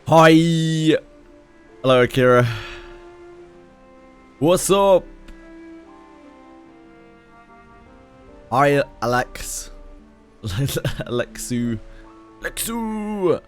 Hi! Hello, Akira. What's up? Hi, Alex. Alexu. Alexu!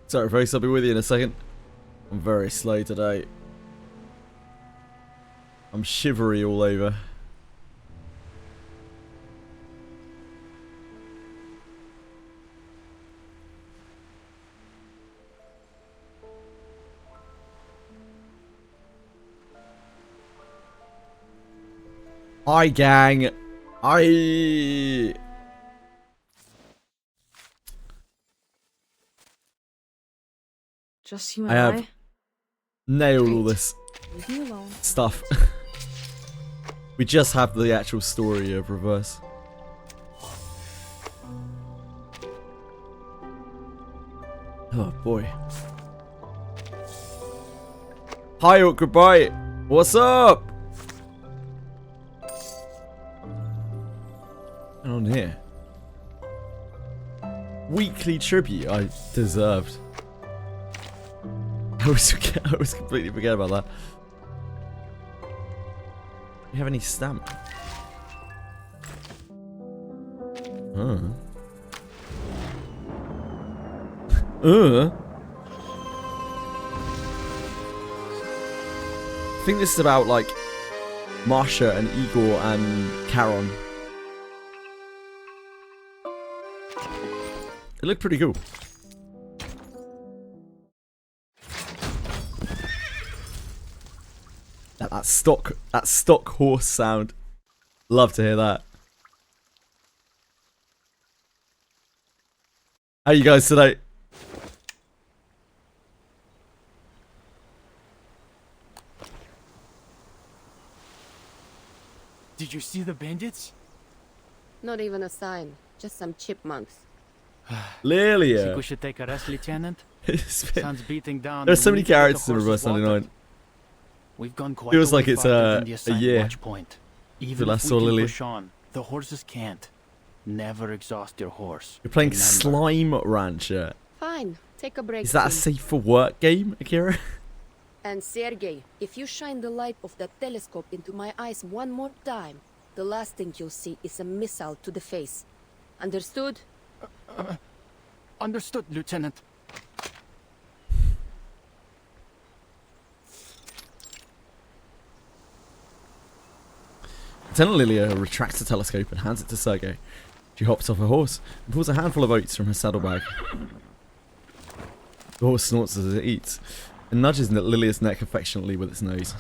Sorry, folks, I'll be with you in a second. I'm very slow today. I'm shivery all over. Hi, gang. Hi. Just you and I have I? nailed all this Leave me alone. stuff. We just have the actual story of reverse. Oh boy. Hi, goodbye. What's up? And on here. Weekly tribute I deserved. I was completely forget about that. Do you have any stamp? I think this is about like Marsha and Igor and Charon. It looked pretty cool. That stock horse sound. Love to hear that. How you guys today? Did you see the bandits? Not even a sign. Just some chipmunks. Lilia. Think we should take a rest, Lieutenant? Sun's beating down. There's so and we many need to get characters the in Reverse horses 99. watered. We've gone quite Feels a way like it's farther than a the assigned year. watch point. Even last if saw we can Lily. push on, the horses can't. Never exhaust your horse. You're playing Remember. Slime Rancher. Fine. Take a break. Is that a soon. safe for work game, Akira? And Sergey, if you shine the light of that telescope into my eyes one more time, the last thing you'll see is a missile to the face. Understood? Understood, Lieutenant. Lieutenant Lilia retracts the telescope and hands it to Sergey. She hops off her horse and pulls a handful of oats from her saddlebag. The horse snorts as it eats and nudges Lilia's neck affectionately with its nose.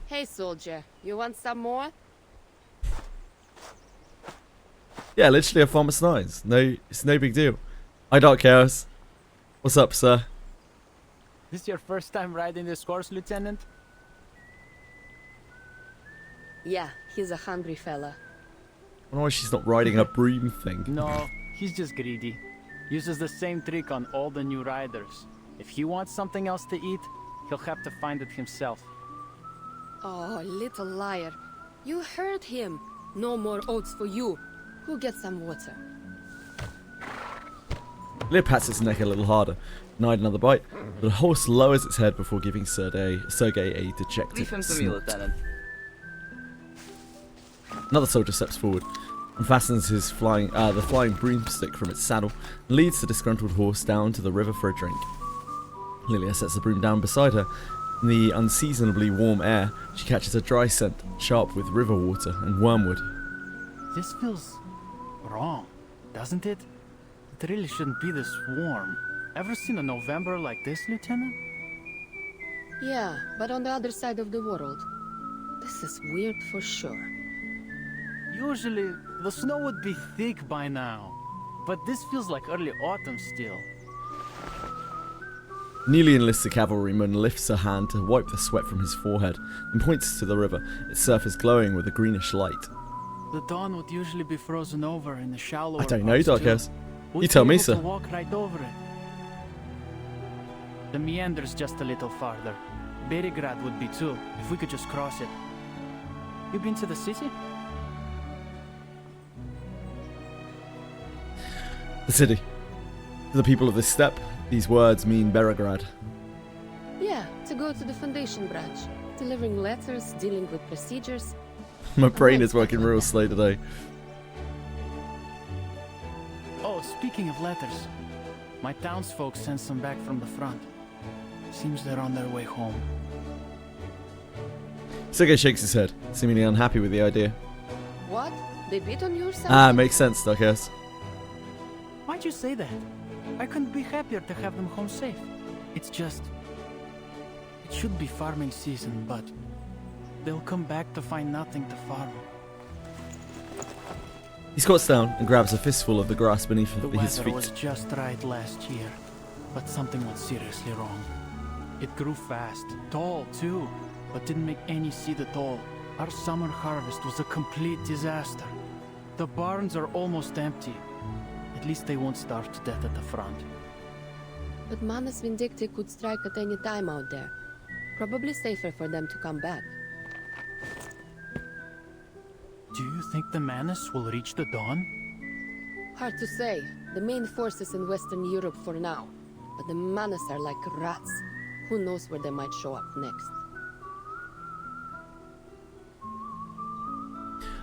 Hey, soldier. You want some more? Yeah, literally a farmer's snines. No, it's no big deal. Hi, Dark Chaos. What's up, sir? This your first time riding this horse, Lieutenant? Yeah, he's a hungry fella. I wonder why she's not riding a broom thing. No, he's just greedy. Uses the same trick on all the new riders. If he wants something else to eat, he'll have to find it himself. Oh, little liar. You heard him. No more oats for you. Go get some water. Lilia pats its neck a little harder, denied another bite, but the horse lowers its head before giving Sergey a dejected Leave him to me, snort. Lieutenant. Another soldier steps forward and fastens his the flying broomstick from its saddle and leads the disgruntled horse down to the river for a drink. Lilia sets the broom down beside her. In the unseasonably warm air, she catches a dry scent, sharp with river water and wormwood. This feels wrong, doesn't it? It really shouldn't be this warm. Ever seen a November like this, Lieutenant? Yeah, but on the other side of the world. This is weird for sure. Usually, the snow would be thick by now. But this feels like early autumn still. Newly enlisted cavalryman lifts a hand to wipe the sweat from his forehead and points to the river, its surface glowing with a greenish light. The dawn would usually be frozen over in the shallower I don't know, parts, too. Darkhouse. We'd You tell be me, able sir. to walk right over it. The meander's just a little farther. Berigrad would be too, if we could just cross it. You been to the city? The city. To the people of this steppe, these words mean Berigrad. Yeah, to go to the Foundation branch. Delivering letters, dealing with procedures. My brain is working real slow today. Oh, speaking of letters, my townsfolk sent some back from the front. Seems they're on their way home. Sergei shakes his head, seemingly unhappy with the idea. What? They beat on you or something? Ah, makes sense, Darkhouse. Why'd you say that? I couldn't be happier to have them home safe. It's just... It should be farming season, but... They'll come back to find nothing to farm. He squats down and grabs a fistful of the grass beneath The his weather feet. was just right last year, but something went seriously wrong. It grew fast, tall too, but didn't make any seed at all. Our summer harvest was a complete disaster. The barns are almost empty. At least they won't starve to death at the front. But Manus Vindicti could strike at any time out there. Probably safer for them to come back. Do you think the Manus will reach the dawn? Hard to say. The main force is in Western Europe for now. But the Manus are like rats. Who knows where they might show up next.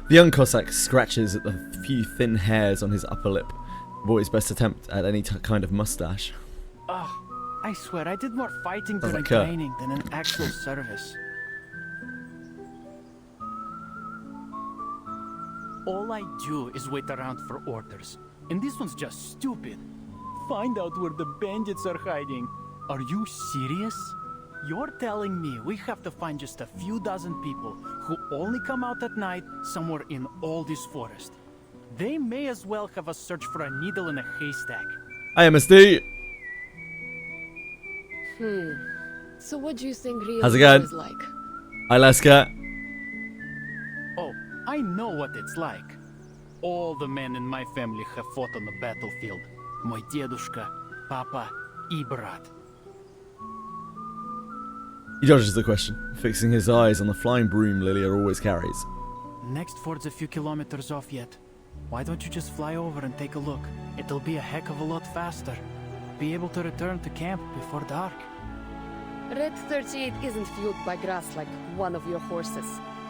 The young Cossack scratches at the few thin hairs on his upper lip. The boy's best attempt at any kind of mustache. Ugh, I swear I did more fighting Sounds during like her. training than in actual service. All I do is wait around for orders. And this one's just stupid. Find out where the bandits are hiding. Are you serious? You're telling me we have to find just a few dozen people who only come out at night somewhere in all this forest. They may as well have us search for a needle in a haystack. IMSD! So what do you think real How's it war going? is like? Alaska. Oh, I know what it's like. All the men in my family have fought on the battlefield. Мой дедушка, papa, и брат. He dodges the question, fixing his eyes on the flying broom Lilia always carries. Next ford's a few kilometers off yet. Why don't you just fly over and take a look? It'll be a heck of a lot faster. Be able to return to camp before dark. Red 38 isn't fueled by grass like one of your horses.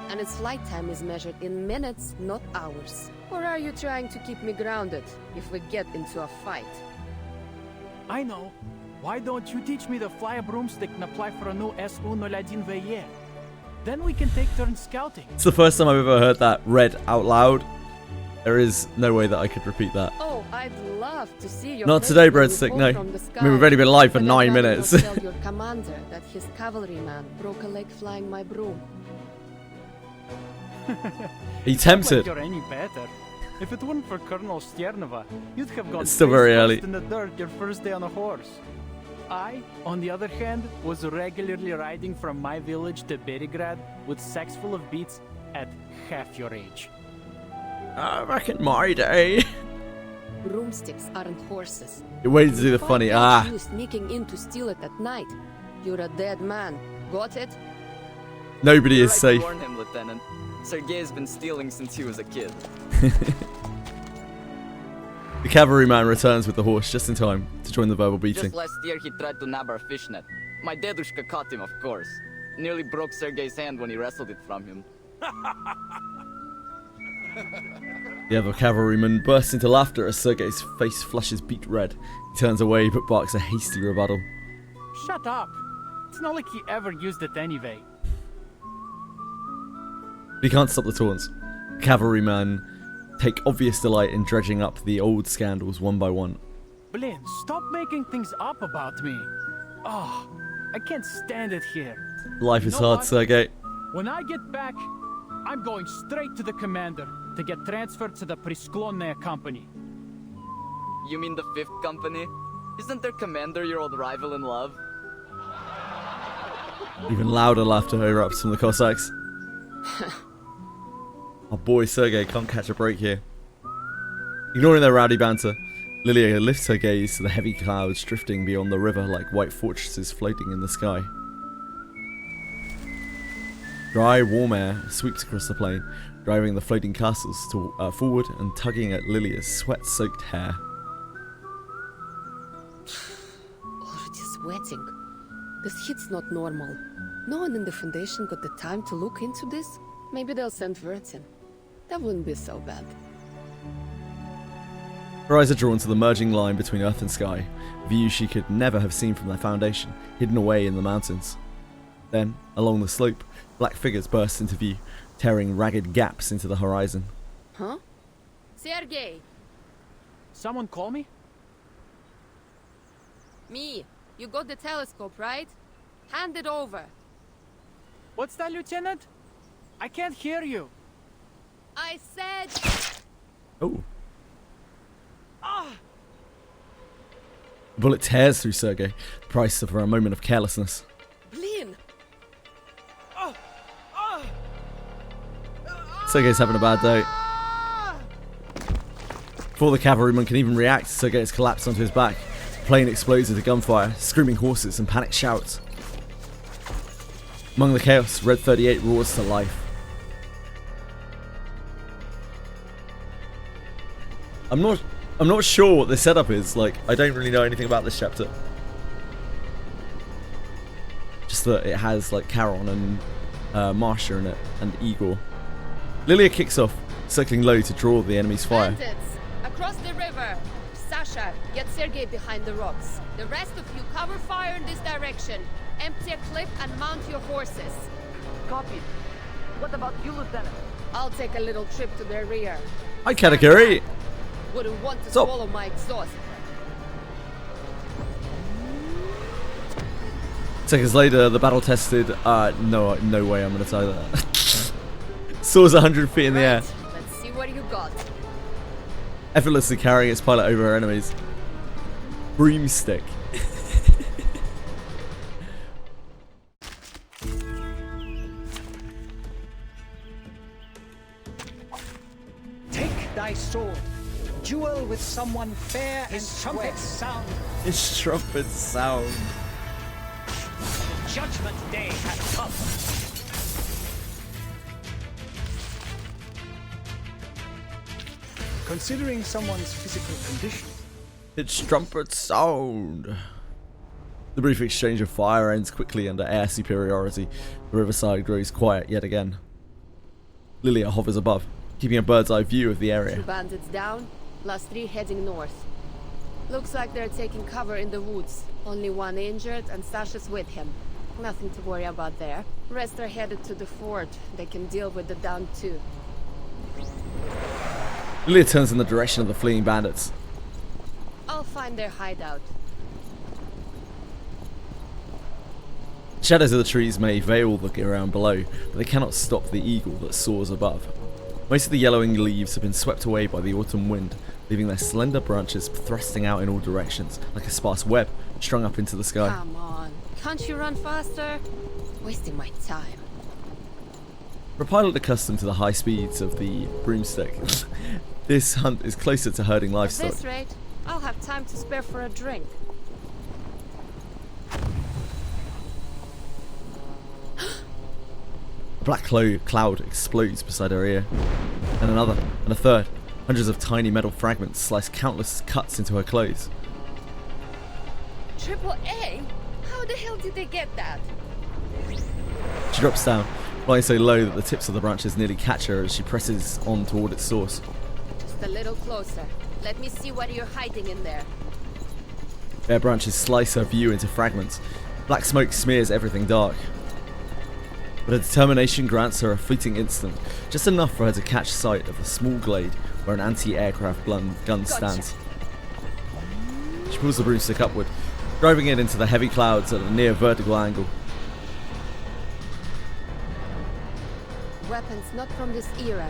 And its flight time is measured in minutes, not hours. Or are you trying to keep me grounded if we get into a fight? I know. Why don't you teach me to fly a broomstick and apply for a new SU-01VE? Then we can take turns scouting. It's the first time I've ever heard that read out loud. There is no way that I could repeat that. Oh, I'd love to see your Not face today, when you Breadstick, fall no. from the I mean, we've only been live for But 9 I'd rather minutes. not tell your commander that his cavalryman broke a leg flying my broom. He Like tempted. you're any better. If it weren't for Colonel Sternova, you'd have gone It's still very face early. first in the dirt your first day on a horse. I, on the other hand, was regularly riding from my village to Berigrad with sacks full of beets at half your age. I reckon my day. Broomsticks aren't horses. You're waiting to do the If I funny. catch you sneaking in to steal it at night, you're a dead man. Got it? Nobody You're is right safe. to warn him, Lieutenant. Sergei's been stealing since he was a kid. The cavalryman returns with the horse just in time to join the verbal beating. Just last year he tried to nab our fishnet. My dedushka caught him, of course. Nearly broke Sergei's hand when he wrestled it from him. The other cavalryman bursts into laughter as Sergei's face flushes beet red. He turns away but barks a hasty rebuttal. Shut up! It's not like he ever used it anyway. He can't stop the taunts. The cavalryman take obvious delight in dredging up the old scandals one by one. Blin, stop making things up about me. Oh, I can't stand it here. Life is You know hard, what? Sergei. When I get back, I'm going straight to the commander. to get transferred to the Prisklonne Company. You mean the 5th Company? Isn't their commander your old rival in love? Even louder laughter erupts from the Cossacks. Our boy Sergei can't catch a break here. Ignoring their rowdy banter, Lilia lifts her gaze to the heavy clouds drifting beyond the river like white fortresses floating in the sky. Dry, warm air sweeps across the plain, driving the floating castles forward and tugging at Lilia's sweat-soaked hair. Already sweating. This heat's not normal. No one in the Foundation got the time to look into this? Maybe they'll send Wirtz in. That wouldn't be so bad. Her eyes are drawn to the merging line between earth and sky, a view she could never have seen from their Foundation, hidden away in the mountains. Then, along the slope, black figures burst into view, tearing ragged gaps into the horizon. Huh? Sergei! Someone call me? Me! You got the telescope, right? Hand it over. What's that, Lieutenant? I can't hear you. I said... Oh. Ah! A bullet tears through Sergei, the price of a moment of carelessness. Blin! Sergei's having a bad day. Before the cavalryman can even react, Sergei has collapsed onto his back. The plane explodes into gunfire, screaming horses and panicked shouts. Among the chaos, Red 38 roars to life. I'm not sure what the setup is. Like, I don't really know anything about this chapter. Just that it has like Charon and Marsha in it, and Igor. Lilia kicks off, circling low to draw the enemy's fire. Bandits! Across the river! Sasha, get Sergei behind the rocks. The rest of you cover fire in this direction. Empty a clip and mount your horses. Copy. What about you, Lieutenant? I'll take a little trip to their rear. Hi, Katakuri! Wouldn't want to Stop. swallow my exhaust. Seconds later, the battle-tested... no way I'm going to tie that. Soars 100 feet in the air, Right, let's see what you got. effortlessly carrying its pilot over her enemies. Broomstick. Take thy sword. Duel with someone fair and trumpet sound. His trumpets sound. Judgment day hath come. Considering someone's physical condition, Its trumpets sound. The brief exchange of fire ends quickly under air superiority. The riverside grows quiet yet again. Lilia hovers above, keeping a bird's eye view of the 2 area. bandits down, plus 3 heading north. Looks like they're taking cover in the woods. Only 1 injured and Sasha's with him. Nothing to worry about there. Rest are headed to the fort. They can deal with the down too. Lilia turns in the direction of the fleeing bandits. I'll find their hideout. Shadows of the trees may veil the ground below, but they cannot stop the eagle that soars above. Most of the yellowing leaves have been swept away by the autumn wind, leaving their slender branches thrusting out in all directions, like a sparse web strung up into the sky. Come on. Can't you run faster? Wasting my time. For a pilot accustomed to the high speeds of the broomstick, this hunt is closer to herding At livestock. this rate, I'll have time to spare for a drink. A black cloud explodes beside her ear. And another, and a third. Hundreds of tiny metal fragments slice countless cuts into her clothes. Triple A? How the hell did they get that? She drops down, flying so low that the tips of the branches nearly catch her as she presses on toward its source. Just a little closer. Let me see what you're hiding in there. Bare branches slice her view into fragments. Black smoke smears everything dark. But her determination grants her a fleeting instant, just enough for her to catch sight of the small glade where an anti-aircraft gun stands. She pulls the broomstick upward, driving it into the heavy clouds at a near vertical angle. Weapons not from this era.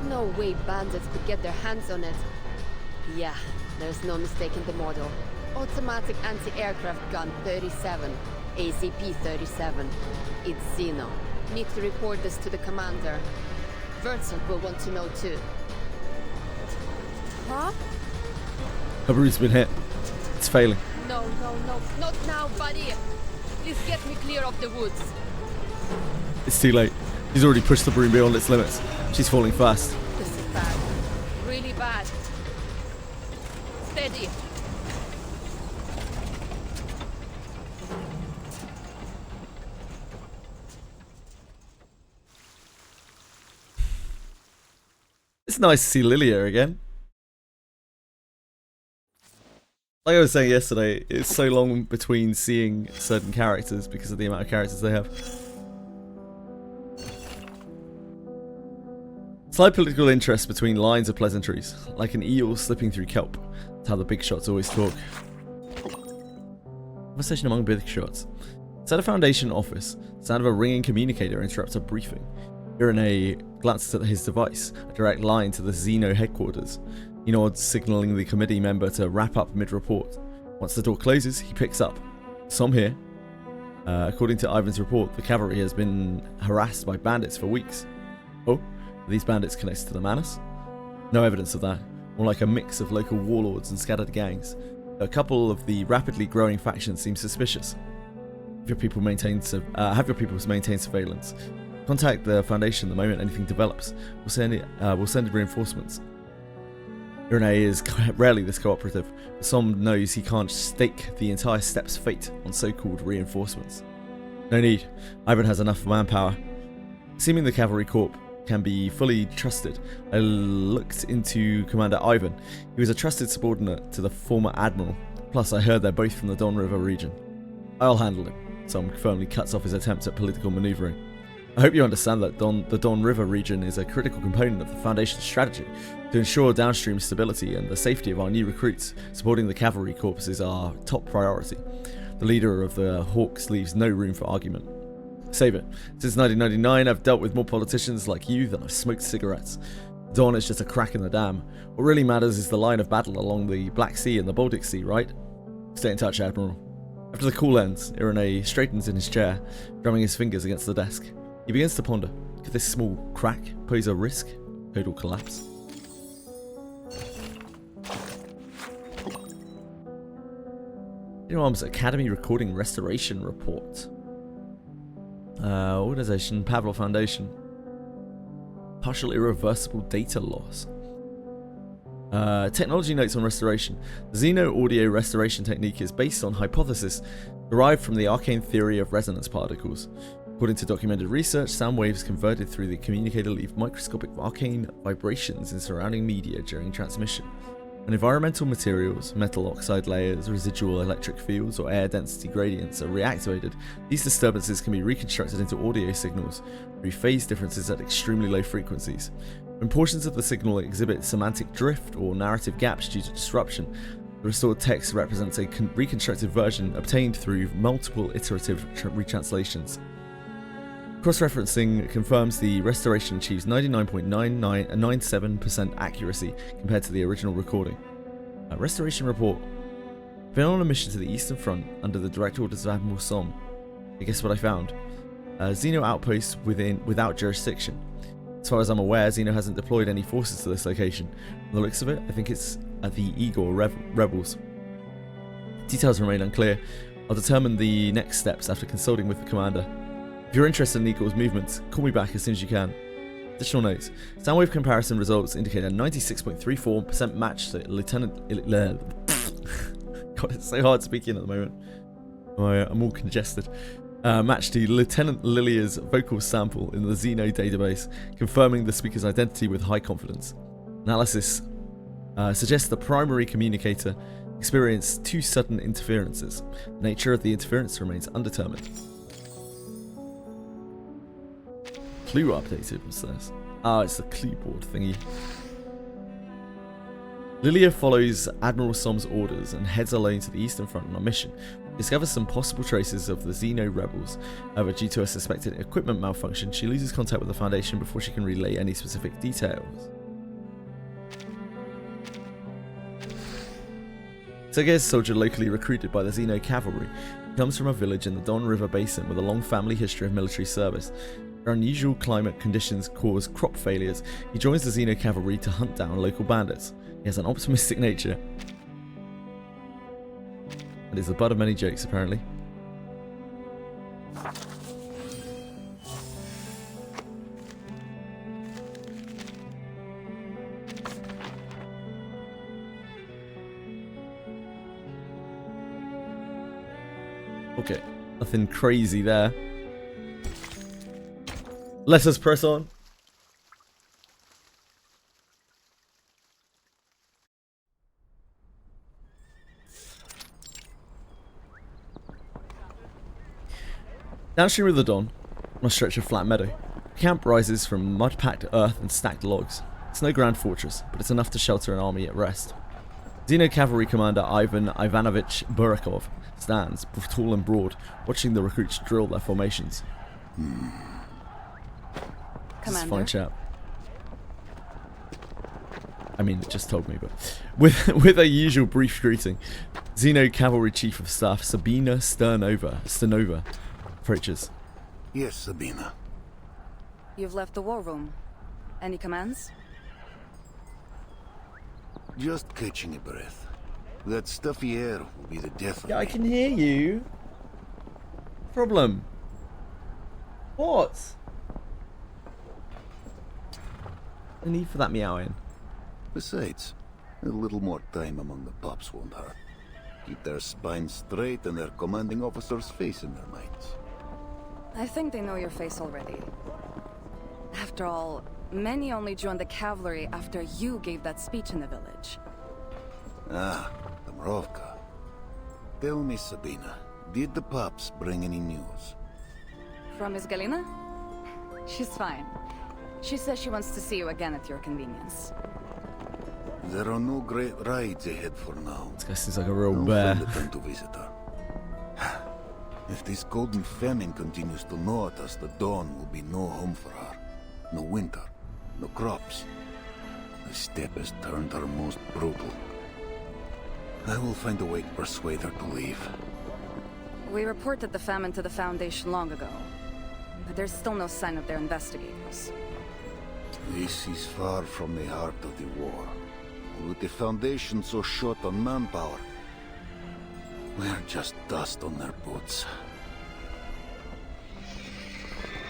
No way bandits could get their hands on it. Yeah, there's no mistaking the model. Automatic anti-aircraft gun 37. ACP-37. It's Xeno. Need to report this to the commander. Wurzel will want to know too. Huh? Her broom's been hit. It's failing. No, not now, buddy. Please get me clear of the woods. It's too late. She's already pushed the broom beyond its limits. She's falling fast. This is bad. Really bad. Steady. It's nice to see Lilia again. Like I was saying yesterday, it's so long between seeing certain characters because of the amount of characters they have. Slight political interest between lines of pleasantries, like an eel slipping through kelp. That's how the big shots always talk. Conversation among big shots. At a Foundation office, the sound of a ringing communicator interrupts a briefing. Irene glances at his device, a direct line to the Xeno headquarters. He nods, signaling the committee member to wrap up mid-report. Once the door closes, he picks up. Some here. According to Ivan's report, the cavalry has been harassed by bandits for weeks. Oh, are these bandits connected to the Manus? No evidence of that. More like a mix of local warlords and scattered gangs. A couple of the rapidly growing factions seem suspicious. Have your people maintain surveillance. Contact the Foundation the moment anything develops. We'll send reinforcements. Irene is rarely this cooperative, but Som knows he can't stake the entire step's fate on so-called reinforcements. No need. Ivan has enough manpower. Assuming the cavalry corps can be fully trusted, I looked into Commander Ivan. He was a trusted subordinate to the former admiral. Plus, I heard they're both from the Don River region. I'll handle him. Som firmly cuts off his attempts at political maneuvering. I hope you understand that the Don River region is a critical component of the Foundation's strategy. To ensure downstream stability and the safety of our new recruits, supporting the cavalry corps is our top priority. The leader of the Hawks leaves no room for argument. Save it. Since 1999, I've dealt with more politicians like you than I've smoked cigarettes. Dawn is just a crack in the dam. What really matters is the line of battle along the Black Sea and the Baltic Sea, right? Stay in touch, Admiral. After the call ends, Irene straightens in his chair, drumming his fingers against the desk. He begins to ponder, could this small crack pose a risk of total collapse? Arms Academy Recording Restoration Report. Organization, Pavlov Foundation. Partial irreversible data loss. Technology notes on restoration. The Xeno audio restoration technique is based on hypothesis derived from the arcane theory of resonance particles. According to documented research, sound waves converted through the communicator leave microscopic arcane vibrations in surrounding media during transmission. When environmental materials, metal oxide layers, residual electric fields, or air density gradients are reactivated, these disturbances can be reconstructed into audio signals through phase differences at extremely low frequencies. When portions of the signal exhibit semantic drift or narrative gaps due to disruption, the restored text represents a reconstructed version obtained through multiple iterative retranslations. Cross-referencing confirms the restoration achieves 99.97% accuracy compared to the original recording. Restoration report. Been on a mission to the Eastern Front under the direct orders of Admiral Som. Guess what I found? Xeno outpost without jurisdiction. As far as I'm aware, Xeno hasn't deployed any forces to this location. From the looks of it, I think it's the Igor rebels. Details remain unclear. I'll determine the next steps after consulting with the commander. If you're interested in Igor's movements, call me back as soon as you can. Additional notes. Soundwave comparison results indicate a 96.34% match to Lieutenant... God, it's so hard speaking at the moment. I'm all congested. Match to Lieutenant Lilia's vocal sample in the Xeno database, confirming the speaker's identity with high confidence. Analysis suggests the primary communicator experienced 2 sudden interferences. The nature of the interference remains undetermined. Clue updated, what's this? It's the clue board thingy. Lilia follows Admiral Som's orders and heads alone to the Eastern Front on a mission. Discovers some possible traces of the Xeno rebels. However, due to a suspected equipment malfunction, she loses contact with the Foundation before she can relay any specific details. Sergei is a soldier locally recruited by the Xeno cavalry. He comes from a village in the Don River Basin with a long family history of military service. Unusual climate conditions cause crop failures. He joins the Xeno cavalry to hunt down local bandits. He has an optimistic nature and is the butt of many jokes, apparently. Okay, nothing crazy there. Let us press on. Downstream of the Don, on a stretch of flat meadow, the camp rises from mud-packed earth and stacked logs. It's no grand fortress, but it's enough to shelter an army at rest. Xeno cavalry commander Ivan Ivanovich Burakov stands, tall and broad, watching the recruits drill their formations. This is a fine chap. I mean, it just told me, but with a usual brief greeting, Xeno cavalry chief of staff Sabina Stanova approaches. Yes, Sabina. You've left the war room. Any commands? Just catching a breath. That stuffy air will be the death of Yeah, me. I can hear you. Problem. What? The need for that meowing. Besides, a little more time among the pups won't hurt. Keep their spines straight and their commanding officer's face in their minds. I think they know your face already. After all, many only joined the cavalry after you gave that speech in the village. Ah, the Mrovka. Tell me, Sabina, did the pups bring any news? From Miss Galina? She's fine. She says she wants to see you again at your convenience. There are no great rides ahead for now. This guy seems like a real I'll bear. find the time to visit her. If this golden famine continues to gnaw at us, the dawn will be no home for her. No winter, no crops. The steppe has turned her most brutal. I will find a way to persuade her to leave. We reported the famine to the Foundation long ago, but there's still no sign of their investigators. This is far from the heart of the war. And with the Foundation so short on manpower, we're just dust on their boots.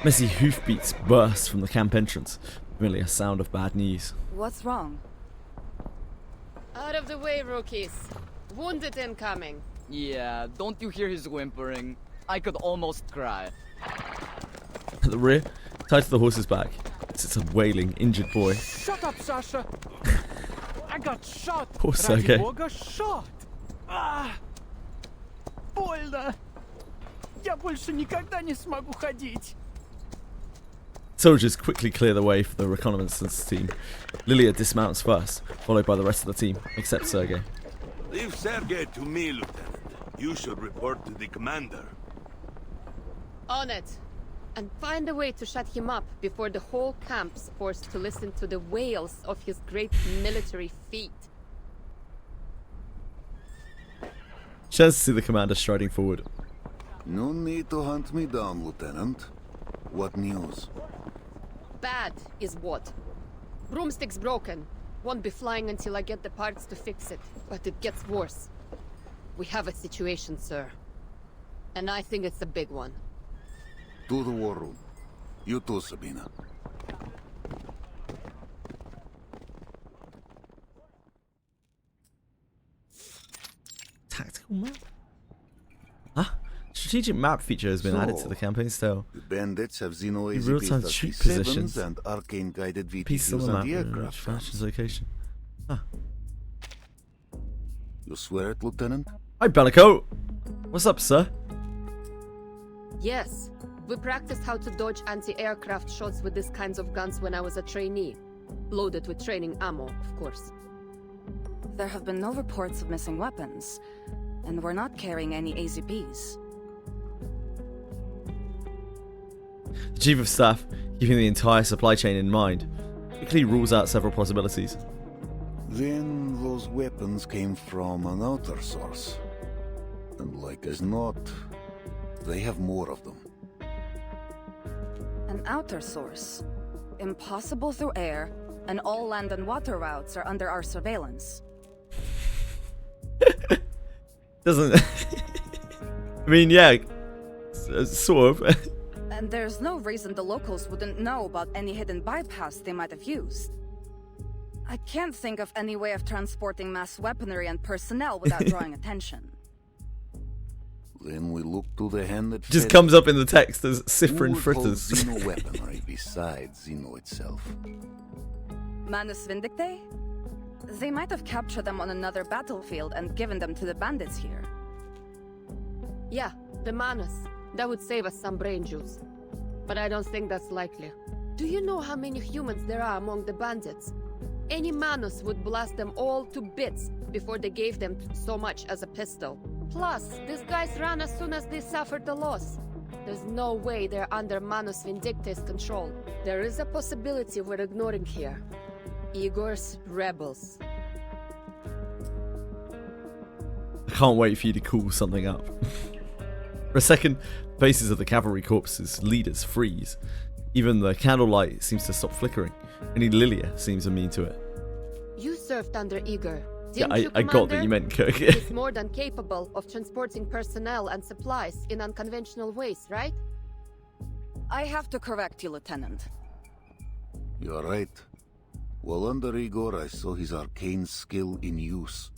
Messy hoofbeats burst from the camp entrance, familiar sound of bad news. What's wrong? Out of the way, rookies. Wounded incoming. Yeah, don't you hear his whimpering? I could almost cry. At the rear, tied to the horse's back, sits a wailing, injured boy. Shut up, Sasha! I got shot! Poor Ради Sergei. Бога, shot! Ah! Больно! Я больше никогда не смогу ходить! Soldiers quickly clear the way for the reconnaissance team. Lilia dismounts first, followed by the rest of the team, except Sergei. Leave Sergei to me, Lieutenant. You should report to the commander. On it. And find a way to shut him up before the whole camp's forced to listen to the wails of his great military feat. Chance to see the commander striding forward. No need to hunt me down, Lieutenant. What news? Bad is what? Broomstick's broken. Won't be flying until I get the parts to fix it. But it gets worse. We have a situation, sir. And I think it's a big one. To the war room. You too, Sabina. Tactical map? Huh? Strategic map feature has been added to the campaign style. The bandits have Xenoazy Real-time based shoot RC-7s positions. and arcane-guided Pieces on VTQs the map, on the which aircraft flashes farms. location. Huh. You swear it, Lieutenant? Hi, Bellico! What's up, sir? Yes. We practiced how to dodge anti-aircraft shots with these kinds of guns when I was a trainee. Loaded with training ammo, of course. There have been no reports of missing weapons. And we're not carrying any AZPs. The Chief of Staff, keeping the entire supply chain in mind, quickly rules out several possibilities. Then those weapons came from an outer source. And like as not, they have more of them. An outer source. Impossible through air, and all land and water routes are under our surveillance. Doesn't... I mean, yeah, sort of. And there's no reason the locals wouldn't know about any hidden bypass they might have used. I can't think of any way of transporting mass weaponry and personnel without drawing attention. Then we look to the hand that Just fed comes up in the text as Sifrin Who would hold Fritters. Xeno weaponry besides Xeno itself. Manus Vindictae? They might have captured them on another battlefield and given them to the bandits here. Yeah, the Manus. That would save us some brain juice. But I don't think that's likely. Do you know how many humans there are among the bandits? Any Manus would blast them all to bits before they gave them so much as a pistol. Plus, these guys ran as soon as they suffered the loss. There's no way they're under Manus Vindictae's control. There is a possibility we're ignoring here. Igor's rebels. I can't wait for you to call something up. For a second, faces of the cavalry corpses' leaders freeze. Even the candlelight seems to stop flickering. Only Lilia seems immune to it. You served under Igor. Yeah, Didn't you, I got that Commander? you meant Kirk. He's more than capable of transporting personnel and supplies in unconventional ways, right? I have to correct you, Lieutenant. You're right. While under Igor, I saw his arcane skill in use.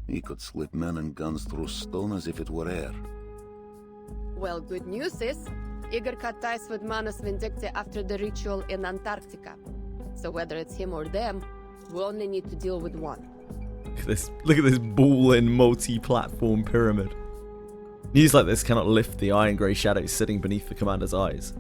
He could slip men and guns through stone as if it were air. Well, good news is, Igor cut ties with Manus Vindictae after the ritual in Antarctica. So whether it's him or them, we only need to deal with one. Look at this ball-in multi-platform pyramid. News like this cannot lift the iron grey shadows sitting beneath the commander's eyes.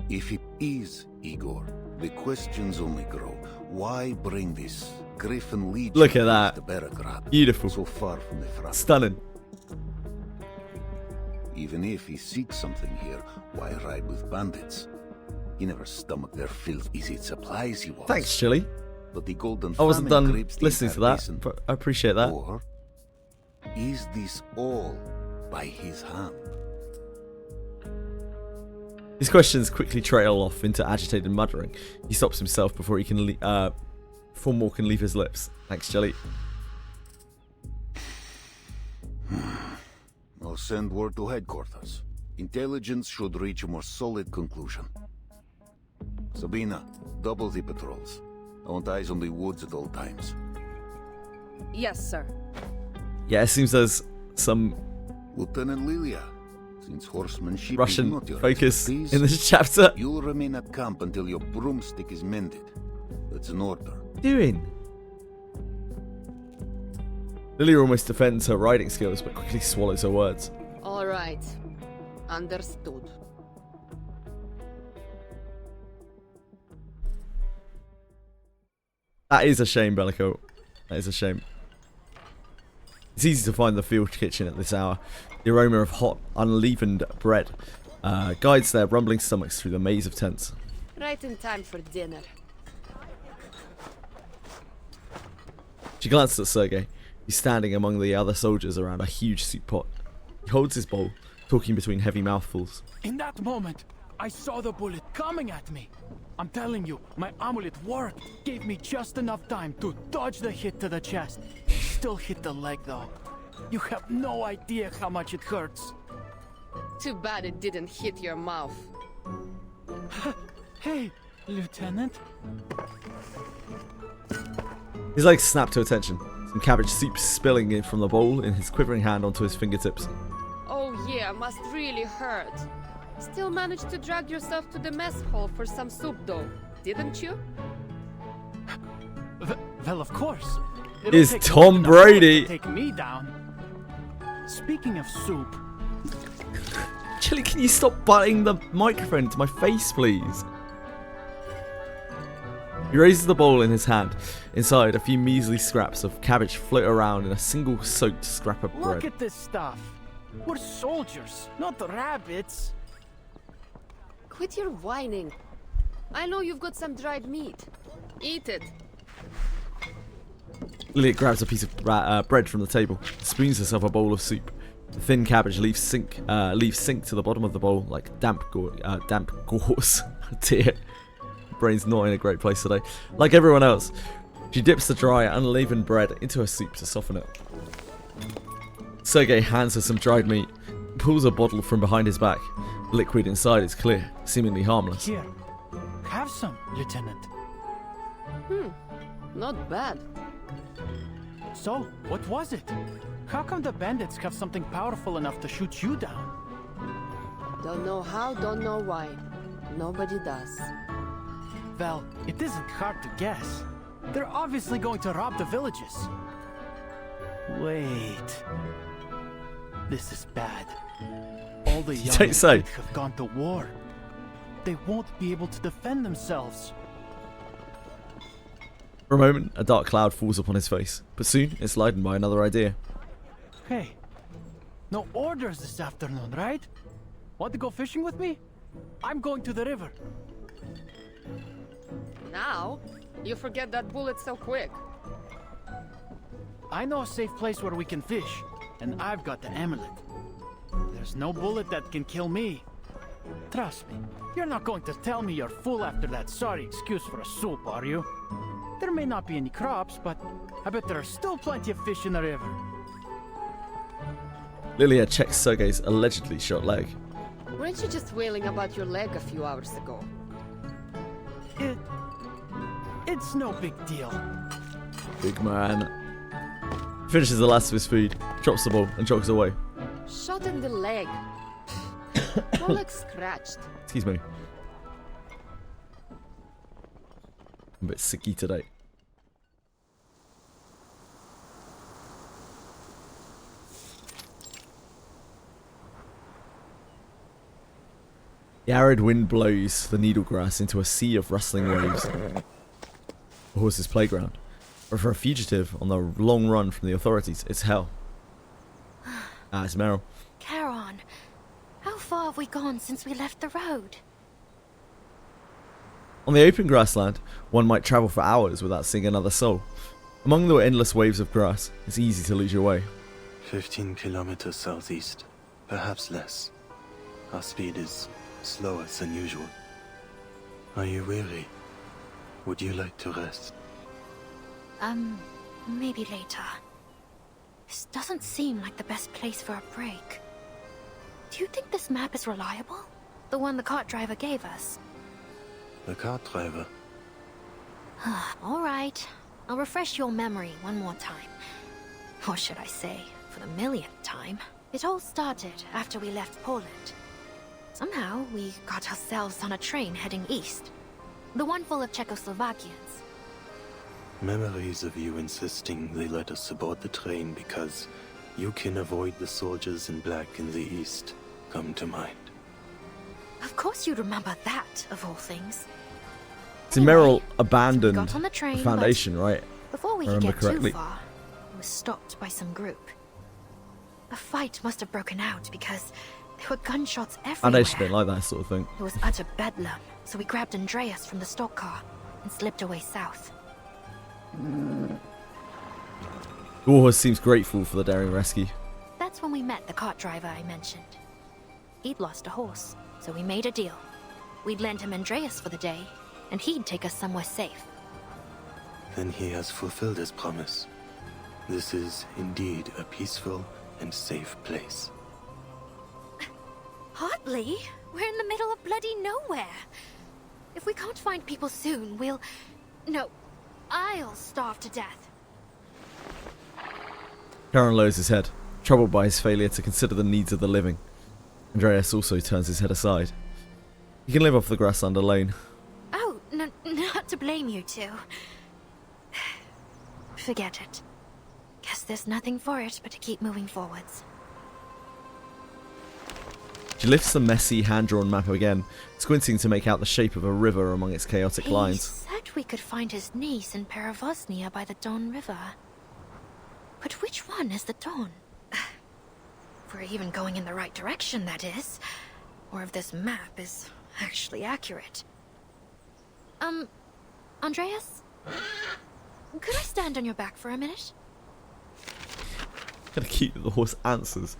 If it is Igor, the questions only grow. Why bring this Griffin Legion Look at that. to Beregrad, Beautiful. so far from the front? Stunning. Even if he seeks something here, why ride with bandits? He never stomached their filth, easy supplies he was. Thanks, Chili. But the golden I wasn't famine done creeps the listening to entire that, basin. but I appreciate that. Or is this all by his hand? His questions quickly trail off into agitated muttering. He stops himself before he can before more can leave his lips. Thanks, Jelly. I'll send word to headquarters. Intelligence should reach a more solid conclusion. Sabina, double the patrols. I want eyes on the woods at all times. Yes, sir. Yeah, it seems there's some Lieutenant Lilia, since horsemanship is Russian not your focus expertise, in this chapter. you'll remain at camp until your broomstick is mended. That's an order. Doing? Lilia almost defends her riding skills, but quickly swallows her words. All right. Understood. That is a shame, Bellico. That is a shame. It's easy to find the field kitchen at this hour. The aroma of hot, unleavened bread guides their rumbling stomachs through the maze of tents. Right in time for dinner. She glances at Sergei. He's standing among the other soldiers around a huge soup pot. He holds his bowl, talking between heavy mouthfuls. In that moment, I saw the bullet coming at me. I'm telling you, my amulet worked. Gave me just enough time to dodge the hit to the chest. Still hit the leg though. You have no idea how much it hurts. Too bad it didn't hit your mouth. Hey, Lieutenant. His legs snap to attention. Some cabbage soup spilling in from the bowl in his quivering hand onto his fingertips. Oh yeah, must really hurt. Still managed to drag yourself to the mess hall for some soup though, didn't you? Well, of course. Is take Tom more than a bullet Brady. to take me down. Speaking of soup, Chili, can you stop butting the microphone to my face, please? He raises the bowl in his hand. Inside, a few measly scraps of cabbage float around in a single soaked scrap of bread. Look at this stuff. We're soldiers, not rabbits. Quit your whining. I know you've got some dried meat. Eat it. Lilia grabs a piece of bread from the table, spoons herself a bowl of soup. The thin cabbage leaves sink to the bottom of the bowl like damp gauze. Dear, brain's not in a great place today. Like everyone else, she dips the dry, unleavened bread into her soup to soften it. Sergei hands her some dried meat, pulls a bottle from behind his back. The liquid inside is clear, seemingly harmless. Here, have some, Lieutenant. Not bad. So, what was it? How come the bandits have something powerful enough to shoot you down? Don't know how, don't know why. Nobody does. Well, it isn't hard to guess. They're obviously going to rob the villages. Wait. This is bad. All the young don't say. have gone to war. They won't be able to defend themselves. For a moment, a dark cloud falls upon his face, but soon it's lightened by another idea. Hey, no orders this afternoon, right? Want to go fishing with me? I'm going to the river. Now? You forget that bullet so quick. I know a safe place where we can fish, and I've got the amulet. There's no bullet that can kill me. Trust me, you're not going to tell me you're full after that sorry excuse for a soup, are you? There may not be any crops, but I bet there are still plenty of fish in the river. Lilia checks Sergei's allegedly shot leg. Weren't you just wailing about your leg a few hours ago? It's no big deal. Big man. Finishes the last of his food, drops the bowl, and jogs away. Shot in the leg. More like scratched. Excuse me. I'm a bit sicky today. The arid wind blows the needlegrass into a sea of rustling waves. The horse's playground. But for a fugitive on the long run from the authorities, it's hell. It's Meryl. Charon, how far have we gone since we left the road? On the open grassland, one might travel for hours without seeing another soul. Among the endless waves of grass, it's easy to lose your way. 15 kilometers southeast, perhaps less. Our speed is slower than usual. Are you weary? Would you like to rest? Maybe later. This doesn't seem like the best place for a break. Do you think this map is reliable? The one the cart driver gave us? The cart driver? All right. I'll refresh your memory one more time. Or should I say, for the millionth time. It all started after we left Poland. Somehow, we got ourselves on a train heading east. The one full of Czechoslovakians. Memories of you insisting they let us aboard the train because you can avoid the soldiers in black in the east come to mind. Of course you'd remember that, of all things. See, Meryl abandoned got on the train, the Foundation, right? Before we I could remember get correctly. too far, we was stopped by some group. A fight must have broken out because there were gunshots everywhere. Foundation don't like that sort of thing. It was utter bedlam, so we grabbed Andreas from the stock car and slipped away south. The warhorse seems grateful for the daring rescue. That's when we met the cart driver I mentioned. He'd lost a horse, so we made a deal. We'd lend him Andreas for the day, and he'd take us somewhere safe. Then he has fulfilled his promise. This is indeed a peaceful and safe place. Hardly. We're in the middle of bloody nowhere. If we can't find people soon, I'll starve to death. Charon lowers his head, troubled by his failure to consider the needs of the living. Andreas also turns his head aside. He can live off the grassland alone. Oh, not to blame you two. Forget it. Guess there's nothing for it but to keep moving forwards. She lifts the messy, hand-drawn map again, squinting to make out the shape of a river among its chaotic lines. He said we could find his niece in Peravosnia by the Don River. But which one is the Don? If we're even going in the right direction, that is. Or if this map is actually accurate. Andreas? Could I stand on your back for a minute? Kinda cute that the horse answers.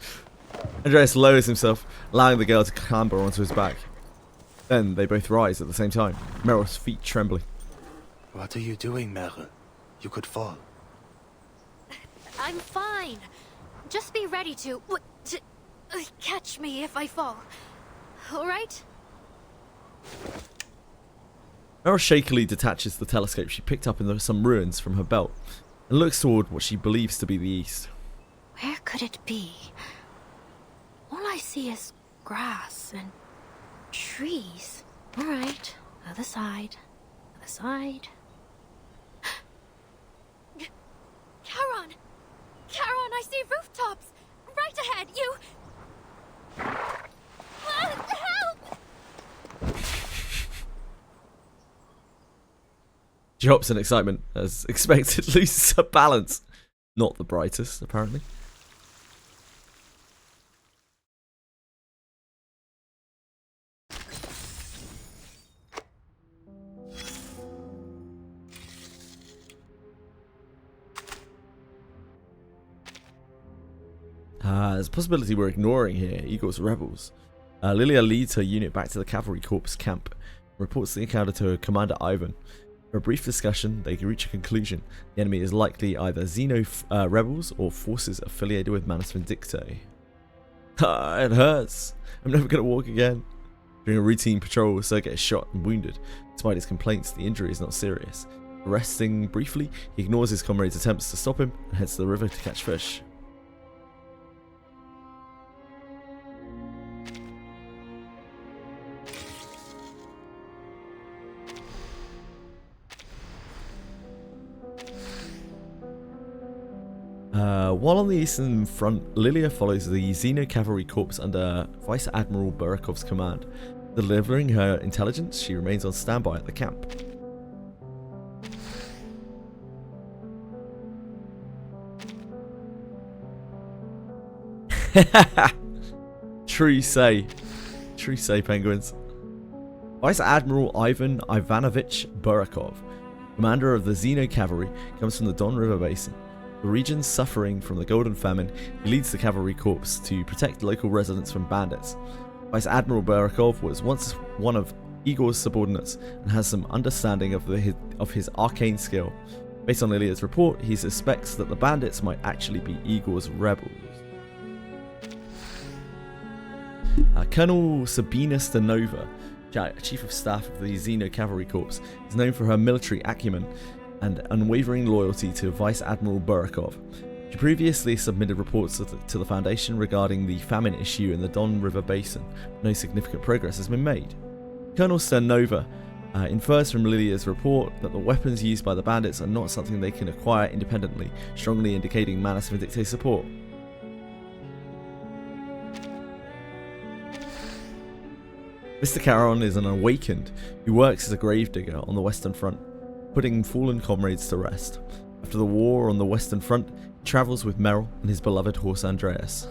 Andreas lowers himself, allowing the girl to clamber onto his back. Then they both rise at the same time, Meryl's feet trembling. What are you doing, Meryl? You could fall. I'm fine. Just be ready to catch me if I fall. All right? Meryl shakily detaches the telescope she picked up in some ruins from her belt and looks toward what she believes to be the east. Where could it be? All I see is grass and trees. All right, other side, other side. Charon! Charon, I see rooftops! Right ahead, you... Help! She hops in excitement, as expected, loses her balance. Not the brightest, apparently. There's a possibility we're ignoring here. Eagle's rebels. Lilia leads her unit back to the cavalry corps camp and reports the encounter to Commander Ivan. For a brief discussion, they reach a conclusion. The enemy is likely either Xeno rebels or forces affiliated with Manus Vindictae. It hurts. I'm never going to walk again. During a routine patrol, Sergei is shot and wounded. Despite his complaints, the injury is not serious. Resting briefly, he ignores his comrades' attempts to stop him and heads to the river to catch fish. While on the eastern front, Lilia follows the Xeno Cavalry Corps under Vice Admiral Burakov's command. Delivering her intelligence, she remains on standby at the camp. True say, penguins. Vice Admiral Ivan Ivanovich Burakov, commander of the Xeno Cavalry, comes from the Don River Basin. The region's suffering from the Golden Famine. He leads the cavalry corps to protect local residents from bandits. Vice Admiral Burakov was once one of Igor's subordinates and has some understanding of his arcane skill. Based on Lilia's report, he suspects that the bandits might actually be Igor's rebels. Colonel Sabina Stanova, Chief of Staff of the Xeno Cavalry Corps, is known for her military acumen and unwavering loyalty to Vice Admiral Burakov. She previously submitted reports to the Foundation regarding the famine issue in the Don River Basin. No significant progress has been made. Colonel Stanova infers from Lilia's report that the weapons used by the bandits are not something they can acquire independently, strongly indicating Manus Vindictae support. Mr. Charon is an awakened who works as a gravedigger on the Western Front, putting fallen comrades to rest. After the war on the Western Front, he travels with Meryl and his beloved horse Andreas.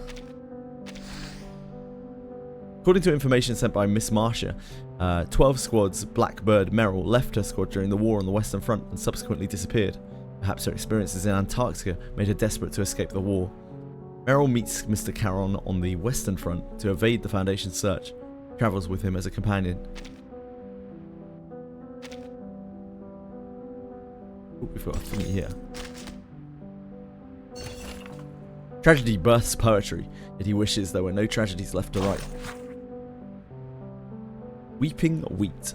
According to information sent by Miss Marcia, 12 squads Blackbird Meryl left her squad during the war on the Western Front and subsequently disappeared. Perhaps her experiences in Antarctica made her desperate to escape the war. Meryl meets Mr. Charon on the Western Front to evade the Foundation's search. Travels with him as a companion. Ooh, we've got a thingy here. Tragedy births poetry, yet he wishes there were no tragedies left to write. Weeping wheat.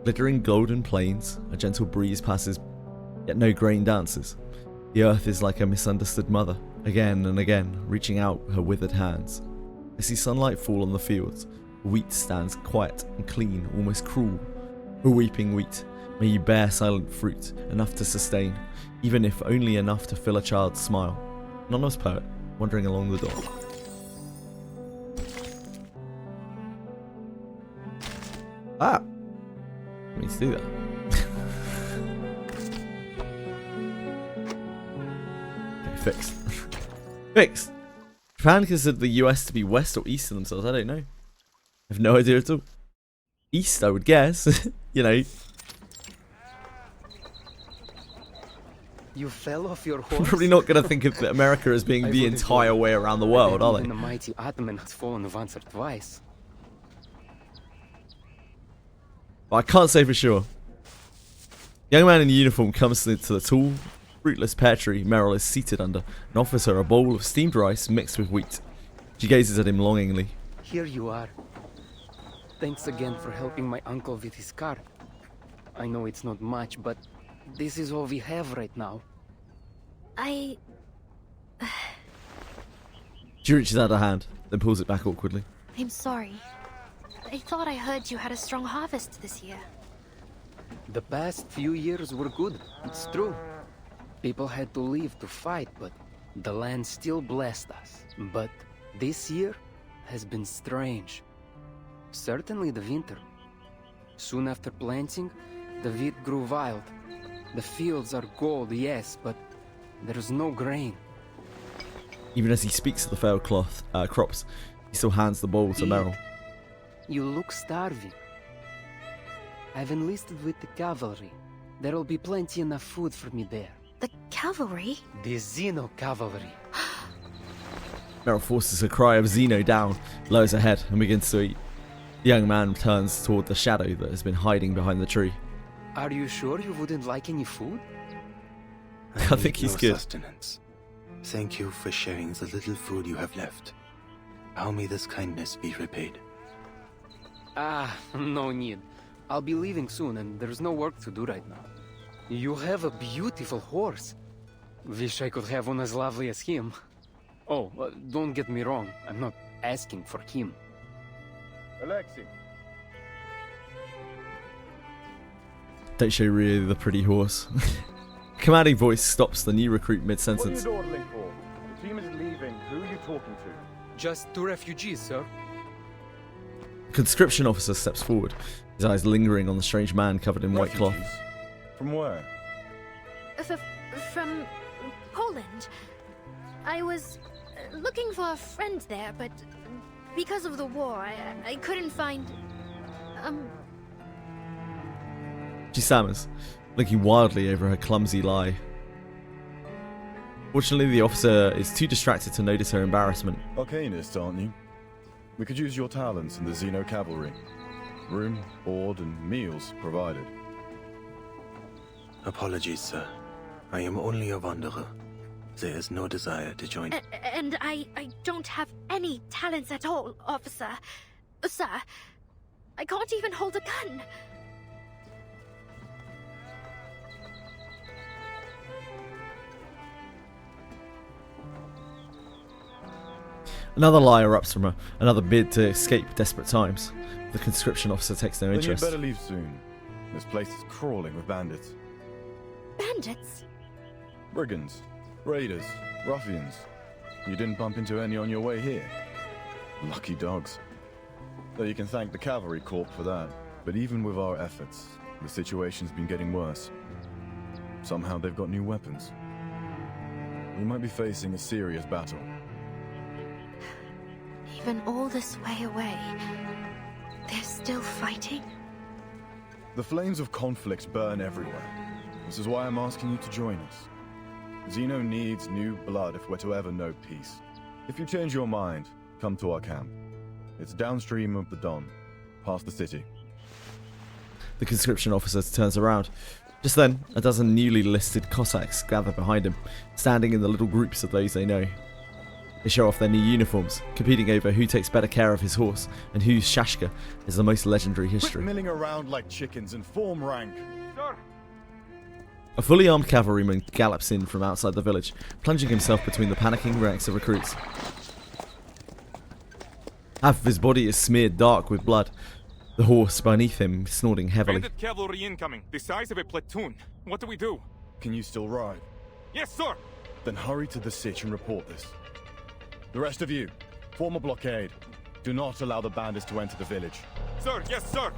Glittering golden plains, a gentle breeze passes, yet no grain dances. The earth is like a misunderstood mother, again and again, reaching out her withered hands. I see sunlight fall on the fields. Wheat stands quiet and clean, almost cruel. O weeping wheat, may you bear silent fruit, enough to sustain, even if only enough to fill a child's smile. Anonymous poet, wandering along the door. Ah! I need to do that. Okay, fixed. Fixed! Japan considered the US to be west or east of themselves. I don't know. I have no idea at all. East, I would guess. You know. You fell off your horse? Probably not going to think of America as being the entire way around the world, are they? The mighty Ottoman has fallen once or twice. But I can't say for sure. Young man in uniform comes to the tall, fruitless pear tree Meryl is seated under and offers her a bowl of steamed rice mixed with wheat. She gazes at him longingly. Here you are. Thanks again for helping my uncle with his car. I know it's not much, but this is all we have right now. She reaches out her hand, then pulls it back awkwardly. I'm sorry. I thought I heard you had a strong harvest this year. The past few years were good, it's true. People had to leave to fight, but the land still blessed us. But this year has been strange. Certainly the winter. Soon after planting, the wheat grew wild. The fields are gold, yes, but there's no grain. Even as he speaks of the failed crops, he still hands the bowl to Meryl. You look starving. I've enlisted with the cavalry. There'll be plenty enough food for me there. The cavalry? The Xeno cavalry. Meryl forces a cry of Xeno down, lowers her head, and begins to eat. The young man turns toward the shadow that has been hiding behind the tree. Are you sure you wouldn't like any food? I think he's good. Sustenance. Thank you for sharing the little food you have left. How may this kindness be repaid? Ah, no need. I'll be leaving soon and there's no work to do right now. You have a beautiful horse. Wish I could have one as lovely as him. Oh, don't get me wrong. I'm not asking for him. Alexei. Don't show really the pretty horse. Commanding voice stops the new recruit mid-sentence. What are you dawdling for? The team is leaving. Who are you talking to? Just 2 refugees, sir. The conscription officer steps forward, his eyes lingering on the strange man covered in white cloth. From where? From Poland. I was looking for a friend there, but because of the war, I couldn't find... She stammers, looking wildly over her clumsy lie. Fortunately, the officer is too distracted to notice her embarrassment. Arcanist, aren't you? We could use your talents in the Xeno cavalry. Room, board, and meals provided. Apologies, sir. I am only a wanderer. There is no desire to join. And I don't have any talents at all, officer. Sir, I can't even hold a gun. Another lie erupts from her, another bid to escape desperate times. The conscription officer takes no interest. Then you'd better leave soon. This place is crawling with bandits. Bandits? Brigands, raiders, ruffians. You didn't bump into any on your way here. Lucky dogs. Though you can thank the cavalry corps for that. But even with our efforts, the situation's been getting worse. Somehow they've got new weapons. We might be facing a serious battle. Even all this way away, they're still fighting? The flames of conflict burn everywhere. This is why I'm asking you to join us. Xeno needs new blood if we're to ever know peace. If you change your mind, come to our camp. It's downstream of the Don, past the city. The conscription officer turns around. Just then, a dozen newly listed Cossacks gather behind him, standing in the little groups of those they know. They show off their new uniforms, competing over who takes better care of his horse and whose shashka is the most legendary history. Quit milling around like chickens and form rank. Sir. A fully armed cavalryman gallops in from outside the village, plunging himself between the panicking ranks of recruits. Half of his body is smeared dark with blood, the horse beneath him snorting heavily. Bandit cavalry incoming, the size of a platoon. What do we do? Can you still ride? Yes, sir! Then hurry to the sitch and report this. The rest of you, form a blockade. Do not allow the bandits to enter the village. Sir, yes, sir!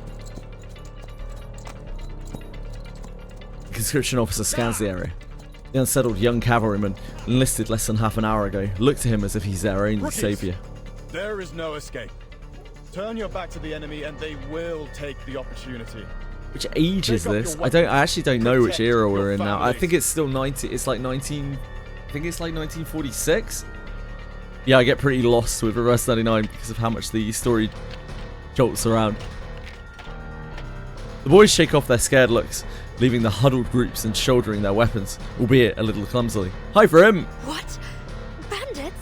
conscription officer scans the area. The unsettled young cavalryman, enlisted less than half an hour ago, look to him as if he's their only Rookies, saviour. There is no escape. Turn your back to the enemy and they will take the opportunity. Which age is this? I actually don't know which era we're in now. I think it's still 19. It's like 19. I think it's like 1946. Yeah, I get pretty lost with Reverse 99 because of how much the story jolts around. The boys shake off their scared looks, leaving the huddled groups and shouldering their weapons, albeit a little clumsily. Hi for him! What? Bandits?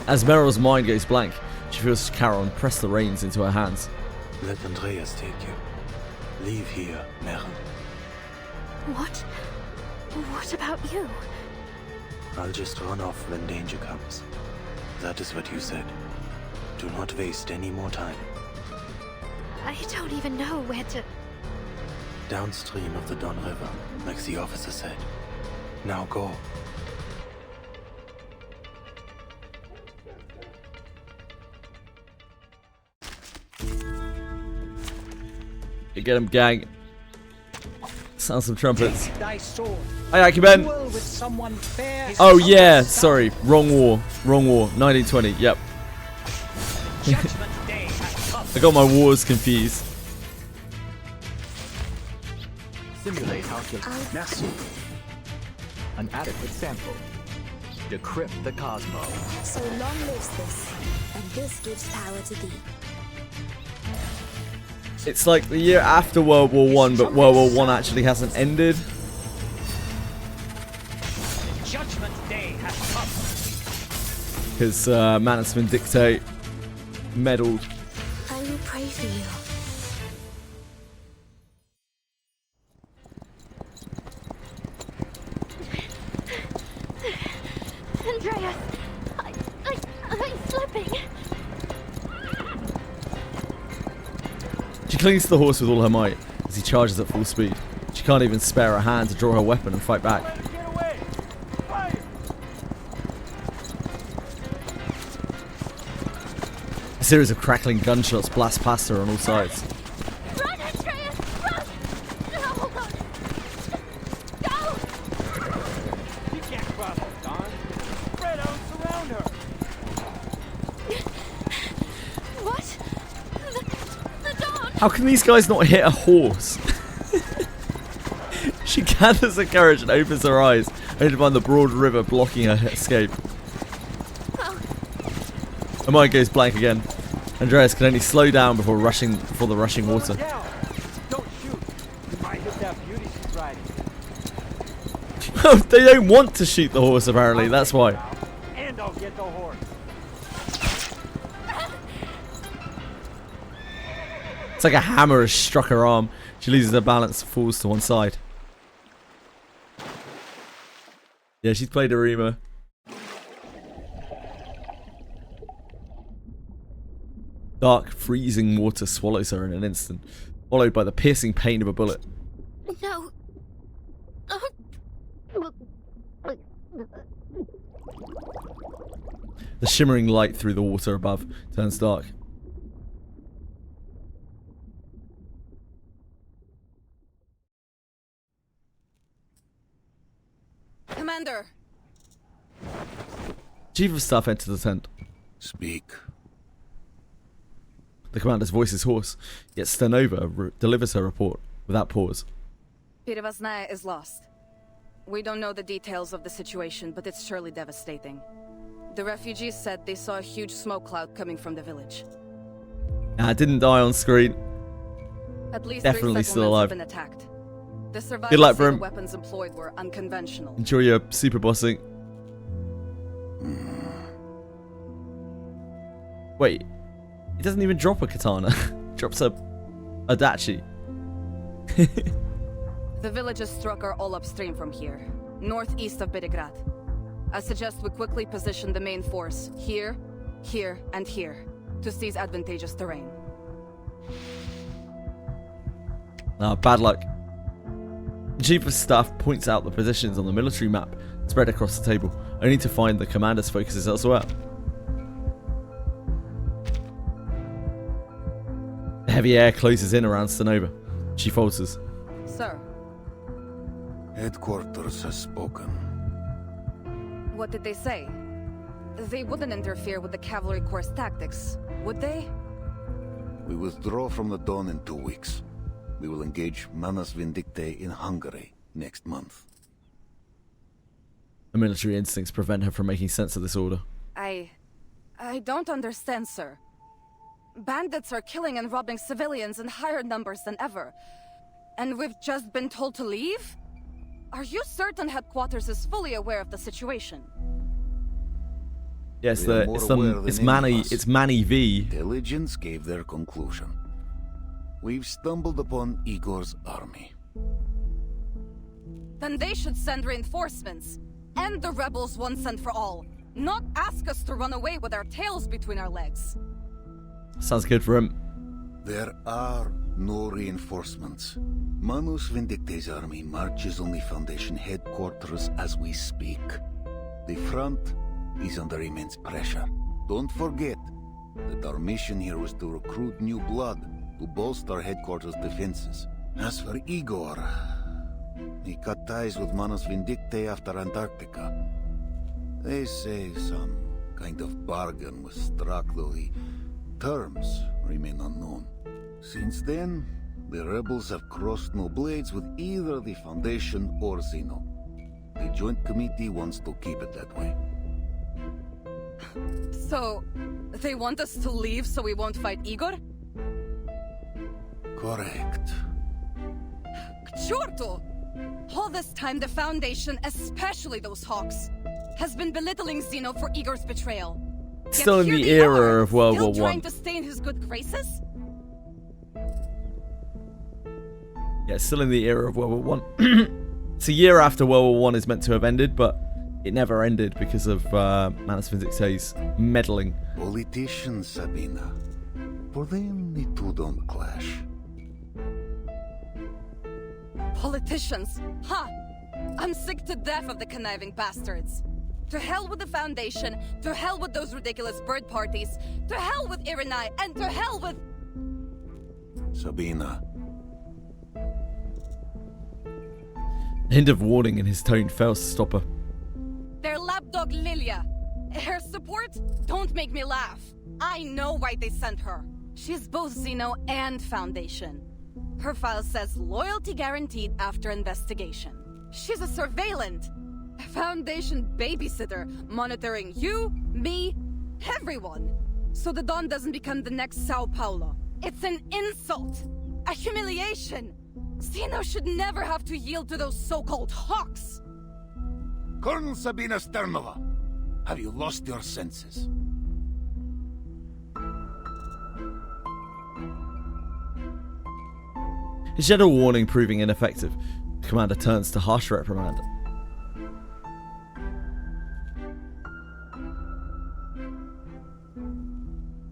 As Meryl's mind goes blank, she feels Charon press the reins into her hands. Let Andreas take you. Leave here, Meryl. What? What about you? I'll just run off when danger comes. That is what you said. Do not waste any more time. I don't even know where to... Downstream of the Don River, like the officer said. Now go. You get him, gang. Sound some trumpets. Thy sword. Hi, Akiben. Duel with someone fair is Oh some yeah, stuff. sorry, wrong war. 1920. Yep. Judgment Day has come. I got my wars confused. Simulate calculation. Merci. An adequate sample. Decrypt the cosmos. So long lives this, and this gives power to thee. It's like the year after World War One, but World War One actually hasn't ended. Judgment Day has come. Because Mannesman Dictate meddled. I will pray for you. Andreas! I'm slipping! She clings to the horse with all her might as he charges at full speed. She can't even spare her hand to draw her weapon and fight back. A series of crackling gunshots blast past her on all sides. Run, Andreas! Run! No, hold on! Go! You can't cross her, Don. Spread out, surround her. What? The Dawn! How can these guys not hit a horse? She gathers her courage and opens her eyes, only to find the broad river blocking her escape. Her mind goes blank again. Andreas can only slow down before the rushing water. Don't shoot. You might hit that beauty she's riding. They don't want to shoot the horse apparently, that's why. And I'll get the horse. It's like a hammer has struck her arm. She loses her balance and falls to one side. Yeah, she's played Arima. Dark, freezing water swallows her in an instant, followed by the piercing pain of a bullet. No. The shimmering light through the water above turns dark. Commander! Chief of Staff enters the tent. Speak. The commander's voice is hoarse, yet Stenova delivers her report without pause. Perevazная is lost. We don't know the details of the situation, but it's surely devastating. The refugees said they saw a huge smoke cloud coming from the village. Nah, didn't die on screen. At least Definitely 3 still settlements alive. have been attacked. The Good survivors luck, say the Brim. weapons employed were unconventional. Enjoy your super bossing. Wait, it doesn't even drop a katana. Drops a dachi. The villages struck are all upstream from here, northeast of Beregrad. I suggest we quickly position the main force here, here, and here to seize advantageous terrain. Bad luck. The Chief of Staff points out the positions on the military map spread across the table, only to find the commander's focuses elsewhere. The heavy air closes in around Stenova. She falters. Sir, Headquarters has spoken. what did they say? They wouldn't interfere with the Cavalry Corps' tactics, would they? We withdraw from the Dawn in 2 weeks. We will engage Manus Vindictae in Hungary next month. Her military instincts prevent her from making sense of this order. I don't understand, sir. Bandits are killing and robbing civilians in higher numbers than ever. And we've just been told to leave? Are you certain headquarters is fully aware of the situation? Yes, We are more aware than it's any Manny. of us. It's Manny V. Intelligence gave their conclusion. We've stumbled upon Igor's army. Then they should send reinforcements. End the rebels once and for all. Not ask us to run away with our tails between our legs. Sounds good for him. There are no reinforcements. Manus Vindictae's army marches on the Foundation headquarters as we speak. The front is under immense pressure. Don't forget that our mission here was to recruit new blood to bolster headquarters' defenses. As for Igor, he cut ties with Manus Vindictae after Antarctica. They say some kind of bargain was struck, though the terms remain unknown. Since then, the rebels have crossed no blades with either the Foundation or Zeno. The Joint Committee wants to keep it that way. So, they want us to leave so we won't fight Igor? Correct. Chorto! All this time the Foundation, especially those hawks, has been belittling Zeno for Igor's betrayal. Yet Still in here the they era are, of World still War trying One. to stay in his good graces? Yeah, still in the era of World War One. It's a year after World War One is meant to have ended, but it never ended because of Manus Vindictae's meddling. Politicians, Sabina. For them, the two don't clash. Politicians? Ha! I'm sick to death of the conniving bastards. To hell with the Foundation, to hell with those ridiculous bird parties, to hell with Irenai, and to hell with... Sabina. A hint of warning in his tone fails to stop her. their lapdog Lilia. Her support? Don't make me laugh. I know why they sent her. She's both Zeno and Foundation. Her file says loyalty guaranteed after investigation. She's a surveillant. A Foundation babysitter, monitoring you, me, everyone. So the Dawn doesn't become the next Sao Paulo. It's an insult. A humiliation. Zeno should never have to yield to those so-called hawks. Colonel Sabina Sternova, have you lost your senses? His general warning proving ineffective, the commander turns to harsh reprimand.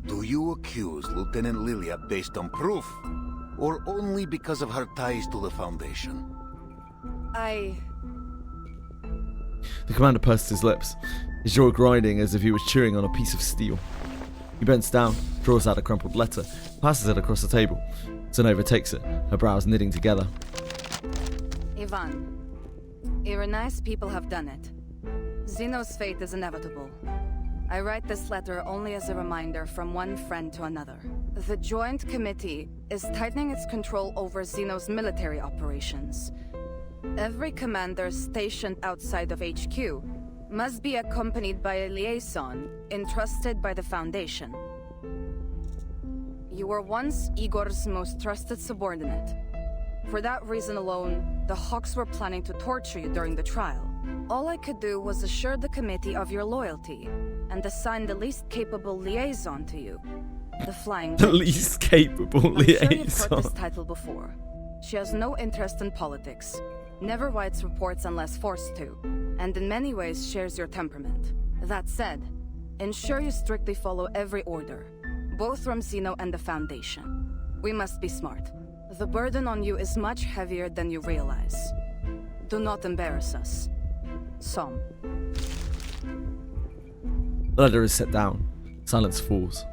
Do you accuse Lieutenant Lilia based on proof? Or only because of her ties to the Foundation? The commander purses his lips, his jaw grinding as if he was chewing on a piece of steel. He bends down, draws out a crumpled letter, passes it across the table. Zenova takes it, her brows knitting together. Ivan, Irenai's people have done it. Zeno's fate is inevitable. I write this letter only as a reminder from one friend to another. The Joint Committee is tightening its control over Zeno's military operations. Every commander stationed outside of HQ must be accompanied by a liaison entrusted by the Foundation. You were once Igor's most trusted subordinate. For that reason alone, the Hawks were planning to torture you during the trial. All I could do was assure the committee of your loyalty and assign the least capable liaison to you. The Flying The Witch. least capable I'm sure you've heard liaison. this title before. She has no interest in politics, never writes reports unless forced to, and in many ways shares your temperament. That said, ensure you strictly follow every order, both from Zeno and the Foundation. We must be smart. The burden on you is much heavier than you realize. Do not embarrass us. Som. The letter is set down. Silence falls.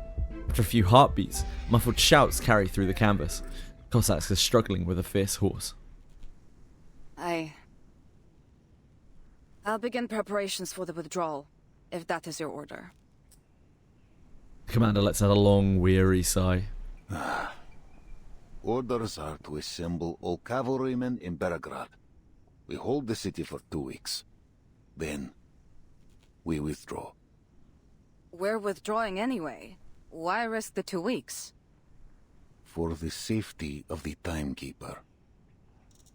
After a few heartbeats, muffled shouts carry through the canvas. Cossacks are struggling with a fierce horse. I'll begin preparations for the withdrawal, if that is your order. The commander lets out a long, weary sigh. Orders are to assemble all cavalrymen in Belgrade. We hold the city for 2 weeks. Then, we withdraw. We're withdrawing anyway. Why risk the 2 weeks? For the safety of the Timekeeper.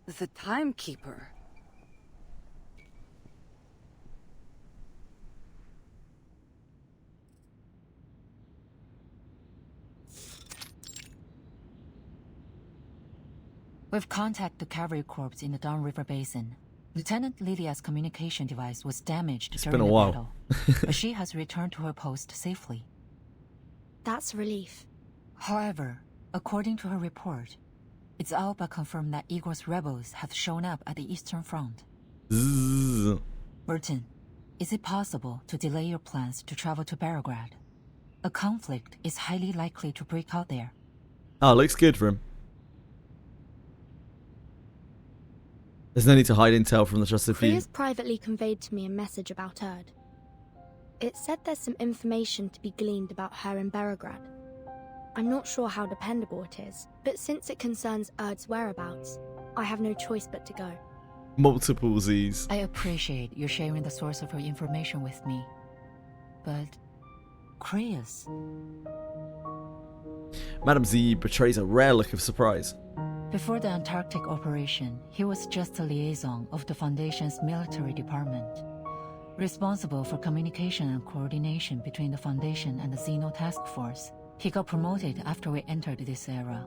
The Timekeeper? We've contacted the cavalry corps in the Downriver Basin. Lieutenant Lydia's communication device was damaged during the battle, but she has returned to her post safely. That's a relief. However, according to her report, it's all but confirmed that Igor's rebels have shown up at the Eastern Front. Burton, is it possible to delay your plans to travel to Belgrade? A conflict is highly likely to break out there. Oh, looks good for him. There's no need to hide intel from the trusted few. Priya's privately conveyed to me a message about Erd. It said there's some information to be gleaned about her in Belgrade. I'm not sure how dependable it is, but since it concerns Erd's whereabouts, I have no choice but to go. Multiple Z's. I appreciate you sharing the source of your information with me. But... Krius? Madam Z betrays a rare look of surprise. Before the Antarctic operation, he was just a liaison of the Foundation's military department, responsible for communication and coordination between the Foundation and the Xeno Task Force. He got promoted after we entered this era.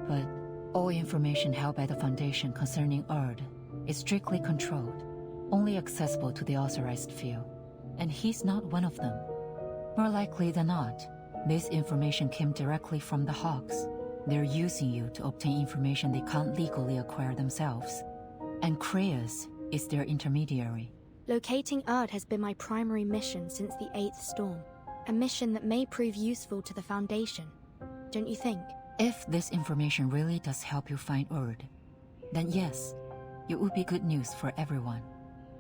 But all information held by the Foundation concerning Erd is strictly controlled, only accessible to the authorized few. And he's not one of them. More likely than not, this information came directly from the Hawks. They're using you to obtain information they can't legally acquire themselves. And Krius is their intermediary. Locating Erd has been my primary mission since the 8th storm. A mission that may prove useful to the Foundation. Don't you think? If this information really does help you find Erd, then yes, it would be good news for everyone,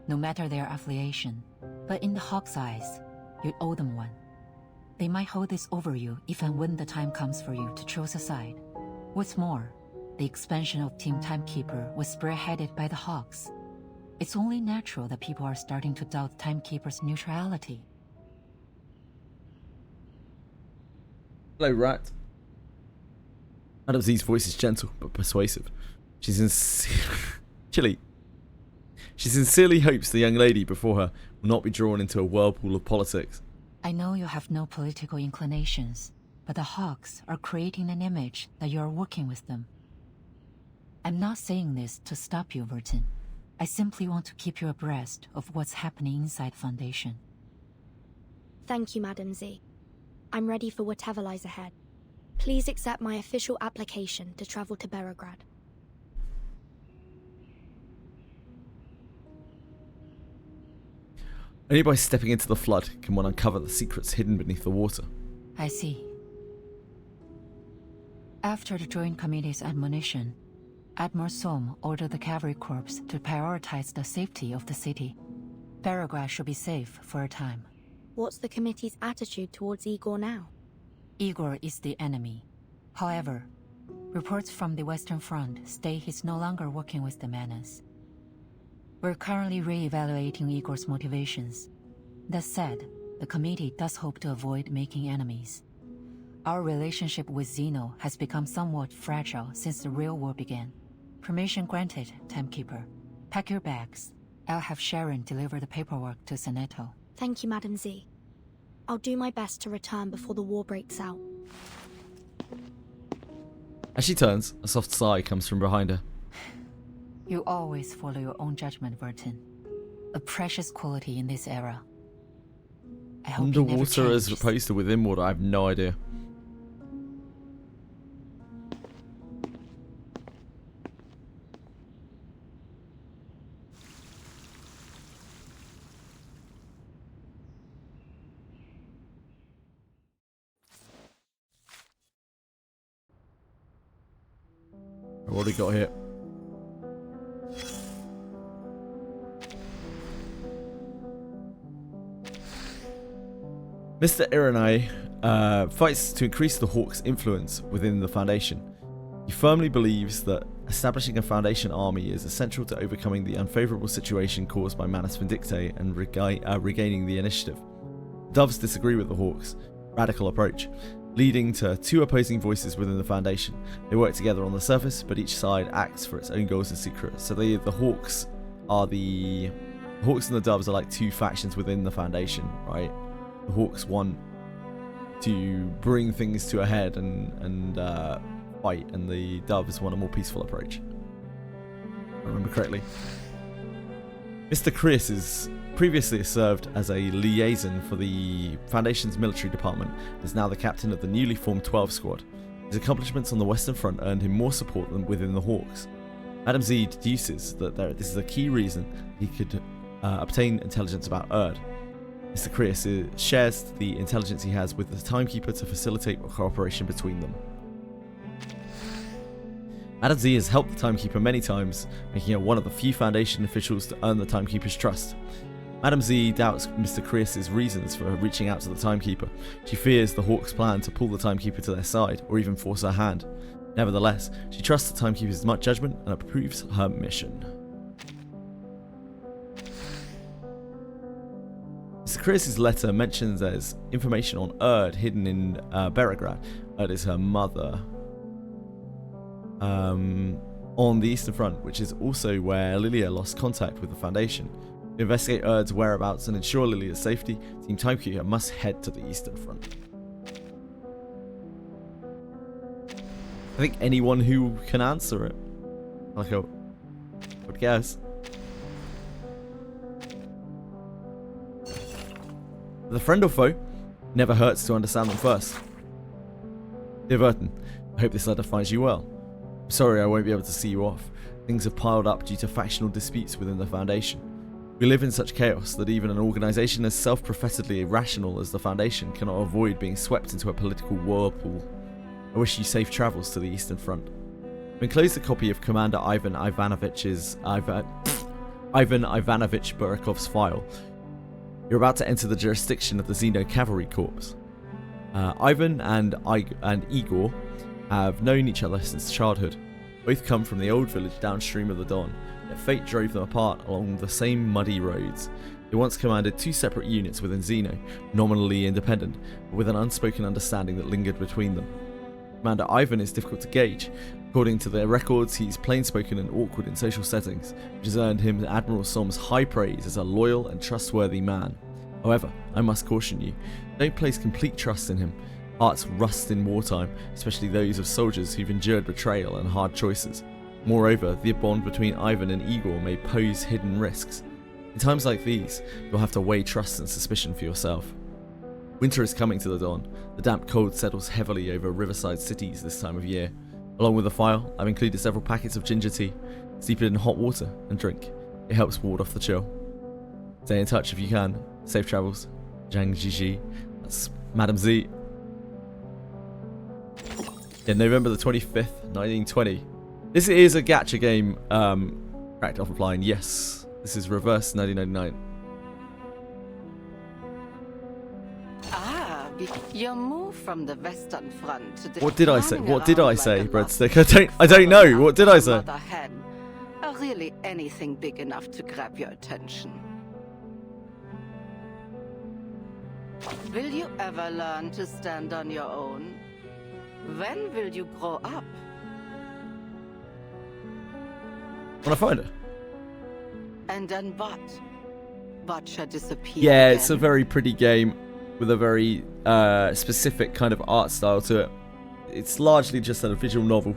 no matter their affiliation. But in the Hawks' eyes, you'd owe them one. They might hold this over you if and when the time comes for you to choose a side. What's more, the expansion of Team Timekeeper was spearheaded by the Hawks. It's only natural that people are starting to doubt Timekeeper's neutrality. Hello, Rat. Madam Z's voice is gentle but persuasive. She sincerely hopes the young lady before her will not be drawn into a whirlpool of politics. I know you have no political inclinations, but the Hawks are creating an image that you are working with them. I'm not saying this to stop you, Vertin. I simply want to keep you abreast of what's happening inside Foundation. Thank you, Madam Z. I'm ready for whatever lies ahead. Please accept my official application to travel to Belgrade. Only by stepping into the flood can one uncover the secrets hidden beneath the water. I see. After the Joint Committee's admonition, Admiral Sohm ordered the Cavalry Corps to prioritize the safety of the city. Belgrade should be safe for a time. What's the committee's attitude towards Igor now? Igor is the enemy. However, reports from the Western Front state he's no longer working with the Menace. We're currently re-evaluating Igor's motivations. That said, the committee does hope to avoid making enemies. Our relationship with Xeno has become somewhat fragile since the real war began. Permission granted, Timekeeper. Pack your bags. I'll have Sharon deliver the paperwork to Seneto. Thank you, Madam Z. I'll do my best to return before the war breaks out. As she turns, a soft sigh comes from behind her. You always follow your own judgment, Vertin. A precious quality in this era. I hope Underwater as opposed to within water, I have no idea. What do we got here? Mr. Iranai fights to increase the Hawks' influence within the Foundation. He firmly believes that establishing a Foundation army is essential to overcoming the unfavourable situation caused by Manus Vindictae and regaining the initiative. Doves disagree with the Hawks' radical approach, leading to two opposing voices within the Foundation. They work together on the surface, but each side acts for its own goals in secret. So the Hawks and the Doves are like two factions within the Foundation, right? The Hawks want to bring things to a head and fight, and the Doves want a more peaceful approach. If I remember correctly. Mr. Chris is previously served as a liaison for the Foundation's military department and is now the captain of the newly formed 12 squad. His accomplishments on the Western Front earned him more support than within the Hawks. Madam Z deduces that this is a key reason he could obtain intelligence about Erd. Mr. Chris shares the intelligence he has with the Timekeeper to facilitate cooperation between them. Madam Z has helped the Timekeeper many times, making her one of the few Foundation officials to earn the Timekeeper's trust. Madam Z doubts Mr. Chris' reasons for reaching out to the Timekeeper. She fears the Hawks' plan to pull the Timekeeper to their side, or even force her hand. Nevertheless, she trusts the Timekeeper's smart judgment and approves her mission. Mr. Chris' letter mentions there's information on Erd hidden in Beregrad. Erd is her mother. On the Eastern Front, which is also where Lilia lost contact with the Foundation. To investigate Erd's whereabouts and ensure Lilia's safety, Team Timekeeper must head to the Eastern Front. I think anyone who can answer it. Like I would guess. The friend or foe, never hurts to understand them first. Dear Verton, I hope this letter finds you well. I'm sorry I won't be able to see you off. Things have piled up due to factional disputes within the Foundation. We live in such chaos that even an organisation as self-professedly irrational as the Foundation cannot avoid being swept into a political whirlpool. I wish you safe travels to the Eastern Front. I've enclosed a copy of Commander Ivan Ivanovich Burakov's file. You're about to enter the jurisdiction of the Xeno Cavalry Corps. Ivan and Igor have known each other since childhood. Both come from the old village downstream of the Don, yet fate drove them apart along the same muddy roads. They once commanded two separate units within Xeno, nominally independent, but with an unspoken understanding that lingered between them. Commander Ivan is difficult to gauge. According to their records, he's plain-spoken and awkward in social settings, which has earned him Admiral Som's high praise as a loyal and trustworthy man. However, I must caution you, don't place complete trust in him. Hearts rust in wartime, especially those of soldiers who've endured betrayal and hard choices. Moreover, the bond between Ivan and Igor may pose hidden risks. In times like these, you'll have to weigh trust and suspicion for yourself. Winter is coming to the Dawn. The damp cold settles heavily over riverside cities this time of year. Along with the file, I've included several packets of ginger tea. Steep it in hot water and drink. It helps ward off the chill. Stay in touch if you can. Safe travels. Zhang Jiji. That's Madam Z. In November the 25th, 1920. This is a gacha game cracked off offline. Yes, this is reverse 1999. You moved from the Western Front to the What did I say? What did I say, Breadstick? I don't know. What did I say? Hen. Really anything big enough to grab your attention. Will you ever learn to stand on your own? When will you grow up? When I find her. And then what? Watch her disappear. Yeah, again. it's a very pretty game with a very specific kind of art style to it. It's largely just a visual novel.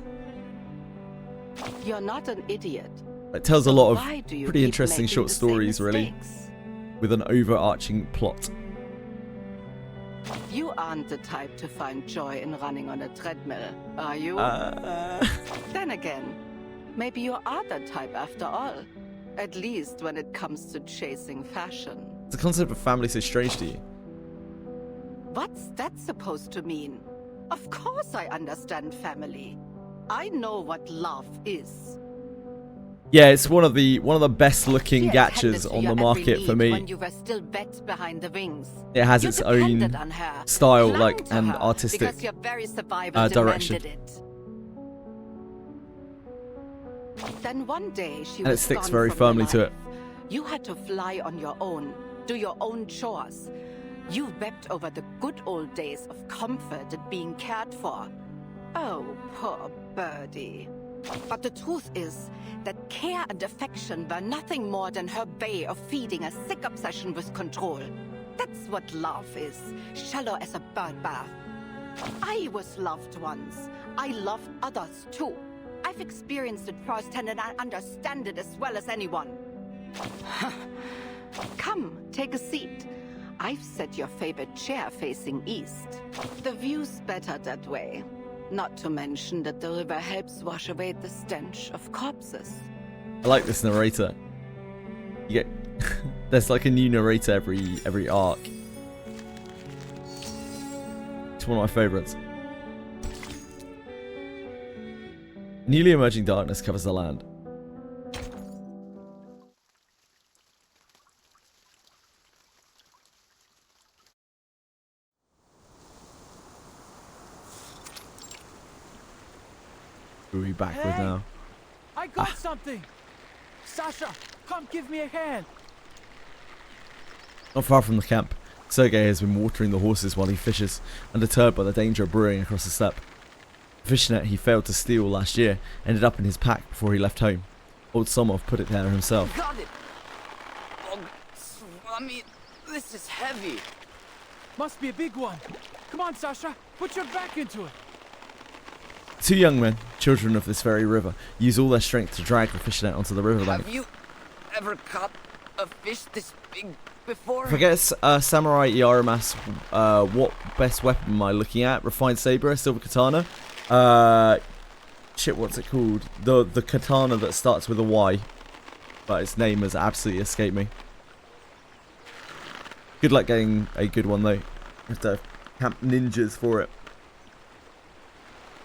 You're not an idiot. It tells a lot of Why do you pretty keep interesting making short the same stories, really, mistakes? with an overarching plot. You aren't the type to find joy in running on a treadmill, are you? Then again, maybe you are the type after all. At least when it comes to chasing fashion. Is the concept of family so strange to you? What's that supposed to mean? Of course I understand family. I know what love is. Yeah, it's one of the best looking She gachas attended to on your the every market need for me. When you were still wet behind the wings. It has You its own depended on her, style, clung like, to and her, artistic because your very survival direction. demanded it. Then one day she And it was sticks gone very from your firmly to life. it. You had to fly on your own, do your own chores. You wept over the good old days of comfort and being cared for. Oh, poor birdie. But the truth is that care and affection were nothing more than her way of feeding a sick obsession with control. That's what love is, shallow as a bird bath. I was loved once. I loved others too. I've experienced it firsthand and I understand it as well as anyone. Come, take a seat. I've set your favorite chair facing east. The view's better that way. Not to mention that the river helps wash away the stench of corpses. I like this narrator. You get there's like a new narrator every arc. It's one of my favorites. Newly emerging darkness covers the land. Who are we back with now? I got something! Sasha, come give me a hand! Not far from the camp, Sergei has been watering the horses while he fishes, undeterred by the danger of brewing across the steppe. The fish net he failed to steal last year ended up in his pack before he left home. Old Somov put it there himself. Got it! Oh, I mean, this is heavy. Must be a big one. Come on, Sasha, put your back into it. Two young men, children of this very river, use all their strength to drag the fish net onto the riverbank. Have you ever caught a fish this big before? If I get Samurai Yaramas, what best weapon am I looking at? Refined saber, silver katana? Shit, what's it called? The katana that starts with a Y. But its name has absolutely escaped me. Good luck getting a good one though. You have to camp ninjas for it.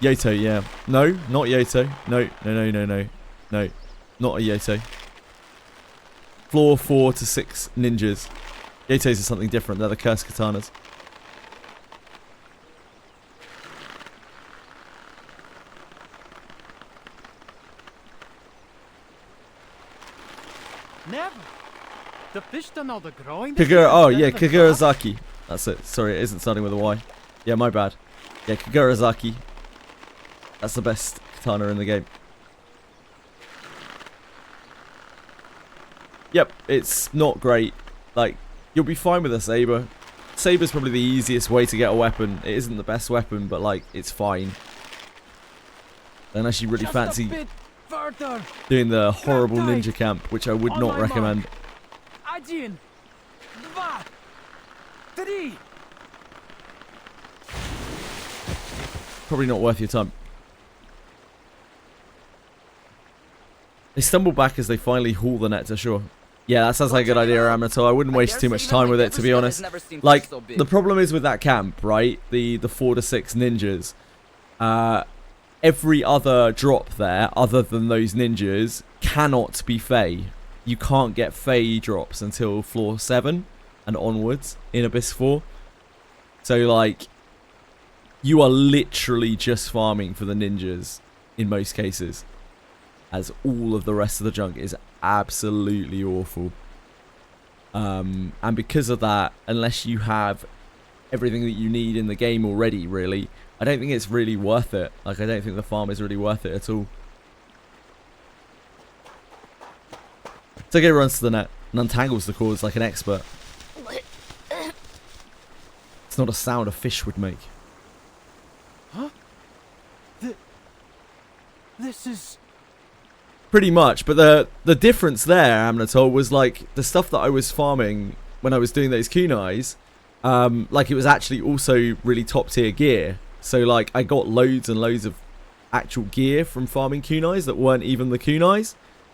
Yoto, yeah. No, not Yoto. No. No, not a Yoto. Floor 4 to 6 ninjas. Yotos are something different. They're the cursed katanas. Never. The fish don't know the growing. Kagura, oh yeah, Kagurazaki. That's it. Sorry, it isn't starting with a Y. Yeah, my bad. Yeah, Kagurazaki. That's the best katana in the game. Yep, it's not great. Like, you'll be fine with a saber. Saber's probably the easiest way to get a weapon. It isn't the best weapon, but like, it's fine. Unless you really fancy doing the horrible ninja camp, which I would not recommend. Один, два, три. Probably not worth your time. They stumble back as they finally haul the net to shore. Yeah, that sounds like a good idea, Amato. I wouldn't waste too much time with it, to be honest. Like, the problem is with that camp, right? The 4 to 6 ninjas. Every other drop there, other than those ninjas, cannot be Fey. You can't get Fey drops until floor 7 and onwards in Abyss 4. So, like, you are literally just farming for the ninjas in most cases. As all of the rest of the junk is absolutely awful. And because of that, unless you have everything that you need in the game already, really, I don't think it's really worth it. Like, I don't think the farm is really worth it at all. Sergei runs to the net and untangles the cords like an expert. It's not a sound a fish would make. Huh? This is... Pretty much, but the difference there, Amnatol, was like the stuff that I was farming when I was doing those kunais, like it was actually also really top tier gear. So like I got loads and loads of actual gear from farming kunais that weren't even the kunais.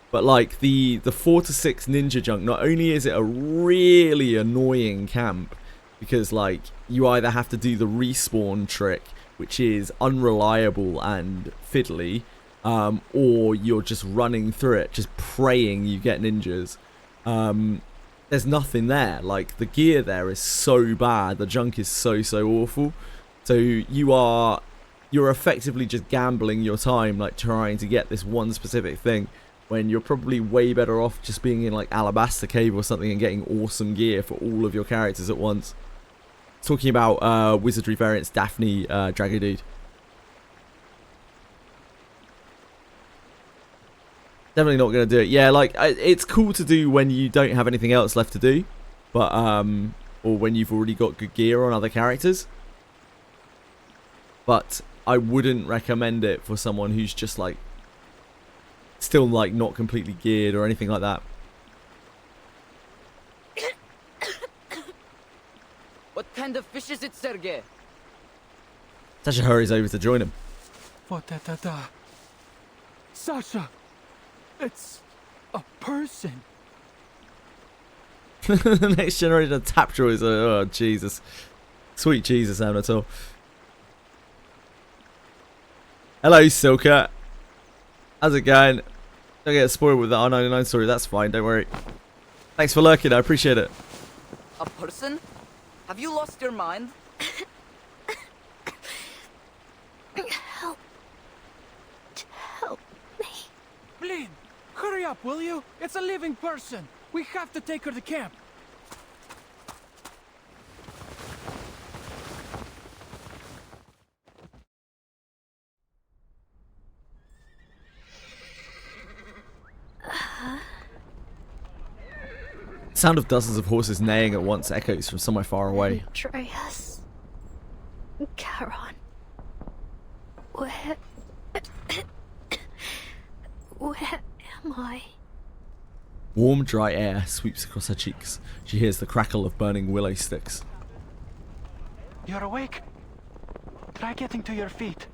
But like the 4 to 6 ninja junk, not only is it a really annoying camp because like you either have to do the respawn trick which is unreliable and fiddly, or you're just running through it, just praying you get ninjas. There's nothing there. Like, the gear there is so bad, the junk is so awful. So you're effectively just gambling your time, like trying to get this one specific thing, when you're probably way better off just being in like Alabaster Cave or something and getting awesome gear for all of your characters at once. Talking about Wizardry variants, Daphne, Drago Dude. Definitely not going to do it. Yeah, like, it's cool to do when you don't have anything else left to do, but or when you've already got good gear on other characters. But I wouldn't recommend it for someone who's just like still like not completely geared or anything like that. What kind of fish is it, Sergey? Sasha hurries over to join him. Sasha, it's a person. The next generation of tap droids. Oh, Jesus. Sweet Jesus, Amator. Hello, Silka. How's it going? Don't get spoiled with the R99 story. That's fine. Don't worry. Thanks for lurking. I appreciate it. A person? Have you lost your mind? Help. Help me. Blin, hurry up, will you? It's a living person. We have to take her to camp. The sound of dozens of horses neighing at once echoes from somewhere far away. Andreas. Charon. Where am I? Warm, dry air sweeps across her cheeks. She hears the crackle of burning willow sticks. You're awake? Try getting to your feet.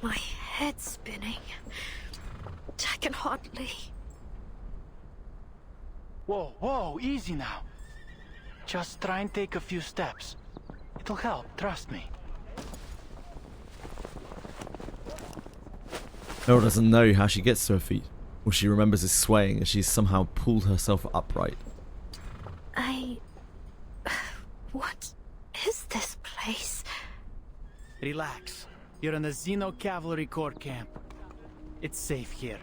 My head's spinning. I can hardly. Whoa, easy now. Just try and take a few steps. It'll help, trust me. Nora doesn't know how she gets to her feet. All she remembers is swaying as she's somehow pulled herself upright. What is this place? Relax. You're in the Xeno Cavalry Corps camp. It's safe here.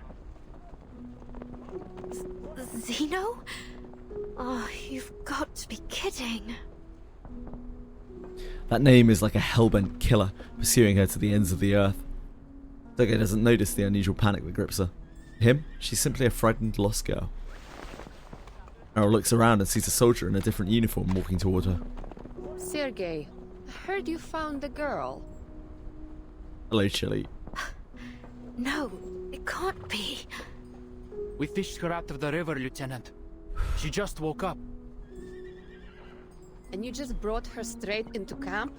Xeno? Oh, you've got to be kidding. That name is like a hellbent killer pursuing her to the ends of the earth. Sergei doesn't notice the unusual panic that grips her. To him, she's simply a frightened, lost girl. Errol looks around and sees a soldier in a different uniform walking toward her. Sergei, I heard you found the girl. Hello, Chili. No, it can't be. We fished her out of the river, Lieutenant. She just woke up. And you just brought her straight into camp?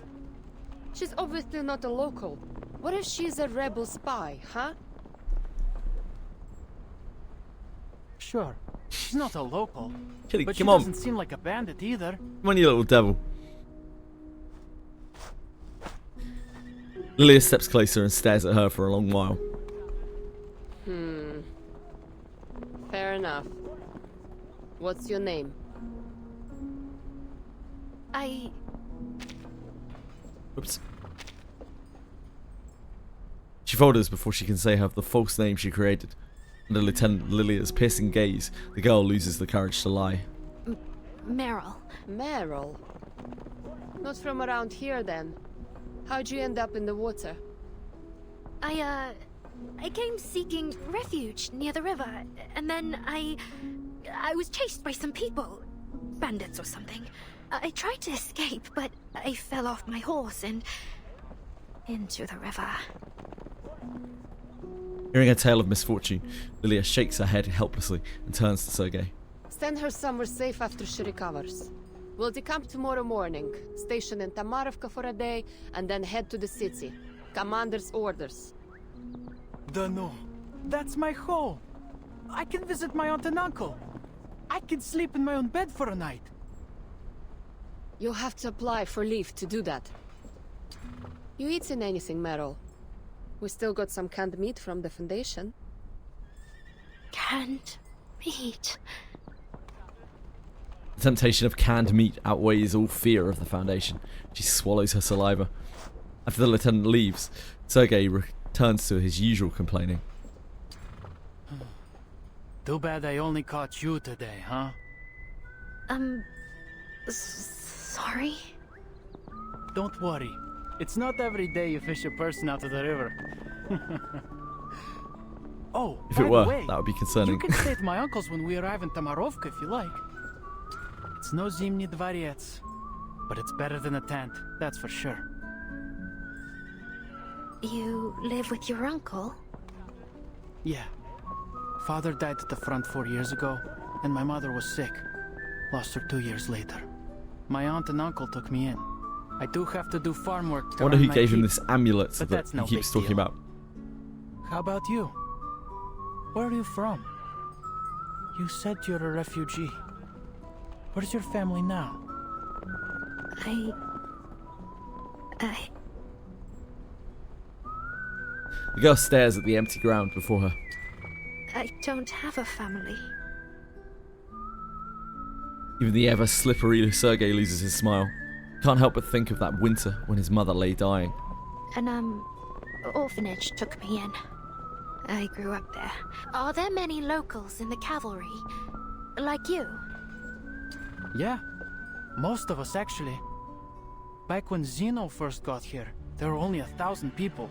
She's obviously not a local. What if she's a rebel spy, huh? Sure, she's not a local. Chili, but come she on. doesn't seem like a bandit either. Come on, you little devil. Lilia steps closer and stares at her for a long while. Fair enough. What's your name? Oops. She falters before she can say half the false name she created. Under Lieutenant Lilia's piercing gaze, the girl loses the courage to lie. Meryl. Meryl? Not from around here, then. How'd you end up in the water? I came seeking refuge near the river, and then I was chased by some people. Bandits or something. I tried to escape, but I fell off my horse and into the river. Hearing a tale of misfortune, Lilia shakes her head helplessly and turns to Sergei. Send her somewhere safe after she recovers. We'll decamp tomorrow morning, station in Tamarovka for a day, and then head to the city. Commander's orders. Dunno. That's my home. I can visit my aunt and uncle. I can sleep in my own bed for a night. You'll have to apply for leave to do that. You eaten anything, Meryl? We still got some canned meat from the Foundation. Canned meat? The temptation of canned meat outweighs all fear of the Foundation. She swallows her saliva. After the lieutenant leaves, Sergei returns to his usual complaining. Too bad I only caught you today, huh? Sorry? Don't worry. It's not every day you fish a person out of the river. Oh, If by it were, the way, that would be concerning. You can stay at my uncle's when we arrive in Tamarovka if you like. It's no Zimny Dvorets, but it's better than a tent, that's for sure. You live with your uncle? Yeah. Father died at the front 4 years ago, and my mother was sick. Lost her 2 years later. My aunt and uncle took me in. I do have to do farm work to I wonder earn who my gave him keep, this amulet but that that's he no keeps big talking deal. about. How about you? Where are you from? You said you're a refugee. Where's your family now? The girl stares at the empty ground before her. I don't have a family. Even the ever slippery Sergei loses his smile. Can't help but think of that winter when his mother lay dying. An orphanage took me in. I grew up there. Are there many locals in the cavalry? Like you? Yeah. Most of us, actually. Back when Zeno first got here, there were only 1,000 people.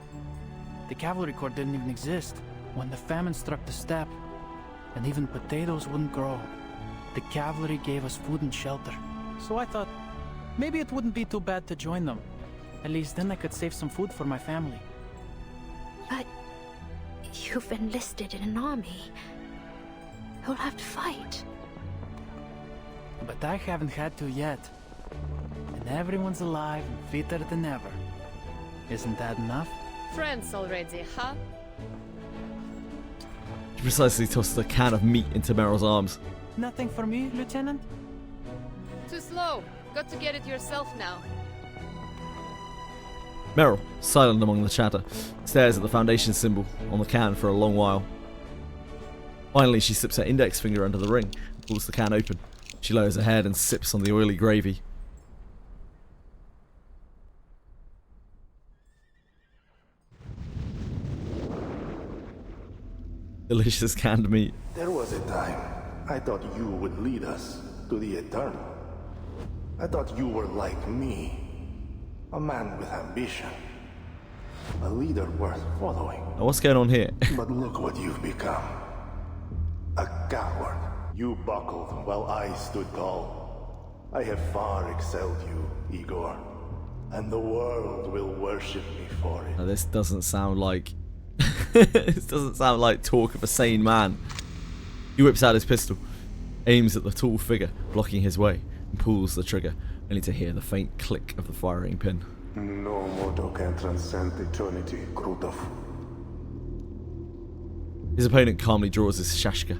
The cavalry corps didn't even exist when the famine struck the steppe, and even potatoes wouldn't grow. The cavalry gave us food and shelter, so I thought maybe it wouldn't be too bad to join them. At least then I could save some food for my family. But you've enlisted in an army. You'll have to fight. But I haven't had to yet. And everyone's alive and fitter than ever. Isn't that enough? Friends already, huh? She precisely tosses a can of meat into Meryl's arms. Nothing for me, Lieutenant? Too slow. Got to get it yourself now. Meryl, silent among the chatter, stares at the Foundation symbol on the can for a long while. Finally, she slips her index finger under the ring and pulls the can open. She lowers her head and sips on the oily gravy. Delicious canned meat. There was a time I thought you would lead us to the eternal. I thought you were like me, a man with ambition, a leader worth following. Now what's going on here? But look what you've become. A coward. You buckled while I stood tall. I have far excelled you, Igor, and the world will worship me for it. Now this doesn't sound like this doesn't sound like talk of a sane man. He whips out his pistol, aims at the tall figure blocking his way, and pulls the trigger, only to hear the faint click of the firing pin. No mortal can transcend eternity, Krutov. His opponent calmly draws his shashka.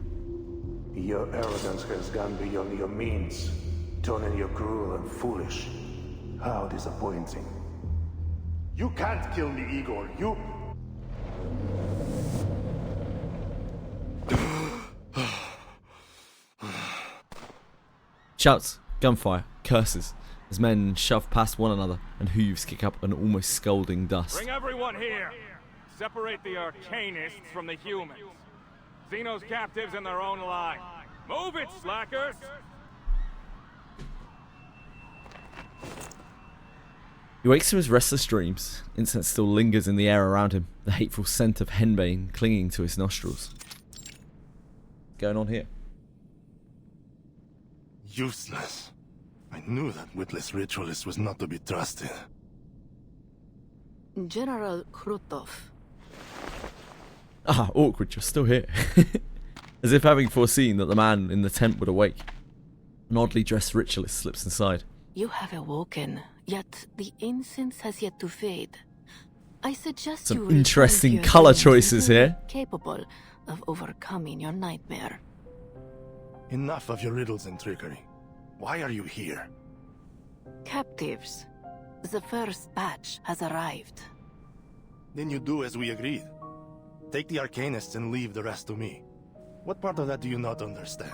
Your arrogance has gone beyond your means, turning you cruel and foolish. How disappointing. You can't kill me, Igor. You... Shouts, gunfire, curses, as men shove past one another and hooves kick up an almost scalding dust. Bring everyone here! Separate the Arcanists from the humans. Xeno's captives in their own line. Move it, slackers! He wakes from his restless dreams. Incense still lingers in the air around him, the hateful scent of henbane clinging to his nostrils. What's going on here? Useless. I knew that witless ritualist was not to be trusted. General Krutov. Ah, awkward, you're still here. As if having foreseen that the man in the tent would awake. An oddly dressed ritualist slips inside. You have awoken, yet the incense has yet to fade. I suggest Some you return interesting to your colour dreams choices until here. you're capable of overcoming your nightmare. Enough of your riddles and trickery. Why are you here? Captives. The first batch has arrived. Then you do as we agreed. Take the Arcanists and leave the rest to me. What part of that do you not understand?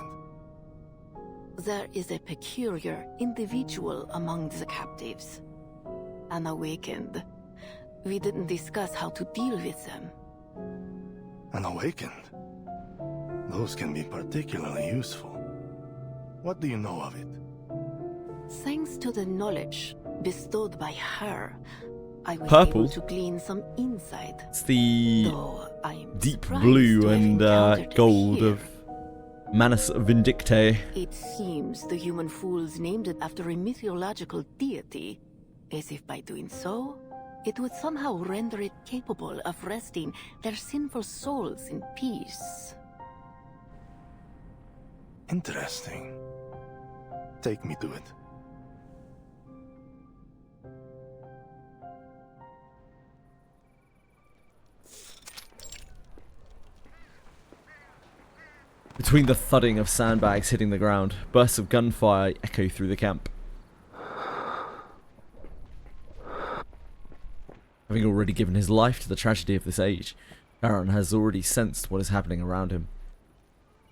There is a peculiar individual among the captives. Unawakened. We didn't discuss how to deal with them. Unawakened? Those can be particularly useful. What do you know of it? Thanks to the knowledge bestowed by her, I was Purple? able to glean some insight. It's the Though I'm deep surprised blue to have and encountered it gold here. of Manus Vindictae. It seems the human fools named it after a mythological deity, as if by doing so, it would somehow render it capable of resting their sinful souls in peace. Interesting. Take me to it. Between the thudding of sandbags hitting the ground, bursts of gunfire echo through the camp. Having already given his life to the tragedy of this age, Aaron has already sensed what is happening around him.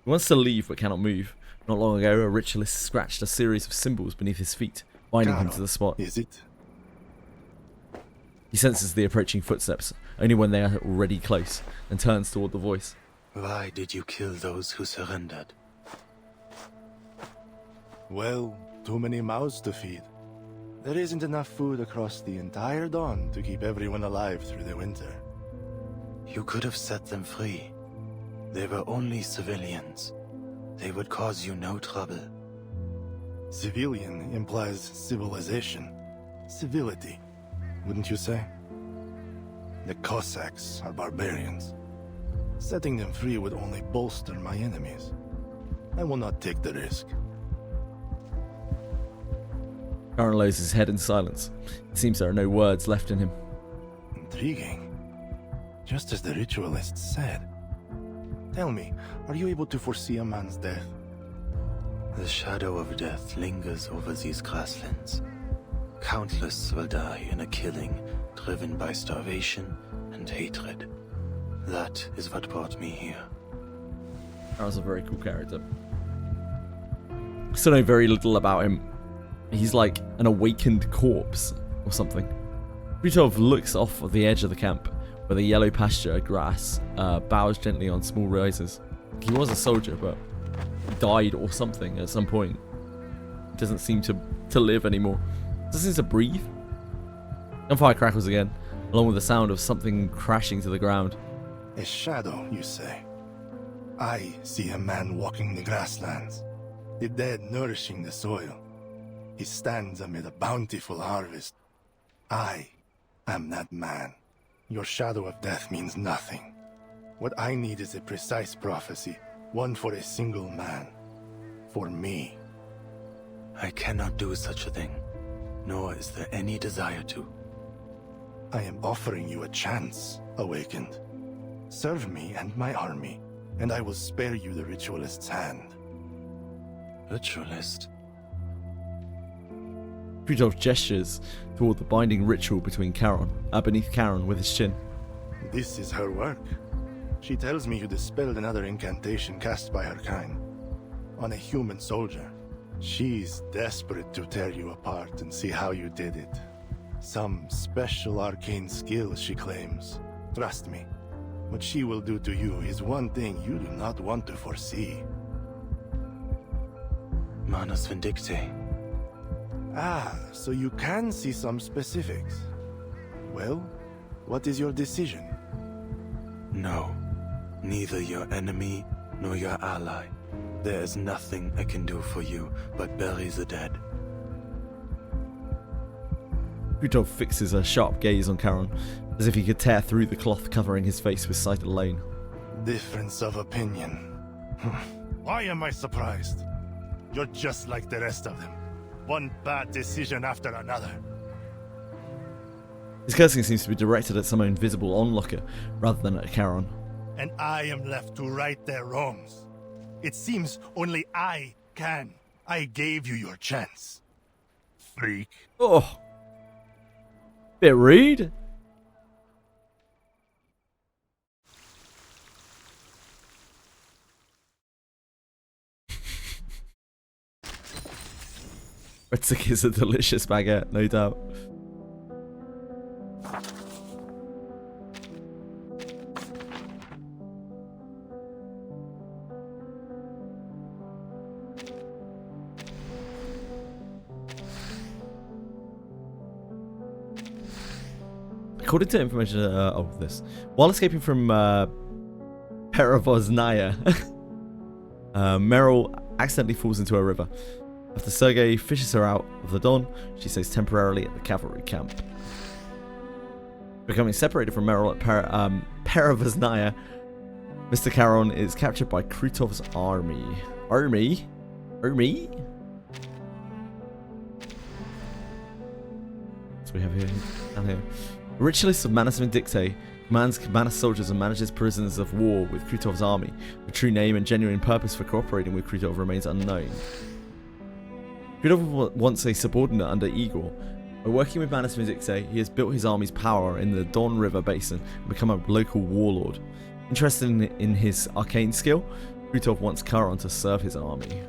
He wants to leave but cannot move. Not long ago, a ritualist scratched a series of symbols beneath his feet, binding him to the spot. Is it? He senses the approaching footsteps, only when they are already close, and turns toward the voice. Why did you kill those who surrendered? Well, too many mouths to feed. There isn't enough food across the entire Dawn to keep everyone alive through the winter. You could have set them free. They were only civilians. They would cause you no trouble. Civilian implies civilization. Civility, wouldn't you say? The Cossacks are barbarians. Setting them free would only bolster my enemies. I will not take the risk. Aaron lowers his head in silence. It seems there are no words left in him. Intriguing. Just as the ritualist said. Tell me, are you able to foresee a man's death? The shadow of death lingers over these grasslands. Countless will die in a killing driven by starvation and hatred. That is what brought me here. Aaron's a very cool character. I still know very little about him. He's like an awakened corpse or something. Butov looks off of the edge of the camp, where the yellow pasture grass bows gently on small rises. He was a soldier, but he died or something at some point. He doesn't seem to live anymore. Doesn't seem to breathe. Gunfire crackles again, along with the sound of something crashing to the ground. A shadow, you say? I see a man walking the grasslands, the dead nourishing the soil. He stands amid a bountiful harvest. I am that man. Your shadow of death means nothing. What I need is a precise prophecy, one for a single man. For me. I cannot do such a thing, nor is there any desire to. I am offering you a chance, Awakened. Serve me and my army, and I will spare you the ritualist's hand. Ritualist? Butov gestures toward the binding ritual between beneath Charon with his chin. This is her work. She tells me you dispelled another incantation cast by her kind. On a human soldier. She's desperate to tear you apart and see how you did it. Some special arcane skill, she claims. Trust me, what she will do to you is one thing you do not want to foresee. Manus Vindictae. Ah, so you can see some specifics. Well, what is your decision? No. Neither your enemy nor your ally. There is nothing I can do for you but bury the dead. Butov fixes a sharp gaze on Charon, as if he could tear through the cloth covering his face with sight alone. Difference of opinion. Why am I surprised? You're just like the rest of them. One bad decision after another. His cursing seems to be directed at some invisible onlooker, rather than at Charon. And I am left to right their wrongs. It seems only I can. I gave you your chance. freak. Oh. Bit rude. Breadstick is a delicious baguette, no doubt. According to information of this, while escaping from Perovosnaya, Meryl accidentally falls into a river. After Sergei fishes her out of the Don, she stays temporarily at the cavalry camp. Becoming separated from Meryl at Perovosnaya, Mr. Charon is captured by Krutov's army. Army? So we have here, down here. A ritualist of Manus Vindictae commands Manus soldiers and manages prisoners of war with Krutov's army. The true name and genuine purpose for cooperating with Krutov remains unknown. Krutov was once a subordinate under Igor. By working with Manus Vindictae, he has built his army's power in the Don River basin and become a local warlord. Interested in his arcane skill, Krutov wants Charon to serve his army.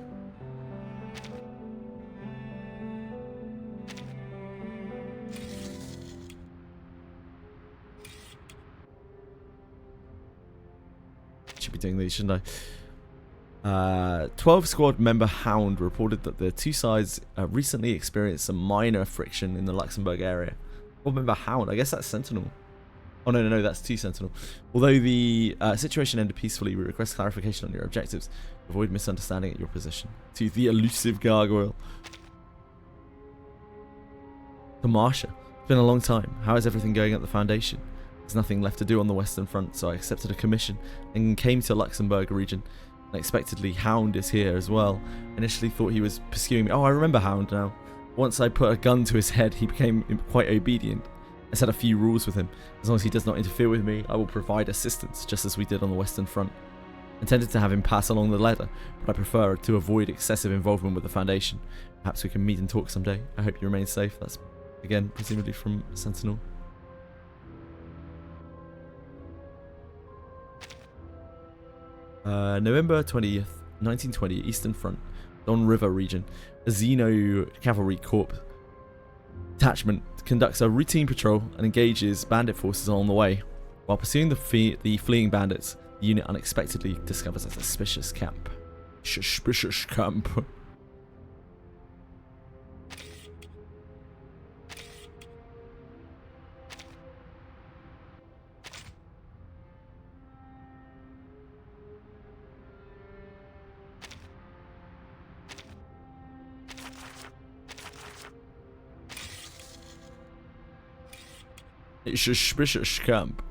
Should be doing these, shouldn't I? 12 squad member Hound reported that the two sides recently experienced some minor friction in the Luxembourg area. Squad member Hound, I guess that's Sentinel. Oh no, that's 2 Sentinel. Although the situation ended peacefully, we request clarification on your objectives. Avoid misunderstanding at your position. To the elusive gargoyle. To Marsha. It's been a long time. How is everything going at the Foundation? There's nothing left to do on the Western Front, so I accepted a commission and came to Luxembourg region. Unexpectedly, Hound is here as well. I initially thought he was pursuing me. Oh, I remember Hound now. Once I put a gun to his head, he became quite obedient. I set a few rules with him. As long as he does not interfere with me, I will provide assistance, just as we did on the Western Front. I intended to have him pass along the ladder, but I prefer to avoid excessive involvement with the Foundation. Perhaps we can meet and talk someday. I hope you remain safe. That's, again, presumably from Sentinel. November 20th, 1920, Eastern Front, Don River region. A Xeno Cavalry Corps detachment conducts a routine patrol and engages bandit forces along the way. While pursuing the fleeing bandits, the unit unexpectedly discovers a suspicious camp. Suspicious camp. It's a suspicious camp.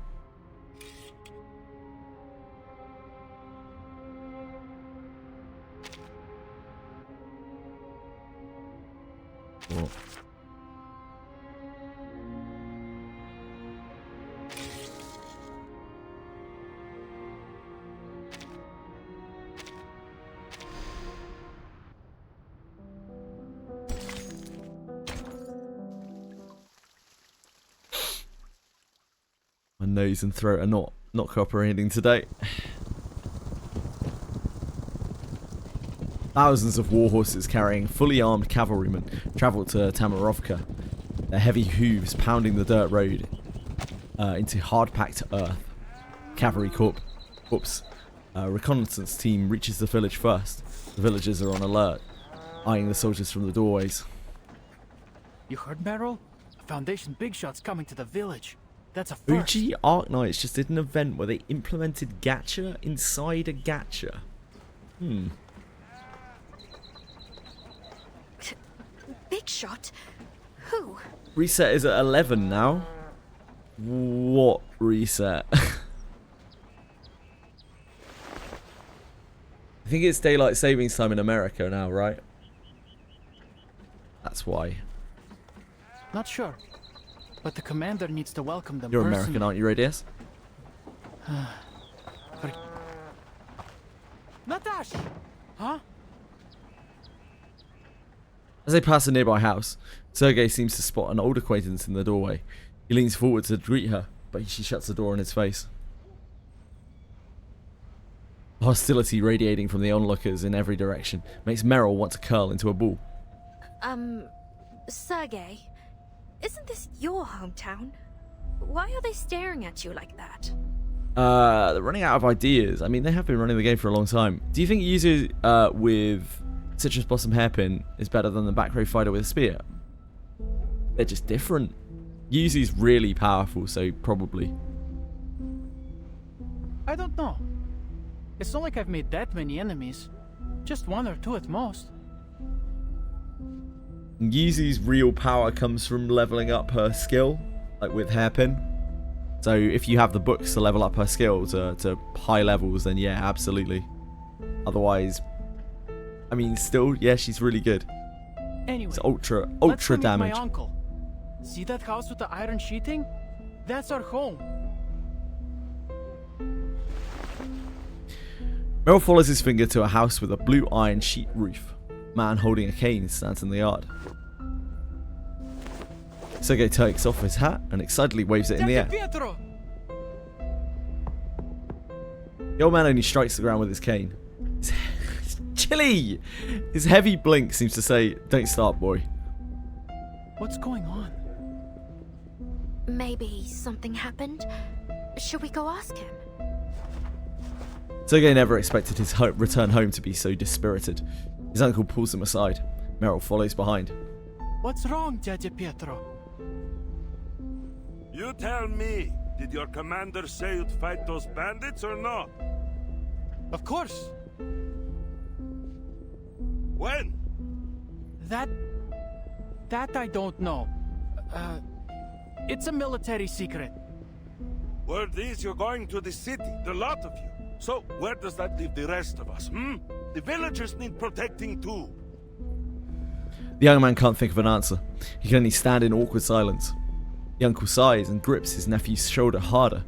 Oh. My nose and throat are not cooperating today. Thousands of war horses carrying fully armed cavalrymen travel to Tamarovka, their heavy hooves pounding the dirt road into hard-packed earth. Cavalry corps reconnaissance team reaches the village first. The villagers are on alert, eyeing the soldiers from the doorways. You heard, Meryl? A Foundation big shot's coming to the village. That's a first. OG Arknights just did an event where they implemented gacha inside a gacha. Big shot? Who? Reset is at 11 now. What reset? I think it's daylight savings time in America now, right? That's why. Not sure. But the commander needs to welcome them. You're American, aren't you, Radius? Natash! Huh? As they pass a nearby house, Sergei seems to spot an old acquaintance in the doorway. He leans forward to greet her, but she shuts the door in his face. Hostility radiating from the onlookers in every direction makes Meryl want to curl into a ball. Sergei, isn't this your hometown? Why are they staring at you like that? They're running out of ideas. I mean, they have been running the game for a long time. Do you think Yuzu with Citrus Blossom Hairpin is better than the back row fighter with a spear? They're just different. Yuzu's really powerful, so probably. I don't know. It's not like I've made that many enemies. Just one or two at most. Yuzu's real power comes from leveling up her skill, like with Hairpin. So if you have the books to level up her skill to high levels, then yeah, absolutely. Otherwise, I mean, still, yeah, she's really good. Anyway, it's ultra let's go meet damage. my uncle. See that house with the iron sheeting? That's our home. Meryl follows his finger to a house with a blue iron sheet roof. A man holding a cane stands in the yard. Sergei takes off his hat and excitedly waves it in the air. Pietro! The old man only strikes the ground with his cane. It's chilly! His heavy blink seems to say, "Don't start, boy." What's going on? Maybe something happened? Should we go ask him? Sergei never expected his return home to be so dispirited. His uncle pulls him aside. Meryl follows behind. What's wrong, JJ Pietro? You tell me, did your commander say you'd fight those bandits or not? Of course. When? That I don't know. It's a military secret. Word is you're going to the city, the lot of you. So, where does that leave the rest of us, The villagers need protecting too. The young man can't think of an answer. He can only stand in awkward silence. The uncle sighs and grips his nephew's shoulder harder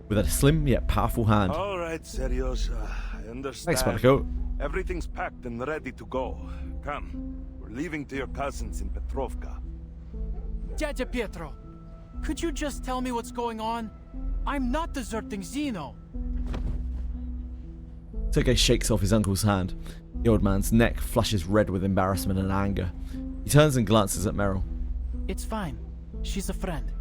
with a slim yet powerful hand. All right, Seriosa, I understand. Thanks, Marco. Everything's packed and ready to go. Come, we're leaving to your cousins in Petrovka. JJ Pietro, could you just tell me what's going on? I'm not deserting Zeno. Sergei shakes off his uncle's hand. The old man's neck flushes red with embarrassment and anger. He turns and glances at Meryl. It's fine. She's a friend.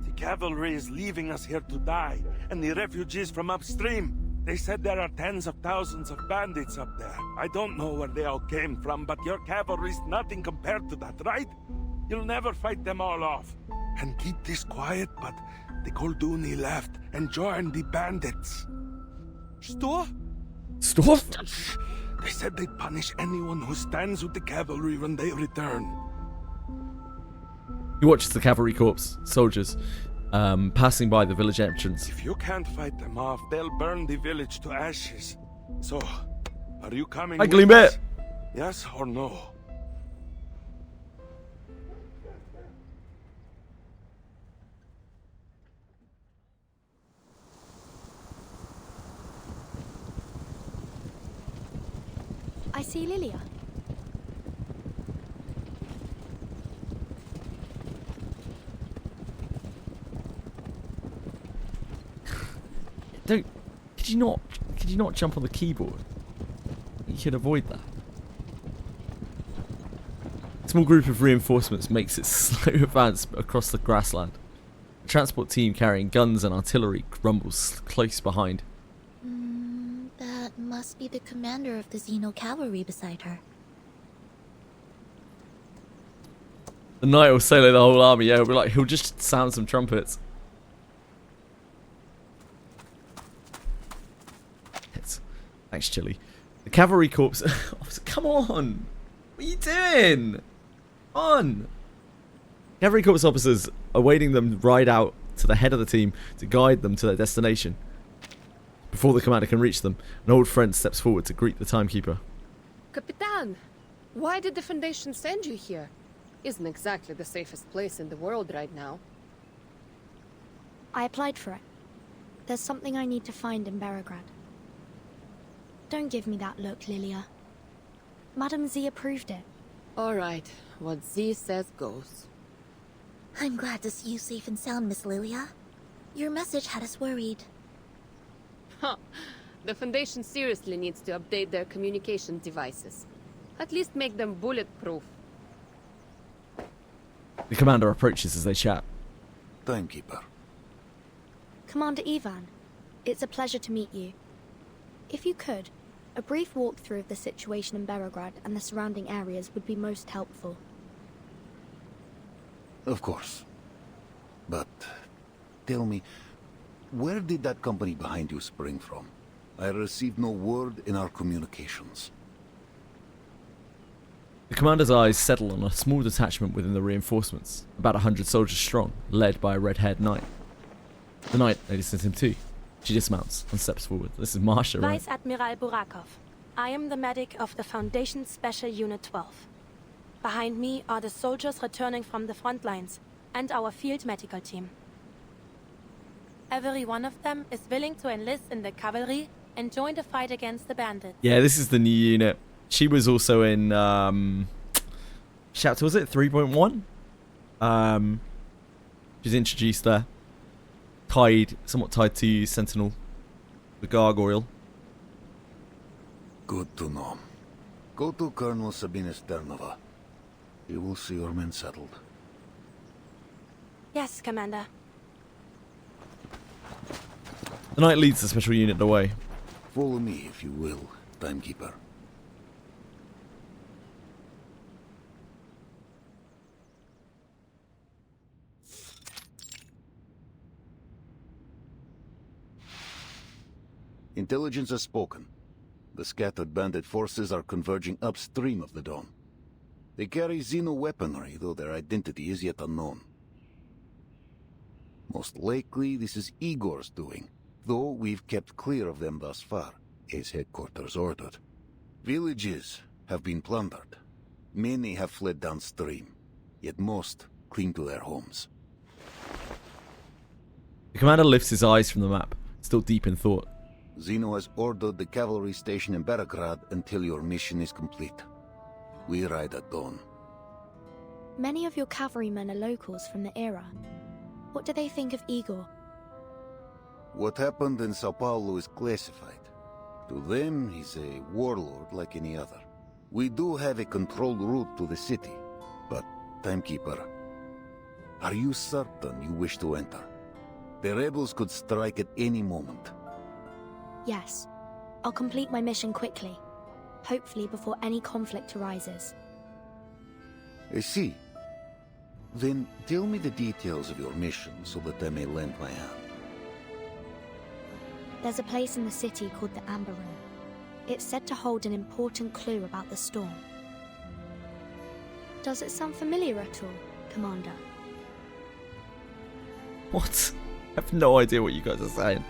The cavalry is leaving us here to die, and the refugees from upstream. They said there are tens of thousands of bandits up there. I don't know where they all came from, but your cavalry's nothing compared to that, right? You'll never fight them all off. And keep this quiet, but the Kolduni left and joined the bandits. Что? They said they'd punish anyone who stands with the cavalry when they return. He watches the cavalry corps, soldiers, passing by the village entrance. If you can't fight them off, they'll burn the village to ashes. So, are you coming with us? Yes or no? I see Lilia. Could you not jump on the keyboard? You could avoid that. A small group of reinforcements makes its slow advance across the grassland. A transport team carrying guns and artillery rumbles close behind. That must be the commander of the Xeno cavalry beside her. The knight will solo the whole army, yeah, he'll just sound some trumpets. Thanks, Chili. The cavalry corps... Come on! What are you doing? Come on! Cavalry corps officers are waiting them ride out to the head of the team to guide them to their destination. Before the commander can reach them, an old friend steps forward to greet the timekeeper. Capitan, why did the Foundation send you here? Isn't exactly the safest place in the world right now. I applied for it. There's something I need to find in Beregrad. Don't give me that look, Lilia. Madame Z approved it. Alright, what Z says goes. I'm glad to see you safe and sound, Miss Lilia. Your message had us worried. Huh. The Foundation seriously needs to update their communication devices. At least make them bulletproof. The commander approaches as they chat. Timekeeper. Commander Ivan, it's a pleasure to meet you. If you could, a brief walkthrough of the situation in Belgrade and the surrounding areas would be most helpful. Of course. But tell me, where did that company behind you spring from? I received no word in our communications. The commander's eyes settle on a small detachment within the reinforcements, about 100 soldiers strong, led by a red-haired knight. The knight notices him too. She dismounts and steps forward. This is Marsha, right? Vice Admiral Burakov. I am the medic of the Foundation Special Unit 12. Behind me are the soldiers returning from the front lines, and our field medical team. Every one of them is willing to enlist in the cavalry and join the fight against the bandits. Yeah, this is the new unit. She was also in, Chapter, was it 3.1? She's introduced there. Somewhat tied to Sentinel, the Gargoyle. Good to know. Go to Colonel Sabina Sternova. He will see your men settled. Yes, Commander. The knight leads the special unit away. Follow me, if you will, Timekeeper. Intelligence has spoken. The scattered bandit forces are converging upstream of the Dawn. They carry Xeno weaponry, though their identity is yet unknown. Most likely, this is Igor's doing, though we've kept clear of them thus far, as headquarters ordered. Villages have been plundered. Many have fled downstream, yet most cling to their homes. The commander lifts his eyes from the map, still deep in thought. Xeno has ordered the cavalry station in Belgrade until your mission is complete. We ride at dawn. Many of your cavalrymen are locals from the era. What do they think of Igor? What happened in Sao Paulo is classified. To them, he's a warlord like any other. We do have a controlled route to the city, but, Timekeeper, are you certain you wish to enter? The rebels could strike at any moment. Yes. I'll complete my mission quickly. Hopefully before any conflict arises. I see. Then tell me the details of your mission so that I may lend my hand. There's a place in the city called the Amber Room. It's said to hold an important clue about the storm. Does it sound familiar at all, Commander? What? I have no idea what you guys are saying.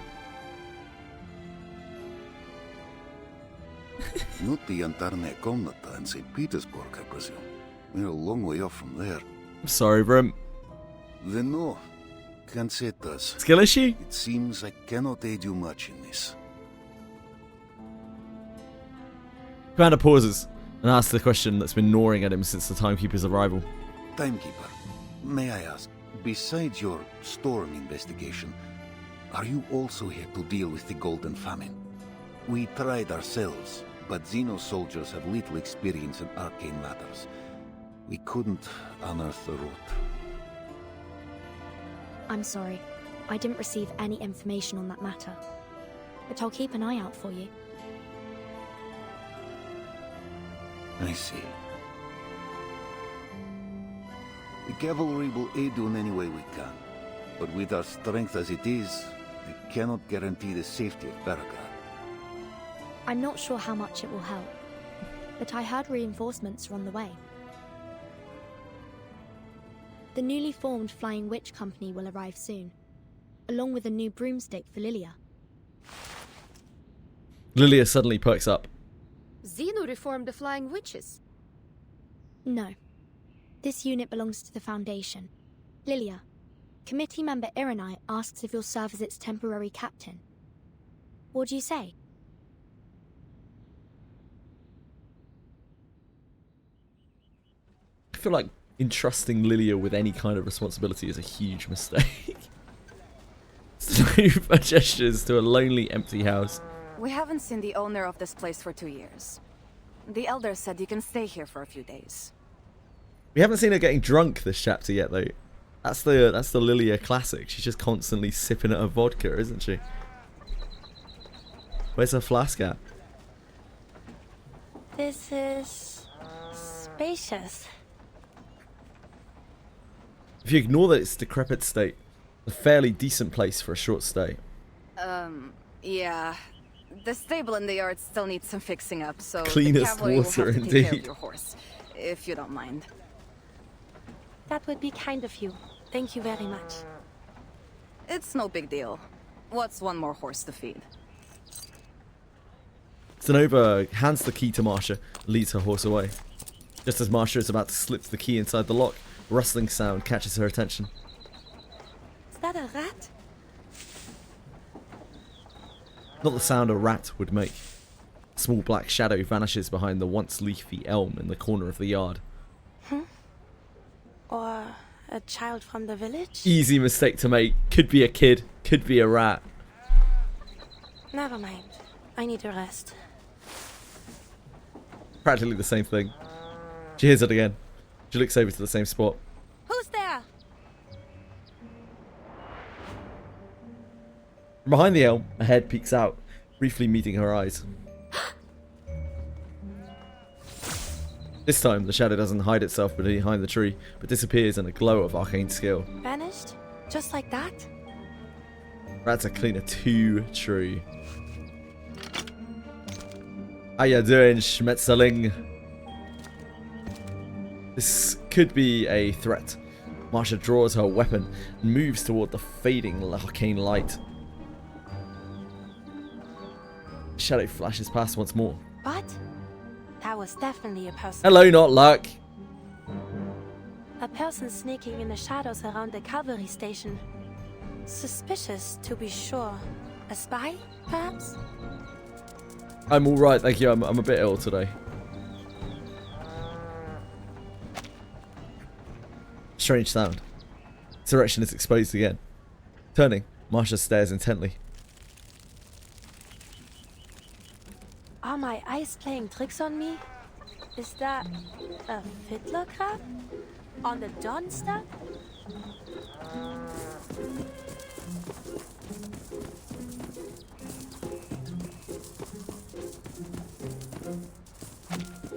Not the Yantarne Komnata in St. Petersburg, I presume. We're a long way off from there. I'm sorry, Brim. Then no. Can't say it does. Skill issue? It seems I cannot aid you much in this. Commander pauses and asks the question that's been gnawing at him since the Timekeeper's arrival. Timekeeper, may I ask, besides your storm investigation, are you also here to deal with the Golden Famine? We tried ourselves, but Xeno soldiers have little experience in arcane matters. We couldn't unearth the route. I'm sorry. I didn't receive any information on that matter. But I'll keep an eye out for you. I see. The cavalry will aid you in any way we can. But with our strength as it is, we cannot guarantee the safety of Belgrade. I'm not sure how much it will help. But I heard reinforcements are on the way. The newly formed Flying Witch Company will arrive soon, along with a new broomstick for Lilia. Lilia suddenly perks up. Xeno reformed the Flying Witches. No. This unit belongs to the Foundation. Lilia, committee member Irenai asks if you'll serve as its temporary captain. What do you say? feel like entrusting Lilia with any kind of responsibility is a huge mistake. Snooper gestures to a lonely, empty house. We haven't seen the owner of this place for 2 years. The elder said you can stay here for a few days. We haven't seen her getting drunk this chapter yet, though. That's the Lilia classic. She's just constantly sipping at her vodka, isn't she? Where's her flask at? This is spacious. If you ignore that its decrepit state, a fairly decent place for a short stay. Yeah. The stable and the yard still need some fixing up, so Cleanest the cavalry will water, have to take care indeed. of your horse, if you don't mind. That would be kind of you. Thank you very much. It's no big deal. What's one more horse to feed? Zenova hands the key to Marsha and leads her horse away. Just as Marsha is about to slip the key inside the lock, a rustling sound catches her attention. Is that a rat? Not the sound a rat would make. A small black shadow vanishes behind the once leafy elm in the corner of the yard. Or a child from the village? Easy mistake to make. Could be a kid, could be a rat. Never mind. I need a rest. Practically the same thing. She hears it again. She looks over to the same spot. Who's there? From behind the elm, a head peeks out, briefly meeting her eyes. This time, the shadow doesn't hide itself behind the tree, but disappears in a glow of arcane skill. Vanished? Just like that? Rats are cleaner too true. How ya doing, Schmetzeling? This could be a threat. Marsha draws her weapon and moves toward the fading arcane light. The shadow flashes past once more. What? That was definitely a person. Hello, not luck. A person sneaking in the shadows around the cavalry station. Suspicious, to be sure. A spy, perhaps? I'm alright, thank you. I'm a bit ill today. Strange sound. Its direction is exposed again. Turning, Marsha stares intently. Are my eyes playing tricks on me? Is that a fiddler crab? On the dawn step?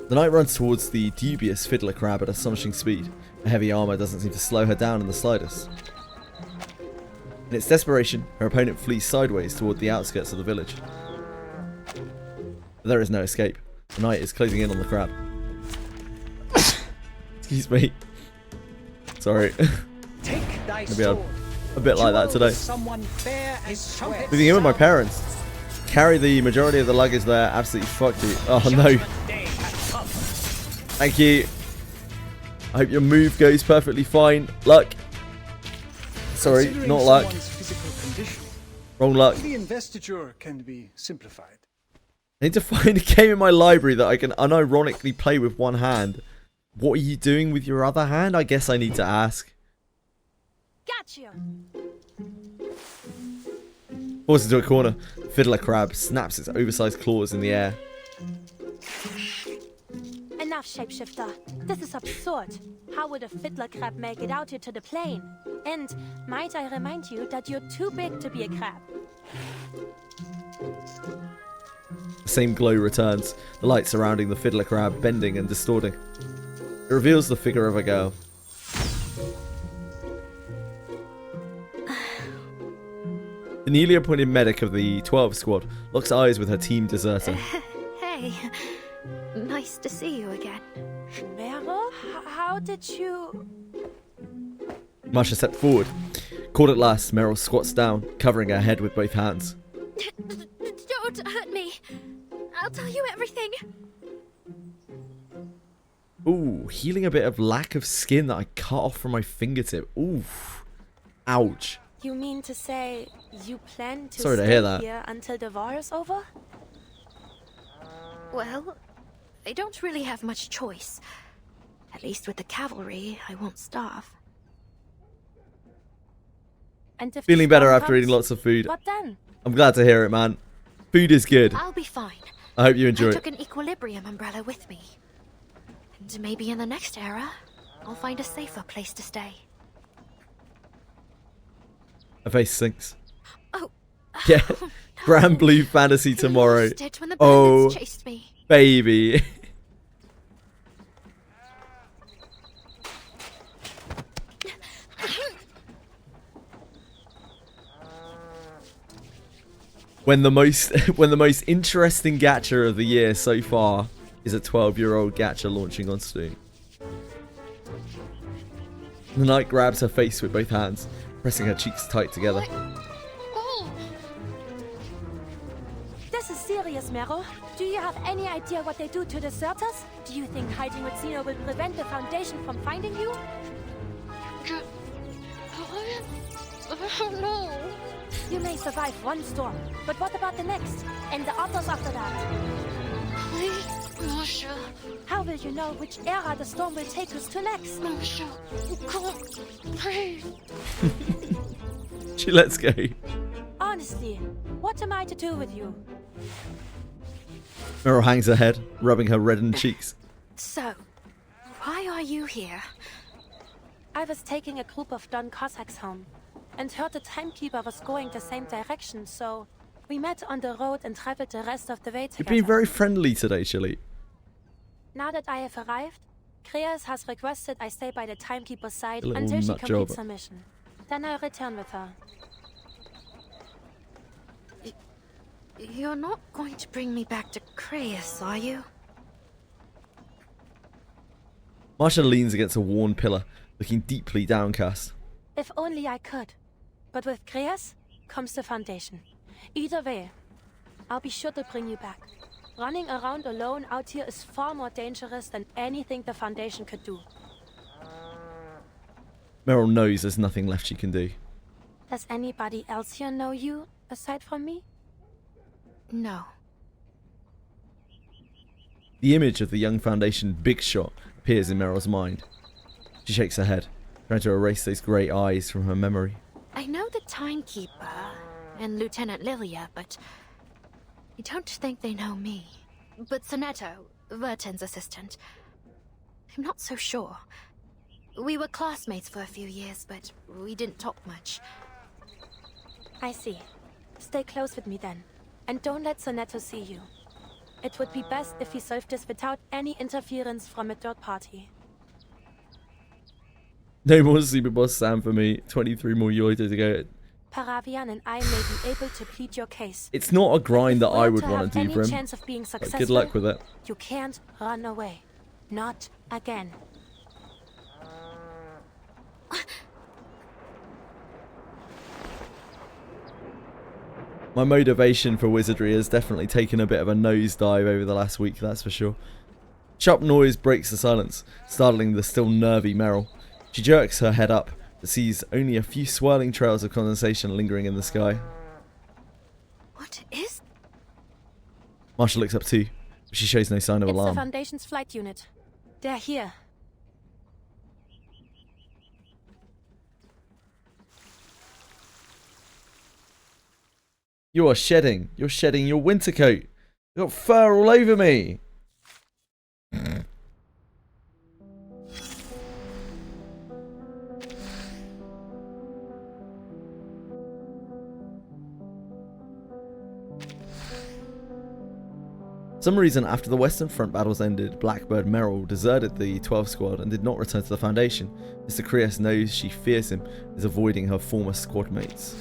The knight runs towards the dubious fiddler crab at astonishing speed. Her heavy armor doesn't seem to slow her down in the slightest. In its desperation, her opponent flees sideways toward the outskirts of the village. But there is no escape. The knight is closing in on the crab. Excuse me. Sorry. Take thy Maybe sword. I'm a bit like that today. Someone fair and square. Living in with my parents. Carry the majority of the luggage there. Absolutely fucked you. Oh no. Thank you. I hope your move goes perfectly fine. Luck. Sorry, not luck. Wrong luck. The investiture can be simplified. I need to find a game in my library that I can unironically play with one hand. What are you doing with your other hand? I guess I need to ask. Gotcha. Forced into a corner, fiddler crab snaps its oversized claws in the air. Enough, shapeshifter. This is absurd. How would a fiddler crab make it out here to the plain? And might I remind you that you're too big to be a crab? The same glow returns, the light surrounding the fiddler crab bending and distorting. It reveals the figure of a girl. The newly appointed medic of the 12 squad locks eyes with her team deserter. Hey, nice to see you again. Vero, how did you... Marsha stepped forward. Caught at last, Meryl squats down, covering her head with both hands. Don't hurt me. I'll tell you everything. Ooh, healing a bit of lack of skin that I cut off from my fingertip. Ooh. Ouch. You mean to say you plan to Sorry to stay hear that. here until the war is over? Well, I don't really have much choice. At least with the cavalry, I won't starve. And if Feeling the better storm after eating comes, lots of food. what then? I'm glad to hear it, man. Food is good. I'll be fine. I hope you enjoy I it. took an equilibrium umbrella with me. And maybe in the next era, I'll find a safer place to stay. My face sinks. Oh. Yeah. Grand Blue Fantasy tomorrow. Lost it when the Oh, bandits chased me. baby. When the most interesting gacha of the year so far is a 12-year-old gacha launching on Steam. The knight grabs her face with both hands, pressing her cheeks tight together. This is serious, Meryl. Do you have any idea what they do to deserters? Do you think hiding with Zeno will prevent the Foundation from finding you? No. You may survive one storm, but what about the next? And the others after that? Please, Masha. How will you know which era the storm will take us to next? Masha, come on, please. She lets go. Honestly, what am I to do with you? Meryl hangs her head, rubbing her reddened cheeks. So, why are you here? I was taking a group of Don Cossacks home, and heard the timekeeper was going the same direction, so we met on the road and traveled the rest of the way You've together. been very friendly today, Chili. Now that I have arrived, Kreas has requested I stay by the timekeeper's side A little until she nut completes job. her mission. Then I'll return with her. You're not going to bring me back to Kreas, are you? Marsha leans against a worn pillar, looking deeply downcast. If only I could. But with Kreas comes the Foundation. Either way, I'll be sure to bring you back. Running around alone out here is far more dangerous than anything the Foundation could do. Meryl knows there's nothing left she can do. Does anybody else here know you, aside from me? No. The image of the young Foundation big shot appears in Meryl's mind. She shakes her head, trying to erase those grey eyes from her memory. I know the timekeeper and Lieutenant Lilia, but I don't think they know me. But Sonetto, Verton's assistant, I'm not so sure. We were classmates for a few years, but we didn't talk much. I see. Stay close with me then, and don't let Sonetto see you. It would be best if we solved this without any interference from a third party. No more Super Boss Sam for me. 23 more Yoita to go. Paravian and I may be able to plead your case. It's not a grind that I would To want have to do any for him. chance of being But successful, good luck with it. You can't run away. Not again. My motivation for Wizardry has definitely taken a bit of a nosedive over the last week, that's for sure. Sharp noise breaks the silence, startling the still nervy Meryl. She jerks her head up, but sees only a few swirling trails of condensation lingering in the sky. What is? Marsha looks up too, but she shows no sign of It's the alarm. Foundation's flight unit. They're here. You are shedding. You're shedding your winter coat. You've got fur all over me. For some reason, after the Western Front battles ended, Blackbird Meryl deserted the 12 squad and did not return to the Foundation. Mr. Kreas knows she fears him, is avoiding her former squad mates.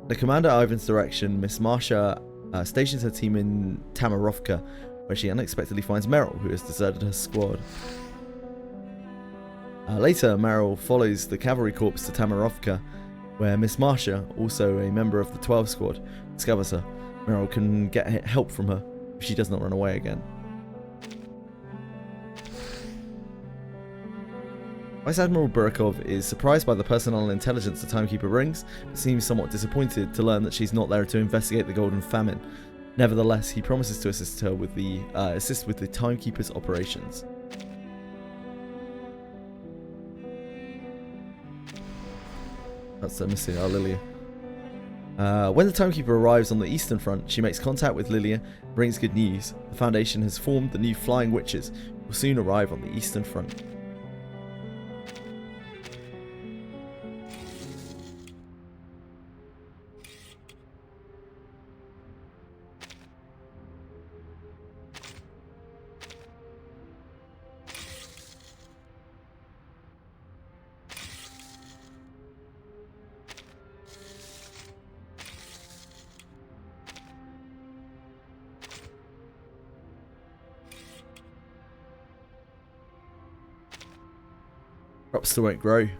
The Commander Ivan's direction, Miss Marsha stations her team in Tamarovka, where she unexpectedly finds Meryl, who has deserted her squad. Later, Meryl follows the cavalry corps to Tamarovka, where Miss Marsha, also a member of the 12 squad, discovers her. Meryl can get help from her if she does not run away again. Vice Admiral Burikov is surprised by the personnel intelligence the Timekeeper brings, but seems somewhat disappointed to learn that she's not there to investigate the Golden Famine. Nevertheless, he promises to assist with the Timekeeper's operations. That's missing our Lilia. When the Timekeeper arrives on the Eastern Front, she makes contact with Lilia and brings good news. The Foundation has formed the new Flying Witches, who will soon arrive on the Eastern Front. Crops still won't grow. At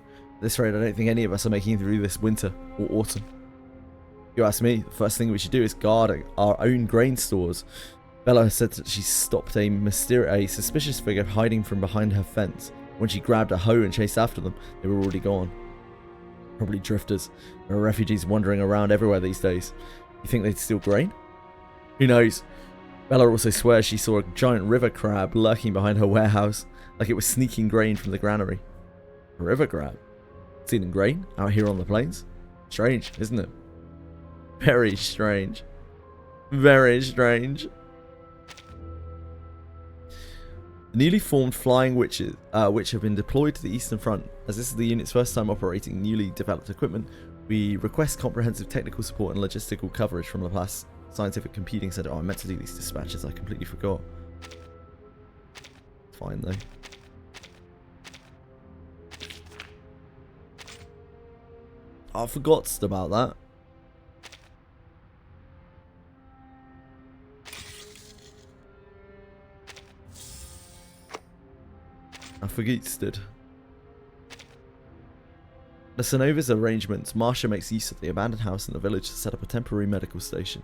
this rate, I don't think any of us are making it through this winter or autumn. If you ask me, the first thing we should do is guard our own grain stores. Bella has said that she stopped a suspicious figure hiding from behind her fence. When she grabbed a hoe and chased after them, they were already gone. Probably drifters. There are refugees wandering around everywhere these days. You think they'd steal grain? Who knows? Bella also swears she saw a giant river crab lurking behind her warehouse, like it was sneaking grain from the granary. A river crab? Stealing grain out here on the plains? Strange, isn't it? Very strange. Very strange. The newly formed Flying Witches, which have been deployed to the Eastern Front. As this is the unit's first time operating newly developed equipment, we request comprehensive technical support and logistical coverage from Laplace Scientific Computing Center. Oh, I meant to do these dispatches, I completely forgot. Fine though. I forgot about that. I forgot. The Sanova's arrangements, Marsha makes use of the abandoned house in the village to set up a temporary medical station.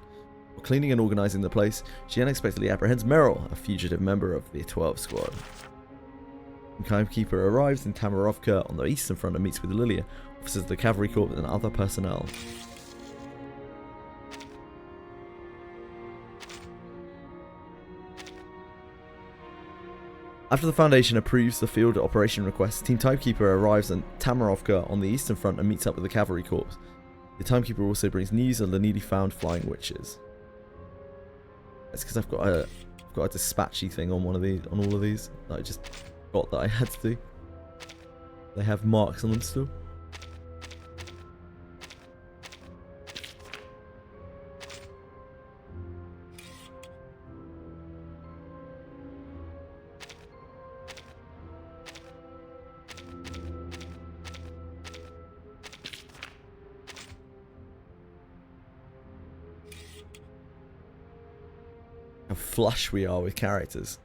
While cleaning and organising the place, she unexpectedly apprehends Meryl, a fugitive member of the 12 squad. The Timekeeper arrives in Tamarovka on the Eastern Front and meets with Lilia, officers of the Cavalry Corps and other personnel. After the Foundation approves the field operation request, Team Timekeeper arrives in Tamarovka on the Eastern Front and meets up with the Cavalry Corps. The Timekeeper also brings news of the newly found Flying Witches. That's because I've got a dispatchy thing on all of these that I just got that I had to do. They have marks on them still. How flush we are with characters.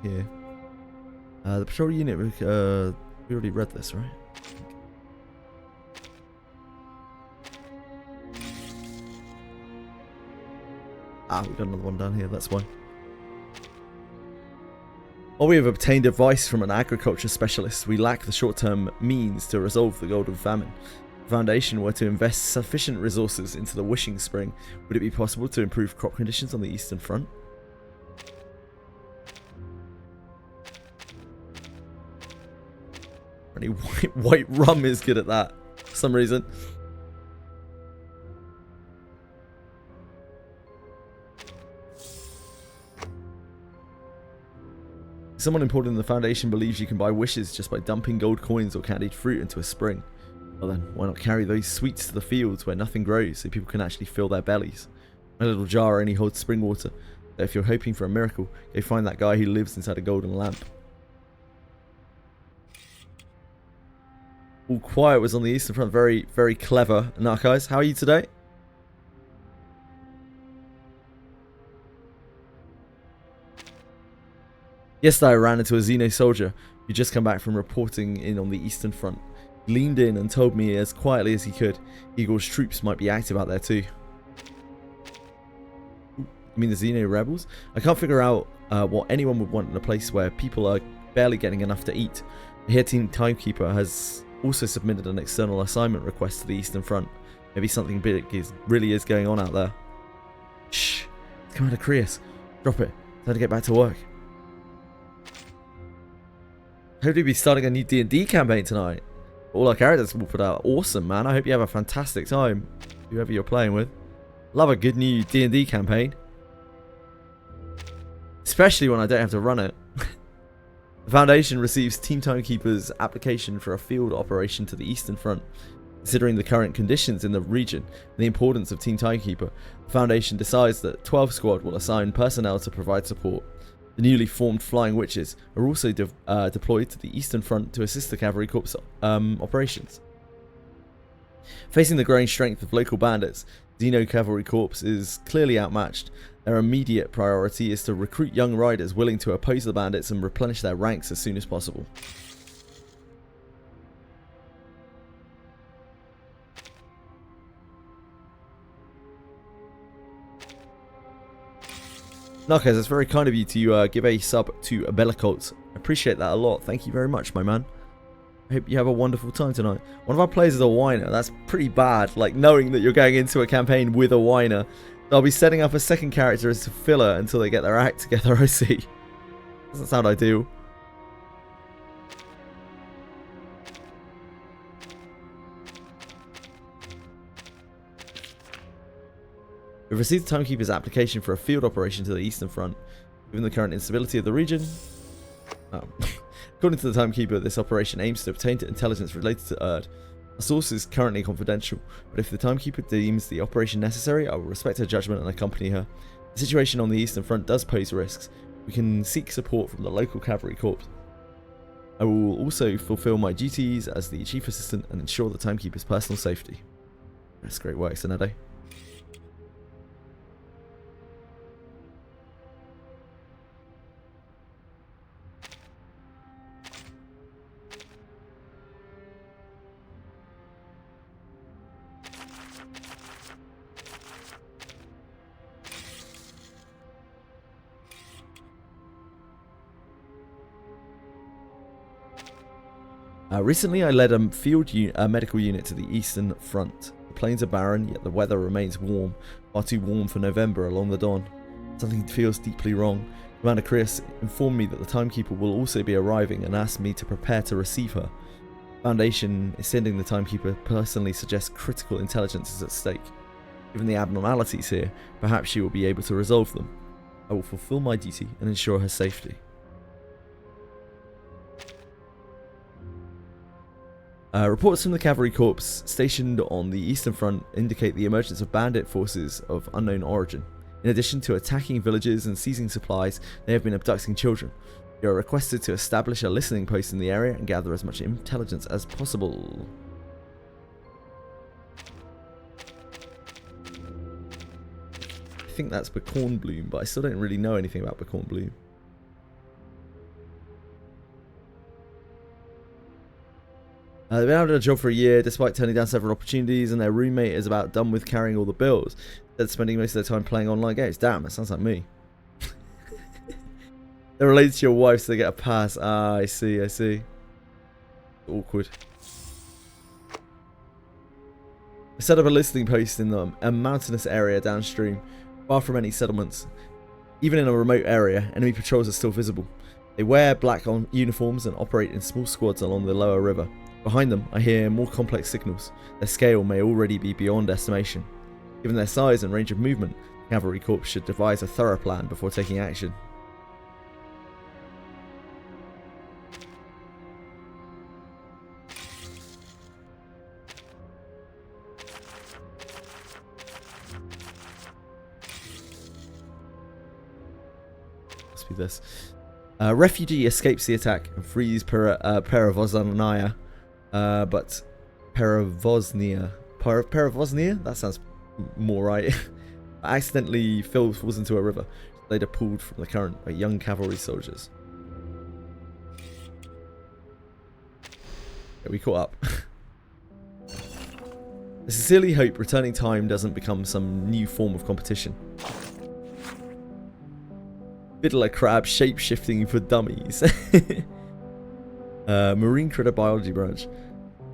Here. The patrol unit, we already read this, right? Ah, we've got another one down here, that's why. While we have obtained advice from an agriculture specialist, we lack the short-term means to resolve the golden famine. If the Foundation were to invest sufficient resources into the wishing spring, would it be possible to improve crop conditions on the Eastern Front? Only white rum is good at that, for some reason. Someone important in the Foundation believes you can buy wishes just by dumping gold coins or candied fruit into a spring. Well then, why not carry those sweets to the fields where nothing grows so people can actually fill their bellies? My little jar only holds spring water, so if you're hoping for a miracle, go find that guy who lives inside a golden lamp. All Quiet was on the Eastern Front. Very, very clever. Narcos, how are you today? Yesterday I ran into a Xeno soldier who'd just come back from reporting in on the Eastern Front. He leaned in and told me as quietly as he could, Igor's troops might be active out there too. You mean the Xeno rebels? I can't figure out what anyone would want in a place where people are barely getting enough to eat. I hear Team Timekeeper has also submitted an external assignment request to the Eastern Front. Maybe something big really is going on out there. Shh. It's Commander Creus. Drop it. Time to get back to work. Hope to be starting a new D&D campaign tonight. All our characters will put out. Awesome, man. I hope you have a fantastic time, whoever you're playing with. Love a good new D&D campaign. Especially when I don't have to run it. The Foundation receives Team Timekeeper's application for a field operation to the Eastern Front. Considering the current conditions in the region and the importance of Team Timekeeper, the Foundation decides that 12 Squad will assign personnel to provide support. The newly formed Flying Witches are also deployed to the Eastern Front to assist the Cavalry Corps operations. Facing the growing strength of local bandits, Xeno Cavalry Corps is clearly outmatched. Their immediate priority is to recruit young riders willing to oppose the bandits and replenish their ranks as soon as possible. Narcos, it's very kind of you to give a sub to Bellicult. I appreciate that a lot. Thank you very much, my man. I hope you have a wonderful time tonight. One of our players is a whiner. That's pretty bad, like knowing that you're going into a campaign with a whiner. I'll be setting up a second character as a filler until they get their act together, I see. Doesn't sound ideal. We've received the Timekeeper's application for a field operation to the Eastern Front. Given the current instability of the region... According to the Timekeeper, this operation aims to obtain intelligence related to Erd. Our source is currently confidential, but if the Timekeeper deems the operation necessary, I will respect her judgment and accompany her. The situation on the Eastern Front does pose risks. We can seek support from the local Cavalry Corps. I will also fulfill my duties as the Chief Assistant and ensure the Timekeeper's personal safety. That's great work, Senado. Recently, I led a field medical unit to the Eastern Front. The plains are barren, yet the weather remains warm, far too warm for November along the Don. Something feels deeply wrong. Commander Creus informed me that the Timekeeper will also be arriving and asked me to prepare to receive her. Foundation is sending the Timekeeper personally suggests critical intelligence is at stake. Given the abnormalities here, perhaps she will be able to resolve them. I will fulfill my duty and ensure her safety. Reports from the Cavalry Corps stationed on the Eastern Front indicate the emergence of bandit forces of unknown origin. In addition to attacking villages and seizing supplies, they have been abducting children. You are requested to establish a listening post in the area and gather as much intelligence as possible. I think that's Bacorn Bloom, but I still don't really know anything about Bacorn Bloom. They've been out of a job for a year, despite turning down several opportunities, and their roommate is about done with carrying all the bills. They're spending most of their time playing online games. Damn, that sounds like me. They're related to your wife, so they get a pass. Ah, I see, I see. Awkward. I set up a listening post in a mountainous area downstream, far from any settlements. Even in a remote area, enemy patrols are still visible. They wear black uniforms and operate in small squads along the lower river. Behind them, I hear more complex signals. Their scale may already be beyond estimation. Given their size and range of movement, the Cavalry Corps should devise a thorough plan before taking action. Must be this. Refugee escapes the attack and frees Peravoznia. But Peravoznia, that sounds more right. Accidentally falls into a river, later pulled from the current by young cavalry soldiers. Yeah, we caught up. I sincerely hope returning time doesn't become some new form of competition. Fiddler crab shape-shifting for dummies. Marine Critter Biology Branch.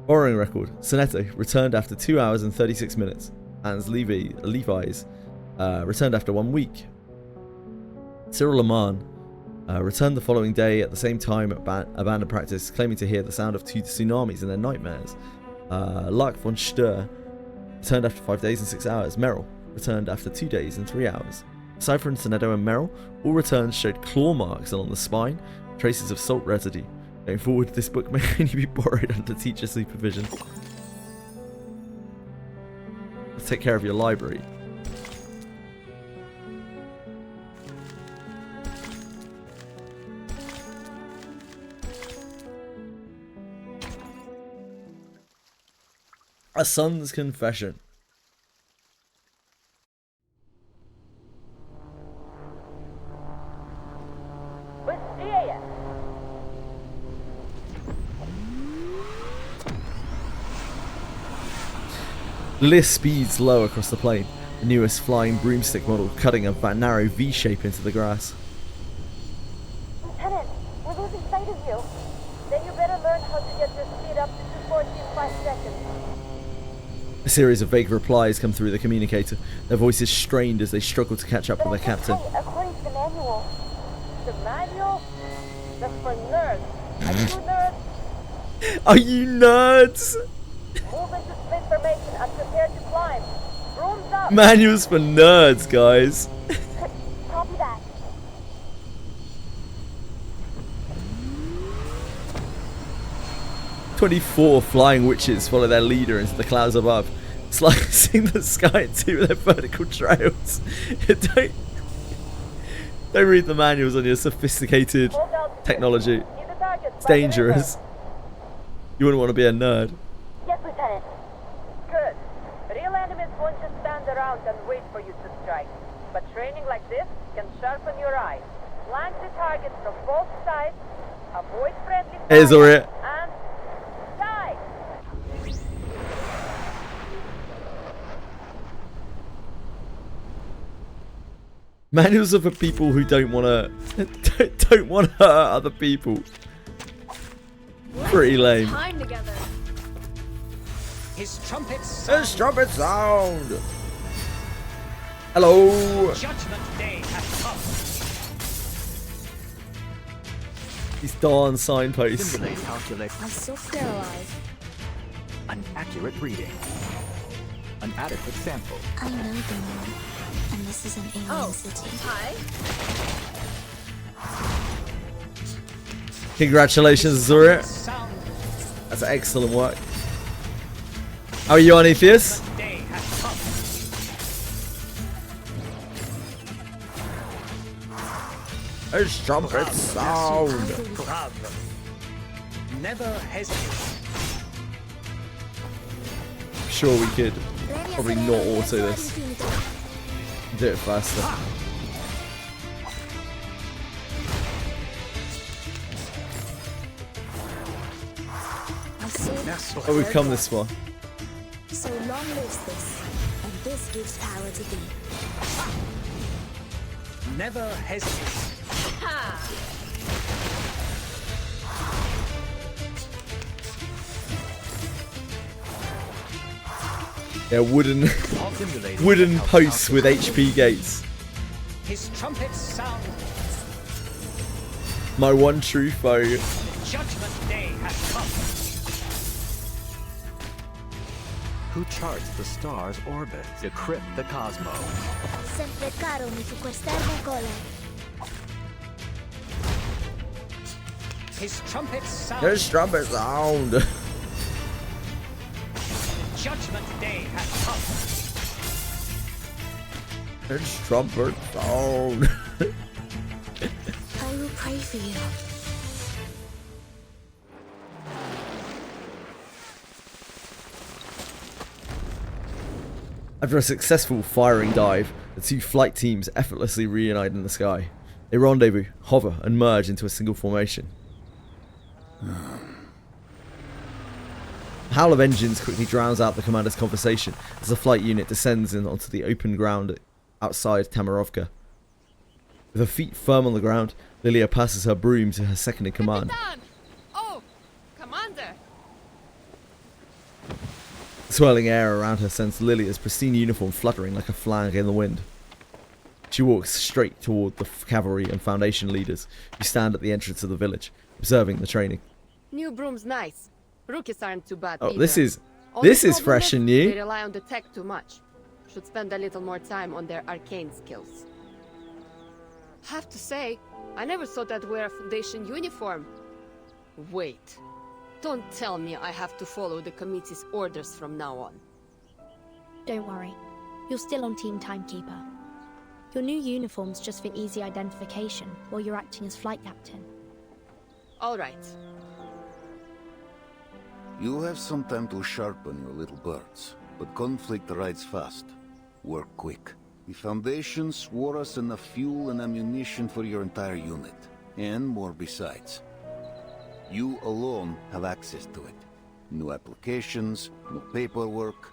Borrowing record. Sonetto returned after 2 hours and 36 minutes. And Levi's returned after 1 week. Cyril Lamar returned the following day at the same time at abandoned practice, claiming to hear the sound of 2 tsunamis in their nightmares. Lark von Stur returned after 5 days and 6 hours. Merrill returned after 2 days and 3 hours. Aside from Sonetto and Merrill, all returns showed claw marks along the spine, traces of salt residue. Going forward, this book may only be borrowed under teacher supervision. Let's take care of your library. A Son's Confession. Lilia speeds low across the plain, the newest flying broomstick model cutting a narrow V shape into the grass. Lieutenant, we're losing sight of you. Then you better learn how to get your speed up to 240 in 5 seconds. A series of vague replies come through the communicator, their voices strained as they struggle to catch up with their captain. Hey, according to the manual. The manual? That's for nerds. Are you nerds? Are you nerds? Move into split formation and prepare to climb. Rooms up. Manuals for nerds, guys. Copy that. "24 flying witches follow their leader into the clouds above, slicing the sky in two with their vertical trails." Don't read the manuals on your sophisticated technology. It's dangerous. You wouldn't want to be a nerd. Yes, Lieutenant. Good. Real enemies won't just stand around and wait for you to strike. But training like this can sharpen your eyes. Flank the target from both sides. Avoid friendly fire. Here's Aurea. And die. Manuals are for people who don't want to hurt other people. Pretty lame. Time together. His trumpet sound. His trumpet sound. Hello. Judgment Day has come. These darn signposts. Simulate calculate. I'm so sterilized. An accurate reading. An adequate sample. I know Dawn, and this is an alien city. Hi. Congratulations, Aurea. That's excellent work. How are you on, Atheus? His trumpet sound. Never hesitate. Sure, we could probably not auto this. Do it faster. Oh, we've come this far. So long lives this, and this gives power to thee. Never hesitate. Yeah, wooden posts with HP gates. His trumpet sound. My one true foe. Judgment Day has come. Who charts the star's orbit? Decrypt the cosmos. Sempre caro mi su quest'erbo gole. His trumpet sound. His trumpet sound. Judgment Day has come. His trumpet sound. I will pray for you. After a successful firing dive, the two flight teams effortlessly reunite in the sky. They rendezvous, hover, and merge into a single formation. The howl of engines quickly drowns out the commander's conversation as the flight unit descends onto the open ground outside Tamarovka. With her feet firm on the ground, Lilia passes her broom to her second in command. Capitan! Oh, The swirling air around her sends Lilia's pristine uniform fluttering like a flag in the wind. She walks straight toward the cavalry and Foundation leaders who stand at the entrance of the village, observing the training. New broom's nice. Rookies aren't too bad Oh, either. this is Only fresh problem and is new. They rely on the tech too much. Should spend a little more time on their arcane skills. Have to say, I never thought I'd wear a Foundation uniform. Wait. Don't tell me I have to follow the committee's orders from now on. Don't worry. You're still on Team Timekeeper. Your new uniform's just for easy identification while you're acting as flight captain. Alright. You have some time to sharpen your little birds, but conflict rides fast. Work quick. The Foundation swore us enough fuel and ammunition for your entire unit, and more besides. You alone have access to it. No applications, no paperwork.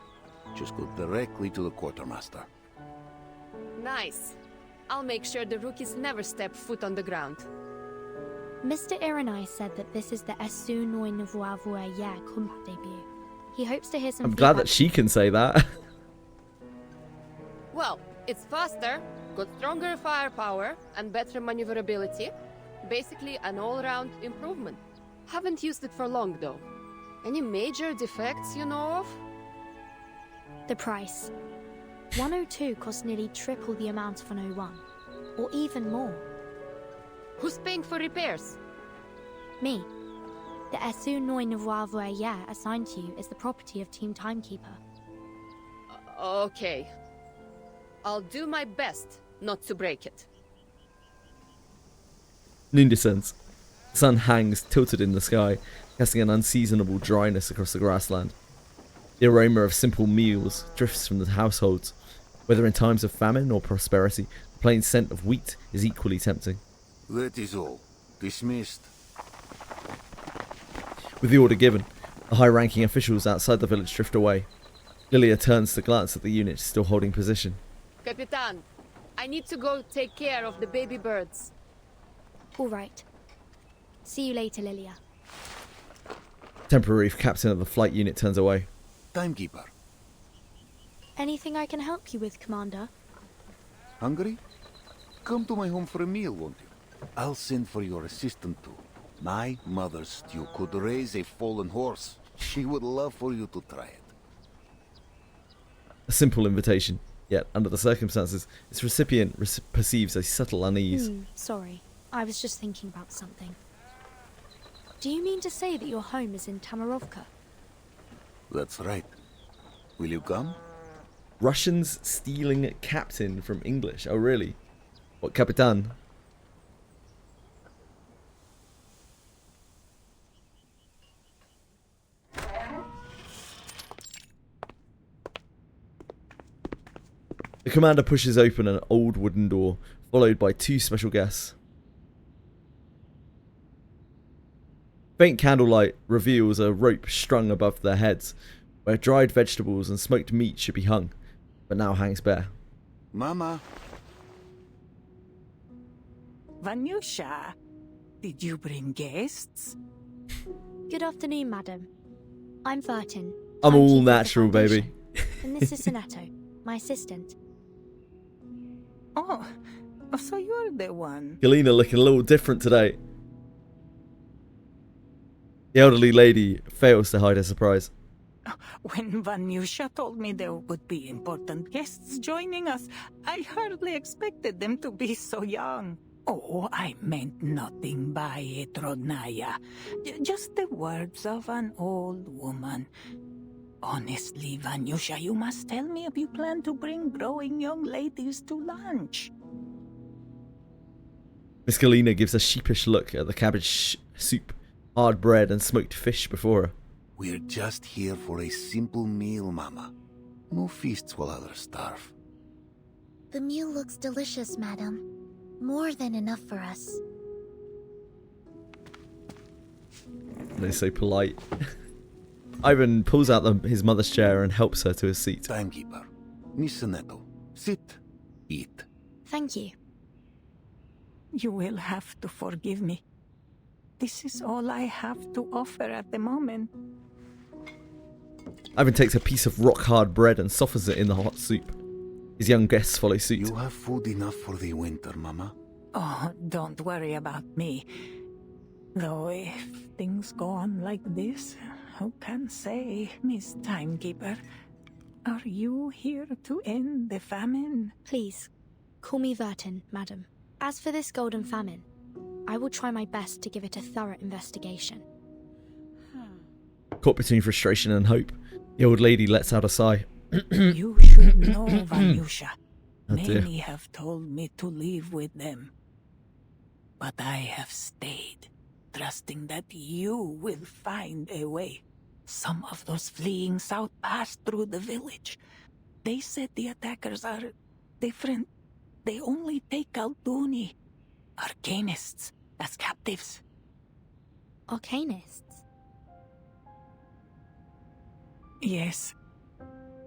Just go directly to the quartermaster. Nice. I'll make sure the rookies never step foot on the ground. Mr. Iranai said that this is the Esu Noi Nouveau Voyer combat debut. He hopes to hear some I'm glad feedback. that she can say that. Well, it's faster, got stronger firepower, and better maneuverability. Basically an all-round improvement. Haven't used it for long though. Any major defects you know of? The price. 102 costs nearly triple the amount of an 01, or even more. Who's paying for repairs? Me. The Esu Noi Nouveau Voyer assigned to you is the property of Team Timekeeper. Okay. I'll do my best not to break it. Noon descends. The sun hangs tilted in the sky, casting an unseasonable dryness across the grassland. The aroma of simple meals drifts from the households. Whether in times of famine or prosperity, the plain scent of wheat is equally tempting. That is all. Dismissed. With the order given, the high-ranking officials outside the village drift away. Lilia turns to glance at the unit still holding position. Capitan, I need to go take care of the baby birds. All right. See you later, Lilia. Temporary captain of the flight unit turns away. Timekeeper. Anything I can help you with, Commander? Hungry? Come to my home for a meal, won't you? I'll send for your assistant too. My mother's stew could raise a fallen horse. She would love for you to try it. A simple invitation, yet under the circumstances, its recipient perceives a subtle unease. Sorry. I was just thinking about something. Do you mean to say that your home is in Tamarovka? That's right. Will you come? Russians stealing captain from English. Oh, really? What, Capitan? The commander pushes open an old wooden door, followed by two special guests. Faint candlelight reveals a rope strung above their heads, where dried vegetables and smoked meat should be hung, but now hangs bare. Mama. Vanyusha, did you bring guests? Good afternoon, madam. I'm Vertin. I'm all timekeeper of the natural, baby. Foundation. And this is Sonato, my assistant. Oh, so you're the one. Galena looking a little different today. The elderly lady fails to hide her surprise. When Vanyusha told me there would be important guests joining us, I hardly expected them to be so young. Oh, I meant nothing by it, Rodnaya. Just the words of an old woman. Honestly, Vanyusha, you must tell me if you plan to bring growing young ladies to lunch. Miss Galena gives a sheepish look at the cabbage soup, hard bread and smoked fish before her. We're just here for a simple meal, Mama. No feasts while others starve. The meal looks delicious, madam. More than enough for us. They're so polite. Ivan pulls out his mother's chair and helps her to a seat. Timekeeper. Miss Neto, sit. Eat. Thank you. You will have to forgive me. This is all I have to offer at the moment. Ivan takes a piece of rock-hard bread and softens it in the hot soup. His young guests follow suit. You have food enough for the winter, Mama? Oh, don't worry about me. Though if things go on like this, who can say, Miss Timekeeper? Are you here to end the famine? Please, call me Vertin, madam. As for this golden famine, I will try my best to give it a thorough investigation. Caught between frustration and hope, the old lady lets out a sigh. You should know, Vanyusha. Oh, dear. Many have told me to leave with them. But I have stayed, trusting that you will find a way. Some of those fleeing south passed through the village. They said the attackers are different. They only take Alduni, arcanists, as captives. Arcanists? Yes.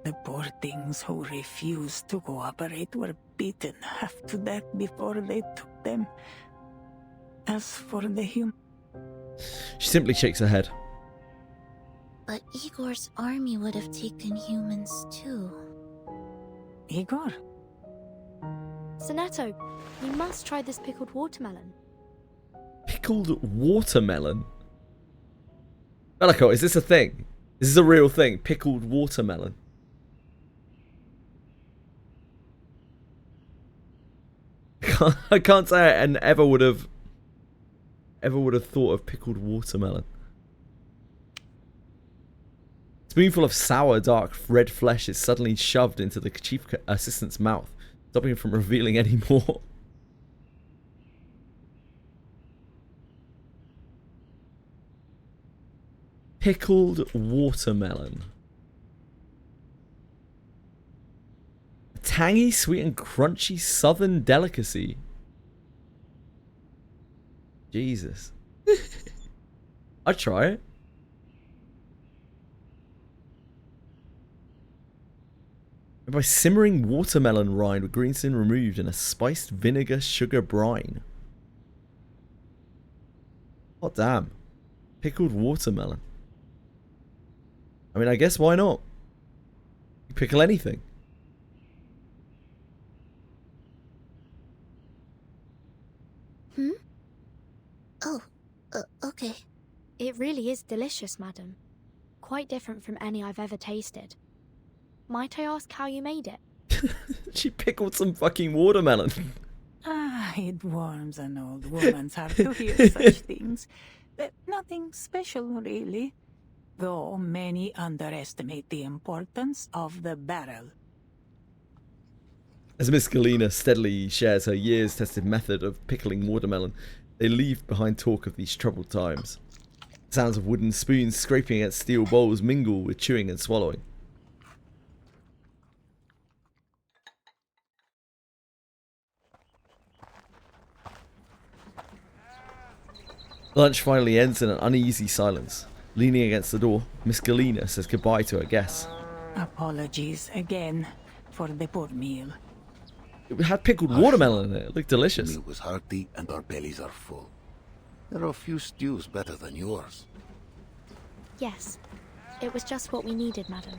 The poor things who refused to cooperate were beaten half to death before they took them. As for the She simply shakes her head. But Igor's army would have taken humans too. Igor? Sonetto, you must try this pickled watermelon. Pickled watermelon? Bellico, is this a thing? Is this a real thing? Pickled watermelon? I can't say I ever would have thought of pickled watermelon. A spoonful of sour, dark red flesh is suddenly shoved into the chief assistant's mouth, stopping him from revealing any more. Pickled watermelon. A tangy, sweet and crunchy southern delicacy. Jesus. I'd try it. By simmering watermelon rind with green skin removed in a spiced vinegar sugar brine. Hot damn. Pickled watermelon. I mean, I guess why not? You pickle anything. Oh, okay. It really is delicious, madam. Quite different from any I've ever tasted. Might I ask how you made it? She pickled some fucking watermelon. It warms an old woman's heart to hear such things. But nothing special, really. Though many underestimate the importance of the barrel. As Miss Galena steadily shares her years-tested method of pickling watermelon, they leave behind talk of these troubled times. Sounds of wooden spoons scraping against steel bowls mingle with chewing and swallowing. Lunch finally ends in an uneasy silence. Leaning against the door, Miss Galena says goodbye to her guests. Apologies again for the poor meal. It had pickled watermelon in it. It looked delicious. The meal was hearty and our bellies are full. There are a few stews better than yours. Yes, it was just what we needed, madam.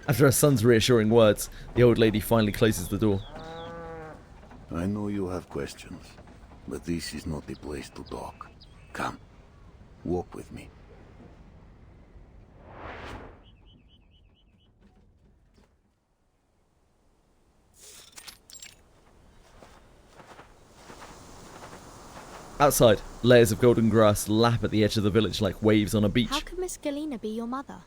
After her son's reassuring words, the old lady finally closes the door. I know you have questions, but this is not the place to talk. Come, walk with me. Outside, layers of golden grass lap at the edge of the village like waves on a beach. How could Miss Galena be your mother?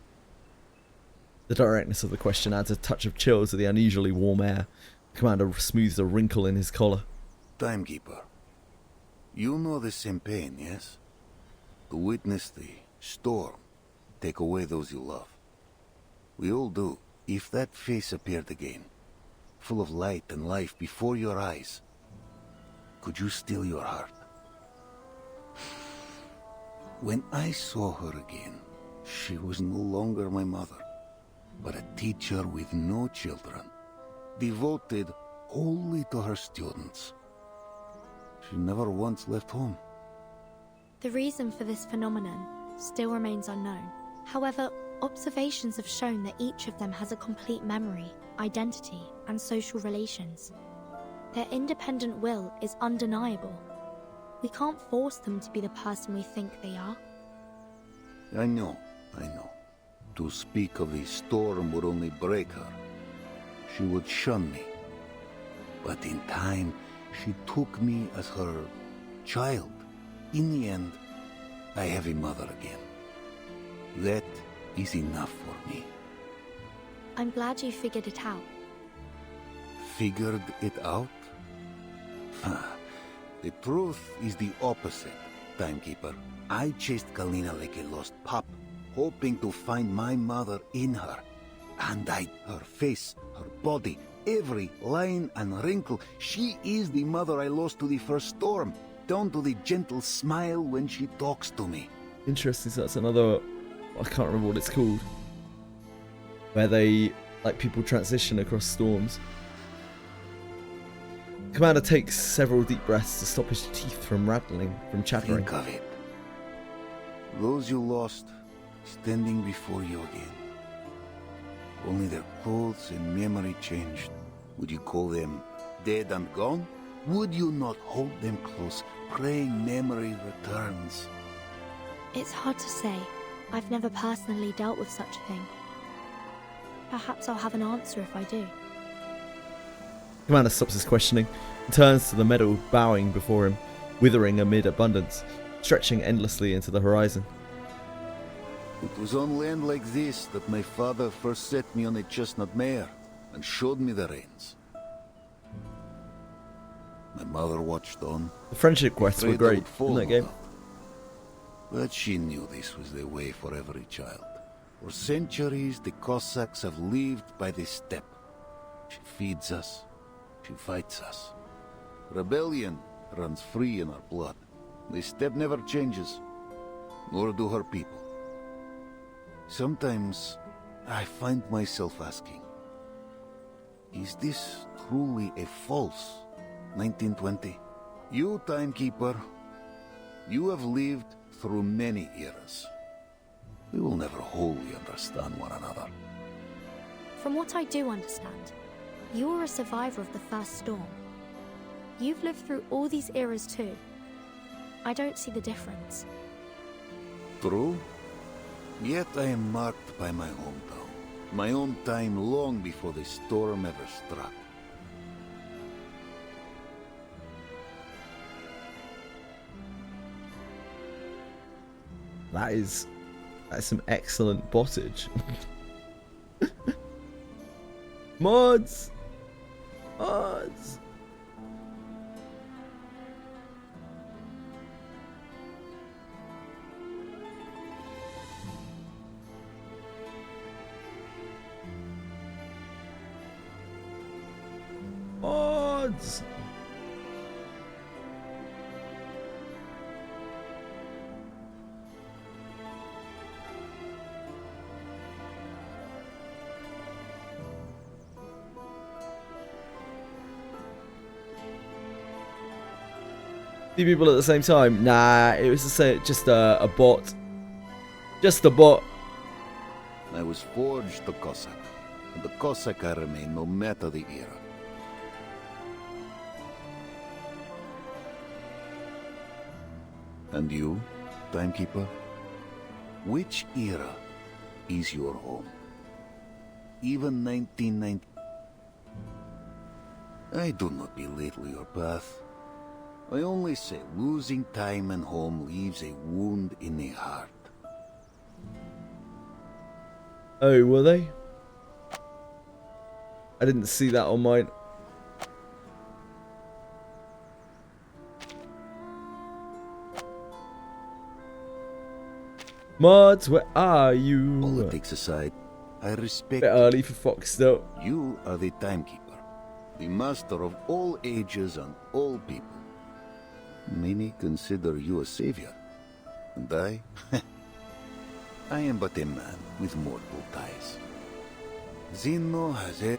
The directness of the question adds a touch of chill to the unusually warm air. The commander smooths a wrinkle in his collar. Timekeeper, you know the same pain, yes? To witness the storm take away those you love. We all do. If that face appeared again, full of light and life before your eyes, could you still your heart? When I saw her again, she was no longer my mother, but a teacher with no children, devoted wholly to her students. She never once left home. The reason for this phenomenon still remains unknown. However, Observations have shown that each of them has a complete memory, identity, and social relations. Their independent will is undeniable. We can't force them to be the person we think they are. I know. To speak of the storm would only break her. She would shun me. But in time, she took me as her child. In the end, I have a mother again. That is enough for me. I'm glad you figured it out. Figured it out? The truth is the opposite, Timekeeper. I chased Kalina like a lost pup, hoping to find my mother in her. And her face, her body, every line and wrinkle, she is the mother I lost to the first storm, down to the gentle smile when she talks to me. Interesting, so that's another, I can't remember what it's called, where they, like, people transition across storms. Commander takes several deep breaths to stop his teeth from rattling, from chattering. Think of it. Those you lost, standing before you again. Only their clothes and memory changed. Would you call them dead and gone? Would you not hold them close, praying memory returns? It's hard to say. I've never personally dealt with such a thing. Perhaps I'll have an answer if I do. Commander stops his questioning and turns to the meadow bowing before him, withering amid abundance, stretching endlessly into the horizon. It was on land like this that my father first set me on a chestnut mare and showed me the reins. My mother watched on. The friendship quests were great in that game. But she knew this was the way for every child. For centuries, the Cossacks have lived by the steppe. She feeds us. She fights us. Rebellion runs free in our blood. The steppe never changes, nor do her people. Sometimes I find myself asking, is this truly a false 1920? You, Timekeeper, you have lived through many eras. We will never wholly understand one another. From what I do understand, you were a survivor of the first storm. You've lived through all these eras too. I don't see the difference. True. Yet I am marked by my hometown. My own time long before the storm ever struck. That's some excellent bottage. Mods! Mods! Mods! Two people at the same time? Nah, it was just a bot. Just a bot. I was forged a Cossack, and the Cossack I remain no matter the era. And you, Timekeeper? Which era is your home? Even 1990? I do not belittle your path. I only say losing time and home leaves a wound in the heart. Oh, were they? I didn't see that on mine. Mods, where are you? Politics aside, I respect bit early for Fox still. You are the Timekeeper, the master of all ages and all people. Many consider you a savior, and I am but a man with mortal ties. Zeno has it.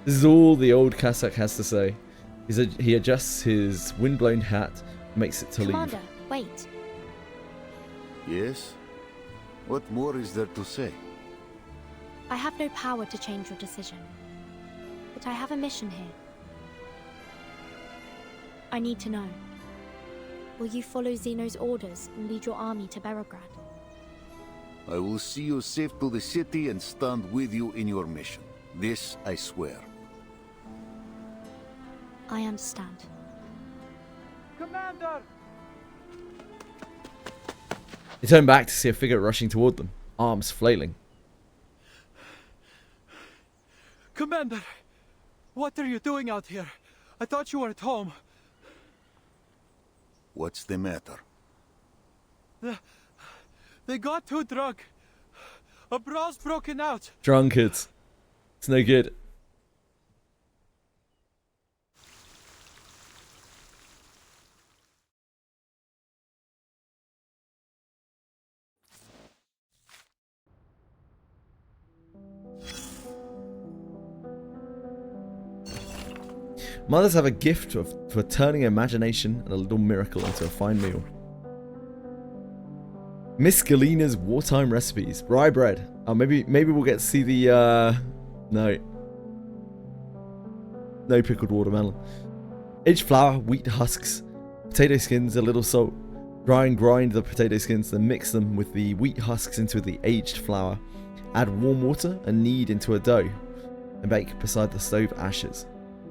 This is all the old Cossack has to say. He adjusts his windblown hat, makes it to Commander, leave. wait. Yes? What more is there to say? I have no power to change your decision. But I have a mission here. I need to know. Will you follow Zeno's orders and lead your army to Berograd? I will see you safe to the city and stand with you in your mission. This I swear. I understand. Commander! They turn back to see a figure rushing toward them, arms flailing. Commander! What are you doing out here? I thought you were at home. What's the matter? They got too drunk. A brawl's broken out. Drunkards. It's no good. Mothers have a gift for turning imagination and a little miracle into a fine meal. Miss Galina's wartime recipes. Rye bread. Oh, maybe we'll get to see the no pickled watermelon. Aged flour, wheat husks, potato skins, a little salt. Dry and grind the potato skins, then mix them with the wheat husks into the aged flour. Add warm water and knead into a dough, and bake beside the stove ashes.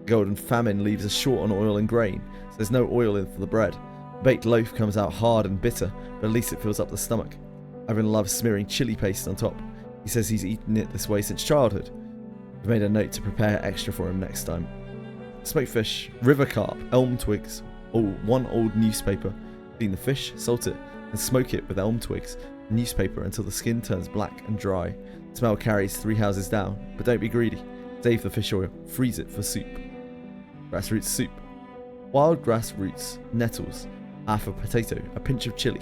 Golden famine leaves us short on oil and grain, so there's no oil in for the bread. The baked loaf comes out hard and bitter, but at least it fills up the stomach. Ivan loves smearing chili paste on top. He says he's eaten it this way since childhood. I've made a note to prepare extra for him next time. Smoked fish, river carp, elm twigs, one old newspaper. Clean the fish, salt it, and smoke it with elm twigs and newspaper until the skin turns black and dry. The smell carries 3 houses down, but don't be greedy. Save the fish oil, freeze it for soup. Grassroots soup. Wild grass roots, nettles, half a potato, a pinch of chili.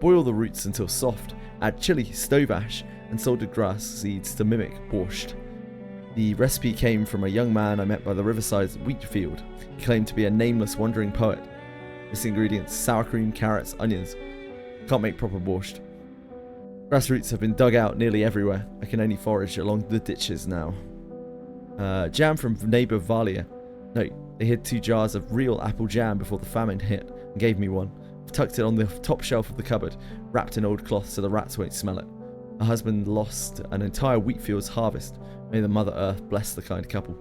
Boil the roots until soft. Add chili, stove ash, and salted grass seeds to mimic borscht. The recipe came from a young man I met by the riverside wheat field. He claimed to be a nameless wandering poet. This ingredients: sour cream, carrots, onions. Can't make proper borscht. Grass roots have been dug out nearly everywhere. I can only forage along the ditches now. Jam from neighbour Valia. Note, they hid 2 jars of real apple jam before the famine hit and gave me one. I've tucked it on the top shelf of the cupboard, wrapped in old cloth so the rats won't smell it. A husband lost an entire wheat field's harvest. May the Mother Earth bless the kind couple.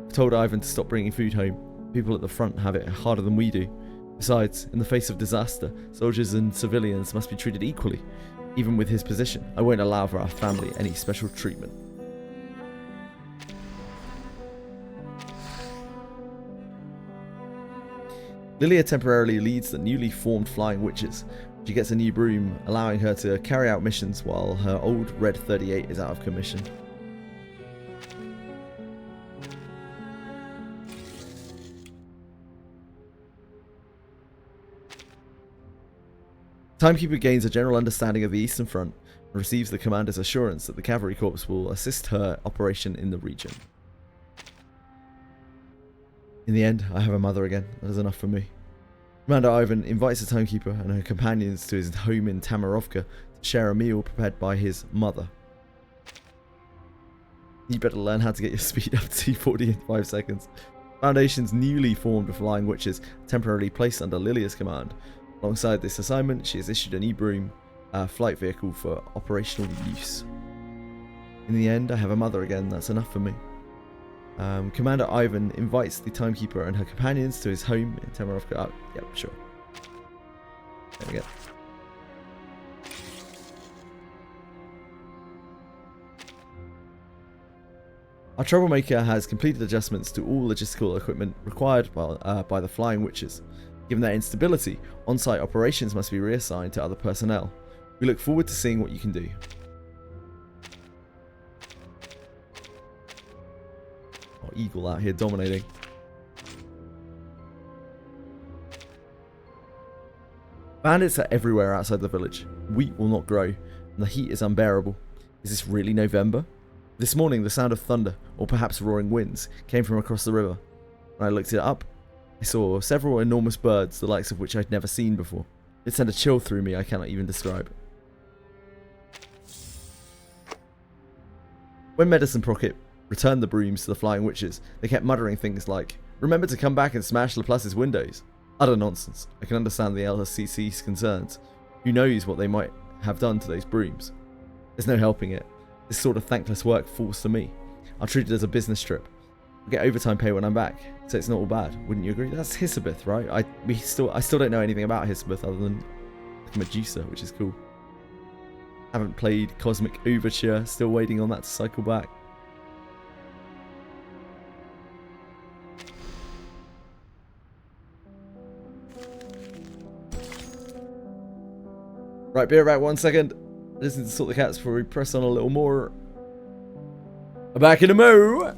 I've told Ivan to stop bringing food home. People at the front have it harder than we do. Besides, in the face of disaster, soldiers and civilians must be treated equally. Even with his position, I won't allow for our family any special treatment. Lilia temporarily leads the newly formed Flying Witches. She gets a new broom, allowing her to carry out missions while her old Red 38 is out of commission. Timekeeper gains a general understanding of the Eastern Front and receives the commander's assurance that the Cavalry Corps will assist her operation in the region. In the end, I have a mother again. That is enough for me. Commander Ivan invites the Timekeeper and her companions to his home in Tamarovka to share a meal prepared by his mother. You better learn how to get your speed up to 40 in 5 seconds. Foundation's newly formed Flying Witches, temporarily placed under Lilia's command. Alongside this assignment, she has issued an e-broom, a flight vehicle for operational use. In the end, I have a mother again. That's enough for me. Commander Ivan invites the Timekeeper and her companions to his home in Tamarovka. Oh, yep, sure. There we go. Our troublemaker has completed adjustments to all logistical equipment required by the Flying Witches. Given their instability, on-site operations must be reassigned to other personnel. We look forward to seeing what you can do. Oh, Eagle out here dominating. Bandits are everywhere outside the village. Wheat will not grow, and the heat is unbearable. Is this really November? This morning, the sound of thunder, or perhaps roaring winds, came from across the river. When I looked it up, I saw several enormous birds, the likes of which I'd never seen before. It sent a chill through me I cannot even describe. When Medicine Pocket returned the brooms to the Flying Witches, they kept muttering things like, "Remember to come back and smash Laplace's windows." Utter nonsense. I can understand the LSCC's concerns. Who knows what they might have done to those brooms? There's no helping it. This sort of thankless work falls to me. I'll treat it as a business trip. I'll get overtime pay when I'm back, so it's not all bad. Wouldn't you agree? That's Hisabith, right? I still don't know anything about Hisabith other than the Medusa, which is cool. Haven't played Cosmic Overture, still waiting on that to cycle back. Right, be right back 1 second. I just need to sort the cats before we press on a little more. I'm back in a mo.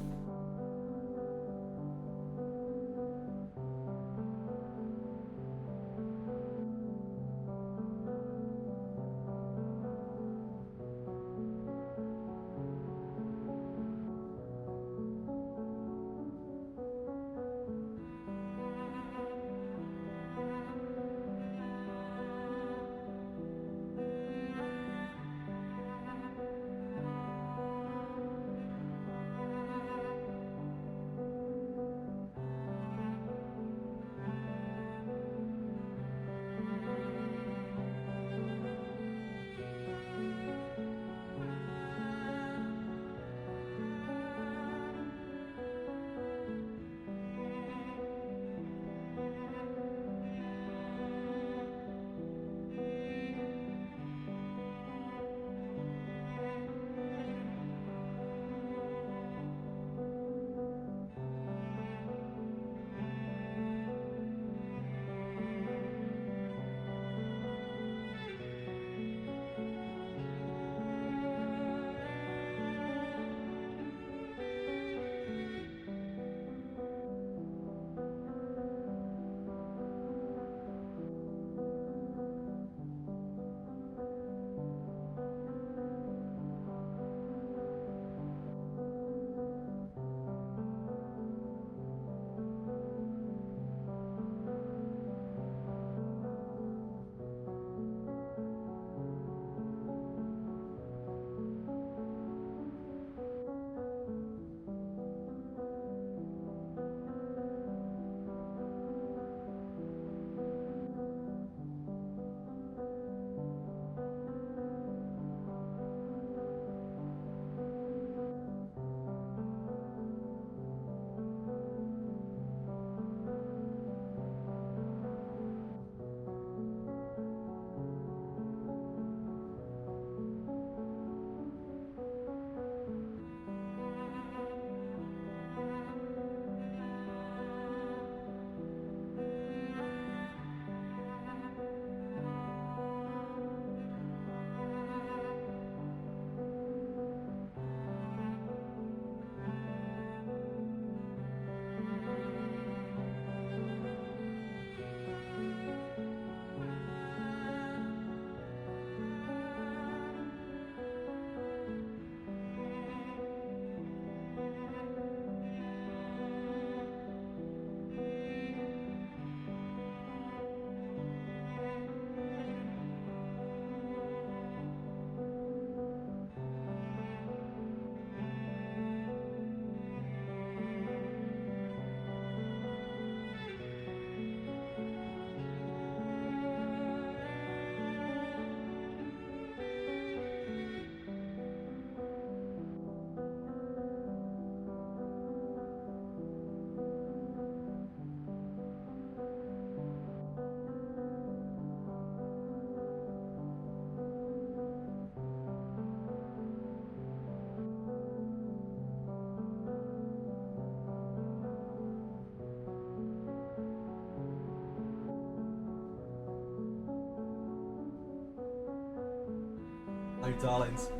Hello, darlings.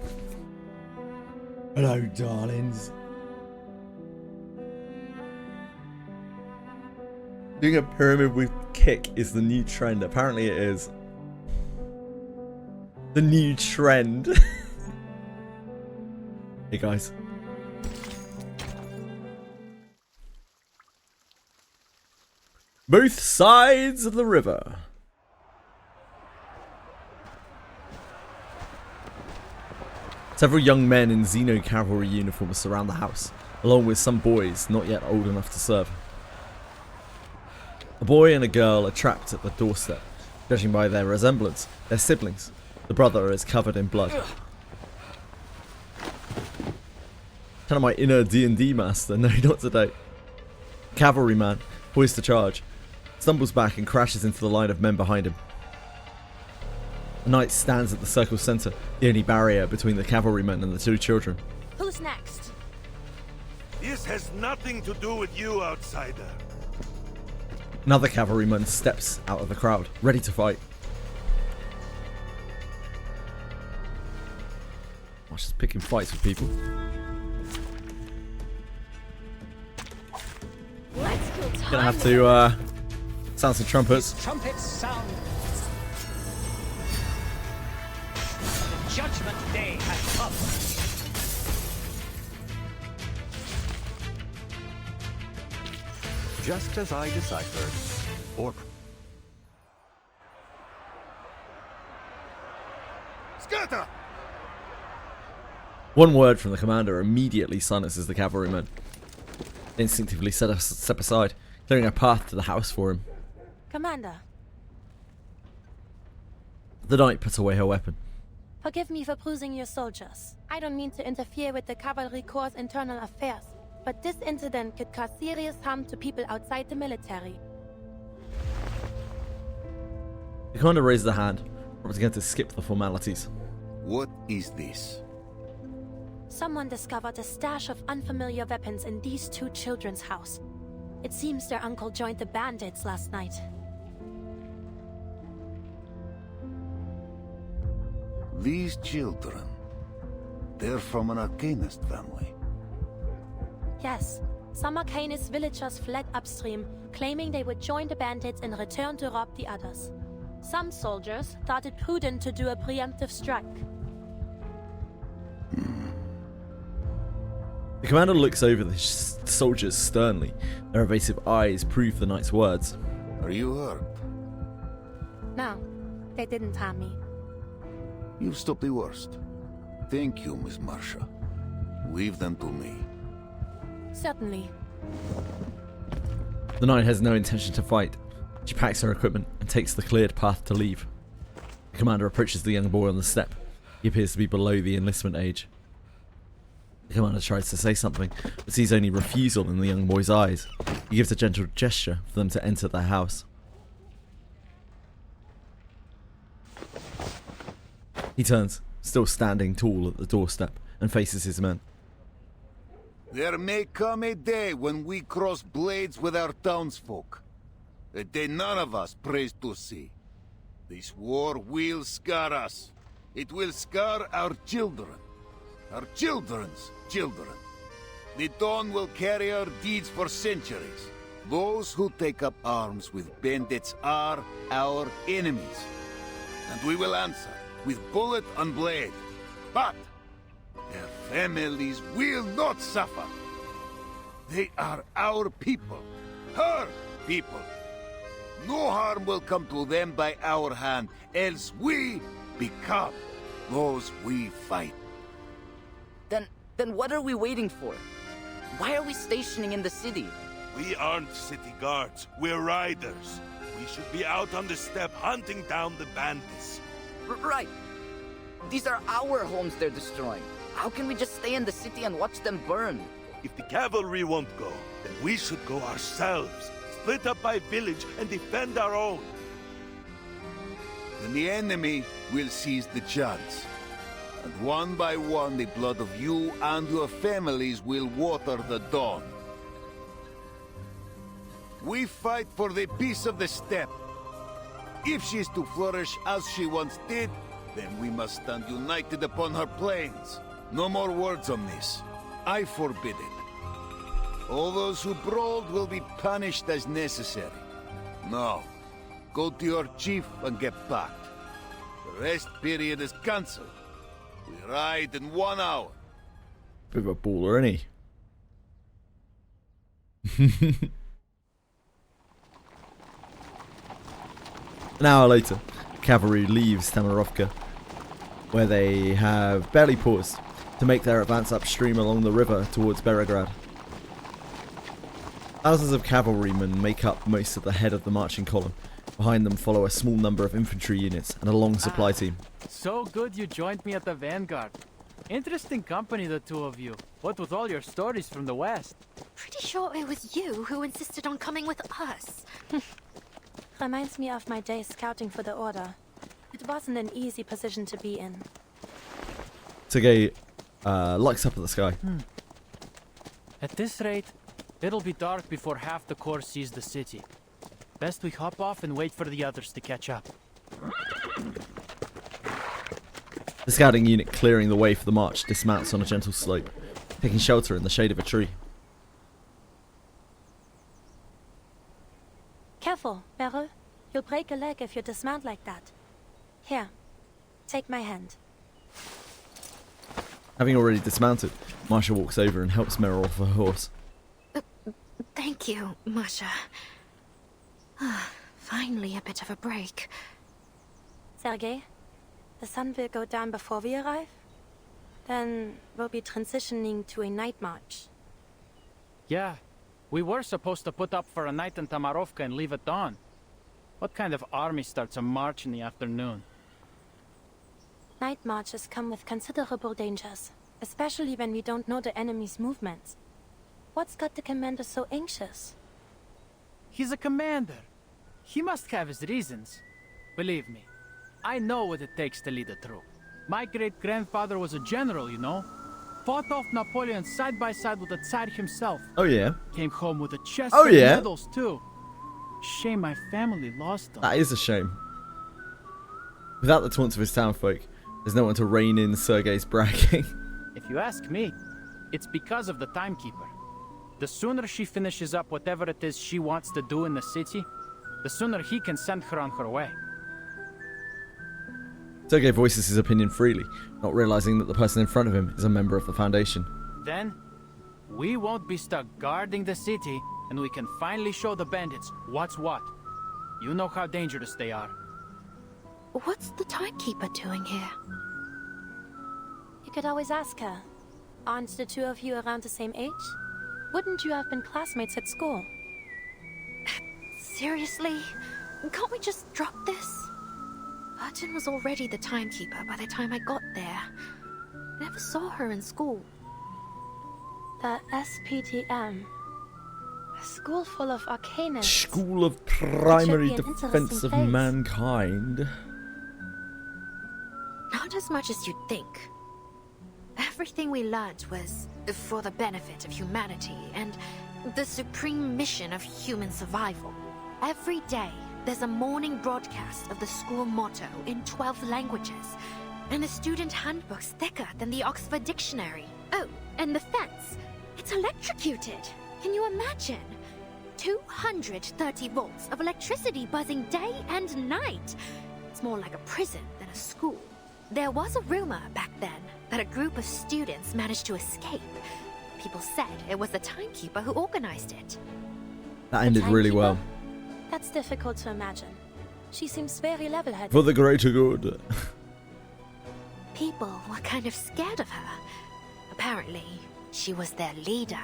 Hello, darlings. Doing a pyramid with kick is the new trend. Apparently it is. The new trend. Hey, guys. Both sides of the river. Several young men in Xeno cavalry uniforms surround the house, along with some boys not yet old enough to serve. A boy and a girl are trapped at the doorstep. Judging by their resemblance, they're siblings. The brother is covered in blood. Kind of my inner D&D master, no, not today. Cavalryman, poised to charge, stumbles back and crashes into the line of men behind him. A knight stands at the circle's center, the only barrier between the cavalryman and the two children. Who's next? This has nothing to do with you, outsider. Another cavalryman steps out of the crowd, ready to fight. I'm just picking fights with people. Gonna have to sound some trumpets. Trumpets sound. The judgment day has come. Just as I deciphered, or Scatter! One word from the commander immediately silences the cavalryman. They instinctively step aside, clearing a path to the house for him. Commander, The knight puts away her weapon. forgive me for bruising your soldiers. I don't mean to interfere with the Cavalry Corps' internal affairs, but this incident could cause serious harm to people outside the military. The commander raises a hand, but going to skip the formalities. What is this? Someone discovered a stash of unfamiliar weapons in these two children's house. It seems their uncle joined the bandits last night. These children, they're from an Arcanist family. Yes, some Arcanist villagers fled upstream, claiming they would join the bandits and return to rob the others. Some soldiers thought it prudent to do a preemptive strike. The commander looks over the soldiers sternly. Their evasive eyes prove the knight's words. Are you hurt? No, they didn't harm me. You've stopped the worst. Thank you, Miss Marsha. Leave them to me. Certainly. The knight has no intention to fight. She packs her equipment and takes the cleared path to leave. The commander approaches the young boy on the step. He appears to be below the enlistment age. The commander tries to say something, but sees only refusal in the young boy's eyes. He gives a gentle gesture for them to enter their house. He turns, still standing tall at the doorstep, and faces his men. There may come a day when we cross blades with our townsfolk. A day none of us prays to see. This war will scar us. It will scar our children. Our children's children. The dawn will carry our deeds for centuries. Those who take up arms with bandits are our enemies. And we will answer with bullet and blade. But their families will not suffer. They are our people. Her people. No harm will come to them by our hand, else we become those we fight. Then what are we waiting for? Why are we stationing in the city? We aren't city guards, we're riders. We should be out on the steppe hunting down the bandits. Right. These are our homes they're destroying. How can we just stay in the city and watch them burn? If the cavalry won't go, then we should go ourselves. Split up by village and defend our own. Then the enemy will seize the chance. And one by one, the blood of you and your families will water the dawn. We fight for the peace of the steppe. If she is to flourish as she once did, then we must stand united upon her plains. No more words on this. I forbid it. All those who brawled will be punished as necessary. Now, go to your chief and get back. The rest period is cancelled. We ride in 1 hour. Bit of a baller, isn't he? An hour later, cavalry leaves Tamarovka, where they have barely paused. to make their advance upstream along the river towards Beregrad. Thousands of cavalrymen make up most of the head of the marching column. Behind them follow a small number of infantry units and a long supply team. So good you joined me at the vanguard. Interesting company, the two of you. What with all your stories from the West? Pretty sure it was you who insisted on coming with us. Reminds me of my days scouting for the Order. It wasn't an easy position to be in. Sergei looks up at the sky. At this rate, it'll be dark before half the corps sees the city. Best we hop off and wait for the others to catch up. The scouting unit clearing the way for the march dismounts on a gentle slope, taking shelter in the shade of a tree. Careful, Beryl. You'll break a leg if you dismount like that. Here, take my hand. Having already dismounted, Masha walks over and helps Meryl off her horse. Thank you, Masha. Finally a bit of a break. Sergei, the sun will go down before we arrive. Then we'll be transitioning to a night march. Yeah, we were supposed to put up for a night in Tamarovka and leave at dawn. What kind of army starts a march in the afternoon? Night marches come with considerable dangers, especially when we don't know the enemy's movements. What's got the commander so anxious? He's a commander. He must have his reasons. Believe me, I know what it takes to lead a troop. My great-grandfather was a general, you know. Fought off Napoleon side by side with the Tsar himself. Oh yeah. Came home with a chest of of medals too. Shame my family lost them. That is a shame. Without the taunts of his townfolk, there's no one to rein in Sergei's bragging. If you ask me, it's because of the timekeeper. The sooner she finishes up whatever it is she wants to do in the city, the sooner he can send her on her way. Sergei voices his opinion freely, not realizing that the person in front of him is a member of the Foundation. Then, we won't be stuck guarding the city, and we can finally show the bandits what's what. You know how dangerous they are. What's the timekeeper doing here? You could always ask her. Aren't the two of you around the same age? Wouldn't you have been classmates at school? Seriously? Can't we just drop this? Burton was already the timekeeper by the time I got there. I never saw her in school. The SPTM. A school full of arcanists. School of Primary It should be an Defense interesting of place. Mankind. Not as much as you'd think. Everything we learned was for the benefit of humanity and the supreme mission of human survival. Every day, there's a morning broadcast of the school motto in 12 languages, and the student handbook's thicker than the Oxford Dictionary. Oh, and the fence. It's electrocuted. Can you imagine? 230 volts of electricity buzzing day and night. It's more like a prison than a school. There was a rumor back then that a group of students managed to escape. People said it was the timekeeper who organized it. That ended really well. That's difficult to imagine. She seems very level-headed. For the greater good. People were kind of scared of her. Apparently, she was their leader.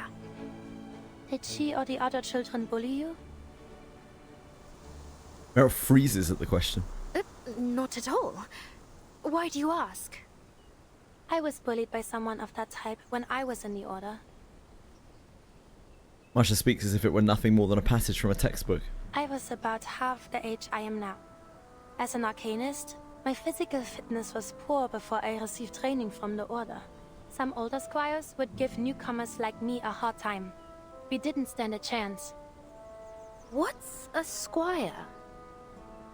Did she or the other children bully you? Meryl freezes at the question. Not at all. Why do you ask? I was bullied by someone of that type when I was in the Order. Masha speaks as if it were nothing more than a passage from a textbook. I was about half the age I am now. As an arcanist, my physical fitness was poor before I received training from the Order. Some older squires would give newcomers like me a hard time. We didn't stand a chance. What's a squire?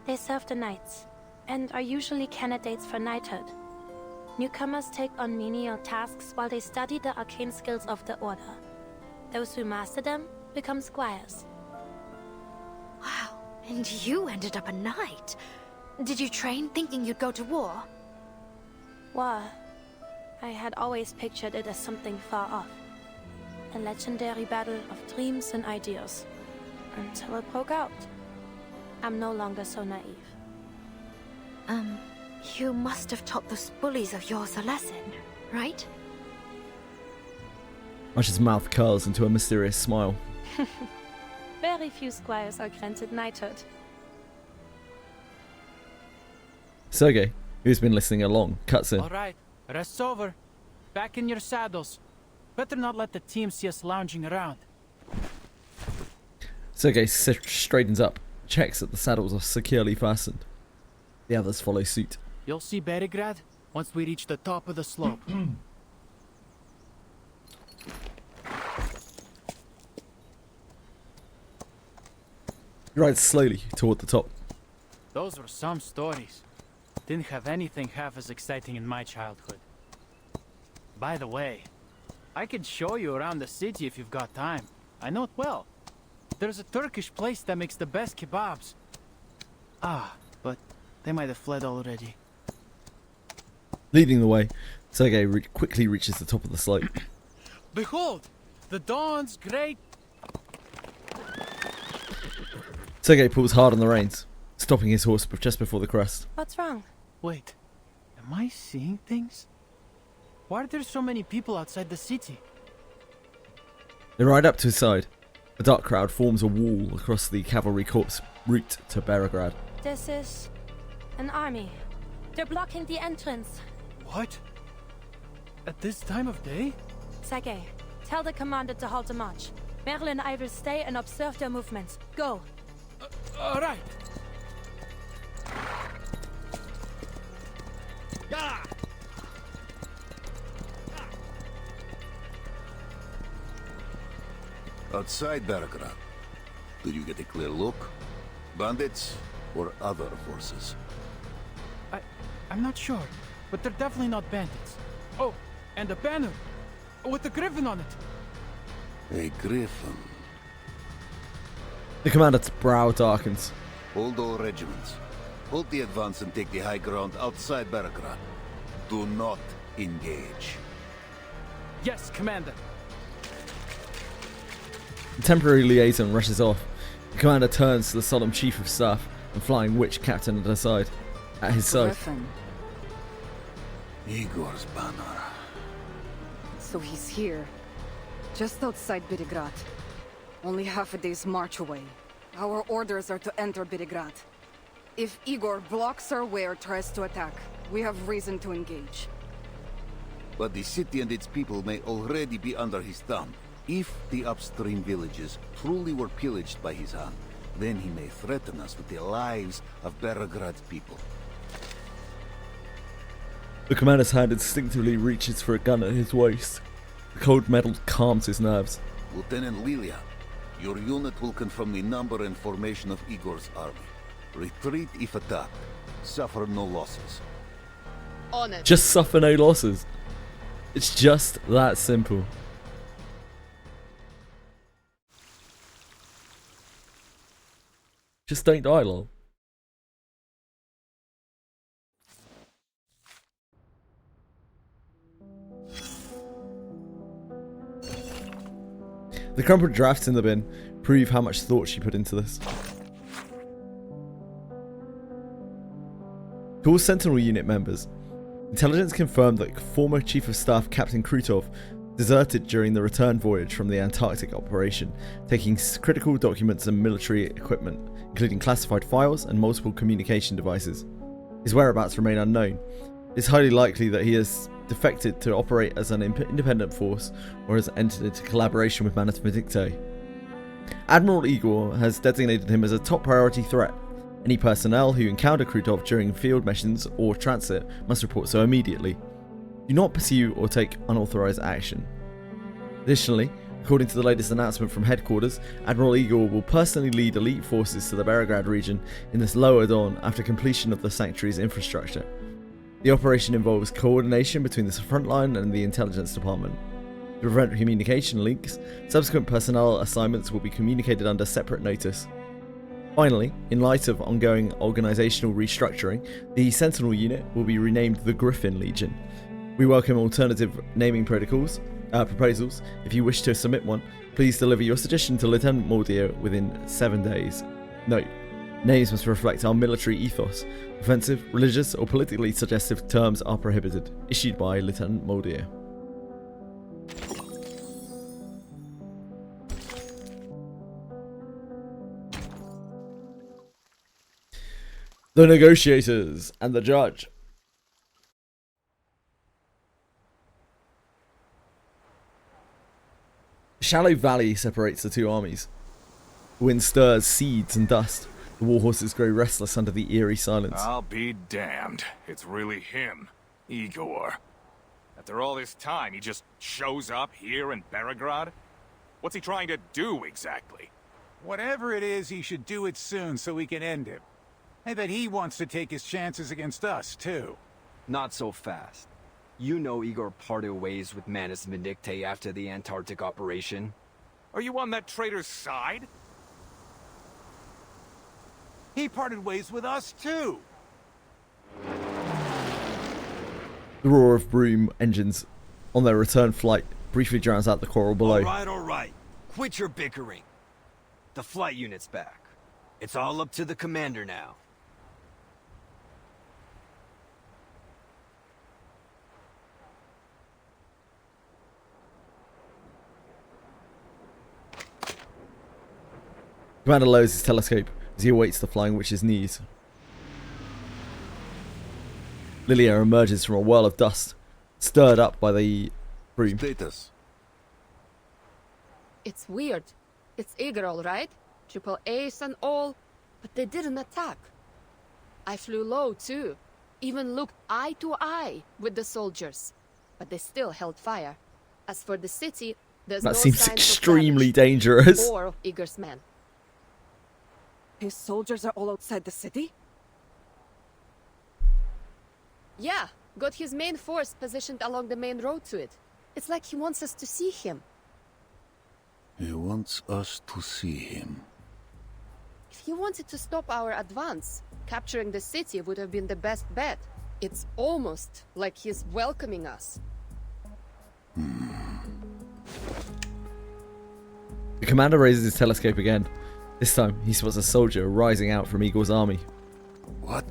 They serve the knights, and are usually candidates for knighthood. Newcomers take on menial tasks while they study the arcane skills of the Order. Those who master them become squires. Wow, and you ended up a knight. Did you train thinking you'd go to war? War. I had always pictured it as something far off. A legendary battle of dreams and ideas. Until it broke out. I'm no longer so naive. You must have taught those bullies of yours a lesson, right? Rush's mouth curls into a mysterious smile. Very few squires are granted knighthood. Sergei, who's been listening along, cuts in. Alright, rest's over. Back in your saddles. Better not let the team see us lounging around. Sergei straightens up, checks that the saddles are securely fastened. The others follow suit. You'll see Berigrad once we reach the top of the slope. He rides slowly toward the top. Those were some stories. Didn't have anything half as exciting in my childhood. By the way, I could show you around the city if you've got time. I know it well. There's a Turkish place that makes the best kebabs. Ah, but they might have fled already. Leading the way, Sergei quickly reaches the top of the slope. Behold! The dawn's great... Sergei pulls hard on the reins, stopping his horse just before the crest. What's wrong? Wait, am I seeing things? Why are there so many people outside the city? They ride up to his side. A dark crowd forms a wall across the cavalry corps route to Berigrad. This is an army. They're blocking the entrance. What? At this time of day? Sergei, tell the commander to halt the march. Merle and I will stay and observe their movements. Go. Alright. Outside Berigrad, did you get a clear look? Bandits or other forces? I'm not sure, but they're definitely not bandits. Oh, and a banner with a griffin on it. A griffin. The commander's brow darkens. Hold all regiments. Hold the advance and take the high ground outside Berigrad. Do not engage. Yes, Commander. The temporary liaison rushes off. The commander turns to the solemn chief of staff and flying witch captain at his side. Griffin. Igor's banner. So he's here. Just outside Berigrad. Only half a day's march away. Our orders are to enter Berigrad. If Igor blocks our way or tries to attack, we have reason to engage. But the city and its people may already be under his thumb. If the upstream villages truly were pillaged by his hand, then he may threaten us with the lives of Berigrad's people. The commander's hand instinctively reaches for a gun at his waist. The cold metal calms his nerves. Lieutenant Lilia, your unit will confirm the number and formation of Igor's army. Retreat if attacked. Suffer no losses. On it. Just suffer no losses. It's just that simple. Just don't die, lol. The crumpled drafts in the bin prove how much thought she put into this. To all Sentinel unit members, intelligence confirmed that former Chief of Staff Captain Krutov deserted during the return voyage from the Antarctic operation, taking critical documents and military equipment, including classified files and multiple communication devices. His whereabouts remain unknown. It's highly likely that he has defected to operate as an independent force or has entered into collaboration with Manus Vindictae. Admiral Igor has designated him as a top priority threat. Any personnel who encounter Krutov during field missions or transit must report so immediately. Do not pursue or take unauthorized action. Additionally, according to the latest announcement from headquarters, Admiral Igor will personally lead elite forces to the Berigrad region in this lower dawn after completion of the sanctuary's infrastructure. The operation involves coordination between the front line and the intelligence department. To prevent communication leaks, subsequent personnel assignments will be communicated under separate notice. Finally, in light of ongoing organizational restructuring, the Sentinel unit will be renamed the Griffin Legion. We welcome alternative naming proposals. If you wish to submit one, please deliver your suggestion to Lieutenant Mordio within 7 days. Note: names must reflect our military ethos. Offensive, religious, or politically suggestive terms are prohibited. Issued by Lieutenant Mordio. The negotiators and the judge. A shallow valley separates the two armies. The wind stirs seeds and dust. The warhorses grow restless under the eerie silence. I'll be damned. It's really him, Igor. After all this time, he just shows up here in Belgrade? What's he trying to do exactly? Whatever it is, he should do it soon so we can end him. I bet he wants to take his chances against us, too. Not so fast. You know Igor parted ways with Manus Vindicte after the Antarctic operation. Are you on that traitor's side? He parted ways with us, too! The roar of broom engines on their return flight briefly drowns out the quarrel below. All right. Quit your bickering. The flight unit's back. It's all up to the commander now. Commander lowers his telescope as he awaits the Flying Witch's news. Lilia emerges from a whirl of dust, stirred up by the broom. Status. It's weird. It's Igor, all right? Triple ace and all, but they didn't attack. I flew low, too. Even looked eye to eye with the soldiers. But they still held fire. As for the city, there's That no seems signs extremely of damage dangerous. or of Igor's men. His soldiers are all outside the city? Yeah, got his main force positioned along the main road to it. It's like he wants us to see him. He wants us to see him. If he wanted to stop our advance, capturing the city would have been the best bet. It's almost like he's welcoming us. The commander raises his telescope again. This time, he spots a soldier rising out from Igor's army. What?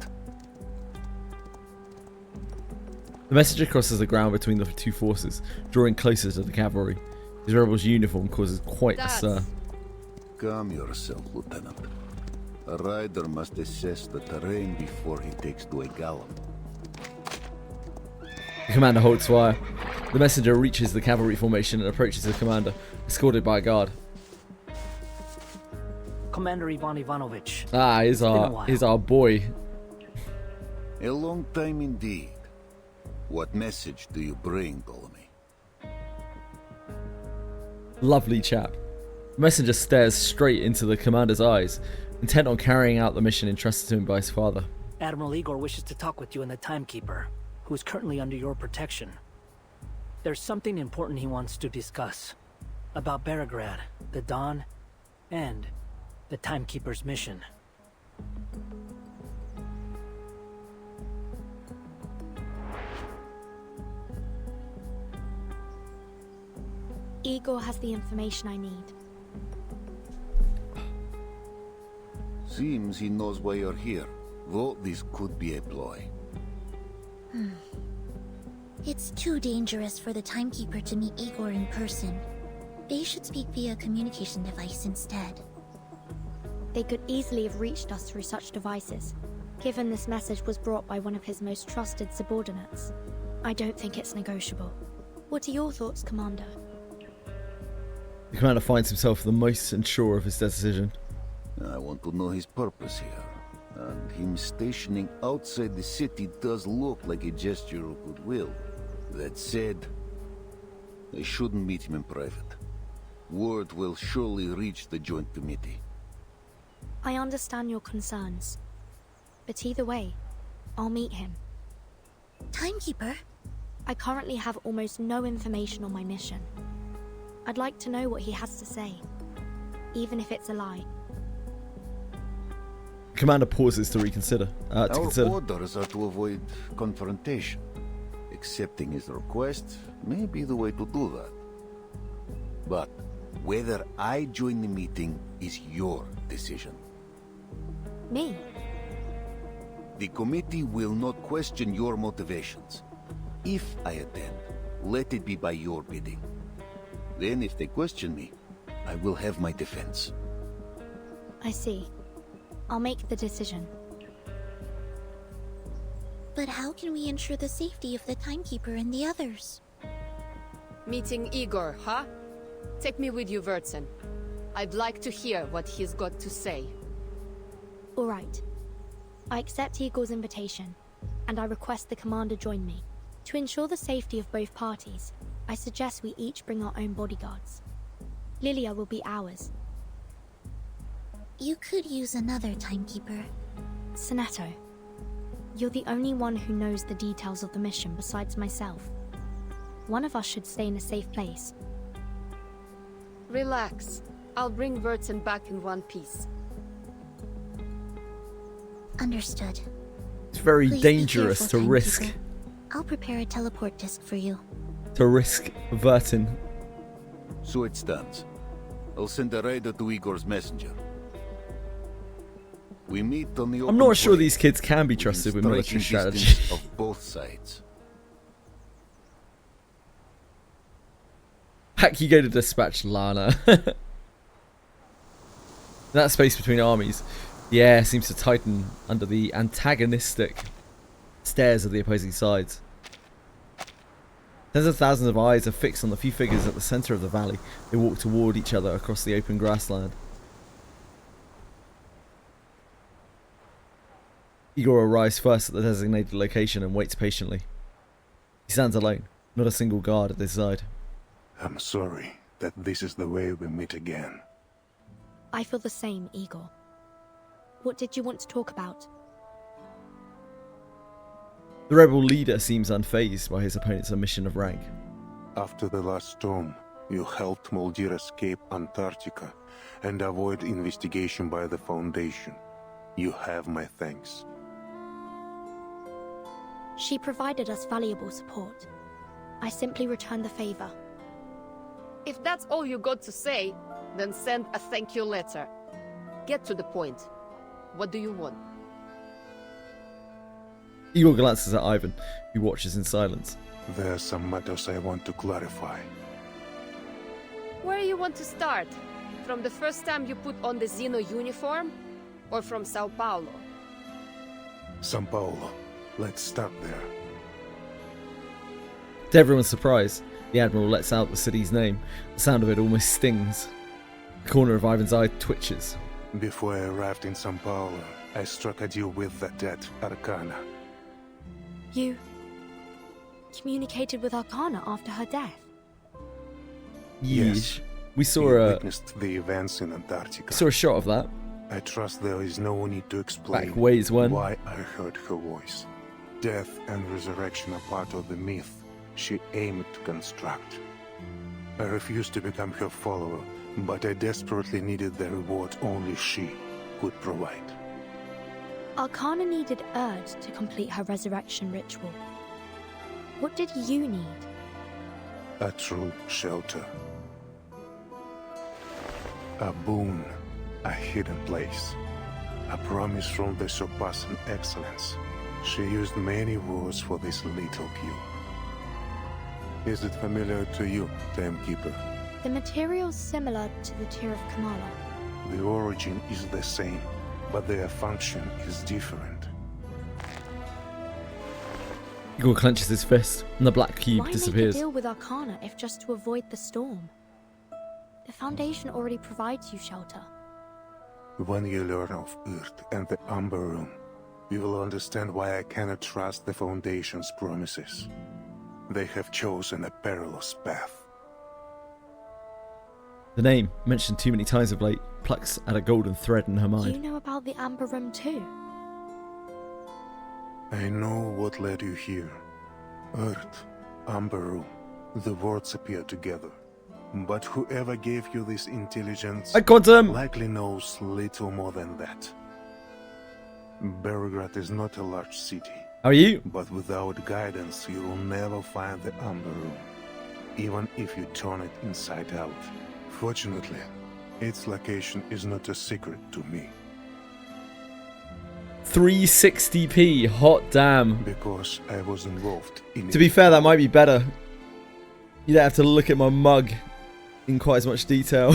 The messenger crosses the ground between the two forces, drawing closer to the cavalry. His rebel's uniform causes quite a stir. Calm yourself, Lieutenant. A rider must assess the terrain before he takes to a gallop. The commander holds fire. The messenger reaches the cavalry formation and approaches the commander, escorted by a guard. Commander Ivan Ivanovich. Ah, he's our boy. A long time indeed. What message do you bring, Ptolemy? Lovely chap. The messenger stares straight into the commander's eyes, intent on carrying out the mission entrusted to him by his father. Admiral Igor wishes to talk with you and the Timekeeper, who is currently under your protection. There's something important he wants to discuss. About Belgrade, the Dawn, and the Timekeeper's mission. Igor has the information I need. Seems he knows why you're here, though this could be a ploy. It's too dangerous for the Timekeeper to meet Igor in person. They should speak via communication device instead. They could easily have reached us through such devices, given this message was brought by one of his most trusted subordinates. I don't think it's negotiable. What are your thoughts, Commander? The commander finds himself the most unsure of his decision. I want to know his purpose here. And him stationing outside the city does look like a gesture of goodwill. That said, I shouldn't meet him in private. Word will surely reach the Joint Committee. I understand your concerns. But either way, I'll meet him. Timekeeper? I currently have almost no information on my mission. I'd like to know what he has to say, even if it's a lie. The commander pauses to reconsider. Our orders are to avoid confrontation. Accepting his request may be the way to do that. But whether I join the meeting is your decision. Me? The committee will not question your motivations. If I attend, let it be by your bidding. Then if they question me, I will have my defense. I see. I'll make the decision. But how can we ensure the safety of the timekeeper and the others? Meeting Igor, huh? Take me with you, Wurtzen. I'd like to hear what he's got to say. Alright. I accept Igor's invitation, and I request the commander join me. To ensure the safety of both parties, I suggest we each bring our own bodyguards. Lilia will be ours. You could use another timekeeper. Sonetto, you're the only one who knows the details of the mission besides myself. One of us should stay in a safe place. Relax. I'll bring Wurtzen back in one piece. Understood. It's very Please dangerous to be careful, risk. timekeeper. I'll prepare a teleport disc for you. To risk Wurtzen. So it stands. I'll send a rider to Igor's messenger. We meet on the I'm open not sure plain, these kids can be trusted with within military striking strategy. distance of both sides. Back you go to dispatch Lana. That space between armies, the air seems to tighten under the antagonistic stares of the opposing sides. Tens of thousands of eyes are fixed on the few figures at the centre of the valley. They walk toward each other across the open grassland. Igor arrives first at the designated location and waits patiently. He stands alone, not a single guard at his side. I'm sorry that this is the way we meet again. I feel the same, Igor. What did you want to talk about? The rebel leader seems unfazed by his opponent's omission of rank. After the last storm, you helped Muldir escape Antarctica and avoid investigation by the Foundation. You have my thanks. She provided us valuable support. I simply returned the favor. If that's all you got to say, then send a thank you letter. Get to the point. What do you want? Igor glances at Ivan, who watches in silence. There are some matters I want to clarify. Where you want to start? From the first time you put on the Xeno uniform? Or from Sao Paulo? São Paulo. Let's start there. To everyone's surprise, the Admiral lets out the city's name. The sound of it almost stings. The corner of Ivan's eye twitches. Before I arrived in São Paulo, I struck a deal with the dead Arcana. You communicated with Arcana after her death? Yeesh. We saw You a witnessed the events in Antarctica. saw a shot of that. I trust there is no need to explain Back ways when. why I heard her voice. Death and resurrection are part of the myth she aimed to construct. I refused to become her follower, but I desperately needed the reward only she could provide. Arcana needed Erd to complete her resurrection ritual. What did you need? A true shelter. A boon, a hidden place. A promise from the surpassing excellence. She used many words for this little cube. Is it familiar to you, Timekeeper? The material's similar to the Tear of Kamala. The origin is the same, but their function is different. Igor clenches his fist, and the black cube Why disappears. make a deal with Arcana if just to avoid the storm? The Foundation already provides you shelter. When you learn of Earth and the Amber Room, you will understand why I cannot trust the Foundation's promises. They have chosen a perilous path. The name, mentioned too many times of late, plucks at a golden thread in her mind. You know about the Amber Room too? I know what led you here. Earth, Amber Room, the words appear together. But whoever gave you this intelligence likely knows little more than that. Belgrade is not a large city. How are you? But without guidance, you will never find the Amber Room, even if you turn it inside out. Fortunately, its location is not a secret to me. 360p, hot damn. Because I was involved in it. To be fair, that might be better. You don't have to look at my mug in quite as much detail.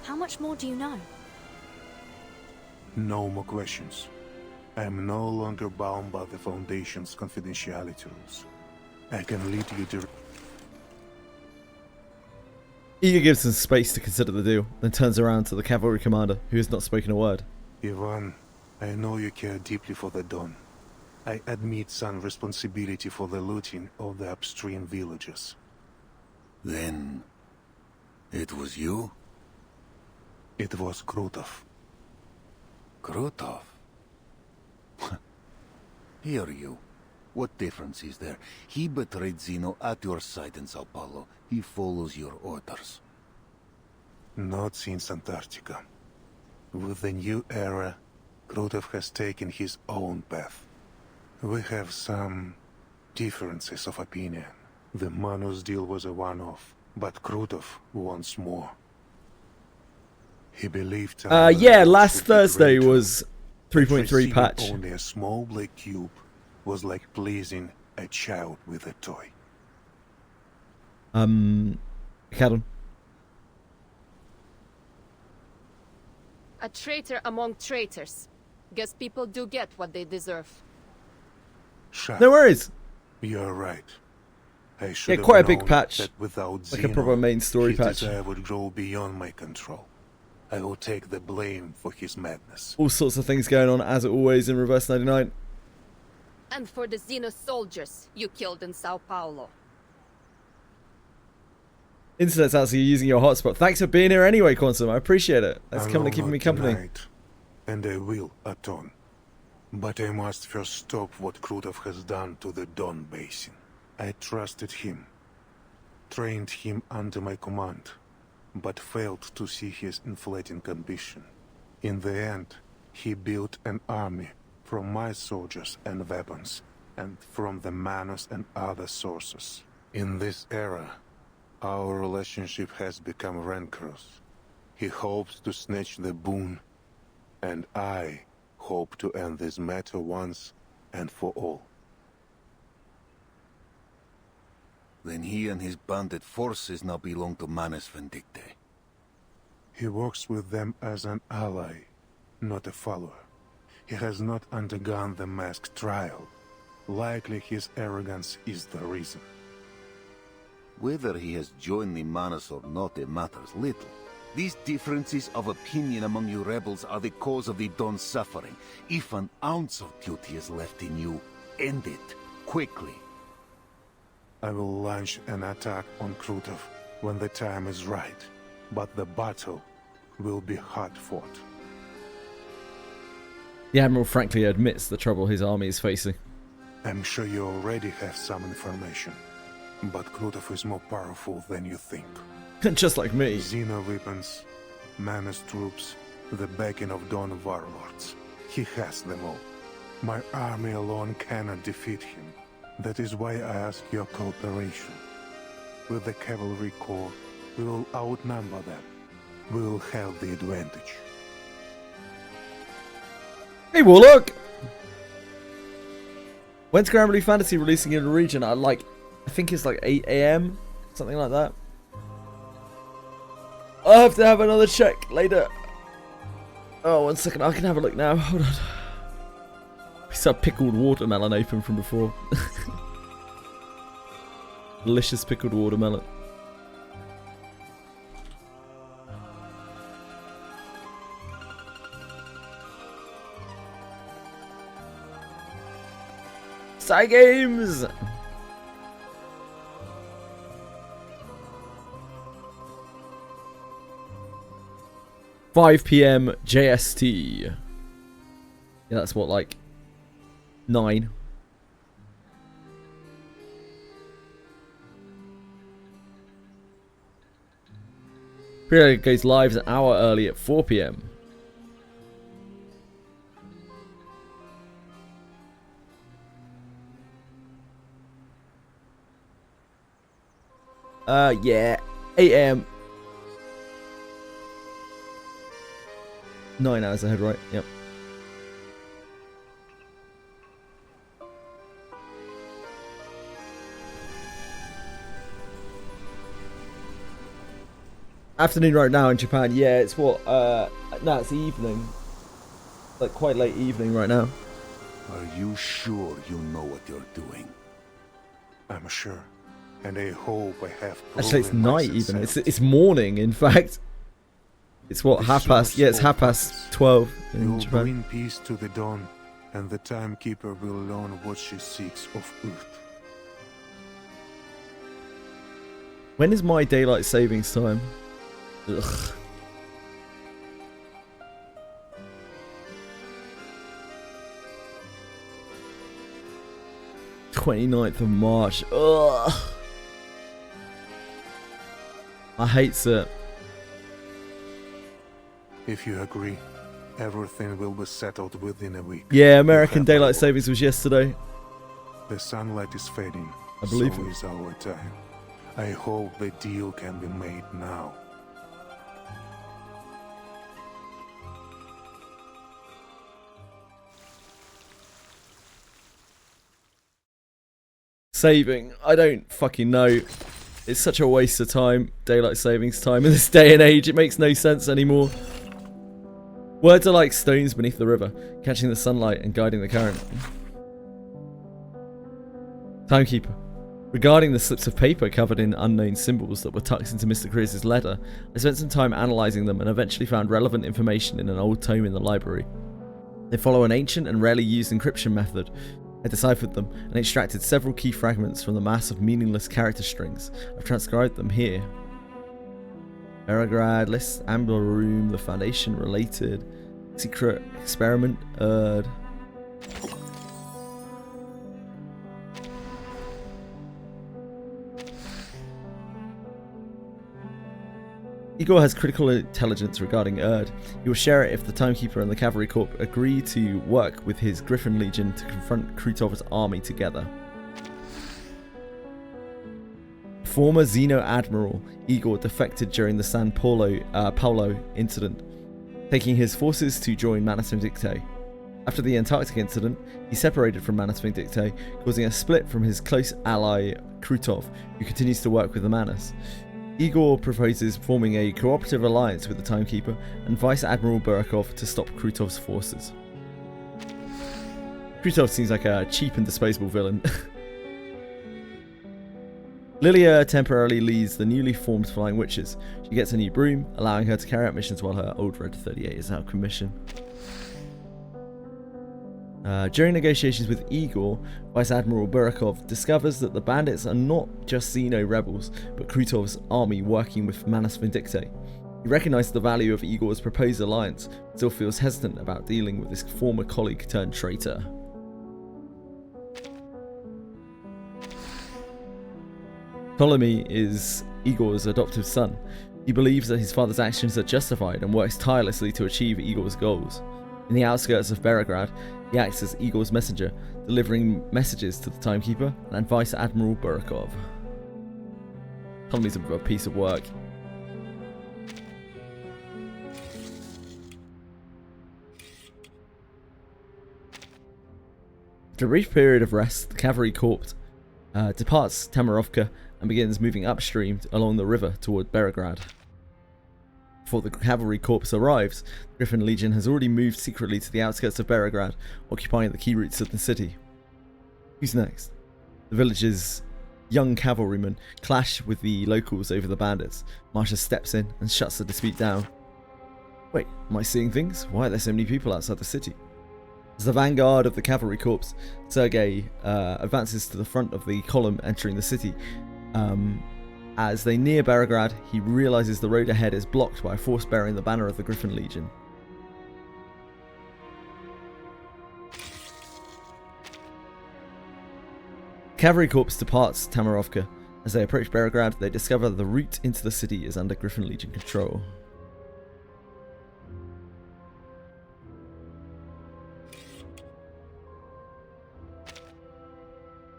How much more do you know? No more questions. I am no longer bound by the Foundation's confidentiality rules. I can lead you to... Igor gives him space to consider the deal, then turns around to the cavalry commander, who has not spoken a word. Ivan, I know you care deeply for the Dawn. I admit some responsibility for the looting of the upstream villages. Then... it was you? It was Krutov. Krutov? Hear you. What difference is there? He betrayed Zeno at your site in Sao Paulo. He follows your orders. Not since Antarctica. With the new era, Krutov has taken his own path. We have some differences of opinion. The Manus deal was a one-off, but Krutov wants more. He believed... yeah, last Thursday was 3.3 patch. Only a small black cube was like pleasing a child with a toy. Callum. A traitor among traitors. Guess people do get what they deserve. No worries. You're right. I should yeah, quite a have big known patch. that without like Zeno, a proper main story his patch. desire would grow beyond my control. I will take the blame for his madness. All sorts of things going on, as always, in Reverse 99. And for the Xeno soldiers you killed in Sao Paulo. Internet's actually using your hotspot. Thanks for being here anyway, Quantum. I appreciate it. That's coming and keeping me company. Tonight, and I will atone. But I must first stop what Krutov has done to the Don Basin. I trusted him, trained him under my command, but failed to see his inflating ambition. In the end, he built an army from my soldiers and weapons, and from the Manus and other sources. In this era, our relationship has become rancorous. He hopes to snatch the boon, and I hope to end this matter once and for all. Then he and his bandit forces now belong to Manus Vindicte. He works with them as an ally, not a follower. He has not undergone the masked trial. Likely his arrogance is the reason. Whether he has joined the Manus or not, it matters little. These differences of opinion among you rebels are the cause of the Don's suffering. If an ounce of duty is left in you, end it, quickly. I will launch an attack on Krutov when the time is right, but the battle will be hard fought. The Admiral frankly admits the trouble his army is facing. I'm sure you already have some information, but Krutov is more powerful than you think. Just like me. Xeno weapons, Manus troops, the backing of Dawn warlords. He has them all. My army alone cannot defeat him. That is why I ask your cooperation. With the cavalry corps, we will outnumber them. We will have the advantage. Hey Warlock! When's Granblue Fantasy releasing in the region? I think it's like 8 AM, something like that. I'll have to have another check later. Oh, 1 second, I can have a look now. Hold on. It's a pickled watermelon open from before. Delicious pickled watermelon. Side games! $5 PM JST. Yeah, that's what, like 9. Pre-order goes live an hour early at 4 PM. Yeah, 8 AM. 9 hours ahead, right? Yep. Afternoon right now in Japan. Yeah, it's what? No, it's the evening. Like quite late evening right now. Are you sure you know what you're doing? I'm sure. And I hope I have Actually, it's proven my night even. success. It's morning, in fact. It's what, The half past? Yeah, it's half past 12 in You'll Japan. bring peace to the dawn, and the timekeeper will learn what she seeks of Earth. When is my daylight savings time? Ugh. "29th of March. Ugh. I hate it. If you agree, everything will be settled within a week. Yeah, American daylight savings was yesterday. The sunlight is fading. I believe so it. is our time. I hope the deal can be made now. Saving. I don't fucking know. It's such a waste of time. Daylight savings time in this day and age. It makes no sense anymore. Words are like stones beneath the river, catching the sunlight and guiding the current. Timekeeper. Regarding the slips of paper covered in unknown symbols that were tucked into Mr. Cruz's letter, I spent some time analysing them and eventually found relevant information in an old tome in the library. They follow an ancient and rarely used encryption method. I deciphered them and extracted several key fragments from the mass of meaningless character strings. I've transcribed them here. Berigrad, list, Amber Room, the Foundation related, secret experiment, Igor has critical intelligence regarding Erd. He will share it if the Timekeeper and the Cavalry Corps agree to work with his Griffin Legion to confront Krutov's army together. Former Xeno Admiral Igor defected during the San Paulo incident, taking his forces to join Manus Vindictae. After the Antarctic incident, he separated from Manus Vindictae, causing a split from his close ally Krutov, who continues to work with the Manus. Igor proposes forming a cooperative alliance with the Timekeeper and Vice Admiral Burakov to stop Krutov's forces. Krutov seems like a cheap and disposable villain. Lilia temporarily leads the newly formed Flying Witches. She gets a new broom, allowing her to carry out missions while her old Red 38 is out of commission. During negotiations with Igor, Vice Admiral Burakov discovers that the bandits are not just Xeno rebels, but Krutov's army working with Manus Vindictae. He recognizes the value of Igor's proposed alliance, but still feels hesitant about dealing with his former colleague turned traitor. Ptolemy is Igor's adoptive son. He believes that his father's actions are justified and works tirelessly to achieve Igor's goals. In the outskirts of Berigrad, he acts as Igor's messenger, delivering messages to the Timekeeper and Vice Admiral Burakov. Ptolemy's a piece of work. After a brief period of rest, the Cavalry Corps departs Tamarovka and begins moving upstream along the river toward Berigrad. Before the Cavalry Corps arrives, the Griffin Legion has already moved secretly to the outskirts of Berigrad, occupying the key routes of the city. Who's next? The village's young cavalrymen clash with the locals over the bandits. Marsha steps in and shuts the dispute down. Wait, am I seeing things? Why are there so many people outside the city? As the vanguard of the Cavalry Corps, Sergei advances to the front of the column entering the city. As they near Berigrad, he realizes the road ahead is blocked by a force bearing the banner of the Griffin Legion. Cavalry Corps departs Tamarovka. As they approach Berigrad, they discover the route into the city is under Griffin Legion control.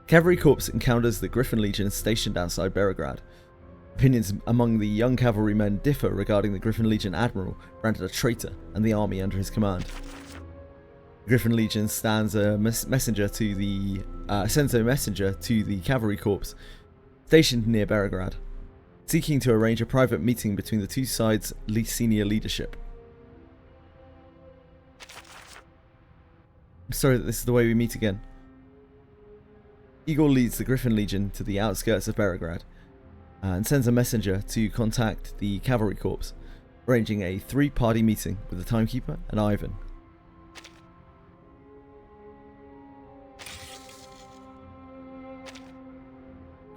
Cavalry Corps encounters the Griffin Legion stationed outside Berigrad. Opinions among the young cavalrymen differ regarding the Griffin Legion Admiral, branded a traitor, and the army under his command. The Griffin Legion sends a messenger to the Cavalry Corps stationed near Berigrad, seeking to arrange a private meeting between the two sides' senior leadership. I'm sorry that this is the way we meet again. Igor leads the Griffin Legion to the outskirts of Beregrad and sends a messenger to contact the Cavalry Corps, arranging a 3-party meeting with the Timekeeper and Ivan.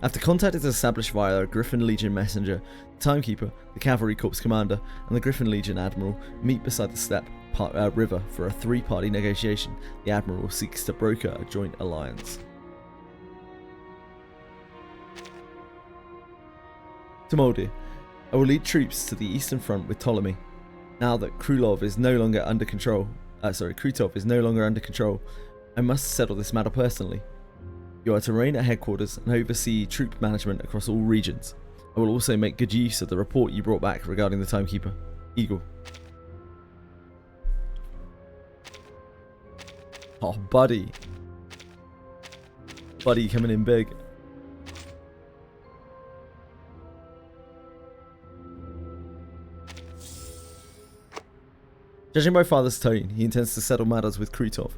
After contact is established via a Griffin Legion messenger, the Timekeeper, the Cavalry Corps commander, and the Griffin Legion admiral meet beside the steppe river for a 3-party negotiation. The admiral seeks to broker a joint alliance. To Moldir, I will lead troops to the eastern front with Ptolemy. Now that Krutov is no longer under control, I must settle this matter personally. You are to reign at headquarters and oversee troop management across all regions. I will also make good use of the report you brought back regarding the Timekeeper. Igor. Oh, buddy. Buddy coming in big. Judging by Father's tone, he intends to settle matters with Krutov.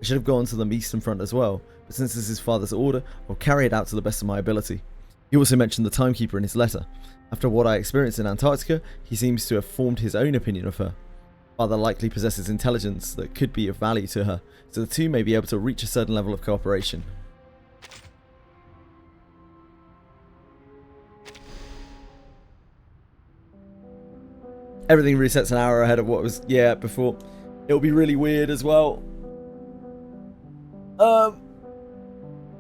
I should have gone to the eastern front as well, but since this is Father's order, I'll carry it out to the best of my ability. He also mentioned the Timekeeper in his letter. After what I experienced in Antarctica, he seems to have formed his own opinion of her. Father likely possesses intelligence that could be of value to her, so the two may be able to reach a certain level of cooperation. Everything resets an hour ahead of what was, before. It'll be really weird as well.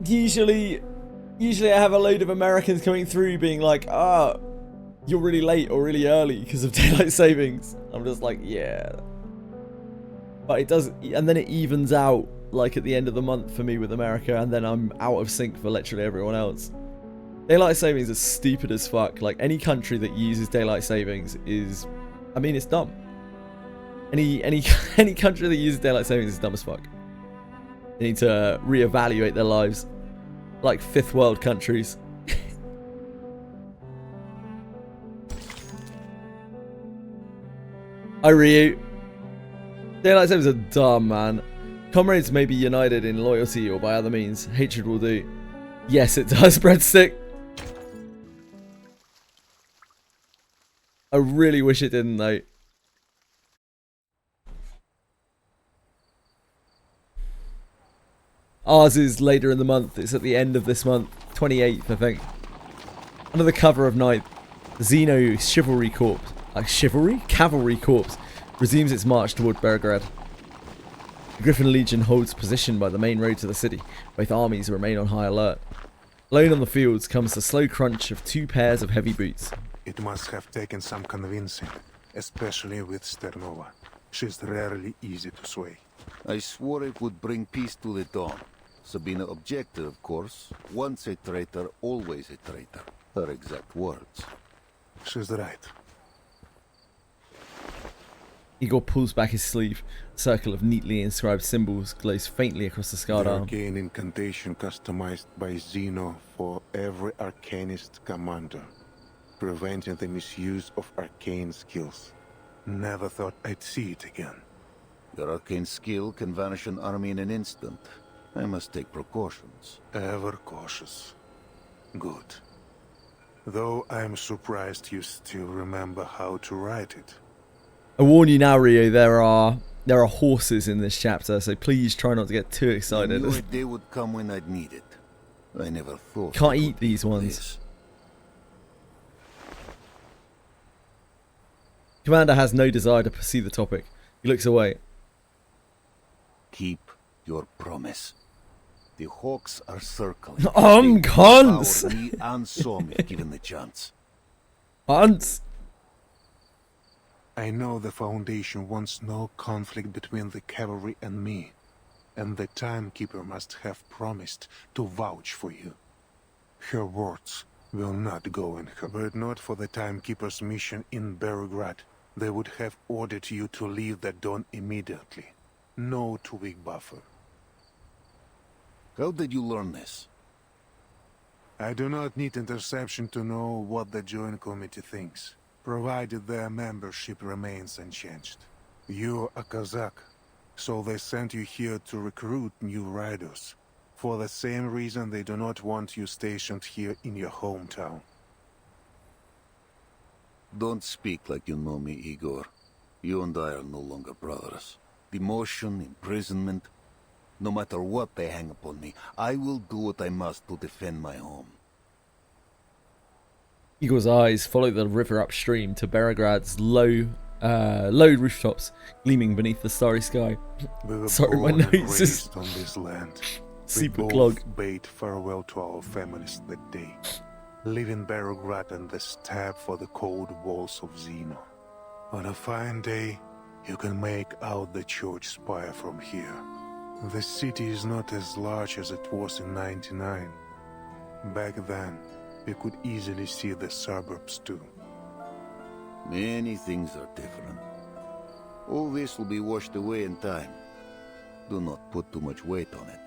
Usually I have a load of Americans coming through being like, you're really late or really early because of daylight savings. I'm just like, yeah. But it does, and then it evens out like at the end of the month for me with America, and then I'm out of sync for literally everyone else. Daylight savings is stupid as fuck. Like, any country that uses daylight savings is, I mean, it's dumb. Any country that uses daylight savings is dumb as fuck. They need to reevaluate their lives. Like 5th world countries. Ryu. Daylight savings are dumb, man. Comrades may be united in loyalty or by other means. Hatred will do. Yes, it does, breadstick. I really wish it didn't, though. Ours is later in the month. It's at the end of this month. 28th, I think. Under the cover of night, the Xeno Chivalry Corps, Cavalry Corps, resumes its march toward Beregrad. The Griffin Legion holds position by the main road to the city. Both armies remain on high alert. Alone on the fields comes the slow crunch of 2 pairs of heavy boots. It must have taken some convincing, especially with Sternova. She's rarely easy to sway. I swore it would bring peace to the dawn. Sabina objected, of course. Once a traitor, always a traitor. Her exact words. She's right. Igor pulls back his sleeve. A circle of neatly inscribed symbols glows faintly across the scarred arm. Arcane incantation customized by Xeno for every arcanist commander, preventing the misuse of arcane skills. Never thought I'd see it again. Your arcane skill can vanish an army in an instant. I must take precautions. Ever cautious. Good. Though I'm surprised you still remember how to write it. I warn you now, Rio, there are horses in this chapter, so please try not to get too excited. I knew a day would come when I'd need it. I never thought. Can't eat these ones. Commander has no desire to pursue the topic. He looks away. Keep your promise. The hawks are circling. Cons! Me and Som if given the chance. Hans! I know the Foundation wants no conflict between the cavalry and me, and the Timekeeper must have promised to vouch for you. Her words will not go in her. Were it not for the Timekeeper's mission in Beregrad, they would have ordered you to leave the Dawn immediately. No 2-week buffer. How did you learn this? I do not need interception to know what the Joint Committee thinks, provided their membership remains unchanged. You're a Kazakh. So they sent you here to recruit new riders. For the same reason they do not want you stationed here in your hometown. Don't speak like you know me, Igor. You and I are no longer brothers. Demotion, imprisonment, no matter what they hang upon me, I will do what I must to defend my home. Igor's eyes follow the river upstream to Berograd's low rooftops gleaming beneath the starry sky. Sorry, my nose is on this land. super we clogged. both bade farewell to our families that day, leaving Berograd and the steppe for the cold walls of Zeno. On a fine day, you can make out the church spire from here. The city is not as large as it was in '99. Back then, we could easily see the suburbs too. Many things are different. All this will be washed away in time. Do not put too much weight on it.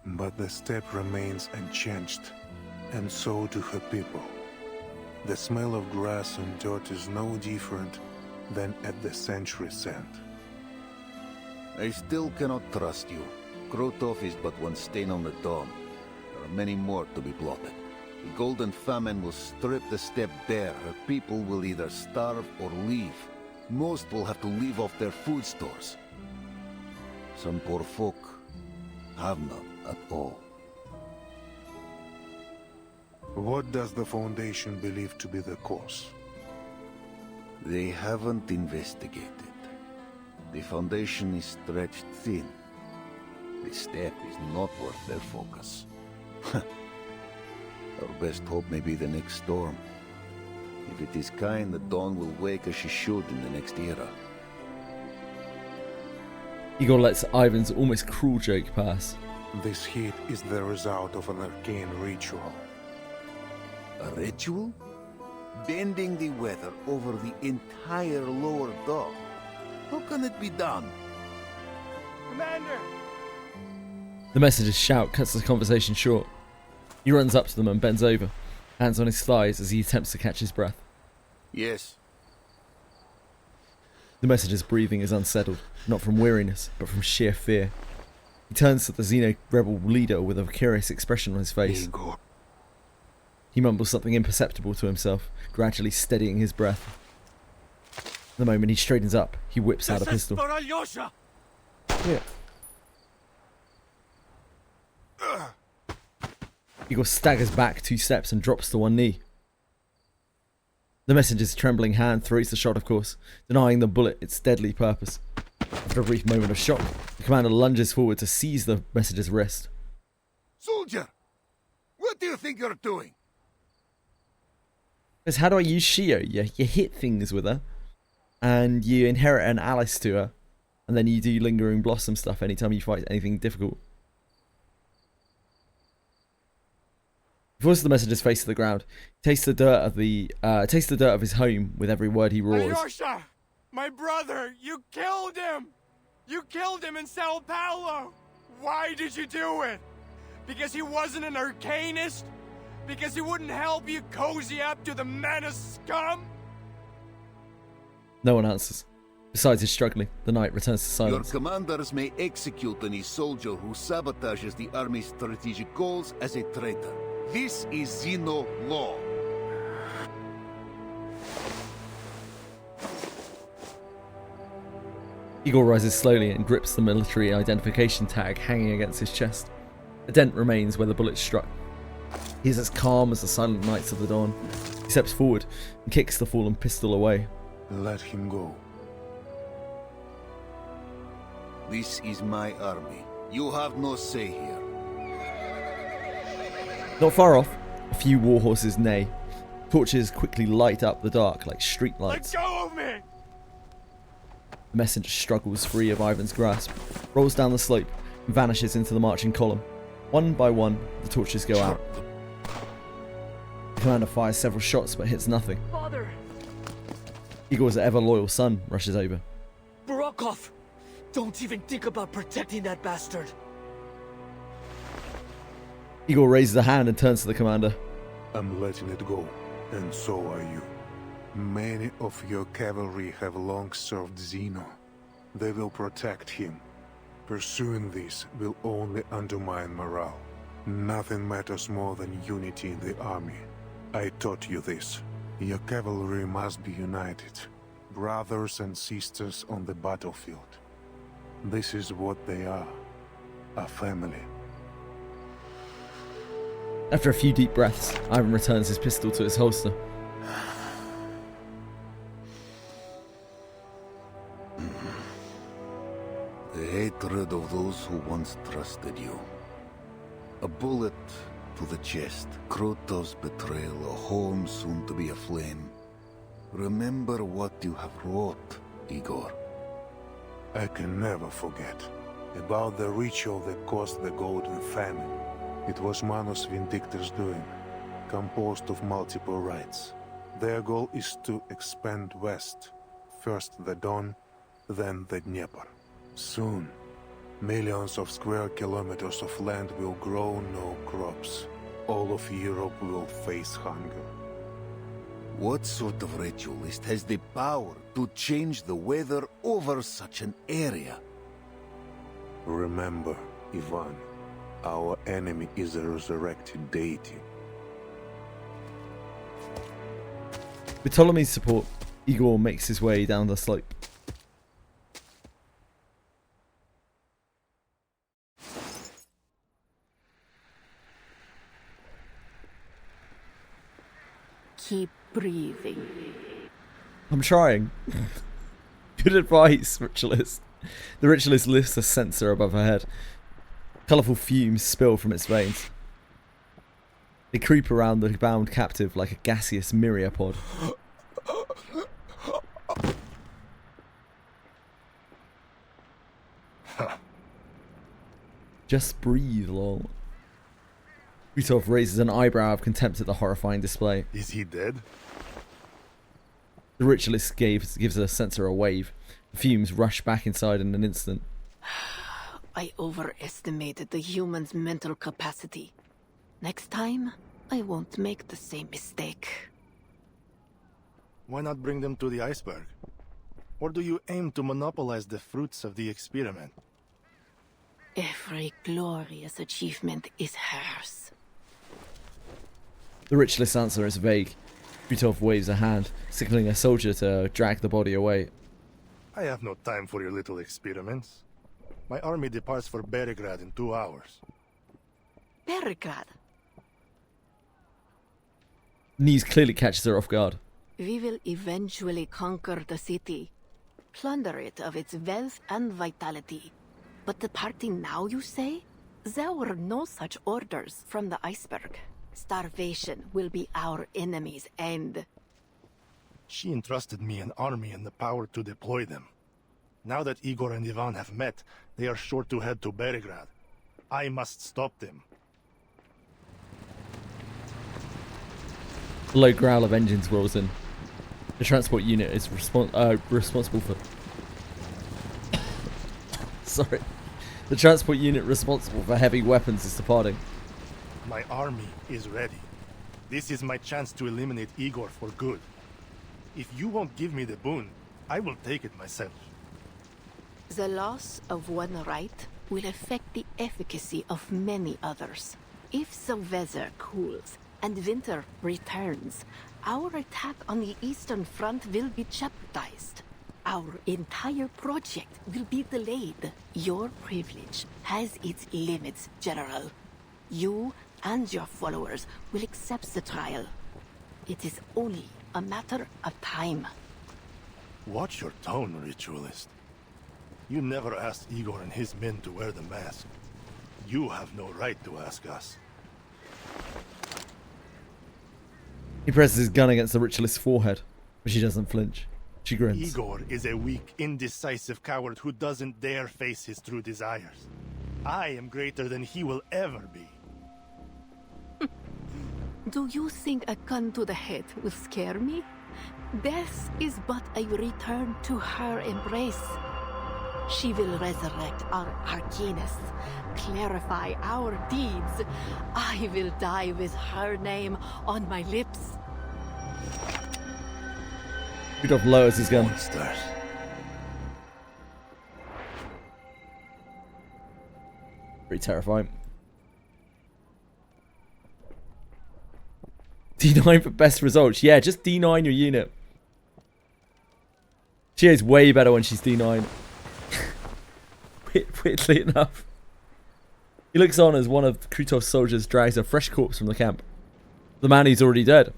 But the steppe remains unchanged, and so do her people. The smell of grass and dirt is no different than at the century's end. I still cannot trust you. Krotov is but one stain on the Dawn. There are many more to be blotted. The Golden Famine will strip the steppe bare. Her people will either starve or leave. Most will have to leave off their food stores. Some poor folk have none at all. What does the Foundation believe to be the cause? They haven't investigated. The Foundation is stretched thin. The steppe is not worth their focus. Our best hope may be the next storm. If it is kind, the Dawn will wake as she should in the next era. Igor lets Ivan's almost cruel joke pass. This heat is the result of an arcane ritual. A ritual? Bending the weather over the entire lower Dawn. How can it be done? Commander! The messenger's shout cuts the conversation short. He runs up to them and bends over, hands on his thighs as he attempts to catch his breath. Yes. The messenger's breathing is unsettled, not from weariness, but from sheer fear. He turns to the Xeno rebel leader with a curious expression on his face. Igor. He mumbles something imperceptible to himself, gradually steadying his breath. The moment he straightens up, he whips out a pistol. For Alyosha! Yeah. Igor staggers back 2 steps and drops to one knee. The messenger's trembling hand throws the shot, of course, denying the bullet its deadly purpose. After a brief moment of shock, the commander lunges forward to seize the messenger's wrist. Soldier! What do you think you're doing? Because how do I use Shio? You hit things with her, and you inherit an Alice to her, and then you do Lingering Blossom stuff anytime you fight anything difficult. He forces the messenger's face to the ground. He tastes the dirt of his home with every word he roars. Alyosha! My brother! You killed him! You killed him in Sao Paulo! Why did you do it? Because he wasn't an arcanist? Because he wouldn't help you cozy up to the menace scum? No one answers. Besides his struggling, the knight returns to silence. Your commanders may execute any soldier who sabotages the army's strategic goals as a traitor. This is Xeno law. Igor rises slowly and grips the military identification tag hanging against his chest. A dent remains where the bullet struck. He is as calm as the silent knights of the dawn. He steps forward and kicks the fallen pistol away. Let him go. This is my army. You have no say here. Not far off, a few warhorses neigh. Torches quickly light up the dark like street lights. Let go of me! The messenger struggles free of Ivan's grasp, rolls down the slope, and vanishes into the marching column. One by one, the torches go out. The commander fires several shots but hits nothing. Father! Igor's ever-loyal son rushes over. Barokov! Don't even think about protecting that bastard! Igor raises a hand and turns to the commander. I'm letting it go, and so are you. Many of your cavalry have long served Zeno. They will protect him. Pursuing this will only undermine morale. Nothing matters more than unity in the army. I taught you this. Your cavalry must be united. Brothers and sisters on the battlefield. This is what they are. A family. After a few deep breaths, Ivan returns his pistol to its holster. The hatred of those who once trusted you. A bullet to the chest, Krotov's betrayal, a home soon to be aflame. Remember what you have wrought, Igor. I can never forget. About the ritual that caused the Golden Famine. It was Manus Vindictor's doing, composed of multiple rites. Their goal is to expand west. First the Don, then the Dnieper. Soon, millions of square kilometers of land will grow no crops. All of Europe will face hunger. What sort of ritualist has the power to change the weather over such an area? Remember, Ivan, our enemy is a resurrected deity. With Ptolemy's support, Igor makes his way down the slope. Keep breathing. I'm trying. Good advice, Ritualist. The Ritualist lifts a censer above her head. Colourful fumes spill from its veins. They creep around the bound captive like a gaseous myriapod. Just breathe, lol. Utov raises an eyebrow of contempt at the horrifying display. Is he dead? The Ritualist gives the censer a wave. The fumes rush back inside in an instant. I overestimated the human's mental capacity. Next time, I won't make the same mistake. Why not bring them to the iceberg? Or do you aim to monopolize the fruits of the experiment? Every glorious achievement is hers. The Ritualist's answer is vague. Utov waves a hand, signaling a soldier to drag the body away. I have no time for your little experiments. My army departs for Beregrad in 2 hours. Beregrad? News clearly catches her off guard. We will eventually conquer the city, plunder it of its wealth and vitality. But departing now, you say? There were no such orders from the iceberg. Starvation will be our enemy's end. She entrusted me an army and the power to deploy them. Now that Igor and Ivan have met, they are sure to head to Beregrad. I must stop them. A low growl of engines rolls in. The transport unit is responsible for... Sorry. The transport unit responsible for heavy weapons is departing. My army is ready. This is my chance to eliminate Igor for good. If you won't give me the boon, I will take it myself. The loss of one right will affect the efficacy of many others. If the weather cools and winter returns, our attack on the Eastern Front will be jeopardized. Our entire project will be delayed. Your privilege has its limits, General. You and your followers will accept the trial. It is only a matter of time. Watch your tone, Ritualist. You never asked Igor and his men to wear the mask. You have no right to ask us. He presses his gun against the Ritualist's forehead, but she doesn't flinch. She grins. Igor is a weak, indecisive coward who doesn't dare face his true desires. I am greater than he will ever be. Do you think a gun to the head will scare me? Death is but a return to her embrace. She will resurrect our arcanists, clarify our deeds. I will die with her name on my lips. Rudolph lowers his gun. Monsters. Pretty terrifying. D9 for best results. Yeah, just D9 your unit. She is way better when she's D9. Weirdly enough. He looks on as one of Kritov's soldiers drags a fresh corpse from the camp. The man who's already dead.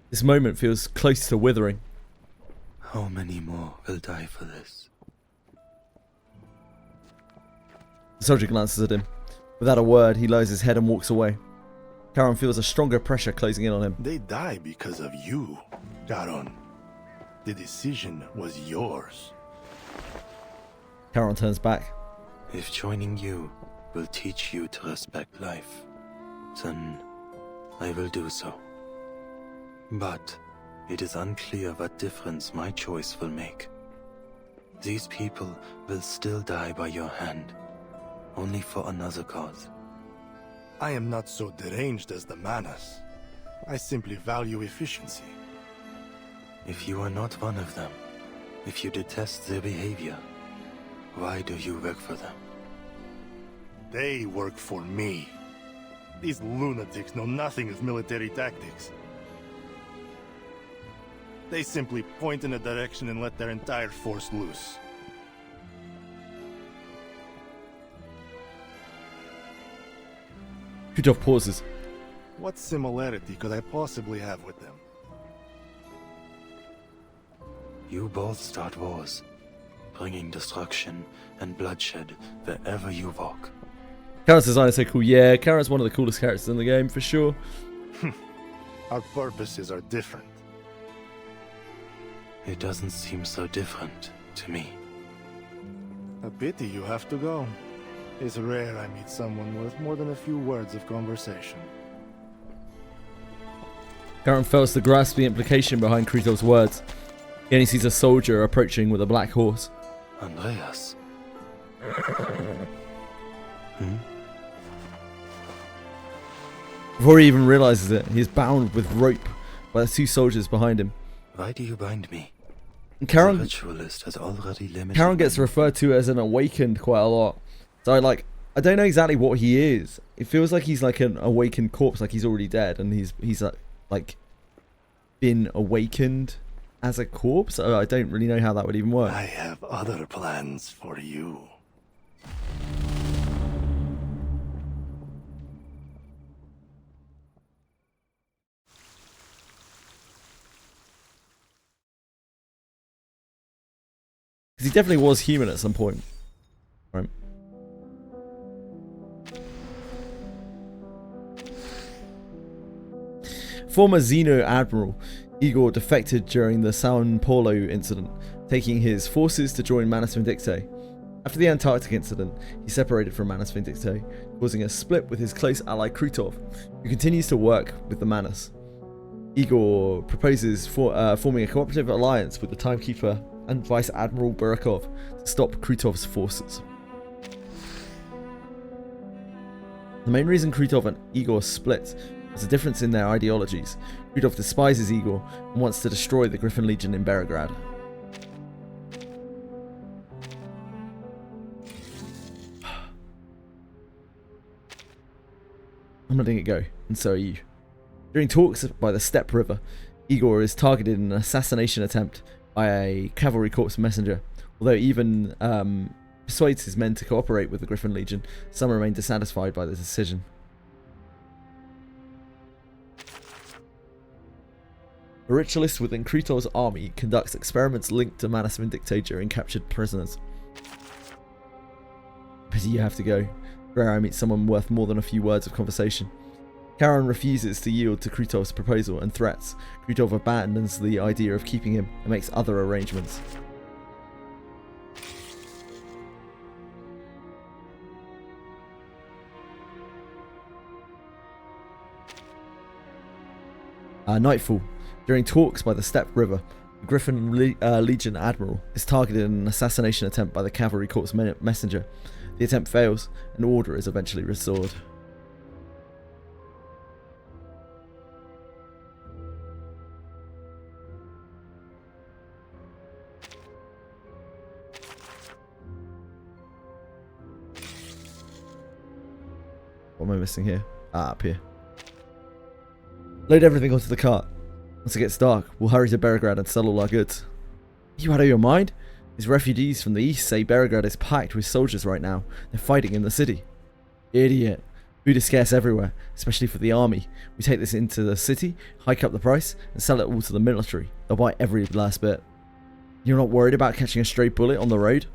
This moment feels close to withering. How many more will die for this? The soldier glances at him. Without a word, he lowers his head and walks away. Charon feels a stronger pressure closing in on him. They die because of you, Charon. The decision was yours. Charon turns back. If joining you will teach you to respect life, then I will do so. But it is unclear what difference my choice will make. These people will still die by your hand, only for another cause. I am not so deranged as the Manas. I simply value efficiency. If you are not one of them, if you detest their behavior, why do you work for them? They work for me. These lunatics know nothing of military tactics. They simply point in a direction and let their entire force loose. Kritov pauses. What similarity could I possibly have with them? You both start wars, bringing destruction and bloodshed wherever you walk. Charon's design is so cool. Yeah, Charon's one of the coolest characters in the game, for sure. Our purposes are different. It doesn't seem so different to me. A pity you have to go. It's rare I meet someone worth more than a few words of conversation. Charon fails to grasp the implication behind Kritov's words. He only sees a soldier approaching with a black horse. Andreas. Before he even realizes it, he is bound with rope by the two soldiers behind him. Why do you bind me? And Charon, the ritualist has already limited Charon gets referred to as an awakened quite a lot. So I don't know exactly what he is. It feels like he's like an awakened corpse, like he's already dead, and he's like been awakened as a corpse. I don't really know how that would even work. I have other plans for you. Because he definitely was human at some point. Right. Former Xeno Admiral Igor defected during the Sao Paulo incident, taking his forces to join Manus Vindicte. After the Antarctic incident, he separated from Manus Vindicte, causing a split with his close ally Kritov, who continues to work with the Manus. Igor proposes forming a cooperative alliance with the Timekeeper and Vice Admiral Burakov to stop Kritov's forces. The main reason Kritov and Igor split was a difference in their ideologies. Kritov despises Igor and wants to destroy the Griffin Legion in Beregrad. I'm letting it go, and so are you. During talks by the Steppe River, Igor is targeted in an assassination attempt by a cavalry corps messenger. Although he even persuades his men to cooperate with the Griffin Legion, some remain dissatisfied by the decision. A ritualist within Kritov's army conducts experiments linked to Manus Vindicte during captured prisoners. Pity you have to go. Rare I meet someone worth more than a few words of conversation. Charon refuses to yield to Kritov's proposal and threats. Kritov abandons the idea of keeping him and makes other arrangements. Nightfall. During talks by the Steppe River, the Griffin Legion Admiral is targeted in an assassination attempt by the cavalry corps messenger. The attempt fails, and order is eventually restored. What am I missing here? Ah, up here. Load everything onto the cart. Once it gets dark, we'll hurry to Beregrad and sell all our goods. Are you out of your mind? These refugees from the east say Beregrad is packed with soldiers right now. They're fighting in the city. Idiot. Food is scarce everywhere, especially for the army. We take this into the city, hike up the price, and sell it all to the military. They'll buy every last bit. You're not worried about catching a stray bullet on the road?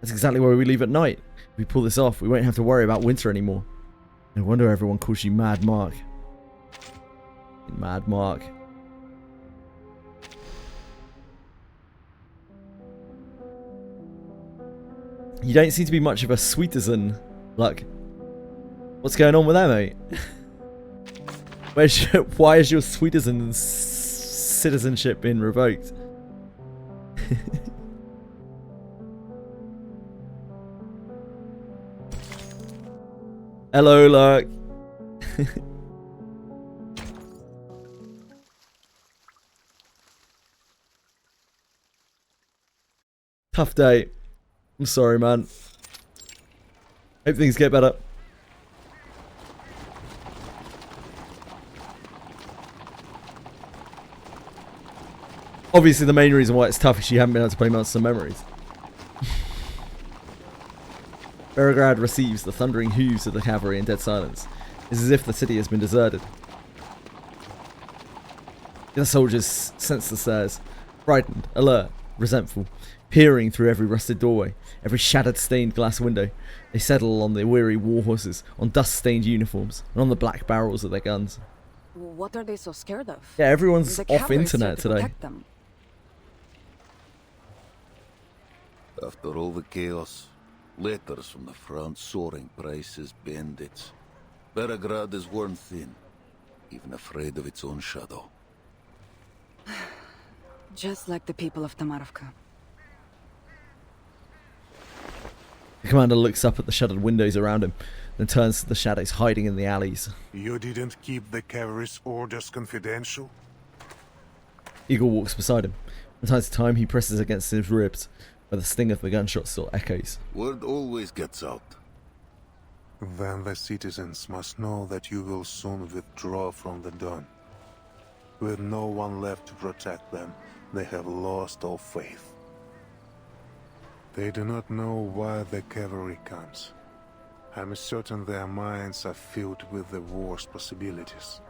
That's exactly why we leave at night. If we pull this off, we won't have to worry about winter anymore. No wonder everyone calls you Mad Mark. Mad Mark. You don't seem to be much of a sweetizen, Luck. What's going on with that, mate? Why is your sweetizen citizenship being revoked? Hello, Luck. Tough day. I'm sorry, man. Hope things get better. Obviously, the main reason why it's tough is she hasn't been able to play Monsters and Memories. Beregrad receives the thundering hooves of the cavalry in dead silence. It's as if the city has been deserted. The soldiers sense the stairs, frightened, alert, resentful, peering through every rusted doorway, every shattered stained glass window. They settle on the weary war horses, on dust-stained uniforms, and on the black barrels of their guns. What are they so scared of? Yeah, everyone's The off cavalry's here internet to today. protect them. After all the chaos, letters from the front, soaring prices, bandits. Beregrad is worn thin, even afraid of its own shadow. Just like the people of Tamarovka. The commander looks up at the shuttered windows around him, then turns to the shadows hiding in the alleys. You didn't keep the cavalry's orders confidential? Igor walks beside him. From time to time, he presses against his ribs, where the sting of the gunshot still echoes. Word always gets out. Then the citizens must know that you will soon withdraw from the Don. With no one left to protect them, they have lost all faith. They do not know why the cavalry comes. I'm certain their minds are filled with the war's possibilities.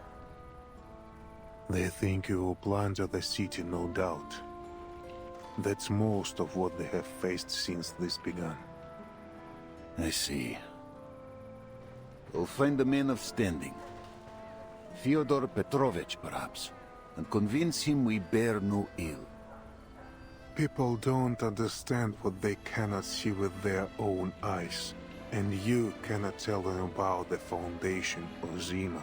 They think you will plunder the city, no doubt. That's most of what they have faced since this began. I see. We'll find a man of standing. Fyodor Petrovich, perhaps, and convince him we bear no ill. People don't understand what they cannot see with their own eyes, and you cannot tell them about the Foundation or Zeno.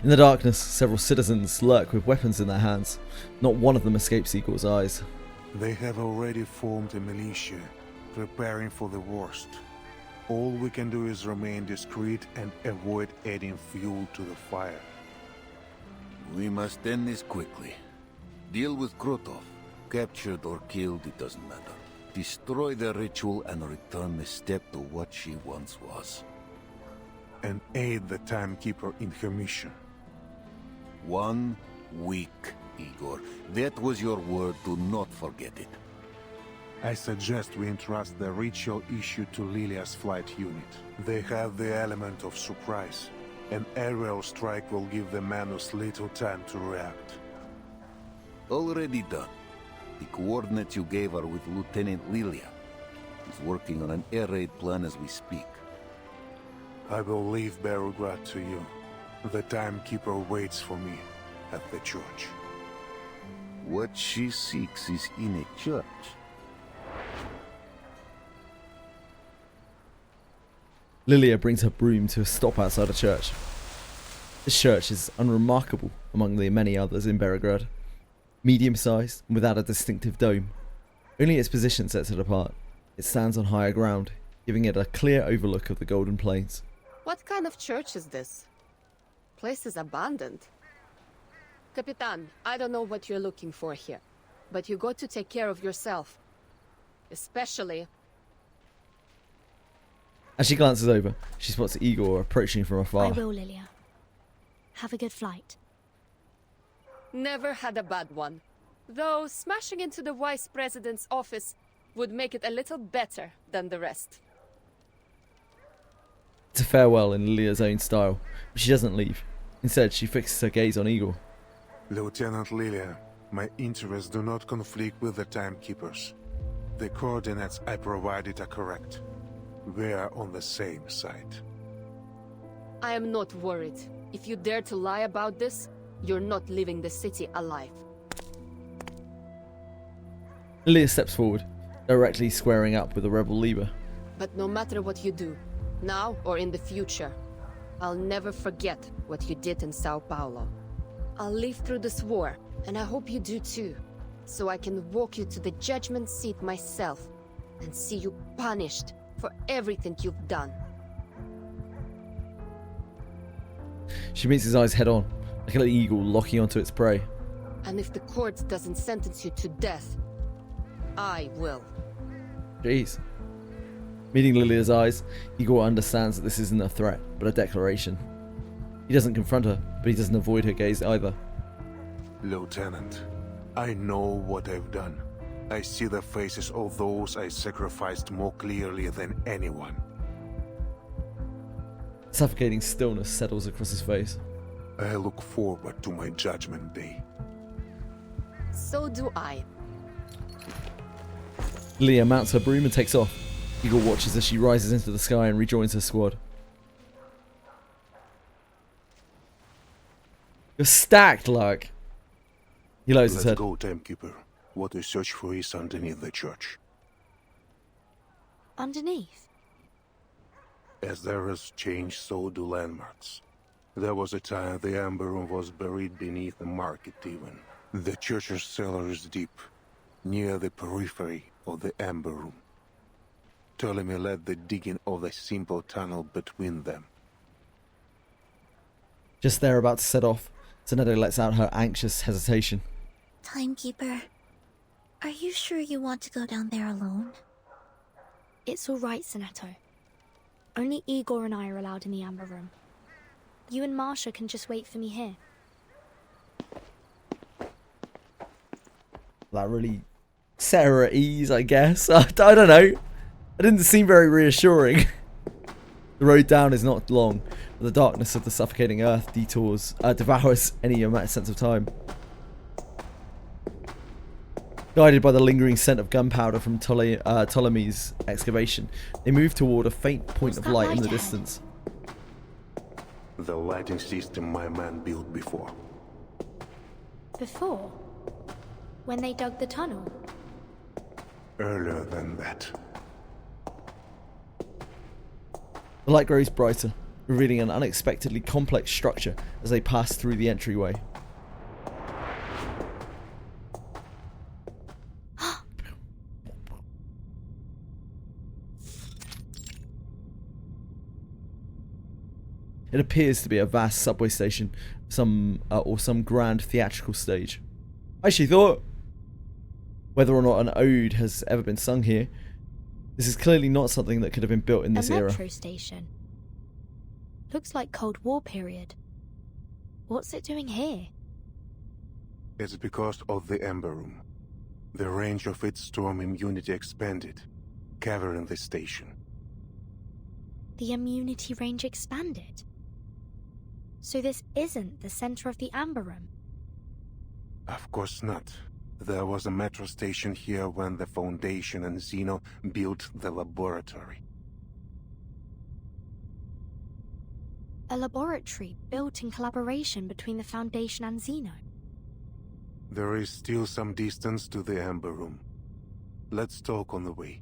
In the darkness, several citizens lurk with weapons in their hands. Not one of them escapes Igor's eyes. They have already formed a militia, preparing for the worst. All we can do is remain discreet and avoid adding fuel to the fire. We must end this quickly. Deal with Krotov. Captured or killed, it doesn't matter. Destroy the ritual and return the step to what she once was. And aid the timekeeper in her mission. 1 week, Igor. That was your word. Do not forget it. I suggest we entrust the ritual issue to Lilia's flight unit. They have the element of surprise. An aerial strike will give the Manus little time to react. Already done. The coordinates you gave are with Lieutenant Lilia. He's working on an air raid plan as we speak. I will leave Beregrad to you. The timekeeper waits for me at the church. What she seeks is in a church. Lilia brings her broom to a stop outside a church. This church is unremarkable among the many others in Beregrad. Medium-sized and without a distinctive dome. Only its position sets it apart. It stands on higher ground, giving it a clear overlook of the Golden Plains. What kind of church is this? Place is abandoned. Capitan, I don't know what you're looking for here, but you got to take care of yourself. Especially As she glances over, she spots Igor approaching from afar. I will, Lilia. Have a good flight. Never had a bad one. Though smashing into the Vice President's office would make it a little better than the rest. It's a farewell in Lilia's own style, but she doesn't leave. Instead, she fixes her gaze on Igor. Lieutenant Lilia, my interests do not conflict with the timekeepers. The coordinates I provided are correct. We are on the same side. I am not worried. If you dare to lie about this, you're not leaving the city alive. Lilia steps forward, directly squaring up with the rebel leader. But no matter what you do, now or in the future, I'll never forget what you did in Sao Paulo. I'll live through this war, and I hope you do too, so I can walk you to the judgment seat myself and see you punished for everything you've done. She meets his eyes head on, like an eagle locking onto its prey. And if the court doesn't sentence you to death, I will. Jeez. Meeting Lilia's eyes, Igor understands that this isn't a threat, but a declaration. He doesn't confront her, but he doesn't avoid her gaze either. Lieutenant, I know what I've done. I see the faces of those I sacrificed more clearly than anyone. Suffocating stillness settles across his face. I look forward to my judgment day. So do I. Lilia mounts her broom and takes off. Igor watches as she rises into the sky and rejoins her squad. You're stacked, Lark. He lowers his head. Let's go, Timekeeper. What we search for is underneath the church. Underneath? As there is change, so do landmarks. There was a time the Amber Room was buried beneath the market even. The church's cellar is deep, near the periphery of the Amber Room. Ptolemy led the digging of a simple tunnel between them. Just there, about to set off, Soneto lets out her anxious hesitation. Timekeeper, are you sure you want to go down there alone? It's all right, Soneto. Only Igor and I are allowed in the Amber Room. You and Marcia can just wait for me here. That really set her at ease, I guess. I don't know. It didn't seem very reassuring. The road down is not long, but the darkness of the suffocating earth devours any sense of time. Guided by the lingering scent of gunpowder from Ptolemy's excavation, they move toward a faint point of light in the distance. The lighting system my man built before. Before? When they dug the tunnel? Earlier than that. The light grows brighter, revealing an unexpectedly complex structure as they pass through the entryway. It appears to be a vast subway station, or some grand theatrical stage. I actually thought, whether or not an ode has ever been sung here, this is clearly not something that could have been built in this era. A metro station. Looks like Cold War period. What's it doing here? It's because of the Amber Room. The range of its storm immunity expanded, covering the station. The immunity range expanded? So this isn't the center of the Amber Room? Of course not. There was a metro station here when the Foundation and Zeno built the laboratory. A laboratory built in collaboration between the Foundation and Zeno? There is still some distance to the Amber Room. Let's talk on the way.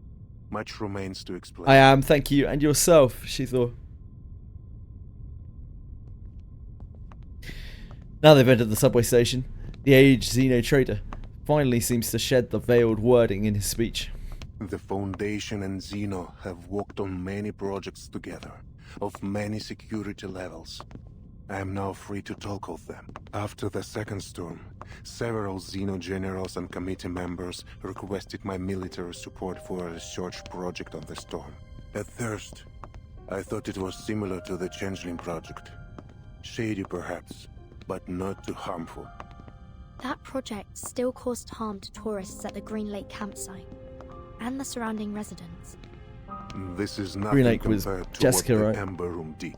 Much remains to explain. I am, thank you, and yourself, she thought. Now they've entered the subway station, the aged Zeno trader finally seems to shed the veiled wording in his speech. The Foundation and Zeno have worked on many projects together, of many security levels. I am now free to talk of them. After the second storm, several Zeno generals and committee members requested my military support for a research project on the storm. At first, I thought it was similar to the Changeling project. Shady perhaps, but not too harmful. That project still caused harm to tourists at the Green Lake campsite and the surrounding residents. This is Green nothing Lake was compared to Jessica, what right? the Ember Room did.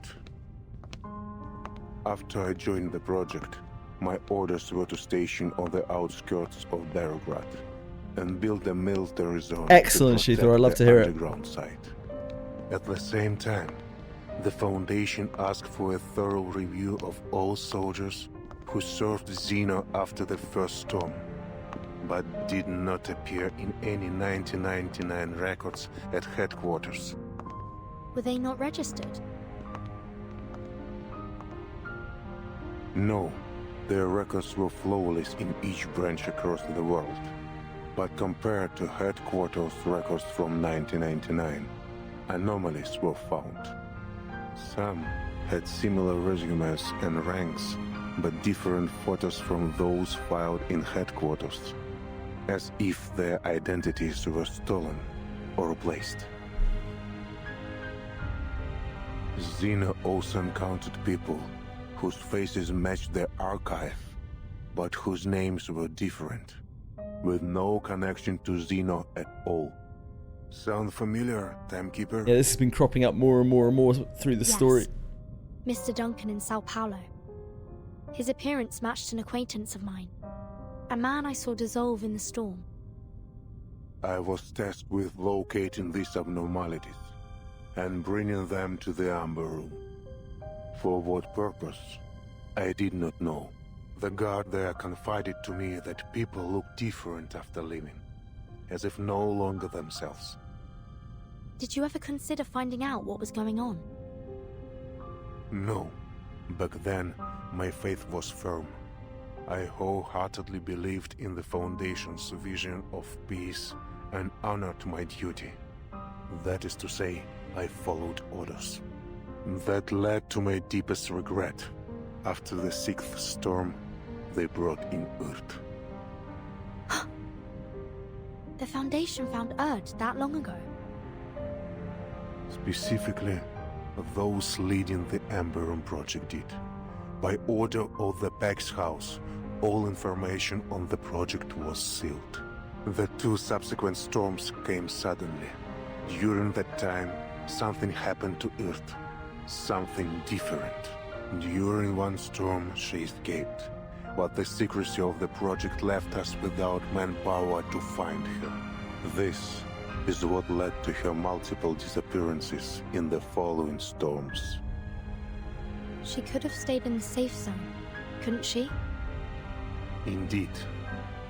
After I joined the project, my orders were to station on the outskirts of Beograd and build a military zone. Excellent, to Sheethor. protect I'd love the to hear it. underground site. At the same time, the Foundation asked for a thorough review of all soldiers who served Xeno after the first storm, but did not appear in any 1999 records at headquarters. Were they not registered? No, their records were flawless in each branch across the world, but compared to headquarters records from 1999, anomalies were found. Some had similar resumes and ranks, but different photos from those filed in headquarters, as if their identities were stolen or replaced. Xena also encountered people whose faces matched their archive, but whose names were different, with no connection to Xeno at all. Sound familiar, Timekeeper? Yeah, this has been cropping up more and more and more through the story. Mr. Duncan in Sao Paulo. His appearance matched an acquaintance of mine. A man I saw dissolve in the storm. I was tasked with locating these abnormalities and bringing them to the Amber Room. For what purpose, I did not know. The guard there confided to me that people look different after leaving, as if no longer themselves. Did you ever consider finding out what was going on? No. Back then, my faith was firm. I wholeheartedly believed in the Foundation's vision of peace and honored my duty. That is to say, I followed orders. That led to my deepest regret. After the 6th storm, they brought in Earth. The Foundation found Erd that long ago. Specifically, those leading the Amber Room project did. By order of the Pax House, all information on the project was sealed. The 2 subsequent storms came suddenly. During that time, something happened to Earth. Something different. During one storm, she escaped, but the secrecy of the project left us without manpower to find her. This is what led to her multiple disappearances in the following storms. She could have stayed in the safe zone, couldn't she? Indeed.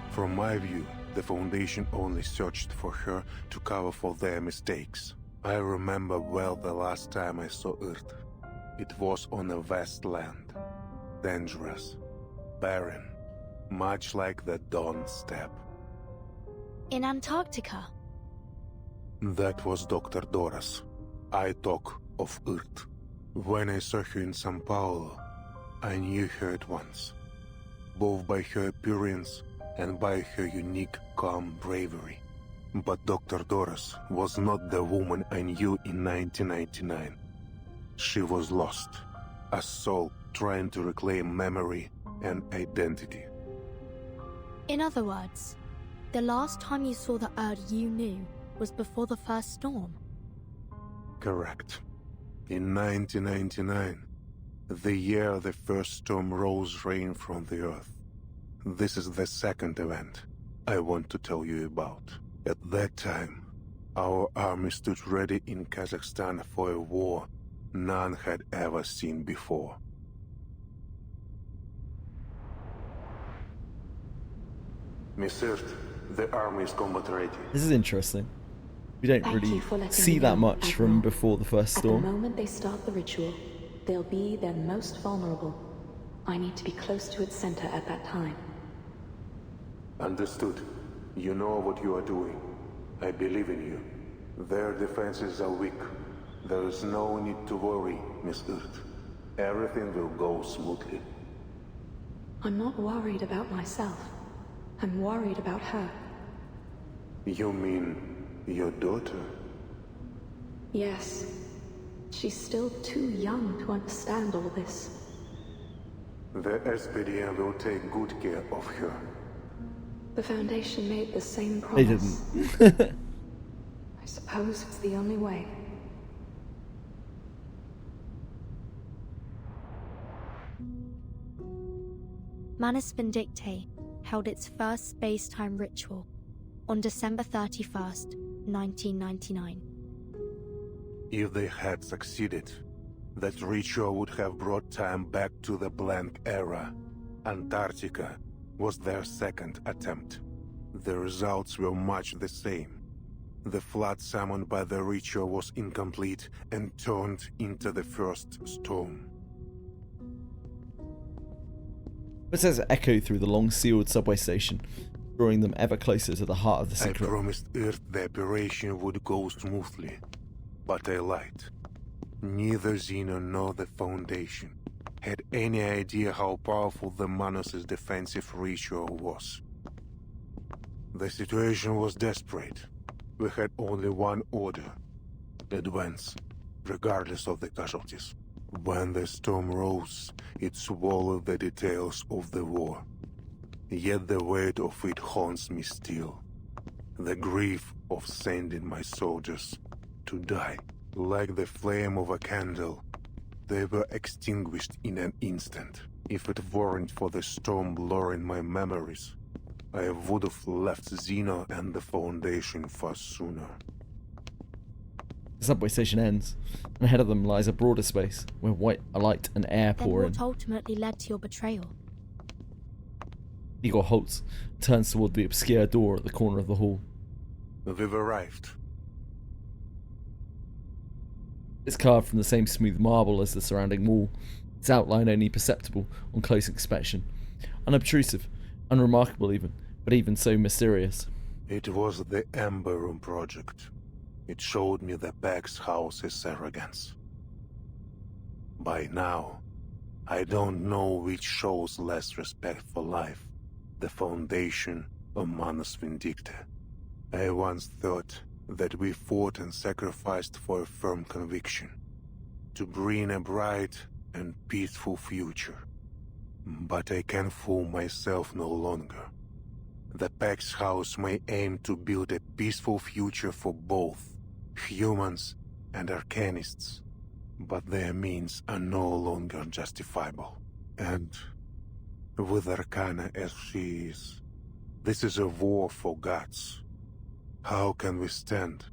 From my view, the Foundation only searched for her to cover for their mistakes. I remember well the last time I saw Earth. It was on a vast land. Dangerous. Barren. Much like the Dawn Steppe. In Antarctica? That was Dr. Doras. I talk of Earth. When I saw her in São Paulo, I knew her at once. Both by her appearance and by her unique, calm bravery. But Dr. Doras was not the woman I knew in 1999. She was lost. A soul trying to reclaim memory and identity. In other words, the last time you saw the Erd you knew was before the first storm? Correct. In 1999, the year the first storm rose rain from the earth. This is the second event I want to tell you about. At that time, our army stood ready in Kazakhstan for a war none had ever seen before. Miss Earth, the army is combat ready. This is interesting. We don't really see that much from before the first storm. At the moment they start the ritual, they'll be their most vulnerable. I need to be close to its center at that time. Understood. You know what you are doing. I believe in you. Their defenses are weak. There is no need to worry, Miss Earth. Everything will go smoothly. I'm not worried about myself. I'm worried about her. You mean your daughter? Yes. She's still too young to understand all this. The SPDM will take good care of her. The Foundation made the same They promise. didn't. I suppose it's the only way. Manus Vindictae held its first space-time ritual on December 31st, 1999. If they had succeeded, that ritual would have brought time back to the blank era. Antarctica was their second attempt. The results were much the same. The flood summoned by the ritual was incomplete and turned into the first storm. Footsteps echoed through the long-sealed subway station, drawing them ever closer to the heart of the I secret. promised Earth the operation would go smoothly, but I lied. Neither Xeno nor the Foundation had any idea how powerful the Manus' defensive ritual was. The situation was desperate. We had only one order: advance, regardless of the casualties. When the storm rose, it swallowed the details of the war. Yet the weight of it haunts me still. The grief of sending my soldiers to die. Like the flame of a candle, they were extinguished in an instant. If it weren't for the storm blurring my memories, I would have left Xeno and the Foundation far sooner. The subway station ends, and ahead of them lies a broader space where white light and air Then pour in. what ultimately led to your betrayal? Igor halts, turns toward the obscure door at the corner of the hall. We've arrived. It's carved from the same smooth marble as the surrounding wall, its outline only perceptible on close inspection. Unobtrusive, unremarkable even, but even so mysterious. It was the Ember Room project. It showed me the Pax House's arrogance. By now, I don't know which shows less respect for life, the Foundation or Manus Vindictae. I once thought that we fought and sacrificed for a firm conviction, to bring a bright and peaceful future. But I can fool myself no longer. The Pax House may aim to build a peaceful future for both humans and Arcanists, but their means are no longer justifiable. And with Arcana as she is, this is a war for gods. How can we stand,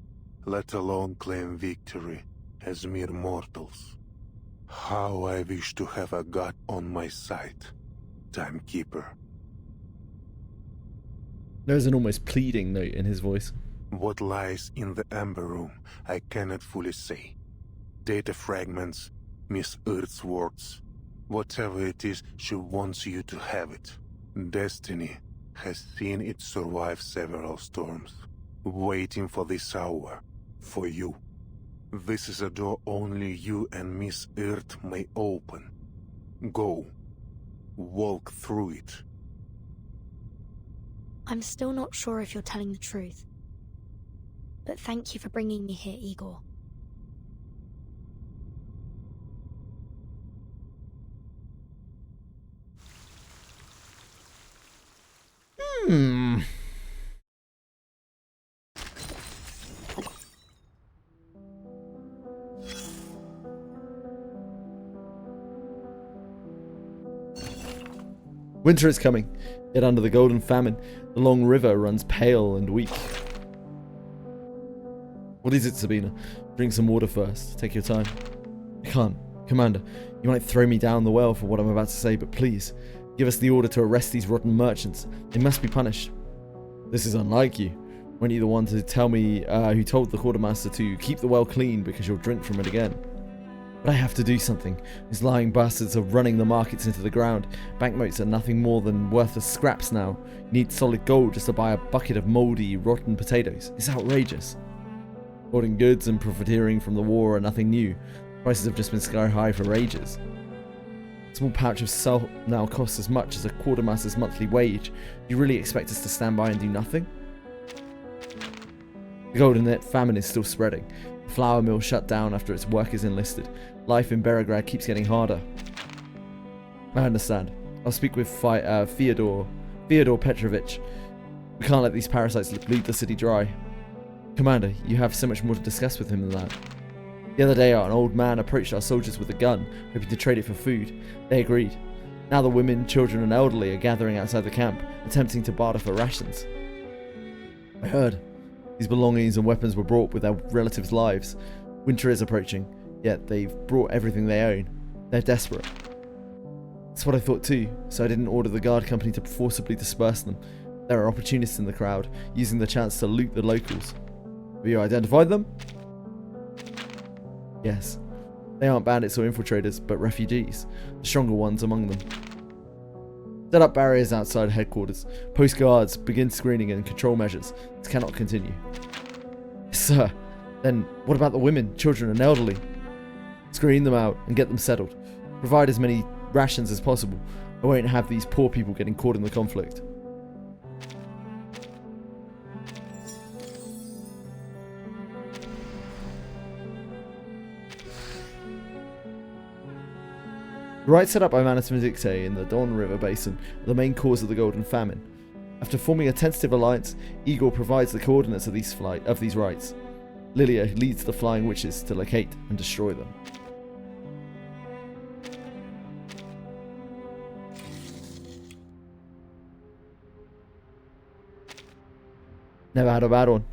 let alone claim victory, as mere mortals? How I wish to have a god on my side, Timekeeper. There's an almost pleading note in his voice. What lies in the Ember Room, I cannot fully say. Data fragments, Miss Earth's words. Whatever it is, she wants you to have it. Destiny has seen it survive several storms, waiting for this hour, for you. This is a door only you and Miss Earth may open. Go. Walk through it. I'm still not sure if you're telling the truth. But thank you for bringing me here, Igor. Winter is coming, yet under the golden famine, the long river runs pale and weak. What is it, Sabina? Drink some water first. Take your time. I can't. Commander, you might throw me down the well for what I'm about to say, but please, give us the order to arrest these rotten merchants. They must be punished. This is unlike you. Weren't you the one to tell me, who told the quartermaster to keep the well clean because you'll drink from it again? But I have to do something. These lying bastards are running the markets into the ground. Banknotes are nothing more than worthless scraps now. You need solid gold just to buy a bucket of mouldy, rotten potatoes. It's outrageous. Hoarding goods and profiteering from the war are nothing new. Prices have just been sky high for ages. A small pouch of salt now costs as much as a quartermaster's monthly wage. Do you really expect us to stand by and do nothing? The golden net famine is still spreading. The The flour mill shut down after its workers enlisted. Life in Beregrad keeps getting harder. I understand. I'll speak with Fyodor Petrovich. We can't let these parasites bleed the city dry. Commander, you have so much more to discuss with him than that. The other day, an old man approached our soldiers with a gun, hoping to trade it for food. They agreed. Now the women, children, and elderly are gathering outside the camp, attempting to barter for rations. I heard. These belongings and weapons were brought with their relatives' lives. Winter is approaching, yet they've brought everything they own. They're desperate. That's what I thought too, so I didn't order the guard company to forcibly disperse them. There are opportunists in the crowd, using the chance to loot the locals. Have you identified them? Yes. They aren't bandits or infiltrators, but refugees, the stronger ones among them. Set up barriers outside headquarters. Post guards, begin screening and control measures. This cannot continue. Yes, sir. Then what about the women, children and elderly? Screen them out and get them settled. Provide as many rations as possible. I won't have these poor people getting caught in the conflict. The rites set up by Manus Vindictae in the Don River Basin are the main cause of the Golden Famine. After forming a tentative alliance, Igor provides the coordinates of these rites. Lilia leads the Flying Witches to locate and destroy them. Never had a bad one.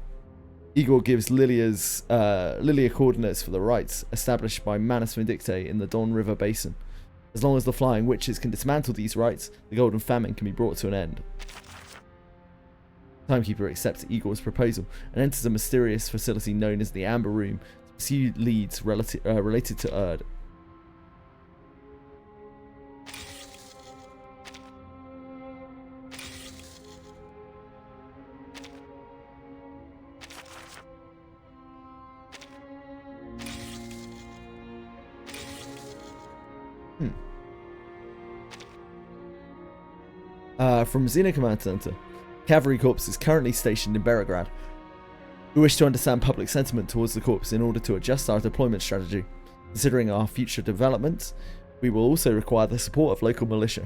Igor gives Lilia coordinates for the rites established by Manus Vindictae in the Don River Basin. As long as the Flying Witches can dismantle these rites, the Golden Famine can be brought to an end. Timekeeper accepts Igor's proposal and enters a mysterious facility known as the Amber Room to pursue leads related to Erd. From Xena Command Center, Cavalry Corps is currently stationed in Beregrad. We wish to understand public sentiment towards the Corps in order to adjust our deployment strategy. Considering our future developments, we will also require the support of local militia.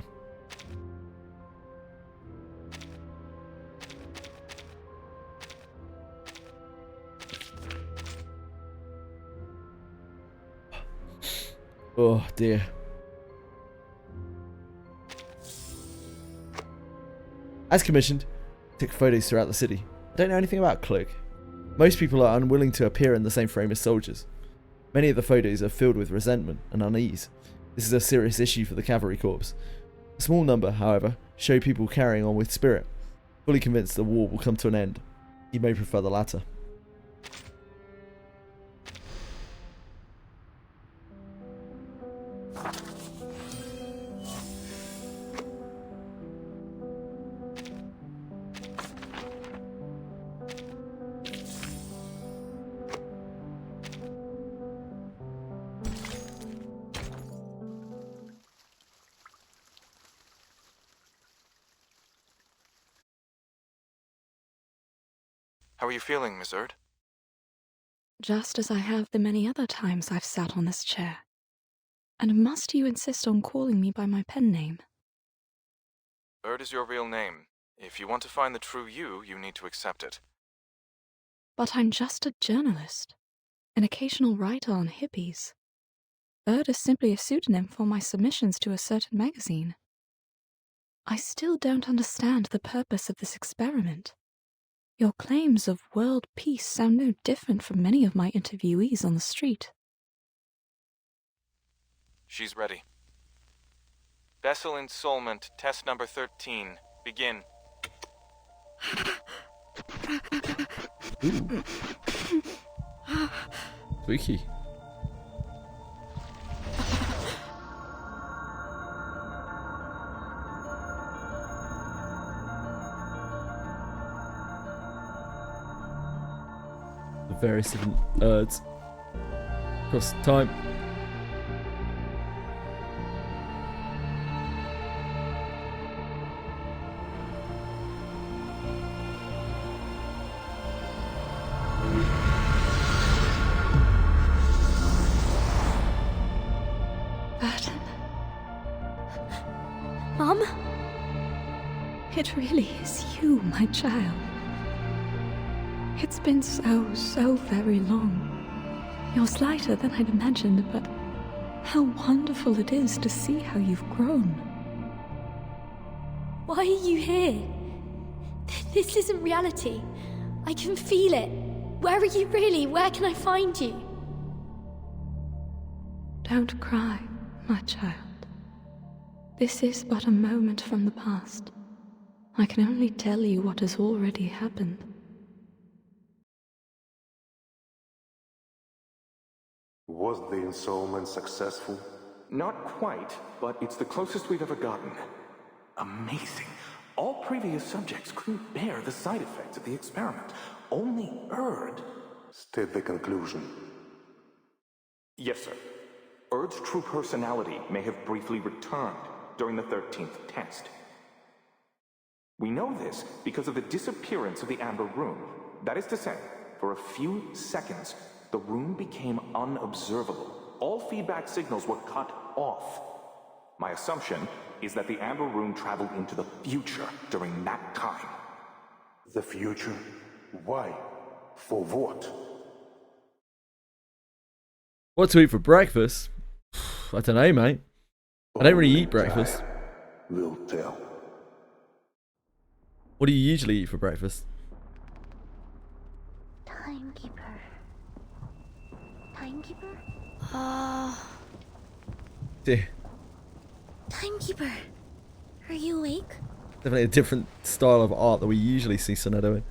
Oh dear. As commissioned, I took photos throughout the city. I don't know anything about Cloak. Most people are unwilling to appear in the same frame as soldiers. Many of the photos are filled with resentment and unease. This is a serious issue for the Cavalry Corps. A small number, however, show people carrying on with spirit, fully convinced the war will come to an end. You may prefer the latter. How are you feeling, Miss Erd? Just as I have the many other times I've sat on this chair. And must you insist on calling me by my pen name? Erd is your real name. If you want to find the true you, you need to accept it. But I'm just a journalist, an occasional writer on hippies. Erd is simply a pseudonym for my submissions to a certain magazine. I still don't understand the purpose of this experiment. Your claims of world peace sound no different from many of my interviewees on the street. She's ready. Vessel ensoulment, test number 13. Begin. Ooh. Spooky. The various different Erds across time. It really is you, my child. It's been so very long. You're slighter than I'd imagined, but how wonderful it is to see how you've grown. Why are you here? This isn't reality. I can feel it. Where are you really? Where can I find you? Don't cry, my child. This is but a moment from the past. I can only tell you what has already happened. Was the ensoulment successful? Not quite, but it's the closest we've ever gotten. Amazing. All previous subjects couldn't bear the side effects of the experiment. Only Erd. State the conclusion. Yes, sir. Erd's true personality may have briefly returned during the 13th test. We know this because of the disappearance of the Amber Room. That is to say, for a few seconds, the room became unobservable. All feedback signals were cut off. My assumption is that the Amber Room traveled into the future during that time. The future? Why? For what? What to eat for breakfast? I don't know, mate. I don't really eat breakfast. Will tell. What do you usually eat for breakfast? Timekeeper. Timekeeper? Dear. Timekeeper! Are you awake? Definitely a different style of art that we usually see Sonetto in.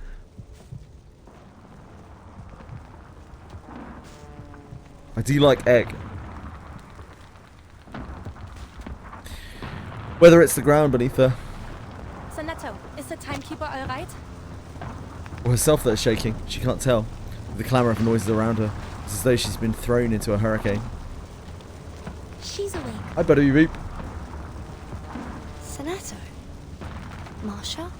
I do like egg. Whether it's the ground beneath her, Sonetto, is the timekeeper alright? or herself that is shaking, she can't tell. With the clamour of noises around her, it's as though she's been thrown into a hurricane. She's awake. I better be beep. Sonetto? Marsha?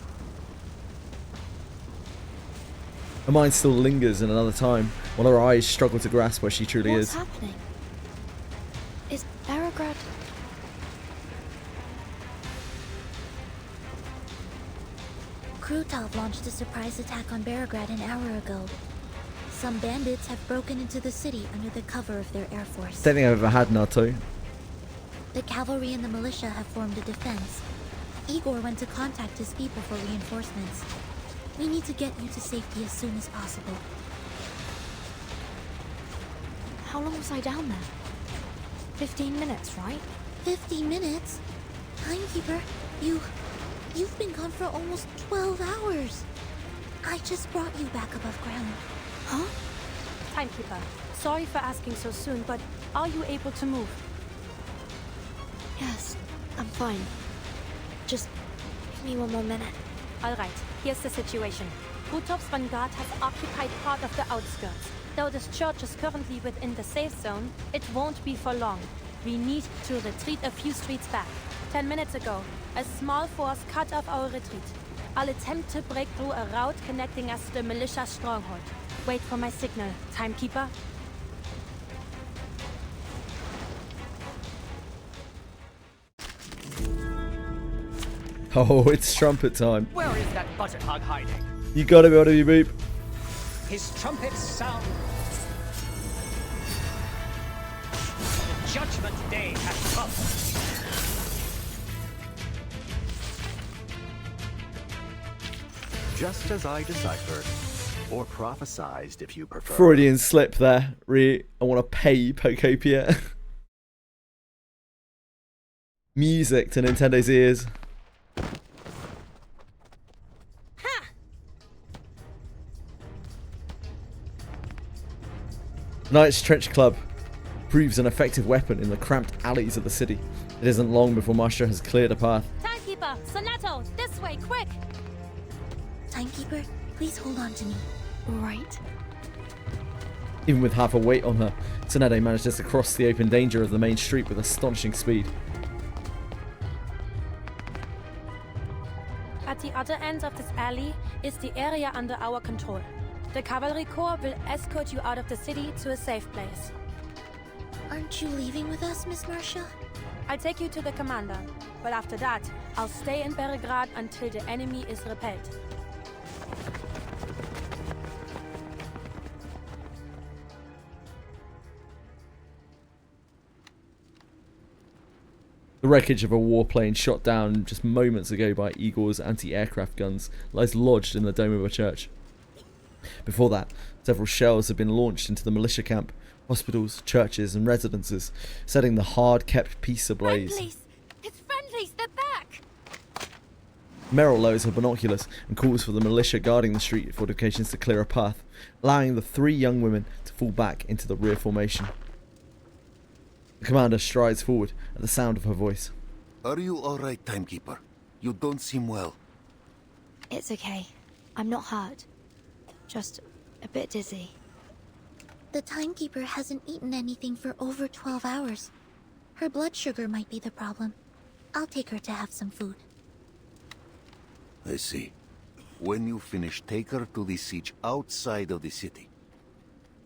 Her mind still lingers in another time, while her eyes struggle to grasp where she truly What's is. happening? Is Beregrad... Krutov launched a surprise attack on Beregrad an hour ago. Some bandits have broken into the city under the cover of their air force. Don't think I've ever had Naruto. The cavalry and the militia have formed a defense. Igor went to contact his people for reinforcements. We need to get you to safety as soon as possible. How long was I down there? 15 minutes, right? 15 minutes? Timekeeper, you've been gone for almost 12 hours. I just brought you back above ground. Huh? Timekeeper, sorry for asking so soon, but are you able to move? Yes, I'm fine. Just give me one more minute. Alright, here's the situation. Krutov's vanguard has occupied part of the outskirts. Though this church is currently within the safe zone, it won't be for long. We need to retreat a few streets back. 10 minutes ago, a small force cut off our retreat. I'll attempt to break through a route connecting us to the militia stronghold. Wait for my signal, Timekeeper. Oh, it's trumpet time. Where is that butterhog hiding? You gotta be able to be beep. His trumpets sound. The judgment day has come. Just as I deciphered, or prophesized if you prefer. Freudian slip there. I want to pay Pokopia. Music to Nintendo's ears. Knight's Trench Club proves an effective weapon in the cramped alleys of the city. It isn't long before Marsha has cleared a path. Timekeeper, Sonetto, this way, quick! Timekeeper, please hold on to me. Right. Even with half a weight on her, Tsunade manages to cross the open danger of the main street with astonishing speed. At the other end of this alley is the area under our control. The Cavalry Corps will escort you out of the city to a safe place. Aren't you leaving with us, Miss Marsha? I'll take you to the commander, but after that, I'll stay in Belgrade until the enemy is repelled. The wreckage of a warplane shot down just moments ago by Igor's anti-aircraft guns lies lodged in the dome of a church. Before that, several shells had been launched into the militia camp, hospitals, churches and residences, setting the hard-kept peace ablaze. Friendlies! It's friendlies! They're back! Meryl lowers her binoculars and calls for the militia guarding the street fortifications to clear a path, allowing the 3 young women to fall back into the rear formation. The commander strides forward at the sound of her voice. Are you alright, Timekeeper? You don't seem well. It's okay. I'm not hurt. Just a bit dizzy. The Timekeeper hasn't eaten anything for over 12 hours. Her blood sugar might be the problem. I'll take her to have some food. I see. When you finish, take her to the siege outside of the city.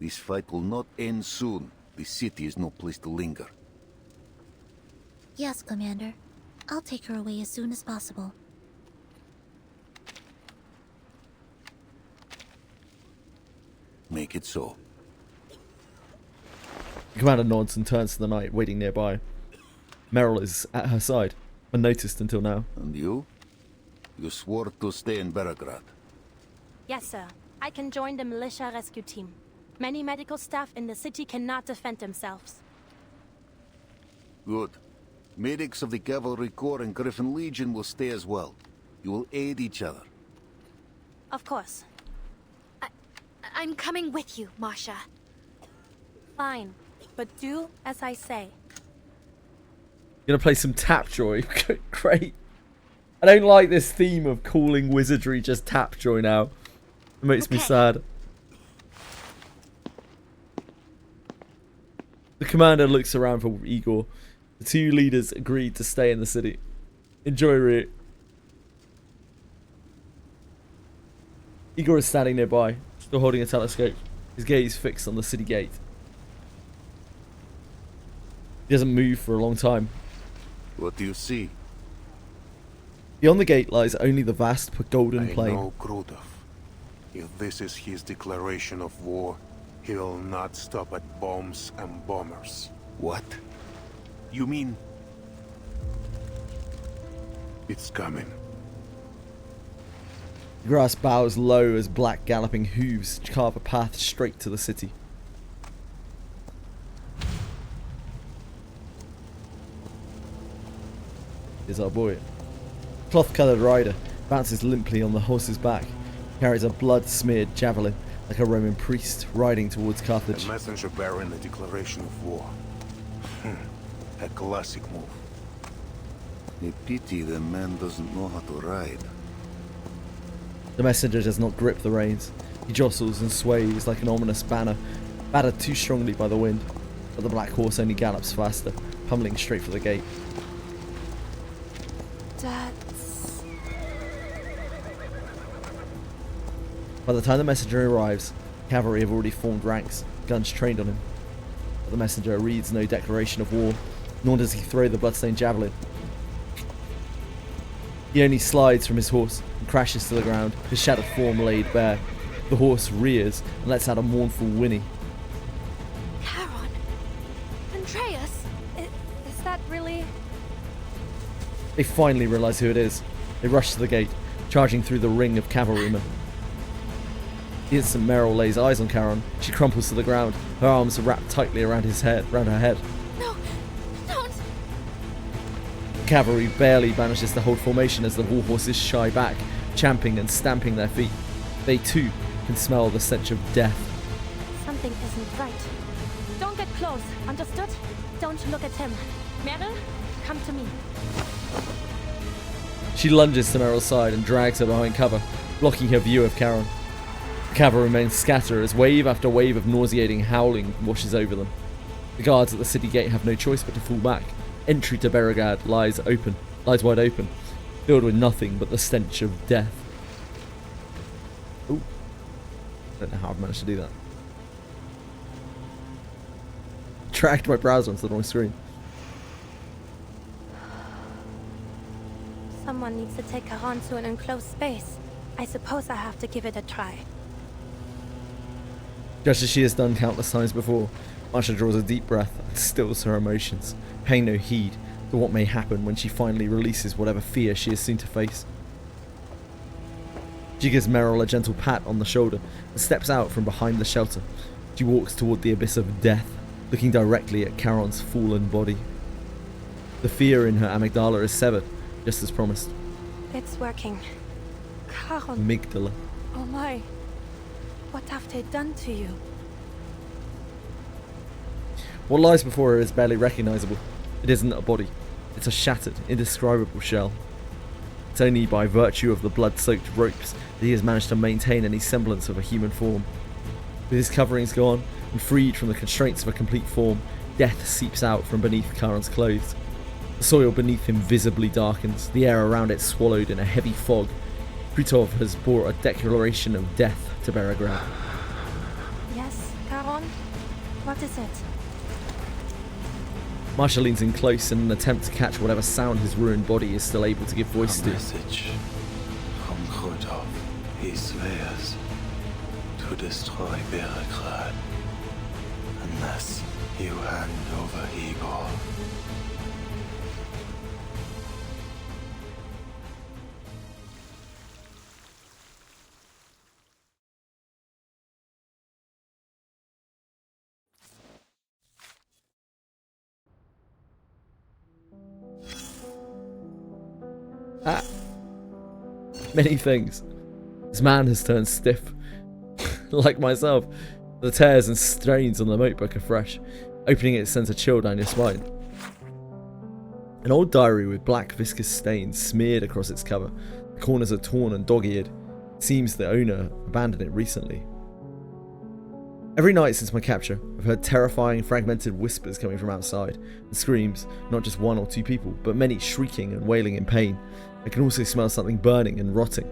This fight will not end soon. The city is no place to linger. Yes, Commander. I'll take her away as soon as possible. Make it so. The commander nods and turns to the knight waiting nearby. Meryl is at her side, unnoticed until now. And you? You swore to stay in Belgrade. Yes, sir. I can join the militia rescue team. Many medical staff in the city cannot defend themselves. Good. Medics of the Cavalry Corps and Griffin Legion will stay as well. You will aid each other. Of course. I'm coming with you, Masha. Fine, but do as I say. You're gonna play some Tapjoy? Great. I don't like this theme of calling Wizardry just Tapjoy now. It makes me sad. The commander looks around for Igor. The 2 leaders agreed to stay in the city. Enjoy, Root. Igor is standing nearby, still holding a telescope, his gaze fixed on the city gate. He doesn't move for a long time. What do you see? Beyond the gate lies only the vast golden plain. I know Krutov. If this is his declaration of war, he will not stop at bombs and bombers. What? You mean... It's coming. The grass bows low as black galloping hooves carve a path straight to the city. Here's our boy. Cloth-coloured rider bounces limply on the horse's back, carries a blood-smeared javelin like a Roman priest riding towards Carthage. A messenger bearing the declaration of war. A classic move. A pity the man doesn't know how to ride. The messenger does not grip the reins. He jostles and sways like an ominous banner, battered too strongly by the wind, but the black horse only gallops faster, pummeling straight for the gate. That's... By the time the messenger arrives, cavalry have already formed ranks, guns trained on him. But the messenger reads no declaration of war, nor does he throw the bloodstained javelin. He only slides from his horse and crashes to the ground, his shattered form laid bare. The horse rears and lets out a mournful whinny. Charon? Andreas? Is that really... They finally realise who it is. They rush to the gate, charging through the ring of cavalrymen. The instant Meryl lays eyes on Charon, she crumples to the ground, her arms wrapped tightly around her head. No, don't! The cavalry barely manages to hold formation as the war horses shy back, champing and stamping their feet. They too can smell the stench of death. Something isn't right. Don't get close, understood? Don't look at him. Meryl, come to me. She lunges to Meryl's side and drags her behind cover, blocking her view of Charon. The cavalrymen scatter as wave after wave of nauseating howling washes over them. The guards at the city gate have no choice but to fall back. Entry to Belgrade lies wide open, filled with nothing but the stench of death. Ooh. I don't know how I've managed to do that. Dragged my browser onto the wrong screen. someone needs to take Caron to an enclosed space, I suppose I have to give it a try. Just as she has done countless times before, Marsha draws a deep breath and stills her emotions, paying no heed to what may happen when she finally releases whatever fear she is soon to face. She gives Meryl a gentle pat on the shoulder and steps out from behind the shelter. She walks toward the abyss of death, looking directly at Caron's fallen body. The fear in her amygdala is severed, just as promised. It's working. Caron. Amygdala. Oh my. What have they done to you? What lies before her is barely recognizable. It isn't a body. It's a shattered, indescribable shell. It's only by virtue of the blood-soaked ropes that he has managed to maintain any semblance of a human form. With his coverings gone, and freed from the constraints of a complete form, death seeps out from beneath Caron's clothes. The soil beneath him visibly darkens, the air around it swallowed in a heavy fog. Krutov has brought a declaration of death to Beregrad. Yes, Caron? What is it? Marsha leans in close in an attempt to catch whatever sound his ruined body is still able to give voice to. A message from Krutov. He swears to destroy Beregrad unless you hand over Igor. Many things. This man has turned stiff. Like myself, the tears and strains on the notebook are fresh. Opening it sends a chill down your spine. An old diary with black viscous stains smeared across its cover. The corners are torn and dog-eared. It seems the owner abandoned it recently. Every night since my capture, I've heard terrifying, fragmented whispers coming from outside, and screams, not just one or two people, but many shrieking and wailing in pain. I can also smell something burning and rotting.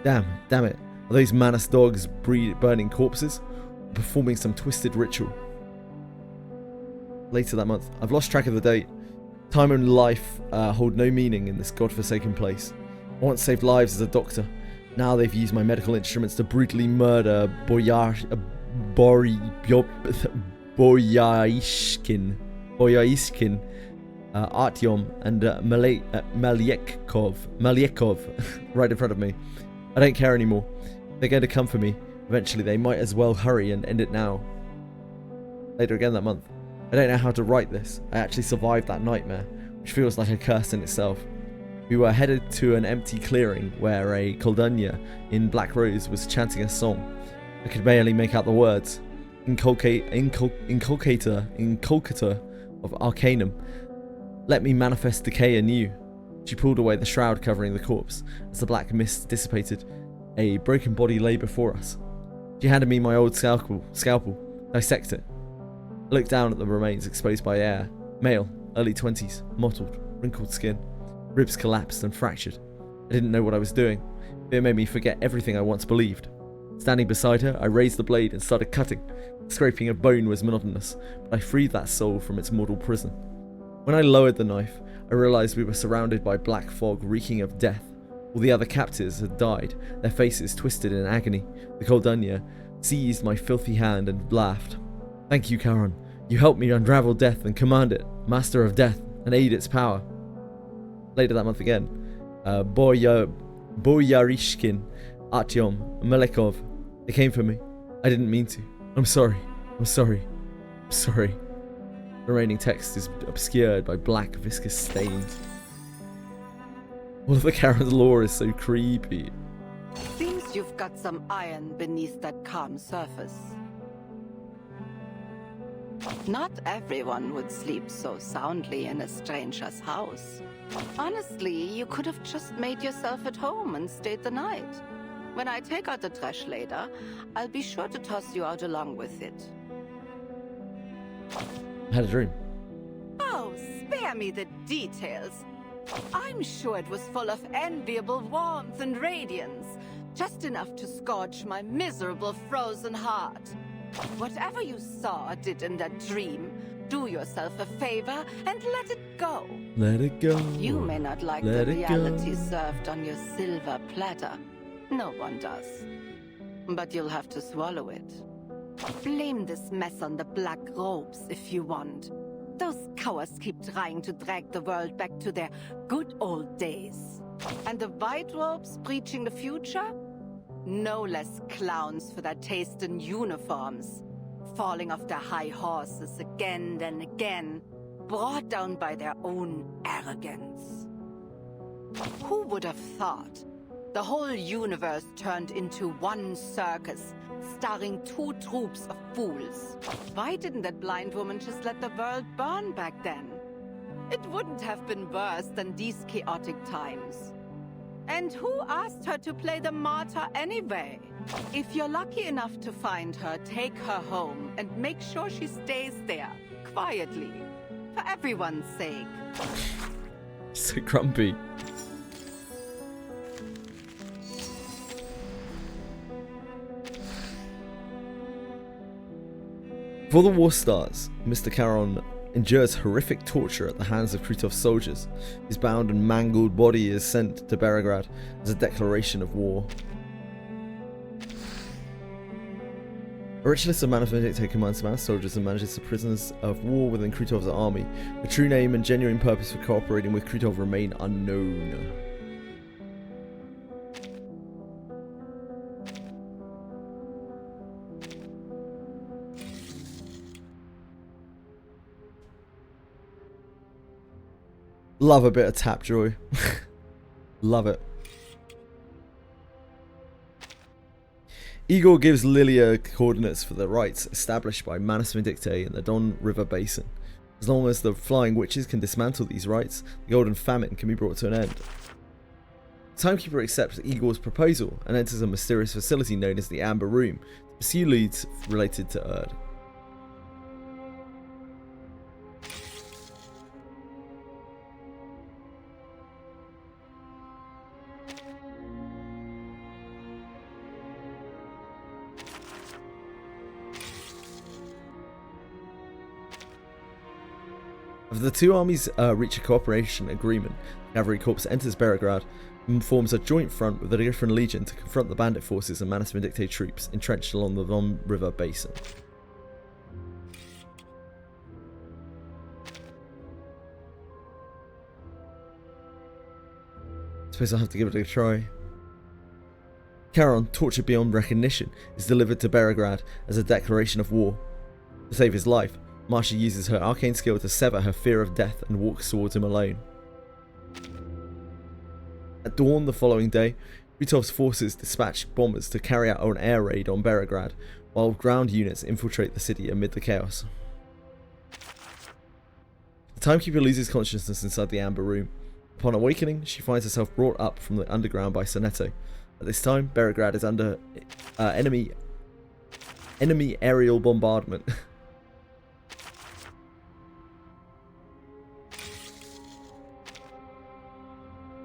Damn it. Are those Manus dogs burning corpses? Or performing some twisted ritual? Later that month, I've lost track of the date. Time and life hold no meaning in this godforsaken place. I once saved lives as a doctor. Now they've used my medical instruments to brutally murder Boyaishkin, Artyom, and Maliekov, right in front of me. I don't care anymore. They're going to come for me. Eventually, they might as well hurry and end it now. Later again that month. I don't know how to write this. I actually survived that nightmare, which feels like a curse in itself. We were headed to an empty clearing where a Koldunya in black rose was chanting a song. I could barely make out the words. Inculcator of Arcanum. Let me manifest decay anew. She pulled away the shroud covering the corpse. As the black mist dissipated, a broken body lay before us. She handed me my old scalpel. Dissect it. I looked down at the remains exposed by air. Male, early 20s, mottled, wrinkled skin. Ribs collapsed and fractured. I didn't know what I was doing. It made me forget everything I once believed. Standing beside her, I raised the blade and started cutting. Scraping of bone was monotonous, but I freed that soul from its mortal prison. When I lowered the knife, I realized we were surrounded by black fog reeking of death. All the other captives had died, their faces twisted in agony. The Koldunya seized my filthy hand and laughed. Thank you, Caron. You helped me unravel death and command it, master of death, and aid its power. Later that month again, Boyarishkin, Artyom, Melekov, they came for me. I didn't mean to. I'm sorry. The remaining text is obscured by black viscous stains. All of the Caron's lore is so creepy. Seems you've got some iron beneath that calm surface. Not everyone would sleep so soundly in a stranger's house. Honestly, you could have just made yourself at home and stayed the night. When I take out the trash later, I'll be sure to toss you out along with it. I had a dream. Oh, spare me the details. I'm sure it was full of enviable warmth and radiance, just enough to scorch my miserable frozen heart. Whatever you saw or did in that dream, do yourself a favor and let it go. Let it go. You may not like Let the it reality go. served on your silver platter. No one does. But you'll have to swallow it. Blame this mess on the black robes if you want. Those cowards keep trying to drag the world back to their good old days. And the white robes preaching the future? No less clowns for their taste in uniforms. Falling off their high horses again and again, brought down by their own arrogance. Who would have thought? The whole universe turned into one circus, starring two troops of fools. Why didn't that blind woman just let the world burn back then? It wouldn't have been worse than these chaotic times. And who asked her to play the martyr anyway? If you're lucky enough to find her, take her home and make sure she stays there, quietly, for everyone's sake. So grumpy. Before the war starts, Mr. Charon endures horrific torture at the hands of Kritov's soldiers. His bound and mangled body is sent to Beregrad as a declaration of war. A ritualist of Manifest commands to man soldiers and manages the prisoners of war within Kritov's army. The true name and genuine purpose for cooperating with Kritov remain unknown. Love a bit of Tapjoy. Love it. Igor gives Lilia coordinates for the rites established by Manus Vindictae in the Don River Basin. As long as the Flying Witches can dismantle these rites, the Golden Famine can be brought to an end. The Timekeeper accepts Igor's proposal and enters a mysterious facility known as the Amber Room to pursue leads related to Erd. If the two armies reach a cooperation agreement, the Cavalry Corps enters Beregrad and forms a joint front with the different legion to confront the bandit forces and Manus Vindictae troops entrenched along the Don River Basin. I suppose I'll have to give it a try. Charon, tortured beyond recognition, is delivered to Beregrad as a declaration of war. To save his life, Marcia uses her arcane skill to sever her fear of death and walks towards him alone. At dawn the following day, Kritov's forces dispatch bombers to carry out an air raid on Beregrad, while ground units infiltrate the city amid the chaos. The Timekeeper loses consciousness inside the Amber Room. Upon awakening, she finds herself brought up from the underground by Sonetto. At this time, Beregrad is under enemy aerial bombardment.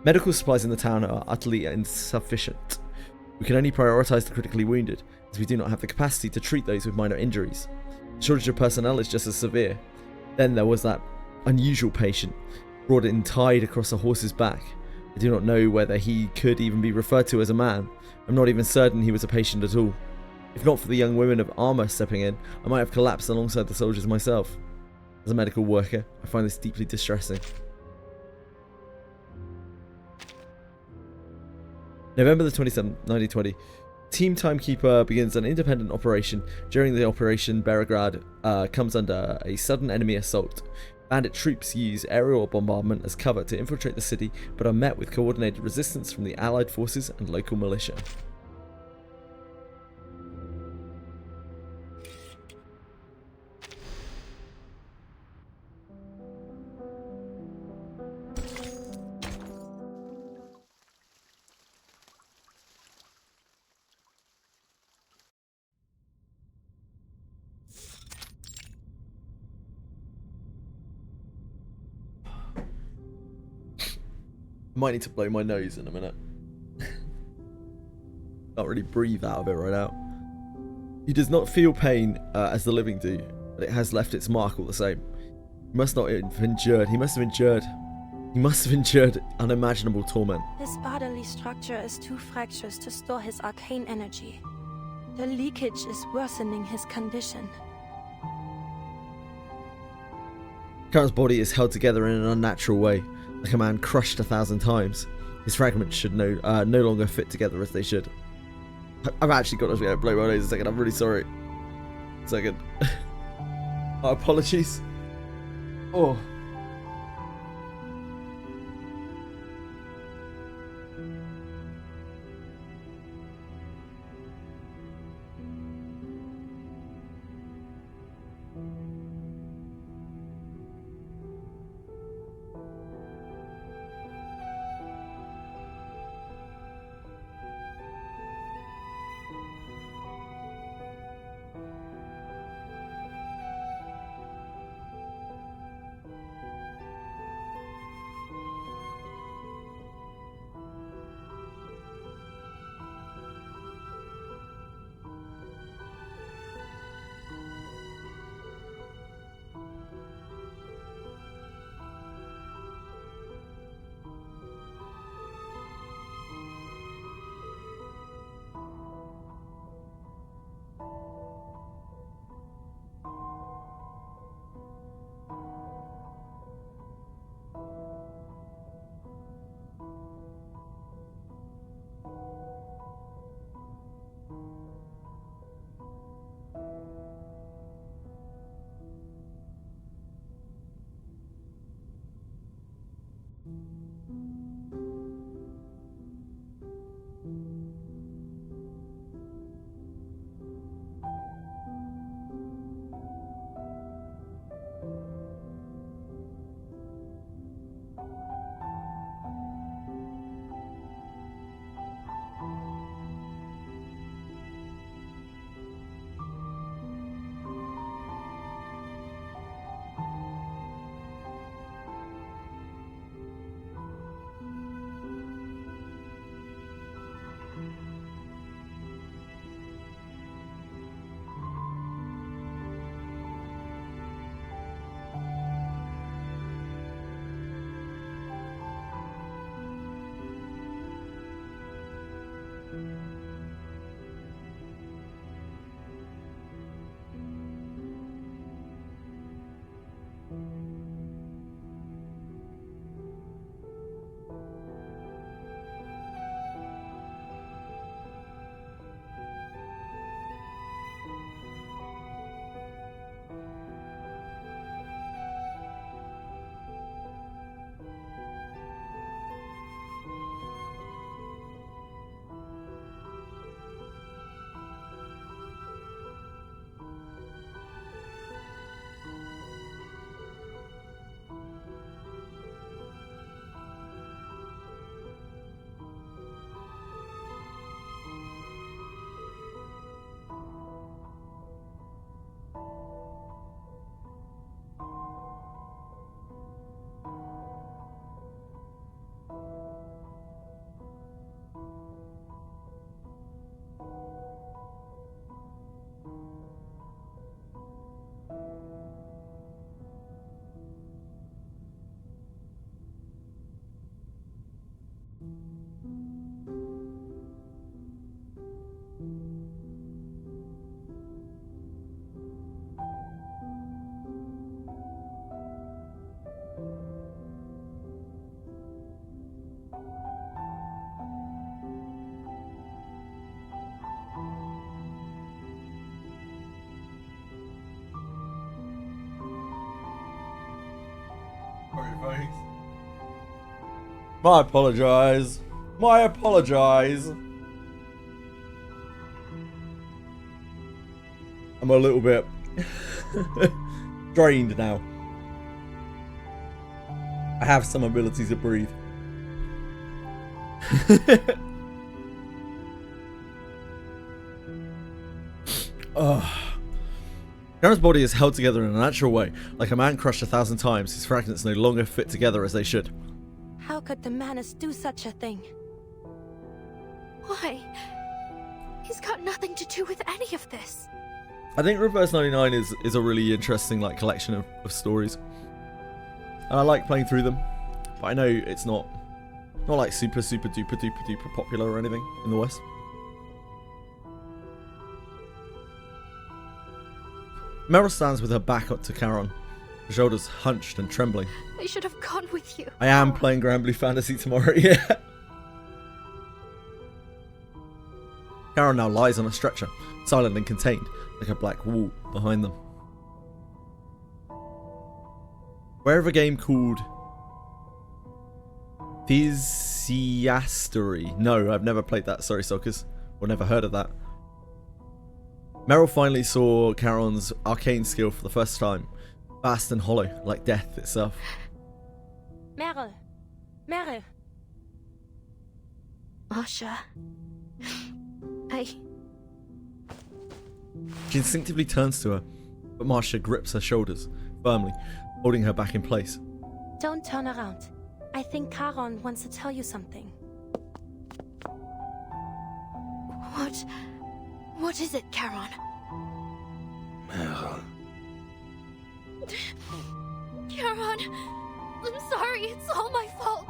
Medical supplies in the town are utterly insufficient. We can only prioritise the critically wounded, as we do not have the capacity to treat those with minor injuries. The shortage of personnel is just as severe. Then there was that unusual patient, brought in tied across a horse's back. I do not know whether he could even be referred to as a man. I'm not even certain he was a patient at all. If not for the young women of armour stepping in, I might have collapsed alongside the soldiers myself. As a medical worker, I find this deeply distressing. November the 27th, 1920, Team Timekeeper begins an independent operation. During the operation, Beregrad comes under a sudden enemy assault. Bandit troops use aerial bombardment as cover to infiltrate the city, but are met with coordinated resistance from the Allied forces and local militia. Might need to blow my nose in a minute. Can't really breathe out of it right now. He does not feel pain as the living do, but it has left its mark all the same. He must not have endured. He must have endured unimaginable torment. His bodily structure is too fractious to store his arcane energy. The leakage is worsening his condition. Charon's body is held together in an unnatural way, like a man crushed 1,000 times. His fragments should no longer fit together as they should. I've actually got to blow my nose a second. I'm really sorry. A second. My apologies. Oh. I apologise. I apologise. I'm a little bit drained now. I have some ability to breathe. Charon's body is held together in a natural way, like a man crushed 1,000 times. His fragments no longer fit together as they should. How could the Manus do such a thing? Why? He's got nothing to do with any of this. I think Reverse 99 is a really interesting collection of stories. and I like playing through them, but I know it's not like super duper popular or anything in the West. Meryl stands with her back up to Charon, her shoulders hunched and trembling. I should have gone with you. I am playing Grand Blue Fantasy tomorrow, yeah. Charon now lies on a stretcher, silent and contained, like a black wall behind them. Aware of a game called Theasiastery. No, I've never played that, sorry Sockers, or never heard of that. Meryl finally saw Charon's arcane skill for the first time, vast and hollow, like death itself. Meryl! Meryl! Marsha. She instinctively turns to her, but Marsha grips her shoulders, firmly, holding her back in place. Don't turn around. I think Charon wants to tell you something. What is it, Charon? Meryl. Charon, I'm sorry, it's all my fault.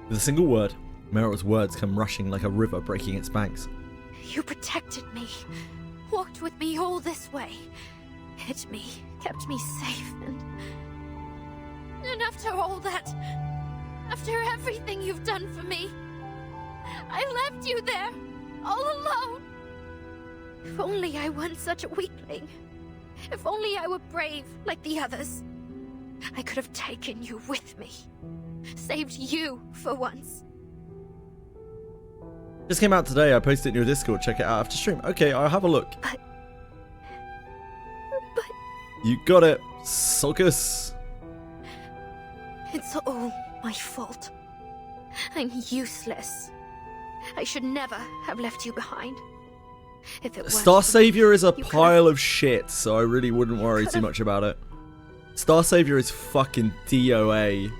With a single word, Meryl's words come rushing like a river breaking its banks. You protected me, walked with me all this way, hid me, kept me safe, and after all that, after everything you've done for me, I left you there, all alone. If only I weren't such a weakling. If only I were brave like the others. I could have taken you with me. Saved you for once. Just came out today, I posted it in your Discord, check it out after stream. Okay, I'll have a look. But... You got it, Sulcus. It's all my fault. I'm useless. I should never have left you behind. If it Star Savior is a pile of shit, so I really wouldn't worry too much about it. Star Savior is fucking DOA.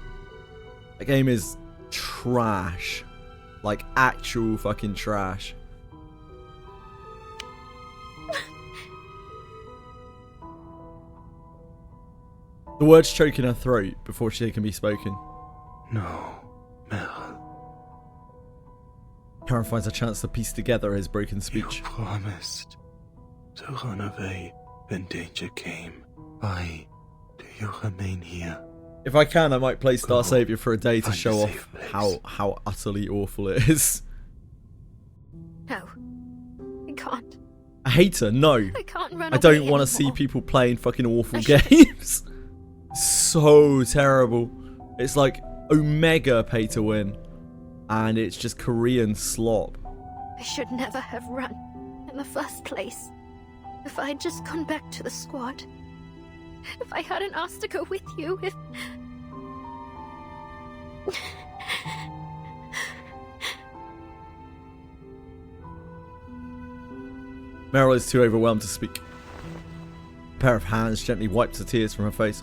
That game is trash. Like actual fucking trash. The words choke in her throat before they can be spoken. No, Meryl. Charon finds a chance to piece together his broken speech. You promised to run away when danger came. Why do you remain here? If I can, I might play Star Savior for a day to show off how utterly awful it is. No, I can't. I hate her, no. I can't run I don't away want to anymore. see people playing fucking awful games. So terrible. It's like Omega pay to win. And it's just Korean slop. I should never have run in the first place. If I'd just gone back to the squad. If I hadn't asked to go with you, if... Meryl is too overwhelmed to speak. A pair of hands gently wipes the tears from her face.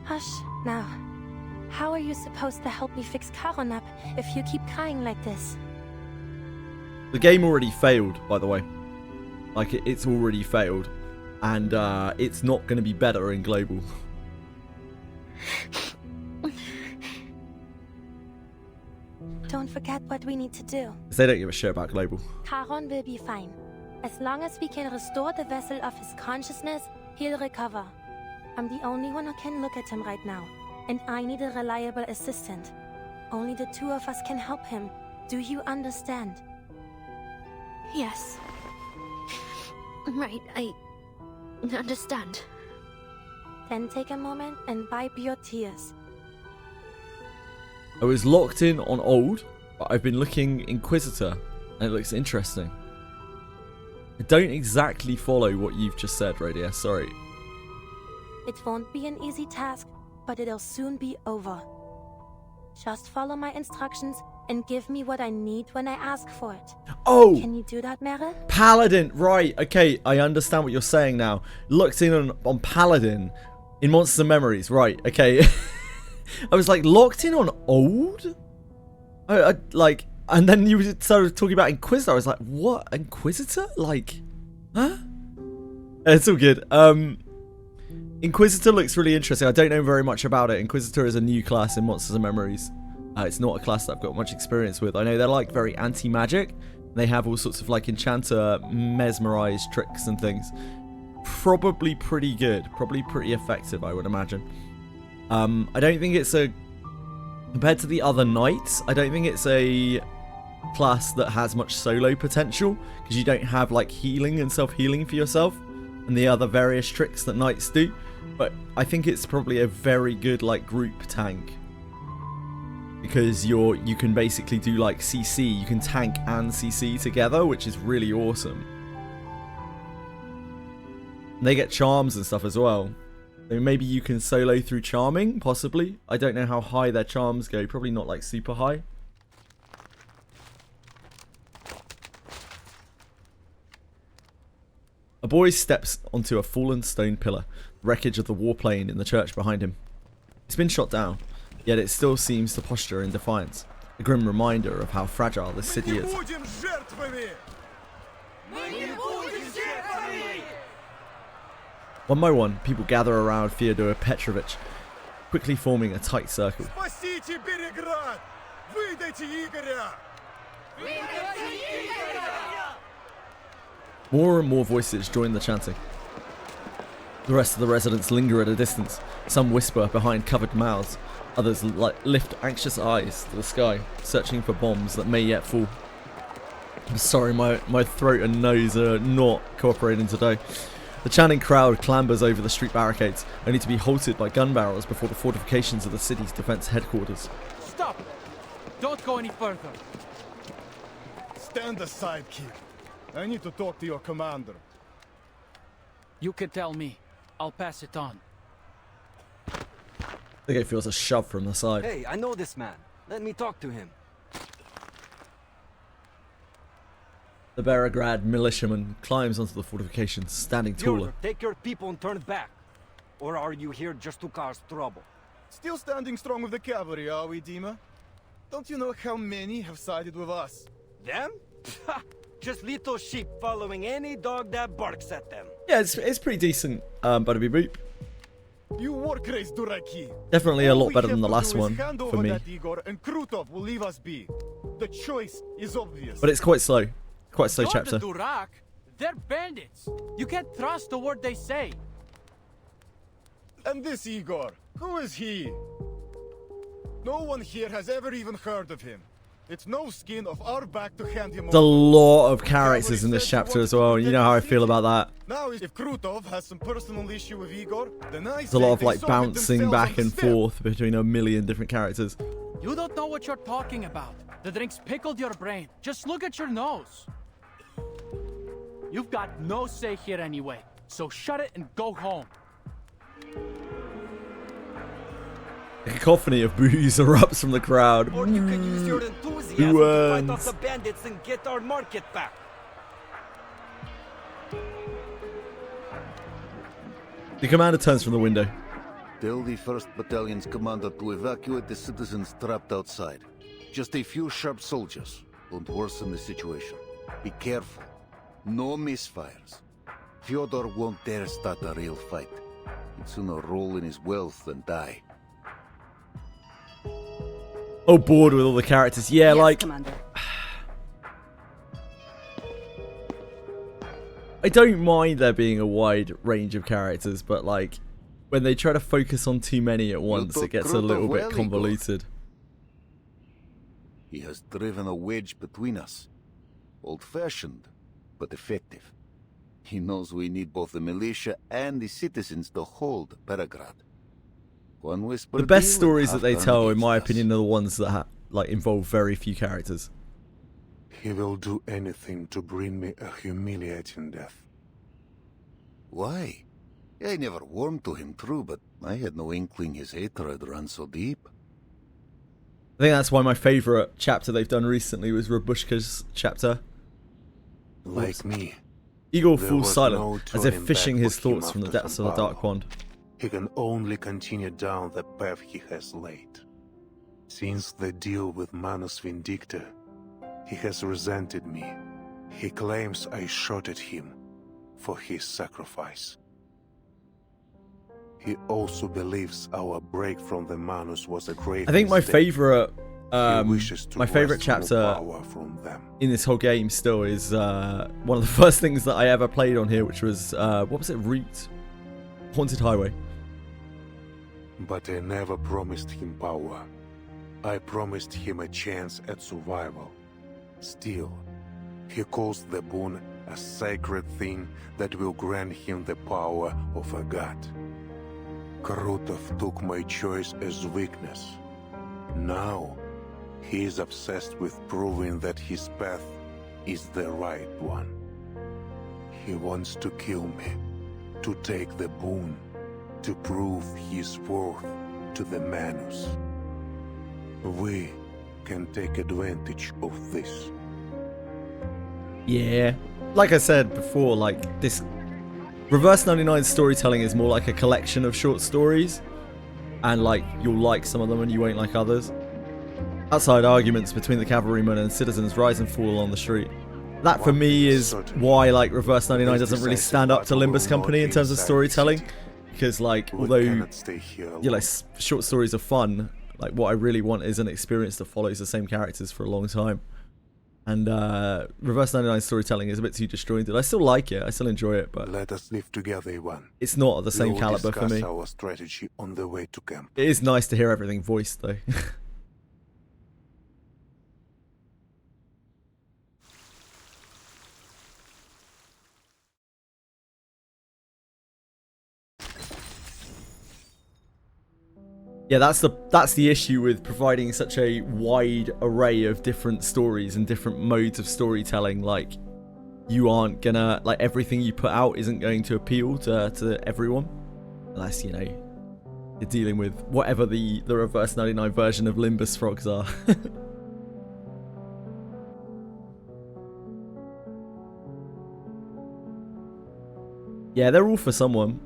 Hush, now. How are you supposed to help me fix Charon up if you keep crying like this? The game already failed, by the way. Like, it's already failed. And it's not going to be better in global. Don't forget what we need to do. Because they don't give a shit about global. Charon will be fine. As long as we can restore the vessel of his consciousness, he'll recover. I'm the only one who can look at him right now. And I need a reliable assistant. Only the two of us can help him. Do you understand? Yes. Right, I understand. Then take a moment and wipe your tears. I was locked in on old, but I've been looking Inquisitor, and it looks interesting. I don't exactly follow what you've just said, Radius, sorry. It won't be an easy task, but it'll soon be over. Just follow my instructions and give me what I need when I ask for it. Oh! Can you do that, Meryl? Paladin! Right, okay, I understand what you're saying now. Looked in on Paladin in Monster Memories, right, okay. I was like, locked in on old? And then you started talking about Inquisitor. I was like, what? Inquisitor? Like, huh? It's all good. Inquisitor looks really interesting. I don't know very much about it. Inquisitor is a new class in Monsters and Memories. It's not a class that I've got much experience with. I know they're like very anti-magic. They have all sorts of like enchanter, mesmerize tricks and things. Probably pretty good. Probably pretty effective, I would imagine. I don't think it's a... Compared to the other knights, I don't think it's a class that has much solo potential, because you don't have like healing and self-healing for yourself and the other various tricks that knights do. But I think it's probably a very good like group tank, because you can basically do like CC, you can tank and CC together, which is really awesome. And they get charms and stuff as well. So maybe you can solo through charming, possibly. I don't know how high their charms go, probably not like super high. A boy steps onto a fallen stone pillar, wreckage of the warplane in the church behind him. It's been shot down, yet it still seems to posture in defiance, a grim reminder of how fragile this city is. One by one, people gather around Fyodor Petrovich, quickly forming a tight circle. More and more voices join the chanting. The rest of the residents linger at a distance. Some whisper behind covered mouths. Others lift anxious eyes to the sky, searching for bombs that may yet fall. I'm sorry, my throat and nose are not cooperating today. The chanting crowd clambers over the street barricades, only to be halted by gun barrels before the fortifications of the city's defense headquarters. Stop! Don't go any further. Stand aside, kid. I need to talk to your commander. You can tell me. I'll pass it on. The guy feels a shove from the side. Hey, I know this man. Let me talk to him. The Beregrad militiaman climbs onto the fortifications, standing taller. Take your people and turn back. Or are you here just to cause trouble? Still standing strong with the cavalry, are we, Dima? Don't you know how many have sided with us? Them? Just little sheep following any dog that barks at them. Yeah, it's pretty decent, Butterby Boop. You work race, Duraki. Definitely a lot better than the last one for me. Igor and Krutov will leave us be. The choice is obvious. But it's quite slow. Quite slow chapter. The Durak, they're bandits. You can't trust a word they say. And this Igor, who is he? No one here has ever even heard of him. It's no skin of our back to hand him over. There's a lot of characters in this chapter as well. You know how I feel about that. Now, if Krutov has some personal issue with Igor, then there's a lot of like bouncing back and forth between a million different characters. You don't know what you're talking about. The drinks pickled your brain. Just look at your nose. You've got no say here anyway, so shut it and go home. A cacophony of boos erupts from the crowd. Or you can use your enthusiasm to fight off the bandits and get our market back. The commander turns from the window. Tell the 1st Battalion's commander to evacuate the citizens trapped outside. Just a few sharp soldiers won't worsen the situation. Be careful. No misfires. Fyodor won't dare start a real fight. He'd sooner roll in his wealth than die. Oh, bored with all the characters. Yeah, yes, like... Commander. I don't mind there being a wide range of characters, but like, when they try to focus on too many at once, it gets a little bit convoluted. He has driven a wedge between us. Old-fashioned, but effective. He knows we need both the militia and the citizens to hold Beregrad. One whisper. The best stories that they tell, in my opinion, are the ones that like involve very few characters. He will do anything to bring me a humiliating death. Why? I never warmed to him, true, but I had no inkling his hatred ran so deep. I think that's why my favourite chapter they've done recently was Rabushka's chapter. Like me. Igor falls silent, as if fishing his thoughts from the depths of the dark pond. He can only continue down the path he has laid. Since the deal with Manus Vindicta, he has resented me. He claims I shot at him for his sacrifice. he also believes our break from the Manus was a great I think my mistake. favorite wishes to my favorite wrest more chapter power from them. in this whole game still is one of the first things that I ever played on here, which was what was it? Route Haunted Highway. But I never promised him power. I promised him a chance at survival. Still, he calls the boon a sacred thing that will grant him the power of a god. Krutov took my choice as weakness. Now, he is obsessed with proving that his path is the right one. He wants to kill me, to take the boon, to prove his worth to the Manus. We can take advantage of this. Yeah, like I said before, like this Reverse 99 storytelling is more like a collection of short stories, and like you'll like some of them and you won't like others. Outside arguments between the cavalrymen and citizens rise and fall on the street. That for me is why like Reverse 99 doesn't really stand up to Limbus Company in terms of storytelling, because like although like short stories are fun, like what I really want is an experience that follows the same characters for a long time. And Reverse 99 storytelling is a bit too disjointed. I still like it, I still enjoy it, but let us live together, Ivan. It's not at the same caliber for me. Our strategy on the way to camp. It is nice to hear everything voiced though. Yeah, that's the issue with providing such a wide array of different stories and different modes of storytelling. Like, you aren't gonna, like, everything you put out isn't going to appeal to everyone, unless, you know, you're dealing with whatever the Reverse 99 version of Limbus frogs are. Yeah, they're all for someone.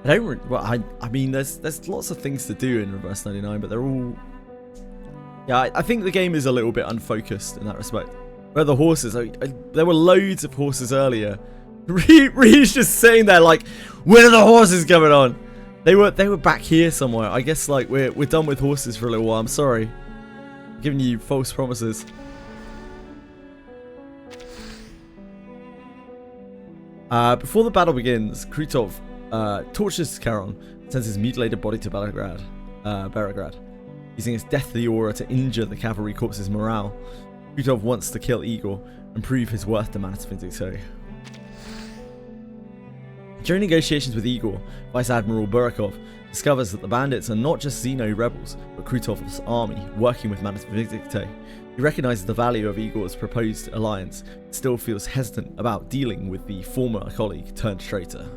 I mean, there's lots of things to do in Reverse 99, but they're all... Yeah, I think the game is a little bit unfocused in that respect. Where the horses, there were loads of horses earlier. Reed's just sitting there like, when are the horses coming on? They were back here somewhere. I guess like we're done with horses for a little while. I'm sorry, I'm giving you false promises. Before the battle begins, Krutov tortures Charon, sends his mutilated body to Beregrad, using his deathly aura to injure the cavalry corpse's morale. Krutov wants to kill Igor and prove his worth to Manus Vindicto. During negotiations with Igor, Vice Admiral Burakov discovers that the bandits are not just Xeno rebels, but Krutov's army working with Manus Vindicto. He recognizes the value of Igor's proposed alliance, but still feels hesitant about dealing with the former colleague turned traitor.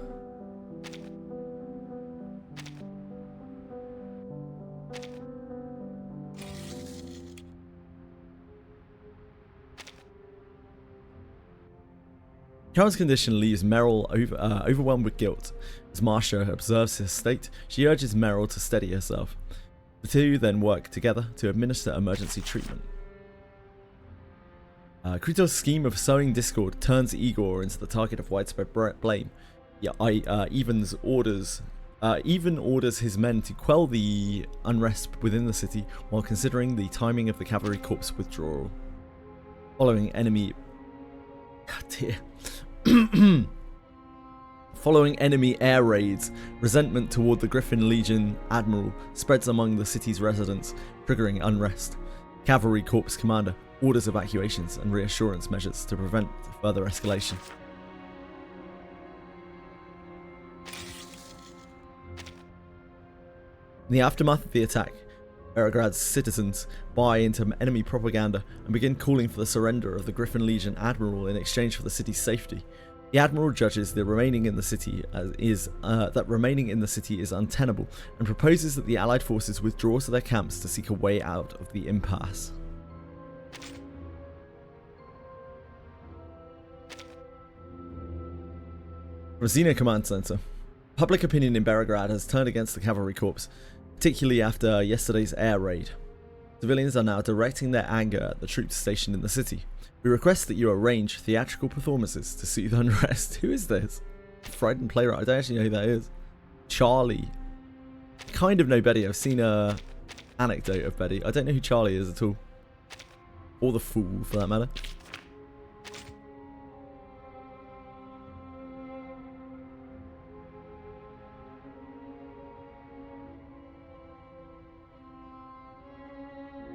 Charon's condition leaves Meryl overwhelmed with guilt. As Marcia observes his state, she urges Meryl to steady herself. The two then work together to administer emergency treatment. Krutov's scheme of sowing discord turns Igor into the target of widespread blame. Yeah, even orders his men to quell the unrest within the city while considering the timing of the cavalry corps withdrawal. Following enemy air raids, resentment toward the Griffin Legion Admiral spreads among the city's residents, triggering unrest. Cavalry Corps commander orders evacuations and reassurance measures to prevent further escalation. In the aftermath of the attack, Beregrad's citizens buy into enemy propaganda and begin calling for the surrender of the Griffin Legion Admiral in exchange for the city's safety. The Admiral judges that remaining in the city is untenable and proposes that the Allied forces withdraw to their camps to seek a way out of the impasse. Rosina Command Center. Public opinion in Beregrad has turned against the cavalry corps, particularly after yesterday's air raid. Civilians are now directing their anger at the troops stationed in the city. We request that you arrange theatrical performances to soothe unrest. Who is this? Frightened playwright. I don't actually know who that is. Charlie. I kind of know Betty. I've seen a anecdote of Betty. I don't know who Charlie is at all. Or the fool, for that matter.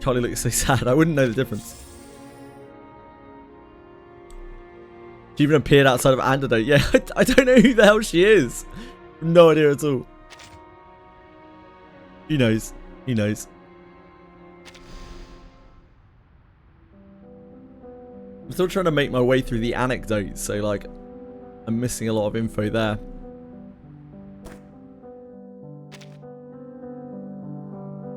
Charlie looks so sad. I wouldn't know the difference. She even appeared outside of Antidote. Yeah, I don't know who the hell she is. No idea at all. He knows. He knows. I'm still trying to make my way through the anecdotes, so like, I'm missing a lot of info there.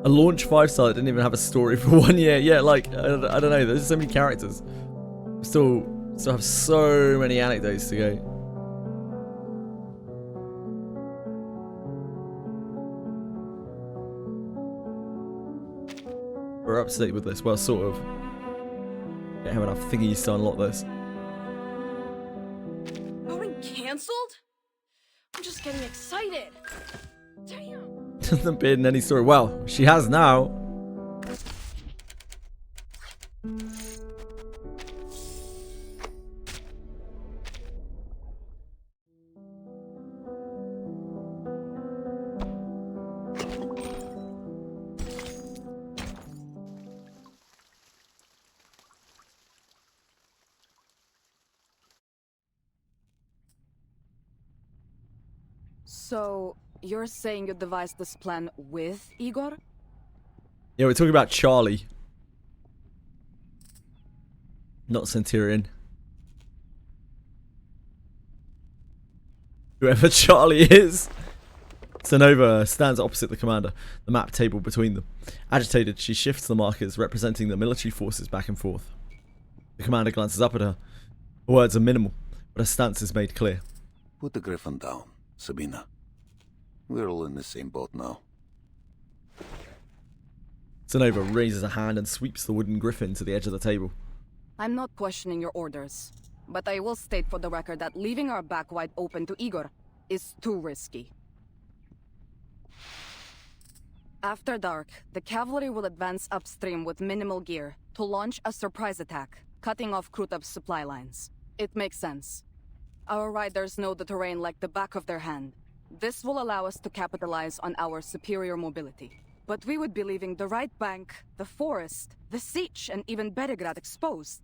A launch 5-star that didn't even have a story for 1 year. Yeah, like, I don't know. There's so many characters. Still have so many anecdotes to go. We're up to date with this. Well, sort of. Don't have enough thingies to unlock this. Going cancelled? I'm just getting excited. Damn. Doesn't appear in any story. Well, she has now. So, you're saying you devised this plan with Igor? Yeah, we're talking about Charlie. Not Centurion. Whoever Charlie is. Zenova stands opposite the commander, the map table between them. Agitated, she shifts the markers representing the military forces back and forth. The commander glances up at her. Her words are minimal, but her stance is made clear. Put the griffin down, Sabina. We're all in the same boat now. Zenova raises a hand and sweeps the wooden griffin to the edge of the table. I'm not questioning your orders, but I will state for the record that leaving our back wide open to Igor is too risky. After dark, the cavalry will advance upstream with minimal gear to launch a surprise attack, cutting off Krutov's supply lines. It makes sense. Our riders know the terrain like the back of their hand. This will allow us to capitalize on our superior mobility. But we would be leaving the right bank, the forest, the siege, and even Belgrade exposed.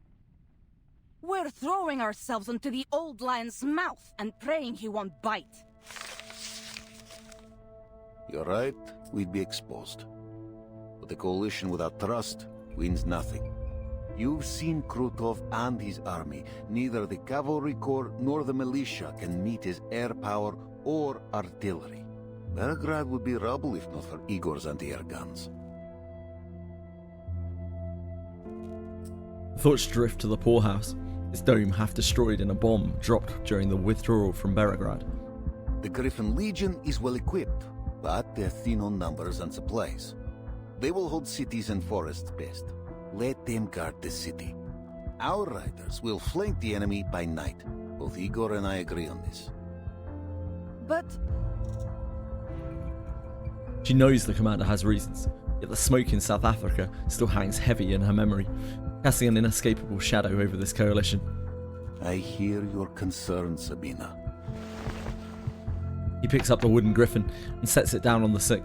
We're throwing ourselves into the old lion's mouth and praying he won't bite. You're right, we'd be exposed. But the coalition without trust wins nothing. You've seen Krutov and his army. Neither the cavalry corps nor the militia can meet his air power or artillery. Belgrade would be rubble if not for Igor's anti-air guns. Thoughts drift to the poorhouse, its dome half destroyed in a bomb dropped during the withdrawal from Belgrade. The Griffin Legion is well equipped, but they're thin on numbers and supplies. They will hold cities and forests best. Let them guard the city. Our riders will flank the enemy by night. Both Igor and I agree on this. But she knows the commander has reasons, yet the smoke in South Africa still hangs heavy in her memory, casting an inescapable shadow over this coalition. I hear your concern, Sabina. He picks up the wooden griffin and sets it down on the sick.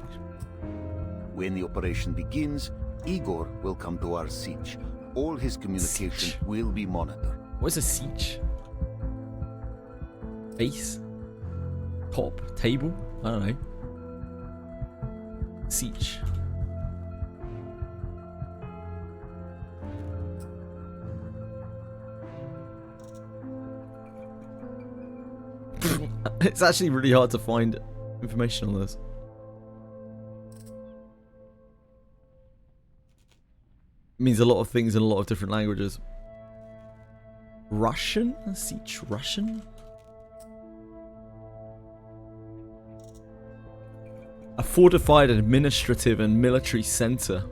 When the operation begins, Igor will come to our siege. All his communication will be monitored. What is a siege? Base? Top? Table? I don't know. Siege. It's actually really hard to find information on this. It means a lot of things in a lot of different languages. Russian? Siege Russian? A fortified administrative and military center.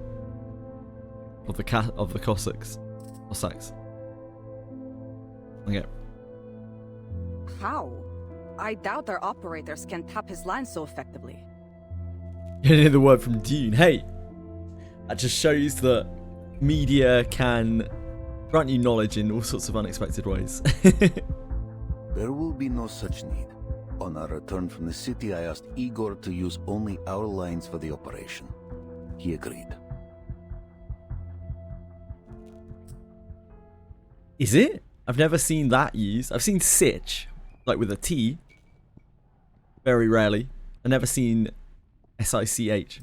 of the Cossacks. Okay. How? I doubt our operators can tap his line so effectively. You didn't hear the word from Dune. Hey, that just shows that media can grant you knowledge in all sorts of unexpected ways. There will be no such need. On our return from the city, I asked Igor to use only our lines for the operation. He agreed. Is it? I've never seen that used. I've seen Sitch, like with a T. Very rarely. I've never seen SICH.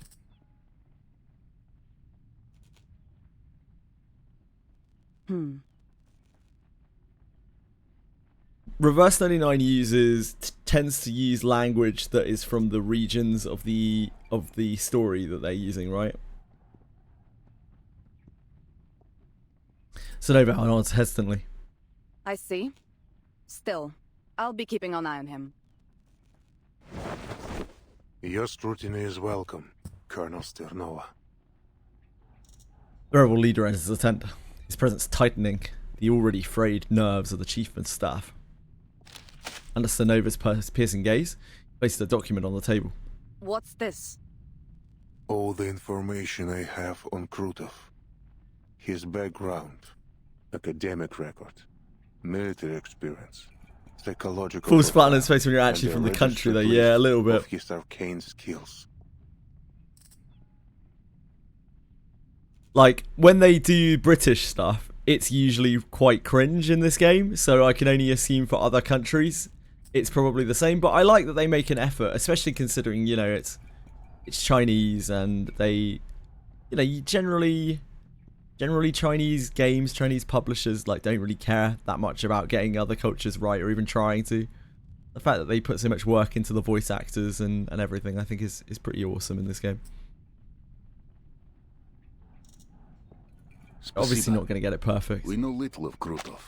Reverse 99 tends to use language that is from the regions of the story that they're using, right? Sonova nods hesitantly. I see. Still, I'll be keeping an eye on him. Your scrutiny is welcome, Colonel Sternova. The rebel leader enters the tent, his presence tightening the already frayed nerves of the chief and staff. Under Sternova's piercing gaze, he placed a document on the table. What's this? All the information I have on Krutov. His background, academic record, military experience, psychological... Full splat on his face when you're actually from the country though, yeah, a little bit. Of his arcane skills. Like, when they do British stuff, it's usually quite cringe in this game, so I can only assume for other countries it's probably the same, but I like that they make an effort, especially considering, you know, it's Chinese and they, you know, generally Chinese games, Chinese publishers, like, don't really care that much about getting other cultures right or even trying to. The fact that they put so much work into the voice actors and everything, I think is pretty awesome in this game. Obviously not going to get it perfect. We know little of Krutov.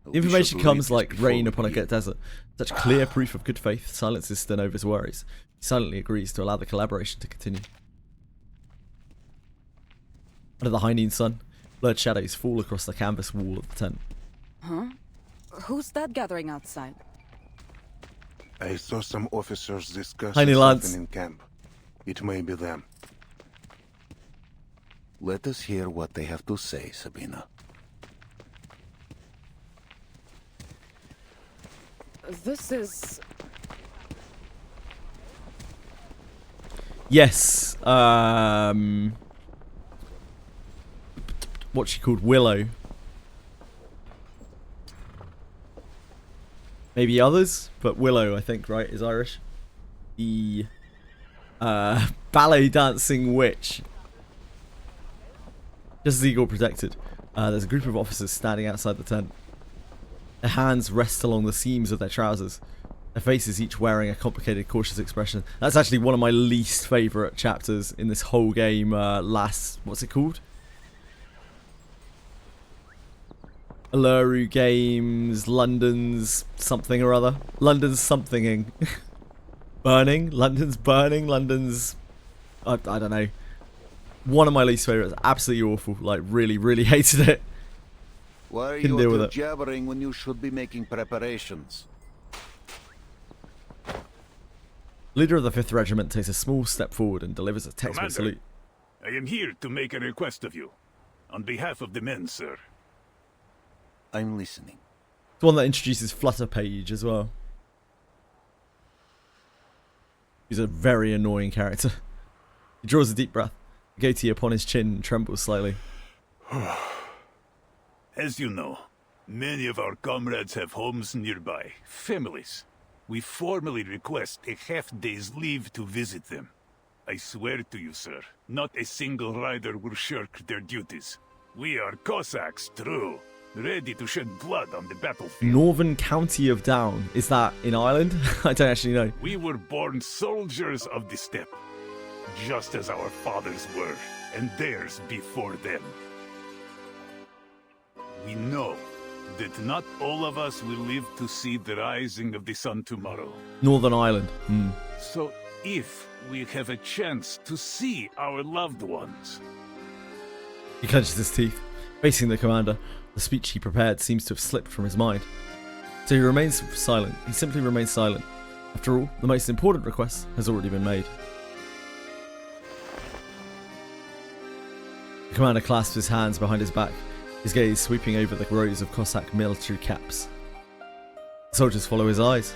The information comes like rain upon a desert. Such clear proof of good faith silences Sternova's worries. He silently agrees to allow the collaboration to continue. Under the high noon sun, blurred shadows fall across the canvas wall of the tent. Huh? Who's that gathering outside? I saw some officers discussing Tiny lads. something in camp. It may be them. Let us hear what they have to say, Sabina. This is... Yes, what's she called? Willow. Maybe others, but Willow, I think, right, is Irish. The ballet dancing witch. Just as Igor protected, there's a group of officers standing outside the tent. Their hands rest along the seams of their trousers. Their faces each wearing a complicated, cautious expression. That's actually one of my least favourite chapters in this whole game. What's it called? Aluru Games, London's something or other. London's somethinging. Burning? London's burning? London's... I don't know. One of my least favourites. Absolutely awful. Like, really, really hated it. Why are Couldn't deal with you it. jabbering when you should be making preparations? Leader of the 5th Regiment takes a small step forward and delivers a textbook Commander, salute. I am here to make a request of you. On behalf of the men, sir. I'm listening. It's one that introduces Flutter Page as well. He's a very annoying character. He draws a deep breath. The goatee upon his chin trembles slightly. As you know, many of our comrades have homes nearby, families. We formally request a half-day's leave to visit them. I swear to you, sir, not a single rider will shirk their duties. We are Cossacks, true, ready to shed blood on the battlefield. Northern County of Down. Is that in Ireland? I don't actually know. We were born soldiers of the steppe, just as our fathers were, and theirs before them. We know that not all of us will live to see the rising of the sun tomorrow. Northern Ireland. So if we have a chance to see our loved ones... He clenches his teeth. Facing the commander, the speech he prepared seems to have slipped from his mind. So he remains silent. He simply remains silent. After all, the most important request has already been made. The commander clasps his hands behind his back, his gaze sweeping over the rows of Cossack military caps. The soldiers follow his eyes.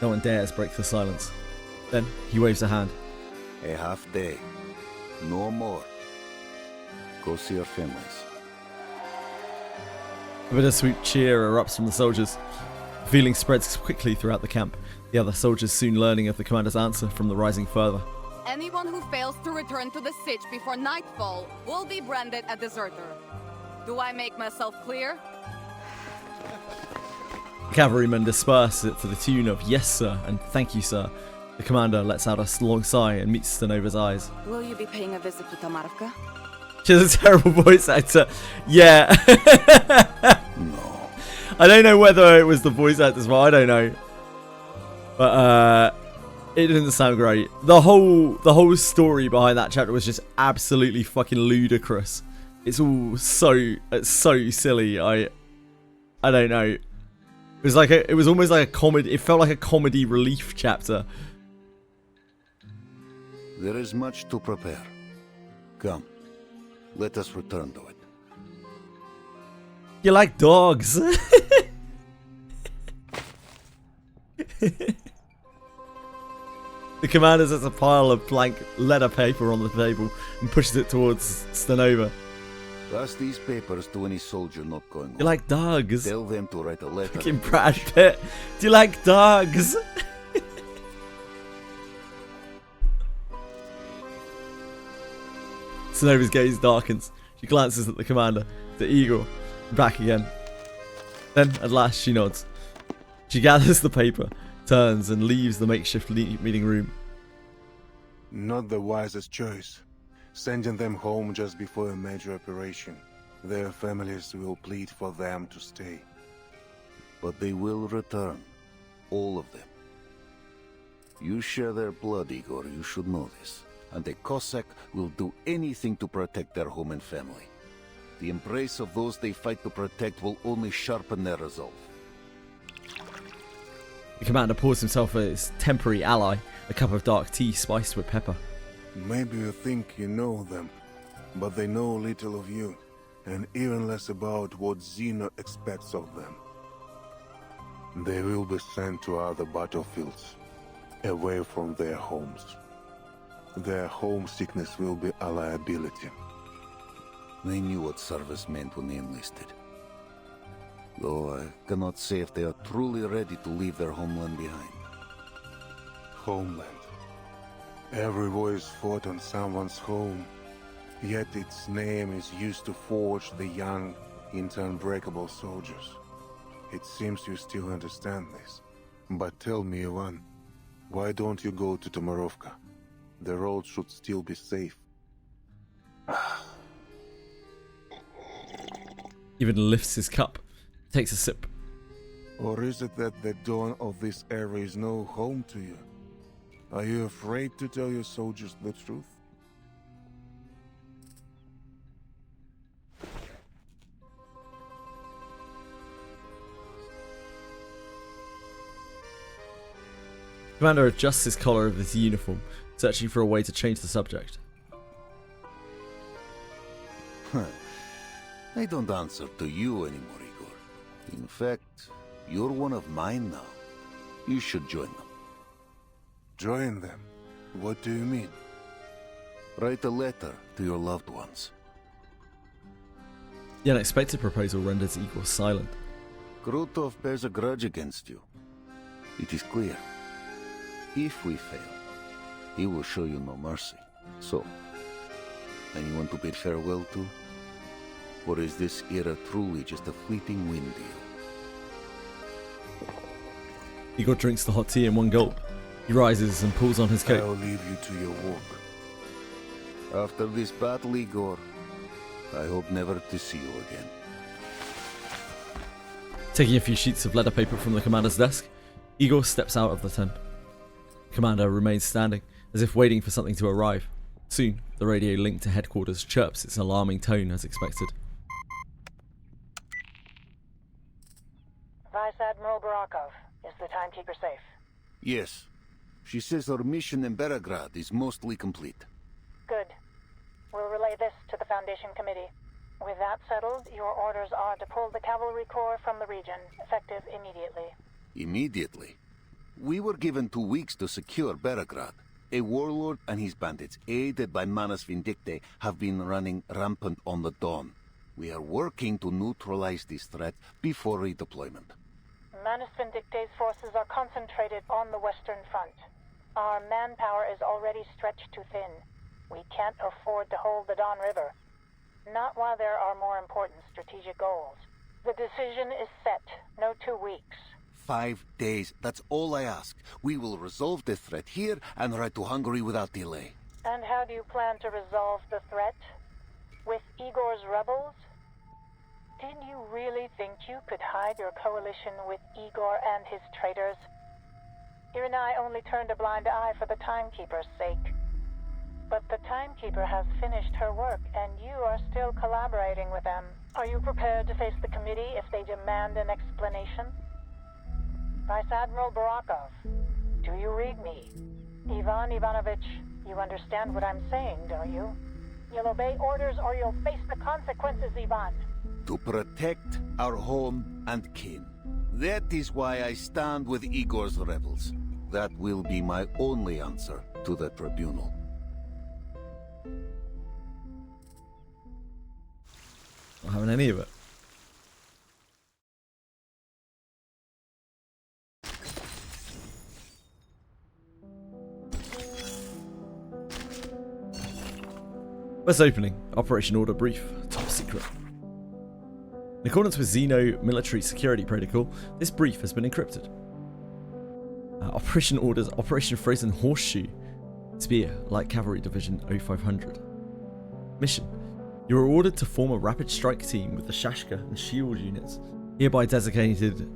No one dares break the silence. Then he waves a hand. A half day. No more. Go see your families. A bittersweet cheer erupts from the soldiers. The feeling spreads quickly throughout the camp, the other soldiers soon learning of the commander's answer from the rising fervor. Anyone who fails to return to the siege before nightfall will be branded a deserter. Do I make myself clear? The cavalrymen disperse to the tune of "Yes, sir," and "Thank you, sir." The commander lets out a long sigh and meets Stanova's eyes. Will you be paying a visit to Tamarka? She has a terrible voice actor. Yeah. No. I don't know whether it was the voice actor's fault. I don't know. But it didn't sound great. The whole story behind that chapter was just absolutely fucking ludicrous. It's all so silly. I don't know. It was almost like a comedy. It felt like a comedy relief chapter. There is much to prepare. Come, let us return to it. You like dogs. The commander sets a pile of blank letter paper on the table and pushes it towards Stanova. Pass these papers to any soldier not going home. You like dogs? Tell them to write a letter. Fucking Brad Pitt. Do you like dogs? Stanova's gaze darkens. She glances at the commander, to Igor, back again. Then, at last, she nods. She gathers the paper, turns, and leaves the makeshift meeting room. Not the wisest choice. Sending them home just before a major operation. Their families will plead for them to stay. But they will return. All of them. You share their blood, Igor, you should know this. And a Cossack will do anything to protect their home and family. The embrace of those they fight to protect will only sharpen their resolve. The commander pours himself his temporary ally, a cup of dark tea spiced with pepper. Maybe you think you know them, but they know little of you, and even less about what Xeno expects of them. They will be sent to other battlefields, away from their homes. Their homesickness will be a liability. They knew what service meant when they enlisted. Though I cannot say if they are truly ready to leave their homeland behind. Homeland. Every war is fought on someone's home, yet its name is used to forge the young into unbreakable soldiers. It seems you still understand this. But tell me, Ivan, why don't you go to Tomarovka? The road should still be safe. Even lifts his cup, takes a sip. Or is it that the dawn of this era is no home to you? Are you afraid to tell your soldiers the truth? Commander adjusts his collar of his uniform, searching for a way to change the subject. I don't answer to you anymore, Igor. In fact, you're one of mine now. You should join them. Join them? What do you mean? Write a letter to your loved ones. The unexpected proposal renders Igor silent. Krutov bears a grudge against you. It is clear. If we fail, he will show you no mercy. So, anyone to bid farewell to? Or is this era truly just a fleeting wind deal? Igor drinks the hot tea in one gulp. He rises and pulls on his coat. I'll leave you to your work. After this battle, Igor, I hope never to see you again. Taking a few sheets of letter paper from the commander's desk, Igor steps out of the tent. The commander remains standing, as if waiting for something to arrive. Soon, the radio link to headquarters chirps its alarming tone as expected. Vice Admiral Barakov, is the timekeeper safe? Yes. She says our mission in Belgrade is mostly complete. Good. We'll relay this to the Foundation Committee. With that settled, your orders are to pull the Cavalry Corps from the region, effective immediately. Immediately? We were given 2 weeks to secure Belgrade. A warlord and his bandits, aided by Manus Vindictae, have been running rampant on the Dawn. We are working to neutralize this threat before redeployment. Manus Vindictae's forces are concentrated on the Western Front. Our manpower is already stretched too thin. We can't afford to hold the Don River. Not while there are more important strategic goals. The decision is set. No 2 weeks. 5 days, that's all I ask. We will resolve the threat here and ride to Hungary without delay. And how do you plan to resolve the threat? With Igor's rebels? Did you really think you could hide your coalition with Igor and his traitors? You and I only turned a blind eye for the Timekeeper's sake. But the Timekeeper has finished her work, and you are still collaborating with them. Are you prepared to face the committee if they demand an explanation? Vice Admiral Barakov, do you read me? Ivan Ivanovich, you understand what I'm saying, don't you? You'll obey orders or you'll face the consequences, Ivan. To protect our home and kin. That is why I stand with Igor's rebels. That will be my only answer to the tribunal. Not having any of it. West opening. Operation Order Brief. Top secret. In accordance with Xeno military security protocol, this brief has been encrypted. Operation Orders Operation Frozen Horseshoe. Spear, Light Cavalry Division 0500. Mission. You are ordered to form a rapid strike team with the Shashka and Shield units. Hereby designated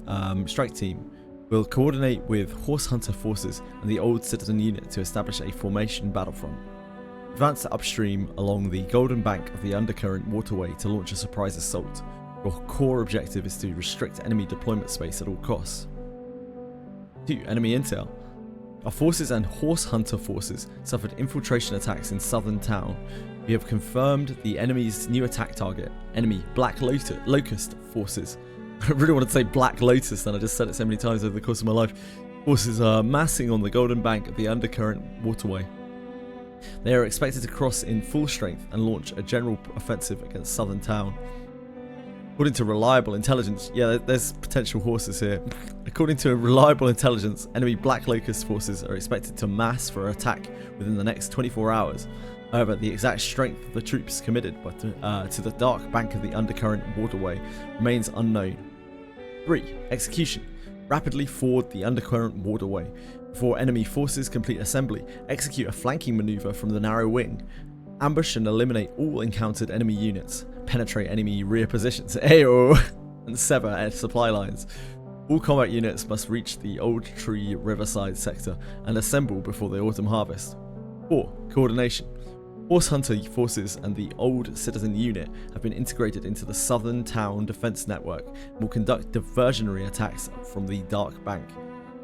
strike team will coordinate with Horse Hunter forces and the Old Citizen unit to establish a formation battlefront. Advance upstream along the Golden Bank of the Undercurrent waterway to launch a surprise assault. Your core objective is to restrict enemy deployment space at all costs. 2. Enemy intel. Our forces and Horse Hunter forces suffered infiltration attacks in southern town. We have confirmed the enemy's new attack target, enemy Black Locust forces. I really wanted to say Black Lotus, and I just said it so many times over the course of my life. Forces are massing on the Golden Bank of the Undercurrent waterway. They are expected to cross in full strength and launch a general offensive against southern town. According to reliable intelligence, yeah, there's potential horses here. According to reliable intelligence, enemy Black Locust forces are expected to mass for attack within the next 24 hours. However, the exact strength of the troops committed to the dark bank of the Undercurrent waterway remains unknown. 3. Execution. Rapidly ford the Undercurrent waterway. Before enemy forces complete assembly, execute a flanking maneuver from the narrow wing. Ambush and eliminate all encountered enemy units. Penetrate enemy rear positions. Ayo! And sever supply lines. All combat units must reach the Old Tree Riverside sector and assemble before the autumn harvest. 4. Coordination. Horse Hunter forces and the Old Citizen unit have been integrated into the Southern Town Defense Network and will conduct diversionary attacks from the Dark Bank.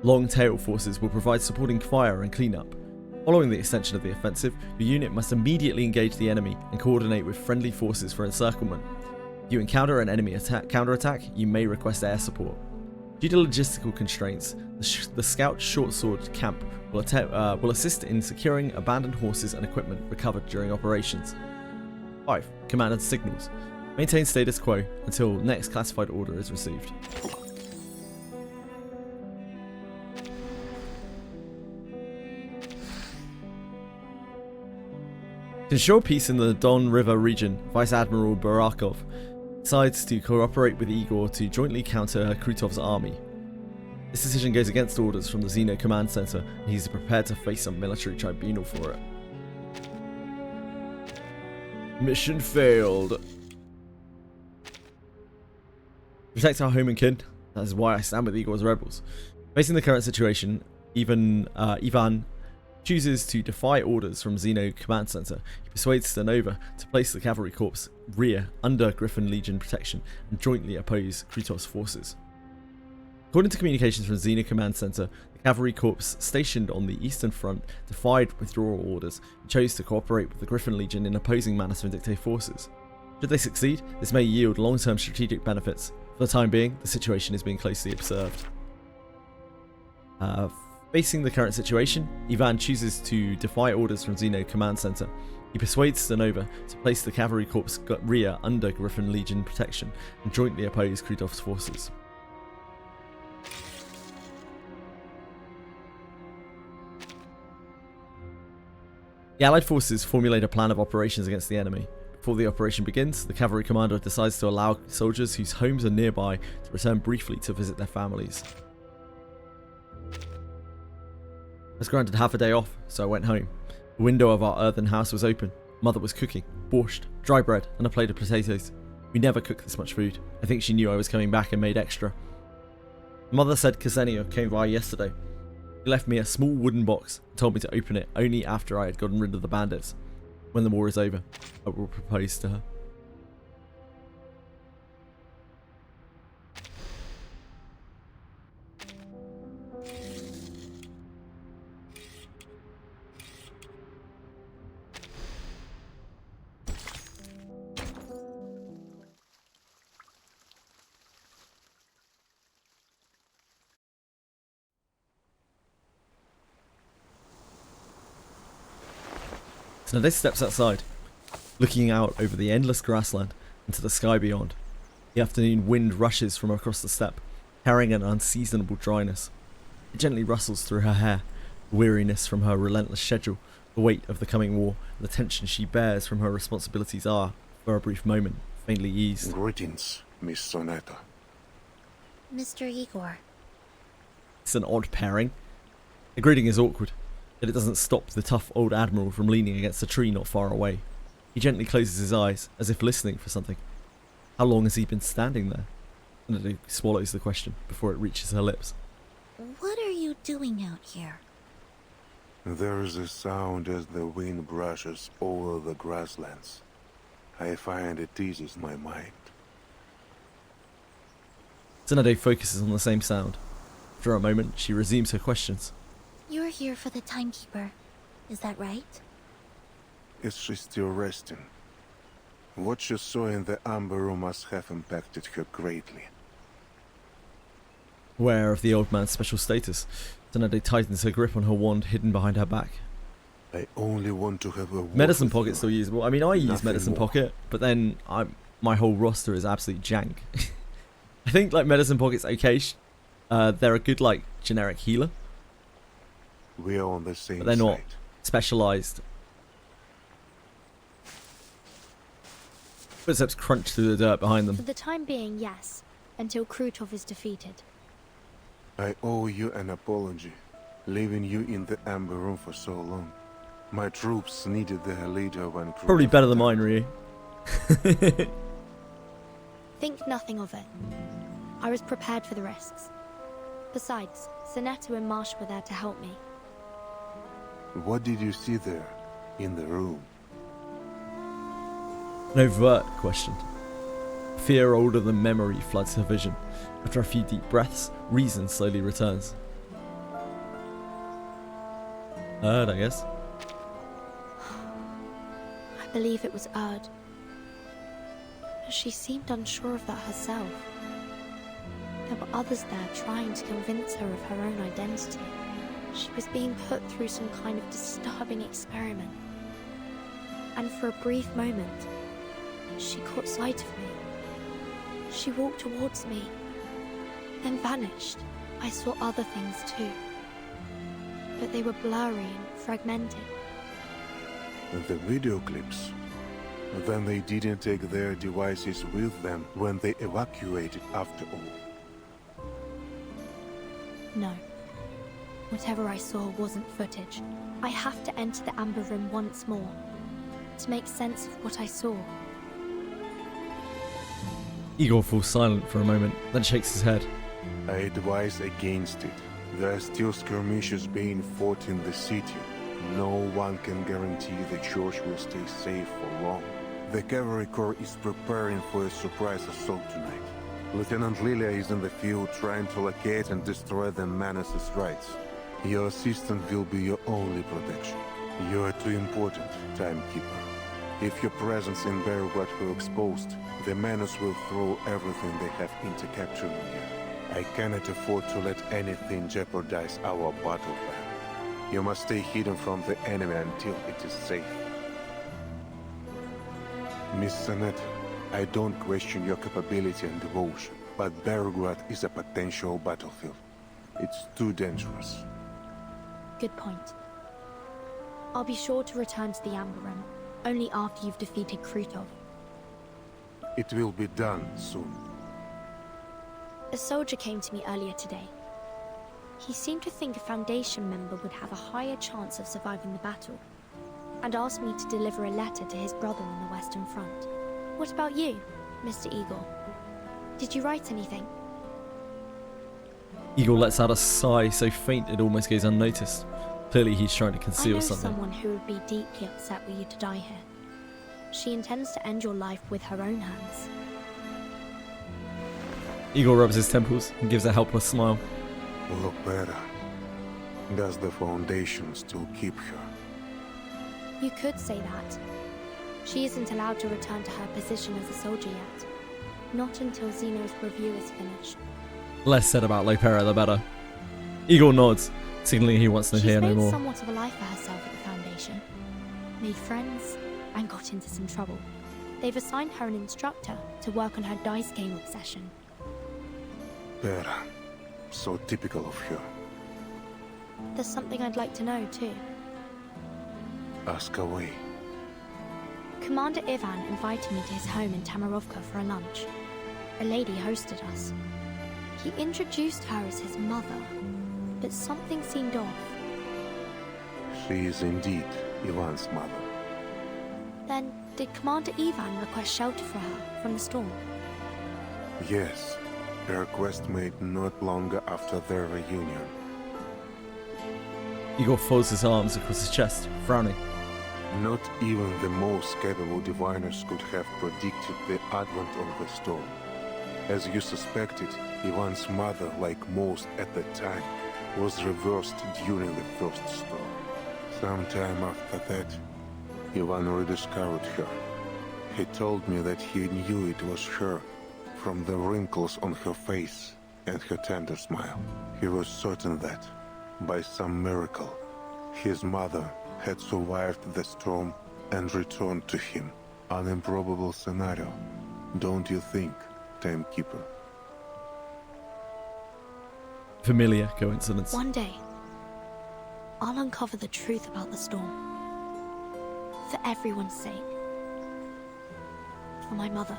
Long Tail forces will provide supporting fire and cleanup. Following the extension of the offensive, your unit must immediately engage the enemy and coordinate with friendly forces for encirclement. If you encounter an enemy counterattack, you may request air support. Due to logistical constraints, the Scout Short Sword Camp will assist in securing abandoned horses and equipment recovered during operations. 5. Command and signals. Maintain status quo until next classified order is received. To ensure peace in the Don River region, Vice Admiral Barakov decides to cooperate with Igor to jointly counter Krutov's army. This decision goes against orders from the Xeno Command Center, and he's prepared to face a military tribunal for it. Mission failed. Protect our home and kin. That is why I stand with Igor's rebels. Facing the current situation, Ivan Chooses to defy orders from Xeno Command Center. He persuades Stanova to place the Cavalry Corps rear under Griffin Legion protection and jointly oppose Kritov's forces. According to communications from Xeno Command Center, the Cavalry Corps stationed on the Eastern Front defied withdrawal orders and chose to cooperate with the Griffin Legion in opposing Manus Vindictae forces. Should they succeed, this may yield long-term strategic benefits. For the time being, the situation is being closely observed. Facing the current situation, Ivan chooses to defy orders from Xeno Command Center. He persuades Stanova to place the Cavalry Corps rear under Griffin Legion protection and jointly oppose Kritov's forces. The Allied forces formulate a plan of operations against the enemy. Before the operation begins, the cavalry commander decides to allow soldiers whose homes are nearby to return briefly to visit their families. I was granted half a day off, so I went home. The window of our earthen house was open. Mother was cooking borscht, dry bread, and a plate of potatoes. We never cooked this much food. I think she knew I was coming back and made extra. Mother said Ksenia came by yesterday. He left me a small wooden box and told me to open it only after I had gotten rid of the bandits. When the war is over, I will propose to her. So this steps outside, looking out over the endless grassland into the sky beyond. The afternoon wind rushes from across the steppe, carrying an unseasonable dryness. It gently rustles through her hair, the weariness from her relentless schedule, the weight of the coming war, and the tension she bears from her responsibilities are, for a brief moment, faintly eased. Greetings, Miss Sonata. Mr. Igor. It's an odd pairing. The greeting is awkward, yet it doesn't stop the tough old admiral from leaning against a tree not far away. He gently closes his eyes, as if listening for something. How long has he been standing there? And then he swallows the question before it reaches her lips. What are you doing out here? There is a sound as the wind brushes over the grasslands. I find it eases my mind. Tsunade focuses on the same sound. After a moment, she resumes her questions. You're here for the timekeeper, is that right? Is she still resting? What she saw in the amber room must have impacted her greatly. Aware of the old man's special status, Tsunade tightens her grip on her wand hidden behind her back. I only want to have a Medicine Pocket's still usable. I mean, I use Medicine more. Pocket, but then my whole roster is absolute jank. I think like Medicine Pocket's okay. They're a good like generic healer. We are on the same but they're not side. specialized. Footsteps crunch through the dirt behind them. For the time being, yes. Until Krutov is defeated. I owe you an apology, leaving you in the amber room for so long. My troops needed their leader when Krutov Probably better than mine, Ryu. Think nothing of it. I was prepared for the risks. Besides, Sonata and Marsh were there to help me. What did you see there, in the room? An overt question. Fear older than memory floods her vision. After a few deep breaths, reason slowly returns. Erd, I guess. I believe it was Erd. But she seemed unsure of that herself. There were others there trying to convince her of her own identity. She was being put through some kind of disturbing experiment. And for a brief moment, she caught sight of me. She walked towards me, then vanished. I saw other things too, but they were blurry and fragmented. The video clips. Then they didn't take their devices with them when they evacuated after all. No. Whatever I saw wasn't footage. I have to enter the amber room once more, to make sense of what I saw. Igor falls silent for a moment, then shakes his head. I advise against it. There are still skirmishes being fought in the city, No one can guarantee the church will stay safe for long. The Cavalry Corps is preparing for a surprise assault tonight. Lieutenant Lilia is in the field trying to locate and destroy the menace's rights. Your assistant will be your only protection. You are too important, Timekeeper. If your presence in Belgrade were exposed, the menace will throw everything they have into capturing you. I cannot afford to let anything jeopardize our battle plan. You must stay hidden from the enemy until it is safe. Miss Sanet, I don't question your capability and devotion, but Belgrade is a potential battlefield. It's too dangerous. Good point. I'll be sure to return to the Amber Room, only after you've defeated Krutov. It will be done soon. A soldier came to me earlier today. He seemed to think a Foundation member would have a higher chance of surviving the battle, and asked me to deliver a letter to his brother on the Western Front. What about you, Mr. Igor? Did you write anything? Igor lets out a sigh so faint it almost goes unnoticed. Clearly he's trying to conceal something. I know someone who would be deeply upset were you to die here. She intends to end your life with her own hands. Igor rubs his temples and gives a helpless smile. Look better. Does the Foundation still keep her? You could say that. She isn't allowed to return to her position as a soldier yet. Not until Zeno's review is finished. Less said about Lopera the better. Igor nods, signaling he wants to hear no She's more. made somewhat of a life for herself at the Foundation. Made friends, and got into some trouble. They've assigned her an instructor to work on her dice game obsession. Vera. So typical of her. There's something I'd like to know, too. Ask away. Commander Ivan invited me to his home in Tamarovka for a lunch. A lady hosted us. He introduced her as his mother, but something seemed off. She is indeed Ivan's mother. Then, did Commander Ivan request shelter for her from the storm? Yes, a request made not long after their reunion. Igor folds his arms across his chest, frowning. Not even the most capable diviners could have predicted the advent of the storm. As you suspected, Ivan's mother, like most at the time, was reversed during the first storm. Sometime after that, Ivan rediscovered her. He told me that he knew it was her from the wrinkles on her face and her tender smile. He was certain that, by some miracle, his mother had survived the storm and returned to him. An improbable scenario, don't you think, Timekeeper? Familiar coincidence. One day, I'll uncover the truth about the storm. For everyone's sake. For my mother.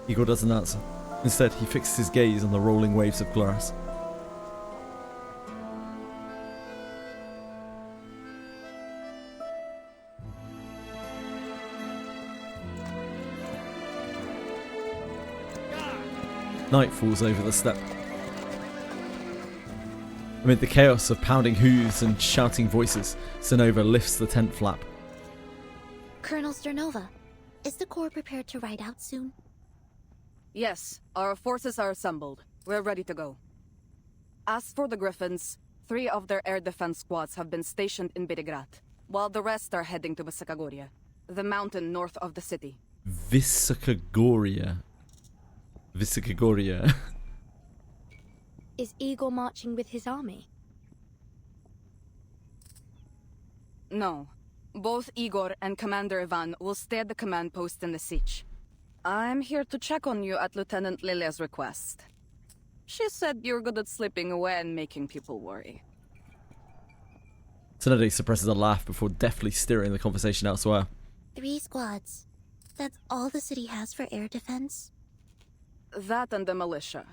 Igor doesn't answer. Instead, he fixes his gaze on the rolling waves of glass. Night falls over the steppe. Amid the chaos of pounding hooves and shouting voices, Zenova lifts the tent flap. Colonel Sternova, is the Corps prepared to ride out soon? Yes, our forces are assembled. We're ready to go. As for the Griffins, 3 of their air defense squads have been stationed in Belgrade, while the rest are heading to Visakagoria, the mountain north of the city. Visakagoria. Is Igor marching with his army? No. Both Igor and Commander Ivan will stay at the command post in the siege. I'm here to check on you at Lieutenant Lilia's request. She said you're good at slipping away and making people worry. Tsunade suppresses a laugh before deftly steering the conversation elsewhere. 3 squads. That's all the city has for air defense? That and the militia.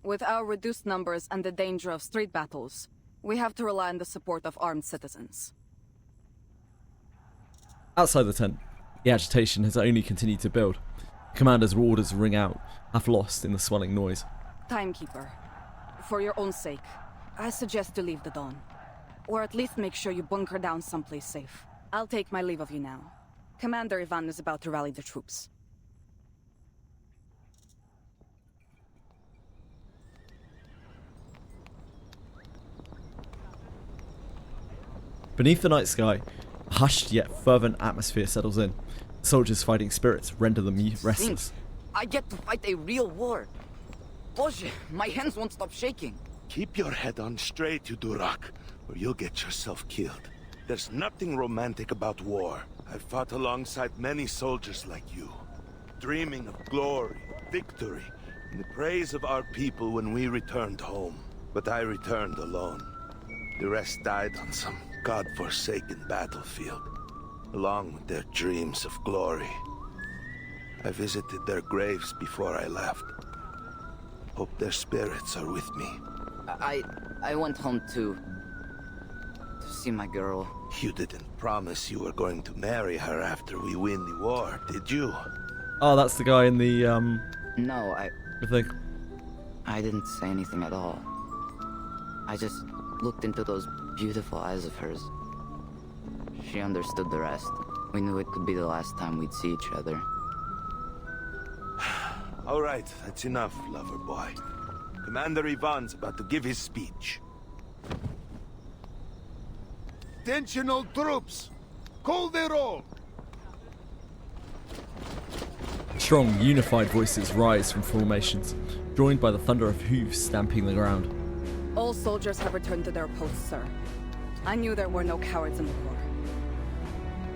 With our reduced numbers and the danger of street battles, we have to rely on the support of armed citizens. Outside the tent, the agitation has only continued to build. The commander's orders ring out, half lost in the swelling noise. Timekeeper, for your own sake, I suggest you leave the dawn. Or at least make sure you bunker down someplace safe. I'll take my leave of you now. Commander Ivan is about to rally the troops. Beneath the night sky, a hushed yet fervent atmosphere settles in. The soldiers' fighting spirits render them restless. I get to fight a real war. Boże, my hands won't stop shaking. Keep your head on straight, you Durak, or you'll get yourself killed. There's nothing romantic about war. I've fought alongside many soldiers like you, dreaming of glory, victory, and the praise of our people when we returned home. But I returned alone. The rest died on some god-forsaken battlefield, along with their dreams of glory. I visited their graves before I left. Hope their spirits are with me. I went home to see my girl. You didn't promise you were going to marry her after we win the war, did you? Oh, that's the guy in the, No, the thing. I didn't say anything at all. I just looked into those beautiful eyes of hers. She understood the rest. We knew it could be the last time we'd see each other. All right, that's enough, lover boy. Commander Ivan's about to give his speech. Attention all troops! Call the roll! Strong, unified voices rise from formations, joined by the thunder of hooves stamping the ground. All soldiers have returned to their posts, sir. I knew there were no cowards in the war.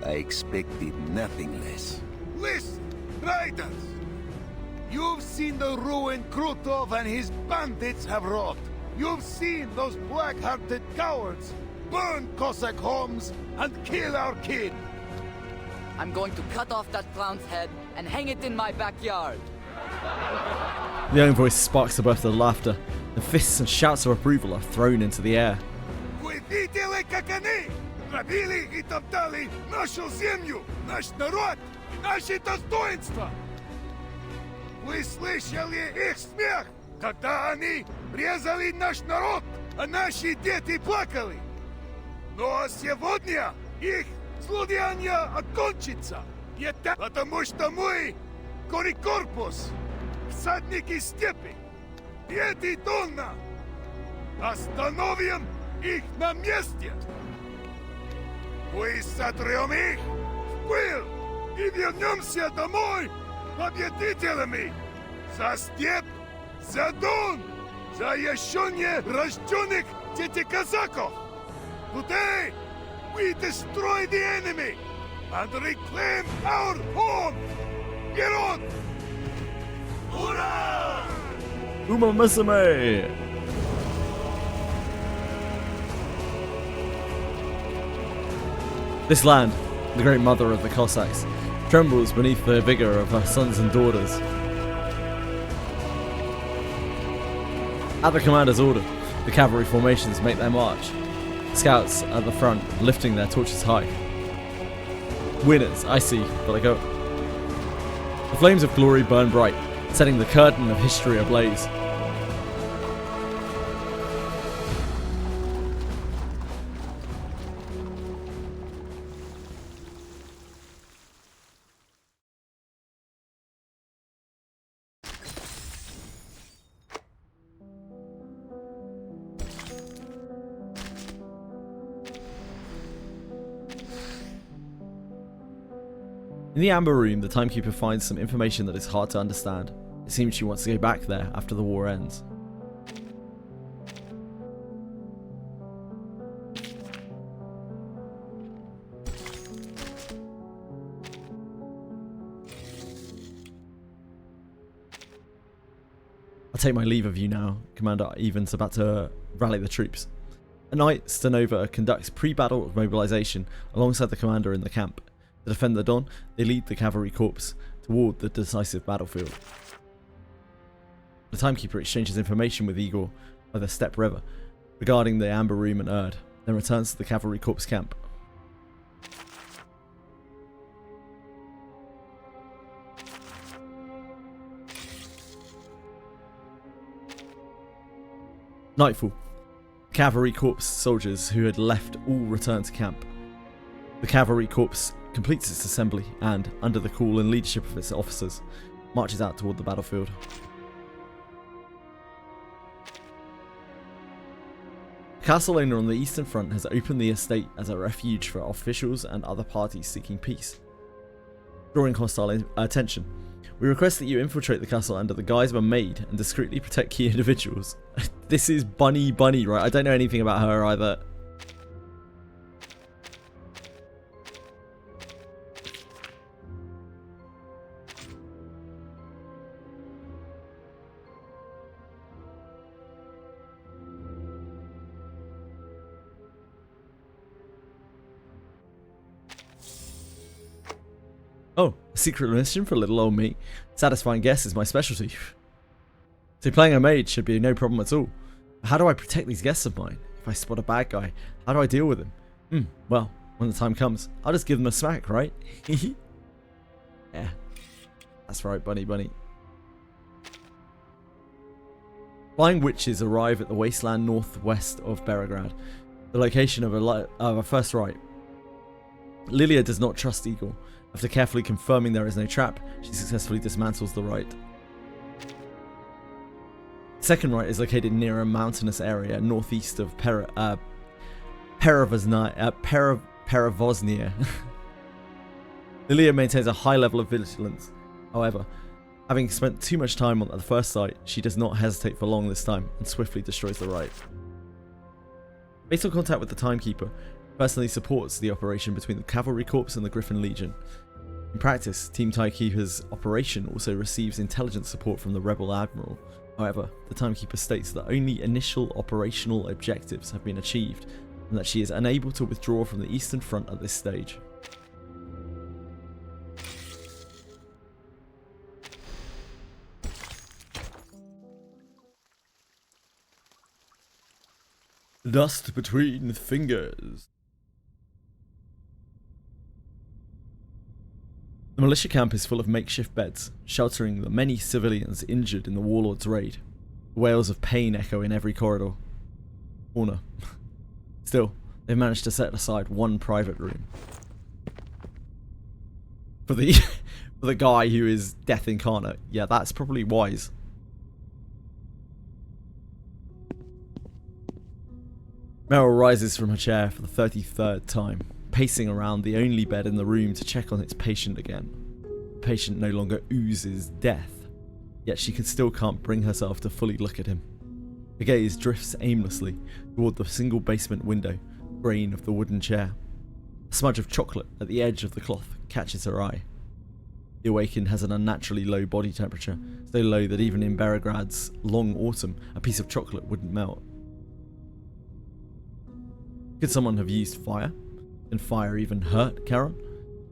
I expected nothing less. Listen, riders! You've seen the ruin Krutov and his bandits have wrought. You've seen those black-hearted cowards burn Cossack homes and kill our kin. I'm going to cut off that clown's head and hang it in my backyard. The young voice sparks above the laughter, and fists and shouts of approval are thrown into the air. Вы видели, как они грабили и топтали нашу землю, наш народ, наши достоинства? Вы слышали их смех, когда они резали наш народ, а наши дети плакали? Но сегодня их злодеяние окончится, потому что мы, корпус, всадники степи, Пети Донна, остановим их на месте. Мы сотрем их в пыль и вернемся домой победителями. За степь, за Дон, за еще не рожденных детей казаков. Today, we destroy the enemy and reclaim our home. Get on! Hurrah! Uma Musume! This land, the great mother of the Cossacks, trembles beneath the vigour of her sons and daughters. At the commander's order, the cavalry formations make their march. Scouts at the front, lifting their torches high. Winners, I see, but I go. The flames of glory burn bright, setting the curtain of history ablaze. In the Amber Room, the Timekeeper finds some information that is hard to understand. It seems she wants to go back there after the war ends. I'll take my leave of you now. Commander Ivan's about to rally the troops. At night, Stanova conducts pre-battle mobilization alongside the commander in the camp. To defend the Don, they lead the cavalry corps toward the decisive battlefield. The Timekeeper exchanges information with Igor by the Steppe River regarding the Amber Room and Erd, then returns to the cavalry corps camp. Nightfall. The Cavalry Corps soldiers who had left all returned to camp. The Cavalry Corps completes its assembly and, under the call and leadership of its officers, marches out toward the battlefield. The castle owner on the eastern front has opened the estate as a refuge for officials and other parties seeking peace. Drawing hostile attention, we request that you infiltrate the castle under the guise of a maid and discreetly protect key individuals. This is Bunny, right? I don't know anything about her either. Oh, a secret mission for little old me. Satisfying guests is my specialty. So playing a maid should be no problem at all. How do I protect these guests of mine? If I spot a bad guy, how do I deal with him? Well, when the time comes, I'll just give them a smack, right? Yeah, that's right, bunny. Flying witches arrive at the wasteland northwest of Beregrad, the location of a first rite. Lilia does not trust Igor. After carefully confirming there is no trap, she successfully dismantles the rite. The second rite is located near a mountainous area northeast of Peravoznia. Lilia maintains a high level of vigilance. However, having spent too much time at the first site, she does not hesitate for long this time and swiftly destroys the rite. Based on contact with the Timekeeper, personally supports the operation between the Cavalry Corps and the Griffin Legion. In practice, Team Timekeeper's operation also receives intelligence support from the Rebel Admiral. However, the Timekeeper states that only initial operational objectives have been achieved and that she is unable to withdraw from the Eastern Front at this stage. Dust between fingers. The militia camp is full of makeshift beds, sheltering the many civilians injured in the warlord's raid. Wails of pain echo in every corner. Still, they've managed to set aside one private room. For the guy who is death incarnate. Yeah, that's probably wise. Meryl rises from her chair for the 33rd time, pacing around the only bed in the room to check on its patient again. The patient no longer oozes death, yet she still can't bring herself to fully look at him. Her gaze drifts aimlessly toward the single basement window, grain of the wooden chair. A smudge of chocolate at the edge of the cloth catches her eye. The awakened has an unnaturally low body temperature, so low that even in Beregrad's long autumn, a piece of chocolate wouldn't melt. Could someone have used fire? Can fire even hurt Charon?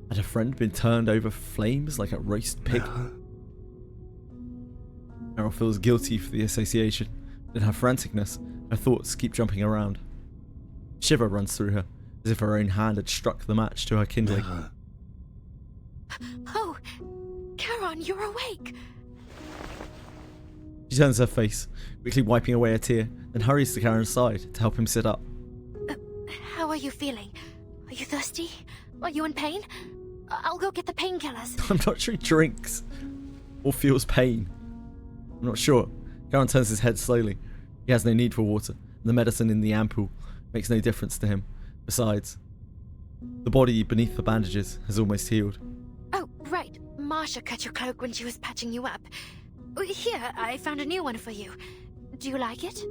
Had her friend been turned over flames like a roast pig? Meryl feels guilty for the association. In her franticness, her thoughts keep jumping around. A shiver runs through her, as if her own hand had struck the match to her kindling. Oh, Charon, you're awake! She turns her face, quickly wiping away a tear, then hurries to Charon's side to help him sit up. How are you feeling? Are you thirsty? Are you in pain? I'll go get the painkillers. I'm not sure he drinks or feels pain. I'm not sure. Charon turns his head slowly. He has no need for water. The medicine in the ampoule makes no difference to him. Besides, the body beneath the bandages has almost healed. Oh, right. Marsha cut your cloak when she was patching you up. Here, I found a new one for you. Do you like it?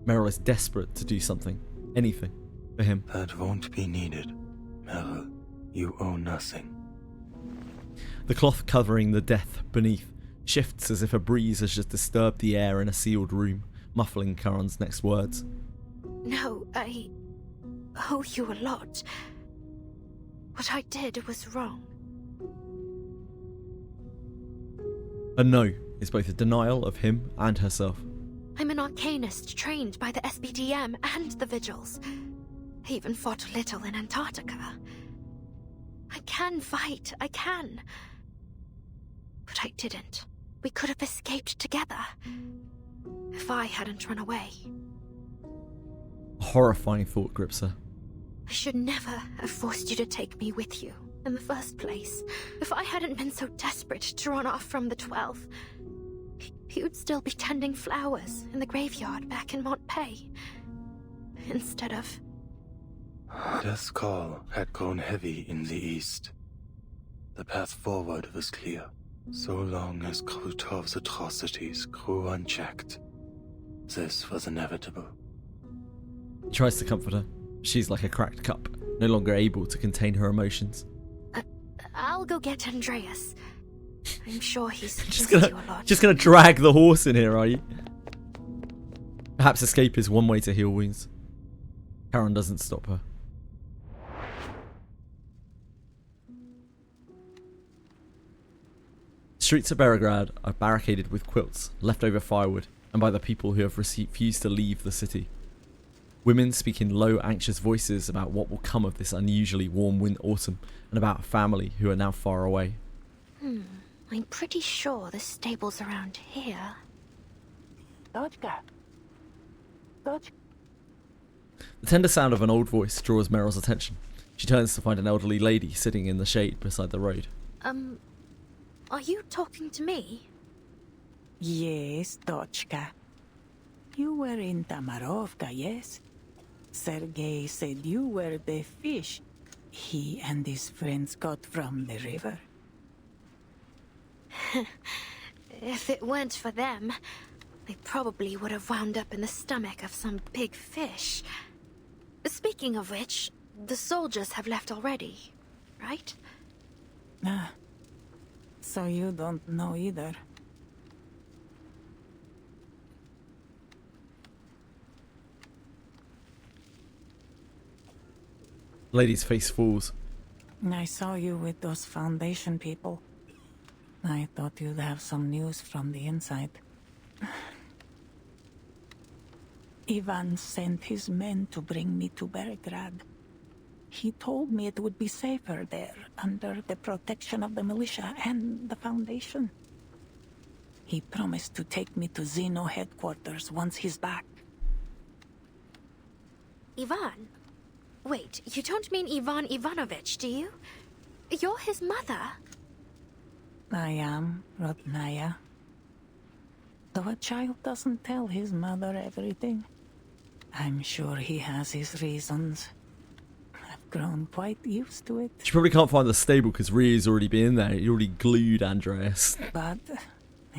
Meryl is desperate to do something, anything, for him. That won't be needed. Meryl, you owe nothing. The cloth covering the death beneath shifts as if a breeze has just disturbed the air in a sealed room, muffling Charon's next words. No, I owe you a lot. What I did was wrong. A no is both a denial of him and herself. I'm an arcanist trained by the SBDM and the Vigils. I even fought a little in Antarctica. I can fight, I can. But I didn't. We could have escaped together. If if I hadn't run away. A horrifying thought grips her. I should never have forced you to take me with you in the first place. If I hadn't been so desperate to run off from the 12, you'd still be tending flowers in the graveyard back in Montpay. Instead of... Death's call had grown heavy in the east. The path forward was clear, so long as Krutov's atrocities grew unchecked. This was inevitable. He tries to comfort her. She's like a cracked cup, no longer able to contain her emotions. I'll go get Andreas. I'm sure he's Just missed you a lot. gonna drag the horse in here, are you? Perhaps escape is one way to heal wounds. Karen doesn't stop her. Streets of Belgrade are barricaded with quilts, leftover firewood, and by the people who have refused to leave the city. Women speak in low, anxious voices about what will come of this unusually warm autumn, and about family who are now far away. I'm pretty sure the stable's around here. Dodka. The tender sound of an old voice draws Meryl's attention. She turns to find an elderly lady sitting in the shade beside the road. Are you talking to me? Yes, Dochka. You were in Tamarovka, yes? Sergei said you were the fish he and his friends got from the river. If it weren't for them, they probably would have wound up in the stomach of some big fish. Speaking of which, the soldiers have left already, right? Ah, so you don't know either. Lady's face falls. I saw you with those Foundation people. I thought you'd have some news from the inside. Ivan sent his men to bring me to Belgrade. He told me it would be safer there, under the protection of the militia and the Foundation. He promised to take me to Zeno headquarters once he's back. Ivan? Wait, you don't mean Ivan Ivanovich, do you? You're his mother. I am, Rodnaya. Though a child doesn't tell his mother everything, I'm sure he has his reasons. I've grown quite used to it. She probably can't find the stable because Ria's already been in there. He already glued Andreas. But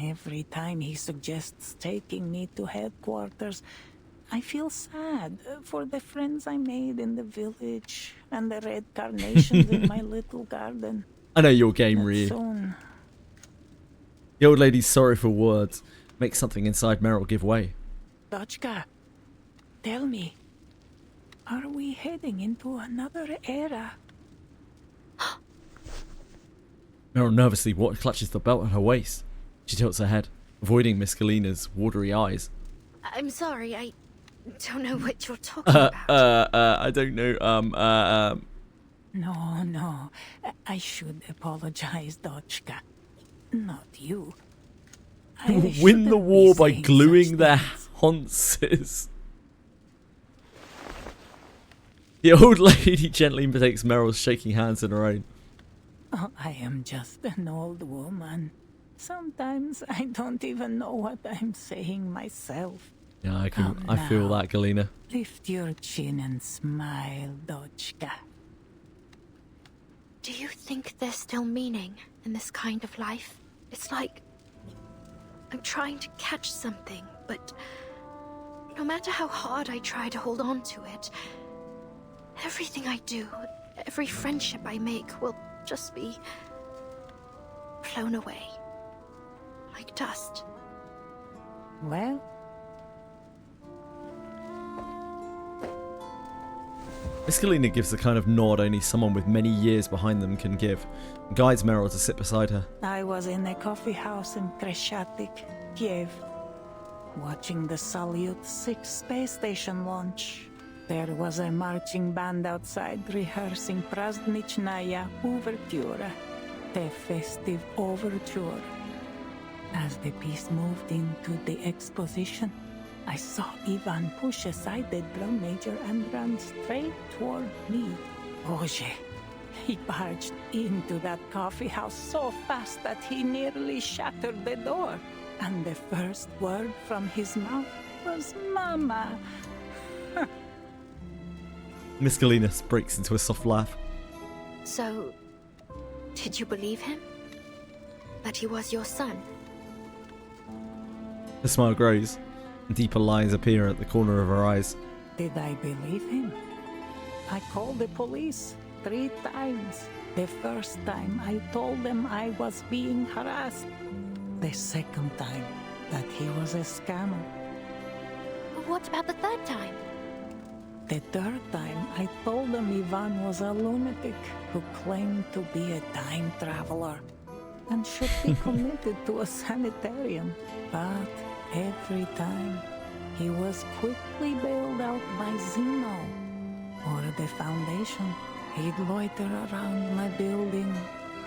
every time he suggests taking me to headquarters, I feel sad for the friends I made in the village and the red carnations in my little garden. I know your game, Ria. Soon. The old lady's sorrowful words make something inside Meryl give way. Dochka, tell me, are we heading into another era? Meryl nervously clutches the belt at her waist. She tilts her head, avoiding Miss Galina's watery eyes. I'm sorry, I don't know what you're talking about. I don't know, No, I should apologize, Dochka. Not you. Win the war by gluing their haunches. The old lady gently takes Meryl's shaking hands in her own. Oh, I am just an old woman. Sometimes I don't even know what I'm saying myself. Yeah, I feel that, Galina. Lift your chin and smile, Dochka. Do you think there's still meaning in this kind of life? It's like I'm trying to catch something, but no matter how hard I try to hold on to it, everything I do, every friendship I make will just be flown away. Like dust. Well? Miss Galina gives the kind of nod only someone with many years behind them can give, and guides Meryl to sit beside her. I was in a coffee house in Kreshatik, Kiev, watching the Salyut 6 space station launch. There was a marching band outside rehearsing Prazdnichnaya Overture, the festive overture. As the piece moved into the exposition, I saw Ivan push aside the drum major and run straight toward me. Boże, he barged into that coffee house so fast that he nearly shattered the door. And the first word from his mouth was Mama. Miss Galinas breaks into a soft laugh. So, did you believe him? That he was your son? The smile grows, and deeper lines appear at the corner of her eyes. Did I believe him? I called the police 3 times. The first time I told them I was being harassed. The second time that he was a scammer. What about the third time? The third time I told them Ivan was a lunatic who claimed to be a time traveler and should be committed to a sanitarium. But every time he was quickly bailed out by Zeno or the Foundation. He'd loiter around my building,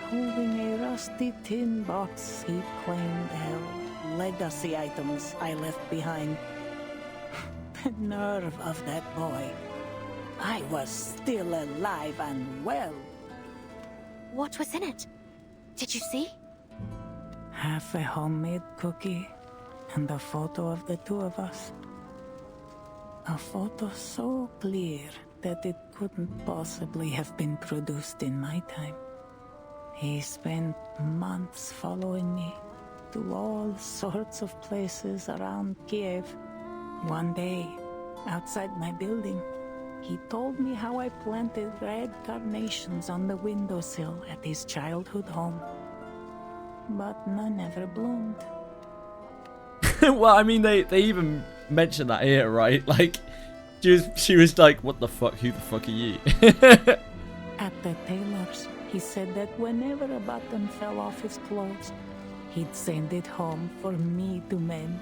holding a rusty tin box he claimed held legacy items I left behind. The nerve of that boy. I was still alive and well. What was in it? Did you see? Half a homemade cookie and a photo of the 2 of us. A photo so clear that it couldn't possibly have been produced in my time. He spent months following me to all sorts of places around Kiev. One day, outside my building, he told me how I planted red carnations on the windowsill at his childhood home. But none ever bloomed. Well, I mean, they even mentioned that here, right? Like, she was like, what the fuck? Who the fuck are you? At the tailor's, he said that whenever a button fell off his clothes, he'd send it home for me to mend.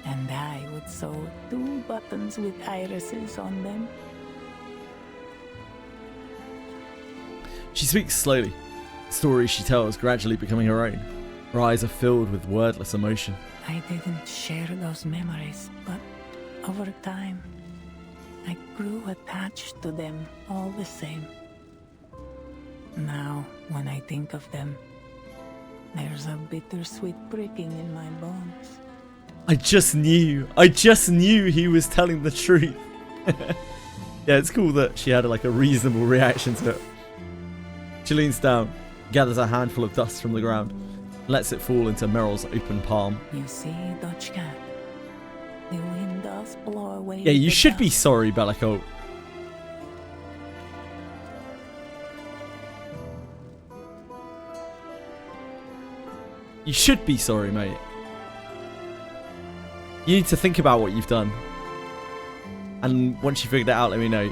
And I would sew 2 buttons with irises on them. She speaks slowly, the stories she tells gradually becoming her own. Her eyes are filled with wordless emotion. I didn't share those memories, but over time, I grew attached to them all the same. Now, when I think of them, there's a bittersweet pricking in my bones. I just knew he was telling the truth. Yeah, it's cool that she had like a reasonable reaction to it. She leans down, gathers a handful of dust from the ground, lets it fall into Meryl's open palm. You see, Dochka, the wind does blow away. Yeah, you should be sorry, Bellico. You should be sorry, mate. You need to think about what you've done. And once you figured it out, let me know.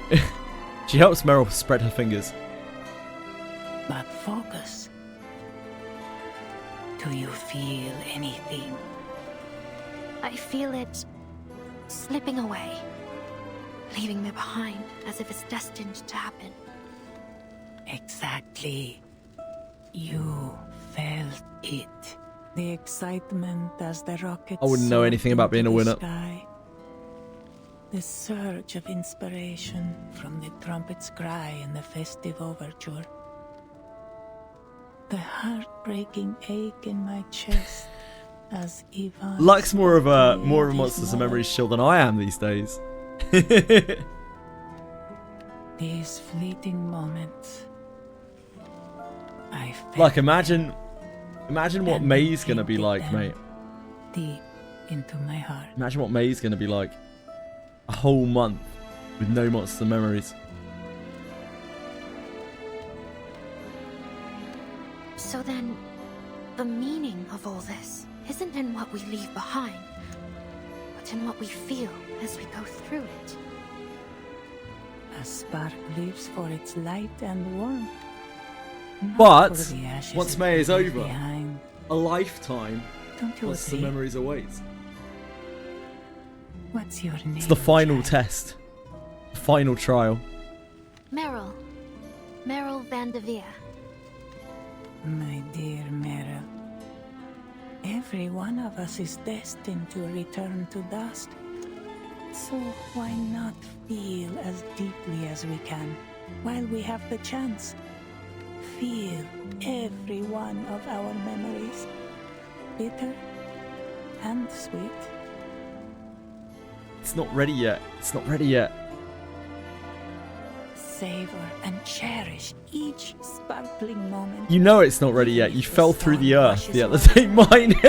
She helps Meryl spread her fingers. But focus. Do you feel anything? I feel it slipping away, leaving me behind as if it's destined to happen. Exactly. You felt it. The excitement as the rocket I wouldn't know anything about being a winner. Sky. The surge of inspiration from the trumpet's cry in the festive overture. The heartbreaking ache in my chest as Ivan... Luck's more of a Monsters and Memories shill than I am these days. These fleeting moments. I felt Like, imagine what May's gonna be like, mate. deep into my heart. Imagine what May's gonna be like. A whole month with no Monsters and Memories. So then, the meaning of all this isn't in what we leave behind, but in what we feel as we go through it. A spark lives for its light and warmth. But for the ashes once it May is leaves over, behind. a lifetime Don't you Monsters and agree? Memories awaits. What's your name? It's the final test. The final trial. Meryl. Meryl Van de Veer. My dear Meryl, every one of us is destined to return to dust. So why not feel as deeply as we can while we have the chance? Feel every one of our memories, bitter and sweet. It's not ready yet. It's not ready yet. Savor and cherish each sparkling moment. You know it's not ready yet. You fell through the earth the other day mining.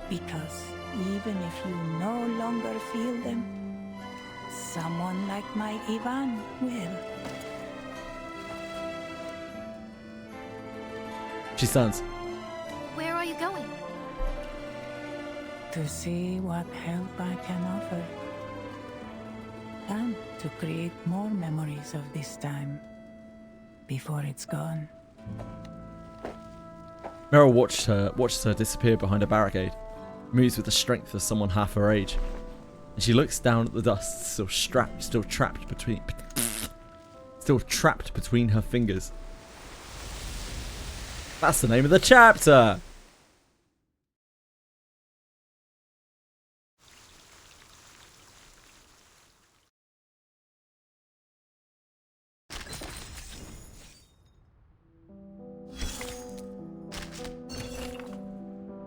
Because even if you no longer feel them, someone like my Ivan will. She stands. Where are you going? To see what help I can offer. And to create more memories of this time before it's gone. Meryl watches her disappear behind a barricade, moves with the strength of someone half her age, and she looks down at the dust, still trapped between her fingers. That's the name of the chapter.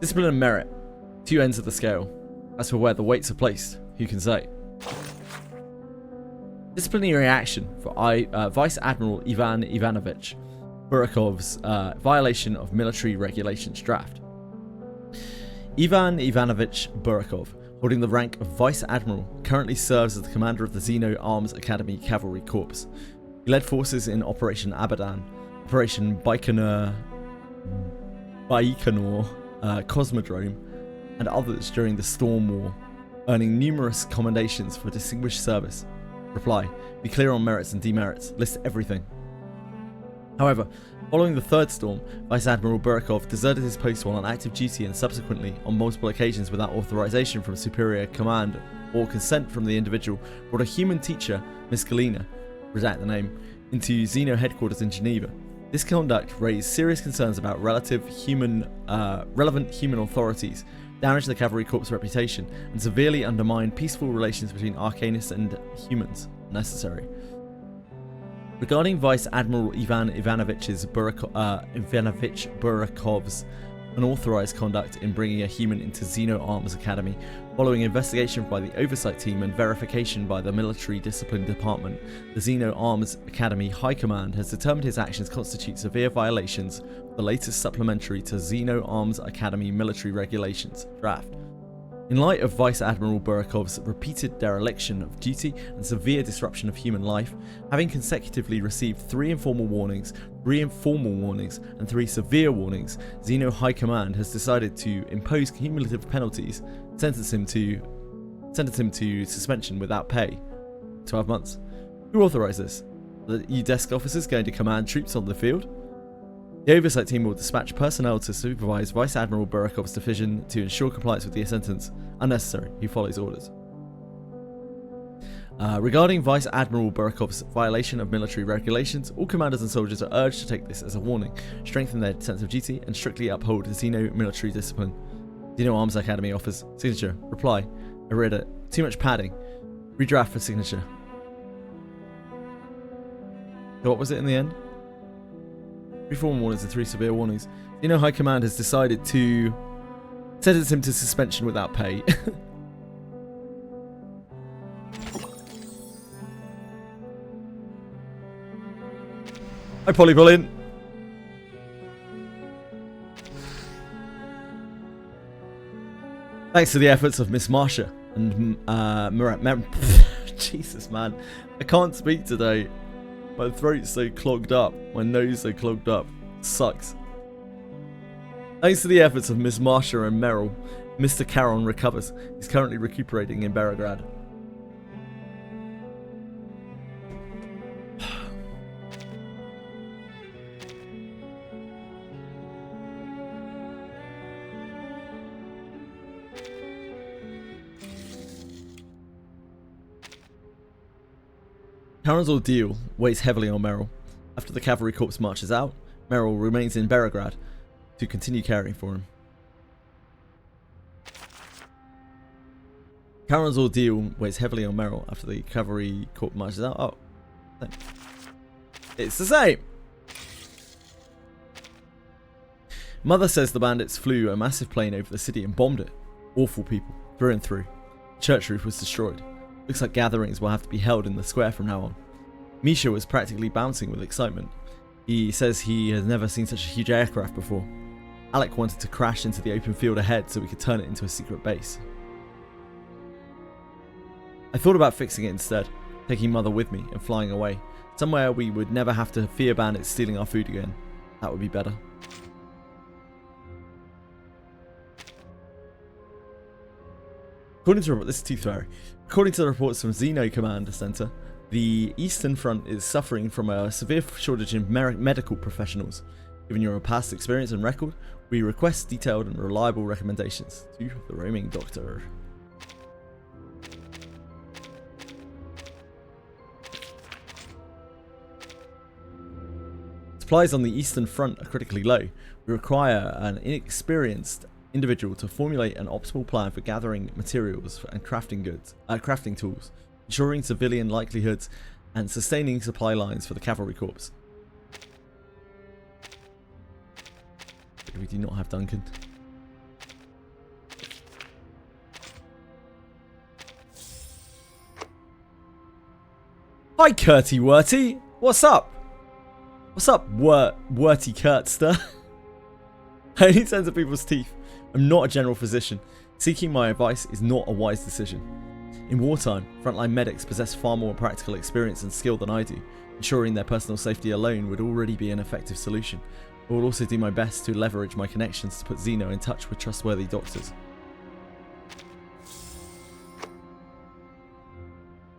Discipline and merit, two ends of the scale. As for where the weights are placed, who can say? Disciplinary action for Vice Admiral Ivan Ivanovich Burakov's violation of military regulations draft. Ivan Ivanovich Burakov, holding the rank of Vice Admiral, currently serves as the commander of the Xeno Arms Academy Cavalry Corps. He led forces in Operation Abadan, Operation Baikonur, Cosmodrome, and others during the Storm War, earning numerous commendations for distinguished service. Reply: be clear on merits and demerits. List everything. However, following the third storm, Vice Admiral Burakov deserted his post while on active duty and subsequently, on multiple occasions without authorization from superior command or consent from the individual, brought a human teacher, Miss Galina, redact the name, into Xeno headquarters in Geneva. This conduct raised serious concerns about relevant human authorities, damaged the Cavalry Corps' reputation, and severely undermined peaceful relations between Arcanists and humans. Necessary. Regarding Vice Admiral Ivan Ivanovich Burakov's unauthorized conduct in bringing a human into Xeno Arms Academy, following investigation by the Oversight Team and verification by the Military Discipline Department, the Xeno Arms Academy High Command has determined his actions constitute severe violations of the latest supplementary to Xeno Arms Academy Military Regulations draft. In light of Vice Admiral Burakov's repeated dereliction of duty and severe disruption of human life, having consecutively received 3 informal warnings, 3 informal warnings, and 3 severe warnings, Xeno High Command has decided to impose cumulative penalties, sentence him to suspension without pay, 12 months. Who authorised this? The desk officers going to command troops on the field? The Oversight Team will dispatch personnel to supervise Vice Admiral Burakov's decision to ensure compliance with the sentence. Unnecessary. He follows orders. Regarding Vice Admiral Burakov's violation of military regulations, all commanders and soldiers are urged to take this as a warning, strengthen their sense of duty, and strictly uphold Xeno military discipline. Xeno Arms Academy offers. Signature. Reply: I read it. Too much padding. Redraft for signature. So what was it in the end? 3 formal warnings and 3 severe warnings. Xeno High Command has decided to sentence him to suspension without pay. Hi, Polly Bullin. Thanks to the efforts of Miss Marsha and Jesus, man, I can't speak today. My throat's so clogged up. My nose so clogged up. Sucks. Thanks to the efforts of Miss Marsha and Meryl, Mr. Caron recovers. He's currently recuperating in Belgrade. Caron's ordeal weighs heavily on Meryl. After the cavalry corps marches out, Meryl remains in Belgrade to continue caring for him. Karen's ordeal weighs heavily on Meryl after the cavalry corps marches out. Oh, same. It's the same. Mother says the bandits flew a massive plane over the city and bombed it. Awful people, through and through. The church roof was destroyed. Looks like gatherings will have to be held in the square from now on. Misha was practically bouncing with excitement. He says he has never seen such a huge aircraft before. Alec wanted to crash into the open field ahead so we could turn it into a secret base. I thought about fixing it instead, taking Mother with me and flying away, somewhere we would never have to fear bandits stealing our food again. That would be better. According to the reports from Xeno Command Center, the Eastern Front is suffering from a severe shortage in medical professionals. Given your past experience and record, we request detailed and reliable recommendations to the roaming doctor. Supplies on the Eastern Front are critically low. We require an inexperienced individual to formulate an optimal plan for gathering materials and crafting tools, ensuring civilian likelihoods and sustaining supply lines for the cavalry corps. We do not have Duncan. Hi Curty Wurty, what's up? What's up, Wurty Kurtster? I only tend to people's teeth. I'm not a general physician. Seeking my advice is not a wise decision. In wartime, frontline medics possess far more practical experience and skill than I do. Ensuring their personal safety alone would already be an effective solution. I will also do my best to leverage my connections to put Xeno in touch with trustworthy doctors.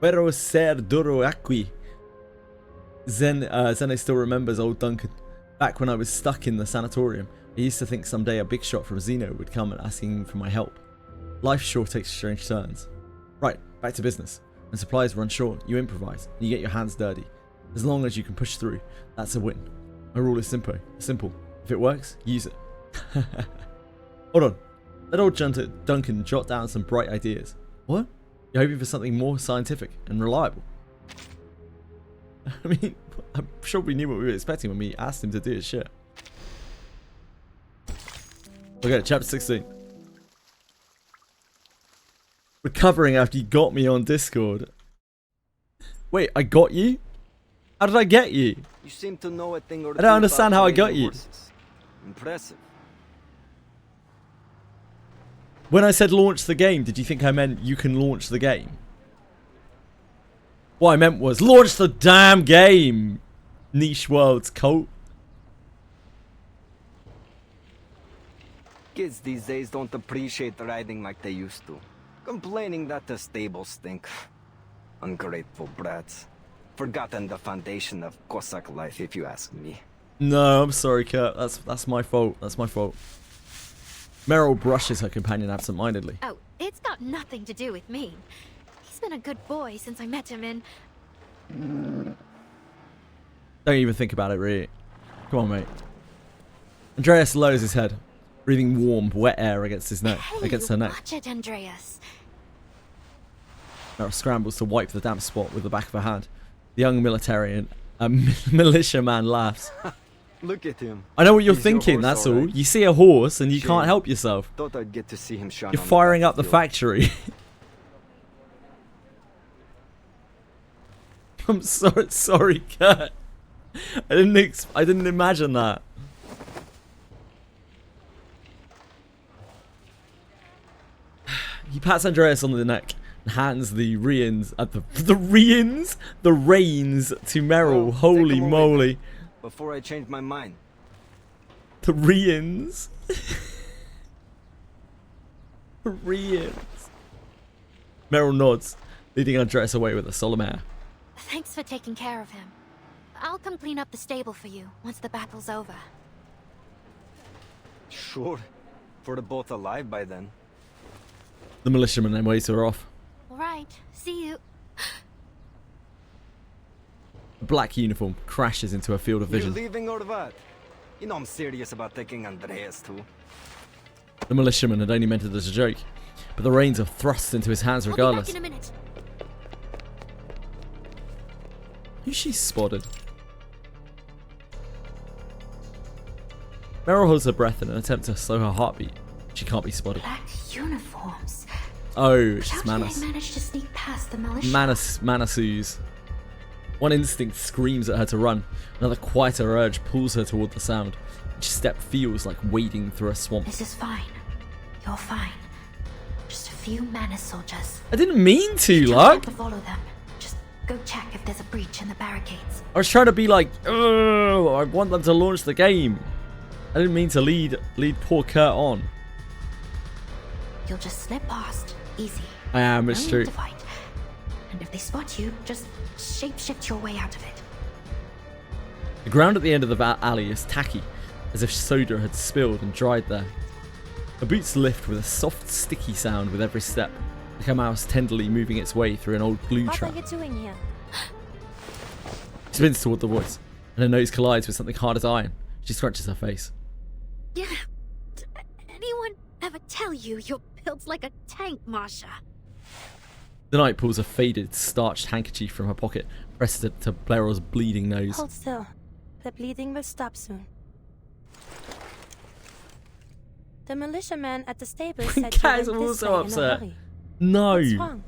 Pero ser duro aquí. Zeno still remembers old Duncan. Back when I was stuck in the sanatorium, I used to think someday a big shot from Xeno would come and asking for my help. Life sure takes strange turns. Right, back to business. When supplies run short, you improvise, and you get your hands dirty. As long as you can push through, that's a win. My rule is simple. If it works, use it. Hold on. Let old Duncan jot down some bright ideas. What? You're hoping for something more scientific and reliable? I mean, I'm sure we knew what we were expecting when we asked him to do his shit. Okay, chapter 16. Recovering after you got me on Discord. Wait, I got you? How did I get you? You seem to know a thing or two. I don't understand how I got you. Horses. Impressive. When I said launch the game, did you think I meant you can launch the game? What I meant was launch the damn game! Niche Worlds cult. Kids these days don't appreciate riding like they used to. Complaining that the stables stink. Ungrateful brats. Forgotten the foundation of Cossack life, if you ask me. No, I'm sorry, Kurt. That's my fault. That's my fault. Meryl brushes her companion absent-mindedly. Oh, it's got nothing to do with me. He's been a good boy since I met him in... Don't even think about it, really. Come on, mate. Andreas lowers his head, breathing warm, wet air against his neck. Against her neck. Watch it, Andreas. Meryl scrambles to wipe the damp spot with the back of her hand. The young militiaman laughs. Look at him. I know what you're thinking, that's all. You see a horse and you can't help yourself. Thought I'd get to see him shine. You're firing up the factory. I'm sorry, Kurt. I didn't imagine that. He pats Andreas on the neck and hands the reins to Meryl. Holy moly! Before I change my mind. The reins. The reins. Meryl nods, leading Andreas away with a solemn air. Thanks for taking care of him. I'll come clean up the stable for you once the battle's over. Sure. For the both alive by then. The militiaman then waves her off. Alright, see you. A black uniform crashes into a field of vision. You leaving or what? You know I'm serious about taking Andreas too. The militiaman had only meant it as a joke. but the reins are thrust into his hands regardless. I'll be back in a minute. Who's she spotted? Meryl holds her breath in an attempt to slow her heartbeat. She can't be spotted. Black uniforms. Oh, she's How did Manus. I manage to sneak past the militia? Manasu's. One instinct screams at her to run. Another quieter urge pulls her toward the sound. Each step feels like wading through a swamp. This is fine. You're fine. Just a few Manus soldiers. I didn't mean to, You don't Luck. have to follow them. Just go check if there's a breach in the barricades. I was trying to be like, oh, I want them to launch the game. I didn't mean to lead poor Kurt on. You'll just slip past. Easy. I am, it's No true. need to fight. And if they spot you, just shapeshift your way out of it. The ground at the end of the alley is tacky, as if soda had spilled and dried there. Her boots lift with a soft, sticky sound with every step, like a mouse tenderly moving its way through an old glue What trap. are you doing here? She spins toward the voice, and her nose collides with something hard as iron. She scrunches her face. Yeah. Did anyone ever tell you you're built like a tank, Marsha? The knight pulls a faded, starched handkerchief from her pocket, presses it to Blaireau's bleeding nose. Hold still. The bleeding will stop soon. The militiaman at the stable said you Kat is went this also way in a upset. hurry. No. What's wrong?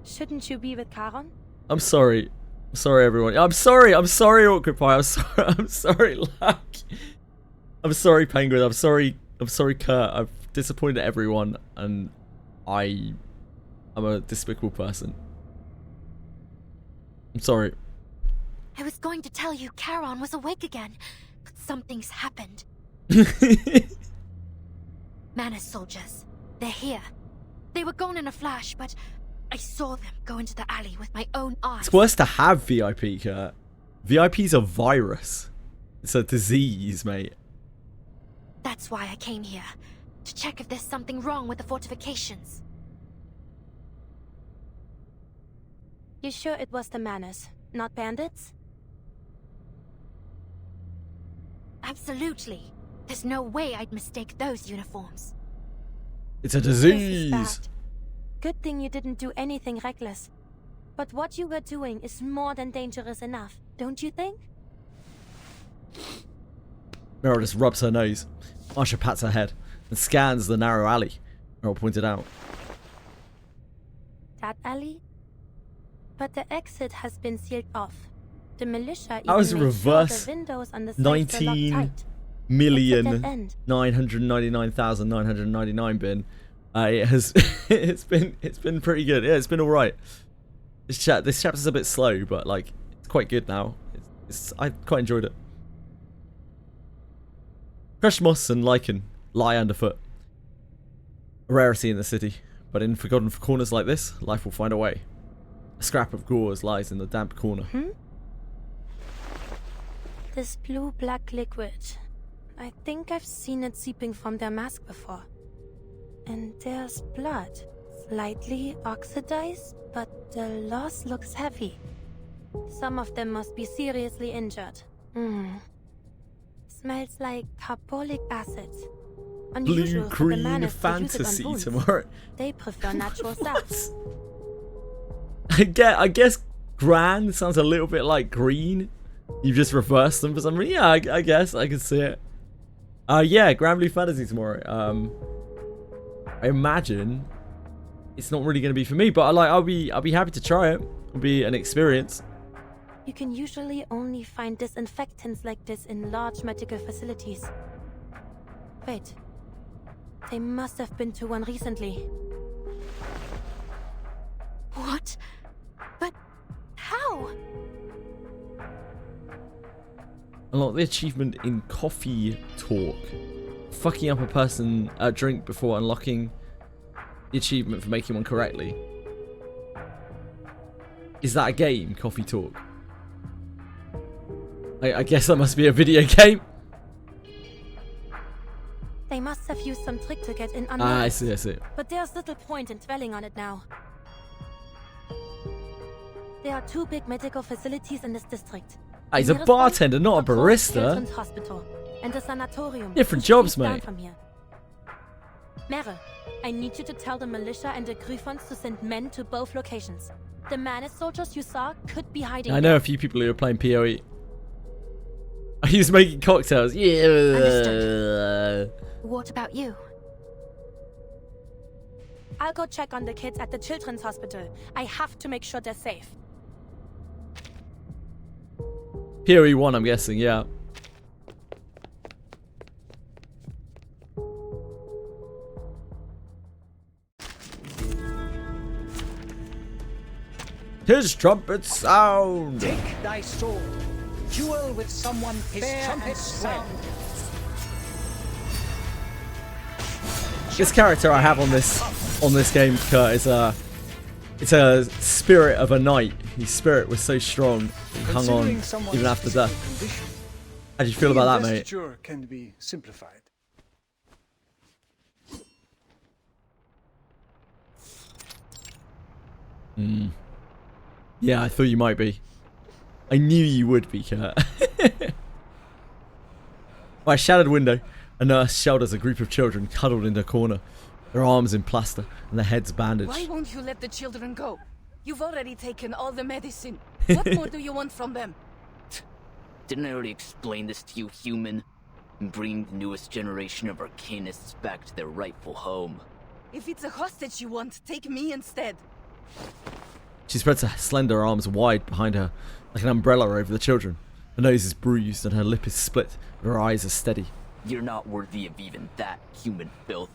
Shouldn't you be with Charon? I'm sorry. I'm sorry, everyone. I'm sorry, Awkward Pie. I'm sorry, Luck. I'm sorry, Penguin. I'm sorry, Kurt. I've disappointed everyone, and I'm a despicable person. I'm sorry. I was going to tell you Charon was awake again, but something's happened. Manus soldiers. They're here. They were gone in a flash, but I saw them go into the alley with my own eyes. It's worse to have VIP, Kurt. VIP's a virus. It's a disease, mate. That's why I came here. To check if there's something wrong with the fortifications. You sure it was the Manus, not bandits? Absolutely. There's no way I'd mistake those uniforms. It's a This is disease. bad. Good thing you didn't do anything reckless. But what you were doing is more than dangerous enough, don't you think? Meryl just rubs her nose. Marsha pats her head and scans the narrow alley. Meryl pointed out. That alley? But the exit has been sealed off. The militia That was even made reverse sure the windows on the safes were locked tight. 19,999,999 bin. It has it's been pretty good. Yeah, it's been all right. This chapter's a bit slow, but like it's quite good now. I quite enjoyed it. Crushed moss and lichen lie underfoot. A rarity in the city, but in forgotten corners like this, life will find a way. A scrap of gauze lies in the damp corner. This blue-black liquid. I think I've seen it seeping from their mask before. And there's blood. Slightly oxidized, but the loss looks heavy. Some of them must be seriously injured. Smells like carbolic acid. Unusual for the Blue-green Manus to use it on fantasy wounds. tomorrow. They prefer natural stuff. I guess grand sounds a little bit like green. You've just reversed them for some reason. Yeah, I guess I can see it. Yeah, Grand Blue Fantasy tomorrow. I imagine it's not really going to be for me, but I'll be happy to try it. It'll be an experience. You can usually only find disinfectants like this in large medical facilities. Wait. They must have been to one recently. What? But how? Unlock the achievement in Coffee Talk. Fucking up a person a drink before unlocking the achievement for making one correctly. Is that a game, Coffee Talk? I guess that must be a video game. They must have used some trick to get in I unnoticed. see, I see. But there's little point in dwelling on it now. There are 2 big medical facilities in this district. He's a Nearest bartender, one, not a the Coast barista. Children's Hospital and the sanatorium. Different 2 jobs, streets down mate. from here. Meryl, I need you to tell the militia and the Griffons to send men to both locations. The Manus soldiers you saw could be hiding. I know a few people who are playing PoE. He's making cocktails. Yeah. Understood. What about you? I'll go check on the kids at the children's hospital. I have to make sure they're safe. PoE 1, I'm guessing, yeah. His trumpet sound! Take thy sword. Duel with someone his trumpet sound. This character I have on this game, Kurt, is it's a spirit of a knight. His spirit was so strong, he hung on even after death. How do you feel about that, mate? Investiture can be simplified. Yeah, I thought you might be. I knew you would be, Kurt. By a shattered window, a nurse shelters a group of children cuddled in a corner, their arms in plaster and their heads bandaged. Why won't you let the children go? You've already taken all the medicine. What more do you want from them? Didn't I already explain this to you, human? Bringing the newest generation of arcanists back to their rightful home. If it's a hostage you want, take me instead. She spreads her slender arms wide behind her, like an umbrella over the children. Her nose is bruised and her lip is split, but her eyes are steady. You're not worthy of even that, human filth.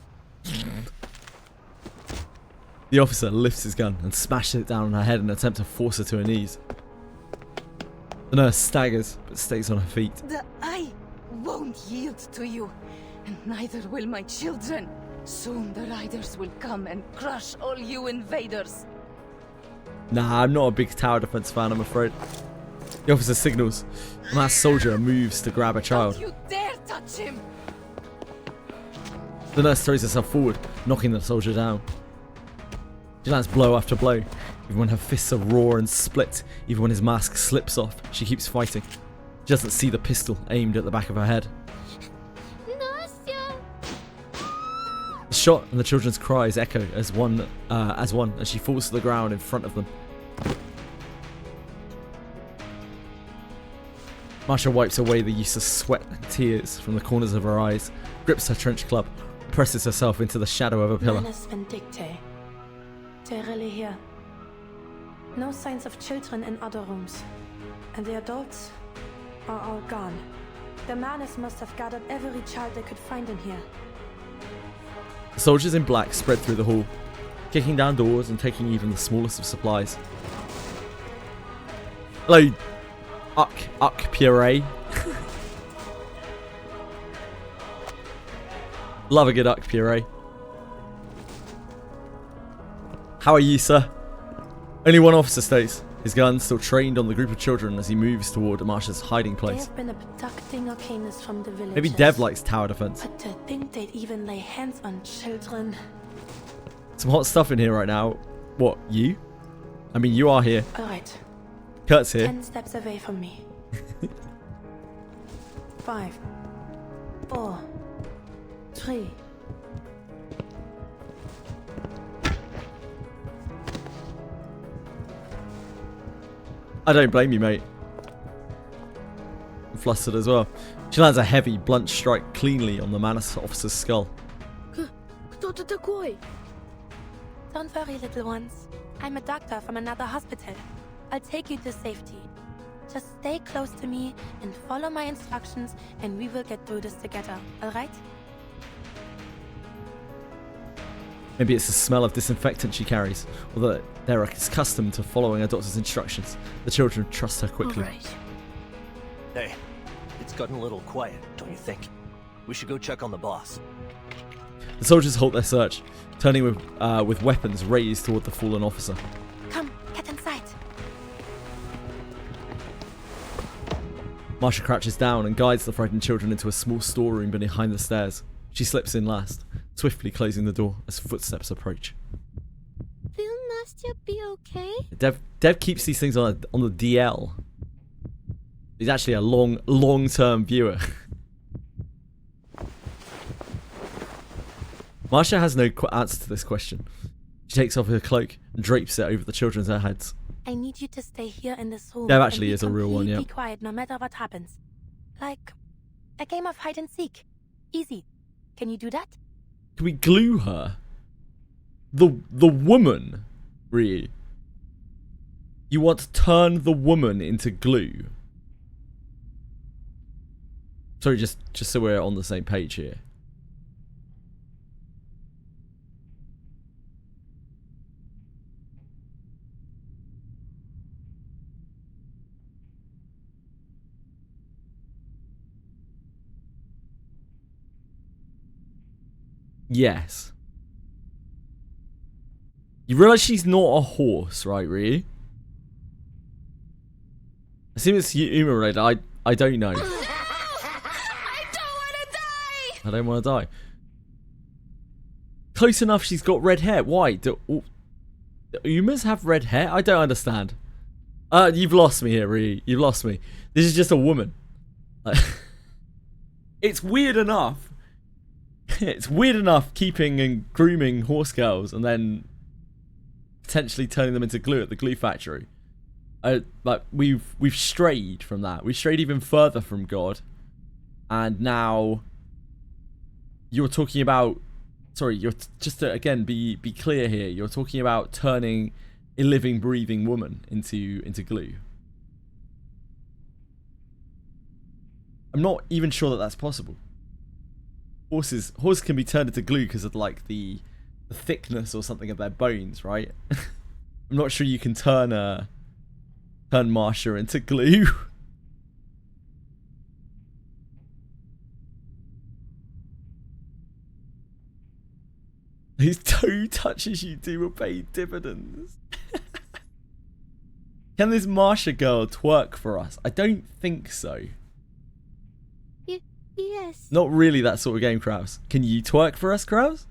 The officer lifts his gun and smashes it down on her head in an attempt to force her to her knees. The nurse staggers, but stays on her feet. I won't yield to you, and neither will my children. Soon the riders will come and crush all you invaders. Nah, I'm not a big tower defense fan, I'm afraid. The officer signals. A masked soldier moves to grab a child. Don't you dare touch him! The nurse throws herself forward, knocking the soldier down. She lands blow after blow, even when her fists are raw and split, even when his mask slips off, she keeps fighting. She doesn't see the pistol aimed at the back of her head. The shot and the children's cries echo as one as she falls to the ground in front of them. Marsha wipes away the useless sweat and tears from the corners of her eyes, grips her trench club, and presses herself into the shadow of a pillar. Manus Vindictae. They're really here. No signs of children in other rooms. And the adults are all gone. The Manus must have gathered every child they could find in here. The soldiers in black spread through the hall, kicking down doors and taking even the smallest of supplies. Hello, Uck Puree. Love a good Uck Puree. How are you, sir? Only one officer stays, his gun still trained on the group of children as he moves toward Marsha's hiding They place. have been abducting Arcanists from the village. Maybe Dev likes tower defense. But to think they'd even lay hands on children. Some hot stuff in here right now. What, you? I mean, you are here. Alright. Kurt's here. 10 steps away from me. 5, 4, 3. I don't blame you, mate. I'm flustered as well. She lands a heavy, blunt strike cleanly on the Manus officer's skull. Don't worry, little ones. I'm a doctor from another hospital. I'll take you to safety. Just stay close to me and follow my instructions, and we will get through this together, alright? Maybe it's the smell of disinfectant she carries, or that they're accustomed to following a doctor's instructions. The children trust her quickly. Right. Hey, it's gotten a little quiet, don't you think? We should go check on the boss. The soldiers halt their search, turning with weapons raised toward the fallen officer. Come, get inside. Marsha crouches down and guides the frightened children into a small storeroom behind the stairs. She slips in last, swiftly closing the door as footsteps approach. Will Nastya be okay? Dev keeps these things on the DL. He's actually a long-term viewer. Marcia has no answer to this question. She takes off her cloak and drapes it over the children's heads. I need you to stay here in this room. There actually and be is a real one, yeah. completely quiet no matter what happens. Like a game of hide and seek. Easy. Can you do that? Can we glue her? The woman, really? You want to turn the woman into glue? Sorry, just so we're on the same page here. Yes. You realise she's not a horse, right, Ryu? I assume it's human related. I don't know. I don't want to die. Close enough, she's got red hair. Why? Do humans have red hair? I don't understand. You've lost me here, Ryu. You've lost me. This is just a woman. It's weird enough. It's weird enough keeping and grooming horse girls and then potentially turning them into glue at the glue factory. Like we've strayed from that. We've strayed even further from God, and now you're talking about. Sorry, you're just to again be clear here. You're talking about turning a living, breathing woman into glue. I'm not even sure that that's possible. Horses can be turned into glue because of like the thickness or something of their bones, right? I'm not sure you can turn Marsha into glue. His toe touches you do will pay dividends. Can this Marsha girl twerk for us? I don't think so. Yes. Not really that sort of game, Kraus. Can you twerk for us, Kraus?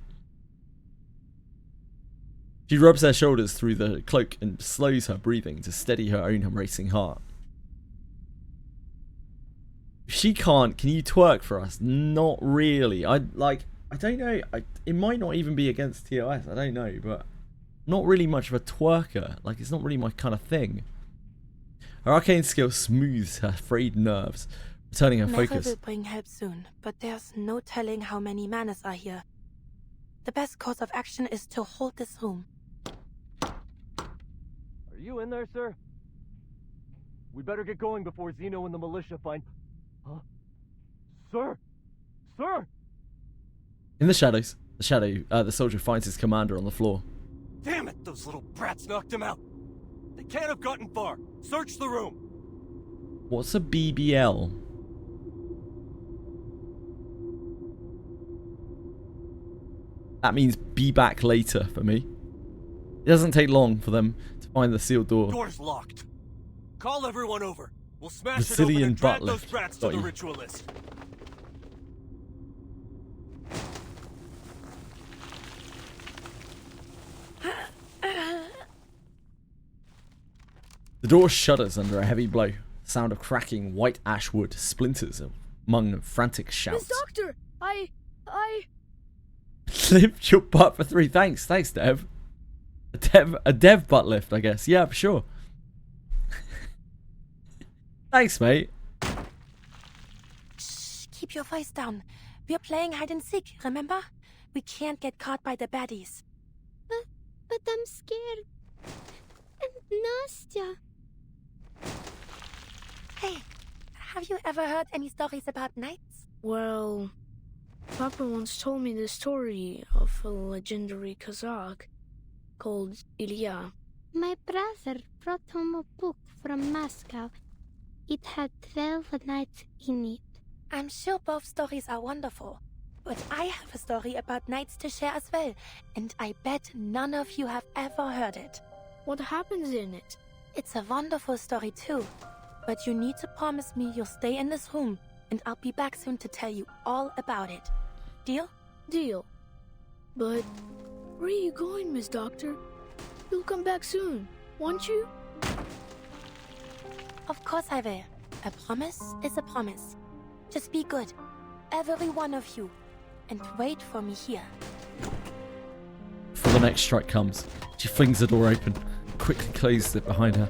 She rubs her shoulders through the cloak and slows her breathing to steady her own racing heart. If she can't, can you twerk for us? Not really. I don't know. It might not even be against TOS. I don't know, but I'm not really much of a twerker. Like, it's not really my kind of thing. Her arcane skill smooths her frayed nerves, returning her focus. Will bring help soon, but there's no telling how many manas are here. The best course of action is to hold this room. Are you in there, sir? We better get going before Zeno and the militia find... Huh? Sir! Sir! In the shadows, the soldier finds his commander on the floor. Damn it! Those little brats knocked him out! They can't have gotten far! Search the room! What's a BBL? That means be back later for me. It doesn't take long for them to find the sealed door. Door's locked. Call everyone over. We'll smash Brazilian it open and drag butt those lift. brats to Got the you. ritualist. The door shudders under a heavy blow. The sound of cracking white ash wood splinters among frantic shouts. Miss Doctor, I... Lift your butt for 3. Thanks, Dev. A dev butt lift, I guess. Yeah, for sure. Thanks, mate. Shh, keep your voice down. We're playing hide and seek, remember? We can't get caught by the baddies. But I'm scared. And Nastya. Hey, have you ever heard any stories about knights? Well, Papa once told me the story of a legendary Kazakh called Ilya. My brother brought home a book from Moscow. It had 12 knights in it. I'm sure both stories are wonderful, but I have a story about knights to share as well, and I bet none of you have ever heard it. What happens in it? It's a wonderful story too, but you need to promise me you'll stay in this room, and I'll be back soon to tell you all about it. Deal? Deal. But where are you going, Miss Doctor? You'll come back soon, won't you? Of course I will. A promise is a promise. Just be good, every one of you, and wait for me here. Before the next strike comes, she flings the door open, quickly closes it behind her.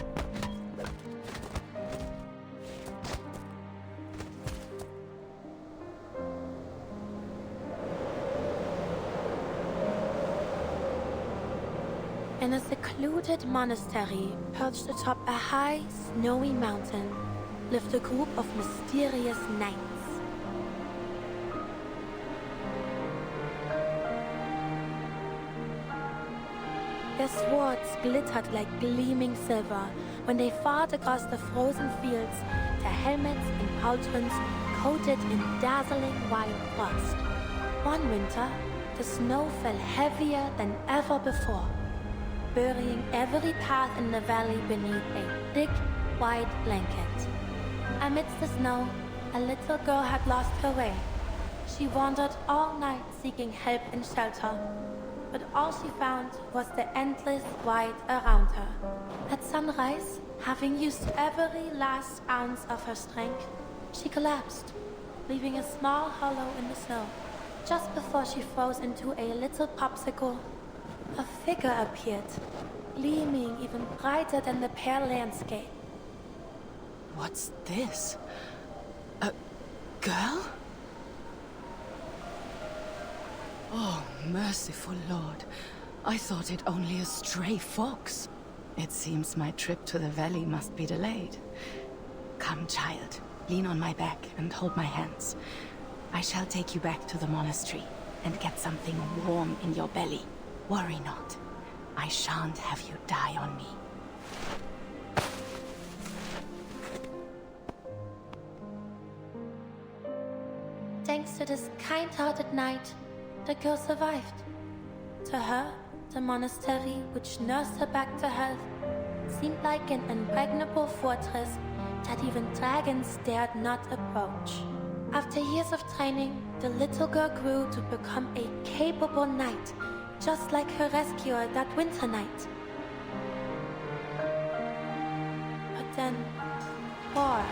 In a secluded monastery perched atop a high, snowy mountain lived a group of mysterious knights. Their swords glittered like gleaming silver when they fought across the frozen fields, their helmets and pauldrons coated in dazzling white frost. One winter, the snow fell heavier than ever before, burying every path in the valley beneath a thick, white blanket. Amidst the snow, a little girl had lost her way. She wandered all night seeking help and shelter, but all she found was the endless white around her. At sunrise, having used every last ounce of her strength, she collapsed, leaving a small hollow in the snow. Just before she froze into a little popsicle, a figure appeared, gleaming even brighter than the pale landscape. What's this? A girl? Oh, merciful Lord. I thought it only a stray fox. It seems my trip to the valley must be delayed. Come, child. Lean on my back and hold my hands. I shall take you back to the monastery and get something warm in your belly. Worry not. I shan't have you die on me. Thanks to this kind-hearted knight, the girl survived. To her, the monastery, which nursed her back to health, seemed like an impregnable fortress that even dragons dared not approach. After years of training, the little girl grew to become a capable knight, just like her rescuer that winter night. But then, war.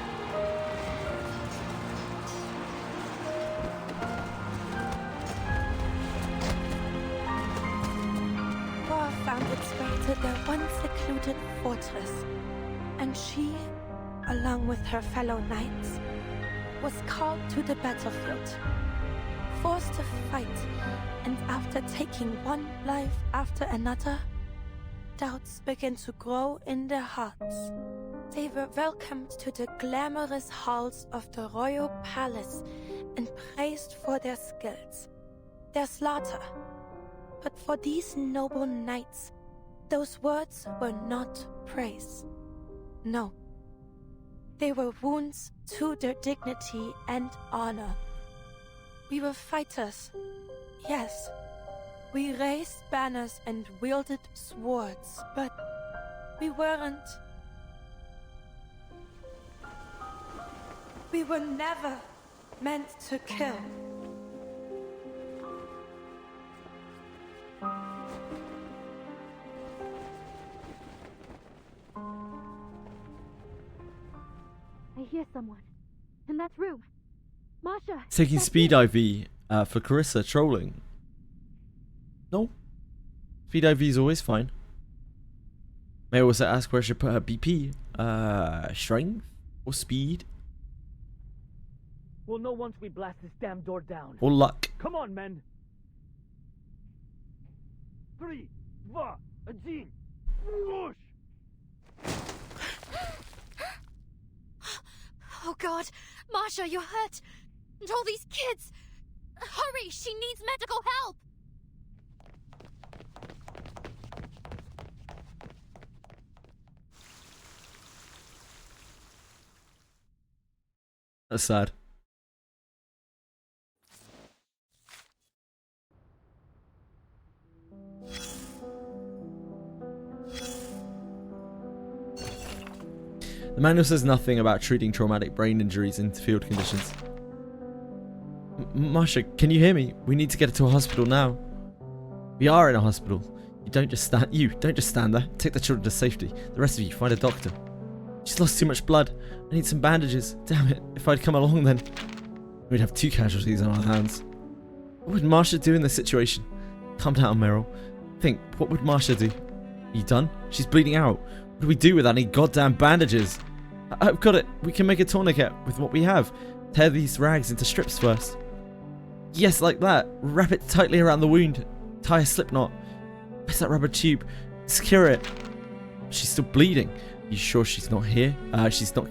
War found its way to their once secluded fortress, and she, along with her fellow knights, was called to the battlefield, forced to fight, and after taking one life after another, doubts began to grow in their hearts. They were welcomed to the glamorous halls of the royal palace and praised for their skills, their slaughter. But for these noble knights, those words were not praise. No. They were wounds to their dignity and honor. We were fighters, yes. We raised banners and wielded swords, but we weren't. We were never meant to kill. I hear someone. In that room. Masha! Taking speed IV for Carissa trolling. No. Speed IV is always fine. May also ask where she put her BP. Strength? Or speed? We'll know once we blast this damn door down. Or luck. Come on, men. 3, 2, 1, push! Oh God! Masha, you're hurt! And all these kids! Hurry! She needs medical help! That's sad. The manual says nothing about treating traumatic brain injuries in field conditions. Masha, can you hear me? We need to get her to a hospital now. We are in a hospital. You don't just stand there. Take the children to safety. The rest of you, find a doctor. She's lost too much blood. I need some bandages. Damn it, if I'd come along then, we'd have 2 casualties on our hands. What would Masha do in this situation? Calm down, Meryl. Think, what would Marsha do? Are you done? She's bleeding out. What do we do without any goddamn bandages? I've got it. We can make a tourniquet with what we have. Tear these rags into strips first. Yes, like that. Wrap it tightly around the wound. Tie a slip knot. Where's that rubber tube? Secure it. She's still bleeding. Are you sure she's not here? She's not...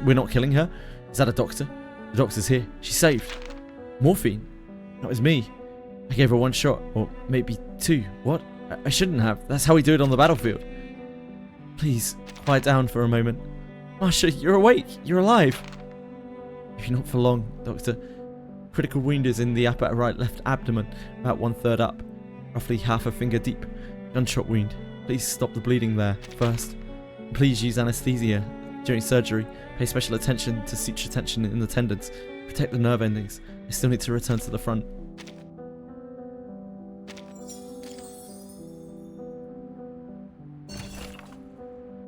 we're not killing her? Is that a doctor? The doctor's here. She's saved. Morphine? That was me. I gave her 1 shot. Or maybe 2. What? I shouldn't have. That's how we do it on the battlefield. Please, quiet down for a moment. Marsha, you're awake. You're alive. Maybe not for long, Doctor. Critical wound is in the upper right left abdomen, about 1/3 up, roughly half a finger deep. Gunshot wound. Please stop the bleeding there first. Please use anesthesia during surgery. Pay special attention to suture tension in the tendons. Protect the nerve endings. I still need to return to the front.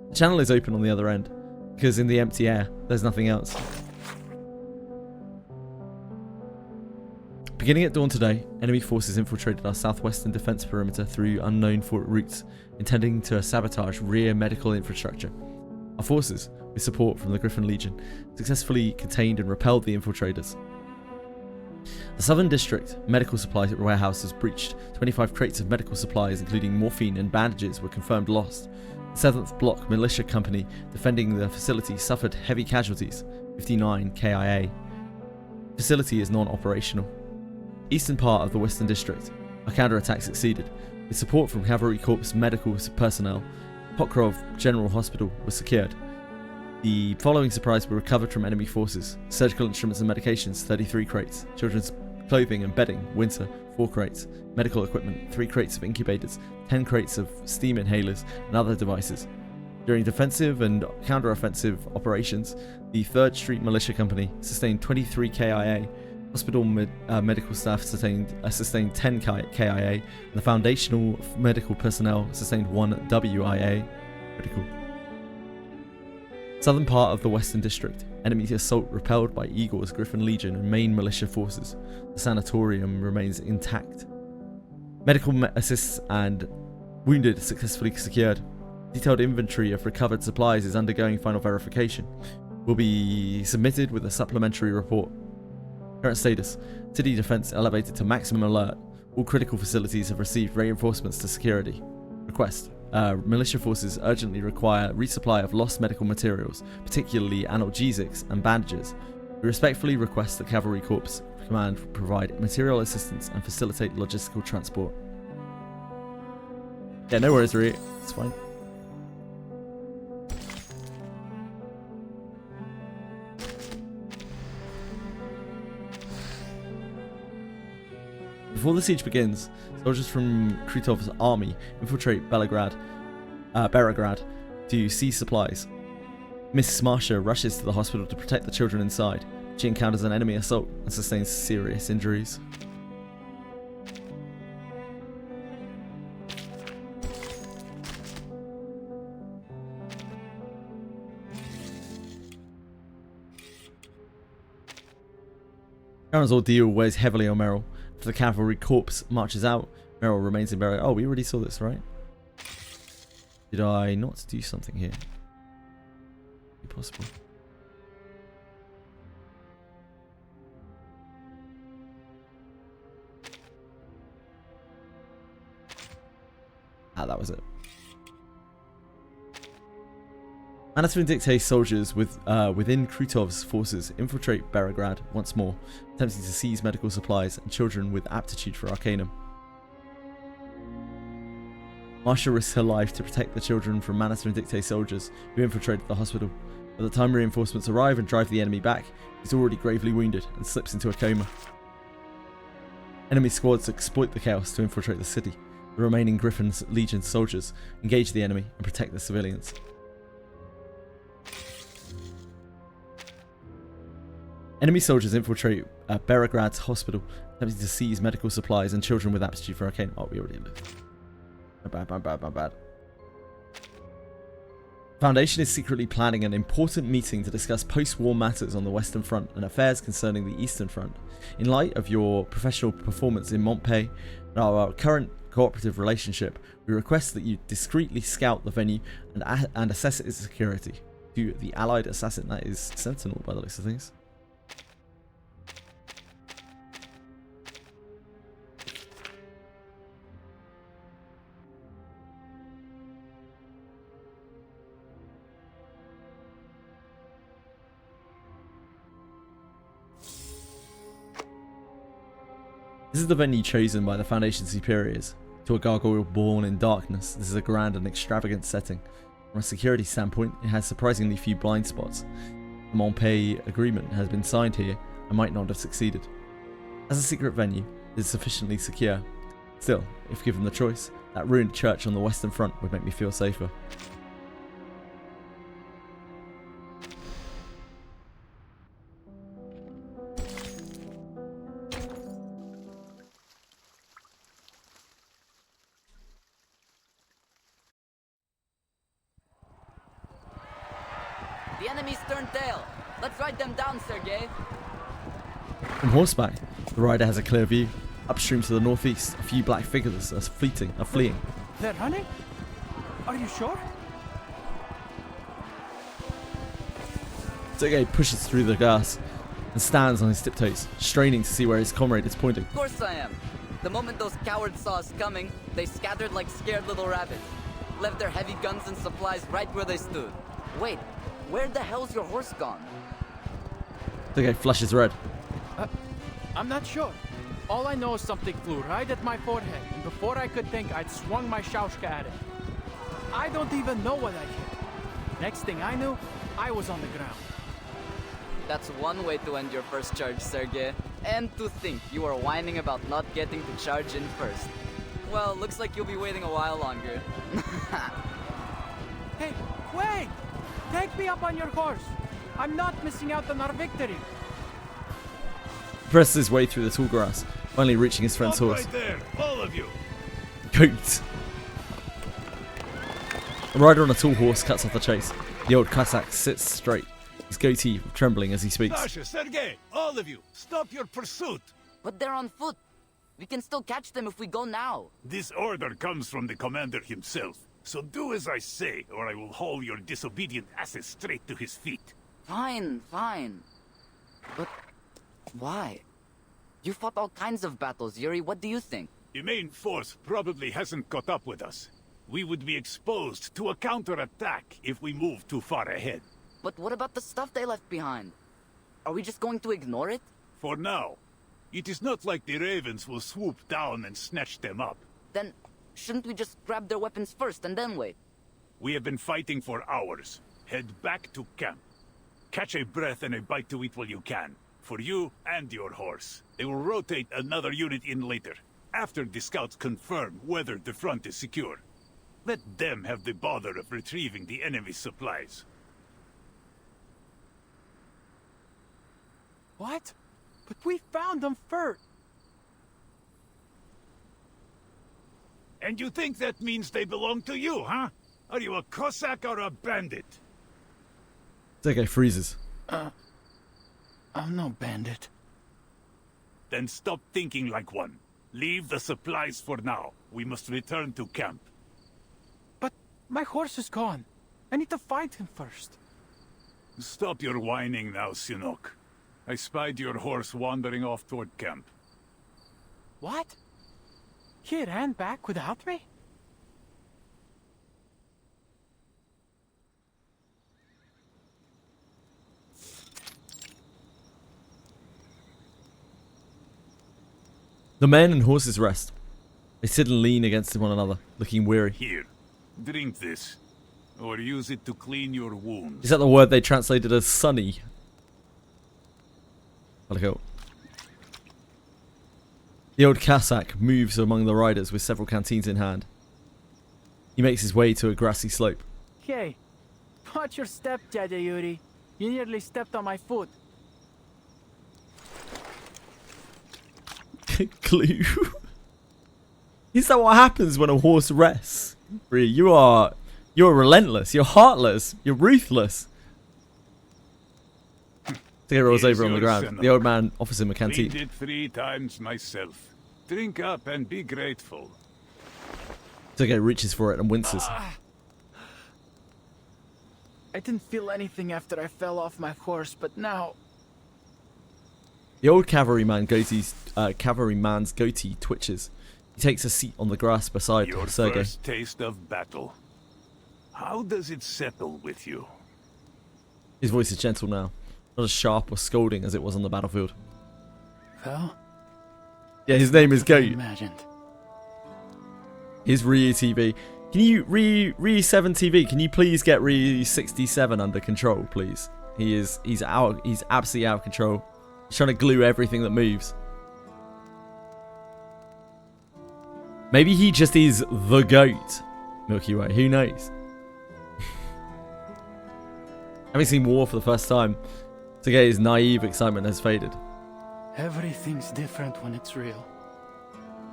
The channel is open on the other end, because in the empty air, there's nothing else. Beginning at dawn today, enemy forces infiltrated our southwestern defense perimeter through unknown routes, intending to sabotage rear medical infrastructure. Our forces, with support from the Griffin Legion, successfully contained and repelled the infiltrators. The Southern District medical supply warehouse was breached. 25 crates of medical supplies, including morphine and bandages, were confirmed lost. The 7th Block Militia Company defending the facility suffered heavy casualties, 59 KIA. The facility is non-operational. Eastern part of the Western District, our counterattack succeeded. With support from Cavalry Corps medical personnel, Pokrov General Hospital was secured. The following supplies were recovered from enemy forces: surgical instruments and medications, 33 crates; children's clothing and bedding, winter, 4 crates; medical equipment, 3 crates of incubators, 10 crates of steam inhalers and other devices. During defensive and counter-offensive operations, the 3rd Street Militia Company sustained 23 KIA. Hospital medical staff sustained 10 KIA, and the foundational medical personnel sustained 1 WIA. Critical. Southern part of the Western District, enemy assault repelled by Igor's Griffin Legion and main militia forces. The sanatorium remains intact. Medical assists and wounded successfully secured. Detailed inventory of recovered supplies is undergoing final verification. Will be submitted with a supplementary report. Current status: city defense elevated to maximum alert. All critical facilities have received reinforcements to security. Request: militia forces urgently require resupply of lost medical materials, particularly analgesics and bandages. We respectfully request that Cavalry Corps Command provide material assistance and facilitate logistical transport. Yeah, no worries, Ree. It's fine. Before the siege begins, soldiers from Kritov's army infiltrate Belgrad to seize supplies. Miss Marsha rushes to the hospital to protect the children inside. She encounters an enemy assault and sustains serious injuries. Karen's ordeal weighs heavily on Meryl. If the Cavalry Corps marches out, Meryl remains in burial. Oh, we already saw this, right? Did I not do something here? Possible. Ah, that was it. Manasvin Dictate's soldiers within Krutov's forces infiltrate Belgrad once more, attempting to seize medical supplies and children with aptitude for Arcanum. Marsha risks her life to protect the children from Manasvin Dictate soldiers who infiltrated the hospital. By the time reinforcements arrive and drive the enemy back, he's already gravely wounded and slips into a coma. Enemy squads exploit the chaos to infiltrate the city. The remaining Griffin's Legion soldiers engage the enemy and protect the civilians. Enemy soldiers infiltrate Belgrad's hospital, attempting to seize medical supplies and children with aptitude for arcane. Oh, we already looked. My bad. Foundation is secretly planning an important meeting to discuss post-war matters on the Western Front and affairs concerning the Eastern Front. In light of your professional performance in Montpay and our current cooperative relationship, we request that you discreetly scout the venue and assess its security. To the allied assassin, that is Sentinel by the looks of things. This is the venue chosen by the Foundation superiors. To a gargoyle born in darkness, this is a grand and extravagant setting. From a security standpoint, it has surprisingly few blind spots. The Montpay agreement has been signed here and might not have succeeded. As a secret venue, it is sufficiently secure. Still, if given the choice, that ruined church on the Western Front would make me feel safer. The enemy's turned tail. Let's ride them down, Sergei. From horseback, the rider has a clear view. Upstream to the northeast, a few black figures are fleeing. They're running? Are you sure? Sergei pushes through the grass and stands on his tiptoes, straining to see where his comrade is pointing. Of course I am. The moment those cowards saw us coming, they scattered like scared little rabbits. Left their heavy guns and supplies right where they stood. Wait, where the hell's your horse gone? Sergei flushes red. I'm not sure. All I know is something flew right at my forehead, and before I could think, I'd swung my shaushka at it. I don't even know what I hit. Next thing I knew, I was on the ground. That's one way to end your first charge, Sergei. And to think you were whining about not getting to charge in first. Well, looks like you'll be waiting a while longer. Hey, wait! Take me up on your horse. I'm not missing out on our victory. He presses his way through the tall grass, finally reaching his friend's horse. Right there, all of you. Goat. A rider on a tall horse cuts off the chase. The old Cossack sits straight, his goatee trembling as he speaks. Sasha, Sergei, all of you, stop your pursuit. But they're on foot. We can still catch them if we go now. This order comes from the commander himself. So do as I say, or I will haul your disobedient asses straight to his feet. Fine, fine. But why? You fought all kinds of battles, Yuri. What do you think? The main force probably hasn't caught up with us. We would be exposed to a counterattack if we move too far ahead. But what about the stuff they left behind? Are we just going to ignore it? For now. It is not like the Ravens will swoop down and snatch them up. Then shouldn't we just grab their weapons first and then wait? We have been fighting for hours. Head back to camp. Catch a breath and a bite to eat while you can. For you and your horse. They will rotate another unit in later, after the scouts confirm whether the front is secure. Let them have the bother of retrieving the enemy's supplies. What? But we found them first. And you think that means they belong to you, huh? Are you a Cossack or a bandit? Sergei freezes. I'm no bandit. Then stop thinking like one. Leave the supplies for now. We must return to camp. But my horse is gone. I need to find him first. Stop your whining now, Sinok. I spied your horse wandering off toward camp. What? He ran back without me? The men and horses rest. They sit and lean against one another, looking weary. Here, drink this. Or use it to clean your wounds. Is that the word they translated as sunny? I'll go. The old Cossack moves among the riders with several canteens in hand. He makes his way to a grassy slope. Hey, watch your step, JJWF. You nearly stepped on my foot. Clue. Is that what happens when a horse rests? You are You're relentless. You're heartless. You're ruthless. He rolls over on the ground. The old man offers him a canteen. Read it 3 times myself. Drink up and be grateful. Sergei reaches for it and winces. I didn't feel anything after I fell off my horse, but now... The old cavalryman's goatee twitches. He takes a seat on the grass beside Your Sergei. first taste of battle. How does it settle with you? His voice is gentle now, not as sharp or scolding as it was on the battlefield. Well... Yeah, his name is Goat. Imagined. Here's Ryu TV. Can you, Ryu 7 TV, can you please get Ryu 67 under control, please? He's absolutely out of control. He's trying to glue everything that moves. Maybe he just is the goat. Milky Way, who knows? Having seen War for the first time, Sergei's naive excitement has faded. Everything's different when it's real.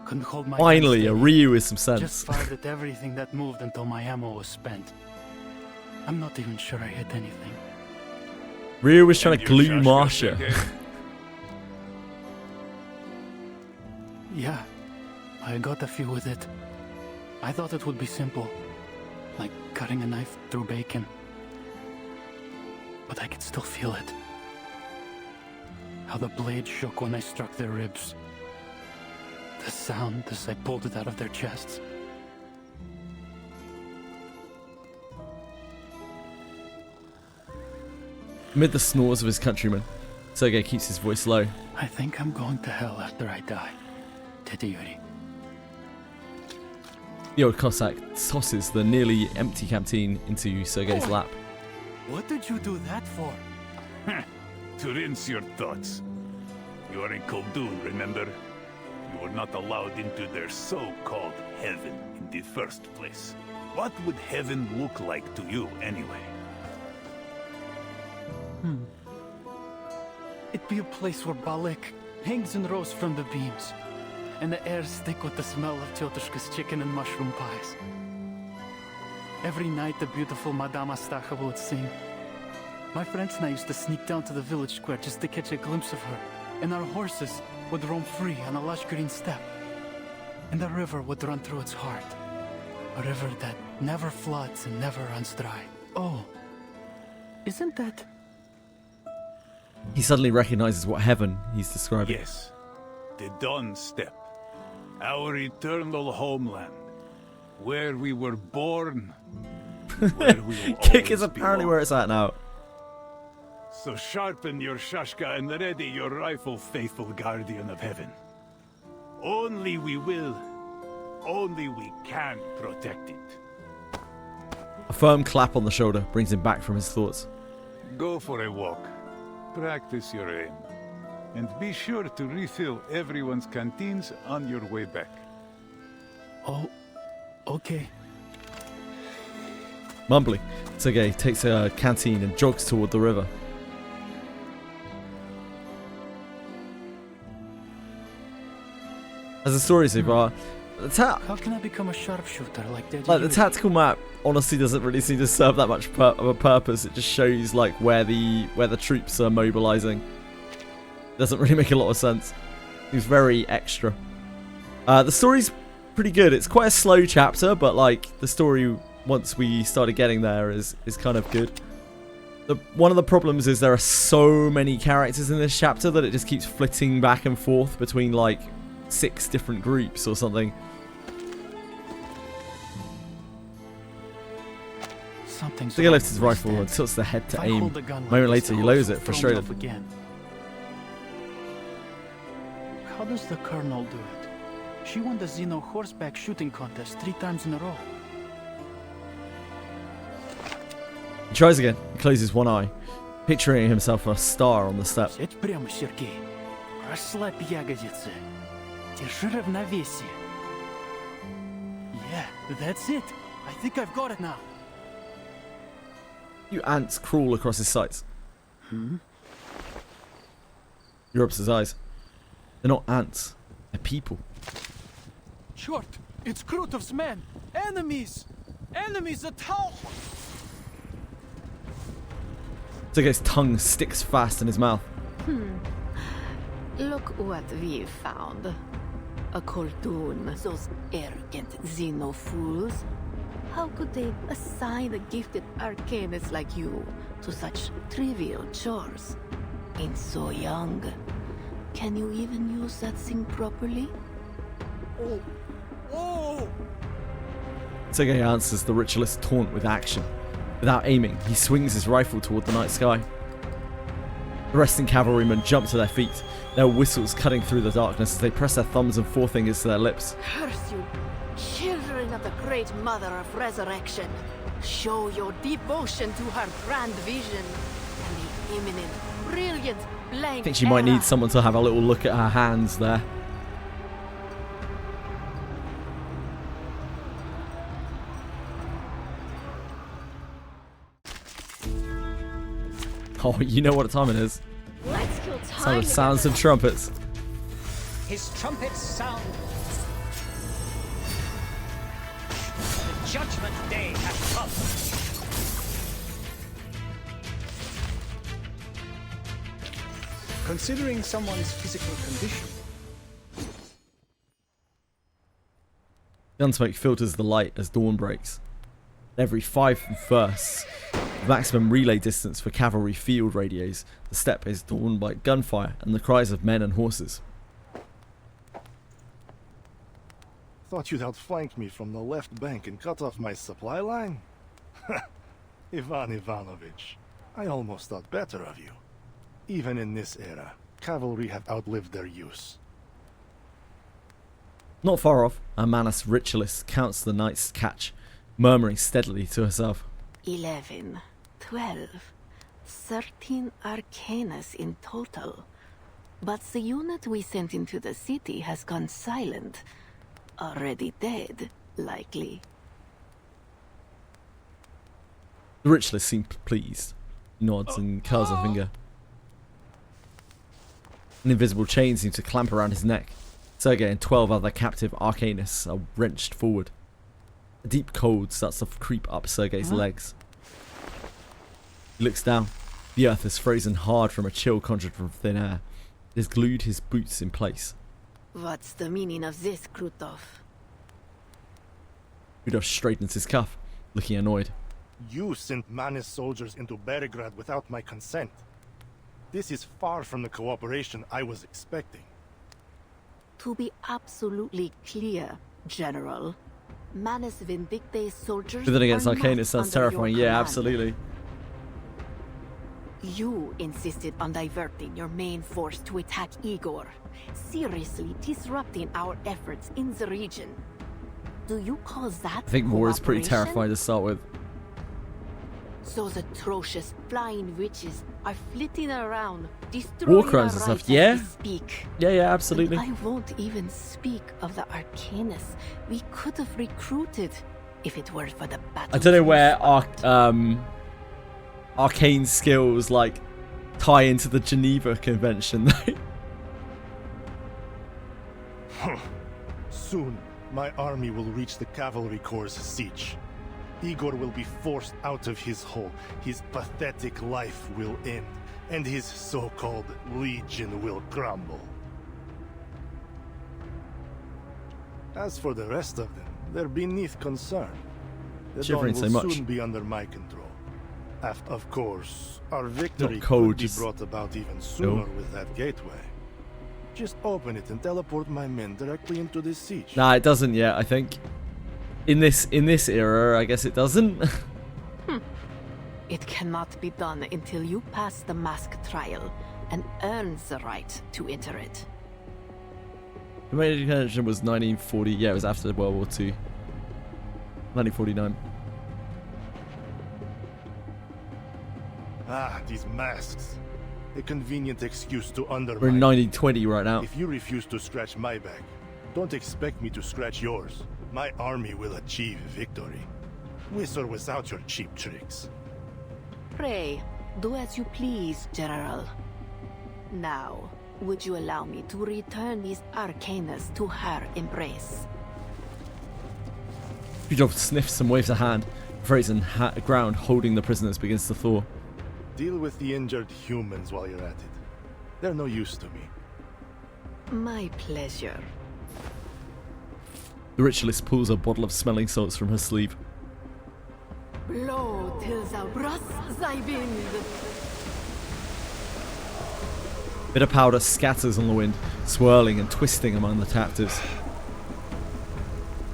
Couldn't hold my Finally, a gun steady. Ryu with some sense. Just fired at everything that moved until my ammo was spent. I'm not even sure I hit anything. Ryu was trying to glue Marsha. Yeah, I got a few with it. I thought it would be simple, like cutting a knife through bacon. But I could still feel it. How the blade shook when I struck their ribs. The sound as I pulled it out of their chests. Amid the snores of his countrymen, Sergei keeps his voice low. I think I'm going to hell after I die. Tete Yuri. The old Cossack tosses the nearly empty canteen into Sergei's lap. What did you do that for? To rinse your thoughts. You are in Koldun, remember? You were not allowed into their so-called heaven in the first place. What would heaven look like to you, anyway? It'd be a place where Balik hangs in rows from the beams, and the air thick with the smell of Tyotushka's chicken and mushroom pies. Every night the beautiful Madame Astacha would sing. My friends and I used to sneak down to the village square just to catch a glimpse of her, and our horses would roam free on a lush green steppe. And the river would run through its heart. A river that never floods and never runs dry. Oh, isn't that... He suddenly recognizes what heaven he's describing. Yes, the Dawn Steppe, our eternal homeland, where we were born, where we will Kick is always apparently belong. where it's at now. So sharpen your shashka and ready your rifle, faithful guardian of heaven. Only we will, only we can protect it. A firm clap on the shoulder brings him back from his thoughts. Go for a walk. Practice your aim. And be sure to refill everyone's canteens on your way back. Oh, okay. Mumbling, Sergei takes a canteen and jogs toward the river. As the story so far, How can I become a sharpshooter like that? the tactical map honestly doesn't really seem to serve that much of a purpose. It just shows like where the troops are mobilizing. Doesn't really make a lot of sense. It's very extra. The story's pretty good. It's quite a slow chapter, but like the story once we started getting there is kind of good. One of the problems is there are so many characters in this chapter that it just keeps flitting back and forth between like 6 different groups or something. Sergei lifts his rifle and tilts the head to aim. A moment later, he lowers it, frustrated. How does the Colonel do it? She won the Xeno horseback shooting contest 3 times in a row. He tries again. He closes one eye, picturing himself a star on the step. Сядь прямо, Сергей. Расслабь ягодицы. Держи равновесие. Yeah, that's it. I think I've got it now. You ants crawl across his sights. He rubs his eyes. They're not ants. They're people. Черт! It's Krutov's men! Enemies! Enemies at all! Sergei's tongue sticks fast in his mouth. Look what we found. A Khaldun, those arrogant Xeno fools. How could they assign a gifted arcanist like you to such trivial chores? And so young. Can you even use that thing properly? Oh! Oh! Sergei answers the ritualist's taunt with action. Without aiming, he swings his rifle toward the night sky. The resting cavalrymen jump to their feet, their whistles cutting through the darkness as they press their thumbs and forefingers to their lips. Curse you, children of the great mother of resurrection. Show your devotion to her grand vision and the imminent, brilliant, blank I think she might era. need someone to have a little look at her hands there. Oh, you know what time it is. Let's kill Sound time of sounds and trumpets. His trumpets sound. The judgment day has come. Considering someone's physical condition. Gunsmoke filters the light as dawn breaks. Every 5 bursts, the maximum relay distance for cavalry field radios, the steppe is dawned by gunfire and the cries of men and horses. Thought you'd outflank me from the left bank and cut off my supply line? Ivan Ivanovich, I almost thought better of you. Even in this era, cavalry have outlived their use. Not far off, a Manus ritualist counts the night's catch, murmuring steadily to herself. 11, 12, 13 arcanas in total. But the unit we sent into the city has gone silent. Already dead, likely. The ritualist seems pleased, nods and curls a finger. An invisible chain seems to clamp around his neck. Sergei and 12 other captive arcanists are wrenched forward. A deep cold starts to creep up Sergei's legs. He looks down. The earth is frozen hard from a chill conjured from thin air. It has glued his boots in place. What's the meaning of this, Krutov? Rudolf straightens his cuff, looking annoyed. You sent Manus soldiers into Belgrade without my consent. This is far from the cooperation I was expecting. To be absolutely clear, General, Manus Vindictae soldiers But then against are Arcanus not sounds under your terrifying. Yeah, command. absolutely. You insisted on diverting your main force to attack Igor, seriously disrupting our efforts in the region. Do you call that I think Moore is pretty cooperation? terrifying to start with. Those atrocious flying witches are flitting around, destroying War crimes and our stuff, rights yeah? as we speak. Yeah, absolutely. And I won't even speak of the Arcanists we could have recruited if it were for the battle. I don't know where arcane skills like tie into the Geneva Convention though. Soon, my army will reach the cavalry corps' siege. Igor will be forced out of his hole, his pathetic life will end, and his so-called legion will crumble. As for the rest of them, they're beneath concern. The Shivering dawn so will much. soon be under my control. Of course, our victory Not cold, could be just- brought about even sooner with that gateway. Just open it and teleport my men directly into the siege. Nah, it doesn't yet, I think. In this era, I guess it doesn't. It cannot be done until you pass the mask trial and earn the right to enter it. The main convention was 1940. Yeah, it was after World War II. 1949. Ah, these masks. A convenient excuse to undermine. We're in 1920 right now. If you refuse to scratch my back, don't expect me to scratch yours. My army will achieve victory. With or without your cheap tricks. Pray, do as you please, General. Now, would you allow me to return these Arcanas to her embrace? Krutov sniffs and waves a hand. Frozen ground holding the prisoners begins to thaw. Deal with the injured humans while you're at it. They're no use to me. My pleasure. The ritualist pulls a bottle of smelling salts from her sleeve. Blow till thou brass thy wind. Bitter powder scatters on the wind, swirling and twisting among the captives.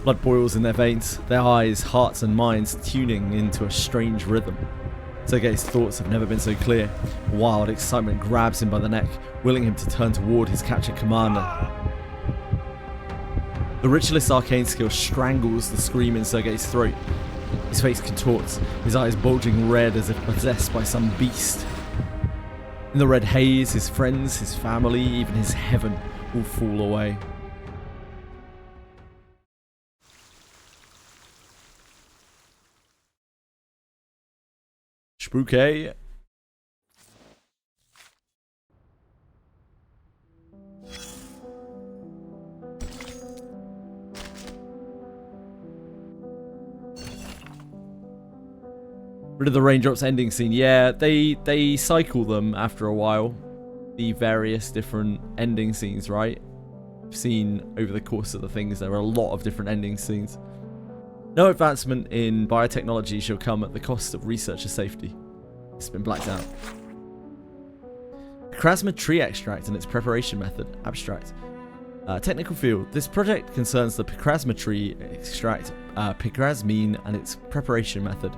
Blood boils in their veins, their eyes, hearts and minds tuning into a strange rhythm. Sergei's thoughts have never been so clear. Wild excitement grabs him by the neck, willing him to turn toward his captured commander. The ritualist's arcane skill strangles the scream in Sergei's throat. His face contorts, his eyes bulging red as if possessed by some beast. In the red haze, his friends, his family, even his heaven all fall away. Spooky. Rid of the raindrops ending scene. Yeah, they cycle them after a while. The various different ending scenes, right? I've seen over the course of the things there are a lot of different ending scenes. No advancement in biotechnology shall come at the cost of researcher safety. It's been blacked out. Picrasma tree extract and its preparation method. Abstract. Technical field. This project concerns the Picrasma tree extract, picrasmine, and its preparation method.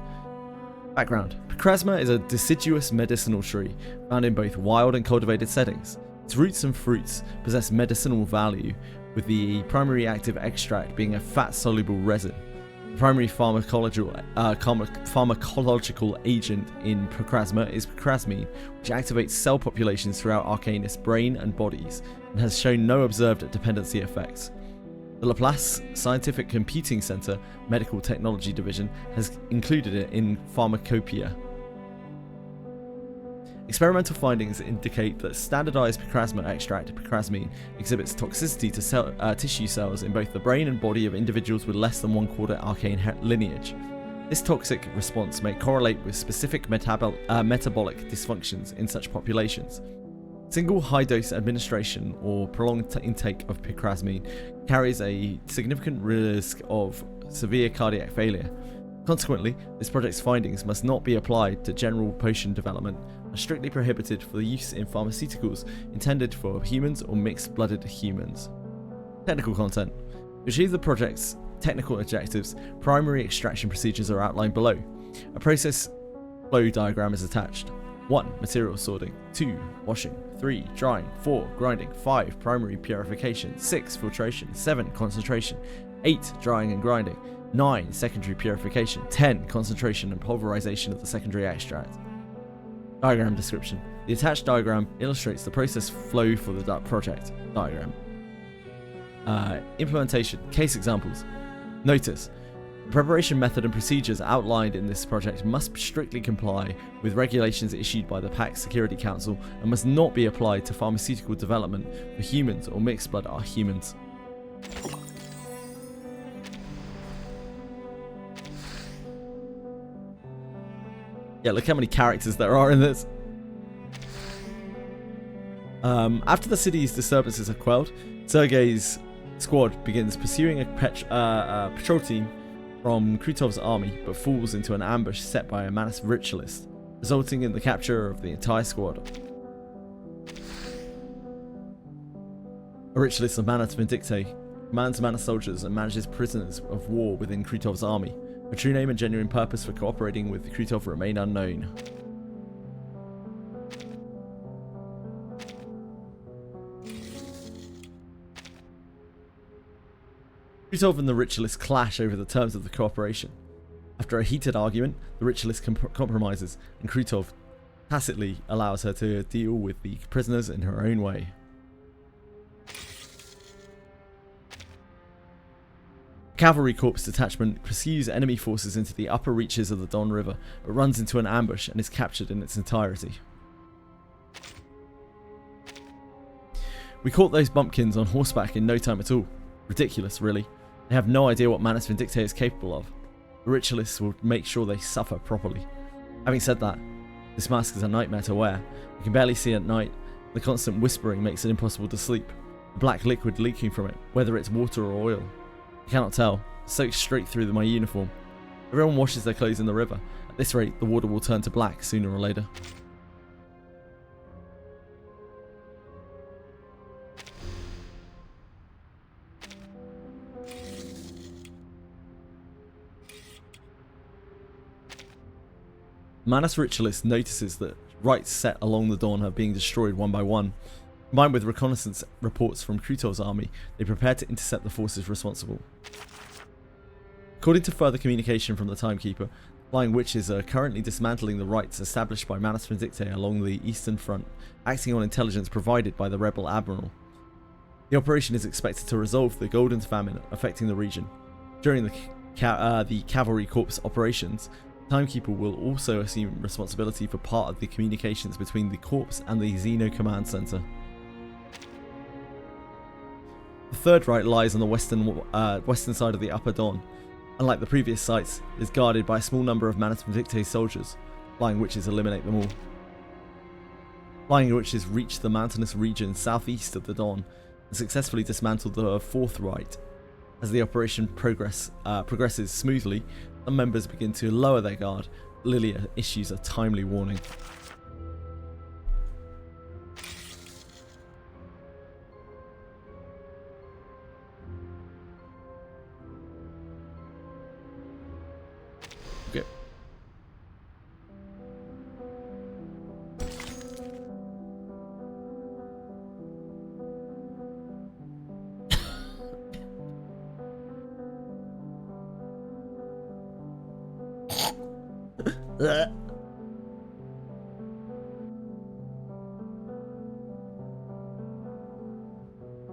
Background. Picrasma is a deciduous medicinal tree found in both wild and cultivated settings. Its roots and fruits possess medicinal value, with the primary active extract being a fat-soluble resin. The primary pharmacological agent in Picrasma is picrasmine, which activates cell populations throughout Arcanist's brain and bodies, and has shown no observed dependency effects. The Laplace Scientific Computing Center Medical Technology Division has included it in Pharmacopoeia. Experimental findings indicate that standardized picrasma extract, picrasmine, exhibits toxicity to tissue cells in both the brain and body of individuals with less than 1/4 arcane lineage. This toxic response may correlate with specific metabolic dysfunctions in such populations. Single high-dose administration or prolonged intake of picrasmine carries a significant risk of severe cardiac failure. Consequently, this project's findings must not be applied to general potion development and are strictly prohibited for use in pharmaceuticals intended for humans or mixed-blooded humans. Technical content. To achieve the project's technical objectives, primary extraction procedures are outlined below. A process flow diagram is attached. 1. Material sorting. 2. Washing. 3. Drying. 4. Grinding. 5. Primary purification. 6. Filtration. 7. Concentration. 8. Drying and grinding. 9. Secondary purification. 10. Concentration and pulverization of the secondary extract. Diagram description. The attached diagram illustrates the process flow for the project. Diagram. Implementation. Case examples. Notice. The preparation method and procedures outlined in this project must strictly comply with regulations issued by the Pax Security Council and must not be applied to pharmaceutical development for humans or mixed blood humans. Yeah, look how many characters there are in this. After the city's disturbances are quelled, Sergei's squad begins pursuing a patrol team from Krutov's army, but falls into an ambush set by a Manus ritualist, resulting in the capture of the entire squad. A ritualist of Manus Vindicte commands Manus soldiers and manages prisoners of war within Krutov's army. Her true name and genuine purpose for cooperating with Krutov remain unknown. Krutov and the ritualist clash over the terms of the cooperation. After a heated argument, the ritualist compromises, and Krutov tacitly allows her to deal with the prisoners in her own way. A cavalry corps detachment pursues enemy forces into the upper reaches of the Don River, but runs into an ambush and is captured in its entirety. We caught those bumpkins on horseback in no time at all. Ridiculous, really. They have no idea what Manus Vindictae is capable of. The ritualists will make sure they suffer properly. Having said that, this mask is a nightmare to wear. You can barely see at night. The constant whispering makes it impossible to sleep. The black liquid leaking from it, whether it's water or oil. I cannot tell. It soaks straight through my uniform. Everyone washes their clothes in the river. At this rate, the water will turn to black sooner or later. Manus Ritualist notices that rites set along the dawn are being destroyed one by one. Combined with reconnaissance reports from Krutor's army, they prepare to intercept the forces responsible. According to further communication from the Timekeeper, Flying Witches are currently dismantling the rites established by Manus Vindictae along the eastern front, acting on intelligence provided by the rebel admiral. The operation is expected to resolve the Golden Famine affecting the region. During the Cavalry Corps operations, Timekeeper will also assume responsibility for part of the communications between the Corps and the Xeno Command Center. The third rite lies on the western side of the Upper Dawn. Unlike the previous sites, it is guarded by a small number of Manus Vindictae soldiers. Flying Witches eliminate them all. Flying Witches reach the mountainous region southeast of the Dawn and successfully dismantled the fourth rite. As the operation progresses smoothly, some members begin to lower their guard. Lilia issues a timely warning. Okay.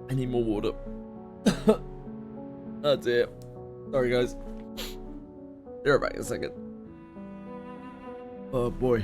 I need more water. Oh dear. Sorry guys. Be right back in a second. Oh boy.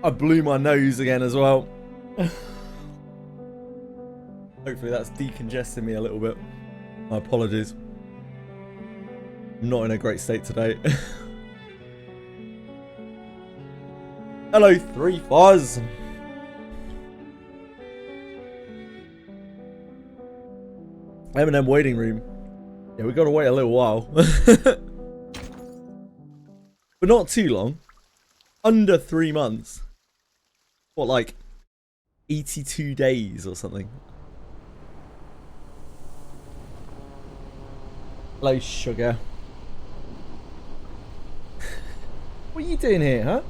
I blew my nose again as well. Hopefully that's decongesting me a little bit. My apologies. I'm not in a great state today. Hello, 3 Fuzz. M&M waiting room. Yeah, we gotta wait a little while. But not too long. Under 3 months. What, like 82 days or something? Hello, sugar. What are you doing here, huh?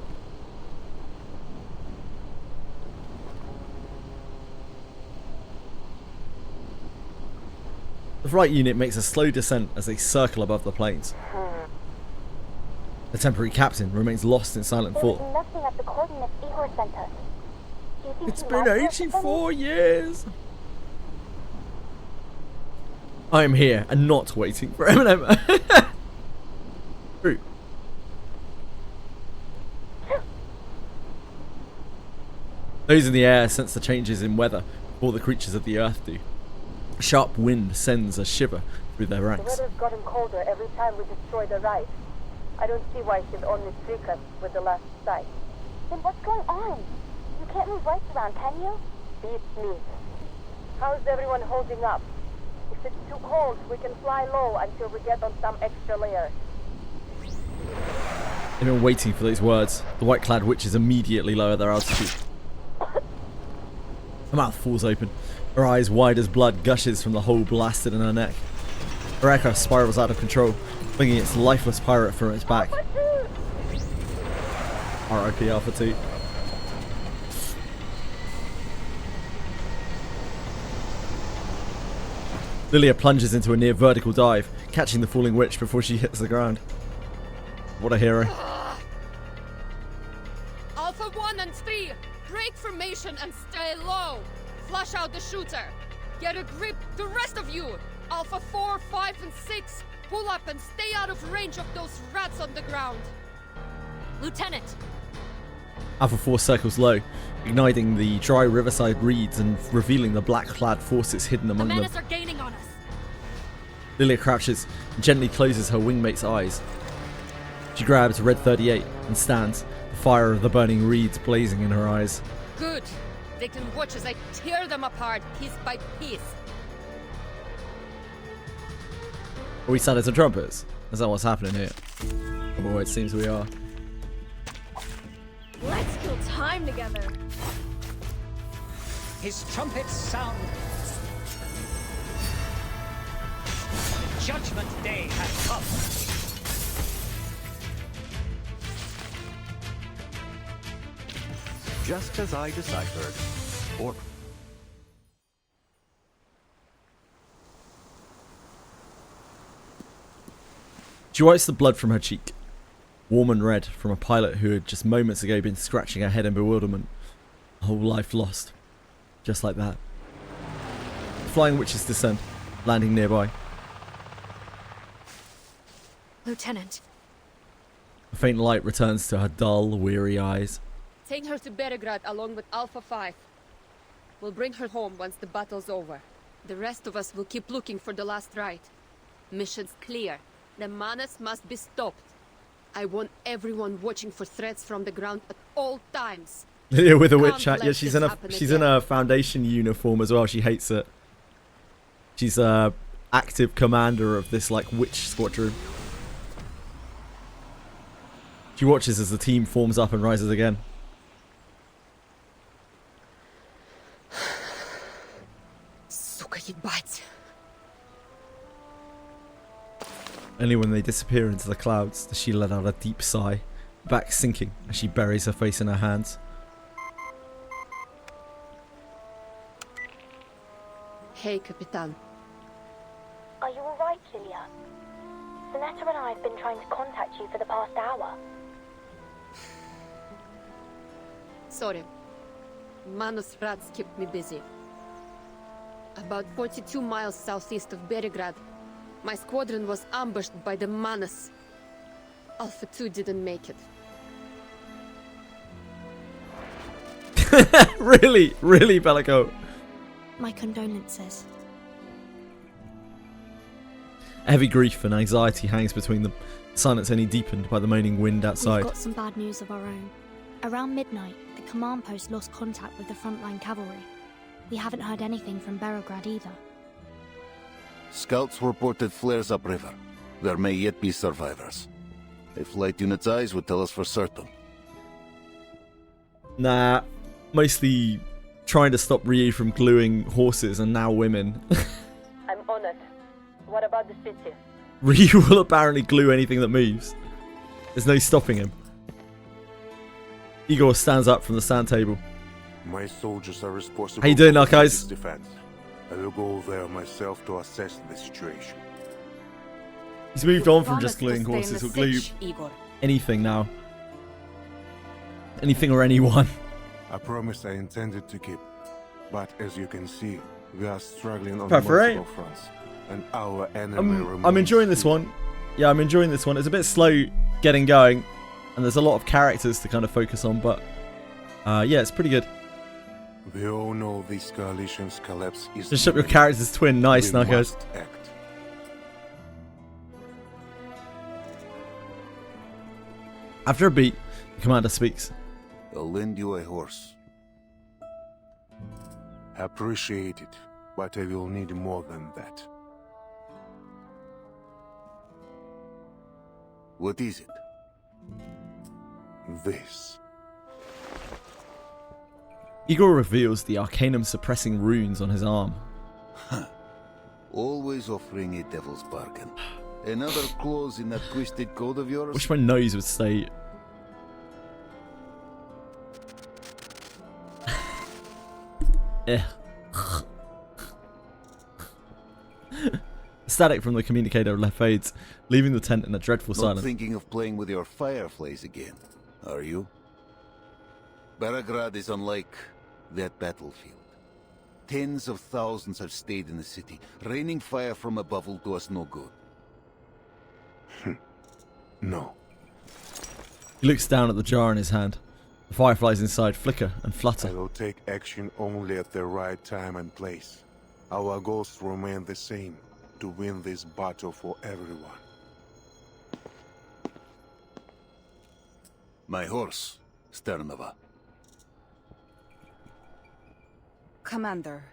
The flight unit makes a slow descent as they circle above the plains. The temporary captain remains lost in silent thought. Nothing at the coordinates Igor sent us. Do you think It's been 84 years. I am here and not waiting for M&M. True. Those in the air sense the changes in weather before the creatures of the earth do. A sharp wind sends a shiver through their The ranks. weather's gotten colder every time we destroy the ride. I don't see why she'd only streak us with the last sight. Then what's going on? You can't move rights around, can you? Beats me. How's everyone holding up? If it's too cold, we can fly low until we get on some extra layer. They've been waiting for those words. The white-clad witches immediately lower their altitude. Her mouth falls open. Her eyes wide as blood gushes from the hole blasted in her neck. Her echo spirals out of control, flinging its lifeless pirate from its back. R.I.P. Alpha 2. Lilia plunges into a near vertical dive, catching the falling witch before she hits the ground. What a hero. Alpha 1 and 3, break formation and stay low. Flush out the shooter. Get a grip, the rest of you. Alpha 4, 5, and 6, pull up and stay out of range of those rats on the ground. Lieutenant! Alpha 4 circles low, igniting the dry riverside reeds and revealing the black-clad forces hidden among them. The menace are gaining on us. Lilia crouches and gently closes her wingmate's eyes. She grabs Red 38 and stands, the fire of the burning reeds blazing in her eyes. Good. They can watch as I tear them apart piece by piece. Are we silent and trumpets? Is that what's happening here? Oh boy, it seems we are. Let's kill time together. His trumpets sound. The Judgment Day has come. Just as I deciphered. Or... She wipes the blood from her cheek, warm and red from a pilot who had just moments ago been scratching her head in bewilderment. A whole life lost. Just like that. The flying witches descend, landing nearby. Lieutenant. A faint light returns to her dull, weary eyes. Take her to Beregrad along with Alpha 5. We'll bring her home once the battle's over. The rest of us will keep looking for the last ride. Mission's clear. The Manus must be stopped. I want everyone watching for threats from the ground at all times. Yeah, with a witch Can't hat. Yeah, let she's this in happen in again. a Foundation uniform as well. She hates it. She's a active commander of this like witch squadron. She watches as the team forms up and rises again. Сука, ебать. Only when they disappear into the clouds does she let out a deep sigh, back sinking as she buries her face in her hands. Hey, Capitan. Are you alright, Lilia? Sonetta and I have been trying to contact you for the past hour. Sorry. Manus rats kept me busy. About 42 miles southeast of Beregrad, my squadron was ambushed by the Manus. Alpha 2 didn't make it. Really, really, Bellicote. My condolences. Heavy grief and anxiety hangs between them, silence only deepened by the moaning wind outside. We've got some bad news of our own. Around midnight, the command post lost contact with the frontline cavalry. We haven't heard anything from Berograd either. Scouts reported flares upriver. There may yet be survivors. A flight unit's eyes would tell us for certain. Nah, mostly trying to stop Ryu from gluing horses and now women. I'm on it. What about the city? Ryu will apparently glue anything that moves. There's no stopping him. Igor stands up from the stand table. My soldiers are responsible. How you doing, for guys? defense. I will go there myself to assess the situation. He's moved on from just gluing horses. He'll glue Igor. anything now. Anything or anyone. A promise I intended to keep. But as you can see, we are struggling on Preferate. multiple fronts. And our enemy remains. I'm enjoying this one. Yeah, I'm enjoying this one. It's a bit slow getting going. And there's a lot of characters to kind of focus on. But yeah, it's pretty good. We all know this coalition's collapse is... Just up your character's twin. Nice, we Narcos. must act. After a beat, the commander speaks. I'll lend you a horse. Appreciate it, but I will need more than that. What is it? This. Igor reveals the Arcanum suppressing runes on his arm. Always offering a devil's bargain. Another clause in that twisted code of yours? Wish my nose would stay. Static from the communicator left fades, leaving the tent in a dreadful silence. Not thinking of playing with your fireflies again, are you? Berograd is unlike that battlefield. Tens of thousands have stayed in the city. Raining fire from above will do us no good. No. He looks down at the jar in his hand. The fireflies inside flicker and flutter. I will take action only at the right time and place. Our goals remain the same, to win this battle for everyone. My horse, Sternova. Commander.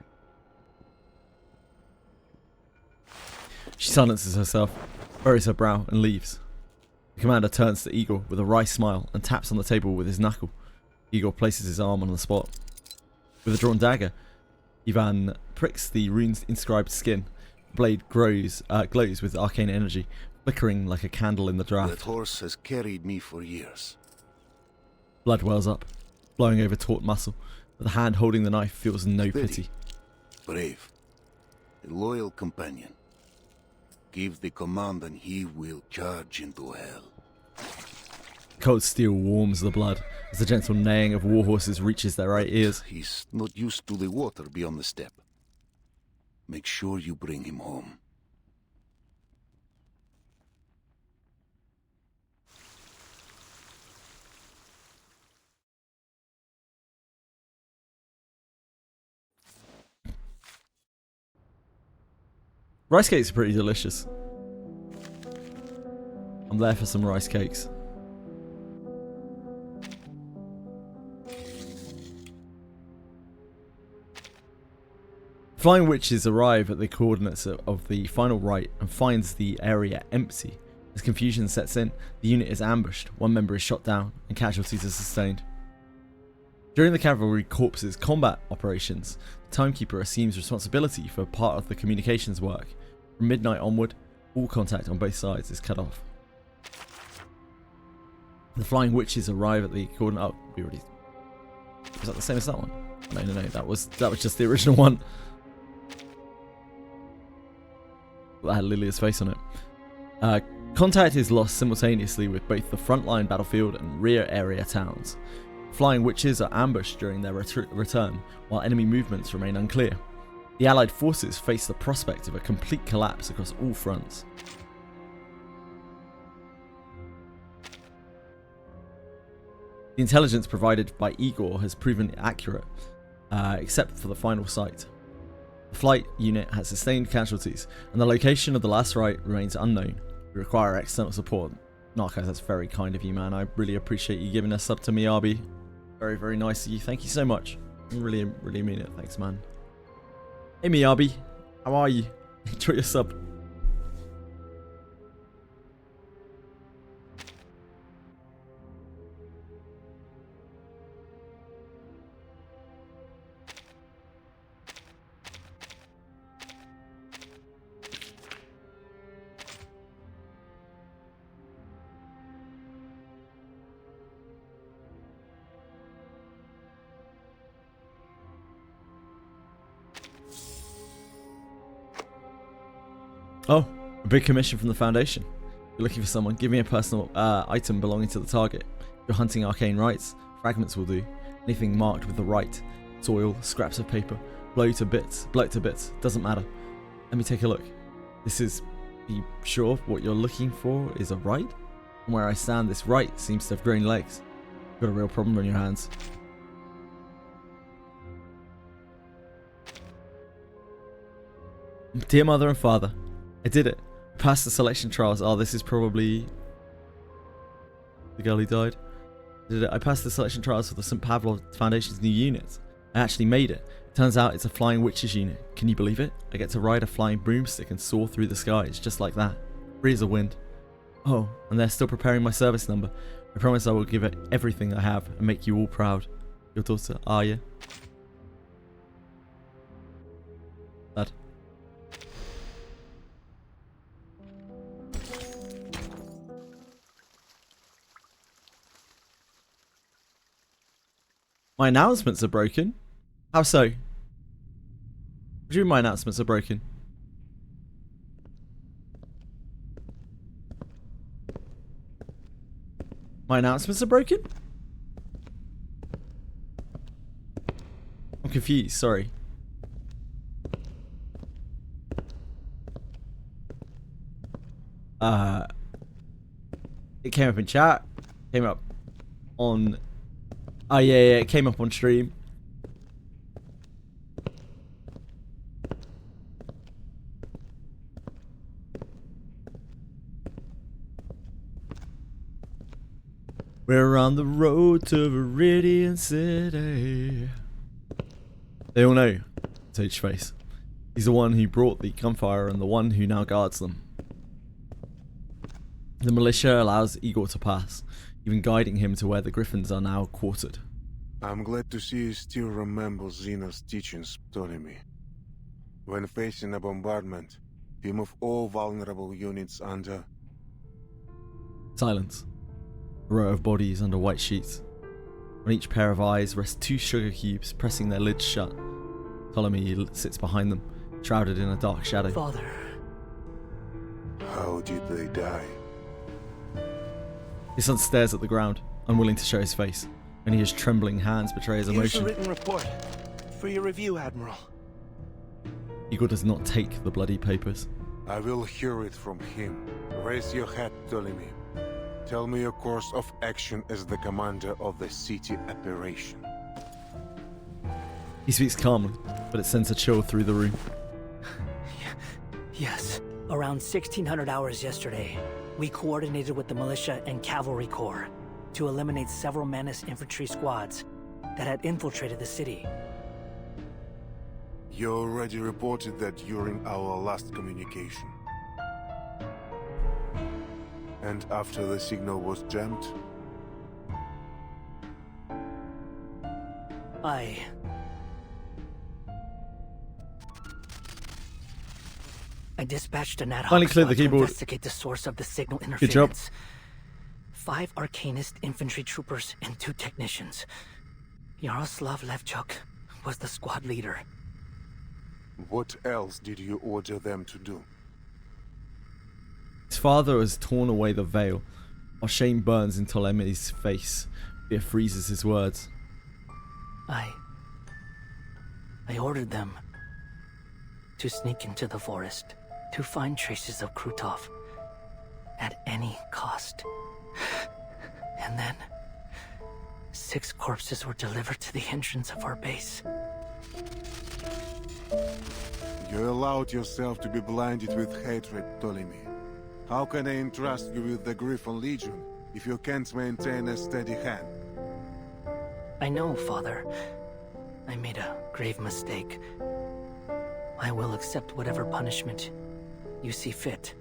She silences herself, buries her brow, and leaves. The commander turns to Igor with a wry smile and taps on the table with his knuckle. Igor places his arm on the spot. With a drawn dagger, Ivan pricks the rune-inscribed skin. The blade glows with arcane energy, flickering like a candle in the draft. That horse has carried me for years. Blood wells up, flowing over taut muscle, but the hand holding the knife feels no pity. Brave. A loyal companion. Give the command and he will charge into hell. Cold steel warms the blood as the gentle neighing of war horses reaches their right ears. He's not used to the water beyond the steppe. Make sure you bring him home. Rice cakes are pretty delicious. I'm there for some rice cakes. Flying witches arrive at the coordinates of the final rite and finds the area empty. As confusion sets in, the unit is ambushed, one member is shot down, and casualties are sustained. During the cavalry corps's combat operations, the timekeeper assumes responsibility for part of the communications work. From midnight onward, all contact on both sides is cut off. The flying witches arrive at the coordinate. Oh, we already. Was that the same as that one? No. That was just the original one. That had Lilia's face on it. Contact is lost simultaneously with both the frontline battlefield and rear area towns. Flying witches are ambushed during their return, while enemy movements remain unclear. The Allied forces face the prospect of a complete collapse across all fronts. The intelligence provided by Igor has proven accurate, except for the final site. The flight unit has sustained casualties, and the location of the last rite remains unknown. We require external support. Narcos, that's very kind of you, man. I really appreciate you giving us up to Miyabi. Very, very nice of you. Thank you so much. I really, really mean it. Thanks, man. Hey, Miyabi. How are you? Enjoy your sub. Oh, a big commission from the Foundation. You're looking for someone. Give me a personal item belonging to the target. You're hunting arcane rites. Fragments will do. Anything marked with the rite. Soil, scraps of paper. Blow it to bits. Doesn't matter. Let me take a look. This is... Are you sure what you're looking for is a rite? From where I stand, this rite seems to have grown legs. You've got a real problem on your hands. Dear Mother and Father, I did it. I passed the selection trials. Oh, this is probably the girl who died. I passed the selection trials for the St. Pavlov Foundation's new unit. I actually made it. Turns out it's a flying witches unit. Can you believe it? I get to ride a flying broomstick and soar through the skies just like that. Free as a wind. Oh, and they're still preparing my service number. I promise I will give it everything I have and make you all proud. Your daughter, Arya. Dad. My announcements are broken? How so? What do you mean my announcements are broken? My announcements are broken? I'm confused, sorry. It came up in chat. Came up on... Oh yeah, it came up on stream. We're on the road to Viridian City. They all know Sageface. He's the one who brought the gunfire and the one who now guards them. The militia allows Igor to pass, even guiding him to where the Griffins are now quartered. I'm glad to see you still remember Xeno's teachings, Ptolemy. When facing a bombardment, you move all vulnerable units under... Silence. A row of bodies under white sheets. On each pair of eyes rest 2 sugar cubes, pressing their lids shut. Ptolemy sits behind them, shrouded in a dark shadow. Father. How did they die? His son stares at the ground, unwilling to show his face. Only his trembling hands betray his emotion. Here's a written report for your review, Admiral. Igor does not take the bloody papers. I will hear it from him. Raise your head, Ptolemy. Tell me your course of action as the commander of the city operation. He speaks calmly, but it sends a chill through the room. Yes. Around 1600 hours yesterday, we coordinated with the militia and cavalry corps to eliminate several Manus infantry squads that had infiltrated the city. You already reported that during our last communication. And after the signal was jammed? I dispatched an ad hoc Finally cleared the squad to keyboard. investigate the source of the signal Good job. interference. 5 Arcanist infantry troopers and 2 technicians. Yaroslav Levchuk was the squad leader. What else did you order them to do? His father has torn away the veil, while shame burns in Ptolemy's face. Fear freezes his words. I ordered them to sneak into the forest, to find traces of Krutov at any cost. And then 6 corpses were delivered to the entrance of our base. You allowed yourself to be blinded with hatred, Ptolemy. How can I entrust you with the Griffin Legion if you can't maintain a steady hand? I know, Father. I made a grave mistake. I will accept whatever punishment you see fit.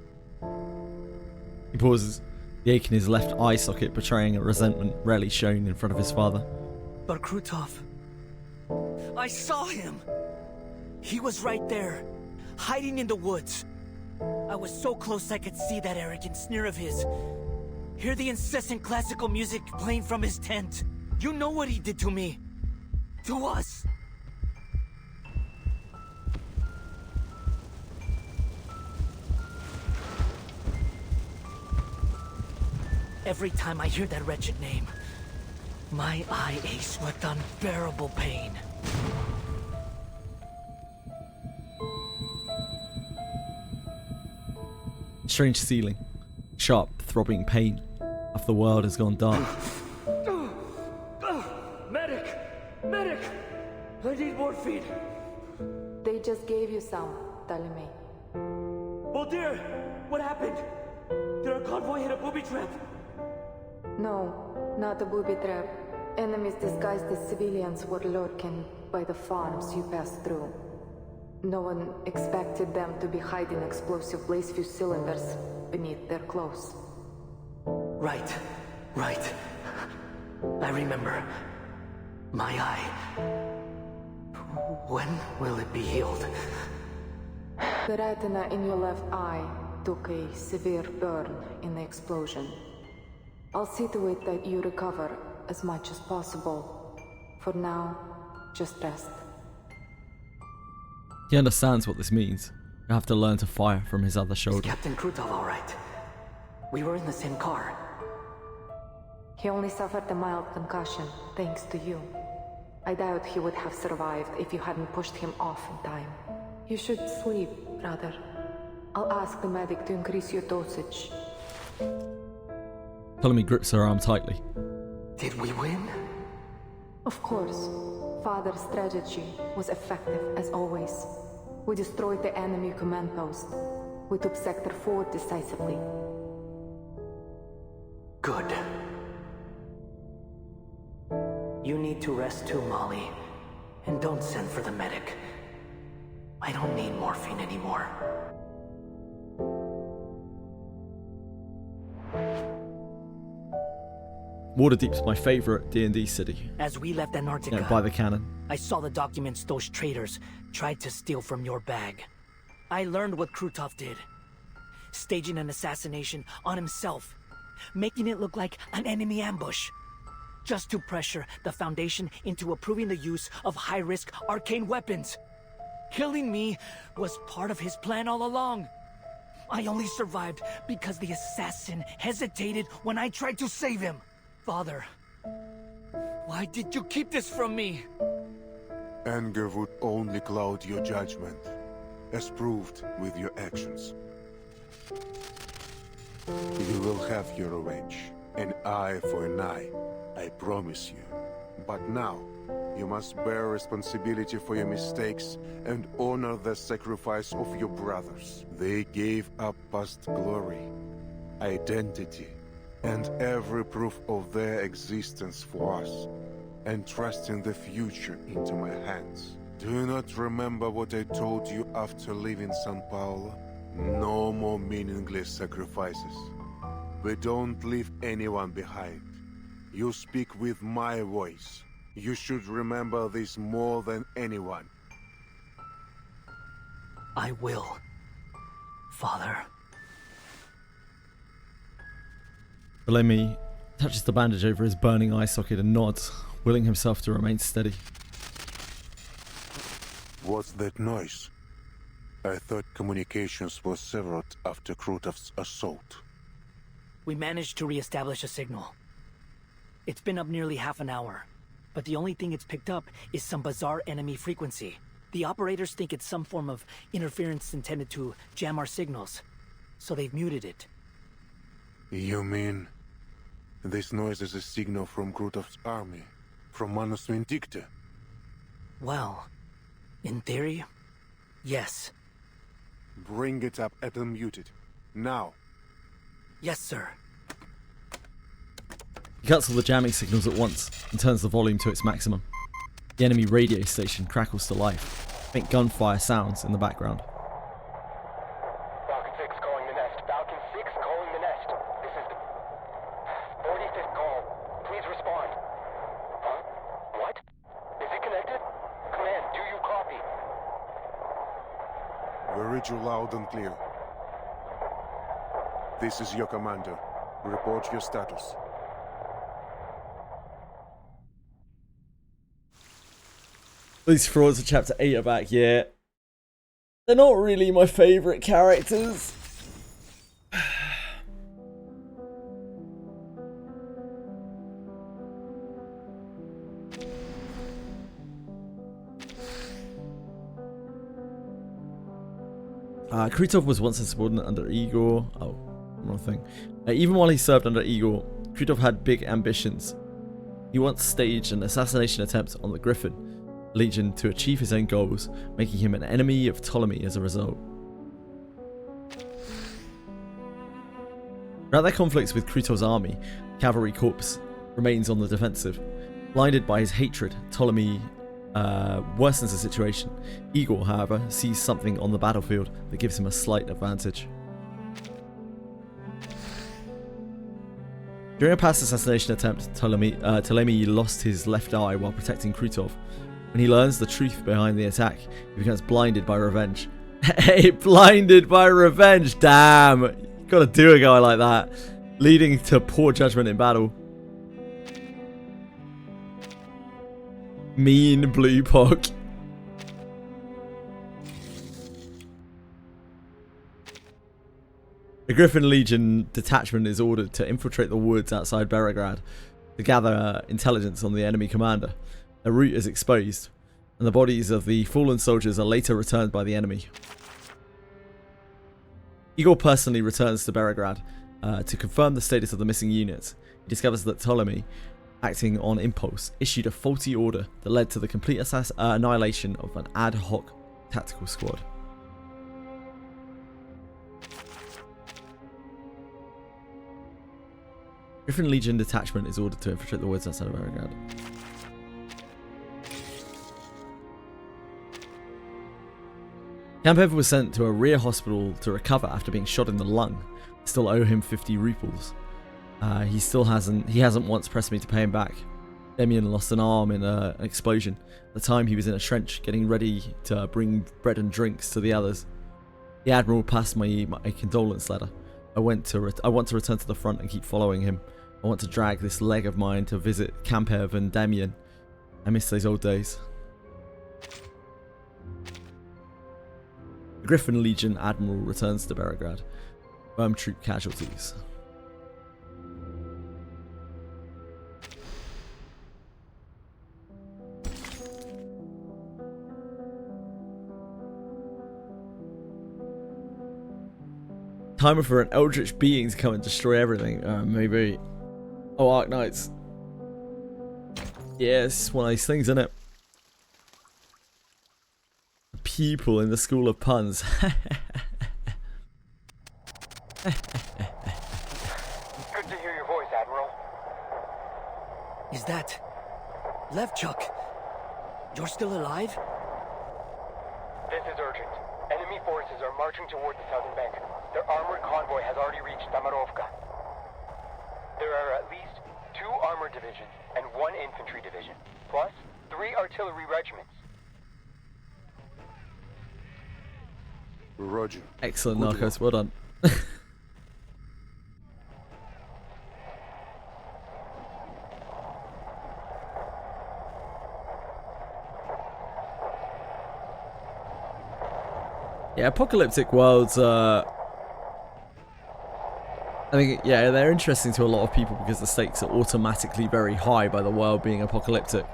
He pauses, the ache in his left eye socket betraying a resentment rarely shown in front of his father. But Krutov... I saw him! He was right there, hiding in the woods. I was so close I could see that arrogant sneer of his. Hear the incessant classical music playing from his tent. You know what he did to me. To us. Every time I hear that wretched name, my eye aches with unbearable pain. Strange ceiling, sharp, throbbing pain. Half the world has gone dark. Medic! Medic! I need morphine. They just gave you some, Ptolemy. Oh dear! What happened? Did our convoy hit a booby trap? No, not a booby trap. Enemies disguised as civilians were lurking by the farms you passed through. No one expected them to be hiding explosive blaze fuse cylinders beneath their clothes. Right. I remember. My eye. When will it be healed? The retina in your left eye took a severe burn in the explosion. I'll see to it that you recover as much as possible. For now, just rest. He understands what this means. You have to learn to fire from his other shoulder. Is Captain Krutov all right? We were in the same car. He only suffered a mild concussion, thanks to you. I doubt he would have survived if you hadn't pushed him off in time. You should sleep, brother. I'll ask the medic to increase your dosage. Ptolemy grips her arm tightly. Did we win? Of course. Father's strategy was effective as always. We destroyed the enemy command post. We took Sector 4 decisively. Good. You need to rest too, Molly. And don't send for the medic. I don't need morphine anymore. Waterdeep's my favourite D&D city. As we left Antarctica, By the cannon. I saw the documents those traitors tried to steal from your bag. I learned what Krutov did. Staging an assassination on himself. Making it look like an enemy ambush. Just to pressure the Foundation into approving the use of high-risk arcane weapons. Killing me was part of his plan all along. I only survived because the assassin hesitated when I tried to save him. Father, why did you keep this from me? Anger would only cloud your judgment, as proved with your actions. You will have your revenge, an eye for an eye, I promise you. But now, you must bear responsibility for your mistakes and honor the sacrifice of your brothers. They gave up past glory, identity, and every proof of their existence for us, entrusting the future into my hands. Do you not remember what I told you after leaving São Paulo? No more meaningless sacrifices. We don't leave anyone behind. You speak with my voice. You should remember this more than anyone. I will, Father. Ptolemy touches the bandage over his burning eye socket and nods, willing himself to remain steady. What's that noise? I thought communications were severed after Krutov's assault. We managed to re-establish a signal. It's been up nearly half an hour, but the only thing it's picked up is some bizarre enemy frequency. The operators think it's some form of interference intended to jam our signals, so they've muted it. You mean This noise is a signal from Krutov's army, from Manus Vindicta. Well, in theory, yes. Bring it up and unmute it. Now. Yes, sir. He cuts all the jamming signals at once and turns the volume to its maximum. The enemy radio station crackles to life. Faint gunfire sounds in the background. Falcon 6 calling the nest. Falcon 6 calling the nest. This is the 45th call. Please respond. Huh? What? Is it connected? Command, do you copy? We read you loud and clear. This is your commander. Report your status. These frauds of Chapter 8 are back, yeah. They're not really my favourite characters. Krutov was once a subordinate under Igor. Oh, wrong thing. Even while he served under Igor, Krutov had big ambitions. He once staged an assassination attempt on the Griffin Legion to achieve his own goals, making him an enemy of Ptolemy as a result. Throughout their conflicts with Krutov's army, Cavalry Corps remains on the defensive. Blinded by his hatred, Ptolemy worsens the situation. Igor, however, sees something on the battlefield that gives him a slight advantage. During a past assassination attempt, Ptolemy lost his left eye while protecting Krutov. When he learns the truth behind the attack, he becomes blinded by revenge. Hey, blinded by revenge! Damn! You gotta do a guy like that. Leading to poor judgment in battle. Mean Blue Pock. The Griffin Legion detachment is ordered to infiltrate the woods outside Belgrade to gather intelligence on the enemy commander. The route is exposed, and the bodies of the fallen soldiers are later returned by the enemy. Igor personally returns to Belgrade to confirm the status of the missing units. He discovers that Ptolemy, acting on impulse, issued a faulty order that led to the complete annihilation of an ad hoc tactical squad. Griffin Legion detachment is ordered to infiltrate the woods outside of Belgrade. Kampev was sent to a rear hospital to recover after being shot in the lung. I still owe him 50 rubles. He hasn't once pressed me to pay him back. Demian lost an arm in an explosion. At the time he was in a trench getting ready to bring bread and drinks to the others. The Admiral passed my condolence letter. I want to return to the front and keep following him. I want to drag this leg of mine to visit Kampev and Demian. I miss those old days. The Griffin Legion Admiral returns to Belgrade. Firm troop casualties. Time for an eldritch being to come and destroy everything. Maybe. Oh, Arknights. Yeah, it's one of these things, isn't it? People in the School of Puns. Good to hear your voice, Admiral. Is that Levchuk? You're still alive? This is urgent. Enemy forces are marching toward the southern bank. Their armored convoy has already reached Damarovka. There are at least 2 armored divisions and 1 infantry division, plus 3 artillery regiments. Roger. Excellent, Narcos. Well done. Yeah, apocalyptic worlds, I think, yeah, they're interesting to a lot of people because the stakes are automatically very high by the world being apocalyptic.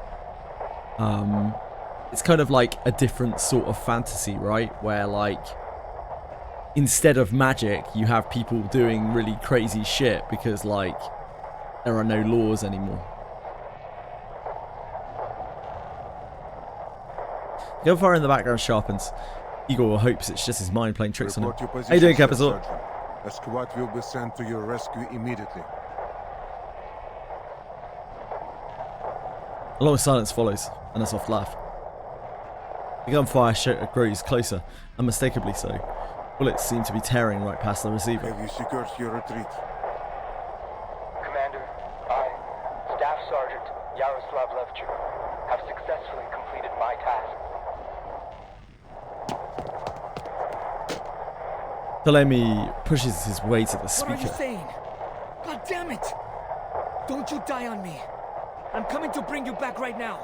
It's kind of like a different sort of fantasy, right? Where, like, instead of magic, you have people doing really crazy shit because, like, There are no laws anymore. Gunfire in the background sharpens. Igor hopes it's just his mind playing tricks on him. How you doing, Capital? A squad will be sent to your rescue immediately. A long silence follows, and a soft laugh. The gunfire grows closer, unmistakably so. Bullets seem to be tearing right past the receiver. Have you secured your retreat? Commander, I, Staff Sergeant Yaroslav Levchuk, have successfully completed my task. Ptolemy pushes his way to the speaker. What are you saying? God damn it! Don't you die on me! I'm coming to bring you back right now!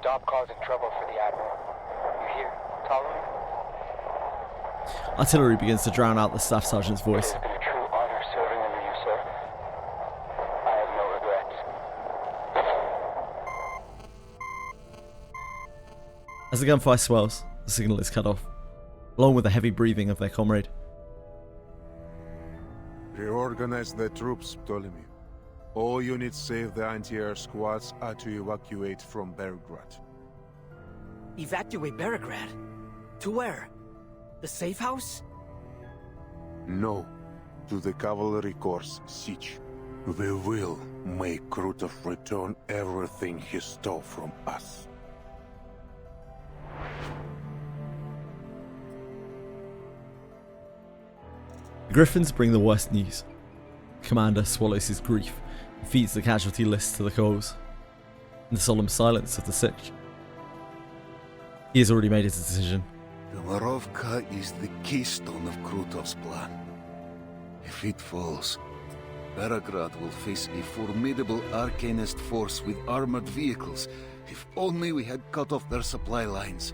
Stop causing trouble for the Admiral. You hear, Ptolemy? Artillery begins to drown out the staff sergeant's voice. It has been a true honor serving under you, sir. I have no regrets. As the gunfire swells, the signal is cut off, along with the heavy breathing of their comrade. Reorganize the troops, Ptolemy. All units save the anti-air squads are to evacuate from Belgrade. Evacuate Belgrade? To where? The safe house? No, to the cavalry corps siege. We will make Krutov return everything he stole from us. The Griffins bring the worst news. The commander swallows his grief and feeds the casualty list to the coals. In the solemn silence of the siege, he has already made his decision. Damarovka is the keystone of Krutov's plan. If it falls, Belgrade will face a formidable Arcanist force with armored vehicles. If only we had cut off their supply lines.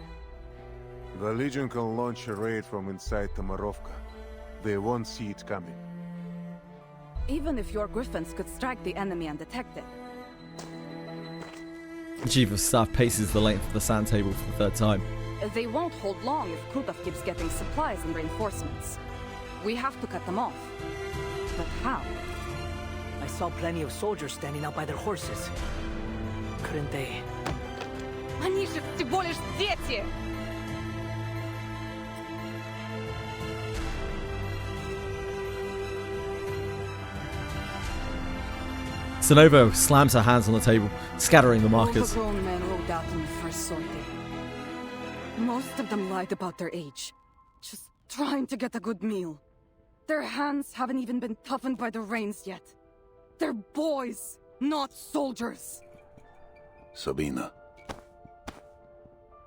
The Legion can launch a raid from inside Damarovka. They won't see it coming. Even if your griffins could strike the enemy undetected. The chief of staff paces the length of the sand table for the third time. They won't hold long if Krutov keeps getting supplies and reinforcements. We have to cut them off. But how? I saw plenty of soldiers standing out by their horses. Couldn't they? Они же всего лишь дети! Sanovo slams her hands on the table, scattering the markers. Overgrown men rode out on the first sortie. Most of them lied about their age, just trying to get a good meal. Their hands haven't even been toughened by the rains yet. They're boys, not soldiers. Sabina.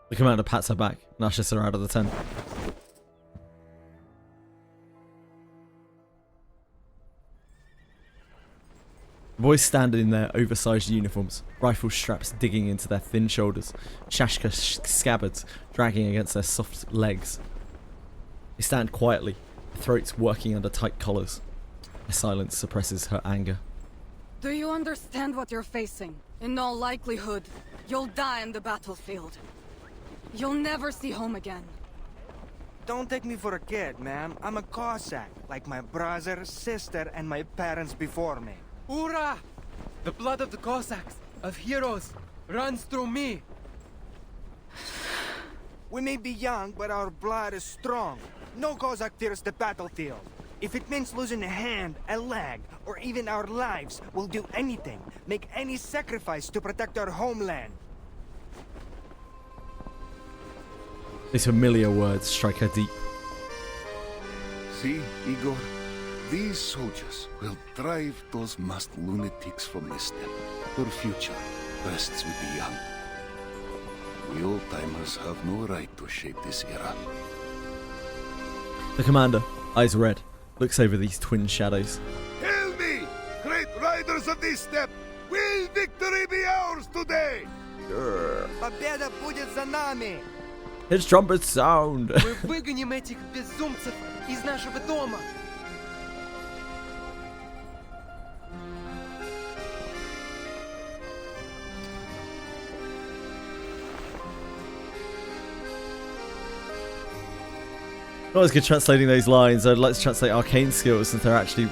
The commander pats her back and ushers her out of the tent. The boys stand in their oversized uniforms, rifle straps digging into their thin shoulders, shashka scabbards dragging against their soft legs. They stand quietly, their throats working under tight collars. Their silence suppresses her anger. Do you understand what you're facing? In all likelihood, you'll die on the battlefield. You'll never see home again. Don't take me for a kid, ma'am. I'm a Cossack, like my brother, sister, and my parents before me. Ura! The blood of the Cossacks, of heroes, runs through me. We may be young, but our blood is strong. No Cossack fears the battlefield. If it means losing a hand, a leg, or even our lives, we'll do anything, make any sacrifice to protect our homeland. These familiar words strike her deep. See, Igor? These soldiers will drive those masked lunatics from this step. Your future rests with the young. We old-timers have no right to shape this era. The commander, eyes red, looks over these twin shadows. Tell me, great riders of this step, will victory be ours today? Победа будет за нами! His trumpets sound! Мы выгоним этих безумцев из нашего дома! Not as good translating those lines. I'd like to translate arcane skills since they're actually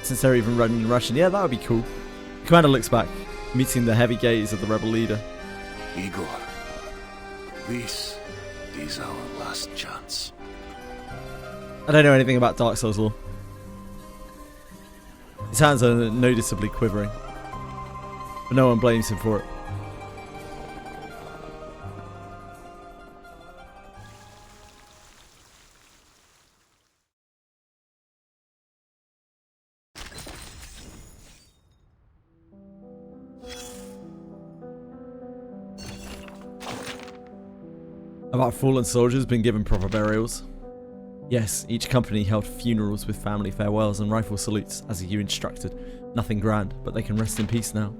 Since they're even running Russian, yeah, that would be cool. Commander looks back, meeting the heavy gaze of the rebel leader. Igor, this is our last chance. I don't know anything about Dark Souls lore. His hands are noticeably quivering, but no one blames him for it. Have our fallen soldiers been given proper burials? Yes, each company held funerals with family farewells and rifle salutes, as you instructed. Nothing grand, but they can rest in peace now.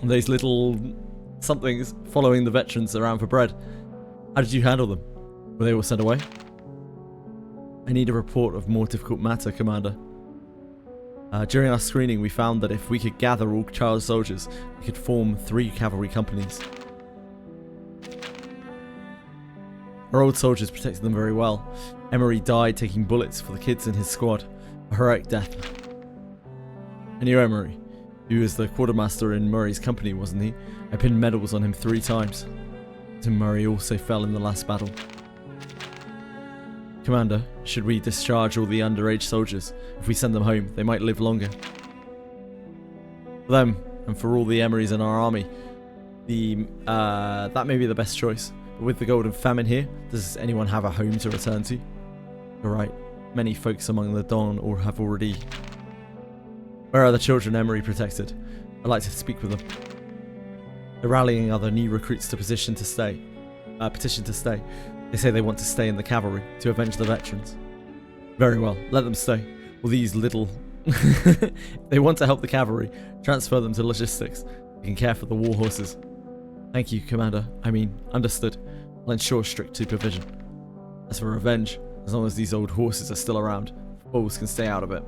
And those little somethings following the veterans around for bread. How did you handle them? Were they all sent away? I need a report of more difficult matter, Commander. During our screening, we found that if we could gather all child soldiers, we could form 3 cavalry companies. Our old soldiers protected them very well. Emery died taking bullets for the kids in his squad. A heroic death. I knew Emery. He was the quartermaster in Murray's company, wasn't he? I pinned medals on him 3 times. Tim Murray also fell in the last battle. Commander, should we discharge all the underage soldiers? If we send them home, they might live longer. For them, and for all the Emerys in our army, that may be the best choice. But with the Golden Famine here, does anyone have a home to return to? Alright, many folks among the Don or have already... Where are the children Emery protected? I'd like to speak with them. They're rallying other new recruits to petition to stay. They say they want to stay in the cavalry to avenge the veterans. Very well, let them stay. All these little... They want to help the cavalry. Transfer them to logistics. They can care for the war horses. Thank you, Commander. I mean, understood. I'll ensure strict supervision. As for revenge, as long as these old horses are still around, fools can stay out of it.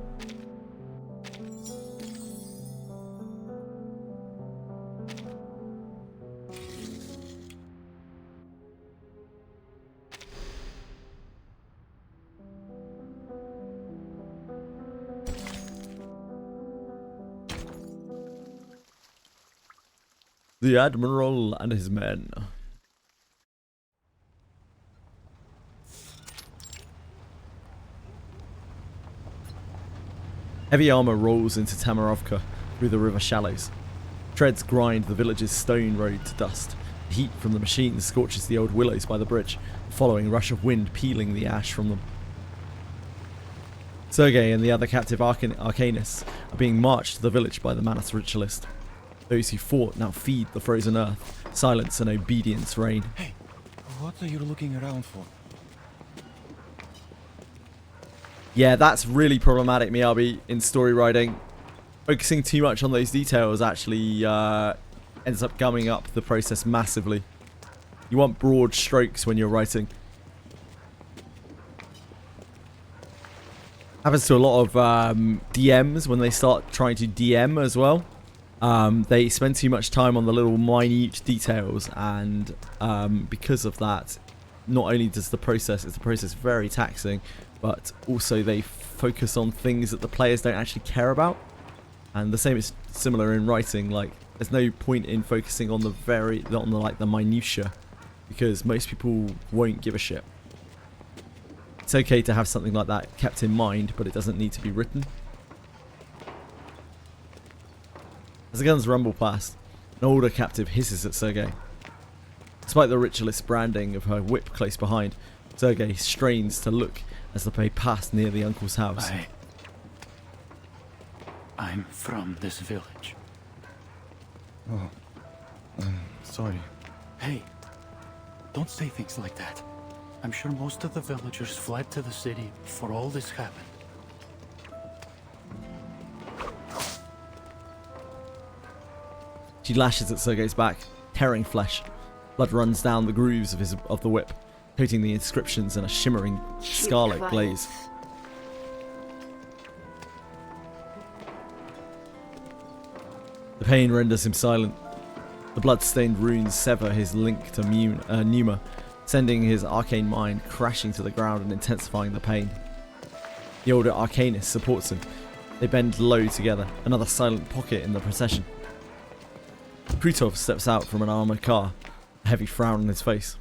The Admiral and his men. Heavy armor rolls into Tamarovka through the river shallows. Treads grind the village's stone road to dust. The heat from the machines scorches the old willows by the bridge, the following rush of wind peeling the ash from them. Sergei and the other captive arcanists are being marched to the village by the Manus ritualist. Those who fought now feed the frozen earth. Silence and obedience reign. Hey, what are you looking around for? Yeah, that's really problematic, Miyabi, in story writing. Focusing too much on those details actually ends up gumming up the process massively. You want broad strokes when you're writing. Happens to a lot of DMs when they start trying to DM as well. They spend too much time on the little minute details, and because of that, not only is the process very taxing, but also they focus on things that the players don't actually care about. And the same is similar in writing. Like, there's no point in focusing on the minutia, because most people won't give a shit. It's okay to have something like that kept in mind, but it doesn't need to be written. As the guns rumble past, an older captive hisses at Sergei. Despite the ritualist branding of her whip close behind, Sergei strains to look as they pass near the uncle's house. I'm from this village. Oh, I'm sorry. Hey, don't say things like that. I'm sure most of the villagers fled to the city before all this happened. She lashes at Sergei's back, tearing flesh. Blood runs down the grooves of the whip, coating the inscriptions in a shimmering scarlet glaze. The pain renders him silent. The blood-stained runes sever his link to Numa, sending his arcane mind crashing to the ground and intensifying the pain. The older arcanist supports him, They bend low together, another silent pocket in the procession. Krutov steps out from an armored car, a heavy frown on his face.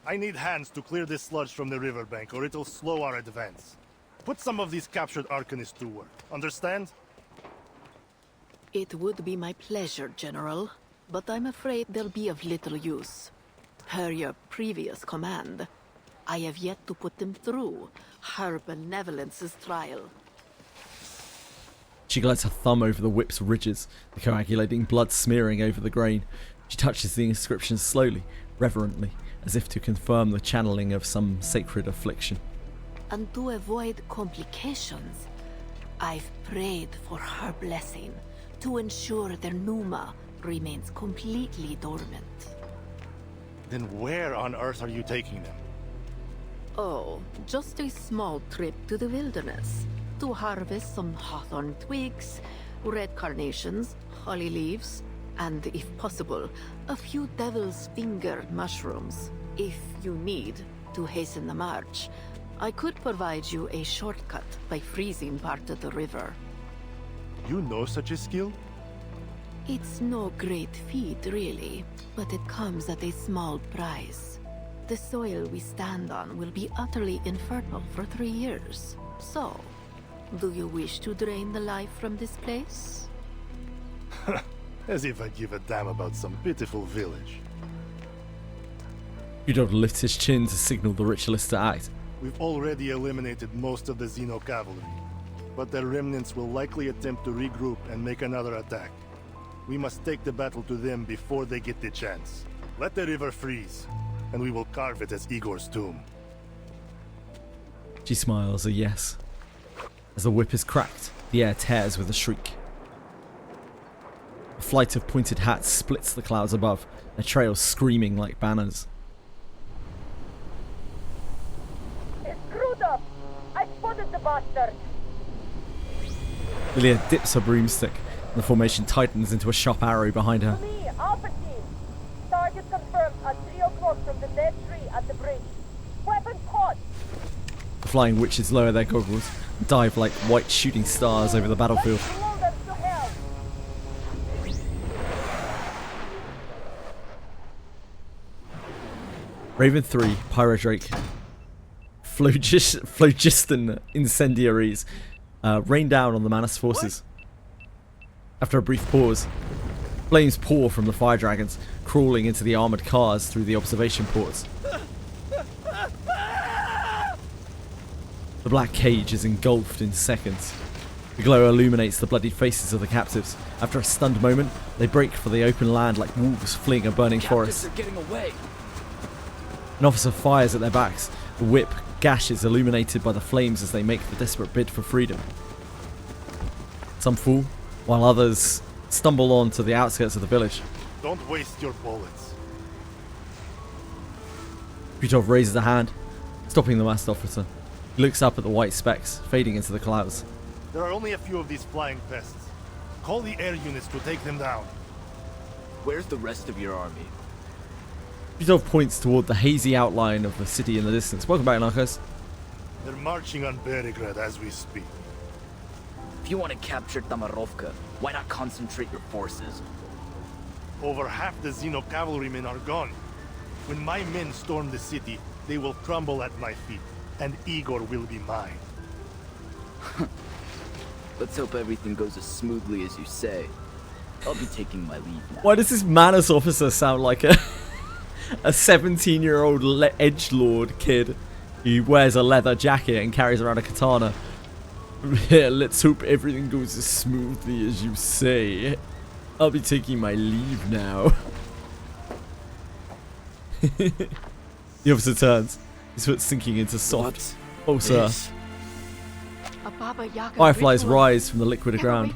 I need hands to clear this sludge from the riverbank, or it'll slow our advance. Put some of these captured Arcanists to work. Understand? It would be my pleasure, General, but I'm afraid they'll be of little use. Per your previous command, I have yet to put them through her benevolence's trial. She glides her thumb over the whip's ridges, the coagulating blood smearing over the grain. She touches the inscription slowly, reverently, as if to confirm the channeling of some sacred affliction. And to avoid complications, I've prayed for her blessing to ensure their Numa remains completely dormant. Then where on earth are you taking them? Oh, just a small trip to the wilderness to harvest some hawthorn twigs, red carnations, holly leaves, and, if possible, a few devil's finger mushrooms. If you need to hasten the march, I could provide you a shortcut by freezing part of the river. You know such a skill? It's no great feat, really, but it comes at a small price. The soil we stand on will be utterly infertile for 3 years. So, do you wish to drain the life from this place? As if I give a damn about some pitiful village. Krutov lifts his chin to signal the ritualist to act. We've already eliminated most of the Xeno cavalry, but their remnants will likely attempt to regroup and make another attack. We must take the battle to them before they get the chance. Let the river freeze, and we will carve it as Igor's tomb. She smiles a yes. As the whip is cracked, the air tears with a shriek. A flight of pointed hats splits the clouds above, their trails screaming like banners. It's Krutov! I spotted the bastard! Lilia dips her broomstick, and the formation tightens into a sharp arrow behind her. To me, Alpha Team! Target confirmed at 3 o'clock from the dead tree at the bridge. Weapon caught! The flying witches lower their goggles and dive like white shooting stars over the battlefield. Blow them to hell! Raven 3, Pyrodrake, Phlogiston incendiaries rain down on the Manus forces. After a brief pause, flames pour from the fire dragons, crawling into the armoured cars through the observation ports. The black cage is engulfed in seconds. The glow illuminates the bloodied faces of the captives. After a stunned moment, they break for the open land like wolves fleeing a burning forest. They're getting away. An officer fires at their backs, the whip gashes illuminated by the flames as they make the desperate bid for freedom. Some fall, while others stumble on to the outskirts of the village. Don't waste your bullets. Krutov raises a hand, stopping the masked officer. He looks up at the white specks, fading into the clouds. There are only a few of these flying pests. Call the air units to take them down. Where's the rest of your army? Krutov points toward the hazy outline of the city in the distance. Welcome back, Narcos. They're marching on Berigrad as we speak. If you want to capture Tamarovka, why not concentrate your forces? Over half the Xeno cavalrymen are gone. When my men storm the city, they will crumble at my feet, and Igor will be mine. Let's hope everything goes as smoothly as you say. I'll be taking my leave now. Why does this Manus officer sound like a 17-year-old edgelord kid who wears a leather jacket and carries around a katana? Yeah, let's hope everything goes as smoothly as you say. I'll be taking my leave now. The officer turns, his foot sinking into soft. Oh, sir. Fireflies rise from the liquid ground.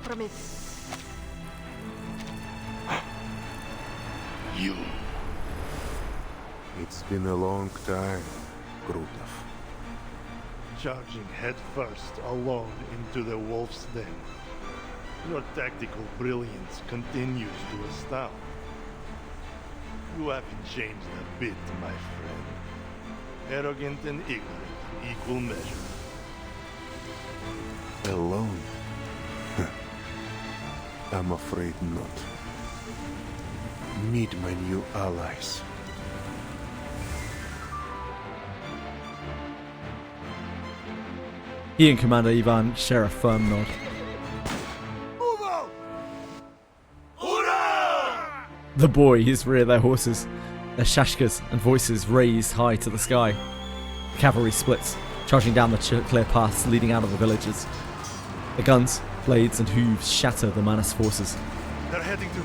You. It's been a long time, Krutov. Charging headfirst alone into the wolf's den. Your tactical brilliance continues to astound. You haven't changed a bit, my friend. Arrogant and ignorant in equal measure. Alone? I'm afraid not. Meet my new allies. He and Commander Ivan share a firm nod. The boys rear their horses, their shashkas and voices raised high to the sky. The cavalry splits, charging down the clear paths leading out of the villages. The guns, blades and hooves shatter the Manus forces. They're heading to...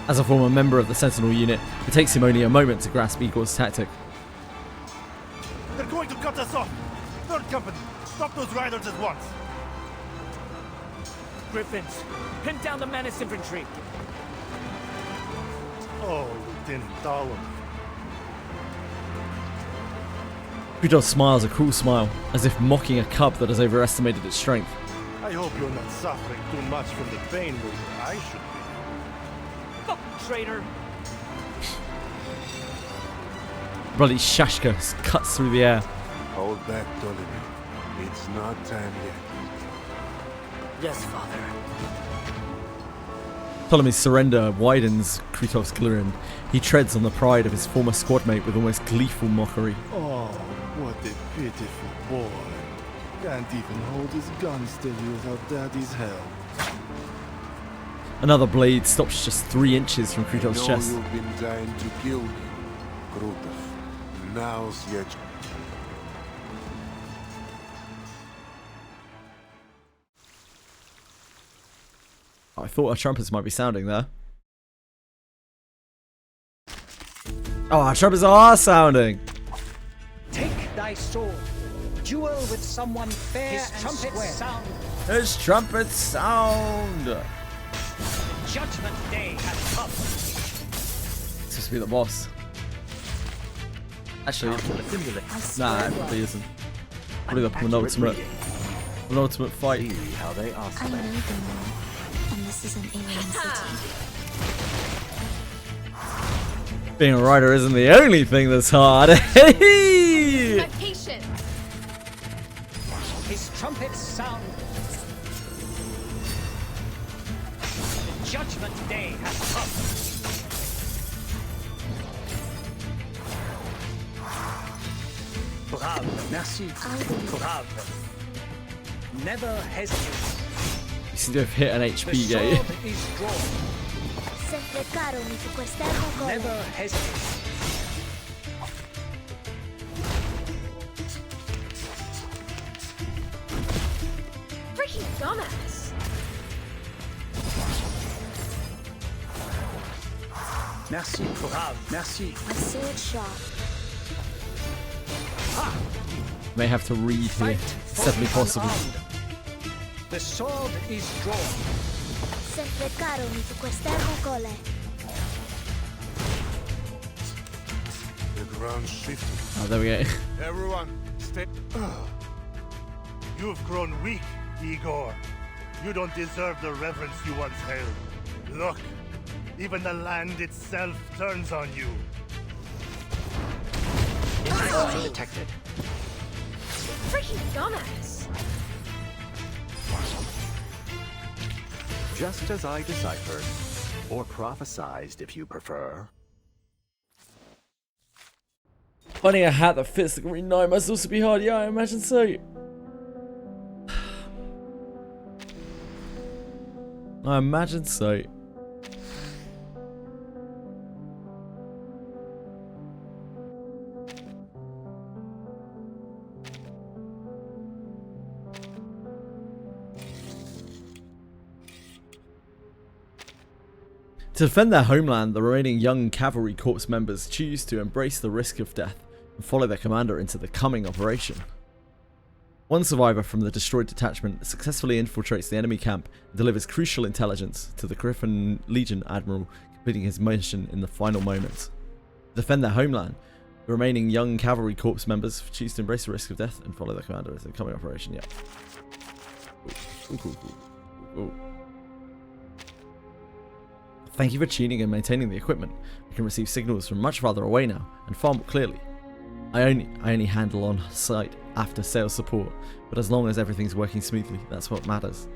As a former member of the Sentinel unit, it takes him only a moment to grasp Igor's tactic. They're going to cut us off! Third Company, stop those riders at once! Griffins, pin down the Manus infantry. Oh, Lieutenant Darwin. Krutov smiles a cruel smile, as if mocking a cub that has overestimated its strength. I hope you're not suffering too much from the pain where I should be. Fucking traitor! Bloody Shashka cuts through the air. Hold back, Ptolemy. It's not time yet. Yes, Father. Ptolemy's surrender widens Krutov's grin. He treads on the pride of his former squadmate with almost gleeful mockery. Oh, what a pitiful boy. Can't even hold his gun steady without Daddy's help. Another blade stops just 3 inches from Krutov's chest. You've been dying to kill me, Krutov. Now's your chance. I thought our trumpets might be sounding there. Oh, our trumpets are sounding! Take thy sword. Duel with someone fair His and trumpets square. Sound. His trumpets sound! Judgment Day has come. This must be the boss. Actually, nah, it probably isn't. Probably the penultimate fight. I know them all, and this is an alien city. Being a rider isn't the only thing that's hard. My patient. His trumpets sound. Judgment Day has come. Brave, merci. Brave. Never hesitate. You seem to have hit an HP The gate. sword is drawn. Never hesitate. Freaking dumbass. Merci, brave, merci. A sword sharp. May have to read here. It's definitely possible. The sword is drawn. Sempre caro mi su quest'ermo cole. The ground shifted. Oh, there we go. Everyone, stay. You've grown weak, Igor. You don't deserve the reverence you once held. Look, even the land itself turns on you. Infiltration detected. Freaking dumbass. Just as I deciphered, or prophesized if you prefer. Finding a hat that fits the Green Knight must also be hard. Yeah, I imagine so. I imagine so. To defend their homeland, the remaining young cavalry corps members choose to embrace the risk of death and follow their commander into the coming operation. One survivor from the destroyed detachment successfully infiltrates the enemy camp and delivers crucial intelligence to the Griffin Legion Admiral, completing his mission in the final moments. To defend their homeland, the remaining young cavalry corps members choose to embrace the risk of death and follow their commander into the coming operation. Yeah. Ooh. Thank you for tuning and maintaining the equipment. We can receive signals from much farther away now, and far more clearly. I only handle on-site after-sales support, but as long as everything's working smoothly, that's what matters.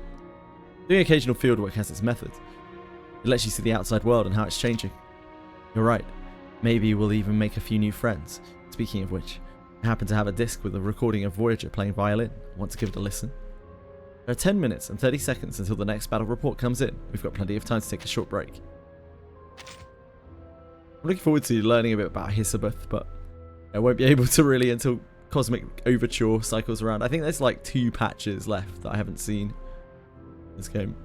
Doing occasional fieldwork has its methods. It lets you see the outside world and how it's changing. You're right. Maybe we'll even make a few new friends. Speaking of which, I happen to have a disc with a recording of Voyager playing violin. Want to give it a listen? There are 10 minutes and 30 seconds until the next battle report comes in. We've got plenty of time to take a short break. I'm looking forward to learning a bit about Hisabeth, but I won't be able to really until Cosmic Overture cycles around. I think there's like 2 patches left that I haven't seen in this game.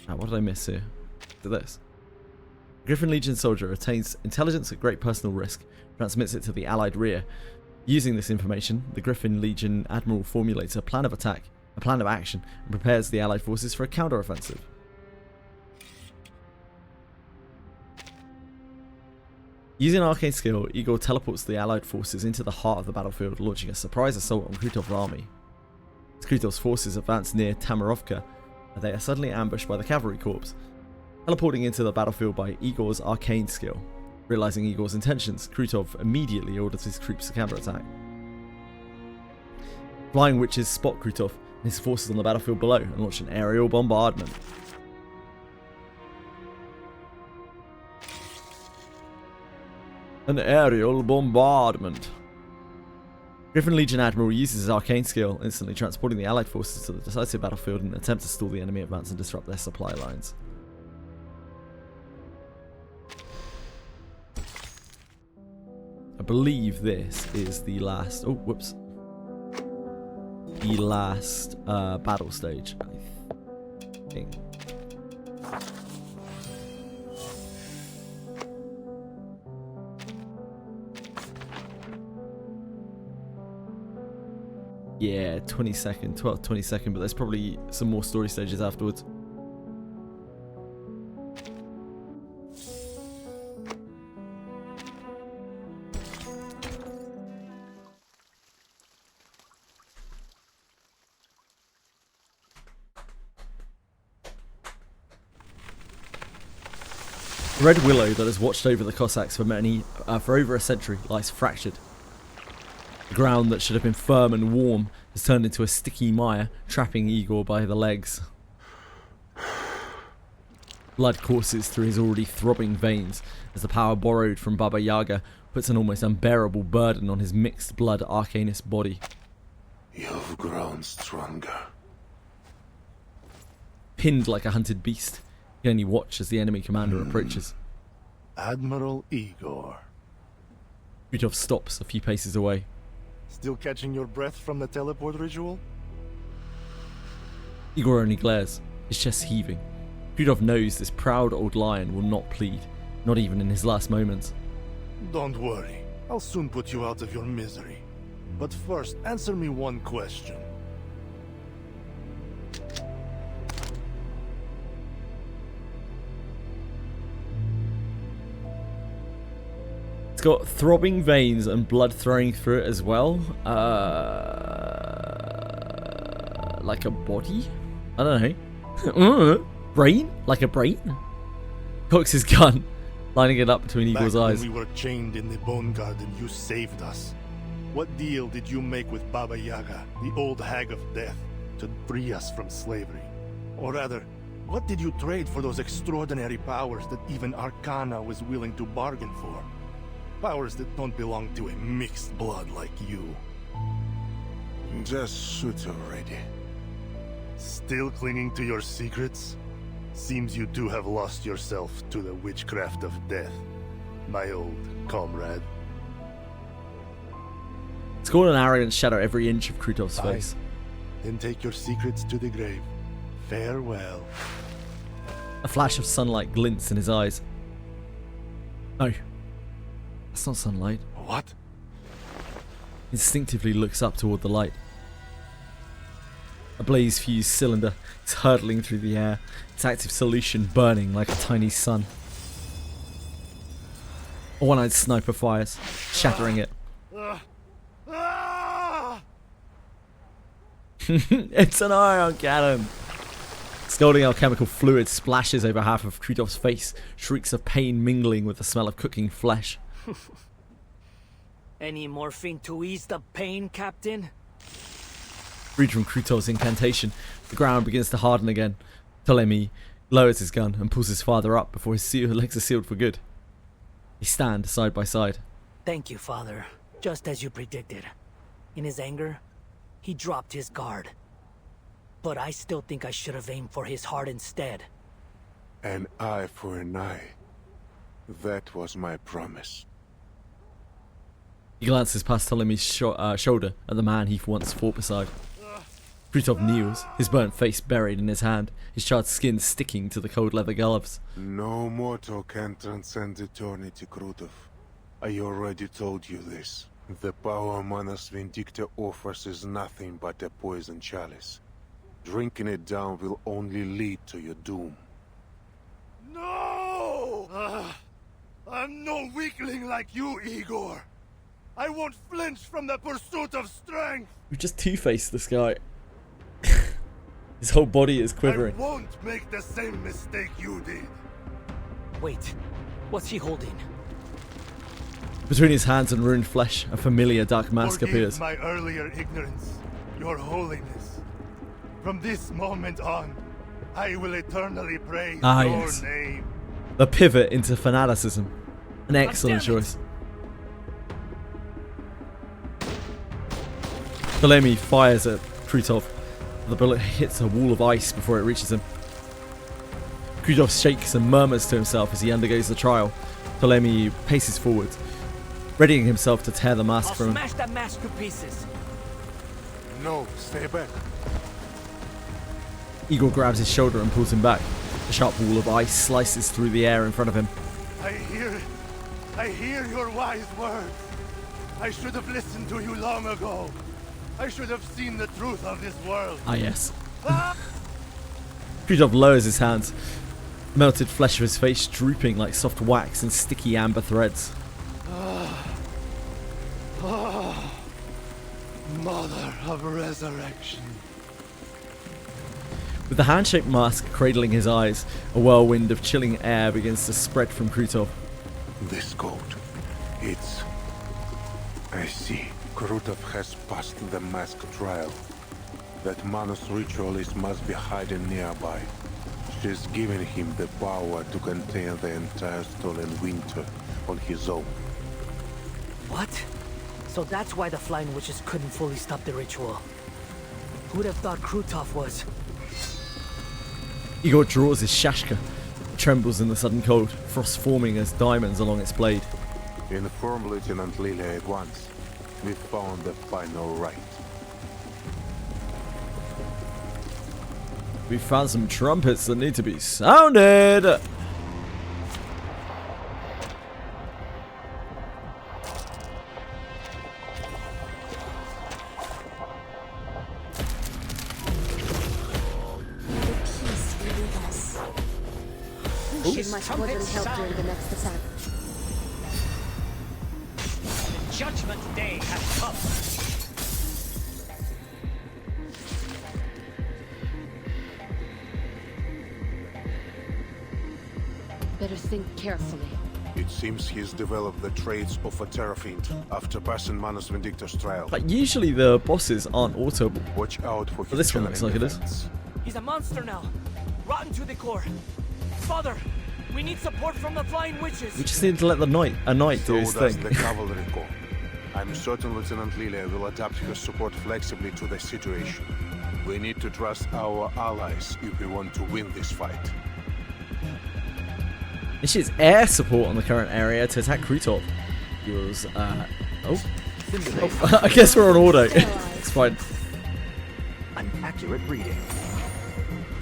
What did I miss here? To this. Griffin Legion soldier attains intelligence at great personal risk, transmits it to the Allied rear. Using this information, the Griffin Legion Admiral formulates a plan of attack, a plan of action, and prepares the Allied forces for a counter-offensive. Using an arcane skill, Igor teleports the Allied forces into the heart of the battlefield, launching a surprise assault on Krutov's army. As Krutov's forces advance near Tamarovka, they are suddenly ambushed by the cavalry corps. Teleporting into the battlefield by Igor's arcane skill. Realizing Igor's intentions, Krutov immediately orders his troops to counterattack. Flying witches spot Krutov and his forces on the battlefield below and launch an aerial bombardment. An aerial bombardment. Griffin Legion Admiral uses his arcane skill, instantly transporting the Allied forces to the decisive battlefield in an attempt to stall the enemy advance and disrupt their supply lines. I believe this is the last... Oh, whoops. The last battle stage, I think. Yeah, 22nd, 12th, 22nd, but there's probably some more story stages afterwards. The red willow that has watched over the Cossacks for over a century lies fractured. The ground that should have been firm and warm has turned into a sticky mire, trapping Igor by the legs. Blood courses through his already throbbing veins as the power borrowed from Baba Yaga puts an almost unbearable burden on his mixed blood arcanist body. You've grown stronger. Pinned like a hunted beast, you only watch as the enemy commander approaches. Admiral Igor. Krutov stops a few paces away. Still catching your breath from the teleport ritual? Igor only glares, his chest heaving. Krutov knows this proud old lion will not plead, not even in his last moments. Don't worry, I'll soon put you out of your misery. But first, answer me one question. It's got throbbing veins and blood throwing through it as well. Like a body? I don't know. Brain? Like a brain? Cocks his gun, lining it up between Igor's eyes. When we were chained in the Bone Garden, you saved us. What deal did you make with Baba Yaga, the old hag of death, to free us from slavery? Or rather, what did you trade for those extraordinary powers that even Arcana was willing to bargain for? Powers that don't belong to a mixed blood like you. Just shoot already. Still clinging to your secrets? Seems you too have lost yourself to the witchcraft of death, my old comrade. Scorn and arrogance shadow every inch of Krutov's face. Then take your secrets to the grave. Farewell. A flash of sunlight glints in his eyes. No. That's not sunlight. What? Instinctively looks up toward the light. A blaze-fused cylinder is hurtling through the air, its active solution burning like a tiny sun. A one-eyed sniper fires, shattering it. It's an ion cannon! Scalding alchemical fluid splashes over half of Krutov's face, shrieks of pain mingling with the smell of cooking flesh. Any morphine to ease the pain, Captain? Freed from Krutov's incantation, the ground begins to harden again. Ptolemy lowers his gun and pulls his father up before his legs are sealed for good. They stand side by side. Thank you, Father. Just as you predicted. In his anger, he dropped his guard. But I still think I should have aimed for his heart instead. An eye for an eye. That was my promise. He glances past Ptolemy's shoulder at the man he once fought beside. Krutov kneels, his burnt face buried in his hand, his charred skin sticking to the cold leather gloves. No mortal can transcend eternity, Krutov. I already told you this. The power Manus Vindicta offers is nothing but a poison chalice. Drinking it down will only lead to your doom. No! I'm no weakling like you, Igor. I won't flinch from the pursuit of strength. You just two-faced this guy. His whole body is quivering. I won't make the same mistake you did. Wait, what's he holding? Between his hands and ruined flesh, a familiar dark mask Forgive appears. my earlier ignorance, Your Holiness. From this moment on, I will eternally praise your yes. name. The pivot into fanaticism. An excellent choice. Ptolemy fires at Krutov. The bullet hits a wall of ice before it reaches him. Krutov shakes and murmurs to himself as he undergoes the trial. Ptolemy paces forward, readying himself to tear the mask from him. Smash that mask to pieces. No, stay back. Igor grabs his shoulder and pulls him back. A sharp wall of ice slices through the air in front of him. I hear your wise words. I should have listened to you long ago. I should have seen the truth of this world. Ah, yes. Krutov lowers his hands, melted flesh of his face drooping like soft wax and sticky amber threads. Mother of resurrection. With the hand-shaped mask cradling his eyes, a whirlwind of chilling air begins to spread from Krutov. This coat, it's... I see. Krutov has passed the mask trial. That Manus ritualist must be hiding nearby. She's given him the power to contain the entire stolen winter on his own. What? So that's why the Flying Witches couldn't fully stop the ritual. Who'd have thought Krutov was... Igor draws his shashka. It trembles in the sudden cold, frost forming as diamonds along its blade. Inform Lieutenant Lilia at once. We found the final rite. We found some trumpets that need to be sounded! She must wasn't help during the next attack. The Judgment Day has come. Better think carefully. It seems he's developed the traits of a terror fiend after passing Manus Vindicta's trial. Like, usually the bosses aren't autoable. Watch out for his But this one looks like it is. He's a monster now. Rotten to the core. Father, we need support from the Flying Witches. We just need to let a knight do his So does thing. the Cavalry Corps. I'm certain Lieutenant Lilia will adapt her support flexibly to the situation. We need to trust our allies if we want to win this fight. Initiates air support on the current area to attack Krutov. Yours, oh, I guess we're on auto. It's fine. An accurate reading.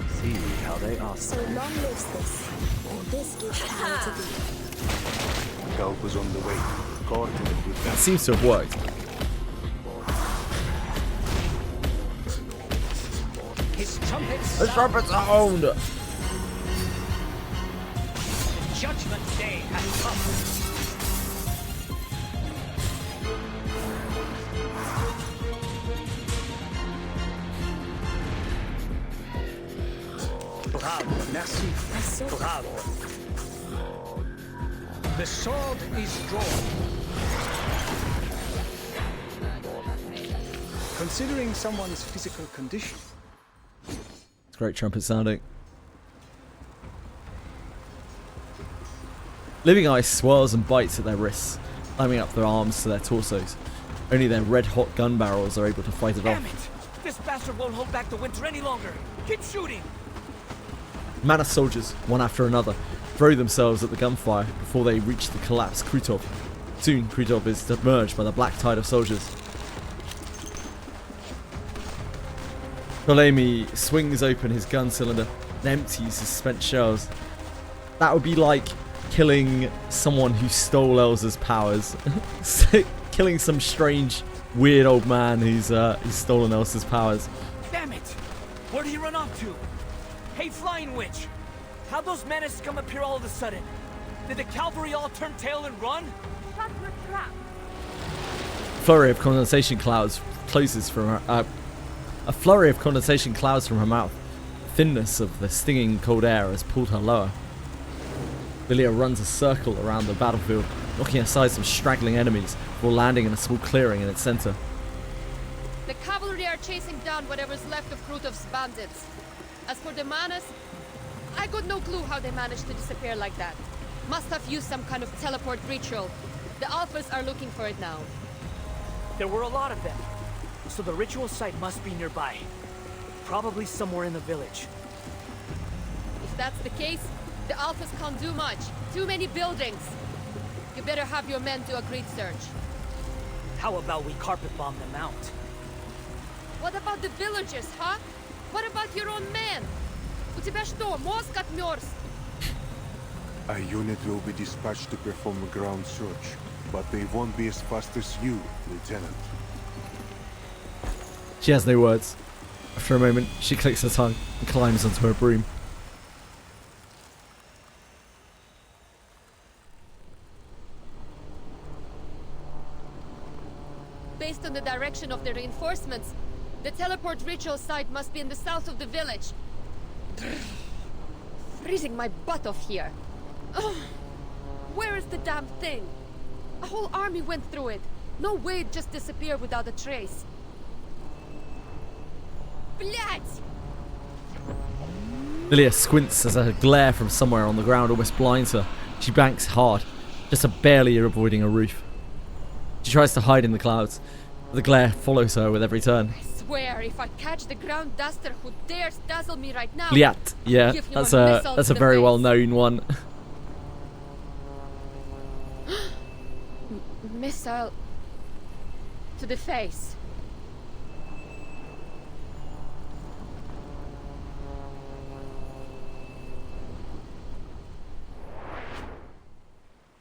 See how they are. So long lives this, and this gives power to thee. Help is on the way. Coordinate with That them. seems to have worked. His trumpets The trumpets are owned! Judgment Day has come. Bravo, merci. Bravo. The sword is drawn. Considering someone's physical condition. It's great trumpet sounding. Living ice swirls and bites at their wrists, climbing up their arms to their torsos. Only their red-hot gun barrels are able to fight it Damn off. it! This bastard won't hold back the winter any longer. Keep shooting! Mana soldiers, one after another, throw themselves at the gunfire before they reach the collapsed Krutov. Soon, Krutov is submerged by the black tide of soldiers. Ptolemy swings open his gun cylinder and empties his spent shells. That would be like killing someone who stole Elsa's powers. Killing some strange, weird old man who's stolen Elsa's powers. Damn it! Where did he run off to? Hey, Flying Witch! How'd those menaces come up here all of a sudden? Did the cavalry all turn tail and run? Shut your trap! Flurry of condensation clouds closes from her. A flurry of condensation clouds from her mouth. The thinness of the stinging cold air has pulled her lower. Lilia runs a circle around the battlefield, knocking aside some straggling enemies before landing in a small clearing in its center. The cavalry are chasing down whatever's left of Krutov's bandits. As for the Manas, I got no clue how they managed to disappear like that. Must have used some kind of teleport ritual. The Alphas are looking for it now. There were a lot of them, so the ritual site must be nearby. Probably somewhere in the village. If that's the case, the Alphas can't do much. Too many buildings. You better have your men do a grid search. How about we carpet bomb them out? What about the villagers, huh? What about your own men? У тебя что, мозг отмёрз? A unit will be dispatched to perform a ground search, but they won't be as fast as you, Lieutenant. She has no words. After a moment, she clicks her tongue and climbs onto her broom. Based on the direction of the reinforcements, the teleport ritual site must be in the south of the village. Freezing my butt off here. Ugh. Where is the damn thing? A whole army went through it. No way it just disappeared without a trace. Блять! Lilia squints as a glare from somewhere on the ground almost blinds her. She banks hard, just barely avoiding a roof. She tries to hide in the clouds, but the glare follows her with every turn. I swear, if I catch the ground duster who dares dazzle me right now, Liat, yeah, that's a very well known one. Missile to the face.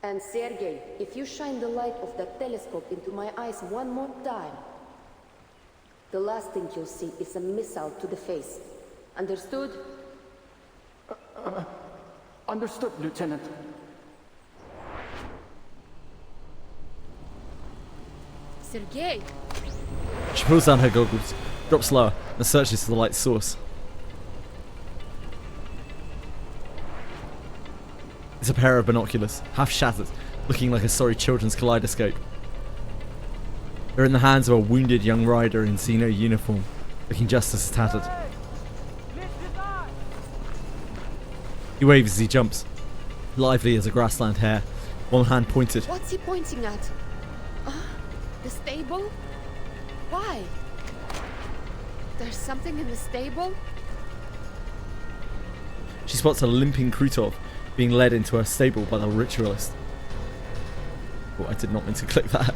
And Sergei, if you shine the light of that telescope into my eyes one more time, the last thing you'll see is a missile to the face. Understood? Understood, Lieutenant. Sergei! She pulls down her goggles, drops lower, and searches for the light's source. It's a pair of binoculars, half shattered, looking like a sorry children's kaleidoscope. They're in the hands of a wounded young rider in Xeno uniform, looking just as tattered. He waves as he jumps, lively as a grassland hare, one hand pointed. What's he pointing at? The stable? Why? There's something in the stable? She spots a limping Krutov being led into her stable by the ritualist. Oh, I did not mean to click that.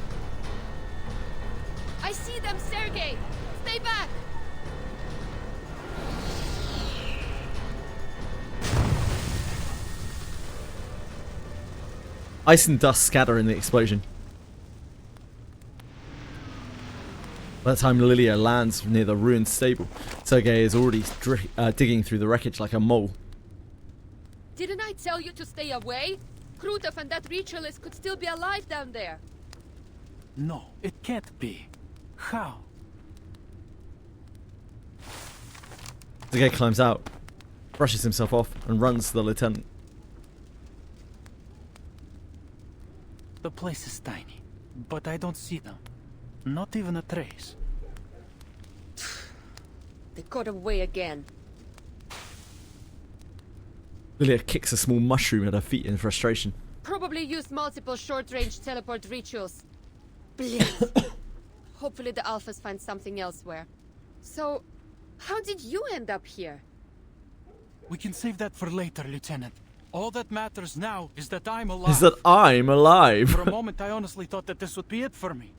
I see them, Sergei! Stay back! Ice and dust scatter in the explosion. By the time Lilia lands near the ruined stable, Sergei is already digging through the wreckage like a mole. Didn't I tell you to stay away? Krutov and that ritualist could still be alive down there. No, it can't be. How? Sergei climbs out. brushes himself off, and runs to the lieutenant. The place is tiny, but I don't see them. Not even a trace. They got away again. Lilia kicks a small mushroom at her feet in frustration. Probably used multiple short-range teleport rituals. Please. Hopefully the Alphas find something elsewhere. So, how did you end up here? We can save that for later, Lieutenant. All that matters now is that I'm alive. Is that I'm alive? For a moment, I honestly thought that this would be it for me.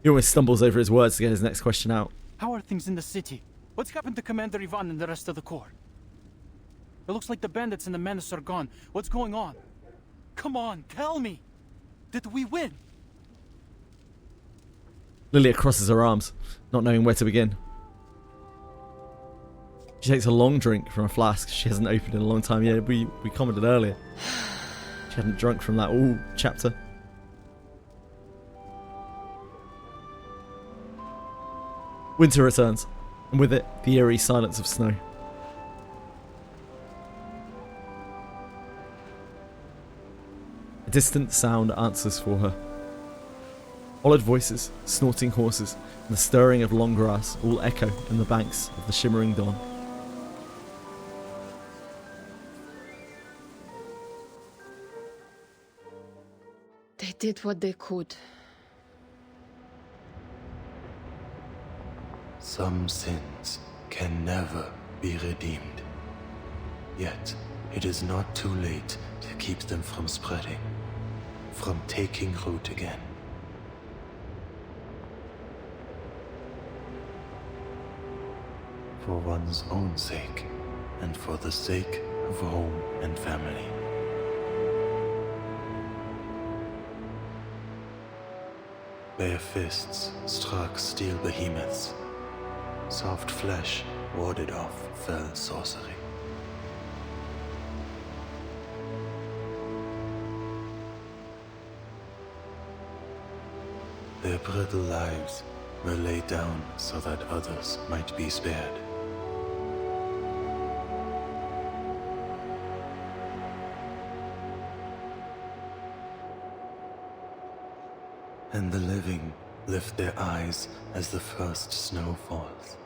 He almost stumbles over his words to get his next question out. How are things in the city? What's happened to Commander Ivan and the rest of the Corps? It looks like the bandits and the menace are gone. What's going on? Come on, tell me! Did we win? Lilia crosses her arms, not knowing where to begin. She takes a long drink from a flask she hasn't opened in a long time. Yeah, we commented earlier. She hadn't drunk from that all chapter. Winter returns, and with it, the eerie silence of snow. A distant sound answers for her. Hollowed voices, snorting horses, and the stirring of long grass all echo in the banks of the shimmering dawn. They did what they could. Some sins can never be redeemed. Yet, it is not too late to keep them from spreading, from taking root again. For one's own sake, and for the sake of home and family. Bare fists struck steel behemoths. Soft flesh warded off fell sorcery. Their brittle lives were laid down so that others might be spared. And the living lift their eyes as the first snow falls.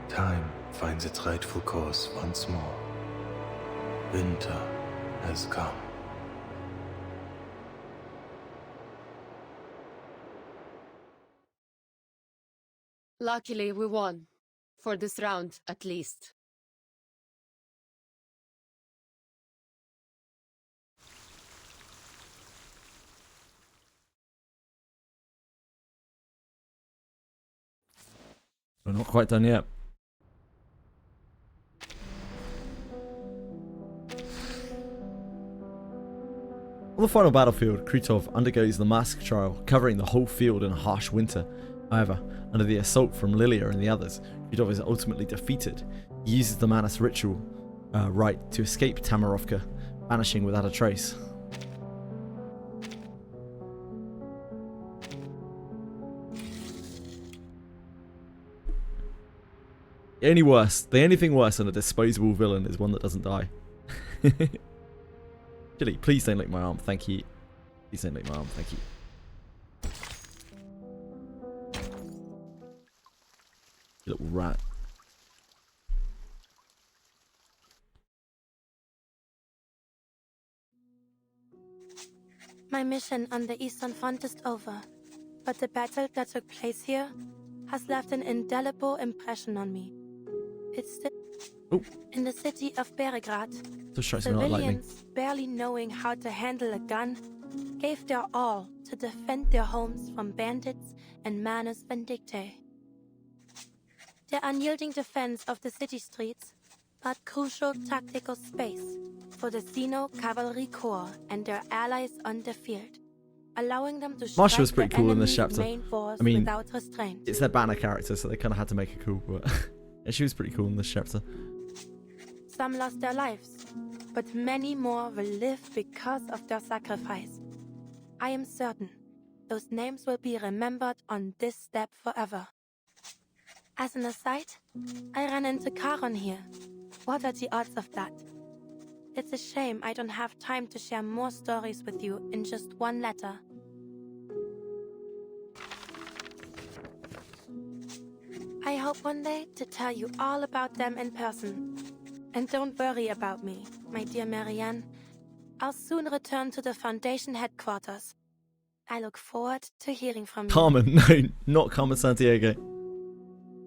Time finds its rightful course once more. Winter has come. Luckily, we won. For this round, at least. We're not quite done yet. On the final battlefield, Krutov undergoes the massacre trial, covering the whole field in a harsh winter. However, under the assault from Lilia and the others, Krutov is ultimately defeated. He uses the Manus ritual rite to escape Tamarovka, vanishing without a trace. The only thing worse than a disposable villain is one that doesn't die. Chili, please don't lick my arm, thank you. Please don't lick my arm, thank you. You little rat. My mission on the Eastern Front is over, but the battle that took place here has left an indelible impression on me. It's in the city of Beregrad, civilians, barely knowing how to handle a gun, gave their all to defend their homes from bandits and Manus Vindictae. Their unyielding defense of the city streets brought crucial tactical space for the Xeno Cavalry Corps and their allies on the field, allowing them to Marsha was strike pretty the cool in this enemy's chapter. main force I mean, without restraint. it's their banner character, so they kind of had to make it cool, but yeah, she was pretty cool in this chapter. Some lost their lives, but many more will live because of their sacrifice. I am certain those names will be remembered on this step forever. As an aside, I ran into Charon here. What are the odds of that? It's a shame I don't have time to share more stories with you in just one letter. I hope one day to tell you all about them in person. And don't worry about me, my dear Marianne. I'll soon return to the Foundation headquarters. I look forward to hearing from you. Carmen, no, not Carmen Sandiego.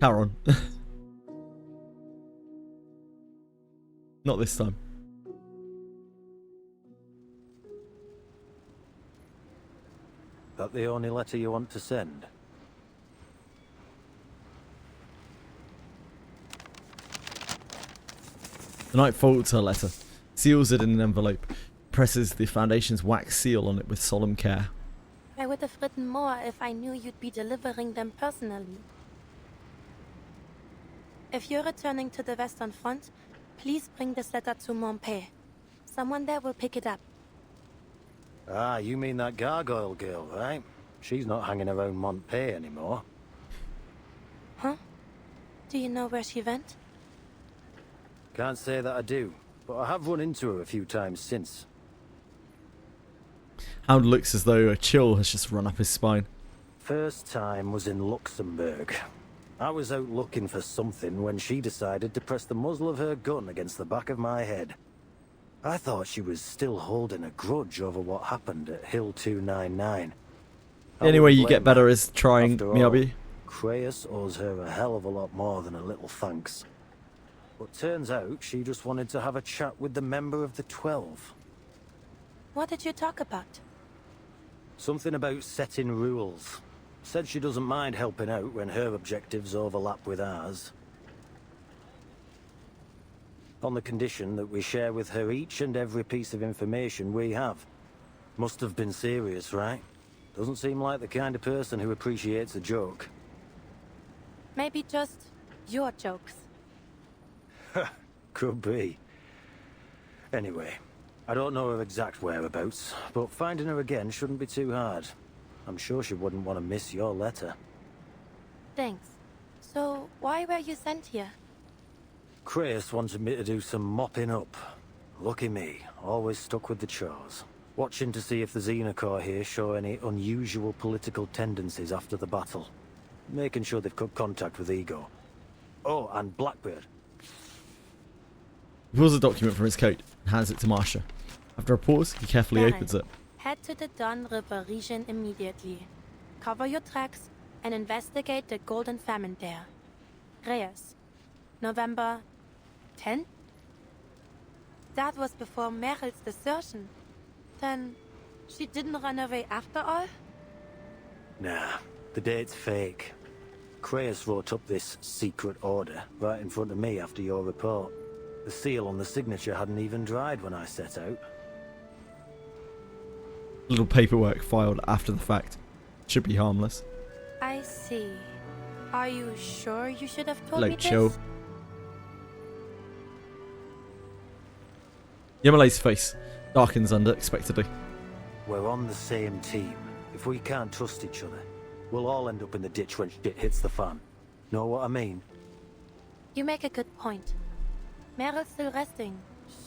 Charon. Not this time. That the only letter you want to send? The knight folds her letter, seals it in an envelope, presses the Foundation's wax seal on it with solemn care. I would have written more if I knew you'd be delivering them personally. If you're returning to the Western Front, please bring this letter to Montpellier. Someone there will pick it up. Ah, you mean that gargoyle girl, right? She's not hanging around Montpellier anymore. Huh? Do you know where she went? Can't say that I do, but I have run into her a few times since. Hound looks as though a chill has just run up his spine. First time was in Luxembourg. I was out looking for something when she decided to press the muzzle of her gun against the back of my head. I thought she was still holding a grudge over what happened at Hill 299. The only way you get better is trying, After all, Miyabi. Creus owes her a hell of a lot more than a little thanks. But turns out she just wanted to have a chat with the member of the 12. What did you talk about? Something about setting rules. Said she doesn't mind helping out when her objectives overlap with ours. On the condition that we share with her each and every piece of information we have. Must have been serious, right? Doesn't seem like the kind of person who appreciates a joke. Maybe just your jokes. Could be. Anyway, I don't know her exact whereabouts, but finding her again shouldn't be too hard. I'm sure she wouldn't want to miss your letter. Thanks. So, why were you sent here? Creus wanted me to do some mopping up. Lucky me, always stuck with the chores. Watching to see if the Xenocore here show any unusual political tendencies after the battle. Making sure they've cut contact with Ego. Oh, and Blackbird. He pulls a document from his coat and hands it to Marcia. After a pause, he carefully Baron, opens it. Head to the Don River region immediately. Cover your tracks and investigate the Golden Famine there. Reyes, November 10th? That was before Meryl's desertion. Then, she didn't run away after all? Nah, the date's fake. Creus wrote up this secret order right in front of me after your report. The seal on the signature hadn't even dried when I set out. Little paperwork filed after the fact. Should be harmless. I see. Are you sure you should have told Hello, me this? chill. Yamale's face darkens unexpectedly. We're on the same team. If we can't trust each other, we'll all end up in the ditch when shit hits the fan. Know what I mean? You make a good point. Meryl's still resting.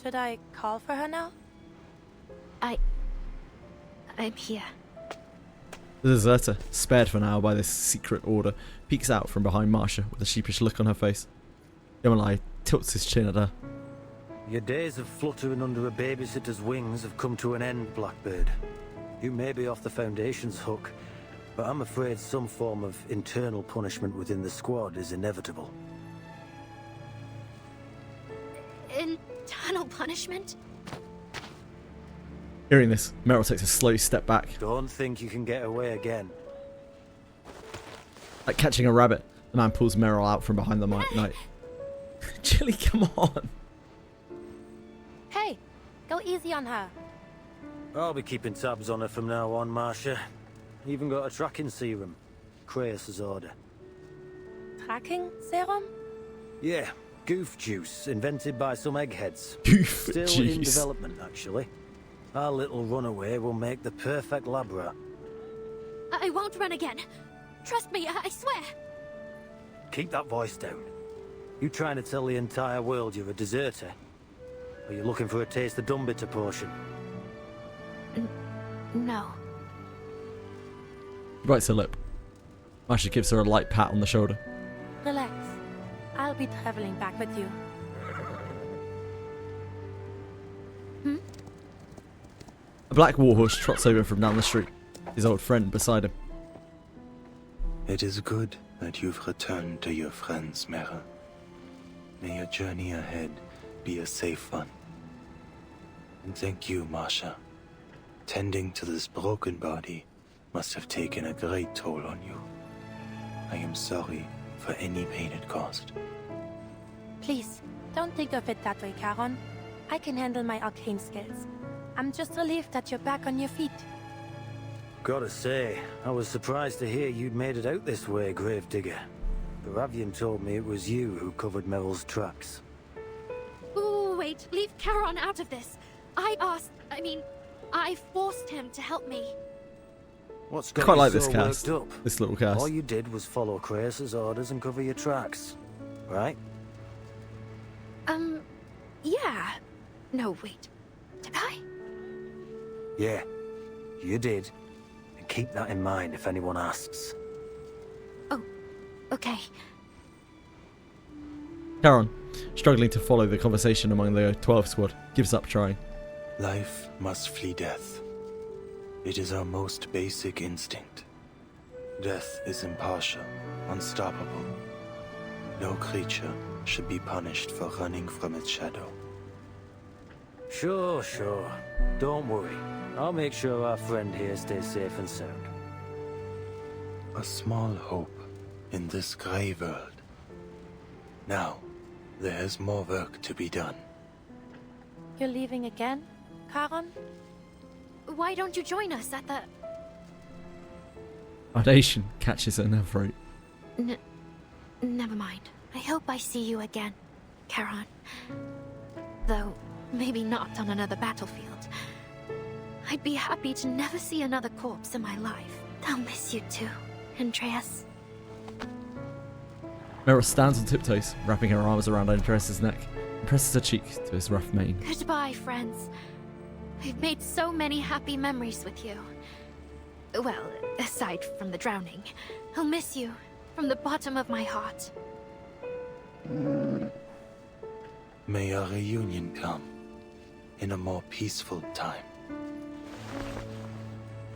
Should I call for her now? I'm here. The deserter, spared for now by this secret order, peeks out from behind Marcia with a sheepish look on her face. Yamalai tilts his chin at her. Your days of fluttering under a babysitter's wings have come to an end, Blackbird. You may be off the Foundation's hook, but I'm afraid some form of internal punishment within the squad is inevitable. Internal punishment? Hearing this, Meryl takes a slow step back. Don't think you can get away again. Like catching a rabbit, the man pulls Meryl out from behind the knight. Chili, come on. Hey, go easy on her. I'll be keeping tabs on her from now on, Marcia. Even got a tracking serum. Creus's order. Tracking serum? Yeah, goof juice, invented by some eggheads. Goof Still juice. in development, actually. Our little runaway will make the perfect lab rat. I won't run again. Trust me, I swear. Keep that voice down. You trying to tell the entire world you're a deserter? Or you looking for a taste of Dumbbitter portion? No. He bites her lip. Masha gives her a light pat on the shoulder. Relax. I'll be traveling back with you. A black warhorse trots over from down the street, his old friend beside him. It is good that you've returned to your friends, Mera. May your journey ahead be a safe one. And thank you, Masha. Tending to this broken body must have taken a great toll on you. I am sorry for any pain it caused. Please, don't think of it that way, Charon. I can handle my arcane skills. I'm just relieved that you're back on your feet. Gotta say, I was surprised to hear you'd made it out this way, Gravedigger. Baravian told me it was you who covered Meryl's tracks. Ooh, wait, leave Charon out of this. I forced him to help me. What's I got quite you like so this cast. worked up? This little cast. All you did was follow Kratos' orders and cover your tracks, right? Yeah. No, wait. Did I? Yeah, you did. And keep that in mind if anyone asks. Oh, okay. Charon, struggling to follow the conversation among the 12 squad, gives up trying. Life must flee death. It is our most basic instinct. Death is impartial, unstoppable. No creature should be punished for running from its shadow. Sure. Don't worry. I'll make sure our friend here stays safe and sound. A small hope in this grey world. Now, there is more work to be done. You're leaving again, Charon? Why don't you join us at the... Ardation catches her in her throat. Never mind. I hope I see you again, Charon. Though, maybe not on another battlefield. I'd be happy to never see another corpse in my life. I'll miss you too, Andreas. Mera stands on tiptoes, wrapping her arms around Andreas' neck, and presses her cheek to his rough mane. Goodbye, friends. I've made so many happy memories with you. Well, aside from the drowning. I'll miss you from the bottom of my heart. May our reunion come in a more peaceful time.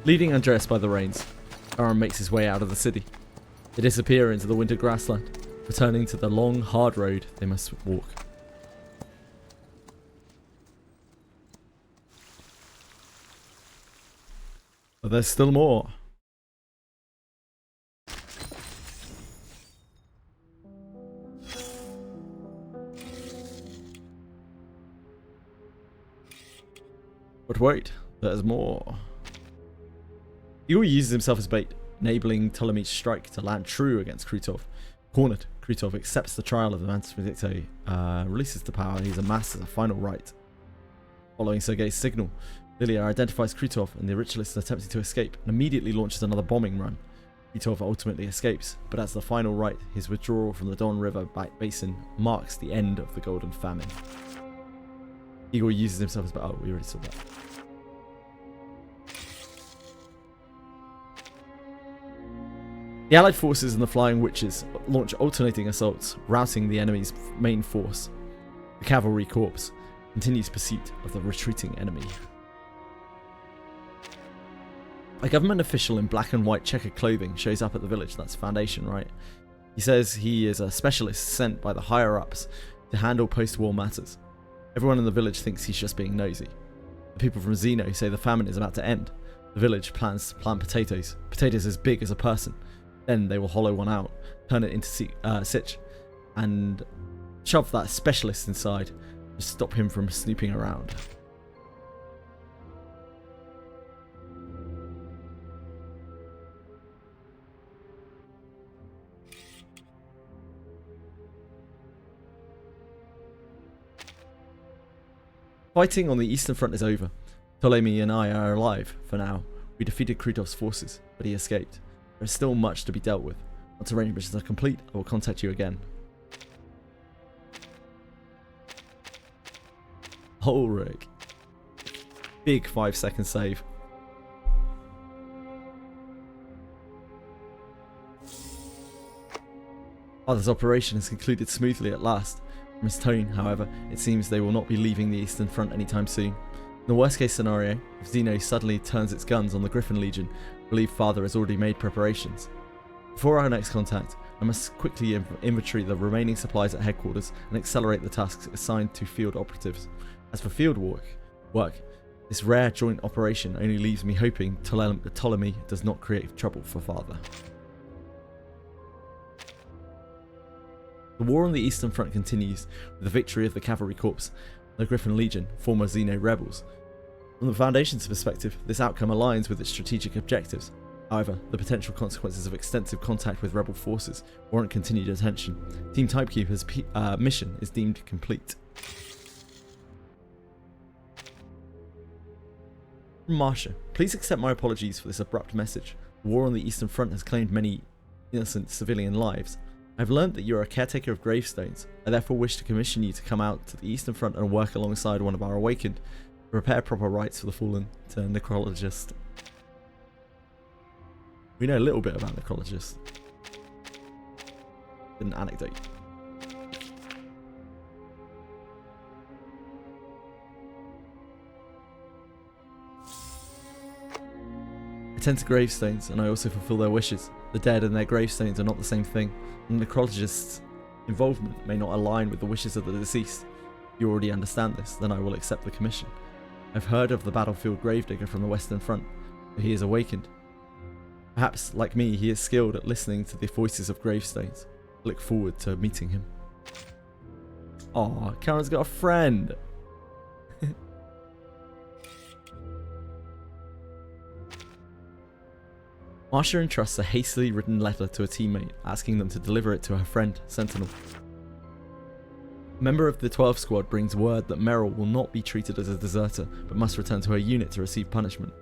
Leading Andreas by the reins, Charon makes his way out of the city. They disappear into the winter grassland, returning to the long, hard road they must walk. But there's still more. But wait, there's more. Igor uses himself as bait, enabling Ptolemy's strike to land true against Krutov. Cornered, Krutov accepts the trial of the Mantis Vindictae, releases the power he's amassed as a final right. Following Sergei's signal, Lilia identifies Krutov and the ritualist is attempting to escape and immediately launches another bombing run. Krutov ultimately escapes, but as the final rite, his withdrawal from the Don River basin marks the end of the Golden Famine. Igor uses himself as bait. Oh, we already saw that. The Allied forces and the Flying Witches launch alternating assaults, routing the enemy's main force. The Cavalry Corps continues pursuit of the retreating enemy. A government official in black and white checkered clothing shows up at the village. That's Foundation, right? He says he is a specialist sent by the higher-ups to handle post-war matters. Everyone in the village thinks he's just being nosy. The people from Zeno say the famine is about to end. The village plans to plant potatoes as big as a person. Then they will hollow one out, turn it into sitch, and shove that specialist inside to stop him from snooping around. Fighting on the Eastern Front is over. Ptolemy and I are alive, for now, We defeated Krutov's forces, but he escaped. There is still much to be dealt with. Once arrangements are complete, I will contact you again. Ulrich. Big 5-second save. Father's operation has concluded smoothly at last. From his tone, however, it seems they will not be leaving the Eastern Front anytime soon. In the worst case scenario, if Xeno suddenly turns its guns on the Griffin Legion, I believe Father has already made preparations. Before our next contact, I must quickly inventory the remaining supplies at headquarters and accelerate the tasks assigned to field operatives. As for field work, this rare joint operation only leaves me hoping Ptolemy does not create trouble for Father. The war on the Eastern Front continues with the victory of the Cavalry Corps, the Griffin Legion, former Xeno rebels. From the Foundation's perspective, this outcome aligns with its strategic objectives. However, the potential consequences of extensive contact with rebel forces warrant continued attention. Team Typekeeper's mission is deemed complete. From Marsha, please accept my apologies for this abrupt message. The war on the Eastern Front has claimed many innocent civilian lives. I have learned that you are a caretaker of gravestones. I therefore wish to commission you to come out to the Eastern Front and work alongside one of our awakened to prepare proper rites for the fallen to necrologist. We know a little bit about necrologists. An anecdote. I tend to gravestones and I also fulfill their wishes. The dead and their gravestones are not the same thing, and the necrologist's involvement may not align with the wishes of the deceased. If you already understand this, then I will accept the commission. I've heard of the battlefield gravedigger from the Western Front, but he is awakened. Perhaps, like me, he is skilled at listening to the voices of gravestones. I look forward to meeting him. Aw, Karen's got a friend! Marsha entrusts a hastily written letter to a teammate, asking them to deliver it to her friend, Sentinel. A member of the 12 squad brings word that Meryl will not be treated as a deserter, but must return to her unit to receive punishment.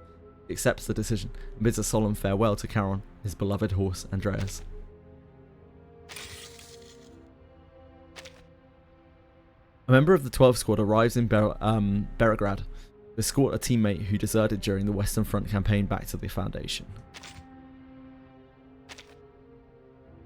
He accepts the decision and bids a solemn farewell to Charon, his beloved horse, Andreas. A member of the 12 squad arrives in Berograd to escort a teammate who deserted during the Western Front campaign back to the Foundation.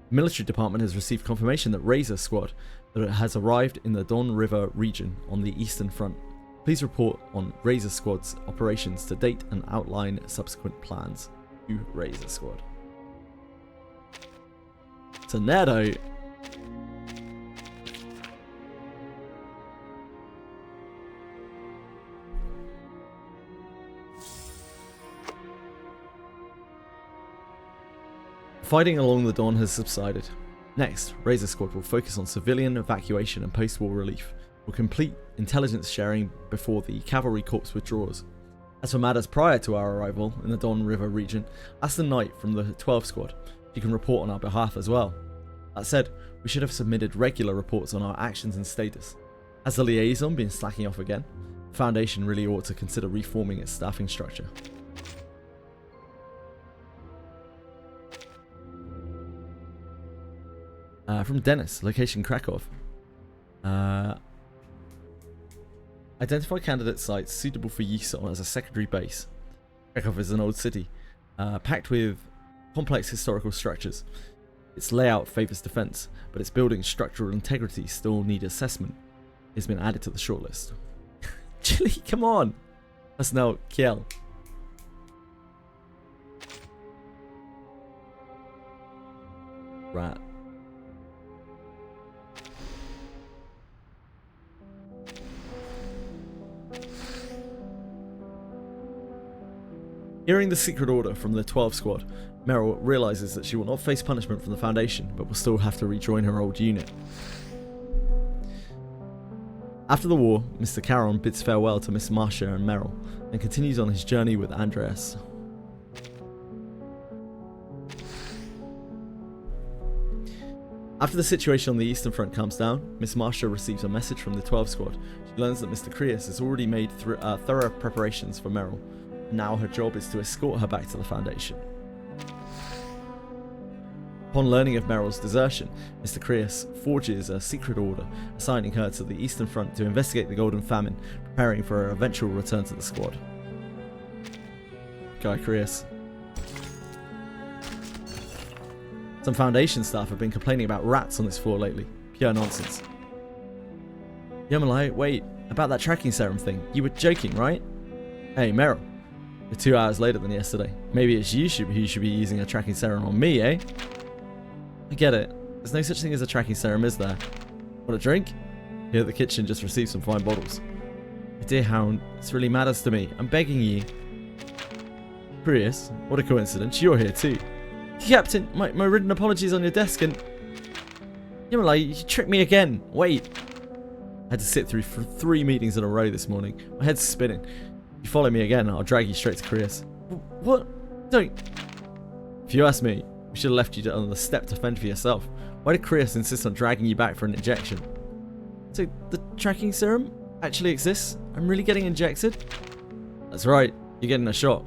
The military department has received confirmation that Razor Squad has arrived in the Don River region on the Eastern Front. Please report on Razor Squad's operations to date and outline subsequent plans. To Razor Squad. Tornado. Fighting along the Don has subsided. Next, Razor Squad will focus on civilian evacuation and post-war relief. We'll complete intelligence sharing before the Cavalry Corps withdraws. As for matters prior to our arrival in the Don River region, ask the Knight from the 12 Squad. She can report on our behalf as well. That said, we should have submitted regular reports on our actions and status. Has the liaison been slacking off again? The Foundation really ought to consider reforming its staffing structure. From Dennis, location Krakow. Identify candidate sites suitable for use as a secondary base. Krakow is an old city, packed with complex historical structures. Its layout favours defence, but its building structural integrity still need assessment. It's been added to the shortlist. Chili, come on! Personnel, Kiel. Right. Hearing the secret order from the 12 squad, Meryl realises that she will not face punishment from the Foundation, but will still have to rejoin her old unit. After the war, Mr. Charon bids farewell to Miss Marsha and Meryl, and continues on his journey with Andreas. After the situation on the Eastern Front calms down, Miss Marsha receives a message from the 12 squad. She learns that Mr. Creus has already made thorough preparations for Meryl. Now her job is to escort her back to the Foundation. Upon learning of Meryl's desertion, Mr. Creus forges a secret order, assigning her to the Eastern Front to investigate the Golden Famine, preparing for her eventual return to the squad. Guy Creus. Some Foundation staff have been complaining about rats on this floor lately. Pure nonsense. Yamalai, wait, about that tracking serum thing. You were joking, right? Hey, Meryl. You're 2 hours later than yesterday. Maybe it's you who should be using a tracking serum on me, eh? I get it. There's no such thing as a tracking serum, is there? Want a drink? Here at the kitchen just received some fine bottles. Dear Hound, this really matters to me. I'm begging you. Prius, what a coincidence. You're here too. Captain, my written apologies on your desk and... Yamalai, you tricked me again. Wait. I had to sit through 3 meetings in a row this morning. My head's spinning. If you follow me again, I'll drag you straight to Creus. What? Don't... If you ask me, we should have left you on the step to fend for yourself. Why did Creus insist on dragging you back for an injection? So, the tracking serum actually exists? I'm really getting injected? That's right, you're getting a shot.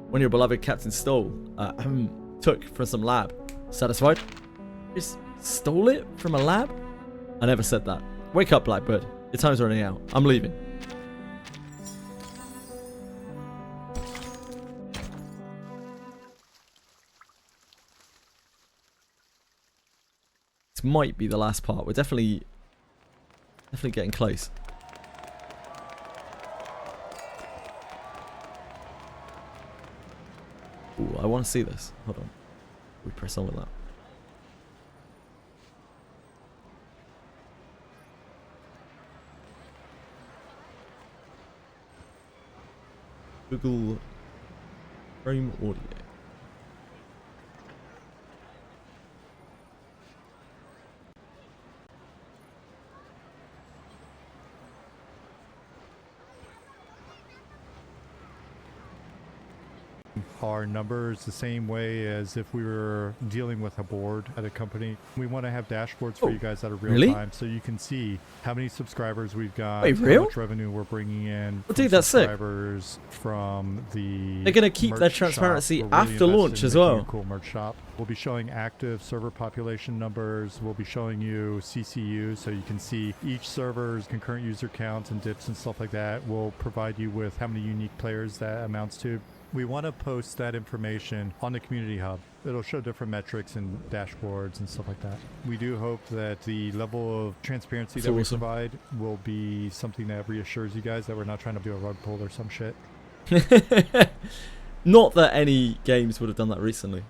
One your beloved Captain took from some lab. Satisfied? Just stole it from a lab? I never said that. Wake up, Blackbird. Your time's running out. I'm leaving. This might be the last part. We're definitely getting close. Ooh, I want to see this. Hold on. We press on with that. Google Chrome Audio. Our numbers the same way as if we were dealing with a board at a company. We want to have dashboards for you guys that are real time, so you can see how many subscribers we've got, Wait, how much revenue we're bringing in. Well, dude, that's sick. Subscribers from the They're gonna keep their transparency after launch as well. A cool merch shop. We'll be showing active server population numbers. We'll be showing you CCU, so you can see each server's concurrent user counts and dips and stuff like that. We'll provide you with how many unique players that amounts to. We want to post that information on the community hub. It'll show different metrics and dashboards and stuff like that. We do hope that the level of transparency that we provide will be something that reassures you guys that we're not trying to do a rug pull or some shit. Not that any games would have done that recently.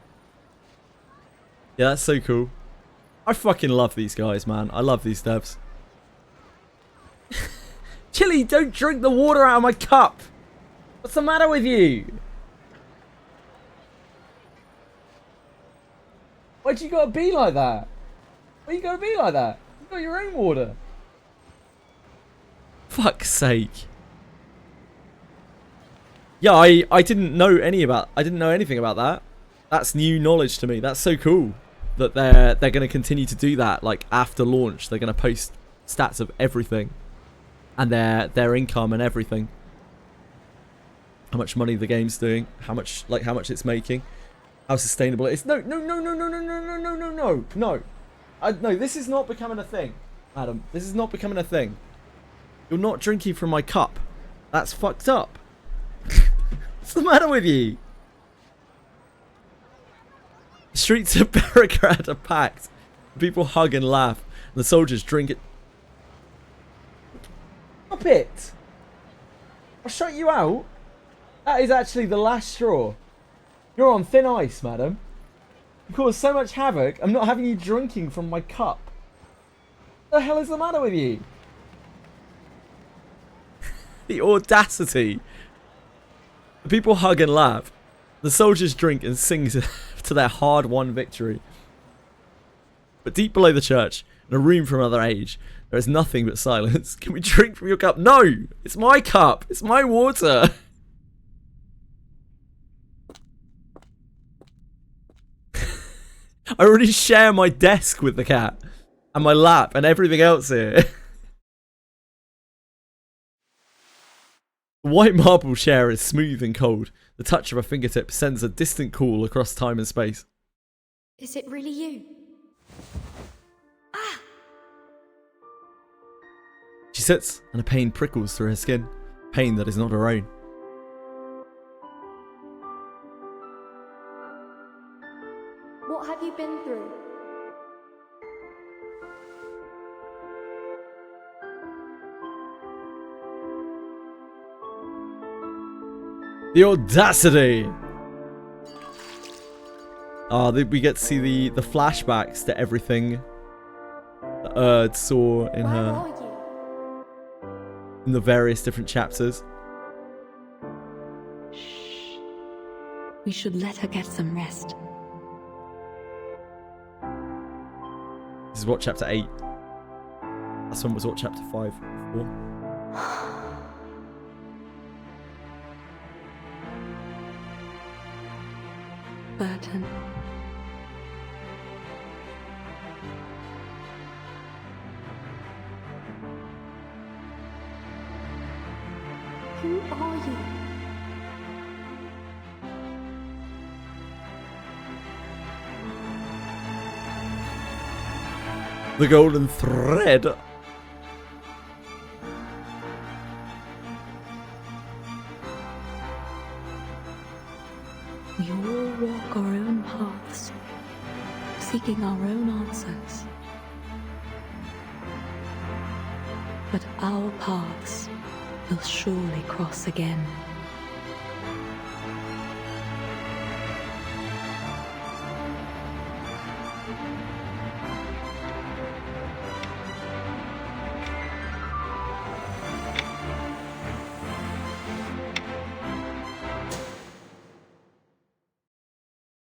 Yeah, that's so cool. I fucking love these guys, man. I love these devs. Chili, don't drink the water out of my cup. What's the matter with you? Why'd you gotta be like that? Why you gotta be like that? You got your own water. Fuck's sake. Yeah, I didn't know anything about that. That's new knowledge to me. That's so cool that they're gonna continue to do that. Like after launch, they're gonna post stats of everything and their income and everything. How much money the game's doing, how much it's making, how sustainable it is. No. No, this is not becoming a thing, Adam. This is not becoming a thing. You're not drinking from my cup. That's fucked up. What's the matter with you? The streets of Beograd are packed. People hug and laugh. And the soldiers drink it. Stop it! I'll shut you out. That is actually the last straw. You're on thin ice, madam. You cause so much havoc, I'm not having you drinking from my cup. What the hell is the matter with you? The audacity. The people hug and laugh. The soldiers drink and sing to their hard-won victory. But deep below the church, in a room from another age, there is nothing but silence. Can we drink from your cup? No! It's my cup! It's my water! I already share my desk with the cat. And my lap and everything else here. The white marble chair is smooth and cold. The touch of a fingertip sends a distant call across time and space. Is it really you? Ah! She sits, and a pain prickles through her skin. Pain that is not her own. What have you been through? The audacity! We get to see the flashbacks to everything that Erd saw in her. In the various different chapters. Shh. We should let her get some rest. This is what chapter 8. Last one was what chapter 5 before. Burton. Who are you? The golden thread. We all walk our own paths, seeking our own answers. But our paths will surely cross again.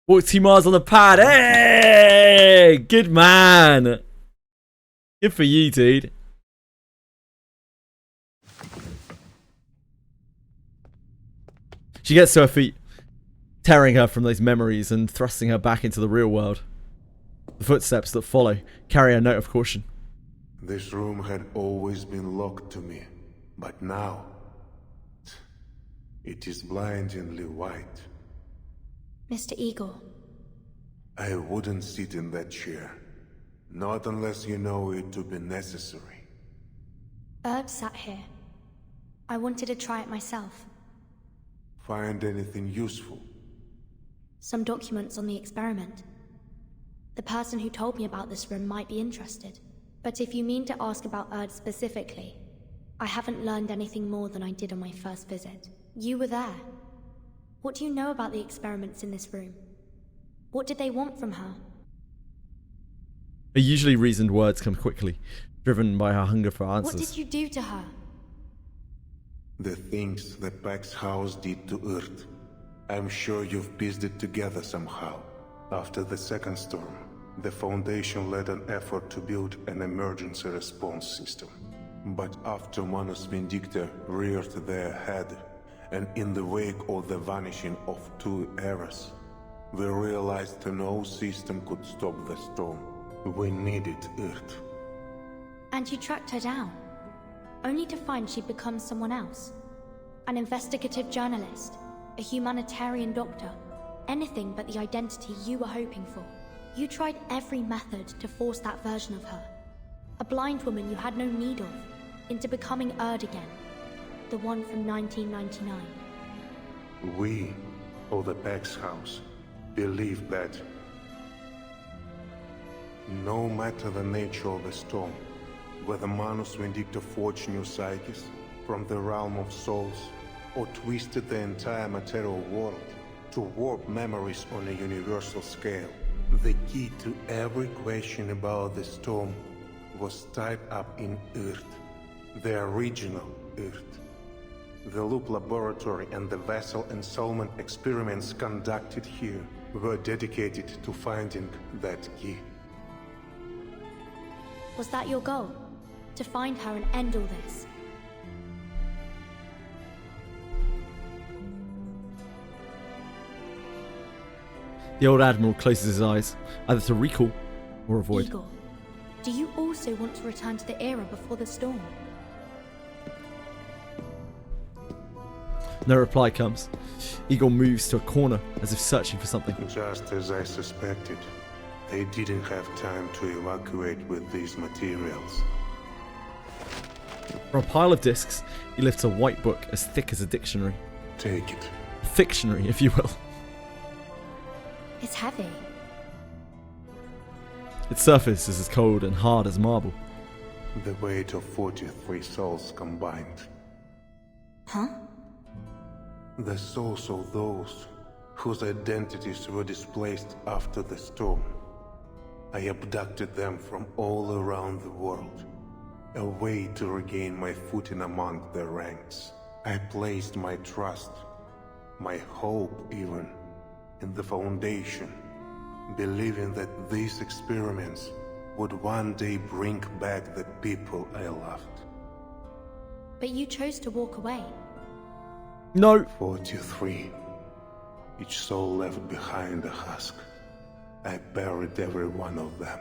Walk 2 miles on the pad. Hey! Good man. Good for you, dude. She gets to her feet, tearing her from those memories and thrusting her back into the real world. The footsteps that follow carry a note of caution. This room had always been locked to me, but now it is blindingly white. Mr. Igor. I wouldn't sit in that chair, not unless you know it to be necessary. Erd sat here. I wanted to try it myself. Find anything useful? Some documents on the experiment. The person who told me about this room might be interested. But if you mean to ask about Erd specifically, I haven't learned anything more than I did on my first visit. You were there. What do you know about the experiments in this room? What did they want from her? Her usually reasoned words come quickly, driven by her hunger for answers. What did you do to her? The things that Pax House did to Earth. I'm sure you've pieced it together somehow. After the second storm, the Foundation led an effort to build an emergency response system. But after Manus Vindicta reared their head, and in the wake of the vanishing of 2 eras, we realized no system could stop the storm. We needed Earth. And you tracked her down, only to find she'd become someone else. An investigative journalist, a humanitarian doctor, anything but the identity you were hoping for. You tried every method to force that version of her, a blind woman you had no need of, into becoming Erd again. The one from 1999. We, or the Pax House, believe that no matter the nature of the storm, whether Manus Vindicta forged new psyches from the realm of souls, or twisted the entire material world to warp memories on a universal scale, the key to every question about the storm was tied up in Earth, the original Earth. The Loop Laboratory and the vessel ensoulment experiments conducted here were dedicated to finding that key. Was that your goal? To find her and end all this? The old Admiral closes his eyes, either to recall or avoid. Igor, do you also want to return to the era before the storm? No reply comes. Igor moves to a corner as if searching for something. Just as I suspected, they didn't have time to evacuate with these materials. From a pile of discs, he lifts a white book as thick as a dictionary. Take it. A fictionary, if you will. It's heavy. Its surface is as cold and hard as marble. The weight of 43 souls combined. Huh? The souls of those whose identities were displaced after the storm. I abducted them from all around the world. A way to regain my footing among the ranks. I placed my trust, my hope even, in the Foundation, believing that these experiments would one day bring back the people I loved. But you chose to walk away. No. 43. Each soul left behind a husk. I buried every one of them.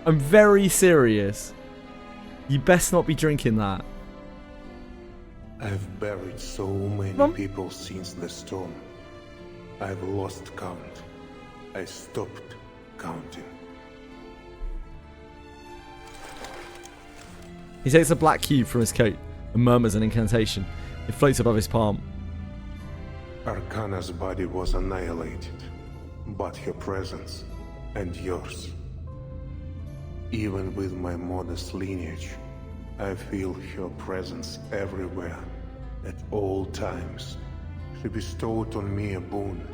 I'm very serious. You best not be drinking that. I've buried so many people since the storm. I've lost count. I stopped counting. He takes a black cube from his coat and murmurs an incantation. It floats above his palm. Arcana's body was annihilated, but her presence and yours. Even with my modest lineage, I feel her presence everywhere, at all times. She bestowed on me a boon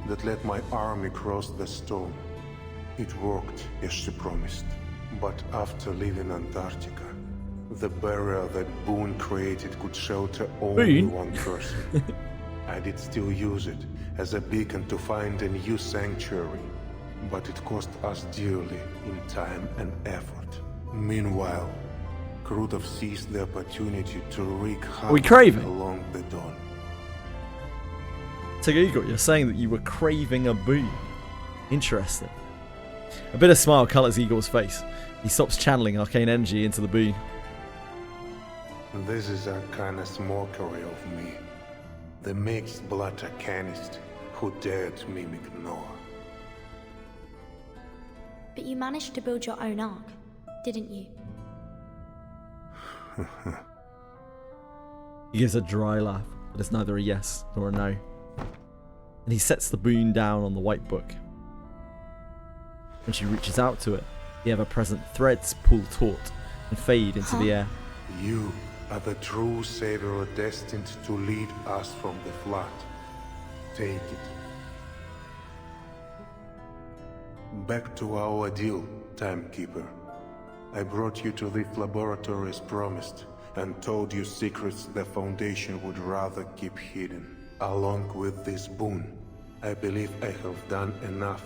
that let my army cross the storm. It worked as she promised, but after leaving Antarctica, the barrier that boon created could shelter only one person. I did still use it as a beacon to find a new sanctuary, but it cost us dearly in time and effort. Meanwhile, Krutov seized the opportunity to wreak havoc along the dawn. So Igor, you're saying that you were craving a boon. Interesting. A bitter smile colours Igor's face. He stops channeling arcane energy into the boon. This is Arcana's mockery of me. The mixed blood arcanist who dared mimic Noah. But you managed to build your own ark, didn't you? He gives a dry laugh, but it's neither a yes nor a no. And he sets the boon down on the white book. When she reaches out to it, the ever-present threads pull taut and fade into the air. You are the true savior destined to lead us from the flood. Take it. Back to our deal, Timekeeper. I brought you to this laboratory as promised, and told you secrets the Foundation would rather keep hidden. Along with this boon, I believe I have done enough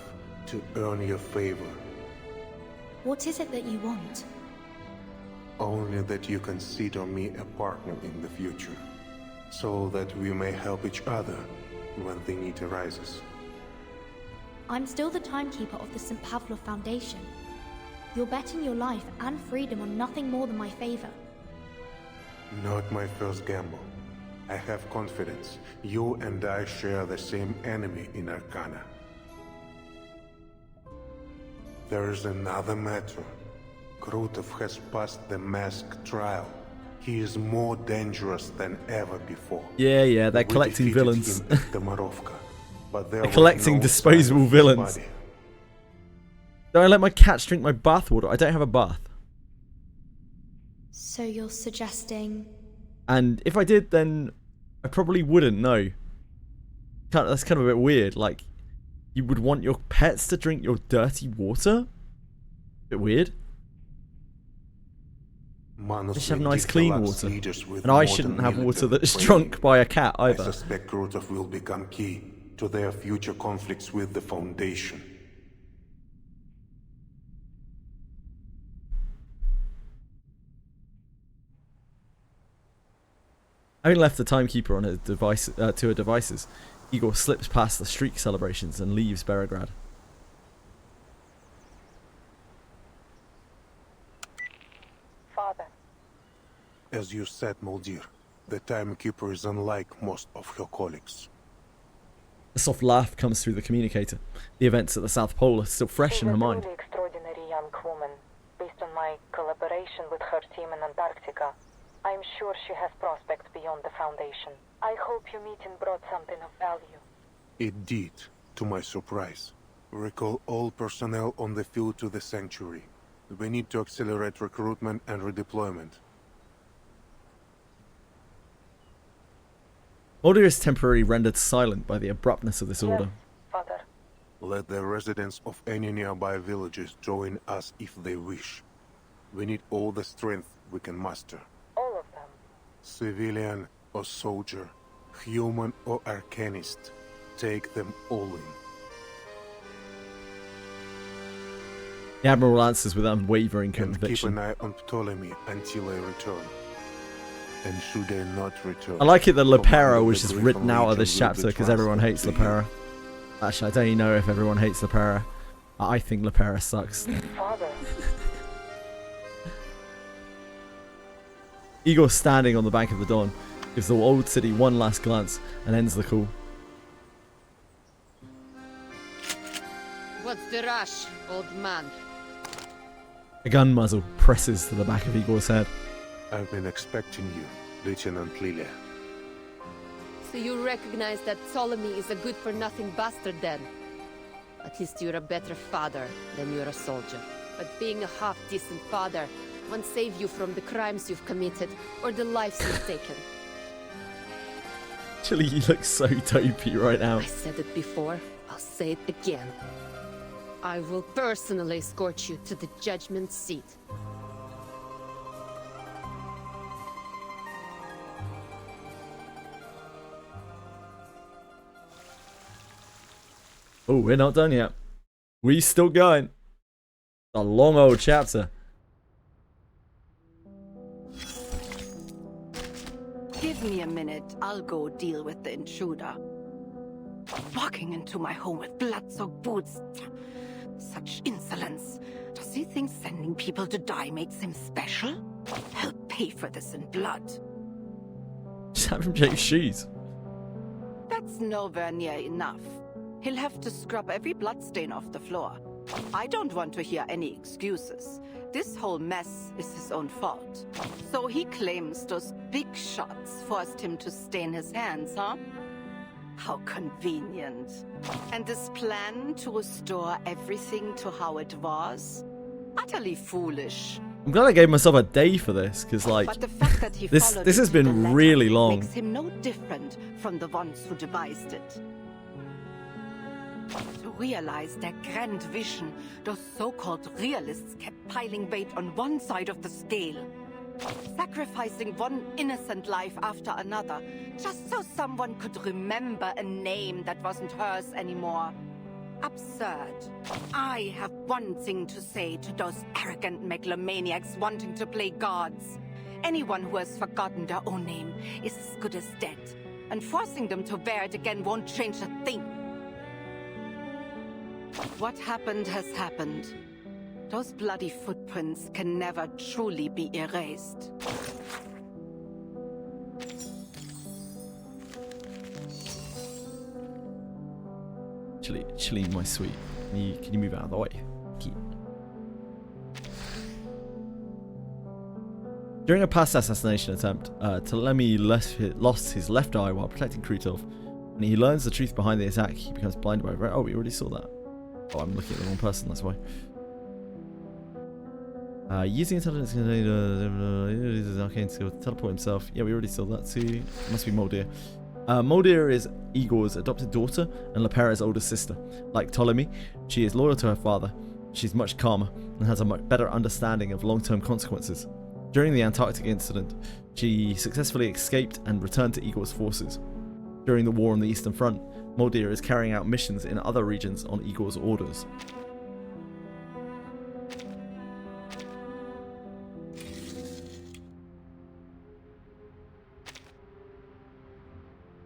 to earn your favor. What is it that you want? Only that you consider me a partner in the future, so that we may help each other when the need arises. I'm still the timekeeper of the St. Pavlov Foundation. You're betting your life and freedom on nothing more than my favor. Not my first gamble. I have confidence. You and I share the same enemy in Arcana. There is another matter. Krutov has passed the mask trial. He is more dangerous than ever before. Yeah, they're collecting villains. Him at the Morovka, but they're collecting disposable villains. Don't I let my cats drink my bathwater? I don't have a bath. So you're suggesting... And if I did, then I probably wouldn't, no. That's kind of a bit weird. Like, you would want your pets to drink your dirty water? Bit weird. They should have nice clean water. And I shouldn't have water that's drunk by a cat either. I suspect Krutov will become key to their future conflicts with the Foundation. Having left the timekeeper on her device, to her devices, Igor slips past the streak celebrations and leaves Beregrad. Father, As you said, Moldir, the Timekeeper is unlike most of her colleagues. A soft laugh comes through the communicator. The events at the South Pole are still fresh in her mind. She's a truly extraordinary young woman. Based on my collaboration with her team in Antarctica, I'm sure she has prospects beyond the Foundation. I hope your meeting brought something of value. It did, to my surprise. Recall all personnel on the field to the Sanctuary. We need to accelerate recruitment and redeployment. Moldir is temporarily rendered silent by the abruptness of this order. Father. Let the residents of any nearby villages join us if they wish. We need all the strength we can muster. All of them. Civilian or soldier, human or arcanist, take them all in. The Admiral answers with unwavering And keep conviction. an eye on Ptolemy until I return. And should I not return... I like it that command Lepera of was the just Griffin written out of Legion this will chapter be because everyone hates transferred to you. Lepera. Actually, I don't even know if everyone hates Lepera. I think Lepera sucks. Father. Igor, standing on the bank of the Don, gives the old city one last glance and ends the call. What's the rush, old man? A gun muzzle presses to the back of Igor's head. I've been expecting you, Lieutenant Lilia. So you recognize that Ptolemy is a good-for-nothing bastard then? At least you're a better father than you're a soldier. But being a half-decent father won't save you from the crimes you've committed or the lives you've taken. Actually, you look so dopey right now. I said it before, I'll say it again. I will personally escort you to the judgment seat. Oh, we're not done yet. We still going. A long old chapter. Give me a minute, I'll go deal with the intruder. Walking into my home with blood-soaked boots. Such insolence. Does he think sending people to die makes him special? He'll pay for this in blood. Just have him take shoes. That's nowhere near enough. He'll have to scrub every bloodstain off the floor. I don't want to hear any excuses. This whole mess is his own fault. So he claims those big shots forced him to stain his hands, huh? How convenient. And this plan to restore everything to how it was? Utterly foolish. I'm glad I gave myself a day for this, because like But the fact that he this followed has it to been the letter really long. makes him no different from the ones who devised it. To realize their grand vision, those so-called realists kept piling weight on one side of the scale. Sacrificing one innocent life after another, just so someone could remember a name that wasn't hers anymore. Absurd. I have one thing to say to those arrogant megalomaniacs wanting to play gods. Anyone who has forgotten their own name is as good as dead, and forcing them to wear it again won't change a thing. What happened has happened. Those bloody footprints can never truly be erased. Chili, my sweet. Can you move out of the way? During a past assassination attempt, Ptolemy lost his left eye while protecting Krutov. When he learns the truth behind the attack, he becomes blinded by it. Oh, we already saw that. Oh, I'm looking at the wrong person, that's why. Using intelligence arcane skill to teleport himself. Yeah, we already saw that too. Must be Moldir. Moldir is Igor's adopted daughter and Lepera's older sister. Like Ptolemy, she is loyal to her father. She's much calmer and has a much better understanding of long-term consequences. During the Antarctic incident, she successfully escaped and returned to Igor's forces. During the war on the Eastern Front, Moldir is carrying out missions in other regions on Igor's orders.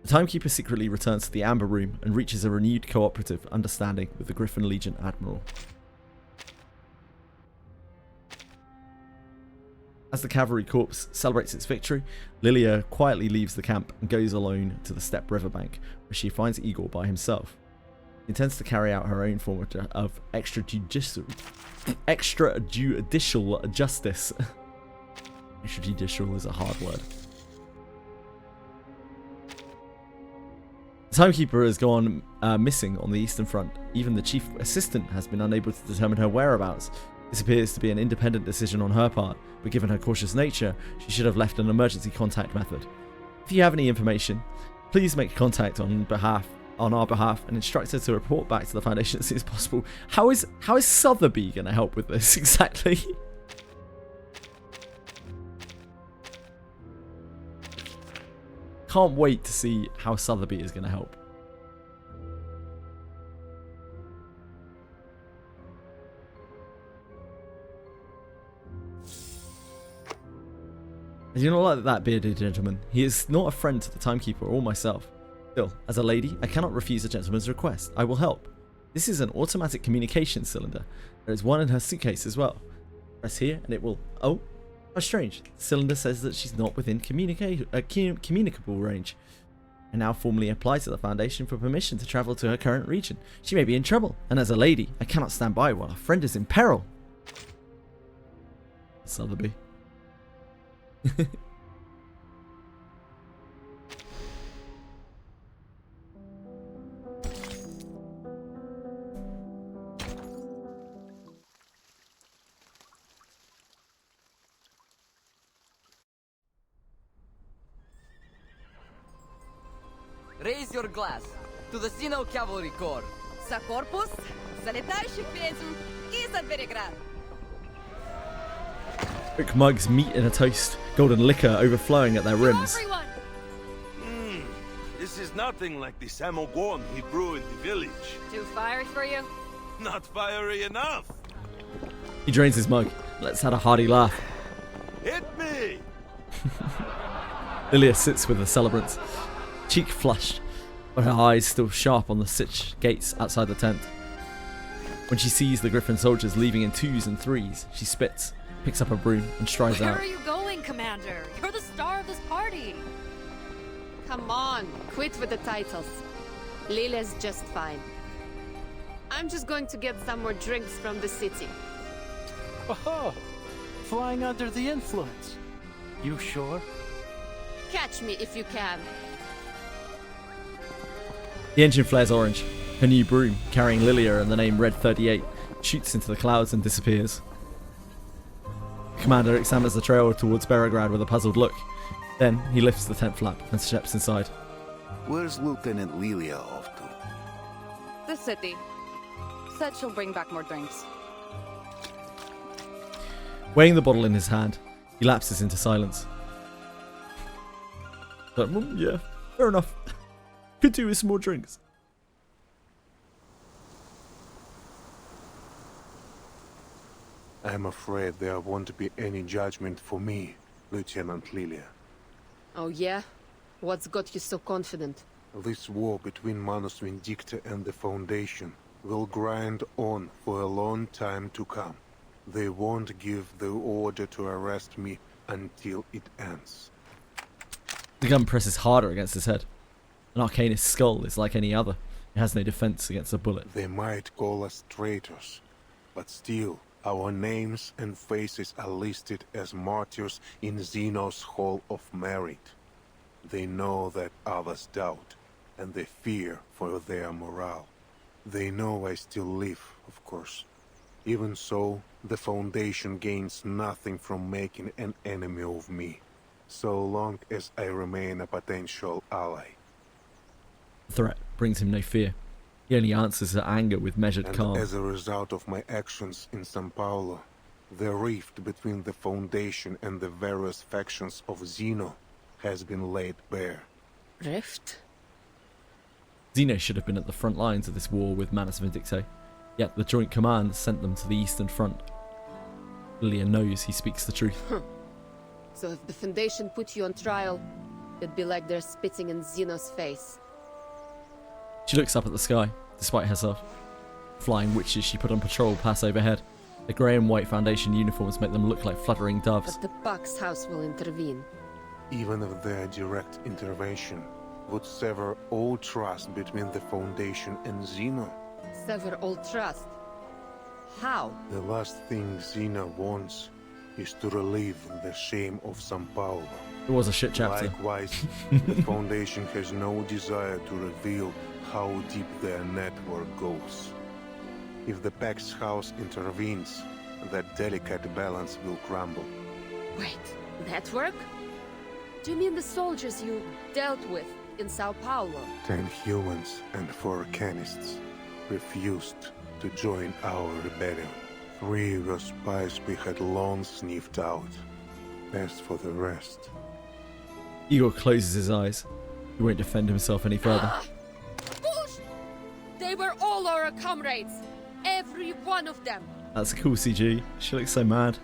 The Timekeeper secretly returns to the Amber Room and reaches a renewed cooperative understanding with the Griffin Legion Admiral. As the cavalry corps celebrates its victory, Lilia quietly leaves the camp and goes alone to the steppe riverbank, where she finds Igor by himself. She intends to carry out her own form of extrajudicial justice. Extrajudicial is a hard word. The timekeeper has gone missing on the Eastern Front. Even the chief assistant has been unable to determine her whereabouts. This appears to be an independent decision on her part, but given her cautious nature, she should have left an emergency contact method. If you have any information, please make contact on our behalf and instruct her to report back to the Foundation as soon as possible. How is Sotheby going to help with this exactly? Can't wait to see how Sotheby is going to help. I do not like that bearded gentleman. He is not a friend to the timekeeper or myself. Still, as a lady, I cannot refuse a gentleman's request. I will help. This is an automatic communication cylinder. There is one in her suitcase as well. Press here and it will... Oh, how strange. The cylinder says that she's not within communicable range. I now formally apply to the Foundation for permission to travel to her current region. She may be in trouble, and as a lady, I cannot stand by while our friend is in peril. Sotheby. Raise your glass to the Xeno Cavalry Corps. За корпус, за летающих ведьм и за Береград. Quick mugs, meat in a toast, golden liquor overflowing at their rims. This is nothing like the samogon we brew in the village. Too fiery for you? Not fiery enough. He drains his mug. Let's have a hearty laugh. Hit me! Lilia sits with the celebrants, cheek flushed, but her eyes still sharp on the sitch gates outside the tent. When she sees the Griffin soldiers leaving in 2s and 3s, she spits, picks up a broom, and strides out. Where are you going, Commander? You're the star of this party. Come on, quit with the titles. Lilia's just fine. I'm just going to get some more drinks from the city. Oh, flying under the influence. You sure? Catch me if you can. The engine flares orange. Her new broom, carrying Lilia and the name Red 38, shoots into the clouds and disappears. The commander examines the trail towards Beregrad with a puzzled look. Then he lifts the tent flap and steps inside. Where's Lieutenant Lilia off to? The city. Said she'll bring back more drinks. Weighing the bottle in his hand, he lapses into silence. But, yeah, fair enough. Could do with some more drinks. I'm afraid there won't be any judgment for me, Lieutenant Lilia. Oh yeah? What's got you so confident? This war between Manus Vindicta and the Foundation will grind on for a long time to come. They won't give the order to arrest me until it ends. The gun presses harder against his head. An Arcanist skull is like any other. It has no defense against a bullet. They might call us traitors, but still, our names and faces are listed as martyrs in Zeno's Hall of Merit. They know that others doubt, and they fear for their morale. They know I still live, of course. Even so, the Foundation gains nothing from making an enemy of me, so long as I remain a potential ally. The threat brings him no fear. He only answers her anger with measured calm. As a result of my actions in São Paulo, the rift between the Foundation and the various factions of Zeno has been laid bare. Rift? Zeno should have been at the front lines of this war with Manus Vindicta, yet the Joint Command sent them to the Eastern Front. Lilia knows he speaks the truth. So if the Foundation put you on trial, it'd be like they're spitting in Zeno's face. She looks up at the sky, despite herself. Flying witches she put on patrol pass overhead. The grey and white Foundation uniforms make them look like fluttering doves. But the Bucks House will intervene. Even if their direct intervention would sever all trust between the Foundation and Xeno. Sever all trust. How? The last thing Xena wants is to relieve the shame of São Paulo. It was a shit chapter. Likewise, the Foundation has no desire to reveal how deep their network goes. If the Pax House intervenes, that delicate balance will crumble. Wait, network? Do you mean the soldiers you dealt with in Sao Paulo? 10 humans and 4 canists refused to join our rebellion. 3 were spies we had long sniffed out. As for the rest... Igor closes his eyes. He won't defend himself any further. Bush! They were all our comrades. Every one of them. That's a cool CG. She looks so mad.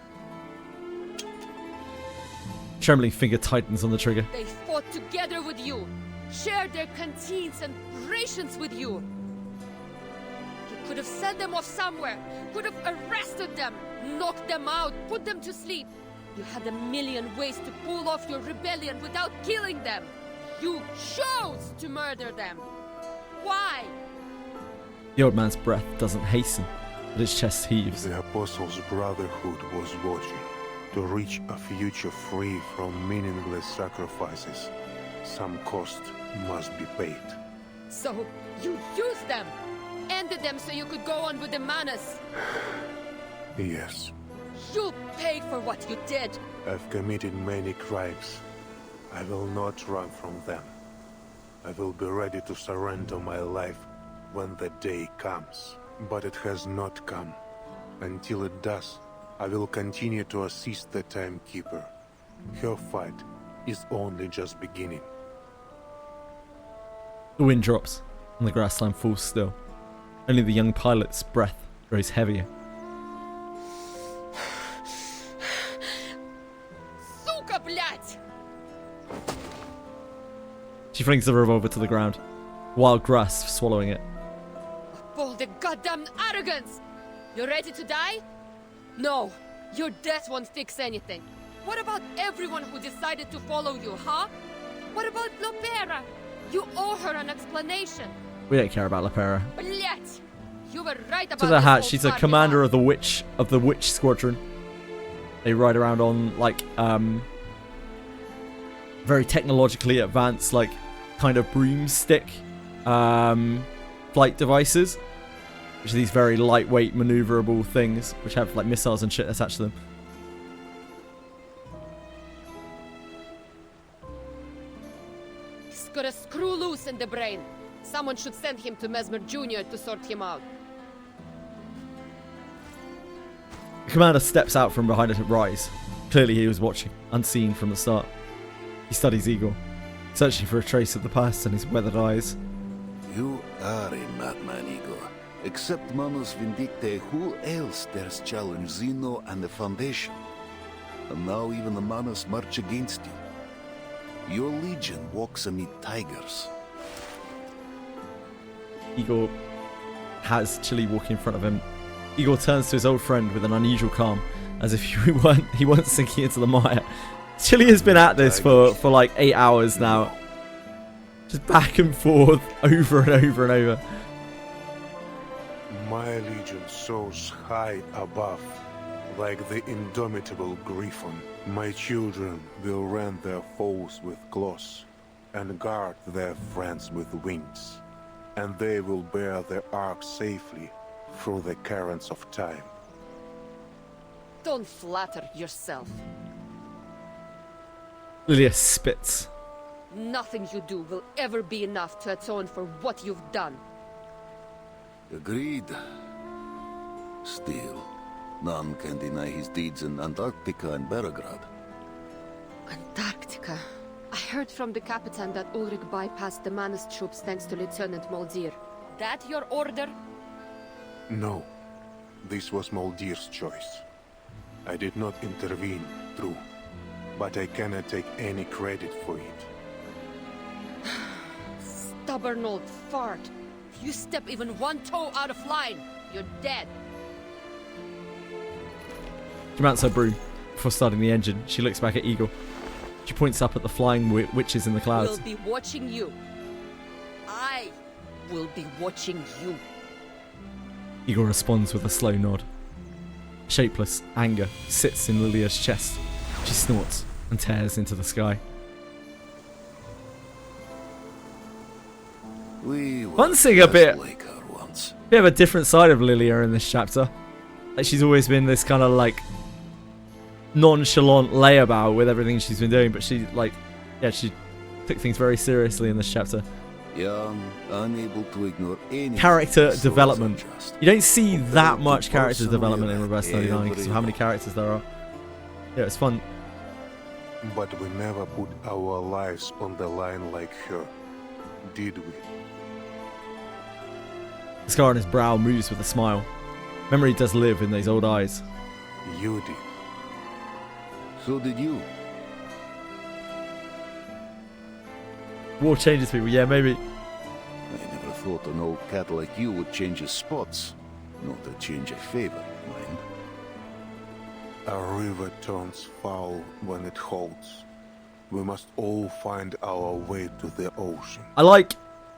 Trembling finger tightens on the trigger. They fought together with you. Shared their canteens and rations with you. You could have sent them off somewhere. Could have arrested them. Knocked them out. Put them to sleep. You had a million ways to pull off your rebellion without killing them. You chose to murder them. Why? The old man's breath doesn't hasten, but his chest heaves. The Apostles' Brotherhood was watching. To reach a future free from meaningless sacrifices, some cost must be paid. So, you used them! Ended them so you could go on with the Manus! Yes. You'll pay for what you did! I've committed many crimes. I will not run from them. I will be ready to surrender my life when the day comes. But it has not come. Until it does, I will continue to assist the Timekeeper. Her fight is only just beginning. The wind drops, and the grassland falls still. Only the young pilot's breath grows heavier. Сука, блядь! She flings the revolver to the ground, wild grasp swallowing it. All the goddamn arrogance! You ready to die? No, your death won't fix anything. What about everyone who decided to follow you, huh? What about Lopera? You owe her an explanation. We don't care about Lepera. Блять! You were right about To the this hat, whole she's a farm, commander huh? of the witch squadron. They ride around on like very technologically advanced, like kind of broomstick flight devices, which are these very lightweight maneuverable things which have like missiles and shit attached to them. He's got a screw loose in the brain. Someone should send him to Mesmer Jr. to sort him out. The commander steps out from behind a rise. Clearly he was watching, unseen from the start. He studies Igor, searching for a trace of the past in his weathered eyes. You are a madman, Igor. Except Manus Vindicte, who else dares challenge Xeno and the Foundation? And now even the Manus march against you. Your legion walks amid tigers. Igor has Chili walking in front of him. Igor turns to his old friend with an unusual calm, as if he weren't sinking into the mire. Chili has been at this for like 8 hours now. Just back and forth, over and over and over. My legion soars high above, like the indomitable griffin. My children will rend their foes with claws, and guard their friends with wings. And they will bear their ark safely through the currents of time. Don't flatter yourself. Lilia spits. Nothing you do will ever be enough to atone for what you've done. Agreed. Still, none can deny his deeds in Antarctica and Belgrade. Antarctica. I heard from the Capitan that Ulrich bypassed the Manus troops thanks to Lieutenant Moldir. That your order? No. This was Moldir's choice. I did not intervene, true. But I cannot take any credit for it. Stubborn old fart. If you step even one toe out of line, you're dead. She mounts her broom. Before starting the engine, she looks back at Igor. She points up at the flying witches in the clouds. We'll be watching you. I will be watching you. Igor responds with a slow nod. Shapeless anger sits in Lilia's chest. She snorts and tears into the sky. One thing a bit of a different side of Lilia in this chapter. Like, she's always been this kind of like nonchalant layabout with everything she's been doing, but she took things very seriously in this chapter. Young, unable to ignore any Character development. You don't see that much character development in Reverse 99 because of how many characters there are. Yeah, it's fun. But we never put our lives on the line like her, did we? The scar on his brow moves with a smile. Memory does live in those old eyes. You did. So did you. War changes people, yeah, maybe. I never thought an old cat like you would change his spots. Not a change I favor, mind. A river turns foul when it holds. We must all find our way to the ocean. I like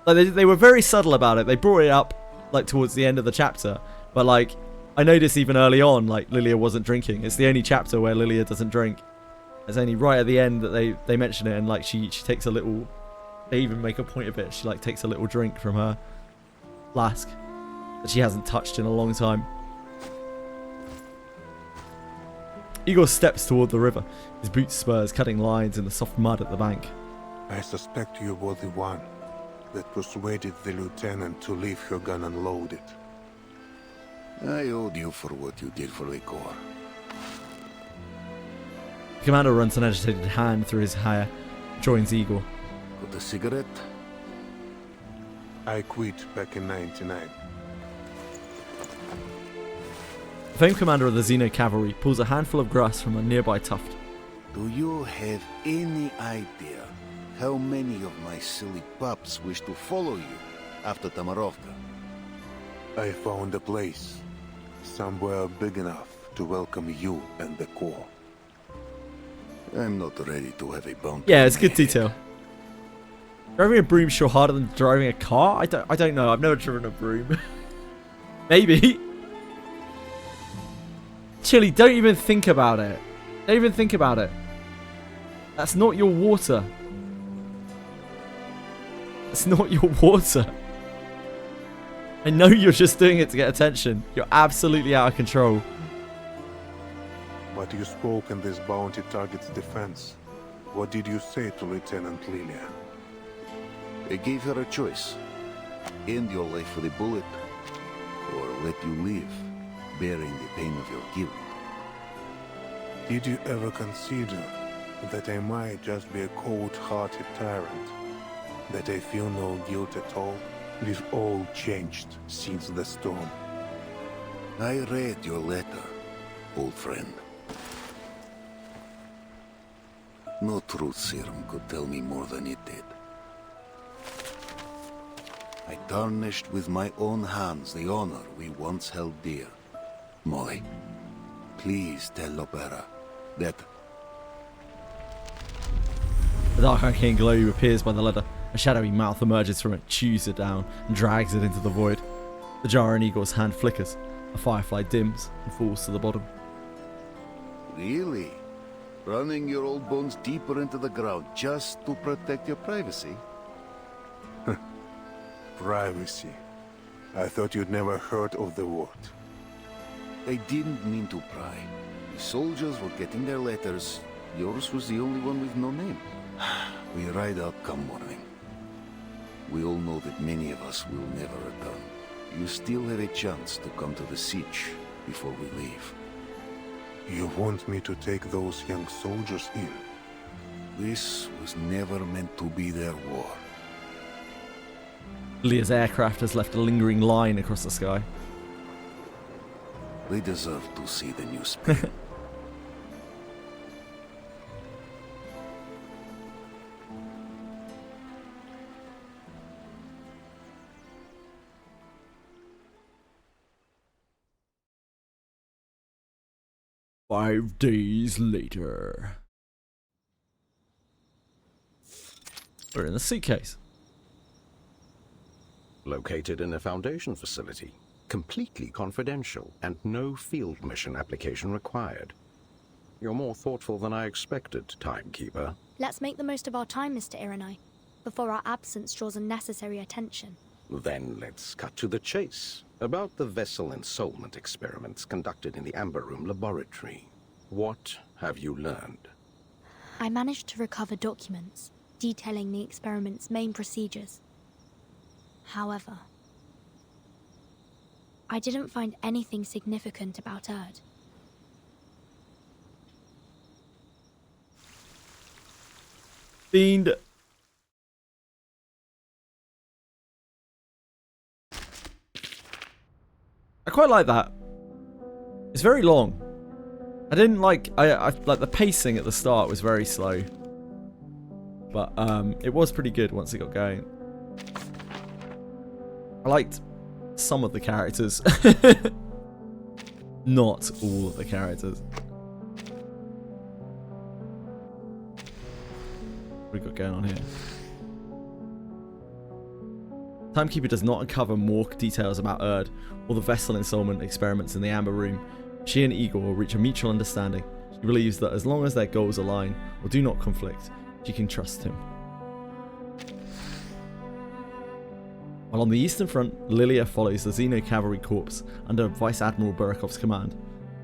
they were very subtle about it. They brought it up like towards the end of the chapter, but like I noticed even early on, like Lilia wasn't drinking. It's the only chapter where Lilia doesn't drink. It's only right at the end that they mention it, and like she takes a little. They even make a point of it. She like takes a little drink from her flask that she hasn't touched in a long time. Igor steps toward the river, his boot spurs cutting lines in the soft mud at the bank. I suspect you were the one that persuaded the lieutenant to leave her gun unloaded. I owed you for what you did for the Corps. The commander runs an agitated hand through his hair, joins Igor. Got a cigarette? I quit back in 99. The famed commander of the Xeno cavalry pulls a handful of grass from a nearby tuft. Do you have any idea how many of my silly pups wish to follow you after Tamarovka? I found a place, somewhere big enough to welcome you and the Corps. I'm not ready to have a bounty. Yeah, it's good detail. Driving a broom sure harder than driving a car? I don't know. I've never driven a broom. Maybe. Chili, don't even think about it. Don't even think about it. That's not your water. That's not your water. I know you're just doing it to get attention. You're absolutely out of control. But you spoke in this bounty target's defense. What did you say to Lieutenant Lilia? I gave her a choice. End your life with a bullet, or let you live, bearing the pain of your guilt. Did you ever consider that I might just be a cold-hearted tyrant? That I feel no guilt at all? We've all changed since the storm. I read your letter, old friend. No truth serum could tell me more than it did. I tarnished with my own hands the honor we once held dear. Molly, please tell Lopera that... The dark arcane globe appears by the letter. A shadowy mouth emerges from it, chews it down, and drags it into the void. The jar in Igor's hand flickers. A firefly dims and falls to the bottom. Really? Running your old bones deeper into the ground just to protect your privacy? Privacy. I thought you'd never heard of the word. I didn't mean to pry. The soldiers were getting their letters. Yours was the only one with no name. We ride out come morning. We all know that many of us will never return. You still have a chance to come to the siege before we leave. You want me to take those young soldiers in? This was never meant to be their war. Lia's aircraft has left a lingering line across the sky. They deserve to see the new Spain. 5 days later. We're in the suitcase. Located in a Foundation facility. Completely confidential, and no field mission application required. You're more thoughtful than I expected, Timekeeper. Let's make the most of our time, Mr. Ironai, before our absence draws unnecessary attention. Then let's cut to the chase. About the vessel ensoulment experiments conducted in the Amber Room laboratory. What have you learned? I managed to recover documents detailing the experiment's main procedures. However, I didn't find anything significant about Erd. Fiend. I quite like that. It's very long. I didn't like. I like the pacing at the start was very slow, but it was pretty good once it got going. I liked some of the characters, not all of the characters. What have we got going on here? Timekeeper does not uncover more details about Erd or the vessel ensoulment experiments in the Amber Room. She and Igor will reach a mutual understanding. She believes that as long as their goals align or do not conflict, she can trust him. While on the Eastern Front, Lilia follows the Xeno Cavalry Corps under Vice Admiral Burakov's command.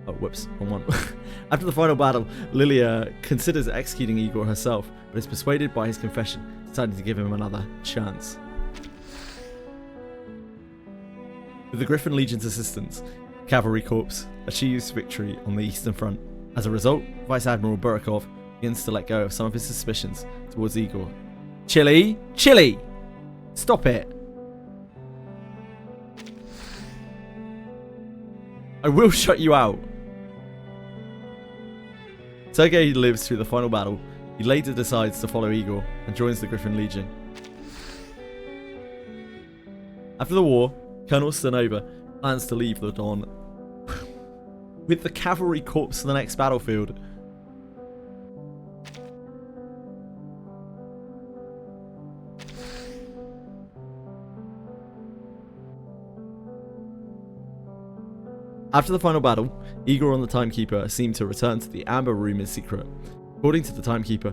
Oh, whoops, wrong one. After the final battle, Lilia considers executing Igor herself, but is persuaded by his confession, deciding to give him another chance. With the Griffin Legion's assistance, Cavalry Corps achieves victory on the Eastern Front. As a result, Vice Admiral Burakov begins to let go of some of his suspicions towards Igor. Chili! Chili! Stop it! I will shut you out. Sergei lives through the final battle. He later decides to follow Igor and joins the Griffin Legion. After the war, Colonel Stanova plans to leave the Don with the Cavalry Corps to the next battlefield. After the final battle, Igor and the Timekeeper seem to return to the Amber Room in secret. According to the Timekeeper,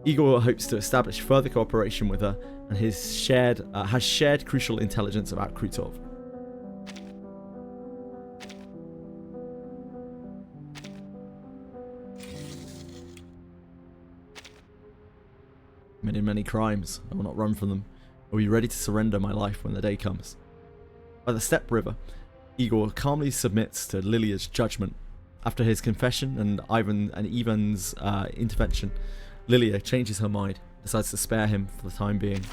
Igor hopes to establish further cooperation with her and has shared crucial intelligence about Krutov. Committed many crimes. I will not run from them. I will be ready to surrender my life when the day comes. By the Steppe River, Igor calmly submits to Lilia's judgment. After his confession and Ivan's intervention, Lilia changes her mind, decides to spare him for the time being.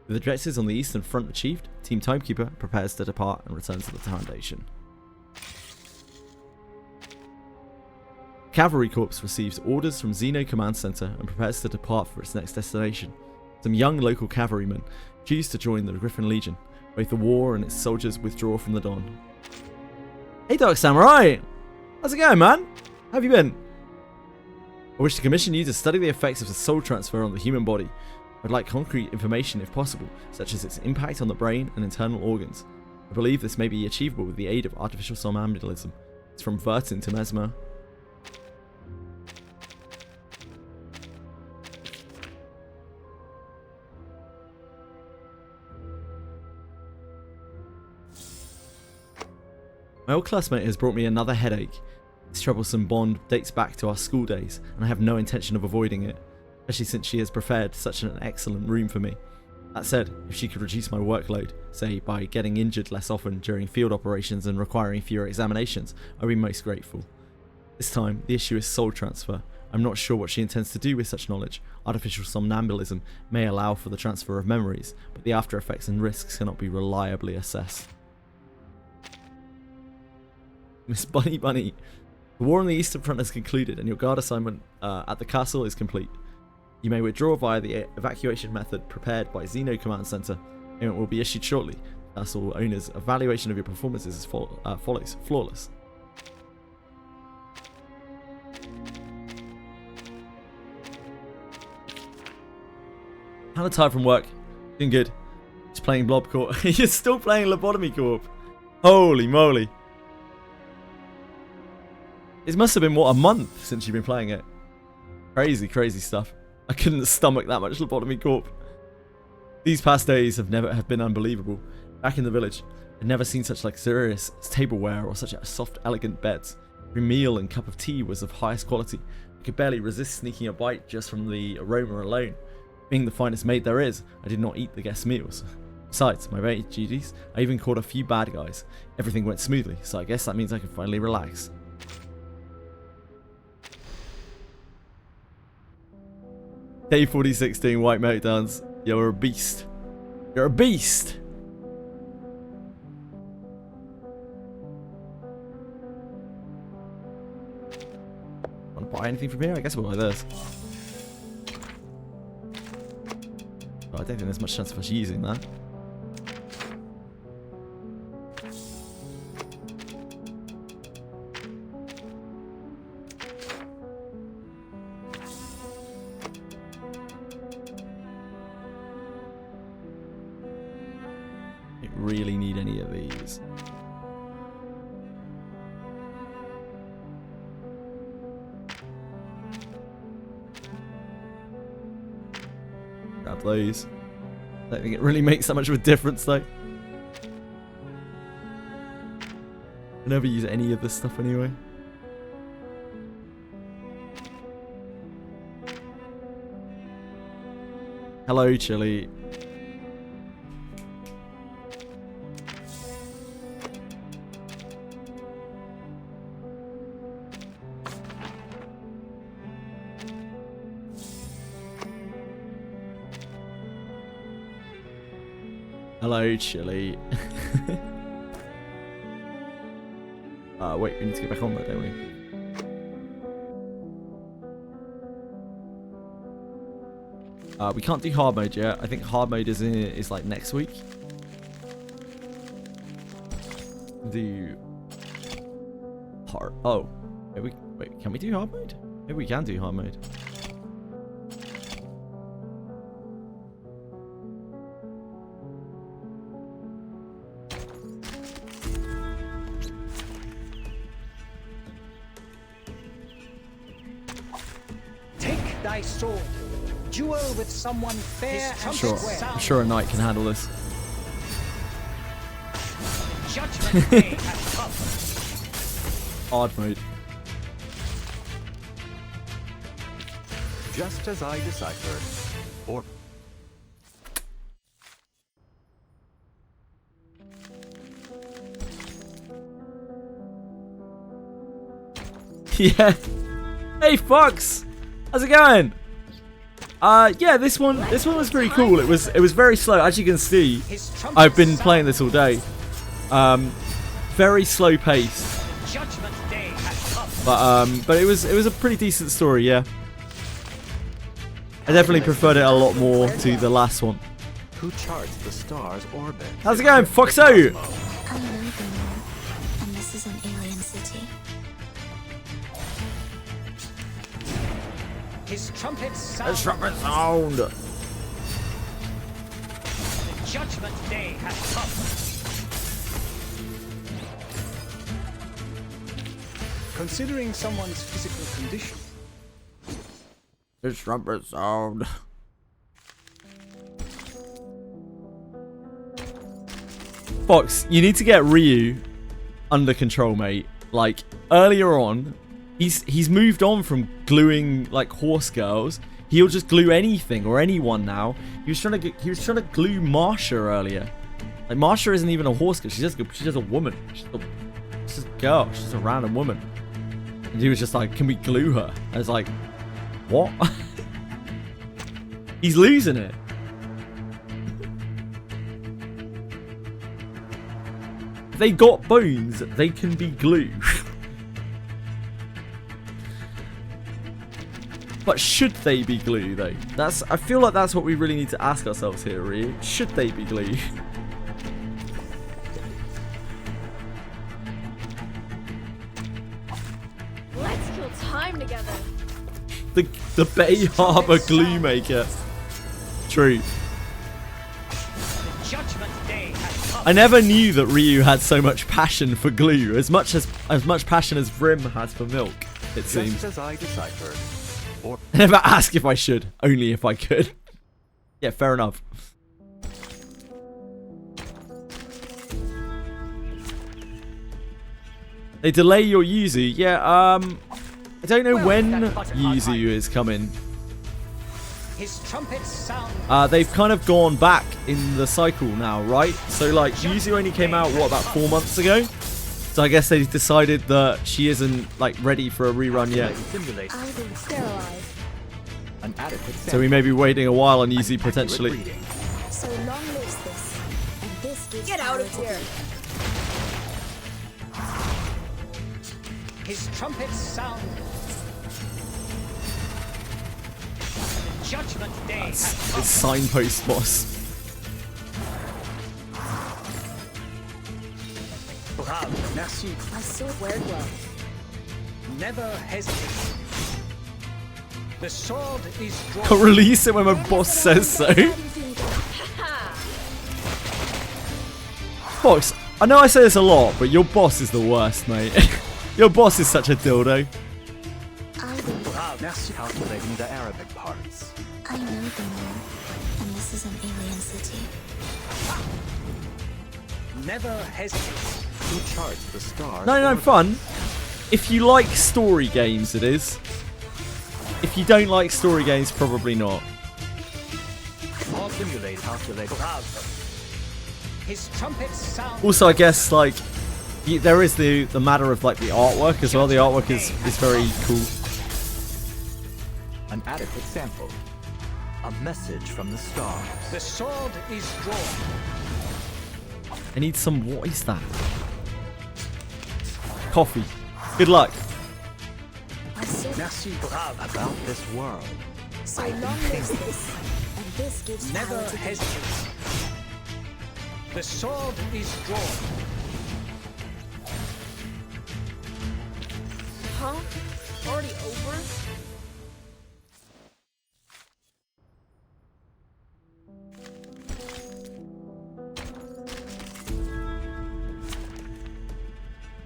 With the objectives on the Eastern Front achieved, Team Timekeeper prepares to depart and return to the Foundation. Cavalry Corps receives orders from Xeno Command Center and prepares to depart for its next destination. Some young local cavalrymen choose to join the Griffin Legion. Both the war and its soldiers withdraw from the Dawn. Hey Dark Samurai! How's it going, man? How have you been? I wish to commission you to study the effects of the soul transfer on the human body. I'd like concrete information if possible, such as its impact on the brain and internal organs. I believe this may be achievable with the aid of artificial somnambulism. It's from Vertin to Mesmer. My old classmate has brought me another headache. This troublesome bond dates back to our school days, and I have no intention of avoiding it, especially since she has prepared such an excellent room for me. That said, if she could reduce my workload, say by getting injured less often during field operations and requiring fewer examinations, I'd be most grateful. This time, the issue is soul transfer. I'm not sure what she intends to do with such knowledge. Artificial somnambulism may allow for the transfer of memories, but the after effects and risks cannot be reliably assessed. Miss Bunny Bunny, the war on the Eastern Front has concluded and your guard assignment at the castle is complete. You may withdraw via the evacuation method prepared by Xeno Command Center. Payment will be issued shortly. Castle owner's evaluation of your performances is follows. Flawless. I'm tired from work. Doing good. Just playing Blob Corp. You're still playing Lobotomy Corp. Holy moly. It must have been, what, a month since you've been playing it. Crazy, crazy stuff. I couldn't stomach that much Lobotomy Corp. These past days have been unbelievable. Back in the village, I'd never seen such luxurious tableware or such soft, elegant beds. Every meal and cup of tea was of highest quality. I could barely resist sneaking a bite just from the aroma alone. Being the finest maid there is, I did not eat the guest meals. Besides my mate duties, I even caught a few bad guys. Everything went smoothly, so I guess that means I can finally relax. Day 4016 White Meltdowns. You're a beast. You're a beast! Want to buy anything from here? I guess we'll buy this. Oh, I don't think there's much chance of us using that. Really need any of these. Grab those. I don't think it really makes that much of a difference though. I never use any of this stuff anyway. Hello, Chili. Hello, Chili. Wait, we need to get back on that, don't we? We can't do hard mode yet. I think hard mode is like next week. Do hard. Oh, maybe, wait. Can we do hard mode? Maybe we can do hard mode. Thy sword, duel with someone fair and square. I'm sure a knight can handle this. Judgment Day has come. Hard mode. Just as I deciphered. Or yeah. Hey, Fox. How's it going? Yeah, this one was pretty cool. It was very slow. As you can see, I've been playing this all day. Very slow paced. But it was a pretty decent story, yeah. I definitely preferred it a lot more to the last one. Who charts the star's orbit? How's it going, Foxo? I'm moving now, and this is an alien city. His trumpet sound. His trumpet sound. Judgment Day has come. Considering someone's physical condition. His trumpet sound. Fox, you need to get Ryu under control, mate. Like earlier on. He's moved on from gluing like horse girls. He'll just glue anything or anyone now. He was trying to glue Marsha earlier. Like Marsha isn't even a horse girl. She's just a woman. She's just a girl. She's just a random woman. And he was just like, "Can we glue her?" I was like, "What?" He's losing it. If they got bones, they can be glue. But should they be glue though? I feel like that's what we really need to ask ourselves here, Ryu. Should they be glue? Let's kill time together. The Bay Harbor glue maker. True. Judgment Day has come. I never knew that Ryu had so much passion for glue, as much passion as Vrim has for milk, it seems. Just as I deciphered. Or I never ask if I should, only if I could. Yeah, fair enough. They delay your Yuzu. Yeah, I don't know when Yuzu is coming. His trumpets sound. They've kind of gone back in the cycle now, right? So like Yuzu only came out what, about 4 months ago? So I guess they decided that she isn't like ready for a rerun yet. So we may be waiting a while on Yuzu potentially. So long lives this, and this gives Get out of here! His trumpets sound. Judgment Day has come. It's signpost boss. Bravo, merci. I saw wear well. Never hesitate. The sword is drawn. Can't release it when my boss says so. Fox, I know I say this a lot, but your boss is the worst, mate. Your boss is such a dildo. Merci. Calculating the Arabic parts. I know the moon, and this is an alien city. Never hesitate. Who charts the stars? No, fun. If you like story games, it is. If you don't like story games, probably not. Simulate, calculate. His trumpets sound. Also, I guess like there is the matter of like the artwork as well. The artwork is very cool. An adequate sample. A message from the stars. The sword is drawn. I need some. What is that? Coffee. Good luck. Merci about this world. So long lives this, and this gives Never power to the hesitate. The sword is drawn. Huh? Already over?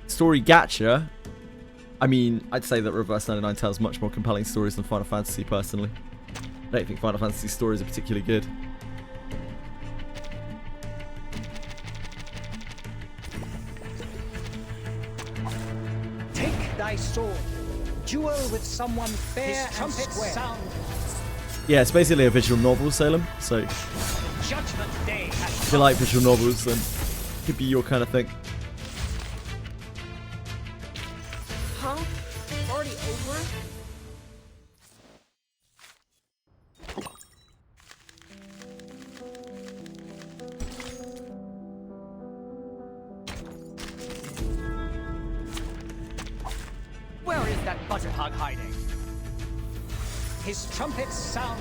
Story gacha. I mean, I'd say that Reverse 99 tells much more compelling stories than Final Fantasy, personally. I don't think Final Fantasy stories are particularly good. Take thy sword. Duel with someone fair and square. Sound. Yeah, it's basically a visual novel, Salem. So, Judgment Day has if you like visual novels, then it could be your kind of thing. Huh? Already over? Where is that butterhog hiding? His trumpets sound.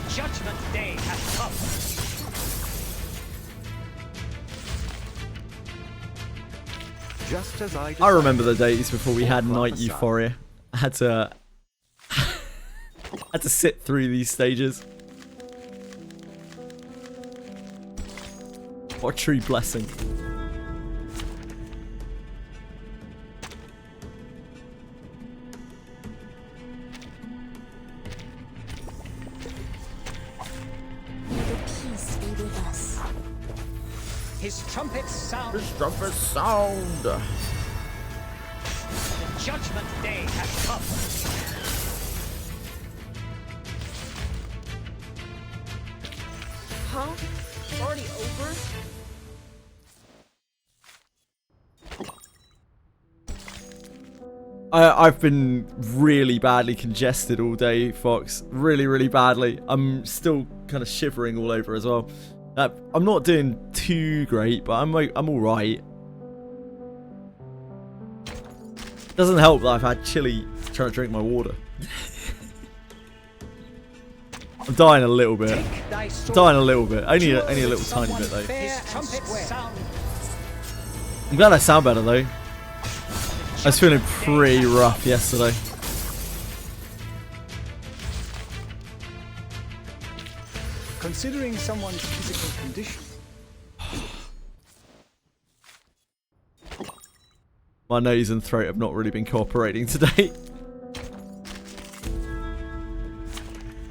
Judgment Day has come. Just as I remember the days before we had Night Euphoria. I had to sit through these stages. What a true blessing. May the peace be with us. His trumpets sound. His trumpets sound. Judgment Day has come. Huh? Already over? I've been really badly congested all day, Fox. Really, really badly. I'm still kind of shivering all over as well. I'm not doing too great, but I'm all right. Doesn't help that I've had chili trying to drink my water. I'm dying a little bit. Dying a little bit. Only a little tiny bit though. I'm glad I sound better though. I was feeling pretty rough yesterday. Considering someone's physical condition. My nose and throat have not really been cooperating today.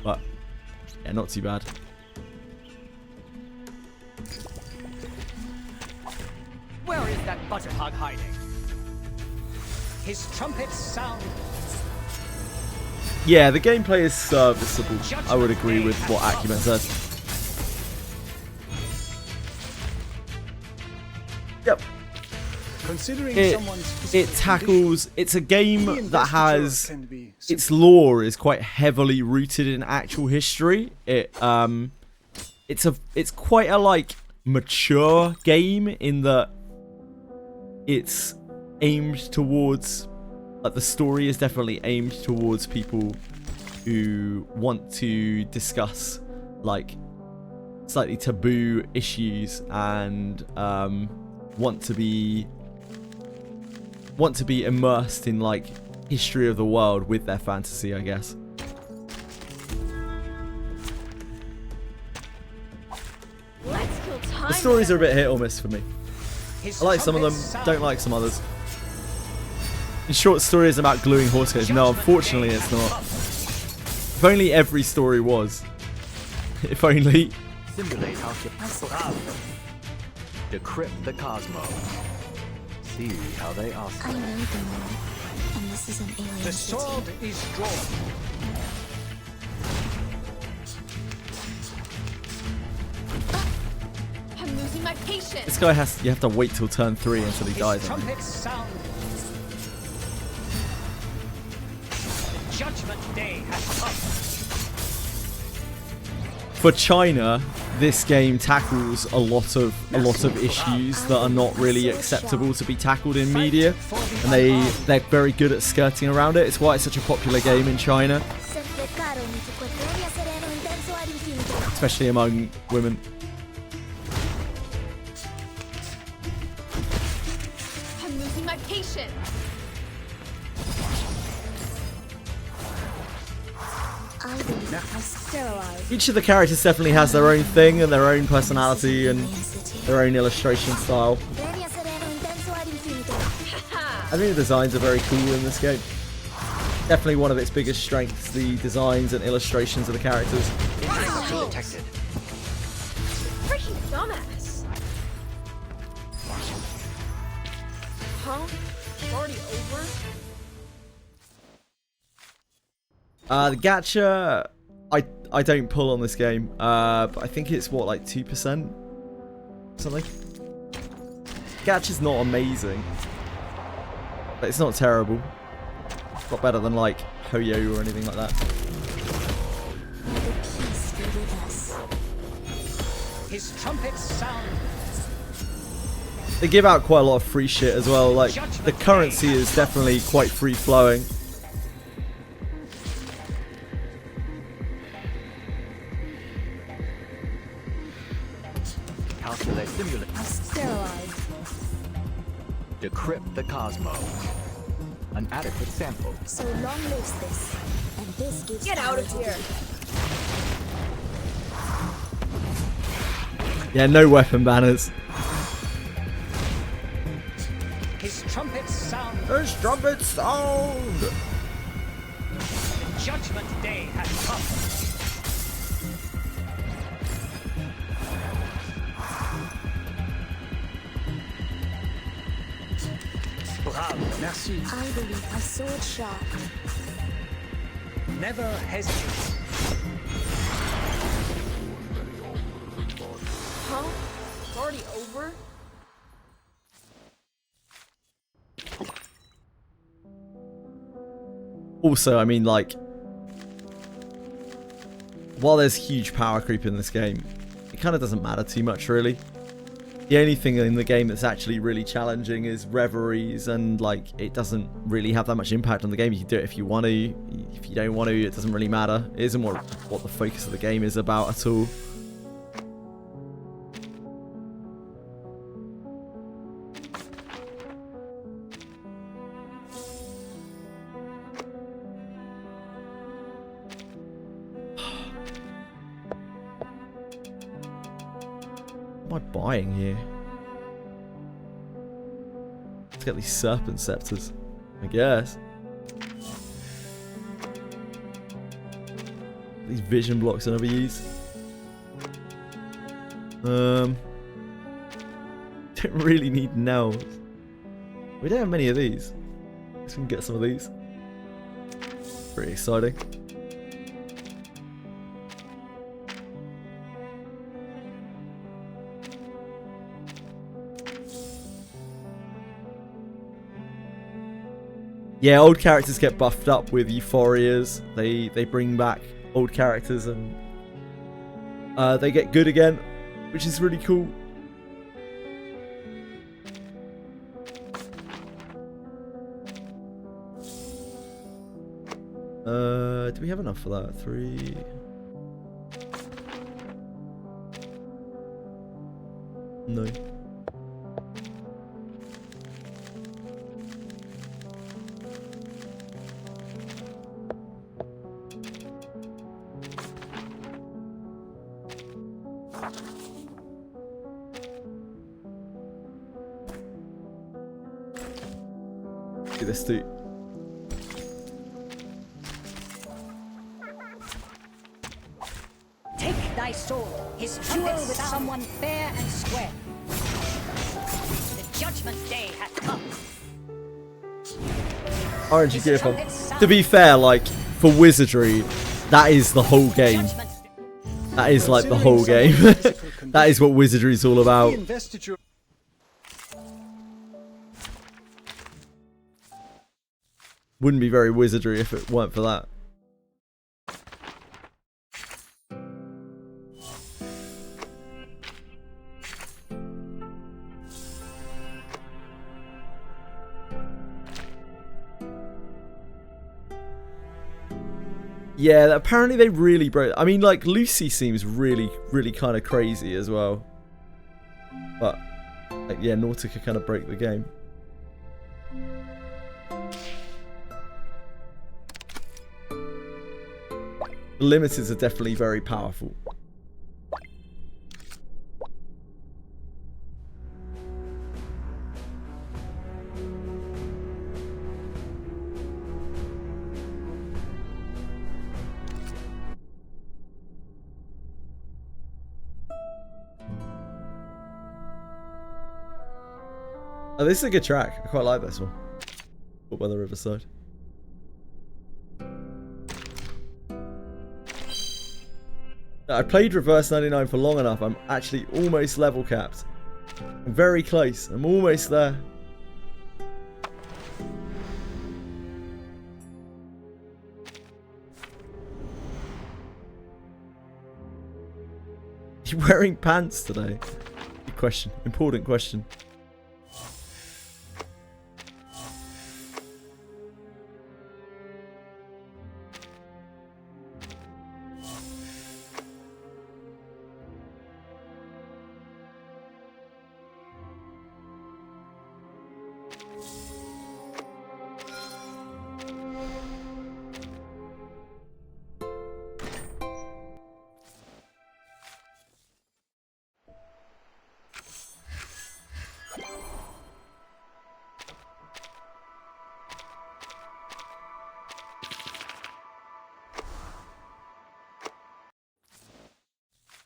But, yeah, not too bad. Where is that butterhog hiding? His trumpets sound. Yeah, the gameplay is serviceable. I would agree with what Acumen says. Yep. Considering It tackles. It's a game that has its lore is quite heavily rooted in actual history. It's quite a like mature game in that it's aimed towards. Like the story is definitely aimed towards people who want to discuss like slightly taboo issues and want to be immersed in like history of the world with their fantasy, I guess. Let's kill time. The stories are a bit hit or miss for me. I like some of them, don't like some others. The short story is about gluing horse coats. No, unfortunately it's not. If only every story was. If only. Simulate how to decrypt the cosmos. See how they are. I know them all, and this is an alien The sword city. is drawn. I'm losing my patience. This guy has. You have to wait till turn 3 until he dies. I think. Trumpets sound. The judgment day has come. For China, this game tackles a lot of issues that are not really acceptable to be tackled in media, and they're very good at skirting around it. It's why it's such a popular game in China, especially among women. I'm losing my patience. I sterilize. Each of the characters definitely has their own thing and their own personality and their own illustration style. I think the designs are very cool in this game. Definitely one of its biggest strengths, the designs and illustrations of the characters. Detected. Freaking dumbass. Huh? It's already over? The gacha, I don't pull on this game, but I think it's what, like 2%? Something? Gacha's not amazing, but it's not terrible. It's not better than like Hoyo or anything like that. His trumpets sound. They give out quite a lot of free shit as well, like the currency is definitely quite free flowing. Calculate, simulate. Sterilize. Decrypt the cosmos. An adequate sample. So long lives this, and this gives. Get out of here. Yeah, no weapon banners. His trumpets sound. His trumpets sound. Judgment day has come. Merci. I believe a sword sharp. Never hesitate. Huh? It's already over? Also, I mean, like, while there's huge power creep in this game, it kind of doesn't matter too much, really. The only thing in the game that's actually really challenging is reveries, and like it doesn't really have that much impact on the game. You can do it if you want to. If you don't want to, it doesn't really matter. It isn't what the focus of the game is about at all. am I buying here? Let's get these serpent scepters, I guess. These vision blocks I never use. Don't really need nails. We don't have many of these. Let's can get some of these. Pretty exciting. Yeah, old characters get buffed up with euphorias. They bring back old characters and they get good again, which is really cool. Do we have enough for that? 3. No. Do this too. Take thy sword, his duel with someone fair and square. The judgment day hath come. RNG gear pump. To be fair, like, for Wizardry, that is the whole game. That is like the whole game. That is what Wizardry is all about. Wouldn't be very Wizardry if it weren't for that. Yeah, apparently they really broke. I mean, like, Lucy seems really, really kind of crazy as well. But, like, yeah, Nautica kind of broke the game. The limiteds are definitely very powerful. Oh, this is a good track. I quite like this one. Up by the riverside. I played Reverse 99 for long enough. I'm actually almost level capped. I'm very close. I'm almost there. You wearing pants today? Good question. Important question.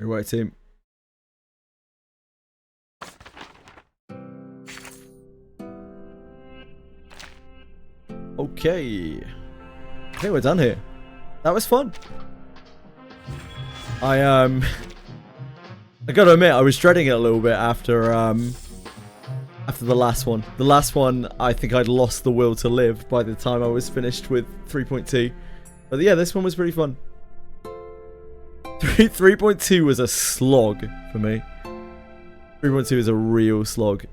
Right, team. Okay. I think we're done here. That was fun. I gotta admit, I was dreading it a little bit after the last one. The last one, I think I'd lost the will to live by the time I was finished with 3.2. But yeah, this one was pretty fun. 3.2 was a slog for me. 3.2 is a real slog.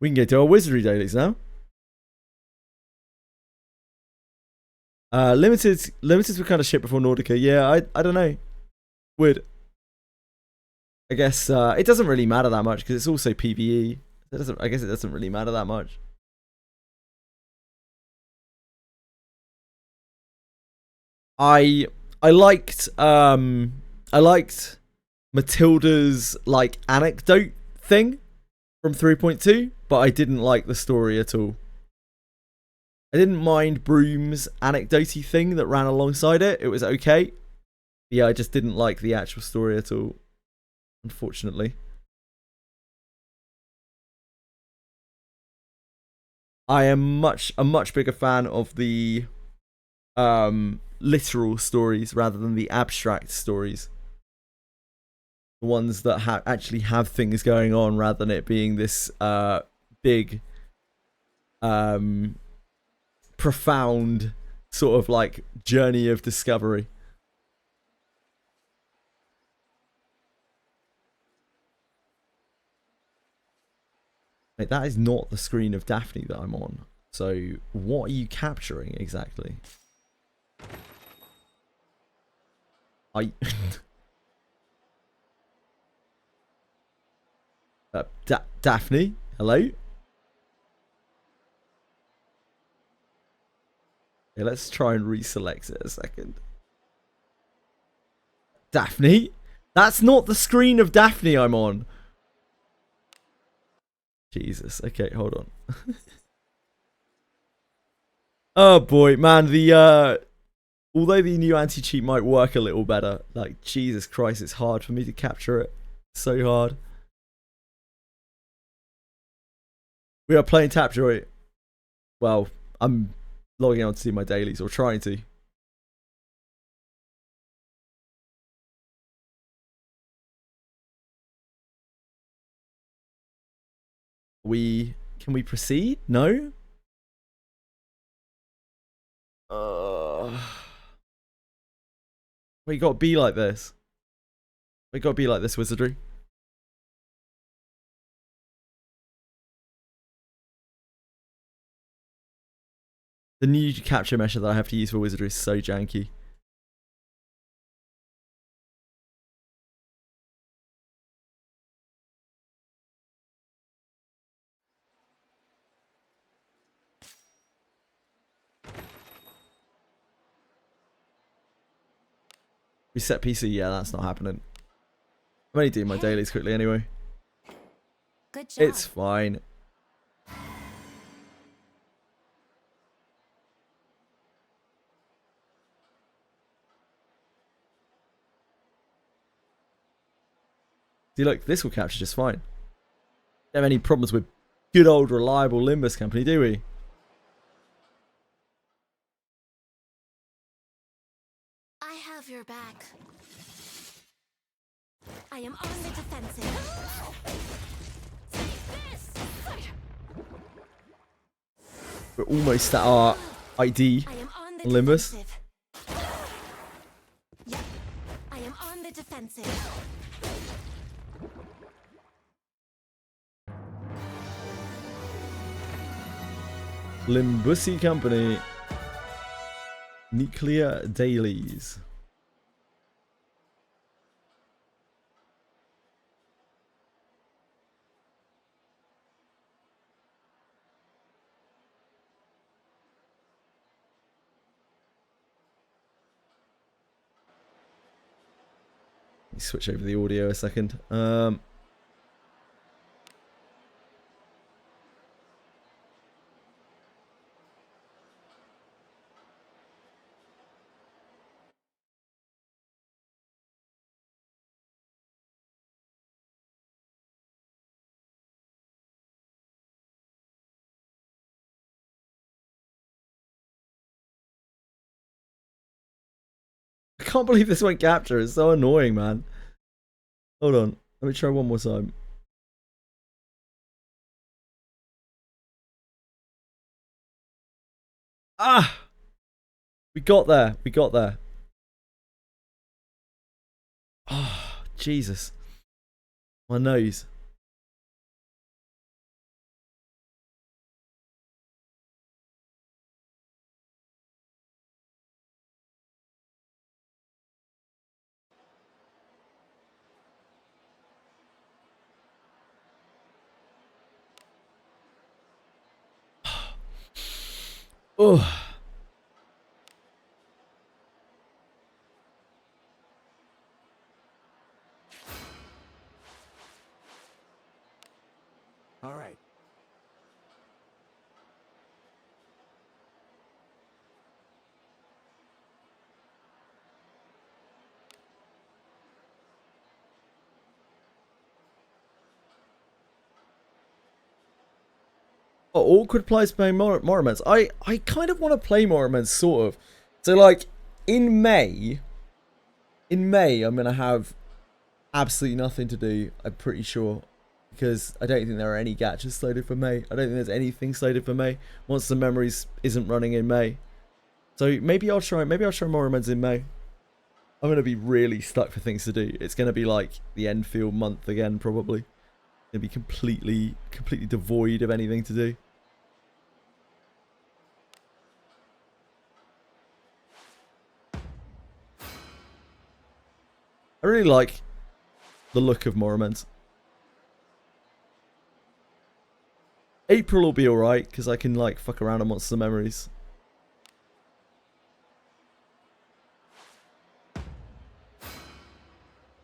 We can get to our Wizardry dailies now. Limiteds were kind of shit before Nautica. Yeah, I don't know. Weird. I guess it doesn't really matter that much because it's also PvE. I guess it doesn't really matter that much. I I liked Matilda's like anecdote thing from 3.2, but I didn't like the story at all. I didn't mind Broom's anecdote-y thing that ran alongside it. It was okay. Yeah, I just didn't like the actual story at all, unfortunately. I am a much bigger fan of the literal stories rather than the abstract stories. The ones that actually have things going on rather than it being this big profound sort of like journey of discovery. Wait, that is not the screen of Daphne that I'm on. So what are you capturing exactly? Daphne? Hello? Okay, let's try and reselect it a second. Daphne? That's not the screen of Daphne I'm on. Jesus. Okay, hold on. Oh boy, man, the although the new anti-cheat might work a little better, like Jesus Christ, it's hard for me to capture it. So hard. We are playing Tapjoy. Well, I'm logging on to do my dailies, or trying to. Can we proceed? No? We gotta be like this. We gotta be like this, Wizardry. The new capture measure that I have to use for Wizardry is so janky. Reset PC, yeah, that's not happening. I'm only doing my dailies quickly anyway. Good job. It's fine. See, look, this will capture just fine. Don't have any problems with good old reliable Limbus Company, do we? I have your back. I am on the defensive. We're almost at our ID on Limbus. Yep. I am on the defensive. Limbus Company. Nuclear dailies. Let me switch over the audio a second. I can't believe this won't capture. It's so annoying, man. Hold on. Let me try one more time. Ah! We got there. We got there. Oh, Jesus. My nose. Oh. Awkward place playing Moromons. I kind of want to play Moromons, sort of. So like in May I'm gonna have absolutely nothing to do, I'm pretty sure, because I don't think there are any gachas slated for May. I don't think there's anything slated for May. Monster Memories isn't running in May, so maybe I'll try Moromons in May. I'm gonna be really stuck for things to do. It's gonna be like the Enfield month again, probably. Gonna be completely devoid of anything to do. I really like the look of Moromons. April will be alright, because I can like fuck around on Monster Memories.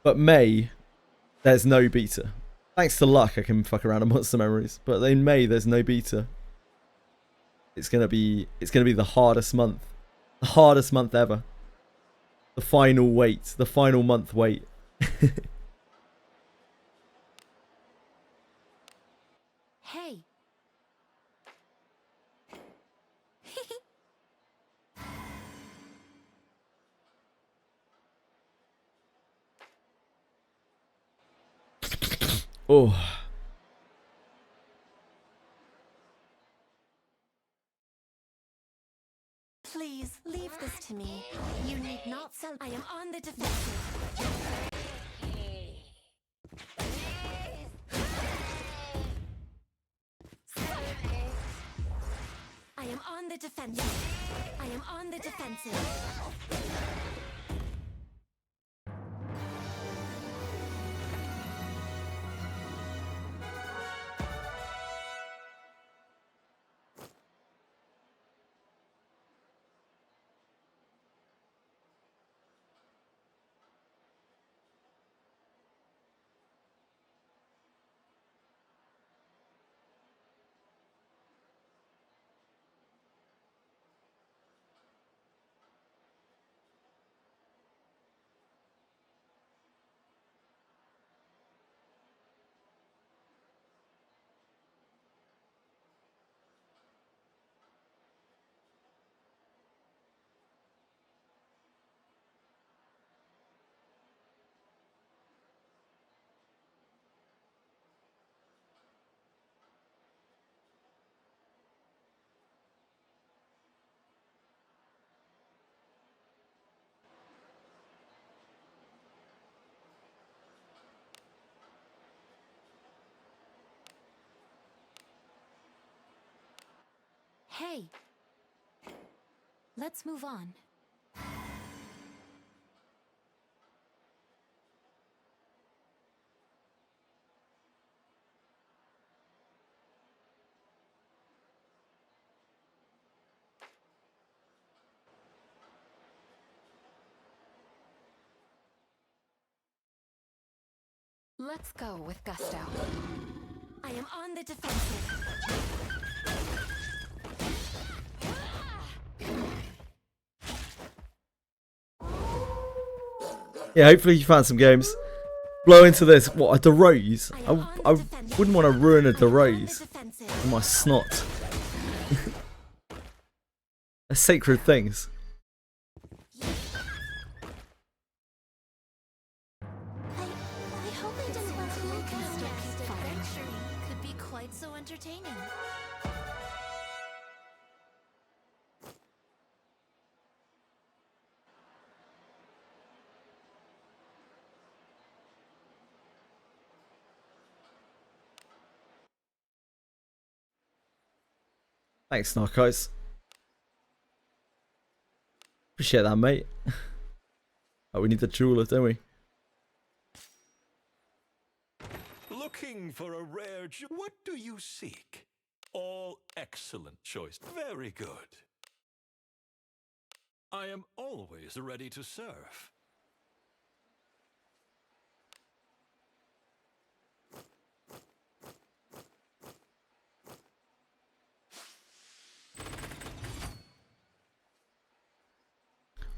But May, there's no beta. Thanks to luck, I can fuck around on Monster Memories. But in May, there's no beta. It's gonna be the hardest month. The hardest month ever. The final wait. The final month wait. Hey. Oh. Please leave this to me. You need not sell. I am on the defensive. I am on the defensive. I am on the defensive. Hey. Let's move on. Let's go with gusto. I am on the defensive. Yeah, hopefully you found some games. Blow into this. What, a DeRose? I wouldn't want to ruin a DeRose with my snot. They're sacred things. I hope I didn't want to look adventure could be quite so entertaining. Thanks, Narcos. Appreciate that, mate. Oh, we need the jeweler, don't we? Looking for a rare what do you seek? All excellent choice. Very good. I am always ready to serve.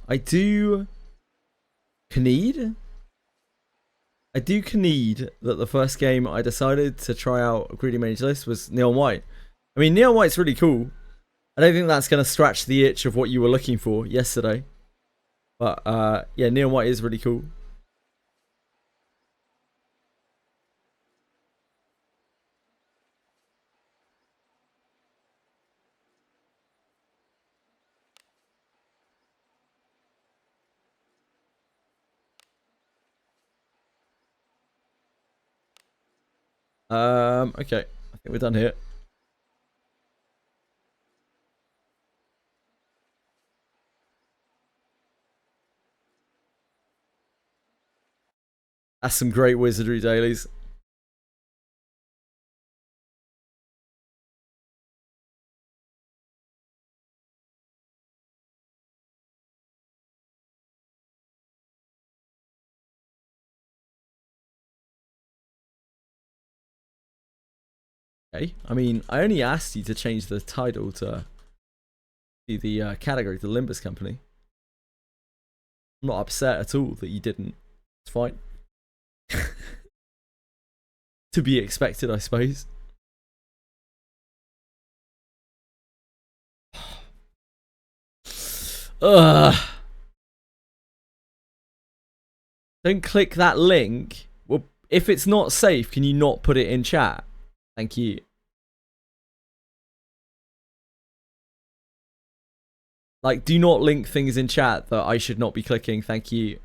I do concede that the first game I decided to try out Greedy Mage List was Neon White. I mean, Neon White's really cool. I don't think that's going to scratch the itch of what you were looking for yesterday. But, yeah, Neon White is really cool. Okay. I think we're done here. That's some great Wizardry dailies. Okay. I mean, I only asked you to change the title to the category to Limbus Company. I'm not upset at all that you didn't. It's fine. To be expected, I suppose. Ugh. Don't click that link. Well, if it's not safe, can you not put it in chat? Thank you. Like, do not link things in chat that I should not be clicking. Thank you.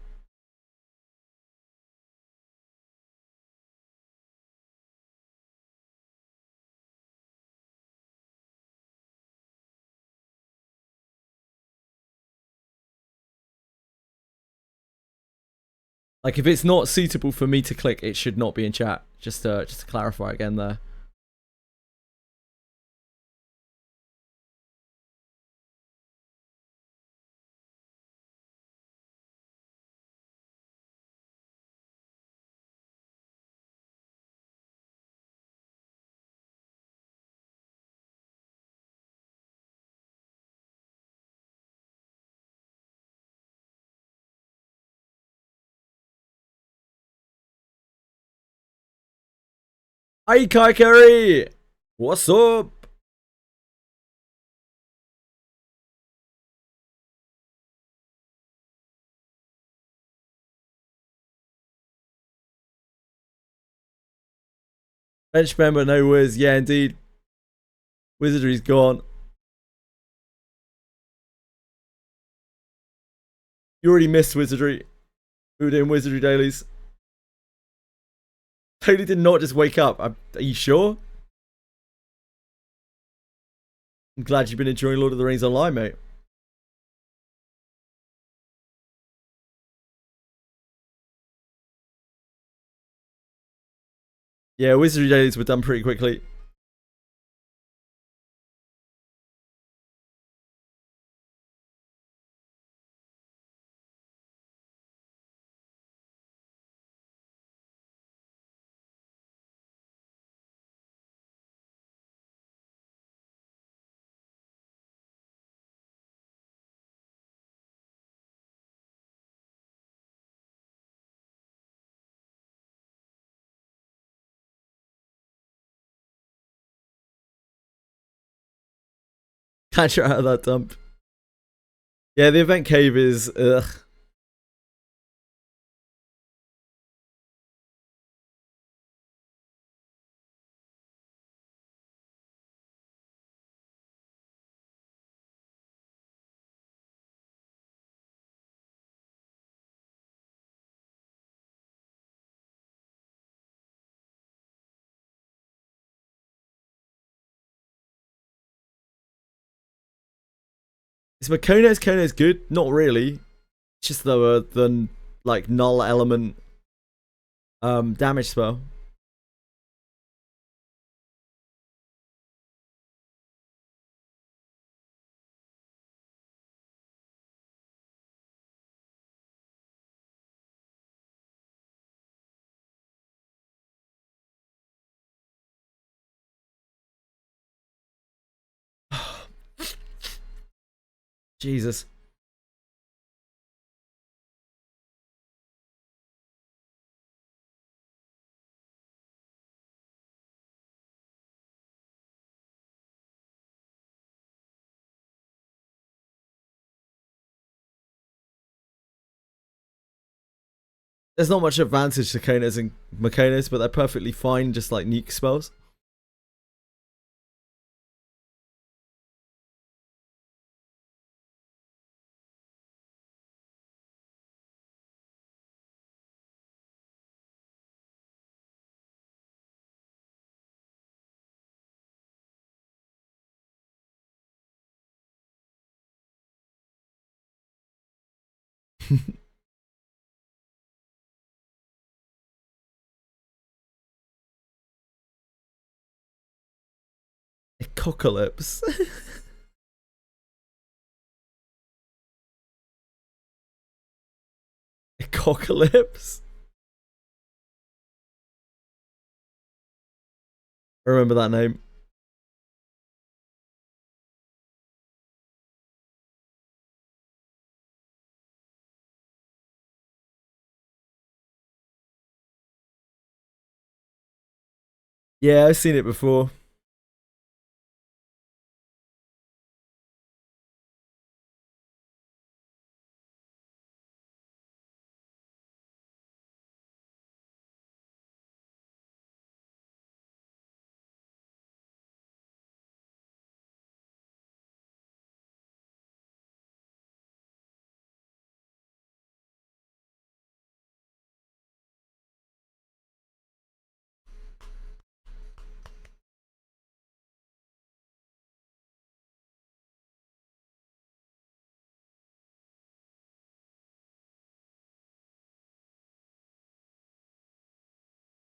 Like, if it's not suitable for me to click, it should not be in chat. Just to clarify again there. Hi, Kai Kerry! What's up? Bench member, no whiz. Yeah, indeed. Wizardry's gone. You already missed Wizardry. We were doing Wizardry dailies. Totally did not just wake up. Are you sure? I'm glad you've been enjoying Lord of the Rings Online, mate. Yeah, Wizardry dailies were done pretty quickly. Catch her out of that dump. Yeah, the event cave is ugh. Is Makono's good? Not really. It's just the like null element damage spell. Jesus. There's not much advantage to Konas and Makonas, but they're perfectly fine, just like nuke spells. Apocalypse. Apocalypse. I remember that name. Yeah, I've seen it before.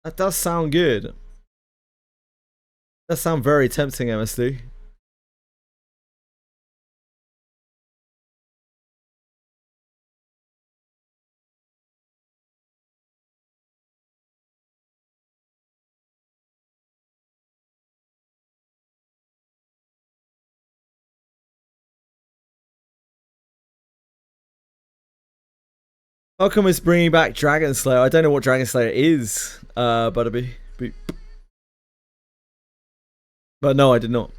That does sound good. That sounds very tempting, MSD. Welcome is bringing back Dragon Slayer. I don't know what Dragon Slayer is, Butterby. But no, I did not.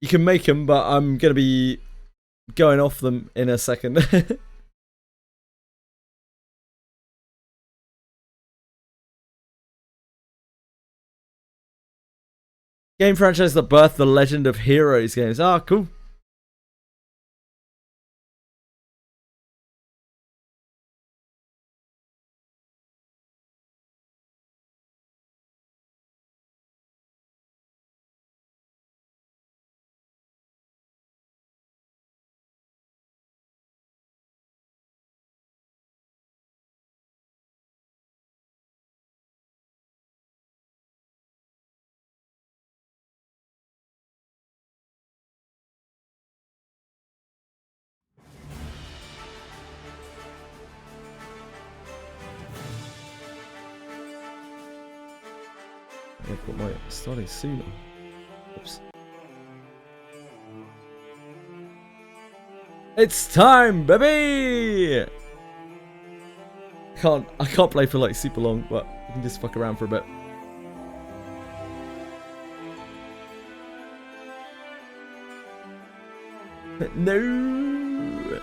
You can make them, but I'm going to be going off them in a second. Game franchise that birthed the Legend of Heroes games. Ah, cool. I've got my starting sooner. Oops. It's time, baby! I can't play for like super long, but I can just fuck around for a bit. No!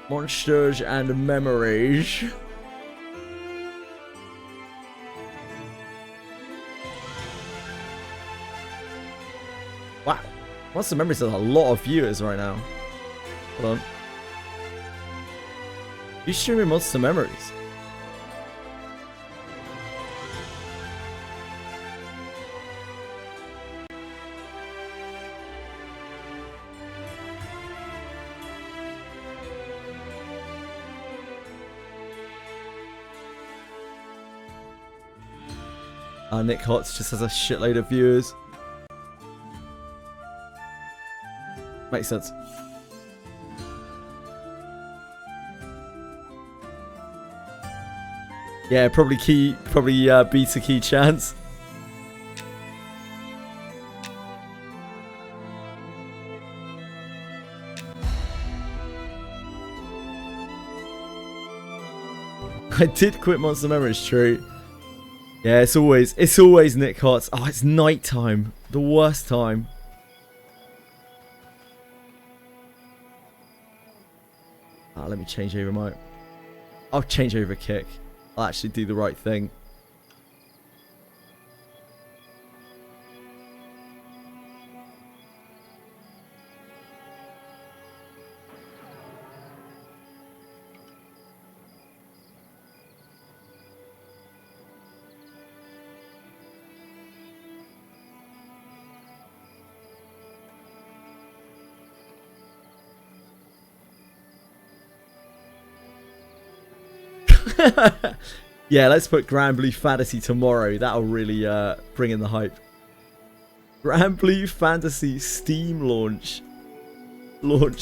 Monsters and memories. Wow, Monster Memories has a lot of viewers right now. Hold on. You streaming Monster Memories? Nick Hotz just has a shitload of viewers. Makes sense. Yeah, probably beta key chance. I did quit Monster Memories, true. Yeah, it's always Nick Hotz. Oh, it's night time. The worst time. Let me change over my... I'll change over kick. I'll actually do the right thing. Yeah, let's put Grand Blue Fantasy tomorrow. That'll really bring in the hype. Grand Blue Fantasy Steam launch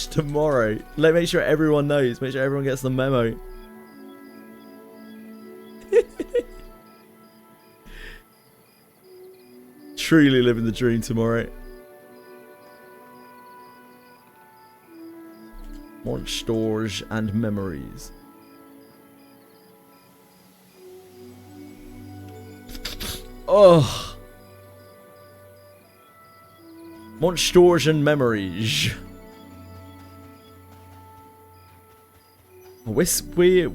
tomorrow. Make sure everyone knows. Make sure everyone gets the memo. Truly living the dream tomorrow. Monsters and memories. Oh, Monsters and memories. We're speed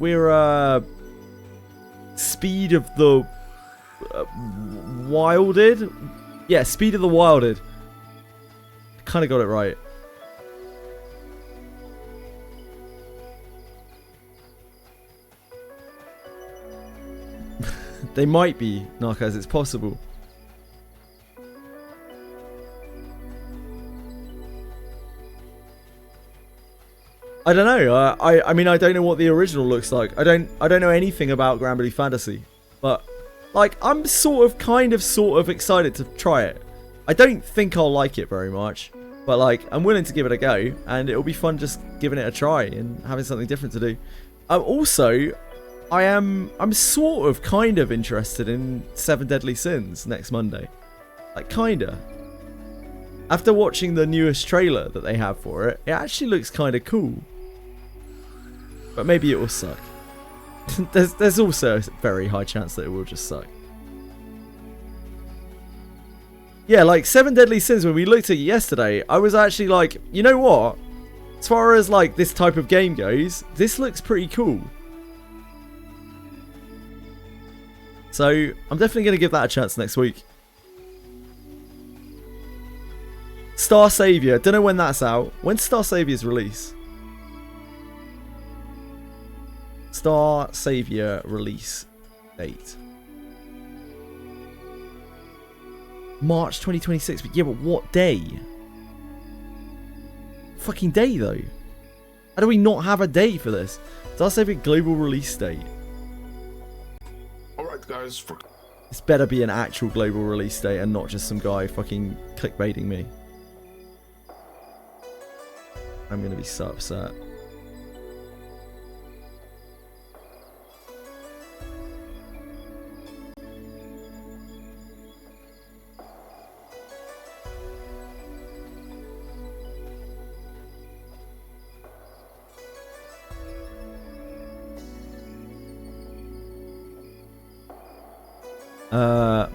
of the wilded. Yeah, speed of the wilded. Kind of got it right. They might be, Narcos, it's possible. I don't know. I mean, I don't know what the original looks like. I don't know anything about Grand Blue Fantasy. But, like, I'm sort of excited to try it. I don't think I'll like it very much. But, like, I'm willing to give it a go. And it'll be fun just giving it a try and having something different to do. Also... I'm sort of kind of interested in 7 Deadly Sins next Monday. Like, kinda. After watching the newest trailer that they have for it, it actually looks kind of cool. But maybe it will suck. There's also a very high chance that it will just suck. Yeah, like 7 Deadly Sins, when we looked at it yesterday, I was actually like, you know what? As far as like this type of game goes, this looks pretty cool. So, I'm definitely going to give that a chance next week. Star Savior. Don't know when that's out. When's Star Savior's release? Star Savior release date. March 2026. But yeah, but what day? Fucking day, though. How do we not have a day for this? Star Savior global release date. Guys, this better be an actual global release date and not just some guy fucking clickbaiting me. I'm gonna be so upset.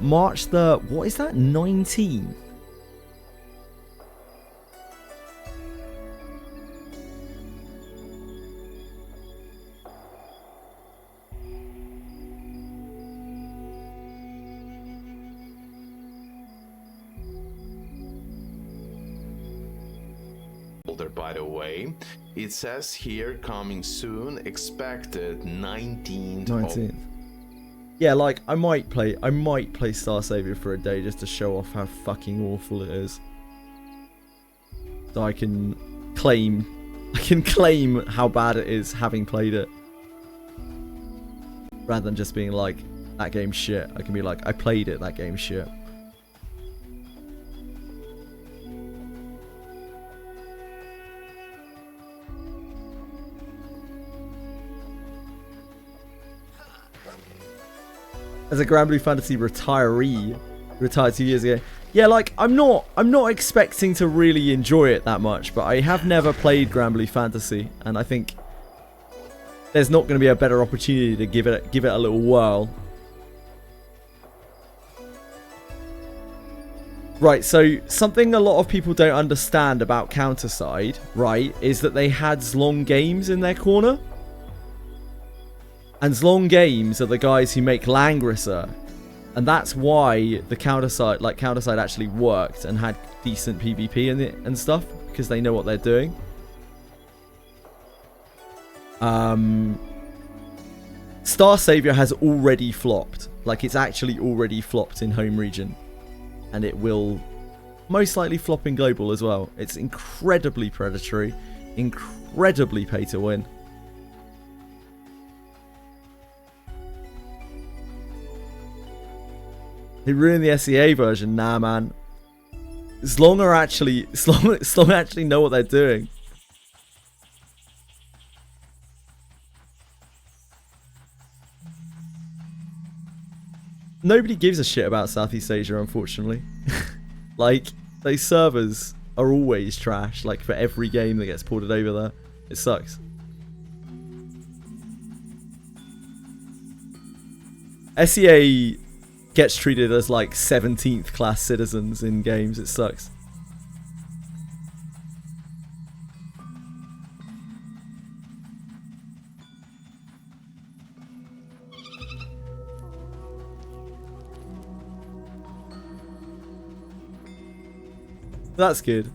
March the... What is that? 19th? By the way, it says here coming soon, expected 19th. Yeah, like I might play Star Savior for a day just to show off how fucking awful it is. So I can claim how bad it is having played it. Rather than just being like, that game's shit. I can be like, I played it, that game's shit. As a Grand Blue Fantasy retiree, retired 2 years ago. Yeah, like I'm not expecting to really enjoy it that much, but I have never played Grand Blue Fantasy, and I think there's not going to be a better opportunity to give it a little whirl. Right, so something a lot of people don't understand about Counterside, right, is that they had Zlong Games in their corner. And Zlong Games are the guys who make Langrisser. And that's why the Counterside actually worked and had decent PvP in it and stuff, because they know what they're doing. Star Savior has already flopped. Like, it's actually already flopped in home region. And it will most likely flop in global as well. It's incredibly predatory, incredibly pay to win. They ruined the SEA version. Nah, man. Zlong actually know what they're doing. Nobody gives a shit about Southeast Asia, unfortunately. Like, those servers are always trash. Like, for every game that gets ported over there. It sucks. SEA gets treated as, like, 17th class citizens in games. It sucks. That's good.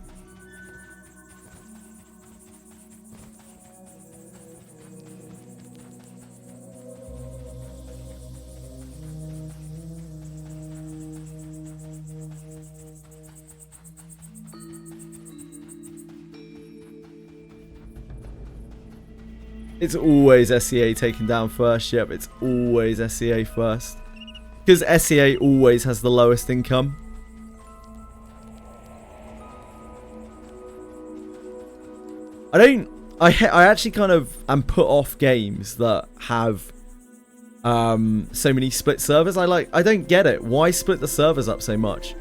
It's always SEA taken down first. Yep, it's always SEA first. Because SEA always has the lowest income. I actually kind of am put off games that have so many split servers. I don't get it. Why split the servers up so much?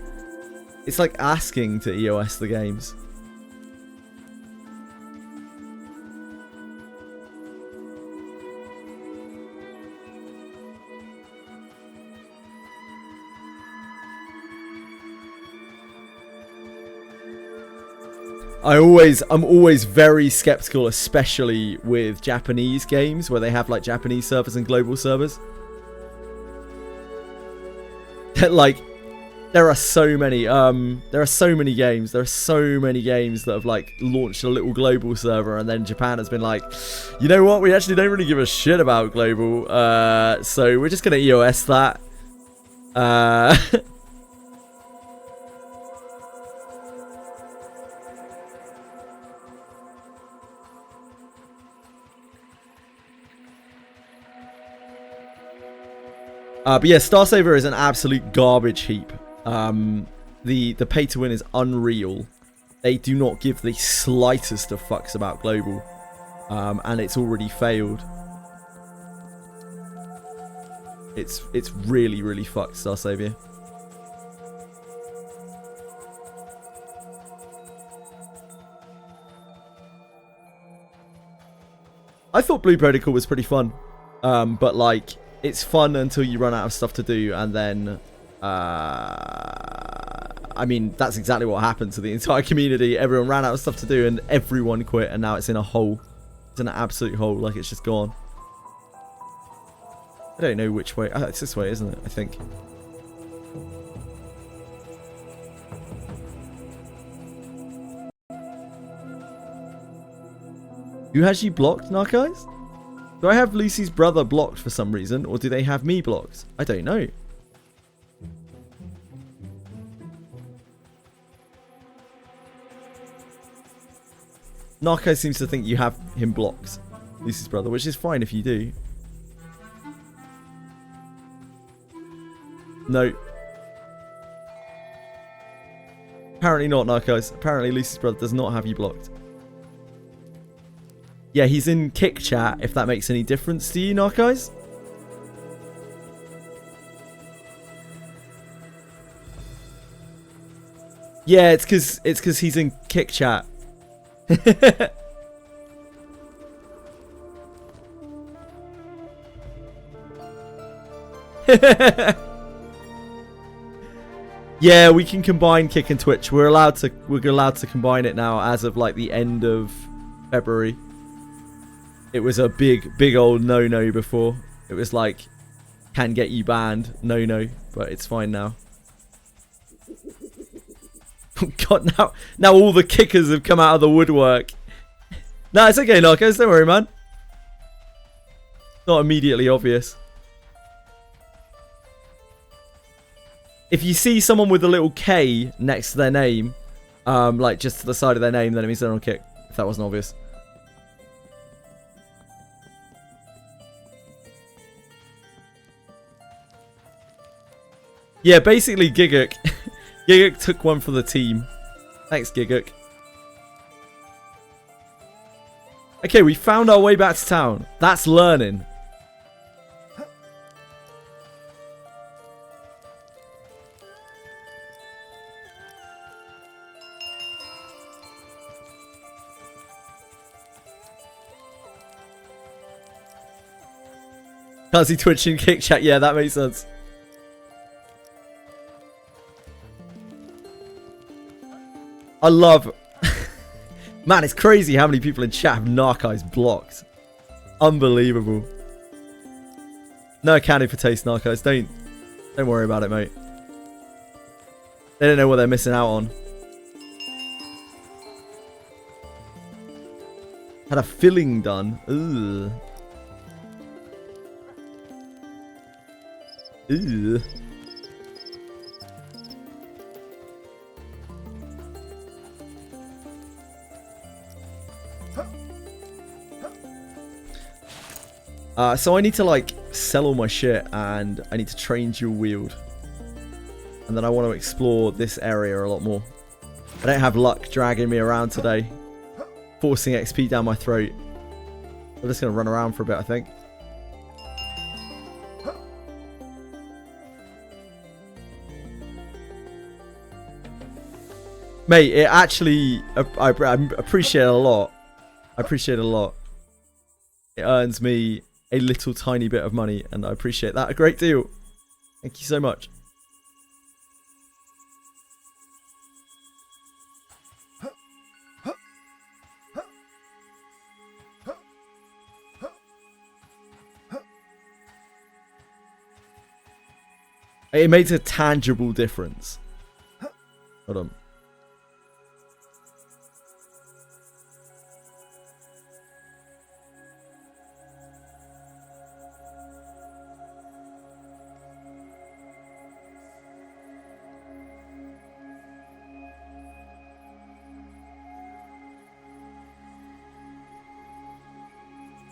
It's like asking to EOS the games. I'm always very skeptical, especially with Japanese games where they have like Japanese servers and global servers. Like, there are so many games that have like launched a little global server, and then Japan has been like, you know what, we actually don't really give a shit about global, so we're just gonna EOS that. But yeah, Star Saver is an absolute garbage heap. The pay to win is unreal. They do not give the slightest of fucks about global, and it's already failed. It's really, really fucked, Star Savior. I thought Blue Protocol was pretty fun, but like, it's fun until you run out of stuff to do, and then, I mean, that's exactly what happened to the entire community. Everyone ran out of stuff to do, and everyone quit, and now it's in a hole. It's in an absolute hole, like it's just gone. I don't know which way. It's this way, isn't it? I think. Who has you blocked, Narcos? Do I have Lucy's brother blocked for some reason, or do they have me blocked? I don't know. Narco seems to think you have him blocked, Lucy's brother, which is fine if you do. No. Apparently not, Narcos. Apparently Lucy's brother does not have you blocked. Yeah, he's in Kick Chat, if that makes any difference to you, Narcos. Yeah, it's because he's in Kick Chat. Yeah, we can combine kick and twitch. We're allowed to combine it now as of like the end of February. It was a big old no before. It was like can get you banned, no, but it's fine now. Oh god, now all the kickers have come out of the woodwork. No, it's okay, Narcos, don't worry, man. Not immediately obvious. If you see someone with a little K next to their name, like just to the side of their name, then it means they're on kick. If that wasn't obvious. Yeah, basically Giguk. Giguk took one for the team. Thanks, Giguk. Okay, we found our way back to town. That's learning. Can't see Twitch and kick chat. Yeah, that makes sense. I love... Man, it's crazy how many people in chat have Narcos blocked. Unbelievable. No accounting for taste, Narcos. Don't worry about it, mate. They don't know what they're missing out on. Had a filling done. Ugh. Ugh. So I need to like sell all my shit and I need to train dual wield. And then I want to explore this area a lot more. I don't have luck dragging me around today. Forcing XP down my throat. I'm just going to run around for a bit, I think. Mate, it actually... I appreciate it a lot. I appreciate it a lot. It earns me a little tiny bit of money, and I appreciate that a great deal. Thank you so much. It makes a tangible difference. Hold on.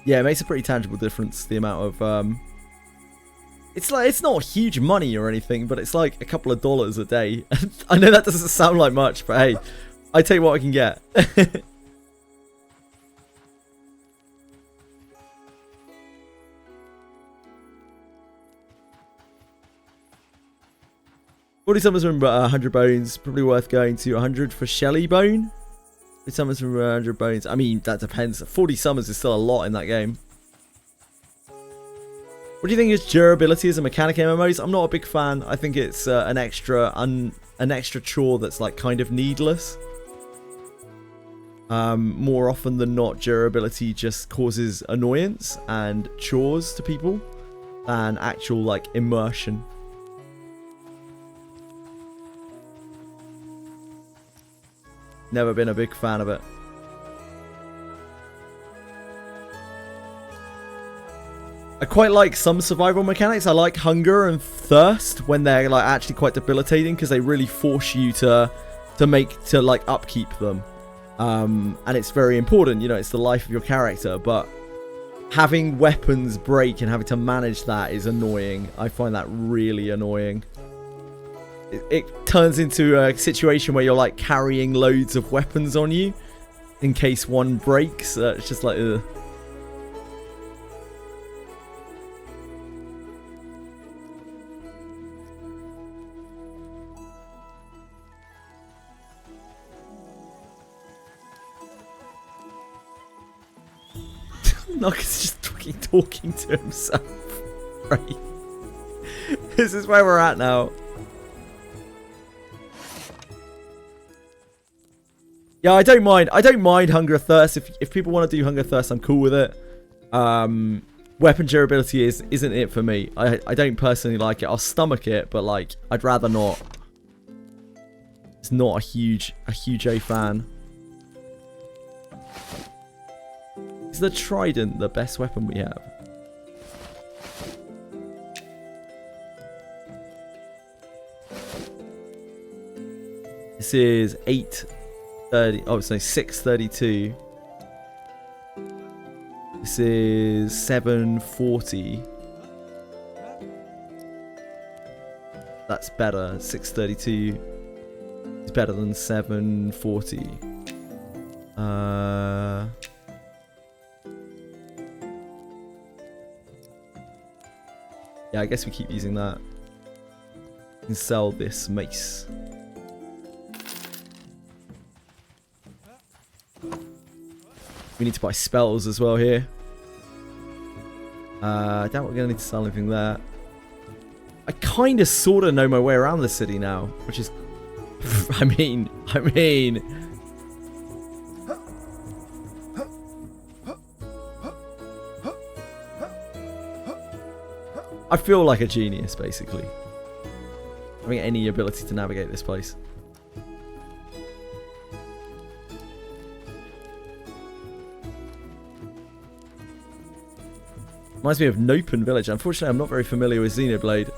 Yeah, it makes a pretty tangible difference, the amount of, it's like, it's not huge money or anything, but it's like a couple of dollars a day. I know that doesn't sound like much, but hey, I take what I can get. 40 summons from 100 bones, probably worth going to 100 for Shelly Bone. 40 summons from 100 bones. I mean, that depends. 40 summons is still a lot in that game. What do you think is durability as a mechanic MMOs? I'm not a big fan. I think it's an extra chore that's like kind of needless. More often than not, durability just causes annoyance and chores to people than actual like immersion. Never been a big fan of it. I quite like some survival mechanics. I like hunger and thirst when they're like actually quite debilitating because they really force you to like upkeep them. And it's very important, you know, it's the life of your character, but having weapons break and having to manage that is annoying. I find that really annoying. It turns into a situation where you're like carrying loads of weapons on you in case one breaks. It's just like, ugh. Nock is just talking to himself. Right. This is where we're at now. Yeah, I don't mind. I don't mind Hunger Thirst. If people want to do Hunger Thirst, I'm cool with it. Weapon durability isn't it for me. I don't personally like it. I'll stomach it, but like I'd rather not. It's not a huge A fan. Is the trident the best weapon we have? This is 830. Oh, it's no 632. This is 740. That's better. 632 is better than 740. Yeah, I guess we keep using that. We can sell this mace. We need to buy spells as well here. I doubt we're going to need to sell anything there. I kind of sort of know my way around the city now, which is... I mean... I feel like a genius, basically. Having any ability to navigate this place. Reminds me of Nopen Village. Unfortunately, I'm not very familiar with Xenoblade.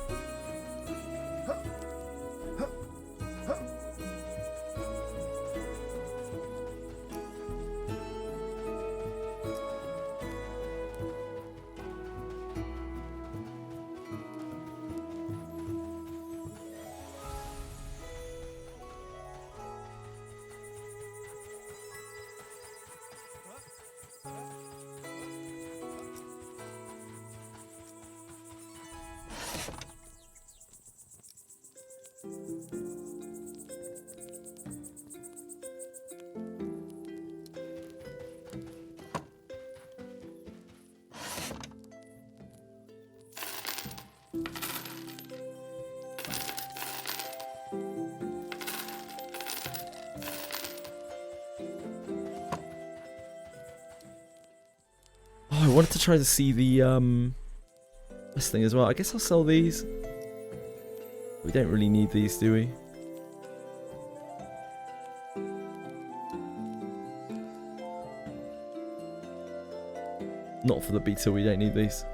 Oh, I wanted to try to see the this thing as well. I guess I'll sell these. We don't really need these, do we? Not for the beta, we don't need these.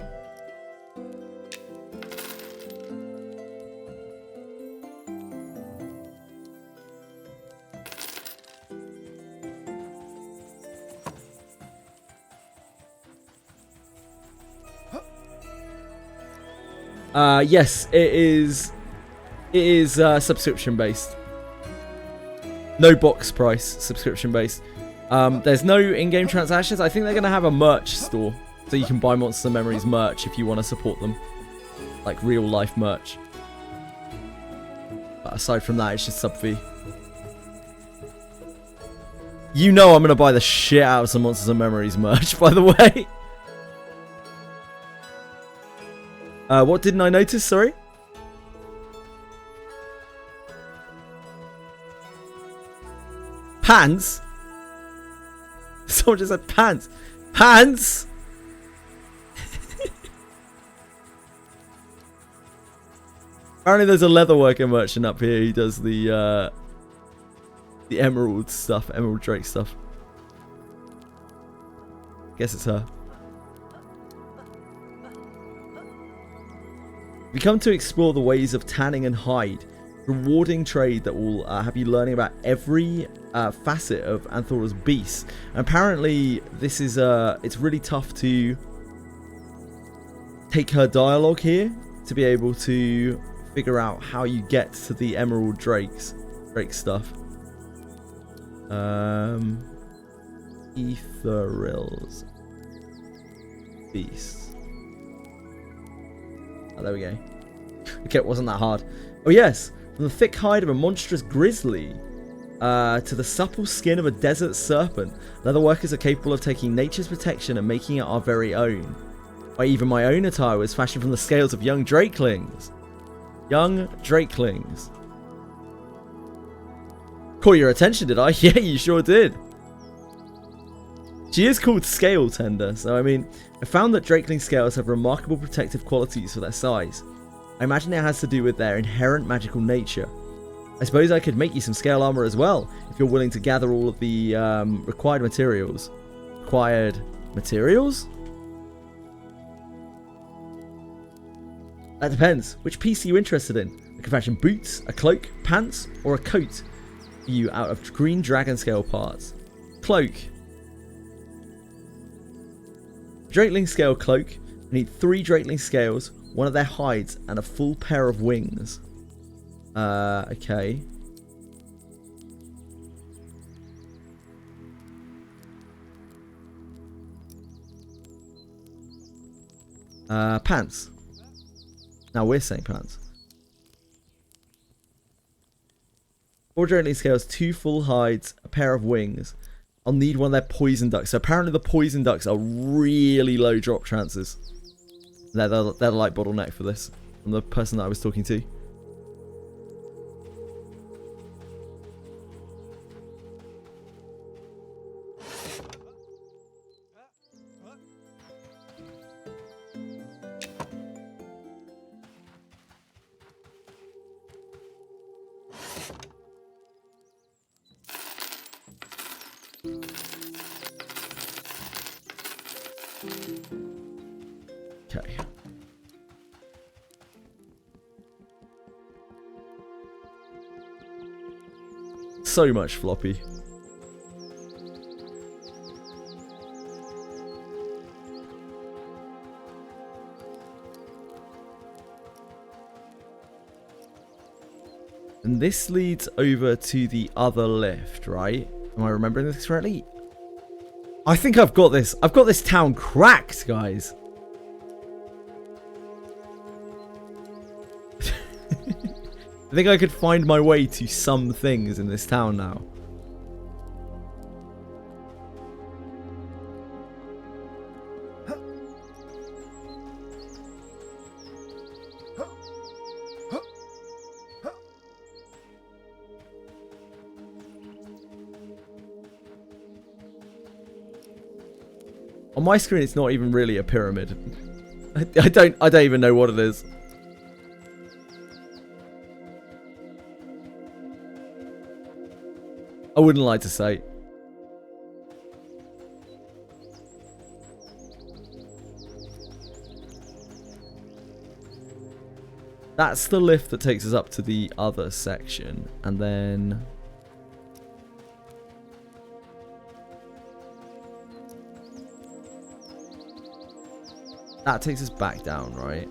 Yes, it is. It is subscription based. No box price, subscription based. There's no in-game transactions. I think they're gonna have a merch store, so you can buy Monster Memories merch if you want to support them, like real life merch. But aside from that, it's just sub fee. You know I'm gonna buy the shit out of some Monsters and Memories merch, by the way. What didn't I notice? Sorry. Pants? Someone just said pants. Pants? Apparently there's a leatherworker merchant up here who does the emerald stuff, emerald drake stuff. Guess it's her. We come to explore the ways of tanning and hide, rewarding trade that will have you learning about every facet of Anthora's beast. And apparently this is it's really tough to take her dialogue here to be able to figure out how you get to the emerald drake stuff. Etheril's beast. Oh, there we go. Okay, it wasn't that hard. Oh yes, from the thick hide of a monstrous grizzly to the supple skin of a desert serpent, leatherworkers are capable of taking nature's protection and making it our very own. Why, even my own attire was fashioned from the scales of young drakelings. Young drakelings. Caught your attention, did I? Yeah, you sure did. She is called Scale Tender, so I mean, I found that Drakeling scales have remarkable protective qualities for their size. I imagine it has to do with their inherent magical nature. I suppose I could make you some scale armor as well, if you're willing to gather all of the required materials. Required materials? That depends. Which piece are you interested in? I can fashion boots, a cloak, pants, or a coat for you out of green dragon scale parts. Cloak. Drakeling scale cloak. I need 3 Drakeling scales, one of their hides, and a full pair of wings. Okay. Pants. Now we're saying pants. 4 Drakeling scales, 2 full hides, a pair of wings. I'll need one of their poison ducks. So apparently the poison ducks are really low drop chances. They're like bottleneck for this. From the person that I was talking to. Okay. So much floppy. And this leads over to the other lift, right? Am I remembering this correctly? I think I've got this. I've got this town cracked, guys. I think I could find my way to some things in this town now. On my screen, it's not even really a pyramid. I don't even know what it is. I wouldn't like to say. That's the lift that takes us up to the other section, and then that takes us back down, right?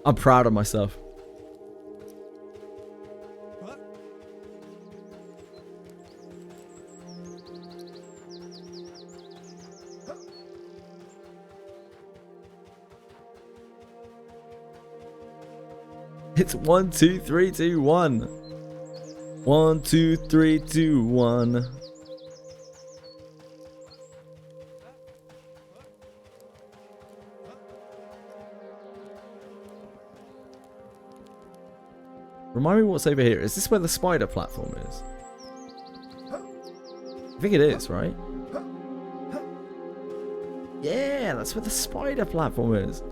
I'm proud of myself. It's 1, 2, 3, 2, 1. 1, 2, 3, 2, 1. Remind me what's over here. Is this where the spider platform is? I think it is, right? Yeah, that's where the spider platform is.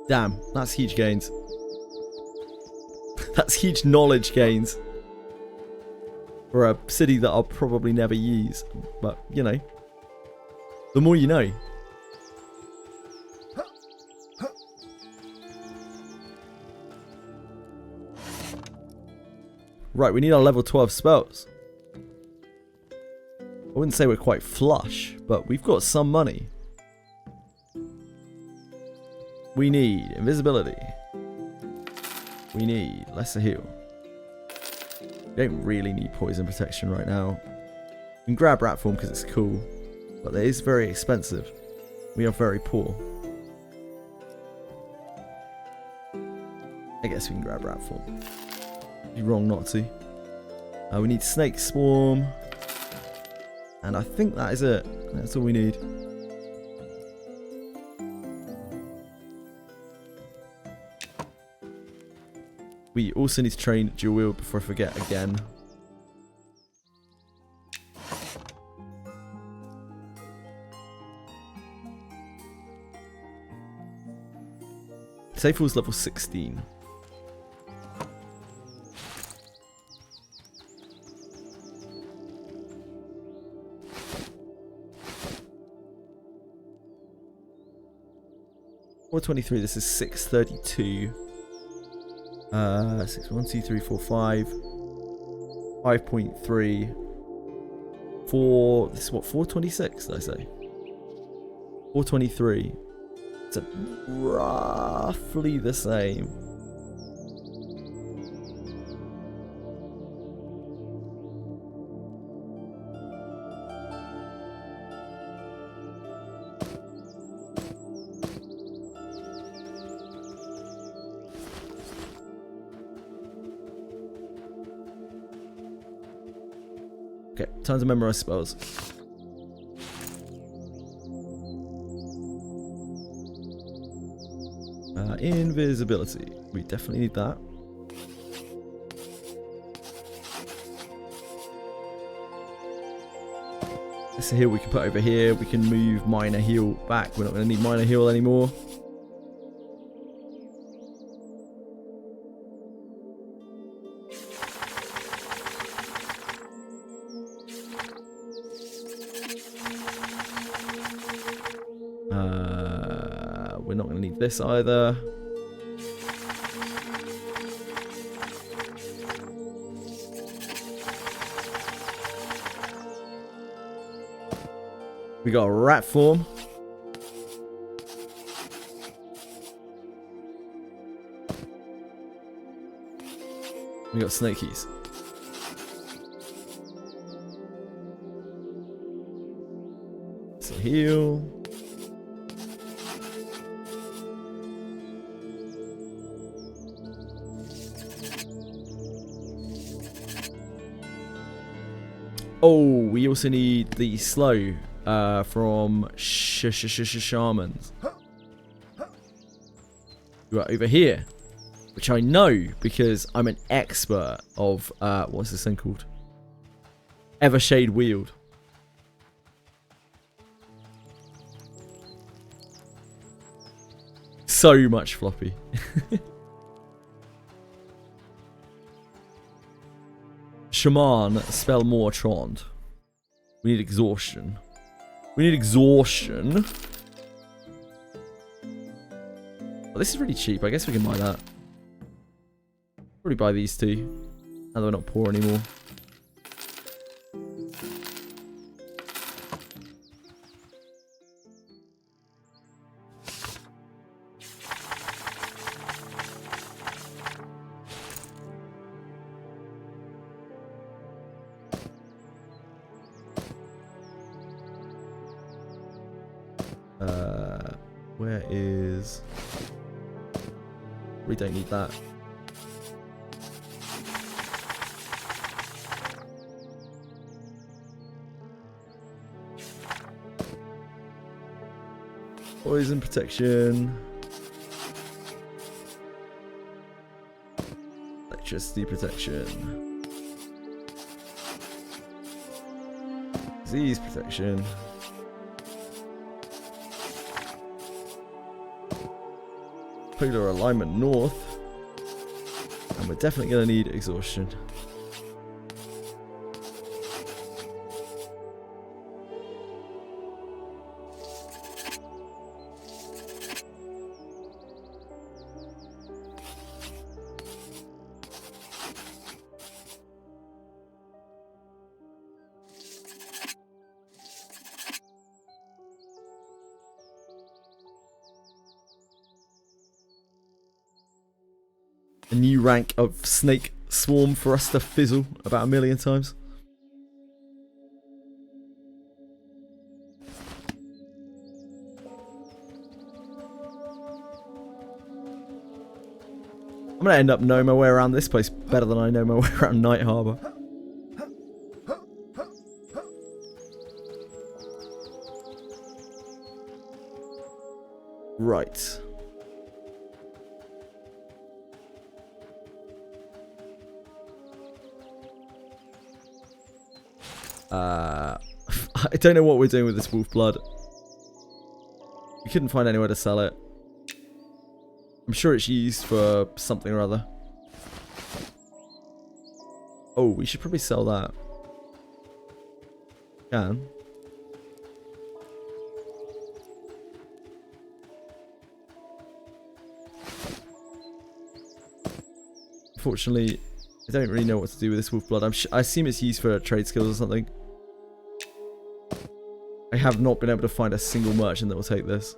Damn, that's huge gains. That's huge knowledge gains. For a city that I'll probably never use. But, you know. The more you know. Right, we need our level 12 spells. I wouldn't say we're quite flush, but we've got some money. We need invisibility. We need lesser heal. We don't really need poison protection right now. We can grab rat form because it's cool, but it is very expensive. We are very poor. I guess we can grab rat form. Be wrong not to. We need snake swarm. And I think that is it. That's all we need. We also need to train dual wield before I forget again. Safe was level 16. $423. This is 632. 6, 1, 2, 3, 4, 5. 5.3. 4. This is what, 426, did I say? 423. It's roughly the same. Okay, time to memorize spells. Invisibility. We definitely need that. This heal we can put over here. We can move minor heal back. We're not going to need minor heal anymore. We're not going to need this either. We got a rat form. We got snakies. So heal. Oh, we also need the slow from shamans. You are over here, which I know because I'm an expert of what's this thing called? Evershade Wield. So much floppy. Shaman, spell more Trond. We need exhaustion. We need exhaustion. Well, this is really cheap. I guess we can buy that. Probably buy these two. Now that we're not poor anymore. Where is... We don't need that. Poison protection. Electricity protection. Disease protection. Polar alignment north, and we're definitely going to need exhaustion. A new rank of snake swarm for us to fizzle about 1,000,000 times. I'm gonna end up knowing my way around this place better than I know my way around Night Harbor. Right. I don't know what we're doing with this wolf blood. We couldn't find anywhere to sell it. I'm sure it's used for something or other. Oh, we should probably sell that. Can. Unfortunately, I don't really know what to do with this wolf blood. I assume it's used for trade skills or something. I have not been able to find a single merchant that will take this.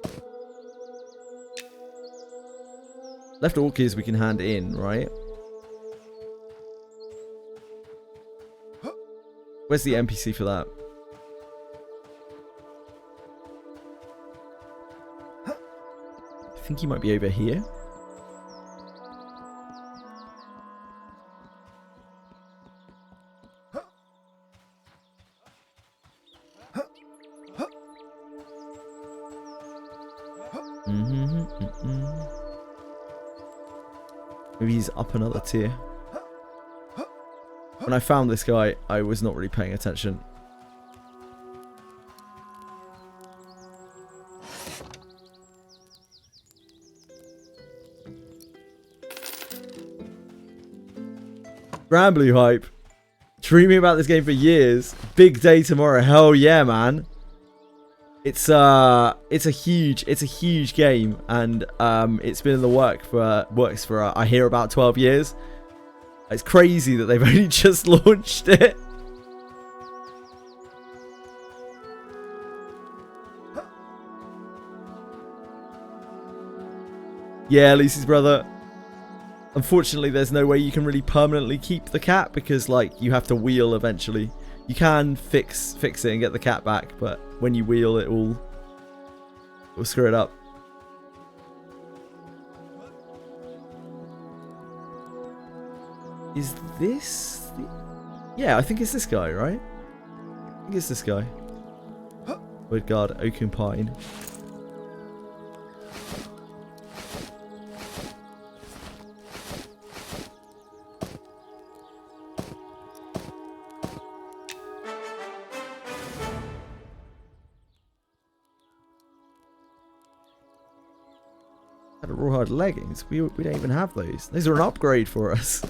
Left orchids we can hand in, right? Where's the NPC for that? I think he might be over here. Maybe he's up another tier. When I found this guy, I was not really paying attention. Grand Blue hype. Dreaming about this game for years. Big day tomorrow. Hell yeah, man. It's a huge game, and it's been in the works for I hear about 12 years. It's crazy that they've only just launched it. Yeah, Lucy's brother. Unfortunately, there's no way you can really permanently keep the cat because, like, you have to wheel eventually. You can fix it and get the cat back, but when you wheel, it will screw it up. Is this? Yeah, I think it's this guy, right? I think it's this guy. Woodguard, Oaken Pine. Rawhide leggings. We don't even have those. Those are an upgrade for us.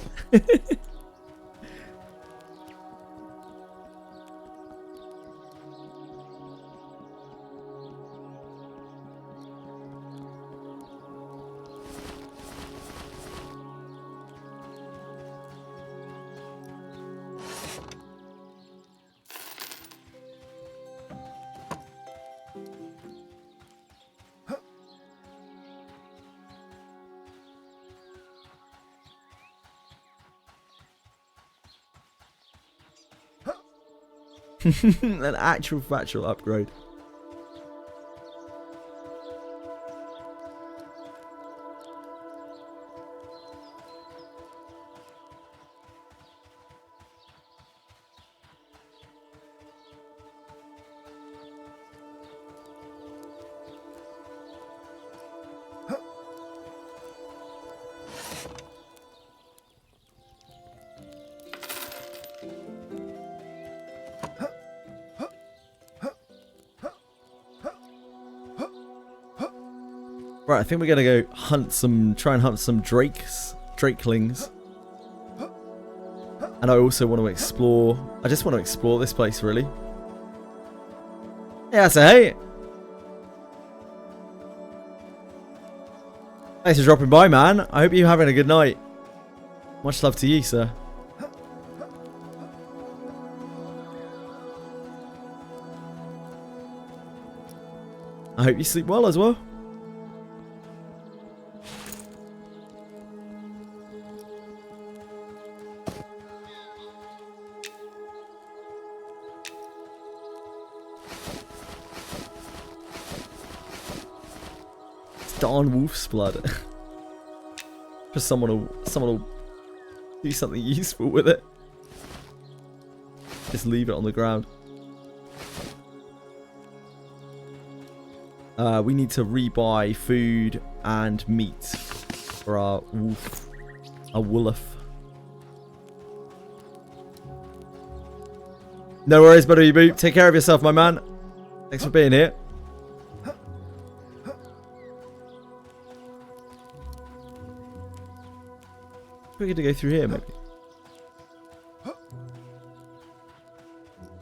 An actual factual upgrade. Right, I think we're gonna go try and hunt some drakelings. And I also want to explore, I just want to explore this place, really. Yeah, so hey! Thanks for dropping by, man. I hope you're having a good night. Much love to you, sir. I hope you sleep well as well. Darn wolf's blood. Just someone will do something useful with it. Just leave it on the ground. We need to rebuy food and meat for our wolf. A wolf. No worries, buddy boop. Take care of yourself, my man. Thanks for being here. We're going to go through here, maybe.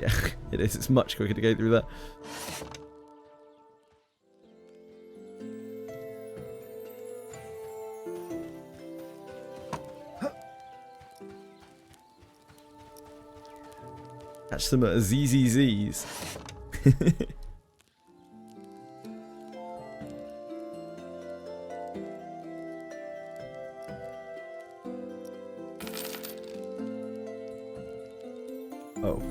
Yeah, it is. It's much quicker to go through that. Catch some ZZZs. Oh.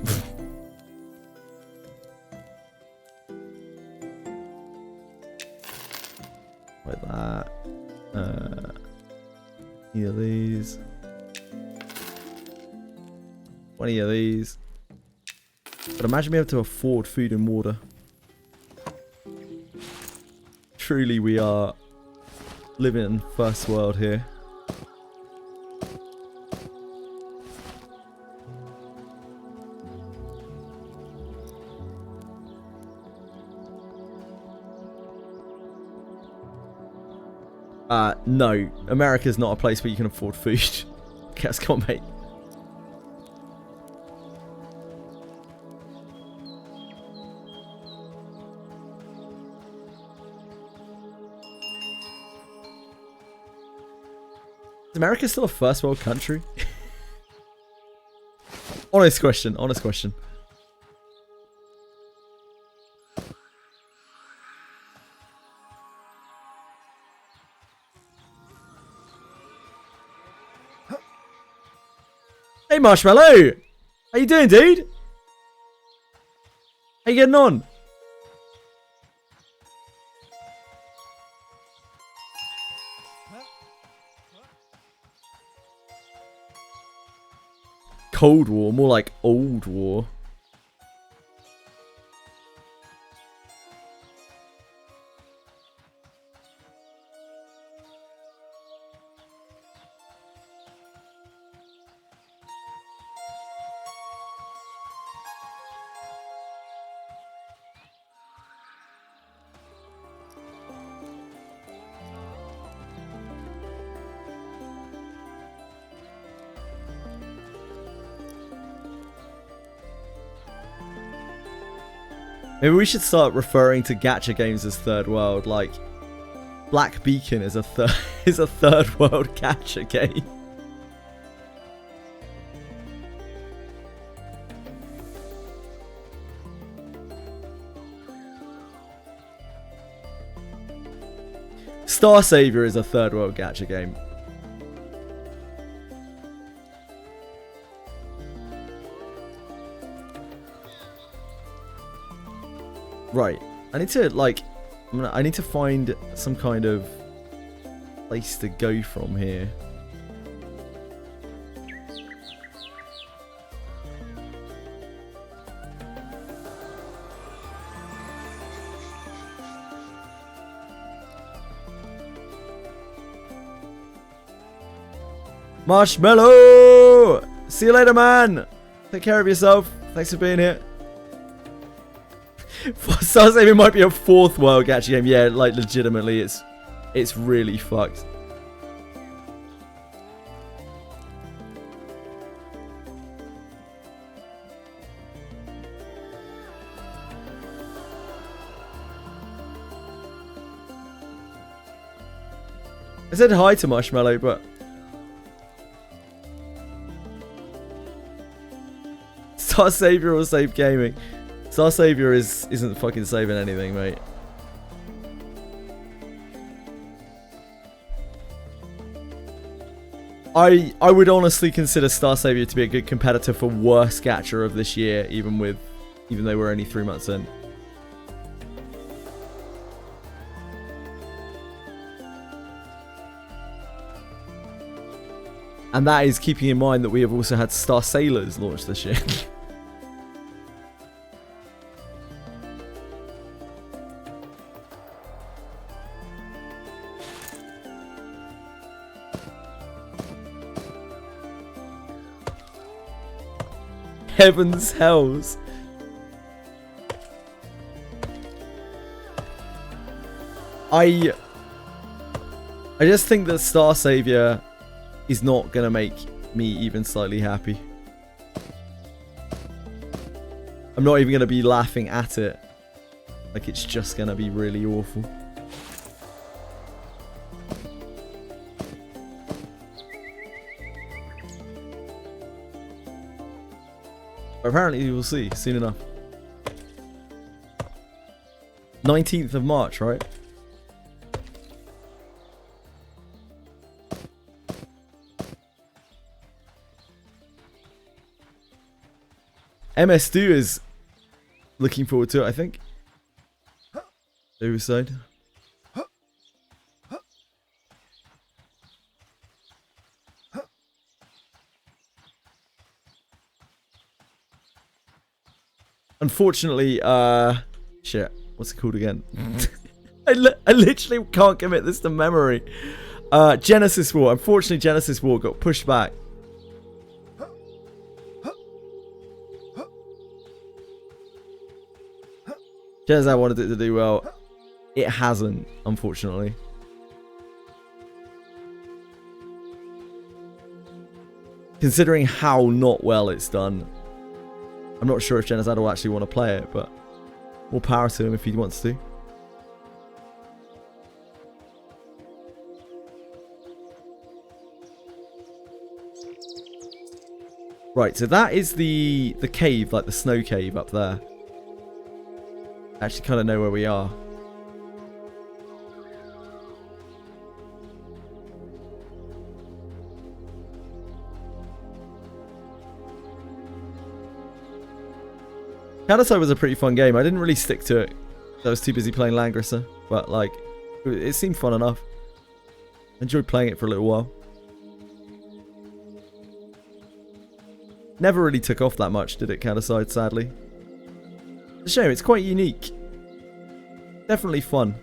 Like that. Any of these. 20 of these. But imagine being able to afford food and water. Truly, we are living in first world here. No. America's not a place where you can afford food. Guess, come on, mate. Is America still a first world country? Honest question, honest question. Hey Marshmallow! How you doing, dude? How you getting on? Cold War, more like Old War. Maybe we should start referring to gacha games as third world, like Black Beacon is a third world gacha game. Star Savior is a third world gacha game. Right, I need to I need to find some kind of place to go from here. Marshmallow! See you later, man! Take care of yourself. Thanks for being here. Star Savior might be a fourth world gacha game. Yeah, like legitimately, it's really fucked. I said hi to Marshmallow, but Star Savior will save gaming. Star Savior isn't fucking saving anything, mate. I would honestly consider Star Savior to be a good competitor for worst gacha of this year, even though we're only 3 months in. And that is keeping in mind that we have also had Star Sailors launched this year. Heavens hells. I just think that Star Savior is not going to make me even slightly happy. I'm not even going to be laughing at it. Like, it's just going to be really awful. Apparently you will see soon enough. 19th of March, right? MS2 is looking forward to it, I think. Suicide. Unfortunately, shit, what's it called again? I literally can't commit this to memory. Genesis War. Unfortunately, Genesis War got pushed back. Just as I wanted it to do well, it hasn't, unfortunately. Considering how not well it's done, I'm not sure if Genozad will actually want to play it, but more power to him if he wants to. Right, so that is the cave, like the snow cave up there. I actually kind of know where we are. Counter-Strike was a pretty fun game. I didn't really stick to it. I was too busy playing Langrisser, but like, it seemed fun enough. I enjoyed playing it for a little while. Never really took off that much, did it, Counter-Strike, sadly? It's a shame, it's quite unique. Definitely fun.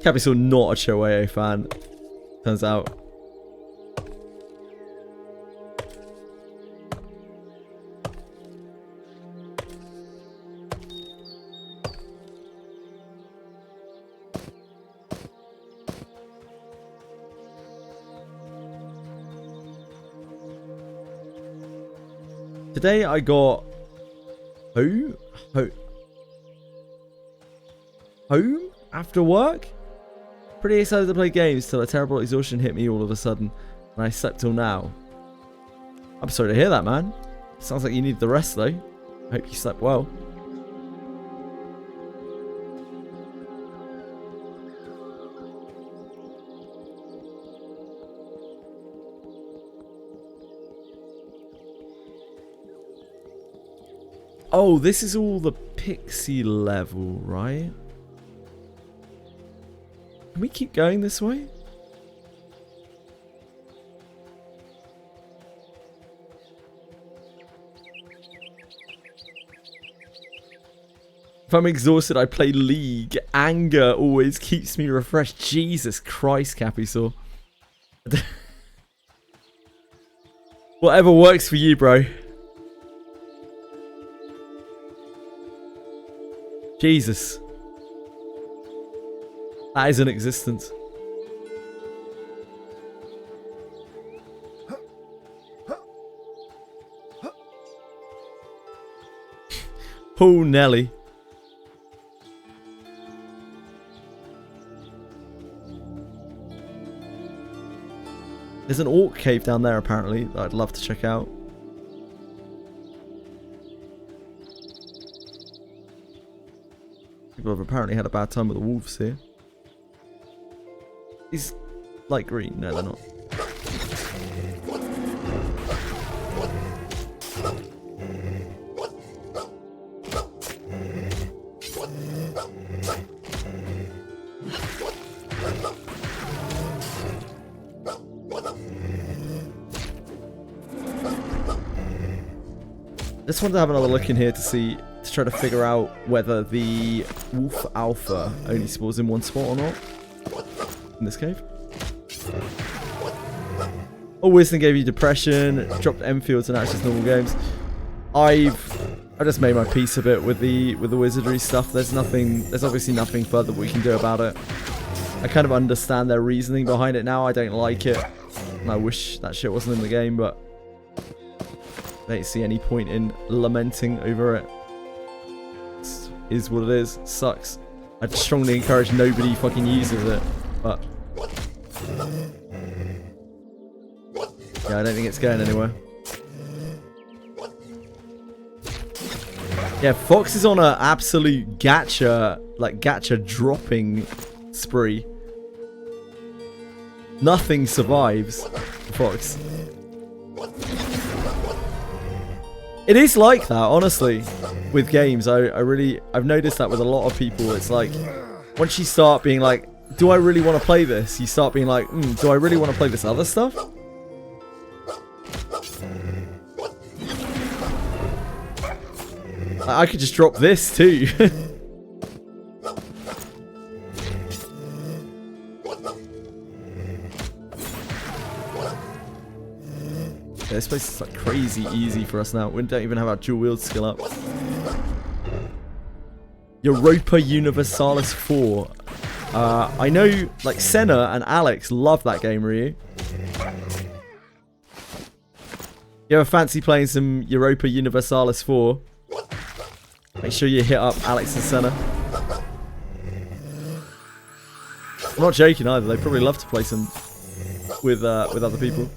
Capital not a Choei fan, turns out. Today I got home after work. Pretty excited to play games till a terrible exhaustion hit me all of a sudden, and I slept till now. I'm sorry to hear that, man. Sounds like you need the rest though. I hope you slept well. Oh, this is all the pixie level, right? Can we keep going this way? If I'm exhausted, I play League. Anger always keeps me refreshed. Jesus Christ, Capisaur. Whatever works for you, bro. Jesus. That is an existence. Oh, Nelly. There's an orc cave down there, apparently, that I'd love to check out. People have apparently had a bad time with the wolves here. These light green? No, they're not. Just wanted to have another look in here to try to figure out whether the wolf alpha only spawns in one spot or not. In this cave. Oh, wisdom gave you depression, dropped Enfields, and that's just normal games. I just made my peace a bit with the wizardry stuff. There's obviously nothing further we can do about it. I kind of understand their reasoning behind it now. I don't like it, and I wish that shit wasn't in the game, but I don't see any point in lamenting over it. It is what it is. Sucks. I'd strongly encourage nobody fucking uses it, but yeah, I don't think it's going anywhere. Yeah, Fox is on an absolute gacha dropping spree. Nothing survives Fox. It is like that, honestly, with games. I've noticed that with a lot of people. It's like, once you start being like, do I really want to play this? You start being like, do I really want to play this other stuff? I could just drop this too. Yeah, this place is like crazy easy for us now. We don't even have our dual wield skill up. Europa Universalis 4. I know like Senna and Alex love that game, Ryu. You ever fancy playing some Europa Universalis 4? Make sure you hit up Alex and Senna. I'm not joking either. They probably love to play some with other people.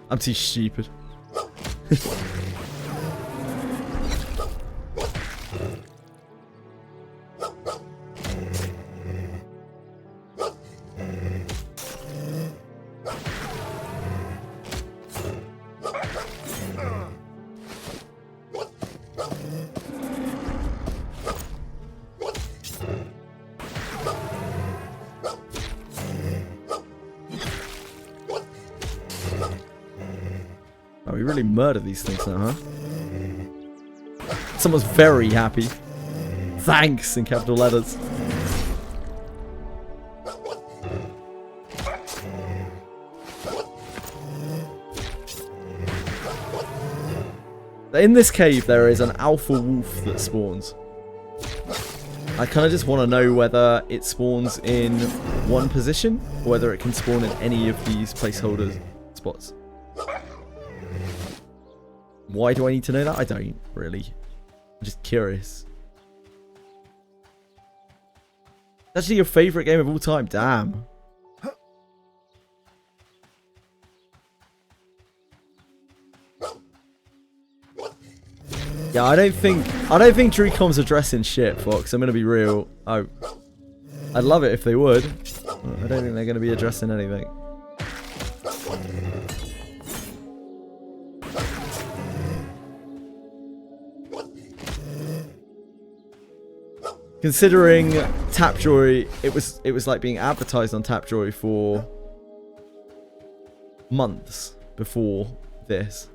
I'm too stupid. Oh, we really murder these things now, huh? Someone's very happy. Thanks in capital letters. In this cave, there is an alpha wolf that spawns. I kind of just want to know whether it spawns in one position, or whether it can spawn in any of these placeholder spots. Why do I need to know that? I don't, really. I'm just curious. It's actually your favourite game of all time? Damn. Yeah, I don't think Drewcom's addressing shit, Fox. I'm gonna be real. I'd love it if they would. I don't think they're gonna be addressing anything. Considering Tapjoy, it was like being advertised on Tapjoy for months before this,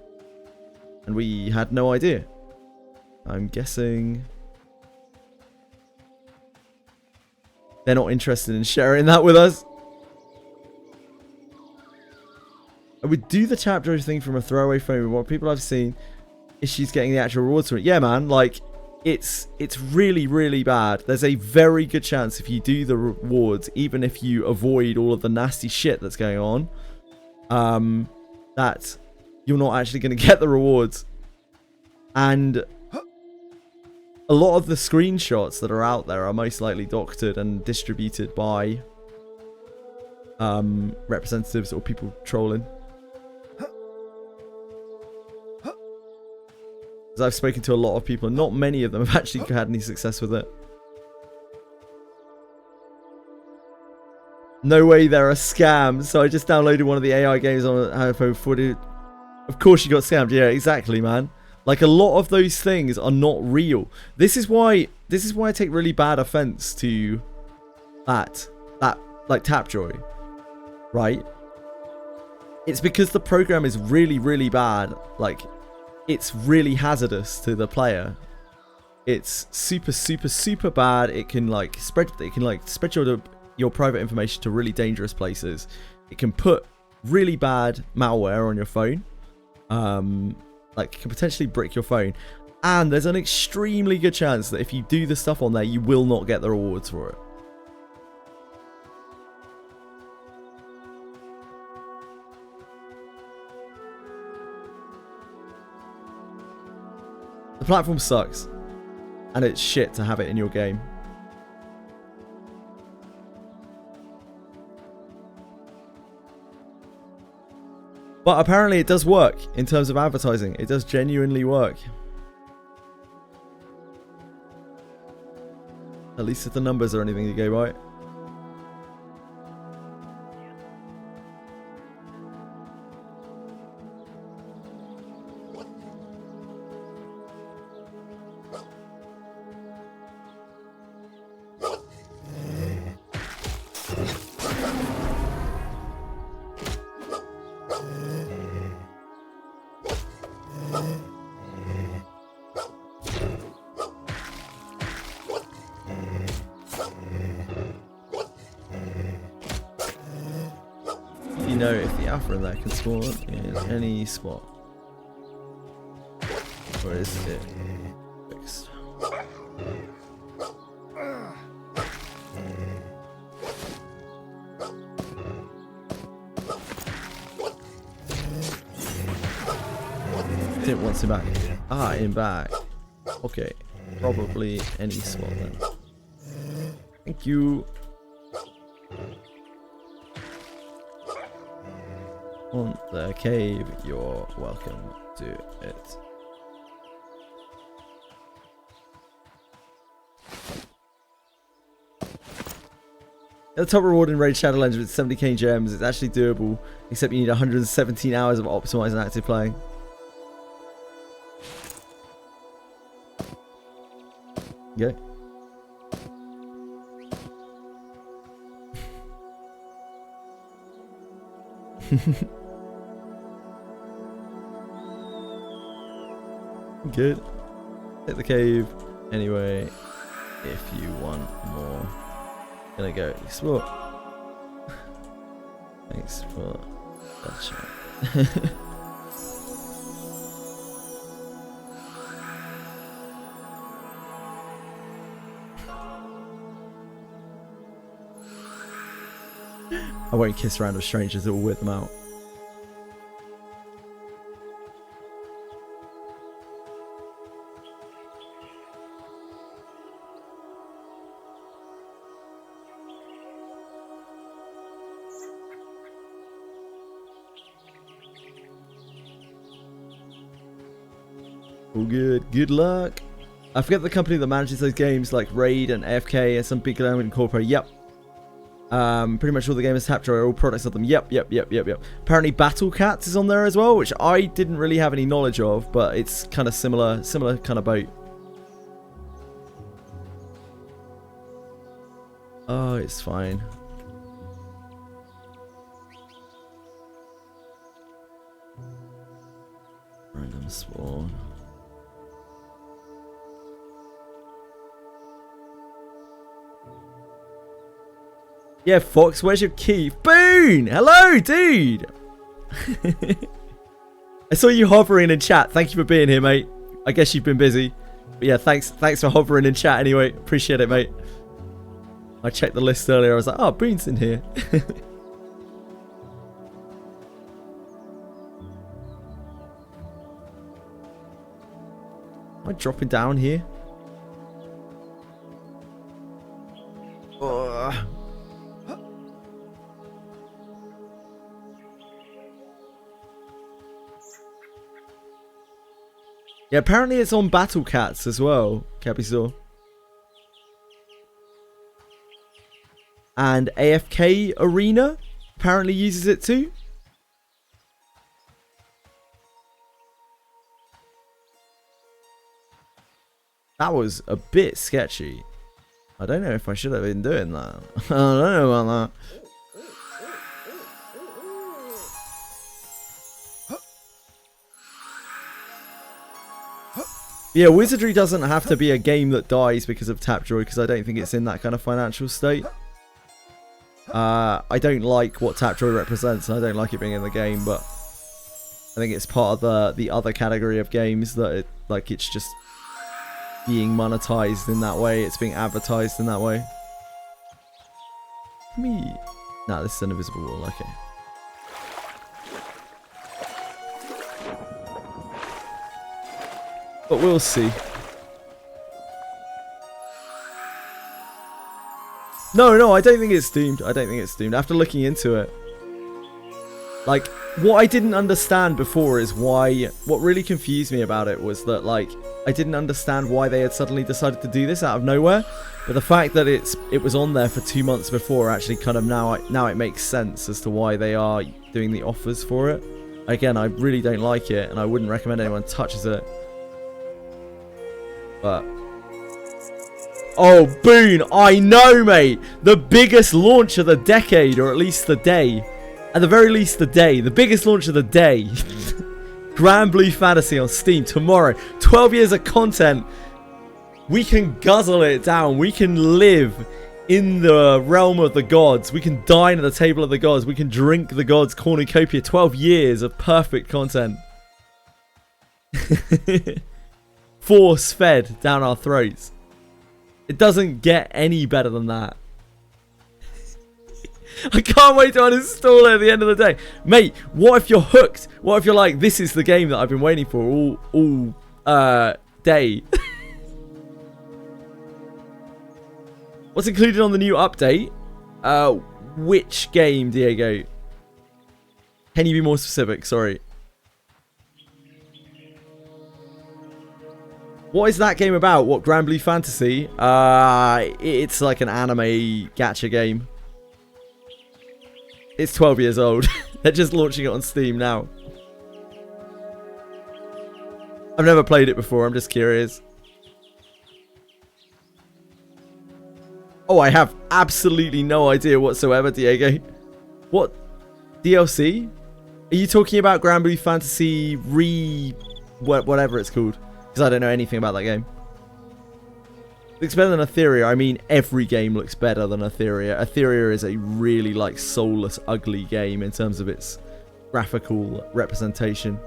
and we had no idea. I'm guessing they're not interested in sharing that with us. I would do the Tapjoy thing from a throwaway phone. What people I've seen is she's getting the actual rewards from it. Yeah, man, like, it's really, really bad. There's a very good chance if you do the rewards, even if you avoid all of the nasty shit that's going on, that you're not actually going to get the rewards. And a lot of the screenshots that are out there are most likely doctored and distributed by representatives or people trolling. As I've spoken to a lot of people, and not many of them have actually had any success with it. No way, they're a scam. So I just downloaded one of the AI games on iPhone 40. Of course you got scammed. Yeah, exactly, man. Like, a lot of those things are not real. This is why I take really bad offense to that like Tapjoy, right? It's because the program is really, really bad. Like, it's really hazardous to the player. It's super, super, super bad. It can spread your private information to really dangerous places. It can put really bad malware on your phone. Like, it can potentially brick your phone. And there's an extremely good chance that if you do the stuff on there, you will not get the rewards for it. The platform sucks. And it's shit to have it in your game. But apparently it does work in terms of advertising. It does genuinely work. At least if the numbers are anything to go by. You know if the alpha in there can spawn in any spot. Or is it fixed? Didn't want him back. Ah, him back. Okay. Probably any spot then. Thank you. On the cave, you're welcome to it. The top reward in Raid Shadow Legends with 70k gems. It's actually doable, except you need 117 hours of optimized and active playing. Okay. Good. Hit the cave anyway. If you want more, gonna go explore. Thanks for watching. I won't kiss random strangers, it will weird them out. All good. Good luck. I forget the company that manages those games like Raid and AFK and some big game incorporate. Yep. Pretty much all the games Tapjoy are all products of them. Yep. Apparently Battle Cats is on there as well, which I didn't really have any knowledge of, but it's kind of similar kind of boat. Oh, it's fine. Random spawn. Yeah, Fox, where's your key? Boone! Hello, dude! I saw you hovering in chat. Thank you for being here, mate. I guess you've been busy. But yeah, thanks for hovering in chat anyway. Appreciate it, mate. I checked the list earlier. I was like, oh, Boon's in here. Am I dropping down here? Yeah, apparently it's on Battle Cats as well, Capisaur. And AFK Arena apparently uses it too. That was a bit sketchy. I don't know if I should have been doing that. I don't know about that. Yeah, Wizardry doesn't have to be a game that dies because of Tapjoy, because I don't think it's in that kind of financial state. I don't like what Tapjoy represents, and I don't like it being in the game, but I think it's part of the other category of games that it's just being monetized in that way. It's being advertised in that way. Nah, this is an invisible wall. Okay. But we'll see. No, I don't think it's doomed. I don't think it's doomed. After looking into it, like, what I didn't understand before is why. What really confused me about it was that, like, I didn't understand why they had suddenly decided to do this out of nowhere. But the fact that it was on there for 2 months before actually kind of now it makes sense as to why they are doing the offers for it. Again, I really don't like it, and I wouldn't recommend anyone touches it. But oh, Boon, I know, mate. The biggest launch of the decade, or at least the day. At the very least, the day. The biggest launch of the day. Grand Blue Fantasy on Steam tomorrow. 12 years of content. We can guzzle it down. We can live in the realm of the gods. We can dine at the table of the gods. We can drink the gods' cornucopia. 12 years of perfect content. Force fed down our throats. It doesn't get any better than that. I can't wait to uninstall it at the end of the day. Mate, what if you're hooked? What if you're like, this is the game that I've been waiting for all day? What's included on the new update? Which game, Diego? Can you be more specific? Sorry. What is that game about? What, Grand Blue Fantasy? It's like an anime gacha game. It's 12 years old. They're just launching it on Steam now. I've never played it before. I'm just curious. Oh, I have absolutely no idea whatsoever, Diego. What? DLC? Are you talking about Grand Blue Fantasy whatever it's called? Because I don't know anything about that game. It looks better than Etheria. I mean, every game looks better than Etheria. Etheria is a really, like, soulless, ugly game in terms of its graphical representation.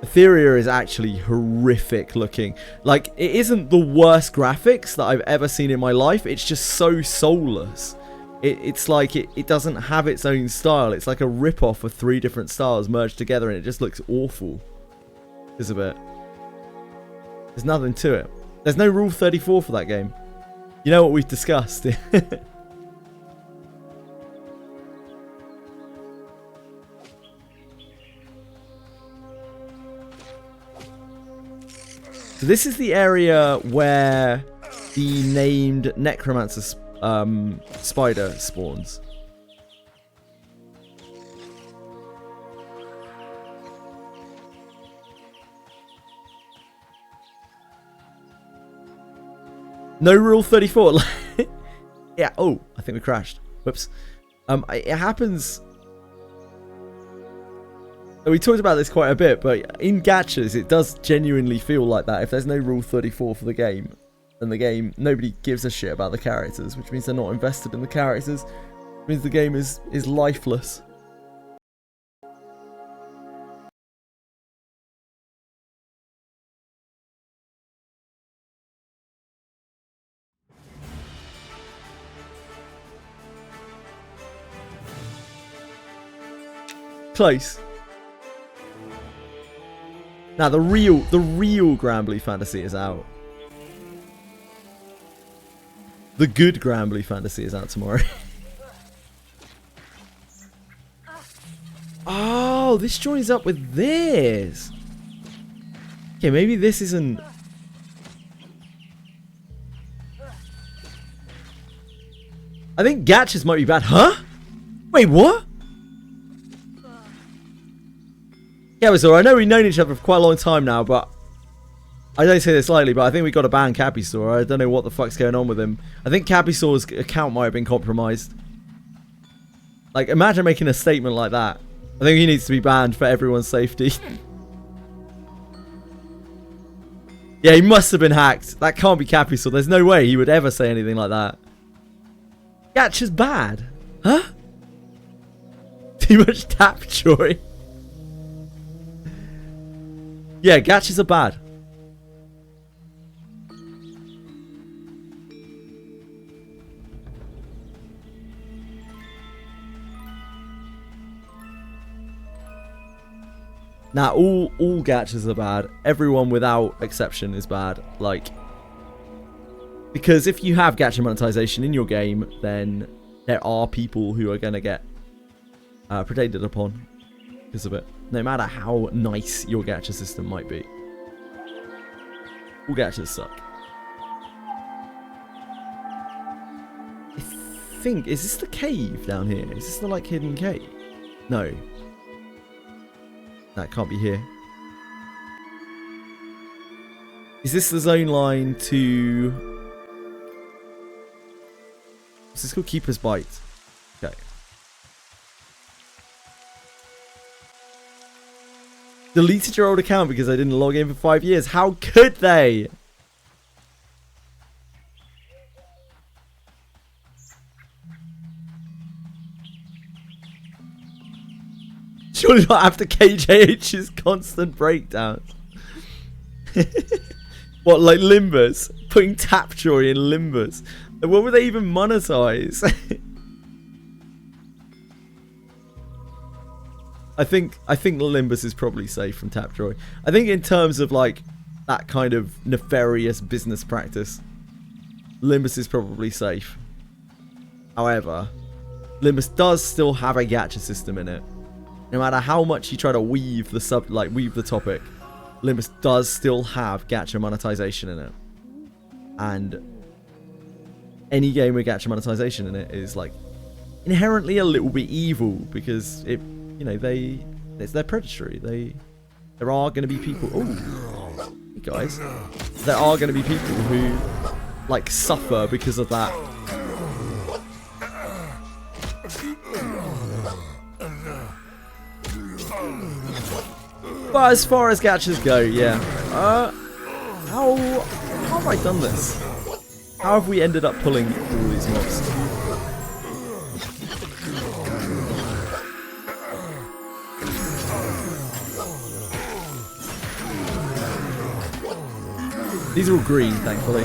Etheria is actually horrific looking. Like, it isn't the worst graphics that I've ever seen in my life. It's just so soulless. It's like it doesn't have its own style. It's like a rip-off of 3 different styles merged together, and it just looks awful. It's a bit. There's nothing to it. There's no Rule 34 for that game. You know what we've discussed. So this is the area where the named Necromancer spider spawns. No Rule 34. Yeah. Oh, I think we crashed. Whoops. It happens. We talked about this quite a bit, but in gachas, it does genuinely feel like that. If there's no Rule 34 for the game, then the game, nobody gives a shit about the characters, which means they're not invested in the characters. It means the game is lifeless. close. Now the real Granblue Fantasy is out. The good Granblue Fantasy is out tomorrow. Oh, this joins up with this. Okay, maybe this isn't... I think gachas might be bad. Huh? Wait, what? Yeah, so I know we've known each other for quite a long time now, but I don't say this lightly, but I think we got to ban Capisaur. I don't know what the fuck's going on with him. I think Capisaur's account might have been compromised. Like, imagine making a statement like that. I think he needs to be banned for everyone's safety. Yeah, he must have been hacked. That can't be Capisaur. There's no way he would ever say anything like that. Gacha's bad. Huh? Too much Tapjoy. Yeah, gachas are bad. Now, all gachas are bad. Everyone without exception is bad. Like, because if you have gacha monetization in your game, then there are people who are going to get predated upon because of it. No matter how nice your gacha system might be. All gachas suck. I think, is this the cave down here? Is this the, like, hidden cave? No. That can't be here. Is this the zone line to... What's this called? Keeper's Bite. Okay. Deleted your old account because I didn't log in for 5 years. How could they? Surely not after KJH's constant breakdowns. What, like Limbus? Putting Tapjoy in Limbus. What would they even monetize? I think Limbus is probably safe from Tapjoy. I think in terms of like that kind of nefarious business practice, Limbus is probably safe. However, Limbus does still have a gacha system in it. No matter how much you try to weave the topic, Limbus does still have gacha monetization in it. And any game with gacha monetization in it is like inherently a little bit evil because it, you know, they're predatory. There are going to be people. Oh, hey guys, there are going to be people who like suffer because of that. But as far as gachas go, yeah. How have I done this? How have we ended up pulling all these mobs? These are all green, thankfully.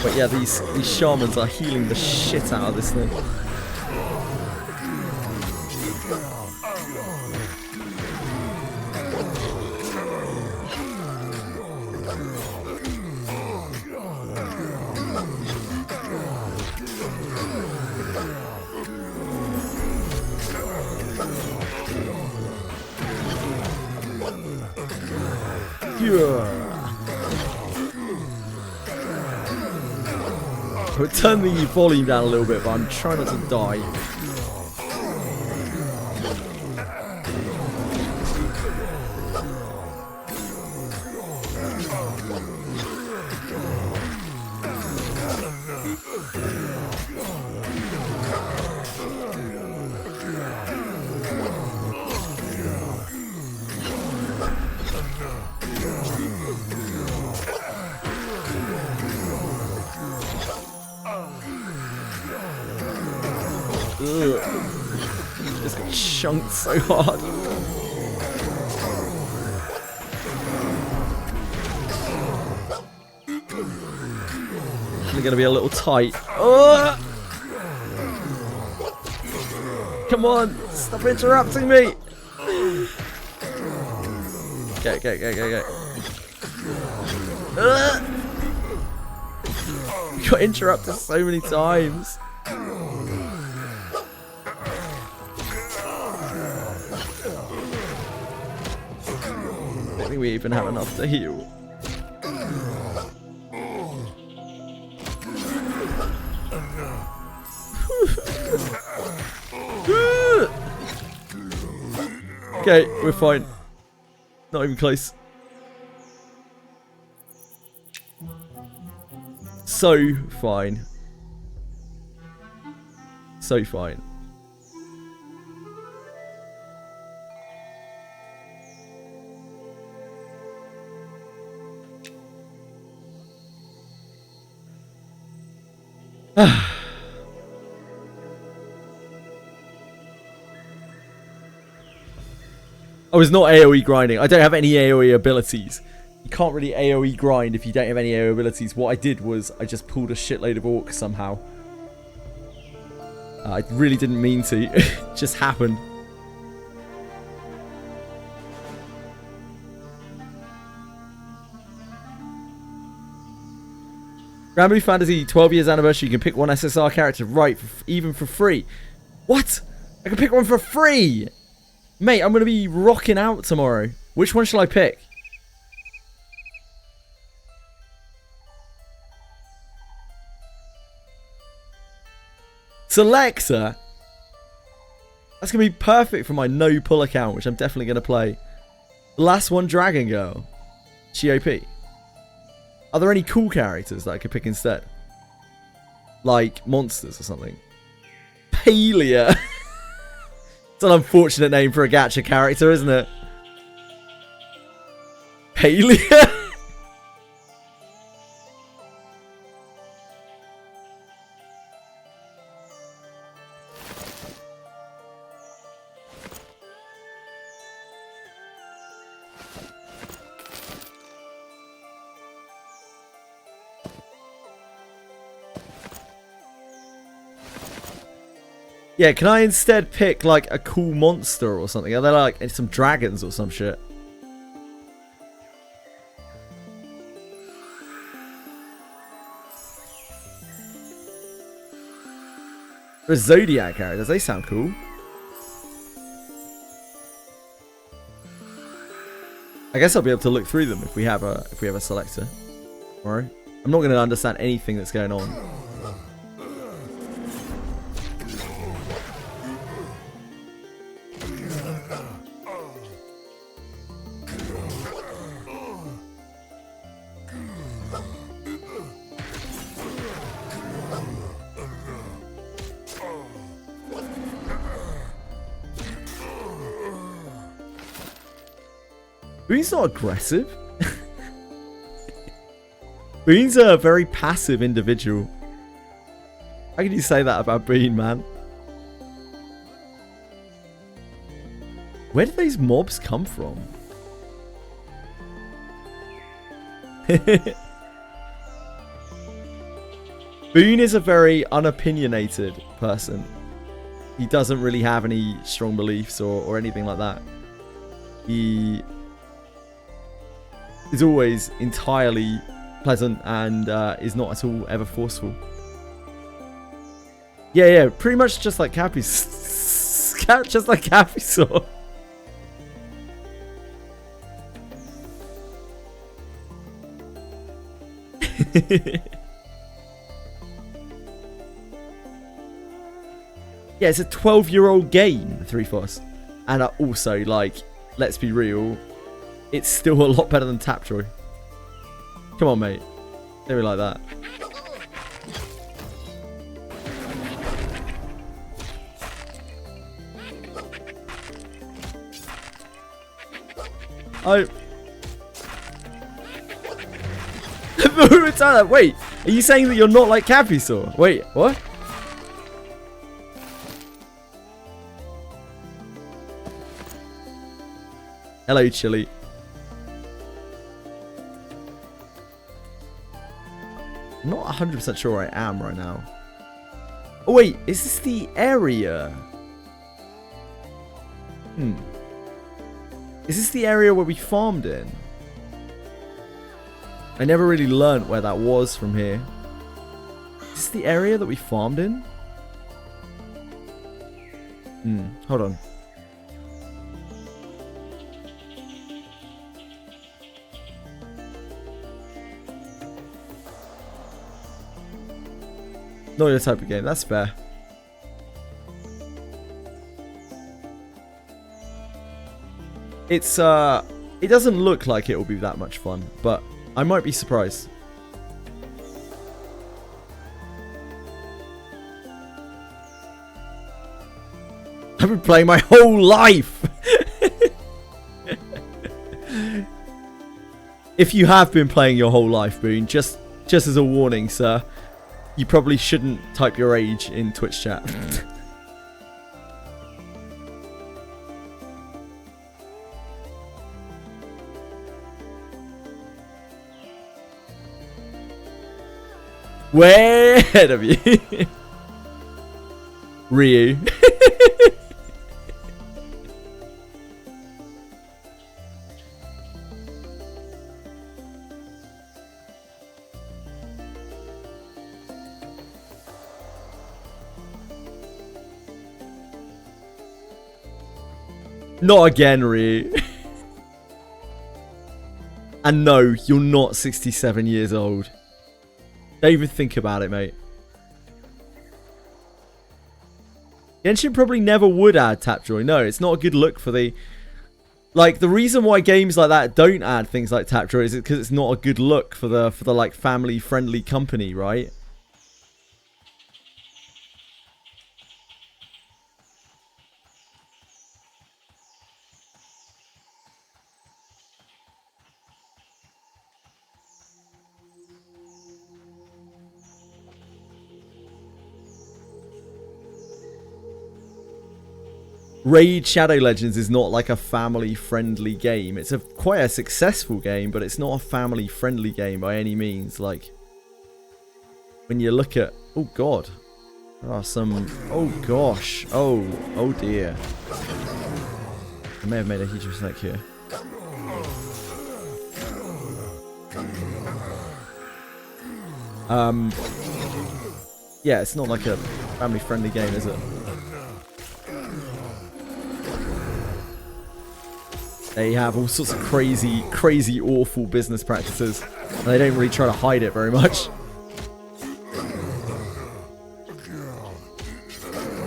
But yeah, these shamans are healing the shit out of this thing. We'll turn the volume down a little bit, but I'm trying not to die. Just got chunked so hard. They're gonna be a little tight. Oh! Come on, stop interrupting me. Go. Got interrupted so many times. I don't think we even have enough to heal. Okay, we're fine. Not even close. So fine. So fine. I was not AoE grinding. I don't have any AoE abilities. You can't really AoE grind if you don't have any AoE abilities. What I did was I just pulled a shitload of orcs somehow. I really didn't mean to. It just happened. Granblue Fantasy 12 years anniversary. You can pick one SSR character, right? Even for free. What? I can pick one for free! Mate, I'm going to be rocking out tomorrow. Which one shall I pick? Selector? That's going to be perfect for my no-pull account, which I'm definitely going to play. The last one, Dragon Girl. She OP. Are there any cool characters that I could pick instead? Like monsters or something? Palia. It's an unfortunate name for a gacha character, isn't it? Palia? Yeah, can I instead pick, like, a cool monster or something? Are there, like, some dragons or some shit? There's Zodiac characters. They sound cool. I guess I'll be able to look through them if we have a selector. Alright. I'm not going to understand anything that's going on. Boon's not aggressive. Boon's a very passive individual. How can you say that about Boon, man? Where did these mobs come from? Boon is a very unopinionated person. He doesn't really have any strong beliefs or anything like that. He is always entirely pleasant and is not at all ever forceful. Yeah, pretty much just like Cappy's. Just like Cappy saw. Yeah, it's a 12-year-old game, the Three Foss. And also, like, let's be real, it's still a lot better than Tapjoy. Come on, mate. Don't be like that. Wait, are you saying that you're not like Capisaur? Wait, what? Hello, Chili. I'm not 100% sure I am right now. Oh wait, is this the area? Is this the area where we farmed in? I never really learnt where that was from here. Is this the area that we farmed in? Hold on. Not your type of game, that's fair. It's it doesn't look like it will be that much fun, but I might be surprised. I've been playing my whole life. If you have been playing your whole life, Boone, just as a warning, sir, you probably shouldn't type your age in Twitch chat. Way ahead of you. Ryu. Not again, Ryu. And no, you're not 67 years old. Don't even think about it, mate. Genshin probably never would add Tapjoy. No, it's not a good look for the... Like, the reason why games like that don't add things like Tapjoy is because it's not a good look for the like, family-friendly company, right? Raid Shadow Legends is not like a family-friendly game. It's quite a successful game, but it's not a family-friendly game by any means. Like, when you look at... Oh, God. There are some... Oh, gosh. Oh, dear. I may have made a huge mistake here. Yeah, it's not like a family-friendly game, is it? They have all sorts of crazy, awful business practices. And they don't really try to hide it very much.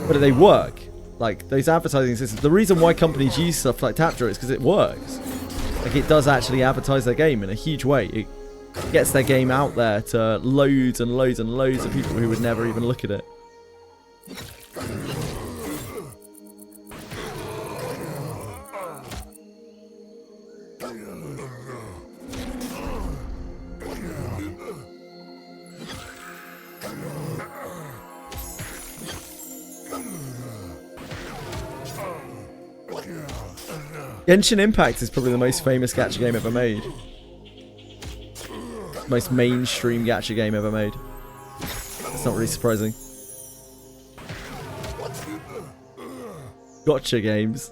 But they work. Like, those advertising systems. The reason why companies use stuff like Tapjoy is because it works. Like, it does actually advertise their game in a huge way. It gets their game out there to loads and loads and loads of people who would never even look at it. Genshin Impact is probably the most famous gacha game ever made. Most mainstream gacha game ever made. It's not really surprising. Gotcha games.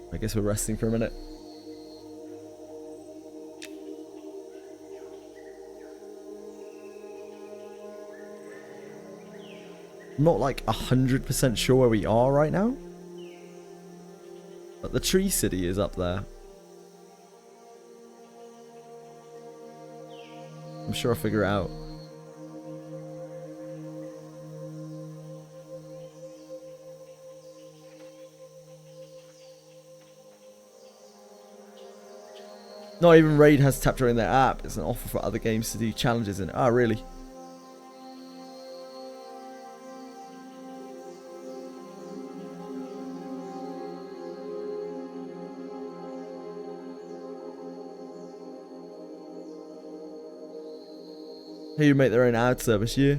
I guess we're resting for a minute. I'm not like 100% sure where we are right now. But the Tree City is up there. I'm sure I'll figure it out. Not even Raid has Tapjoy in their app. It's an offer for other games to do challenges in. Ah, really? Who make their own ad service, yeah?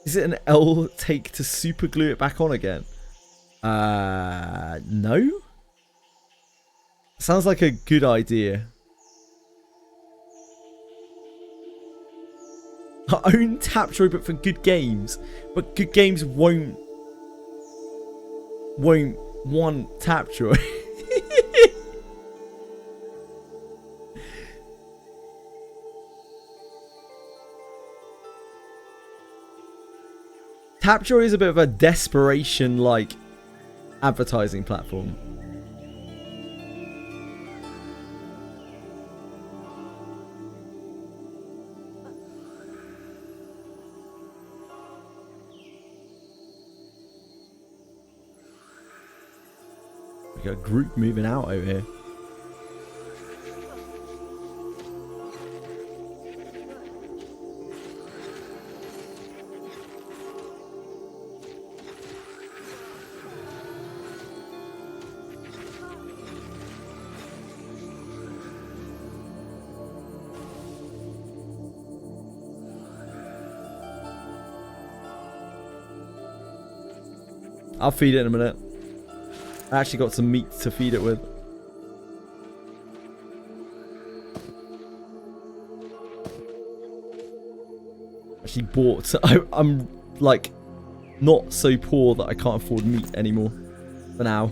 Is it an L take to super glue it back on again? No? Sounds like a good idea. Our own Tapjoy, but for good games. But good games won't want Tapjoy. Tapjoy is a bit of a desperation like advertising platform. We got a group moving out over here. I'll feed it in a minute. I actually got some meat to feed it with. Actually bought... I'm like not so poor that I can't afford meat anymore. For now.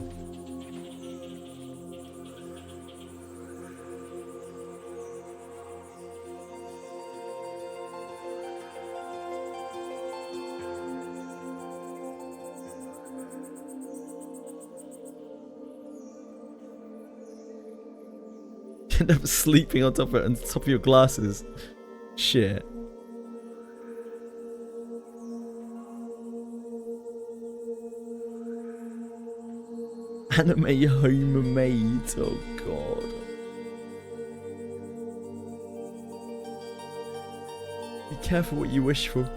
End up sleeping on top of it, on top of your glasses. Shit. Anime homemade. Oh god. Be careful what you wish for.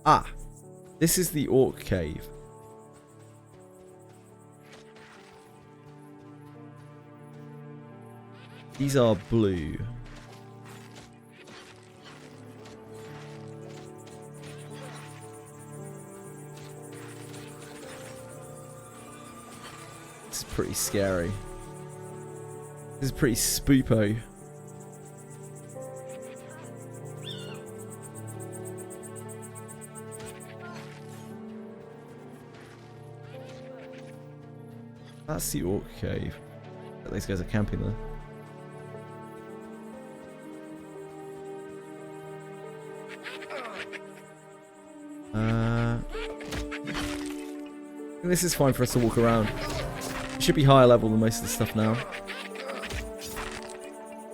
Ah, this is the Orc Cave. These are blue. This is pretty scary. This is pretty spoopo. That's the Orc Cave. These guys are camping there. I think this is fine for us to walk around. It should be higher level than most of the stuff now.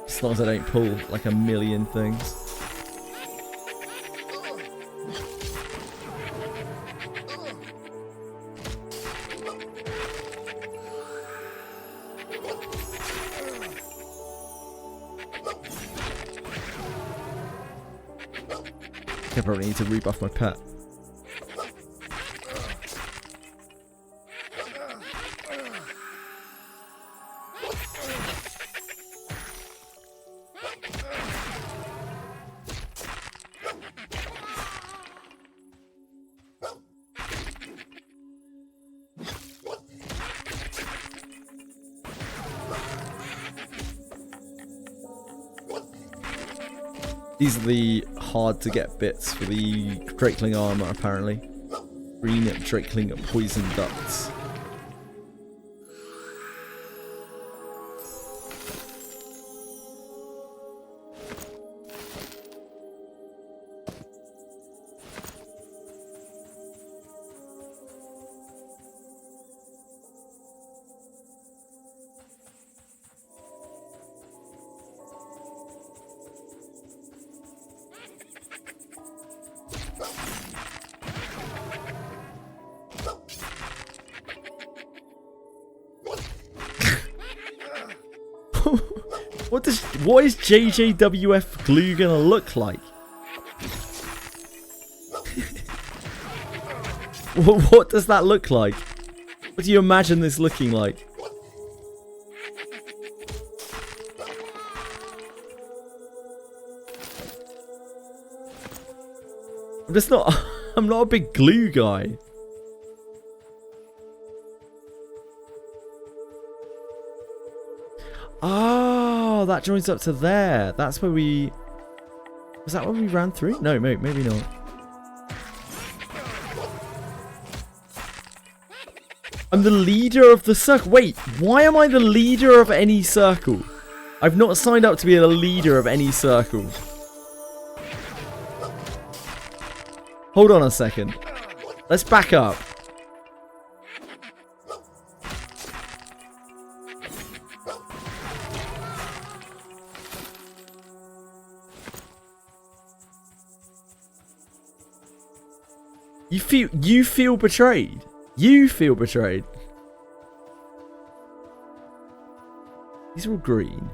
As long as I don't pull like a million things. I probably need to rebuff my pet. These are the hard to get bits for the Drakeling armor, apparently. Green Drakeling poison ducts. What is JJWF glue gonna look like? What does that look like? What do you imagine this looking like? I'm just not. I'm not a big glue guy. Oh, that joins up to there. That's where we... Was that where we ran through? No, maybe not. I'm the leader of the circle. Wait, why am I the leader of any circle? I've not signed up to be the leader of any circle. Hold on a second. Let's back up. You feel betrayed. You feel betrayed. These are all green.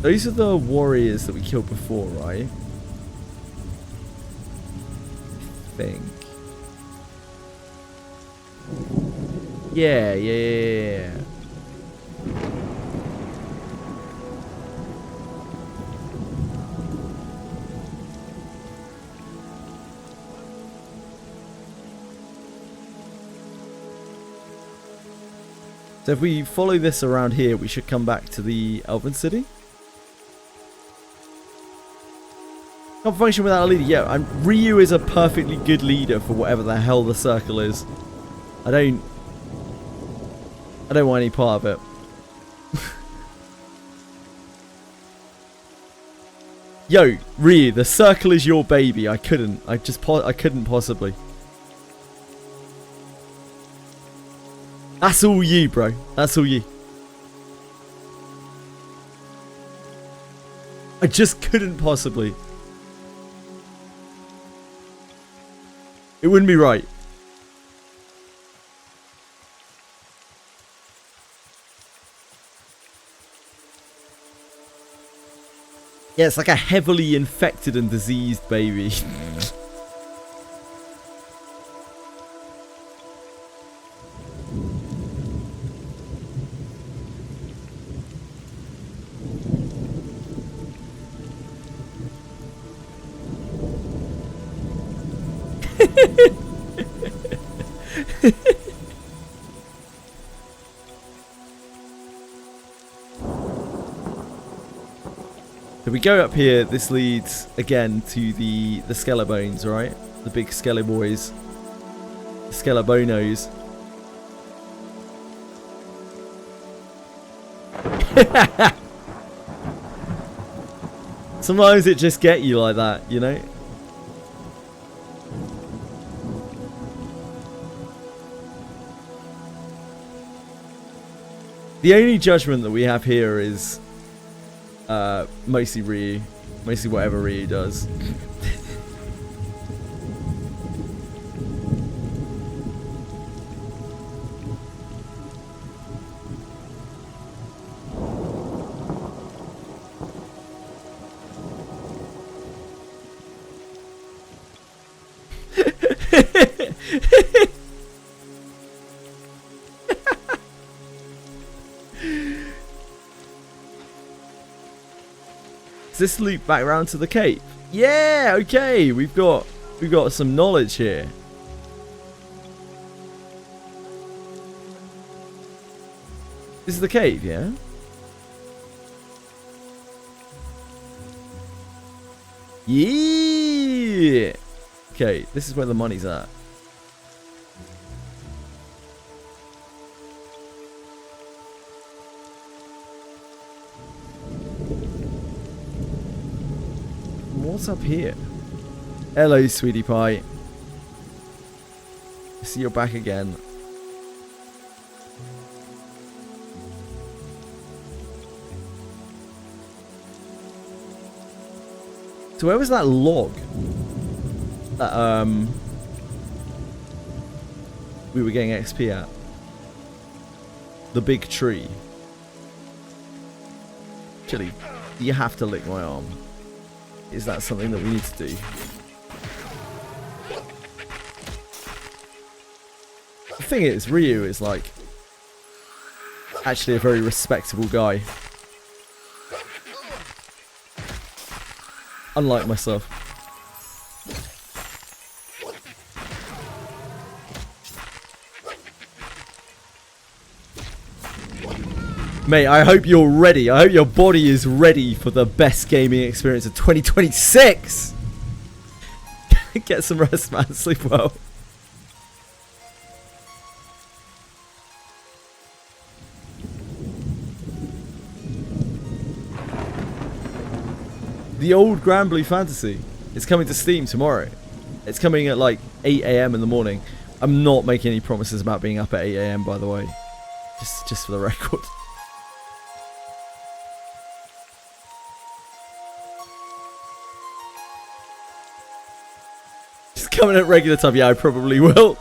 Those are the warriors that we killed before, right? I think. Yeah. So if we follow this around here, we should come back to the Elven City. Can't function without a leader. Yeah, Ryu is a perfectly good leader for whatever the hell the circle is. I don't want any part of it. Yo, Ryu, the circle is your baby. I couldn't possibly. That's all you, bro. That's all you. I just couldn't possibly. It wouldn't be right. Yeah, it's like a heavily infected and diseased baby. So we go up here, this leads again to the Skelebanes, right? The big Skele boys. The Skelebonos. Sometimes it just get you like that, you know? The only judgment that we have here is mostly Ryu. Mostly whatever Ryu does. Does this loop back around to the cape? Yeah, okay, we've got some knowledge here. This is the cave, yeah? Yeah. Okay, this is where the money's at. What's up here? Hello, sweetie pie. I see you're back again. So where was that log that we were getting XP at? The big tree. Actually, you have to lick my arm. Is that something that we need to do? The thing is, Ryu is like actually a very respectable guy. Unlike myself. Mate, I hope you're ready. I hope your body is ready for the best gaming experience of 2026. Get some rest, man. Sleep well. The old Grand Blue Fantasy is coming to Steam tomorrow. It's coming at like 8 AM in the morning. I'm not making any promises about being up at 8 AM, by the way. Just for the record. Just coming at regular time. Yeah, I probably will.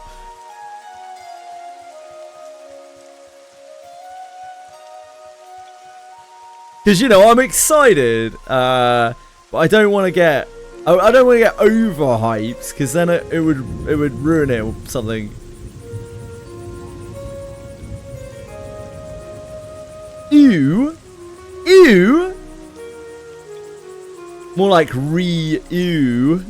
Because, you know, I'm excited. But I don't want to get... I don't want to get overhyped, because then it would ruin it or something. Ew. Ew. More like re-ew.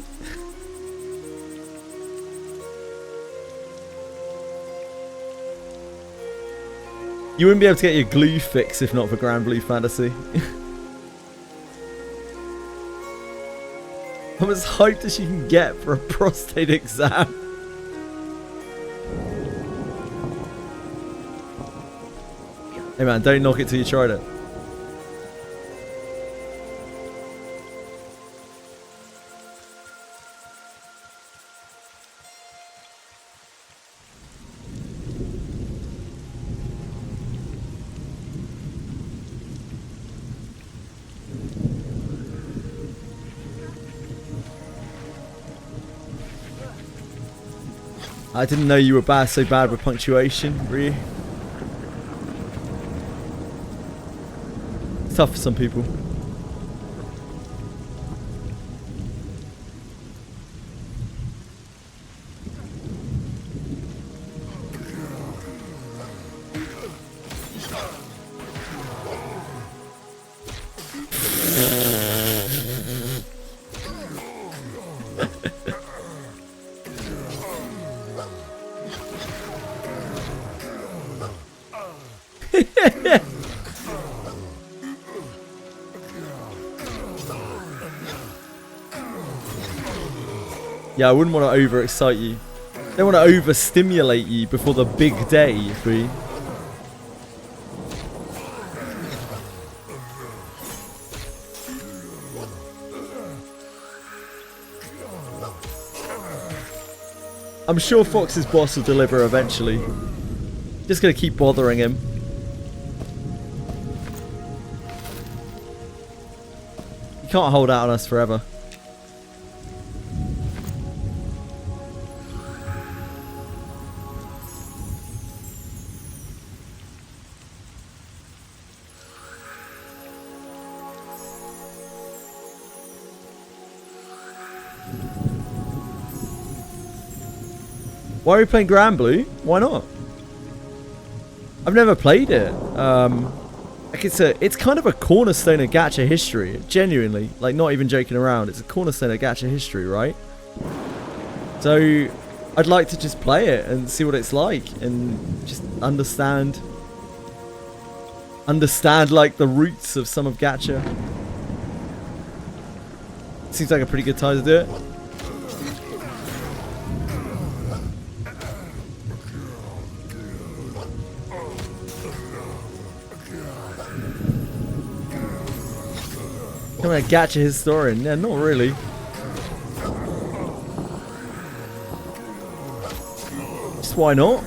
You wouldn't be able to get your glue fix if not for Grand Blue Fantasy. I'm as hyped as you can get for a prostate exam. Hey man, don't knock it till you tried it. I didn't know you were so bad with punctuation, Ryu. It's tough for some people. Yeah, I wouldn't want to overexcite you. I don't want to overstimulate you before the big day, Free. I'm sure Fox's boss will deliver eventually. Just gonna keep bothering him. You can't hold out on us forever. Why are we playing Grand Blue? Why not? I've never played it. Like it's kind of a cornerstone of gacha history. Genuinely, like not even joking around. It's a cornerstone of gacha history, right? So I'd like to just play it and see what it's like and just understand like the roots of some of gacha. Seems like a pretty good time to do it. I'm a gacha historian. Yeah, not really. Just why not?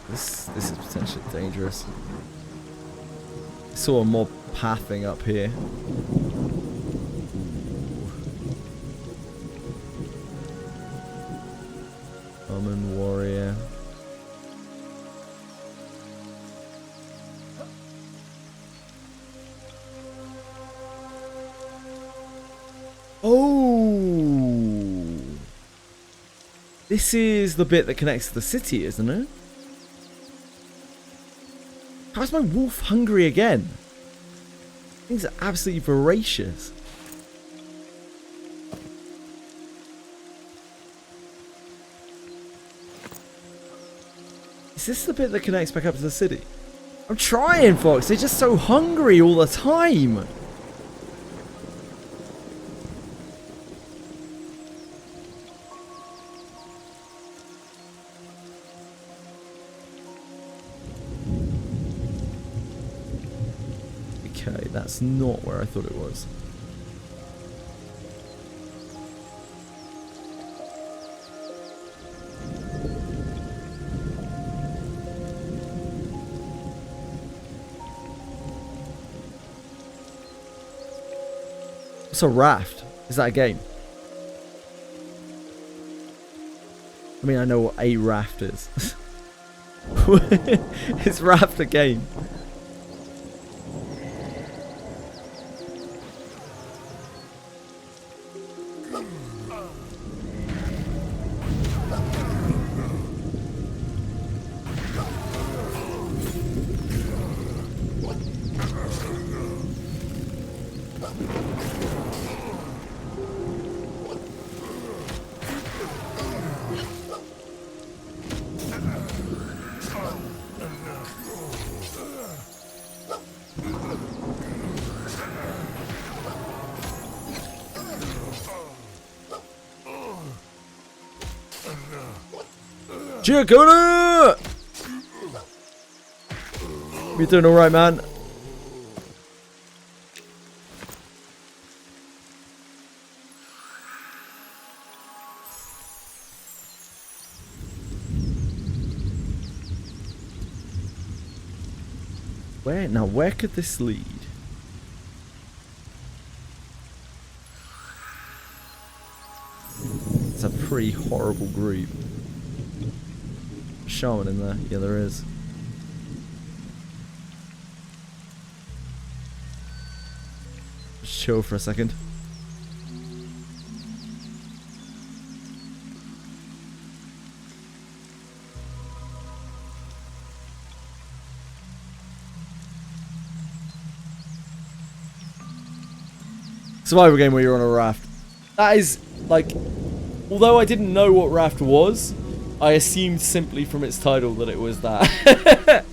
This is potentially dangerous. I saw a mob pathing up here. Common warrior. Oh! This is the bit that connects to the city, isn't it? How's my wolf hungry again? Things are absolutely voracious. Is this the bit that connects back up to the city? I'm trying, Fox. They're just so hungry all the time. Okay, that's not where I thought it was. What's a raft? Is that a game? I mean, I know what a raft is. Is raft a game? Chicana! You doing alright, man? Where could this lead? It's a pretty horrible group. Shaman in there. Yeah, there is. Just chill for a second. Survival game where you're on a raft. That is, like, although I didn't know what raft was, I assumed simply from its title that it was that.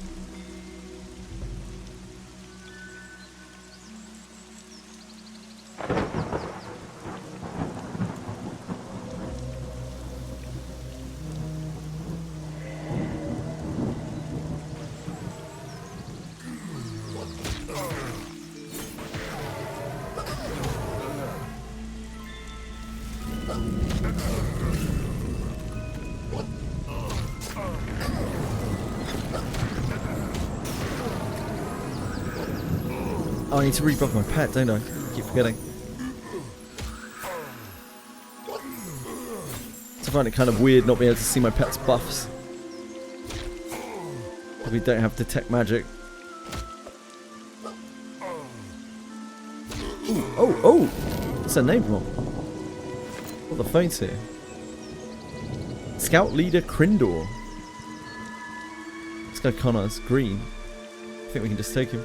Oh, I need to rebuff my pet, don't I? Keep forgetting. I find it kind of weird not being able to see my pet's buffs. Probably don't have detect magic. Ooh, oh! What's her name from? What, the phone's here? Scout leader Crindor. This guy Connor's green. I think we can just take him.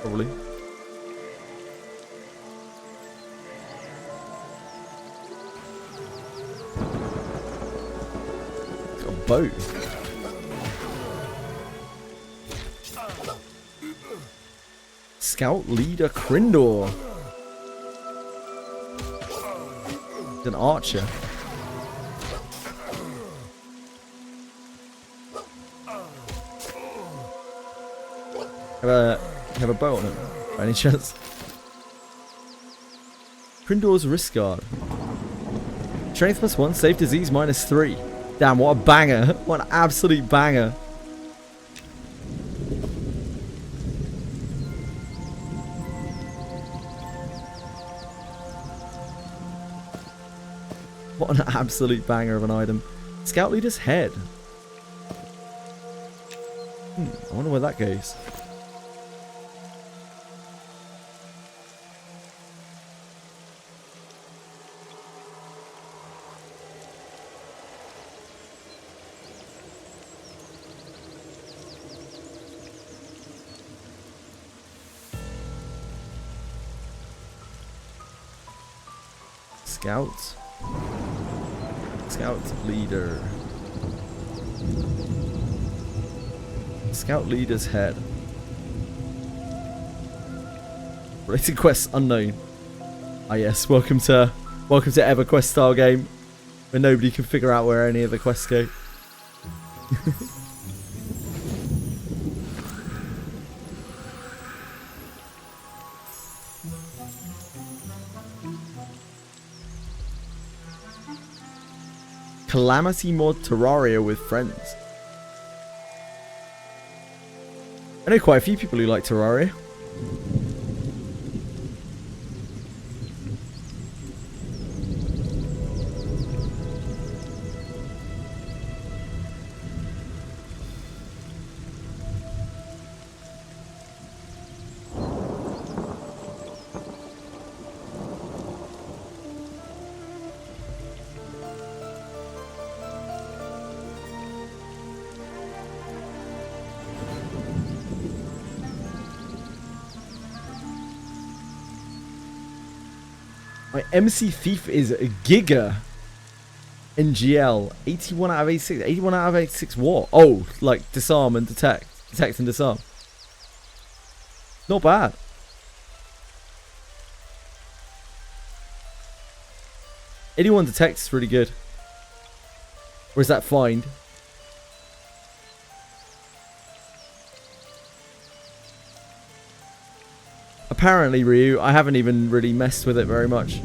Probably. Got a boat. Scout leader Crindor. He's an archer. Have a bow on him, by any chance? Crindor's Risk Guard. Strength +1, Safe Disease -3. Damn, what a banger. What an absolute banger. What an absolute banger of an item. Scout Leader's head. I wonder where that goes. Scout Leader. Scout Leader's head. Related quests unknown. Ah yes, welcome to EverQuest style game where nobody can figure out where any of the quests go. Calamity mod Terraria with friends. I know quite a few people who like Terraria. My MC Thief is a Giga. NGL. 81 out of 86. 81 out of 86 what? Oh, like disarm and detect. Detect and disarm. Not bad. Anyone detects is really good. Or is that find? Apparently, Ryu, I haven't even really messed with it very much.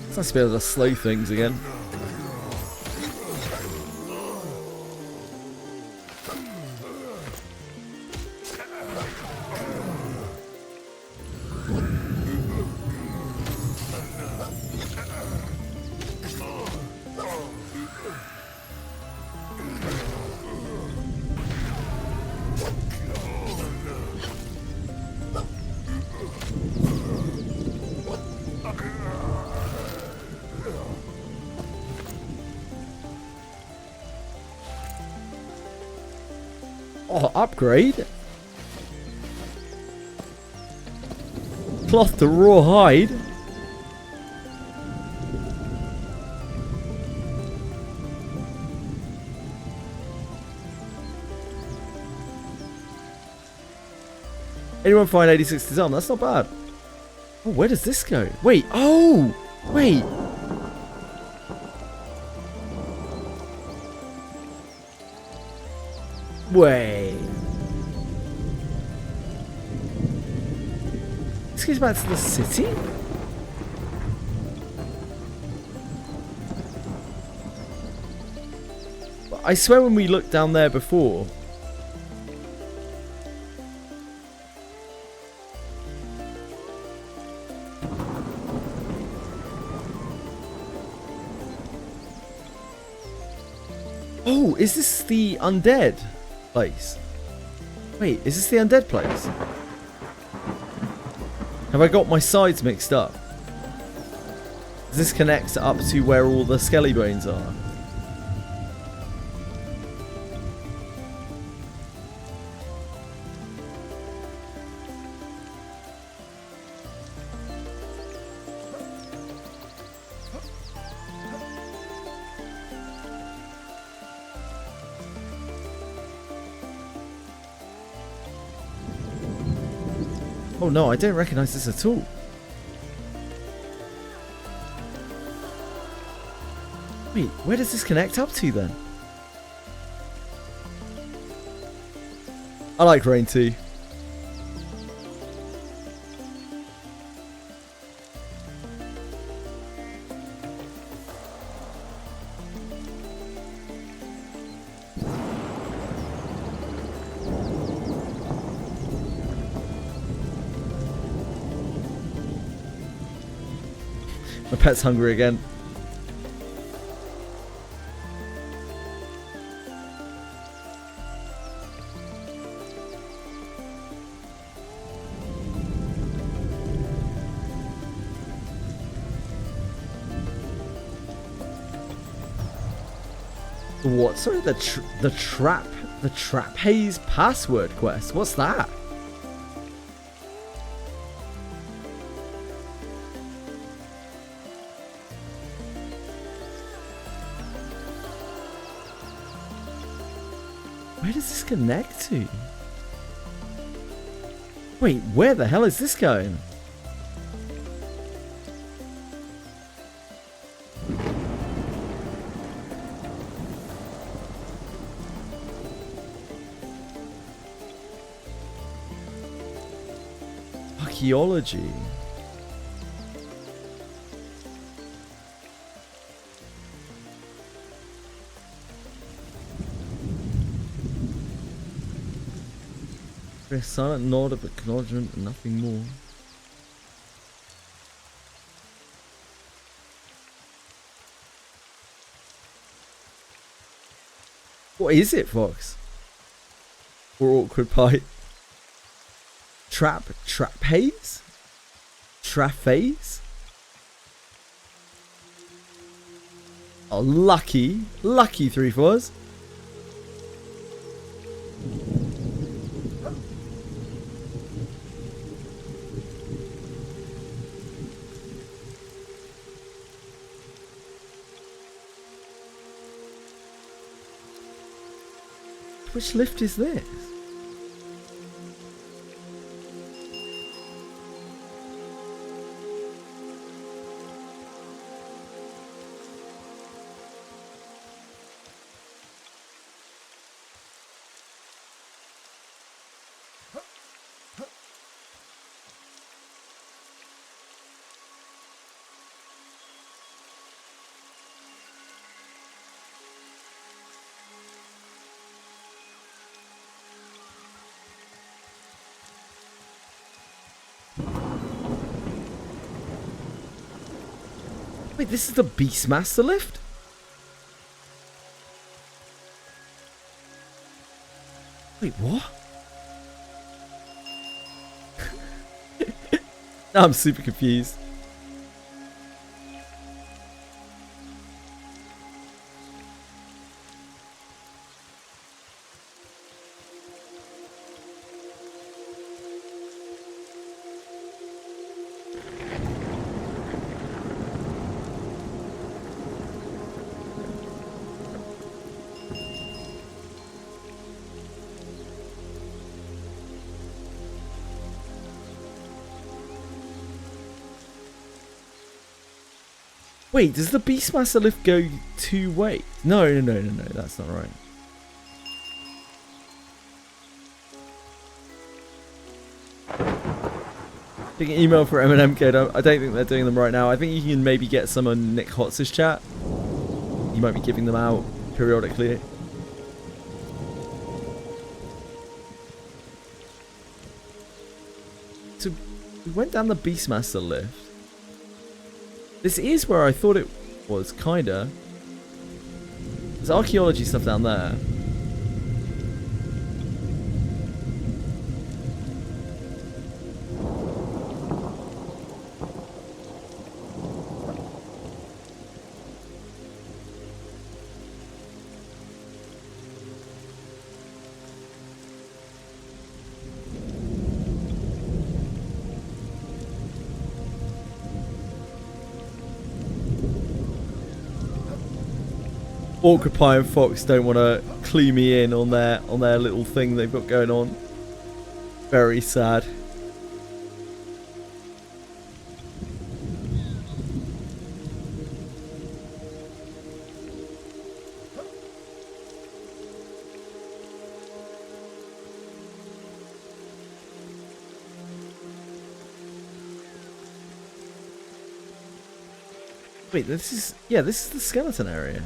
It's nice to be able to slow things again. Oh, upgrade. Cloth to raw hide. Anyone find 86 disarm? That's not bad. Oh, where does this go? Wait. Oh, wait. Wait. This goes back to the city? I swear when we looked down there before. Oh, is this the undead place? Wait, is this the undead place? Have I got my sides mixed up? Does this connect up to where all the skelly bones are? Oh no, I don't recognize this at all. Wait, where does this connect up to then? I like rain too. My pet's hungry again. What? Sorry, the trap haze password quest. What's that? Where does this connect to? Wait, where the hell is this going? Archaeology. A silent nod of acknowledgement and nothing more. What is it, Fox? Or awkward pie? Trap haze? Traphase? Oh, lucky 3-4s. Which lift is this? Wait, this is the Beastmaster lift? Wait, what? Now I'm super confused. Wait, does the Beastmaster lift go 2 ways? No, that's not right. Big email for M&M Code. I don't think they're doing them right now. I think you can maybe get some on Nick Hotz's chat. You might be giving them out periodically. So we went down the Beastmaster lift. This is where I thought it was, kinda. There's archaeology stuff down there. Orcupy and Fox don't want to clue me in on their little thing they've got going on. Very sad. Wait, this is the skeleton area.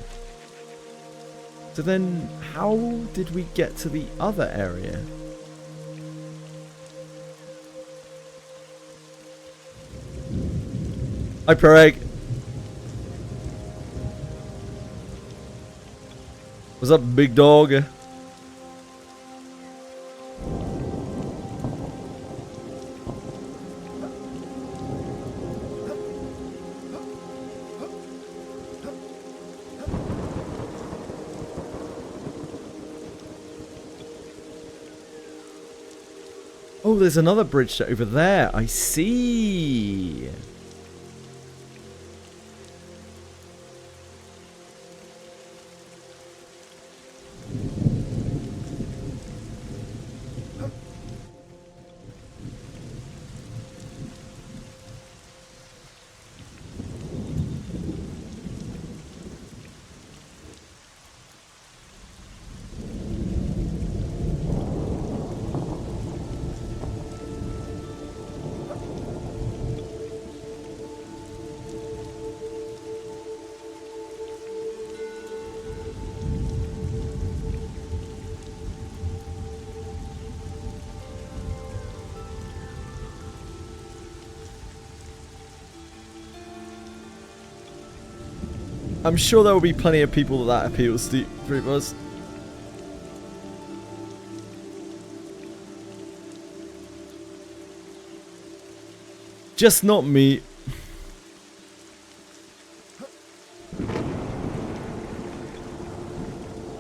So then, how did we get to the other area? Hi, Preg. What's up, big dog? Oh, there's another bridge over there. I see. I'm sure there will be plenty of people that appeals to. Three of us. Just not me.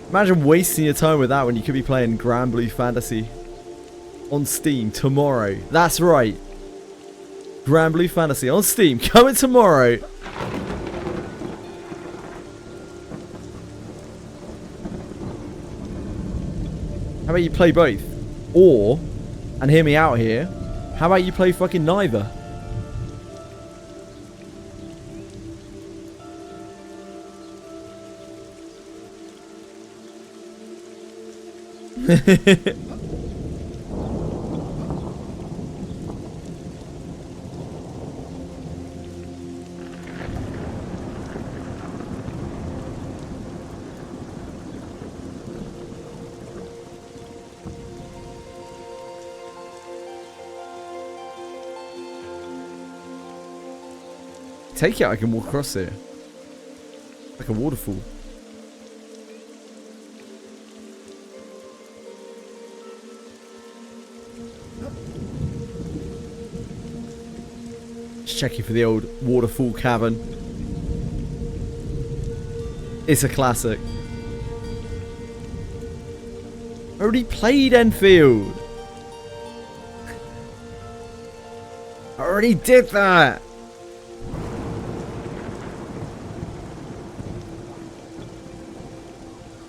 Imagine wasting your time with that when you could be playing Grand Blue Fantasy on Steam tomorrow. That's right. Grand Blue Fantasy on Steam coming tomorrow. How about you play both? Or, and hear me out here, how about you play fucking neither? Take it, I can walk across here. Like a waterfall. Just checking for the old waterfall cavern. It's a classic. I already played Enfield. I already did that.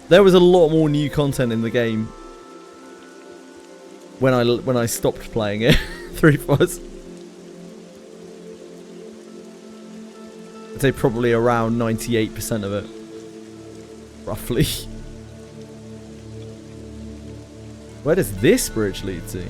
There was a lot more new content in the game when I stopped playing it. 3 was. I'd say probably around 98% of it, roughly. Where does this bridge lead to?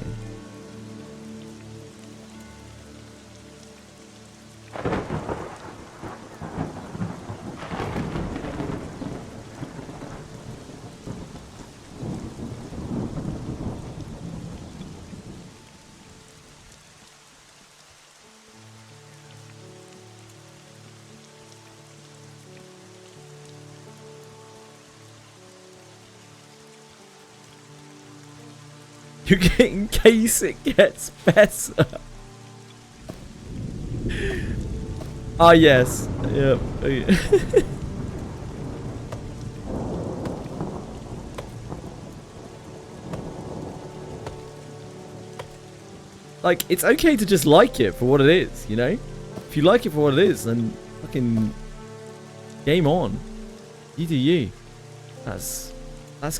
You're getting case it gets better. Ah, yes. Yep. Like, it's okay to just like it for what it is, you know? If you like it for what it is, then fucking game on. You do you. That's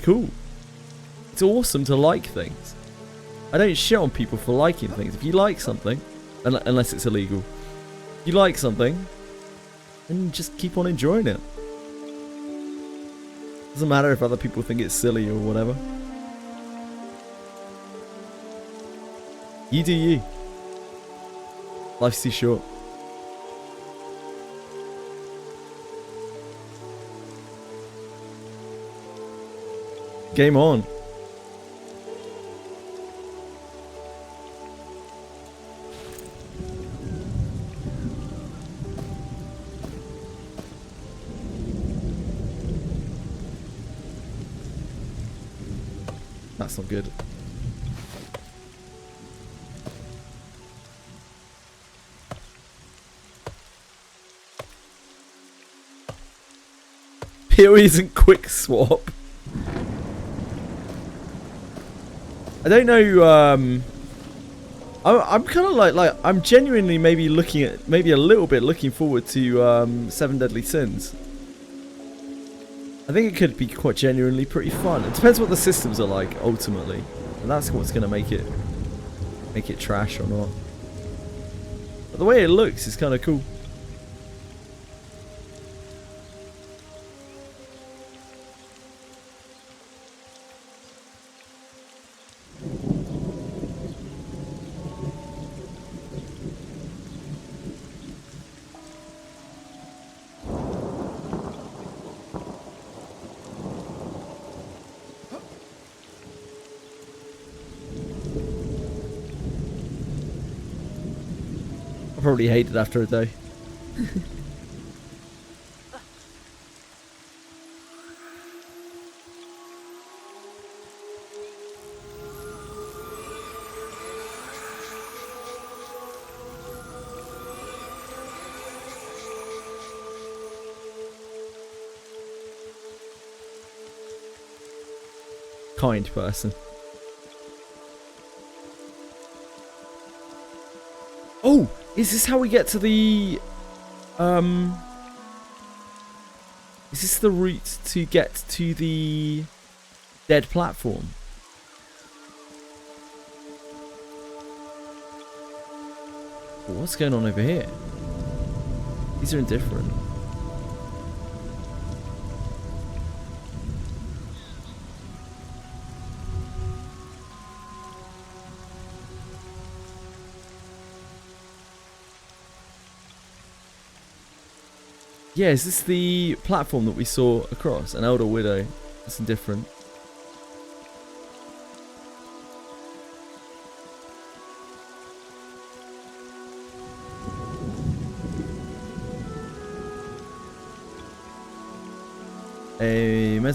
cool. It's awesome to like things. I don't shit on people for liking things. If you like something, unless it's illegal, if you like something, then just keep on enjoying it. Doesn't matter if other people think it's silly or whatever. You do you. Life's too short. Game on. That's not good. PoE isn't quick swap. I don't know. I'm kind of like I'm genuinely maybe a little bit looking forward to 7 Deadly Sins. I think it could be quite genuinely pretty fun. It depends what the systems are like ultimately, and that's what's gonna make it trash or not. But the way it looks is kind of cool. I probably hate it after a day. Kind person. Oh! Is this how we get to the... Is this the route to get to the dead platform? What's going on over here? These are indifferent. Yeah, is this the platform that we saw across? An Elder Widow. That's indifferent.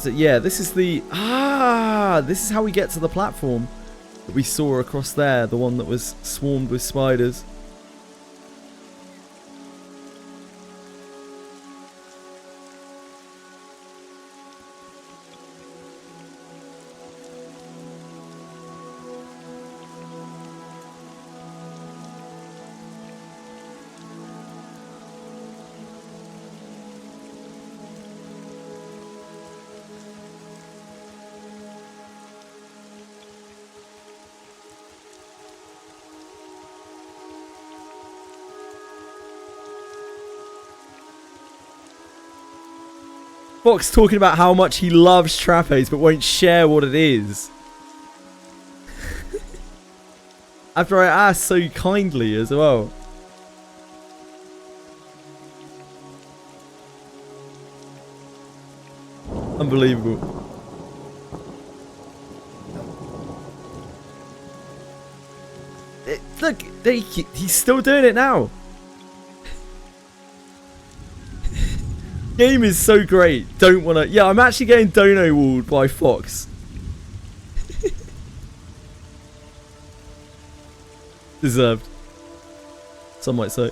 Yeah, this is the... this is how we get to the platform that we saw across there. The one that was swarmed with spiders. Fox talking about how much he loves trapeze but won't share what it is. After I asked so kindly as well. Unbelievable. Look, he's still doing it now. Game is so great. Don't wanna... Yeah, I'm actually getting dono walled by Fox. Deserved. Some might say.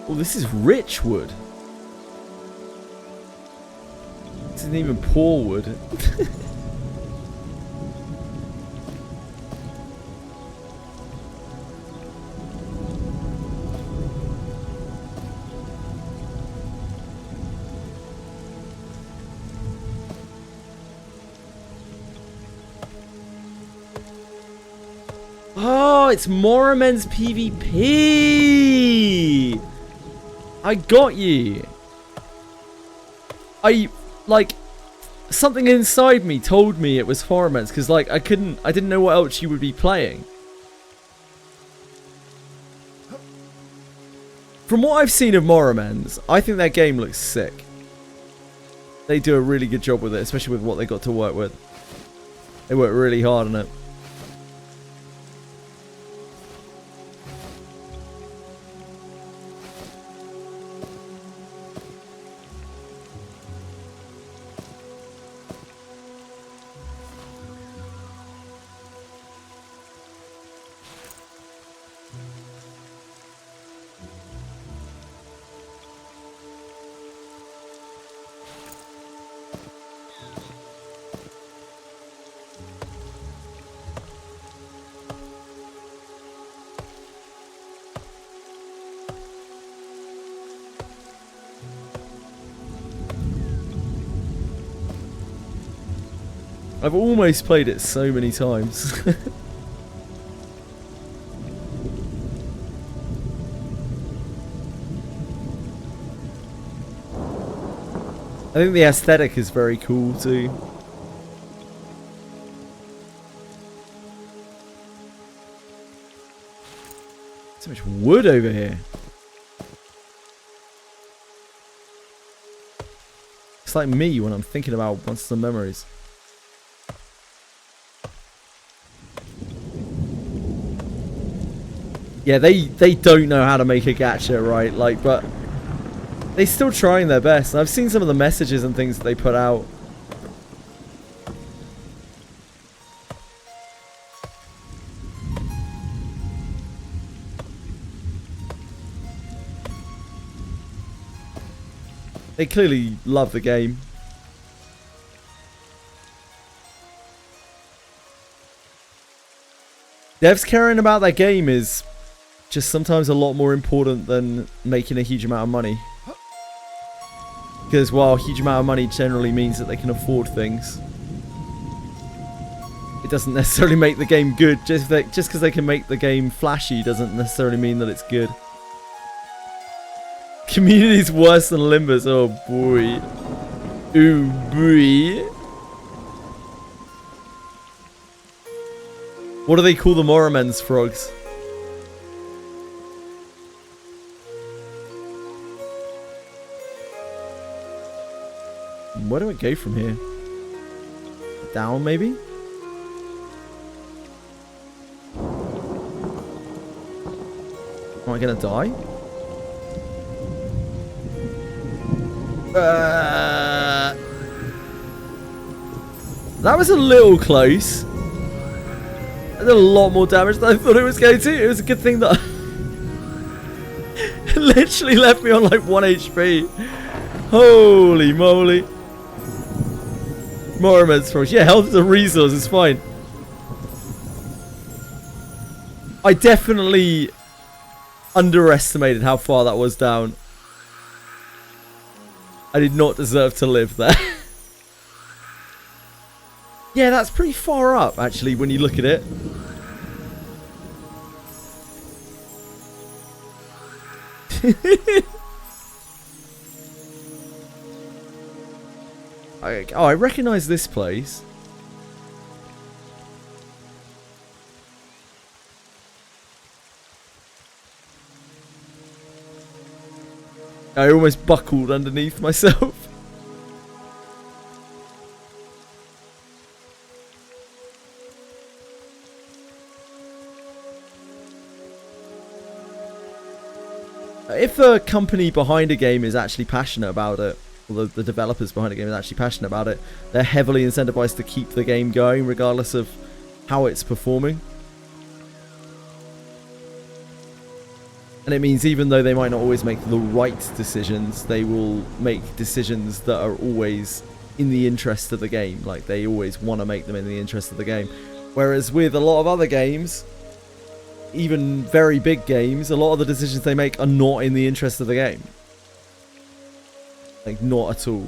Oh, this is rich wood. This isn't even poor wood. Oh, it's Moramen's PvP. I got you. Something inside me told me it was Moramen's because, like, I didn't know what else you would be playing. From what I've seen of Moramen's, I think their game looks sick. They do a really good job with it, especially with what they got to work with. They work really hard on it. I've almost played it so many times. I think the aesthetic is very cool too. So much wood over here. It's like me when I'm thinking about Monsters and Memories. Yeah, they don't know how to make a gacha, right? Like, but they're still trying their best. And I've seen some of the messages and things that they put out. They clearly love the game. Devs caring about their game is just sometimes a lot more important than making a huge amount of money. Because while a huge amount of money generally means that they can afford things, it doesn't necessarily make the game good. Just because they can make the game flashy doesn't necessarily mean that it's good. Community's worse than Limbus. Oh boy. Ooh boy. What do they call the Moramen's frogs? Where do I go from here? Down, maybe? Am I gonna die? That was a little close. I did a lot more damage than I thought it was going to. It was a good thing that it literally left me on like 1 HP. Holy moly. Moramen's frogs. Yeah, health is a resource. It's fine. I definitely underestimated how far that was down. I did not deserve to live there. Yeah, that's pretty far up, actually, when you look at it. I recognize this place. I almost buckled underneath myself. If the company behind a game is actually passionate about it, or the developers behind a game is actually passionate about it, they're heavily incentivized to keep the game going regardless of how it's performing. And it means even though they might not always make the right decisions, they will make decisions that are always in the interest of the game. Like, they always want to make them in the interest of the game. Whereas with a lot of other games, even very big games, a lot of the decisions they make are not in the interest of the game. Like, not at all.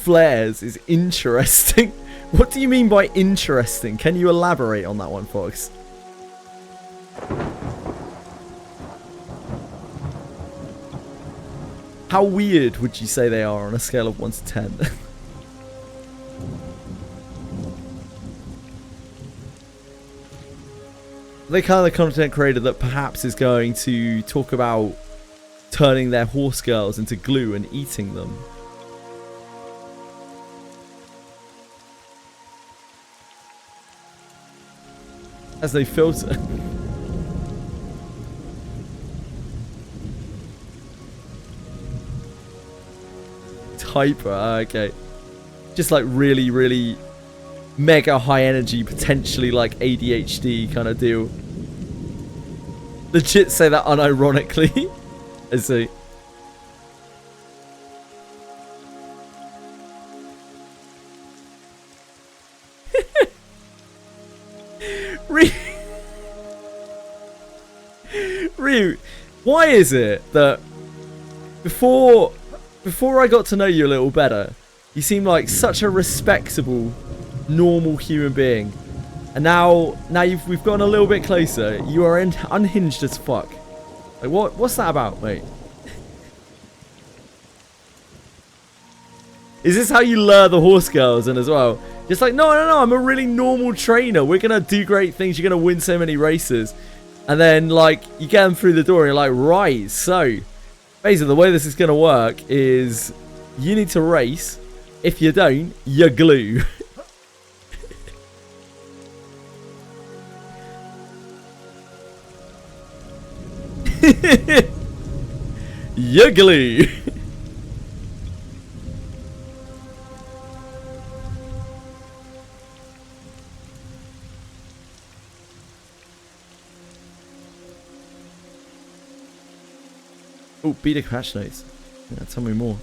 flares is interesting. What do you mean by interesting? Can you elaborate on that one, Fox? How weird would you say they are on a scale of 1 to 10? The kind of content creator that perhaps is going to talk about turning their horse girls into glue and eating them. As they filter. Hyper, okay. Just like really, really mega high energy, potentially like ADHD kind of deal. Legit say that unironically. I see. Ryu, why is it that before I got to know you a little better, you seemed like such a respectable, normal human being, and now we've gotten a little bit closer, you are unhinged as fuck. Like what's that about, mate? Is this how you lure the horse girls in as well? Just like, no, I'm a really normal trainer. We're gonna do great things. You're gonna win so many races. And then, like, you get them through the door and you're like, right, so basically the way this is gonna work is you need to race. If you don't, you're glue. You're glue. Oh, beta crash notes. Yeah, tell me more.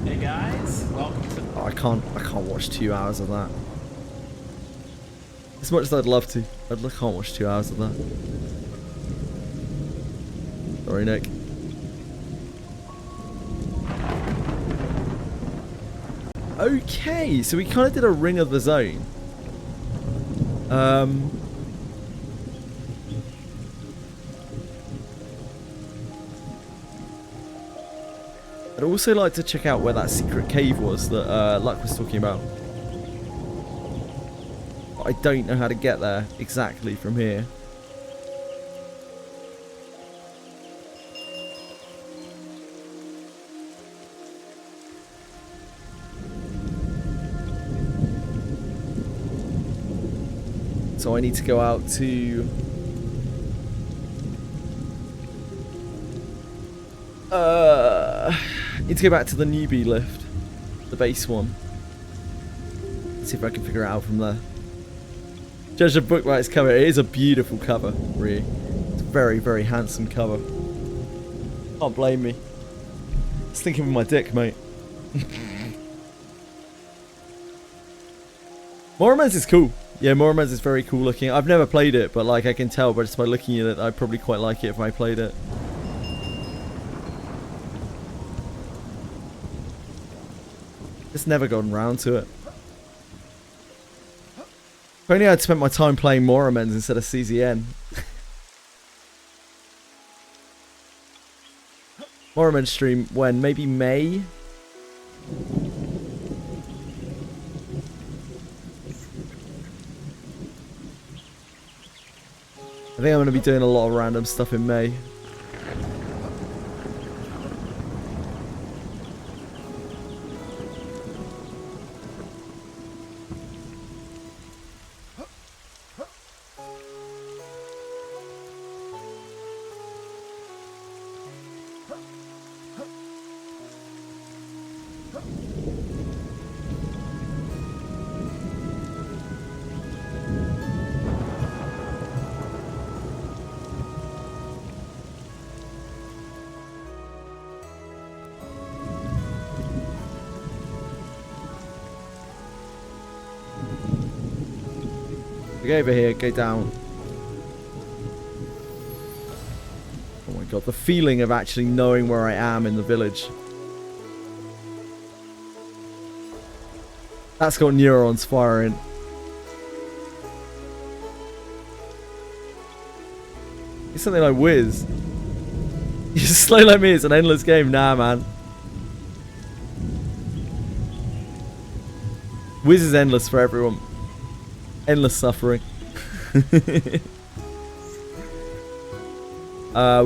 Hey guys, welcome to. Oh, I can't watch 2 hours of that. As much as I'd love to, I can't watch 2 hours of that. Sorry, Nick. Okay, so we kind of did a ring of the zone. I'd also like to check out where that secret cave was that Luck was talking about. But I don't know how to get there exactly from here. So I need to go out to need to go back to the newbie lift, the base one. Let's see if I can figure it out from there. Judge the book by its cover. It is a beautiful cover, really. It's a very, very handsome cover. Can't blame me. It's thinking with my dick, mate. Mormons is cool. Yeah, Mormons is very cool looking. I've never played it, but like I can tell, but just by looking at it, I'd probably quite like it if I played it. Just never gotten round to it. If only I'd spent my time playing Mormons instead of CZN. Mormons stream when? Maybe May? I think I'm going to be doing a lot of random stuff in May. Go over here, go down. god, the feeling of actually knowing where I am in the village. That's got neurons firing. It's something like Wiz. You're slow like me, it's an endless game. Nah, man. Wiz is endless for everyone. Endless suffering. We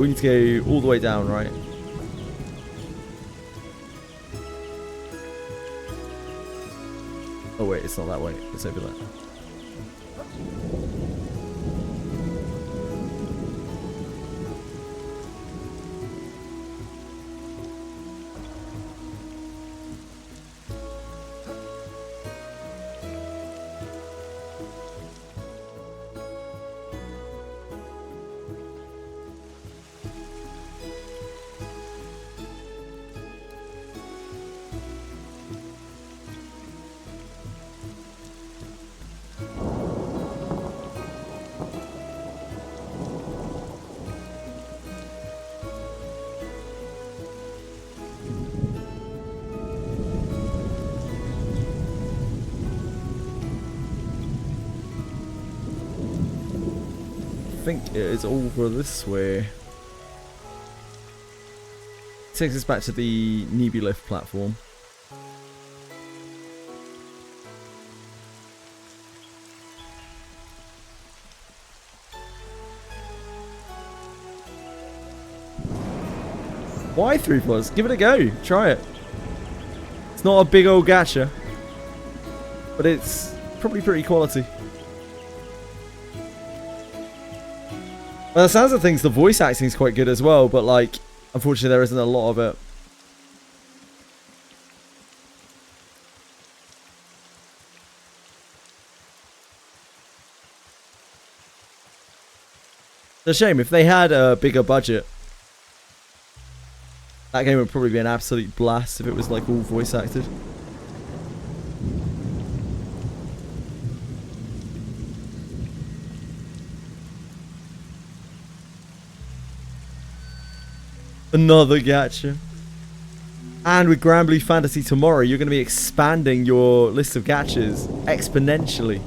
need to go all the way down, right? Oh wait, it's not that way. It's over there. I think it is over this way. Takes us back to the Nebulith platform. Why 3 floors? Give it a go. Try it. It's not a big old gacha, but it's probably pretty quality. Well, the sounds of things, the voice acting is quite good as well, but like, unfortunately there isn't a lot of it. It's a shame. If they had a bigger budget, that game would probably be an absolute blast if it was like all voice acted. Another gacha. And with Granblue Fantasy tomorrow, you're going to be expanding your list of gachas exponentially.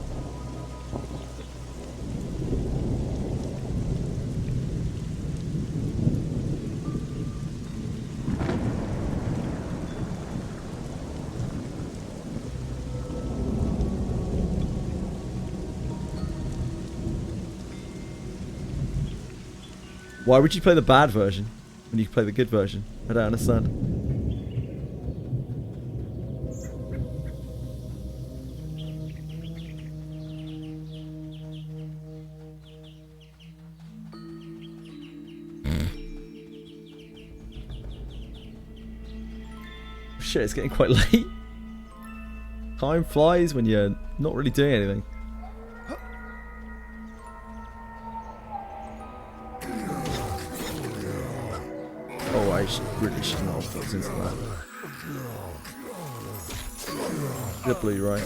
Why would you play the bad version when you can play the good version? I don't understand. Shit, it's getting quite late. Time flies when you're not really doing anything. Oh, I really should not have put into that. You're blue, right?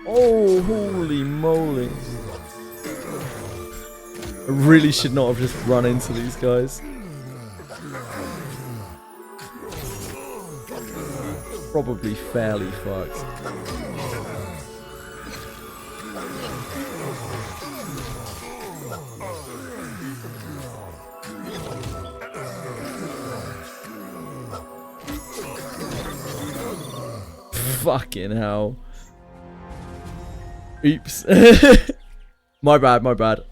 Oh, holy moly. I really should not have just run into these guys. Probably fairly fucked. Fucking hell. Oops. My bad, my bad.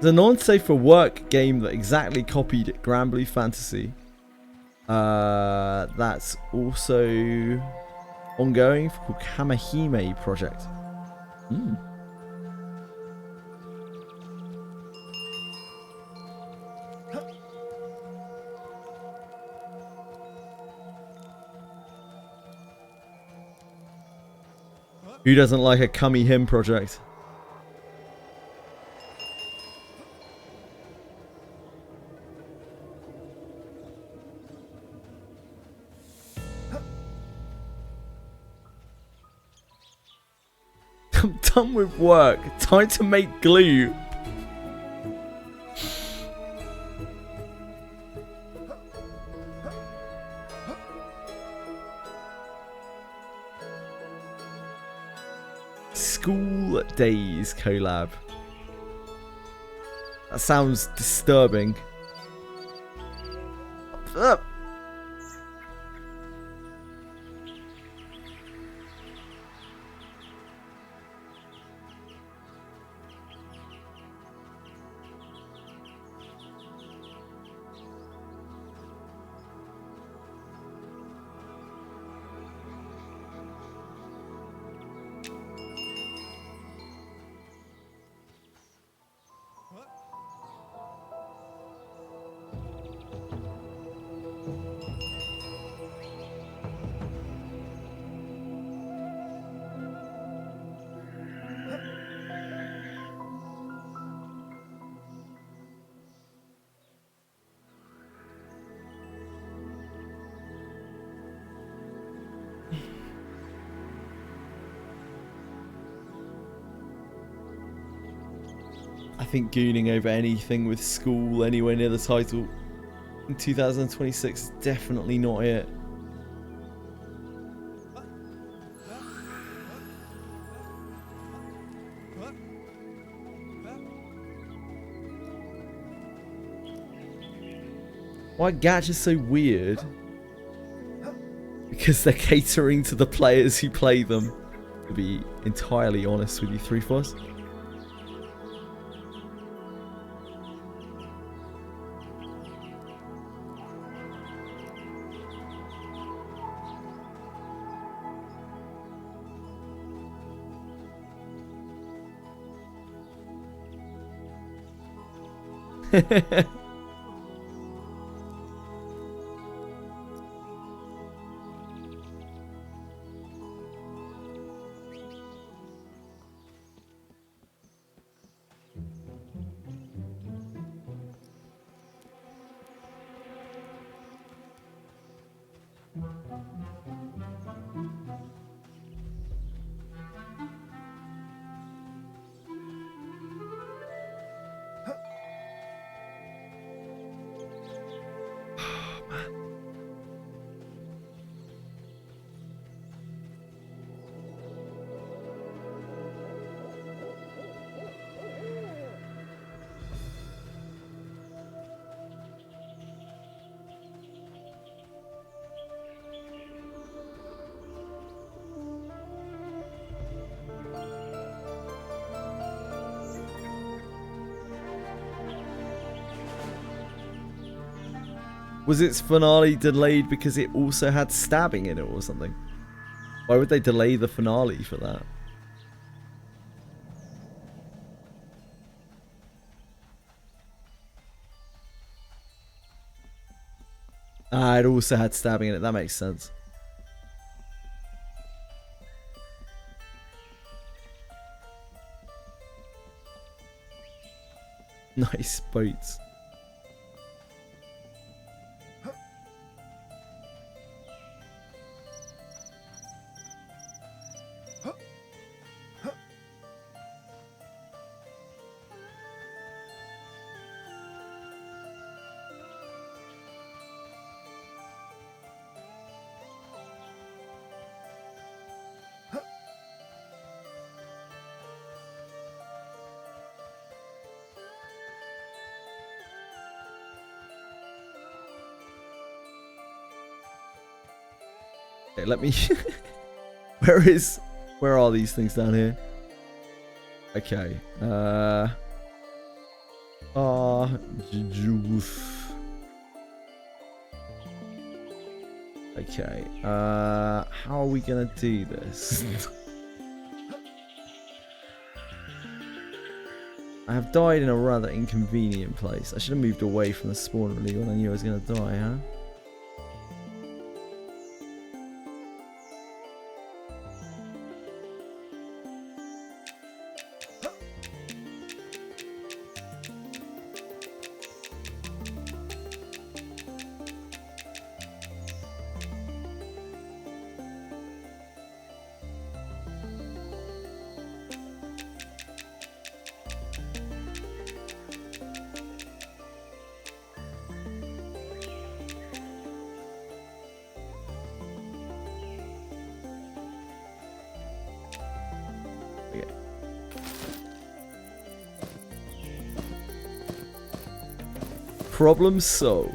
There's a non-safe for work game that exactly copied Granblue Fantasy. That's also ongoing called Kamahime Project. Who doesn't like a cummy hymn project? I'm done with work. Time to make glue. School Days collab. That sounds disturbing. Up. I think gooning over anything with school anywhere near the title in 2026 is definitely not it. Why gacha is so weird? Because they're catering to the players who play them. To be entirely honest with you, 3-4s. Was its finale delayed because it also had stabbing in it or something? Why would they delay the finale for that? Ah, it also had stabbing in it. That makes sense. Nice boats. Okay, let me... Where are these things down here? Okay. Okay. How are we gonna do this? I have died in a rather inconvenient place. I should have moved away from the spawn really when I knew I was gonna die, huh? Problem solved.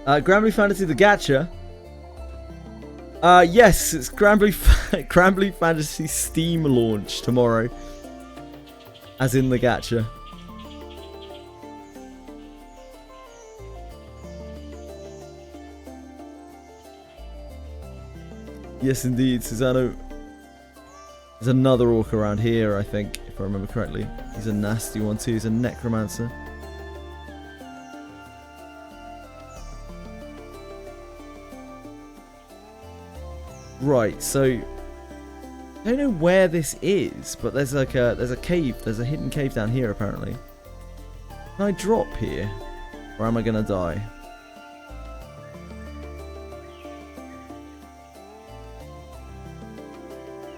Granblue Fantasy the Gacha. Yes, it's Granblue Fantasy Steam launch tomorrow. As in the Gacha. Yes, indeed, Susano. There's another orc around here, I think, if I remember correctly. He's a nasty one too. He's a necromancer. Right, so I don't know where this is, but there's like there's a cave, there's a hidden cave down here apparently. Can I drop here, or am I gonna die?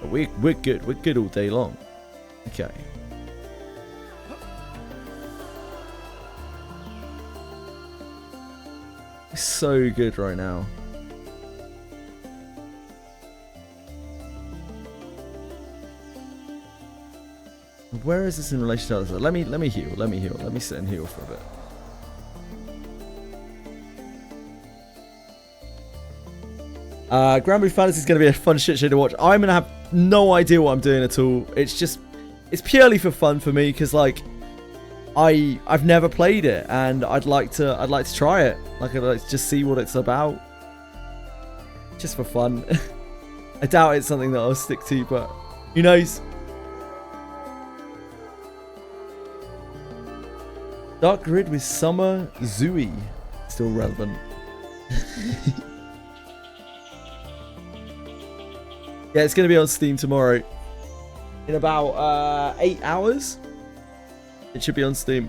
But we're good all day long. Okay. It's so good right now. Where is this in relation to others? Let me heal. Let me sit and heal for a bit. Granblue Fantasy is going to be a fun shit show to watch. I'm going to have no idea what I'm doing at all. It's purely for fun for me because like I've never played it and I'd like to try it. Like I'd like to just see what it's about. Just for fun. I doubt it's something that I'll stick to, but who knows? Dark Grid with Summer Zooey. Still relevant. Yeah, it's going to be on Steam tomorrow. In about 8 hours. It should be on Steam.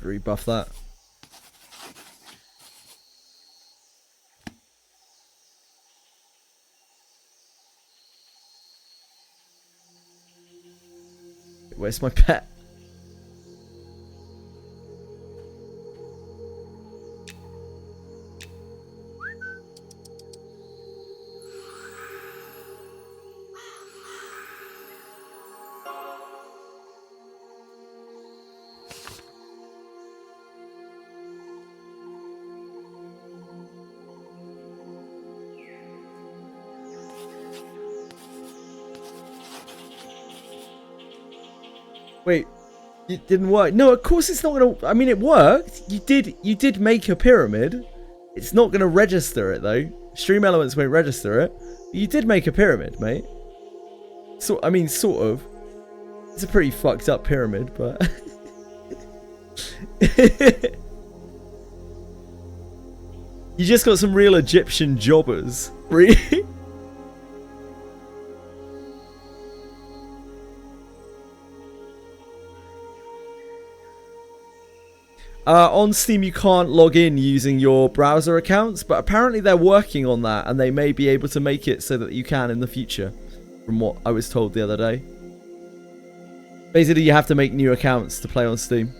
Rebuff that. Where's my pet? Wait, it didn't work. No, of course it's not gonna. I mean, it worked. You did make a pyramid. It's not gonna register it though. Stream Elements won't register it. You did make a pyramid, mate. So I mean, sort of. It's a pretty fucked up pyramid, but. You just got some real Egyptian jobbers, really. On Steam, you can't log in using your browser accounts, but apparently they're working on that, and they may be able to make it so that you can in the future, from what I was told the other day. Basically, you have to make new accounts to play on Steam.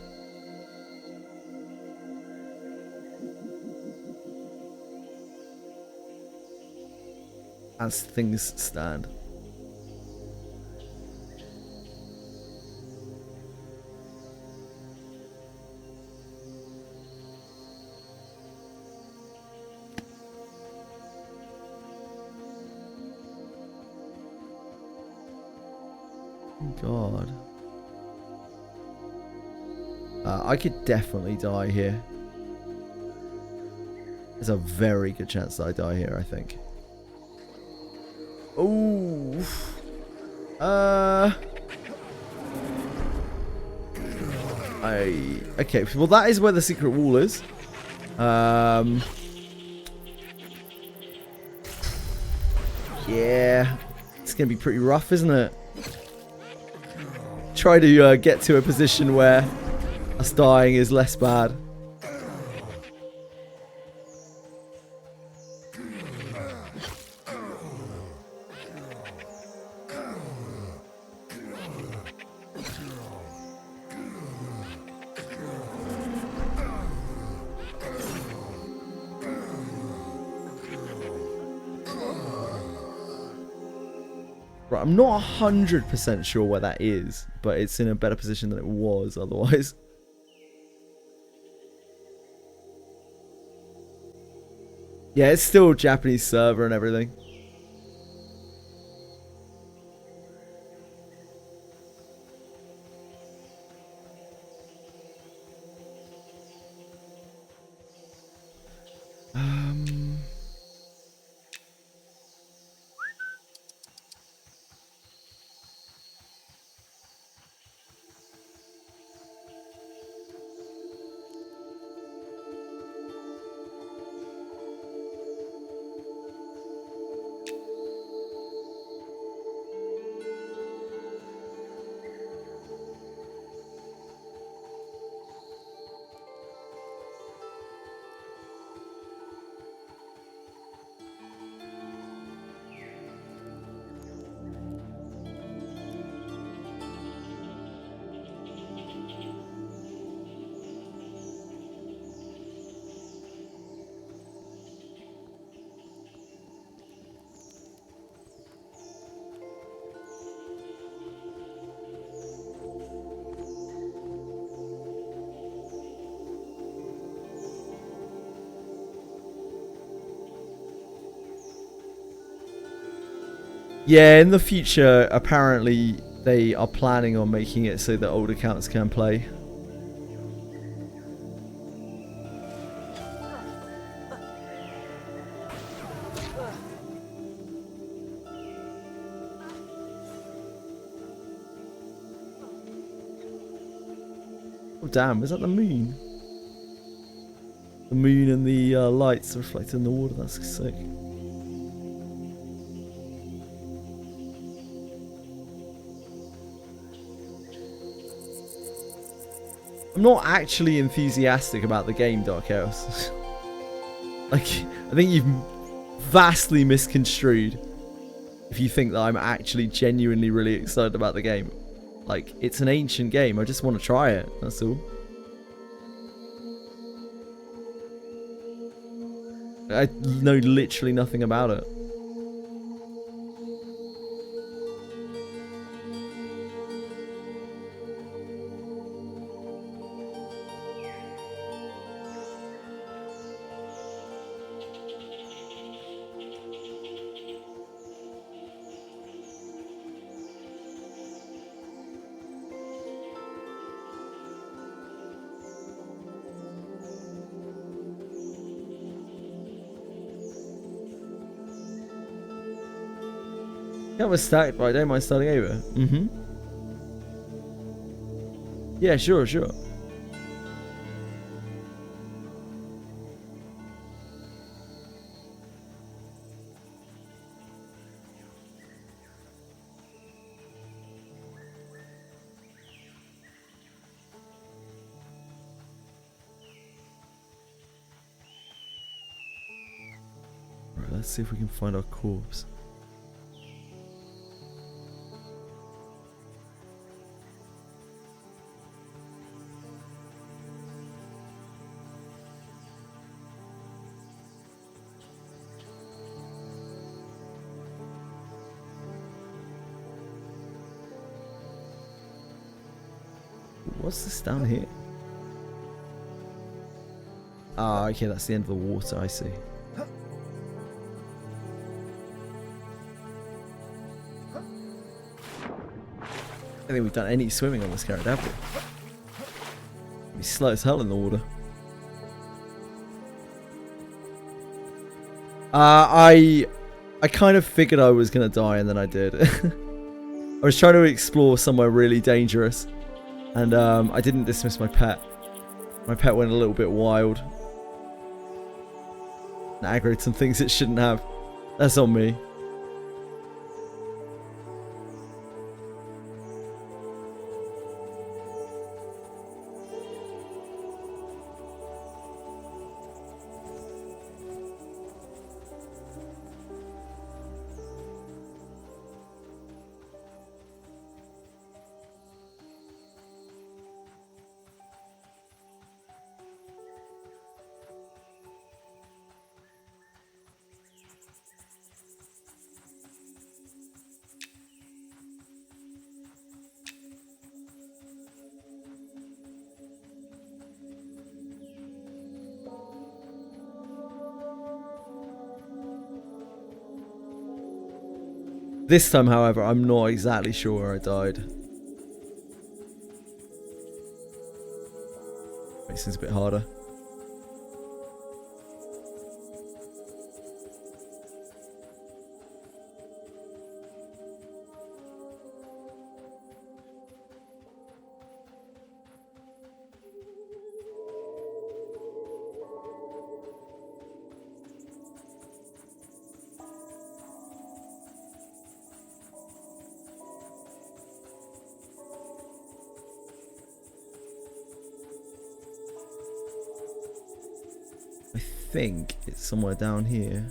as things stand. God. I could definitely die here. There's a very good chance that I die here, I think. Ooh. Okay, well that is where the secret wall is. Yeah. It's gonna be pretty rough, isn't it? Try to get to a position where us dying is less bad. Right, I'm not 100% sure where that is, but it's in a better position than it was otherwise. Yeah, it's still a Japanese server and everything. Yeah, in the future, apparently they are planning on making it so that old accounts can play. Oh damn, is that the moon? The moon and the lights reflected in the water, that's sick. I'm not actually enthusiastic about the game, Dark Chaos. Like, I think you've vastly misconstrued if you think that I'm actually genuinely really excited about the game. Like, it's an ancient game, I just want to try it, that's all. I know literally nothing about it. That was stacked, but I don't mind starting over. Yeah, sure. Right, let's see if we can find our corpse. What's this down here? Ah, okay, that's the end of the water, I see. I don't think we've done any swimming on this character, have we? He's slow as hell in the water. I kind of figured I was gonna die, and then I did. I was trying to explore somewhere really dangerous, and I didn't dismiss my pet. My pet went a little bit wild and aggroed some things it shouldn't have. That's on me. This time, however, I'm not exactly sure where I died. Makes things a bit harder. I think it's somewhere down here.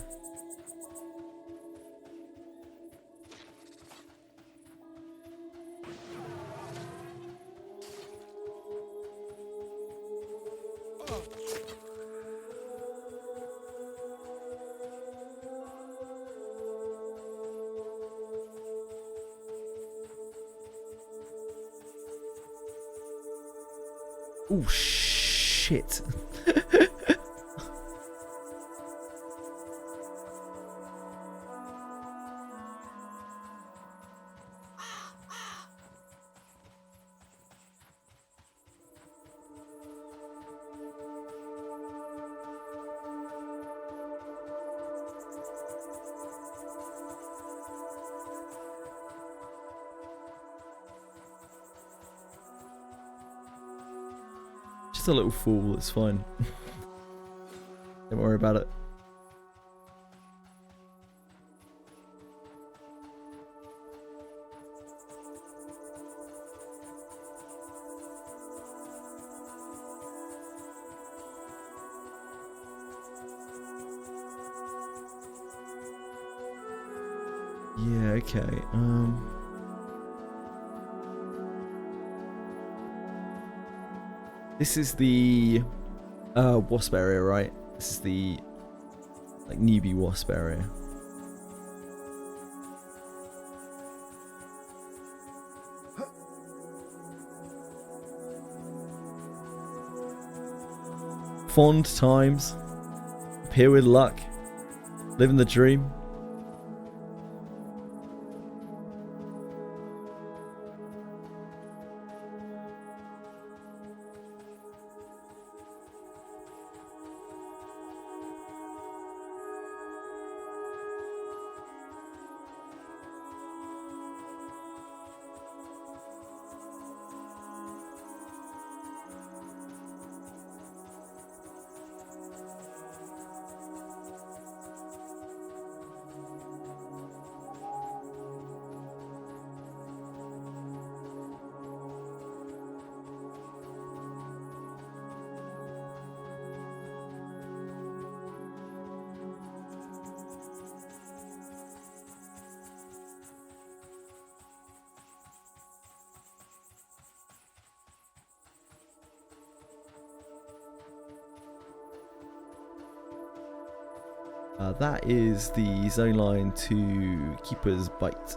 Oh shit. Just a little fool, it's fine. Don't worry about it. Yeah, okay. This is the wasp area, right? This is the like newbie wasp area. Fond times, appear with luck, living the dream. That is the zone line to Keeper's Bite.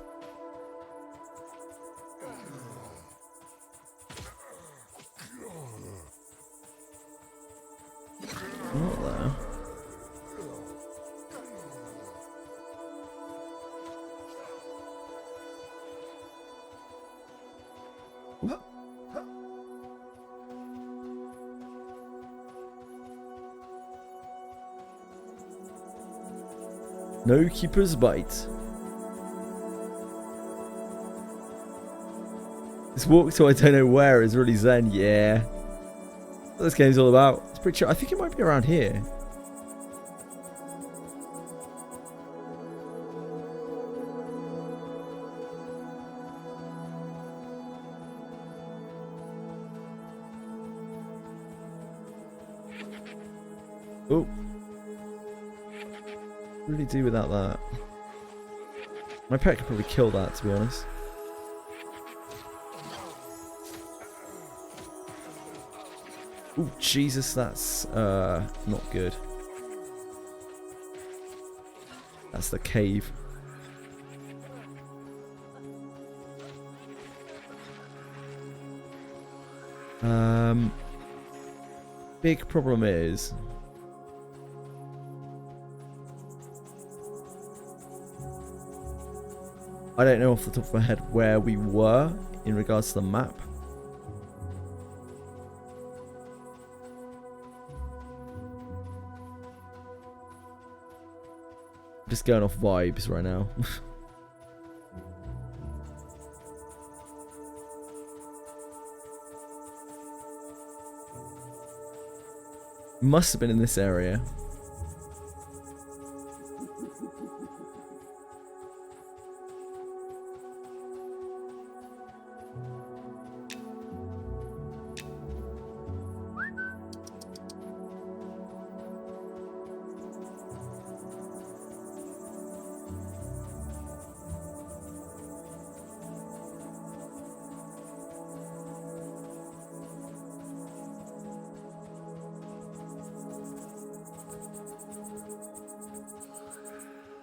No keeper's bite. This walk to I don't know where is really zen. Yeah. That's what this game's all about. It's pretty sure. I think it might be around here. Oh. What do we do without that? My pet could probably kill that, to be honest. Oh, Jesus, that's not good. That's the cave. Big problem is I don't know off the top of my head where we were in regards to the map. Just going off vibes right now. Must have been in this area.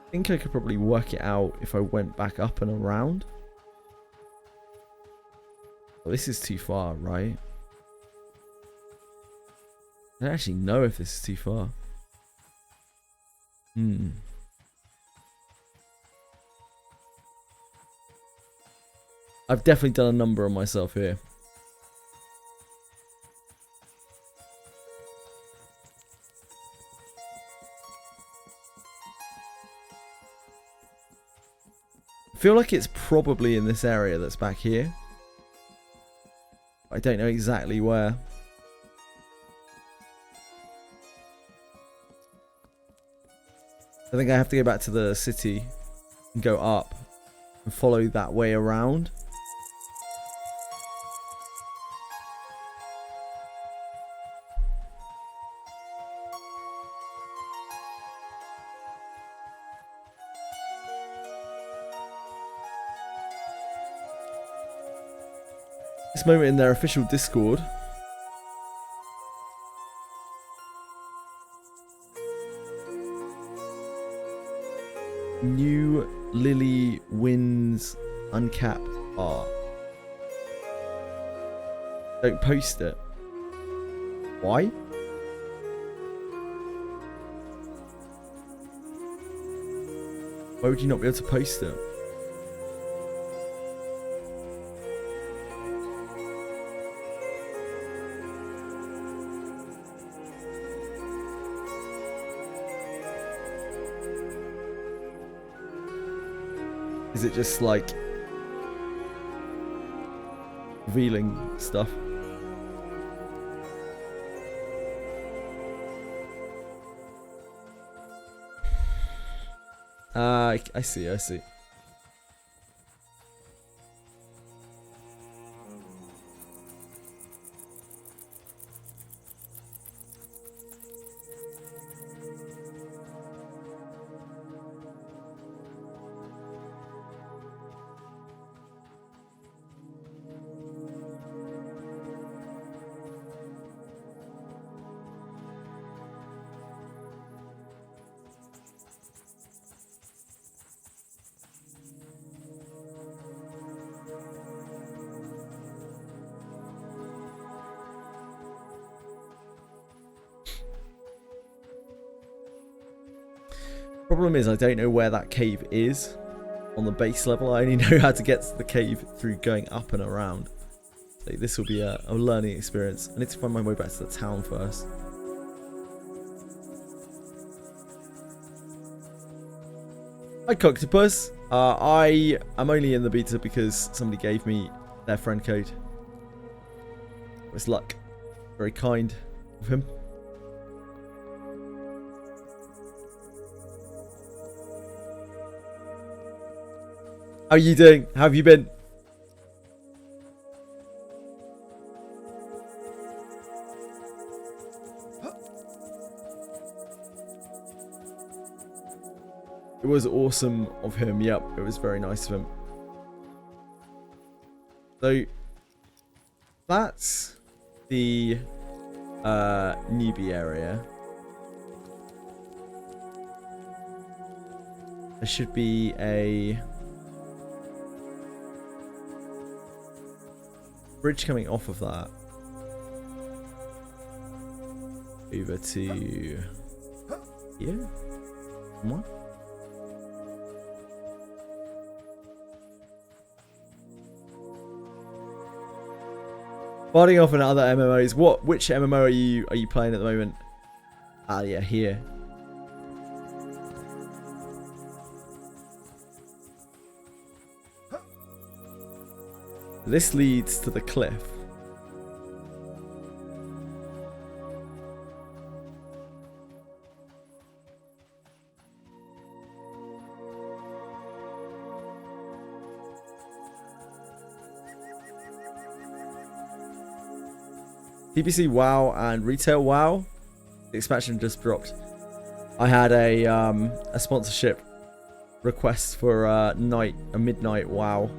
I think I could probably work it out if I went back up and around. Well, this is too far, right? I don't actually know if this is too far. I've definitely done a number on myself here. I feel like it's probably in this area that's back here. I don't know exactly where. I think I have to go back to the city and go up and follow that way around. This moment in their official Discord. New Lily wins uncapped art. Don't post it. Why? Why would you not be able to post it? Is it just like revealing stuff? I see, I see. Problem is I don't know where that cave is on the base level. I only know how to get to the cave through going up and around. honestly. This will be a learning experience. I need to find my way back to the town first. Hi, Coctopus. I am only in the beta because somebody gave me their friend code. It was luck. Very kind of him. How are you doing? How have you been? It was awesome of him. Yep, it was very nice of him. So that's the newbie area. There should be a bridge coming off of that over to here. Come on. Fighting off in other MMOs. Which MMO are you playing at the moment? Ah, yeah, here. This leads to the cliff. TBC WoW and Retail WoW. The expansion just dropped. I had a sponsorship request for a midnight WoW.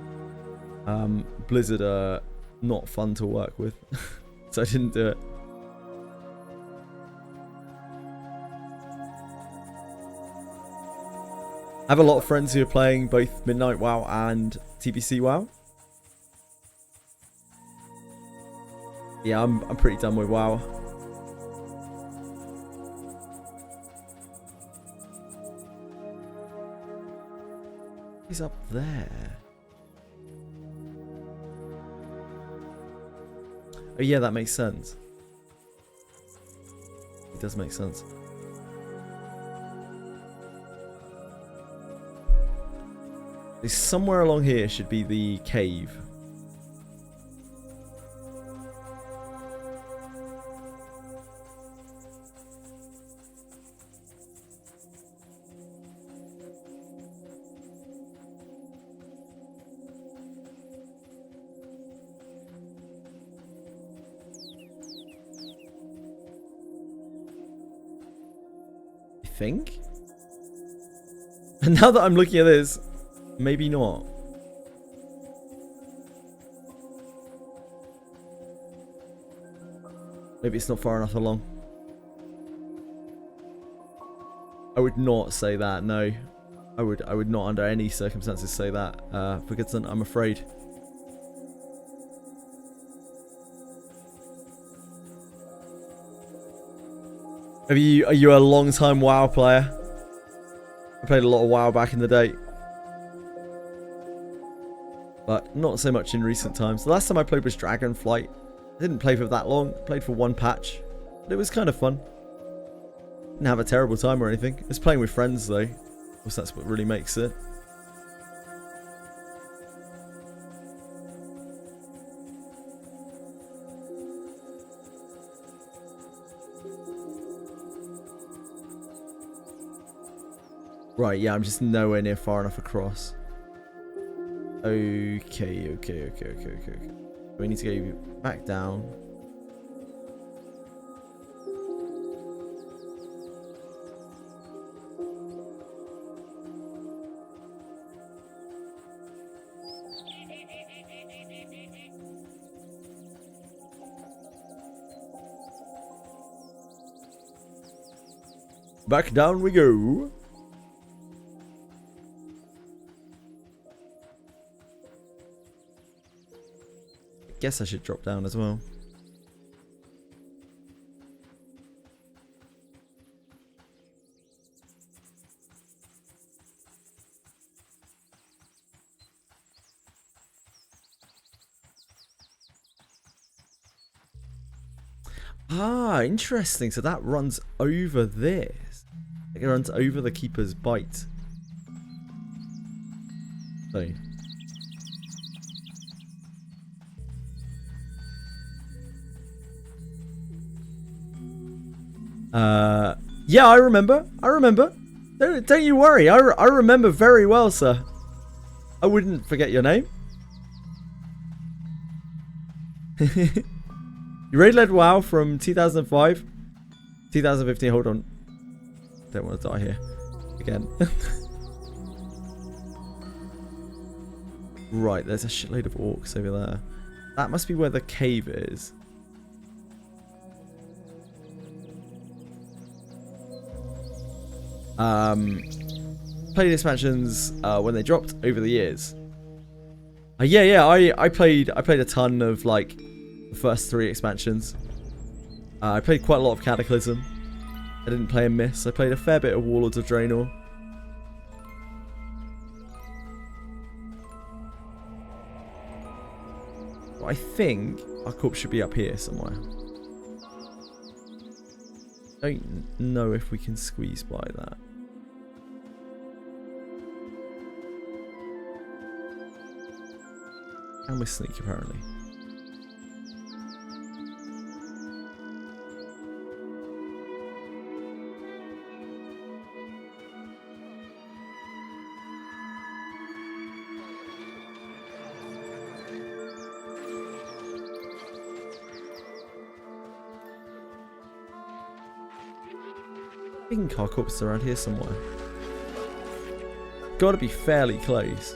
Blizzard are not fun to work with, so I didn't do it. I have a lot of friends who are playing both Midnight WoW and TBC WoW. Yeah, I'm pretty done with WoW. He's up there. Oh yeah, that makes sense. It does make sense. Somewhere along here should be the cave. Think? And now that I'm looking at this, maybe not. Maybe it's not far enough along. I would not say that, no. I would not under any circumstances say that. For Goodson, I'm afraid. Are you a long time WoW player? I played a lot of WoW back in the day, but not so much in recent times. The last time I played was Dragonflight. I didn't play for that long. I played for one patch, but it was kind of fun. Didn't have a terrible time or anything. I was playing with friends though. Of course, that's what really makes it. Right, yeah, I'm just nowhere near far enough across. Okay. We need to go back down. Back down we go. Guess I should drop down as well. Ah, interesting. So that runs over this. It runs over the Keeper's Bite. So. Yeah, I remember. Don't you worry. I remember very well, sir. I wouldn't forget your name. You raid-led WoW from 2005, 2015. Hold on. Don't want to die here again. Right, there's a shitload of orcs over there. That must be where the cave is. Played expansions when they dropped over the years. Yeah, I played a ton of like the first 3 expansions. I played quite a lot of Cataclysm. I didn't play a miss. I played a fair bit of Warlords of Draenor. I think our corpse should be up here somewhere. Don't know if we can squeeze by that. And we sneak apparently. I think our corpse is around here somewhere. Gotta be fairly close.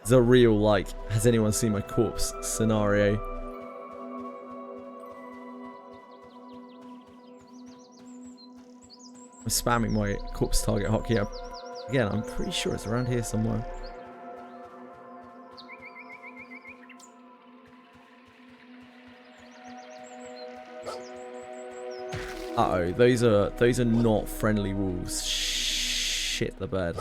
It's a real, like, has anyone seen my corpse scenario. I'm spamming my corpse target hotkey up. Again, I'm pretty sure it's around here somewhere. Uh-oh, those are not friendly wolves. Shit the bed.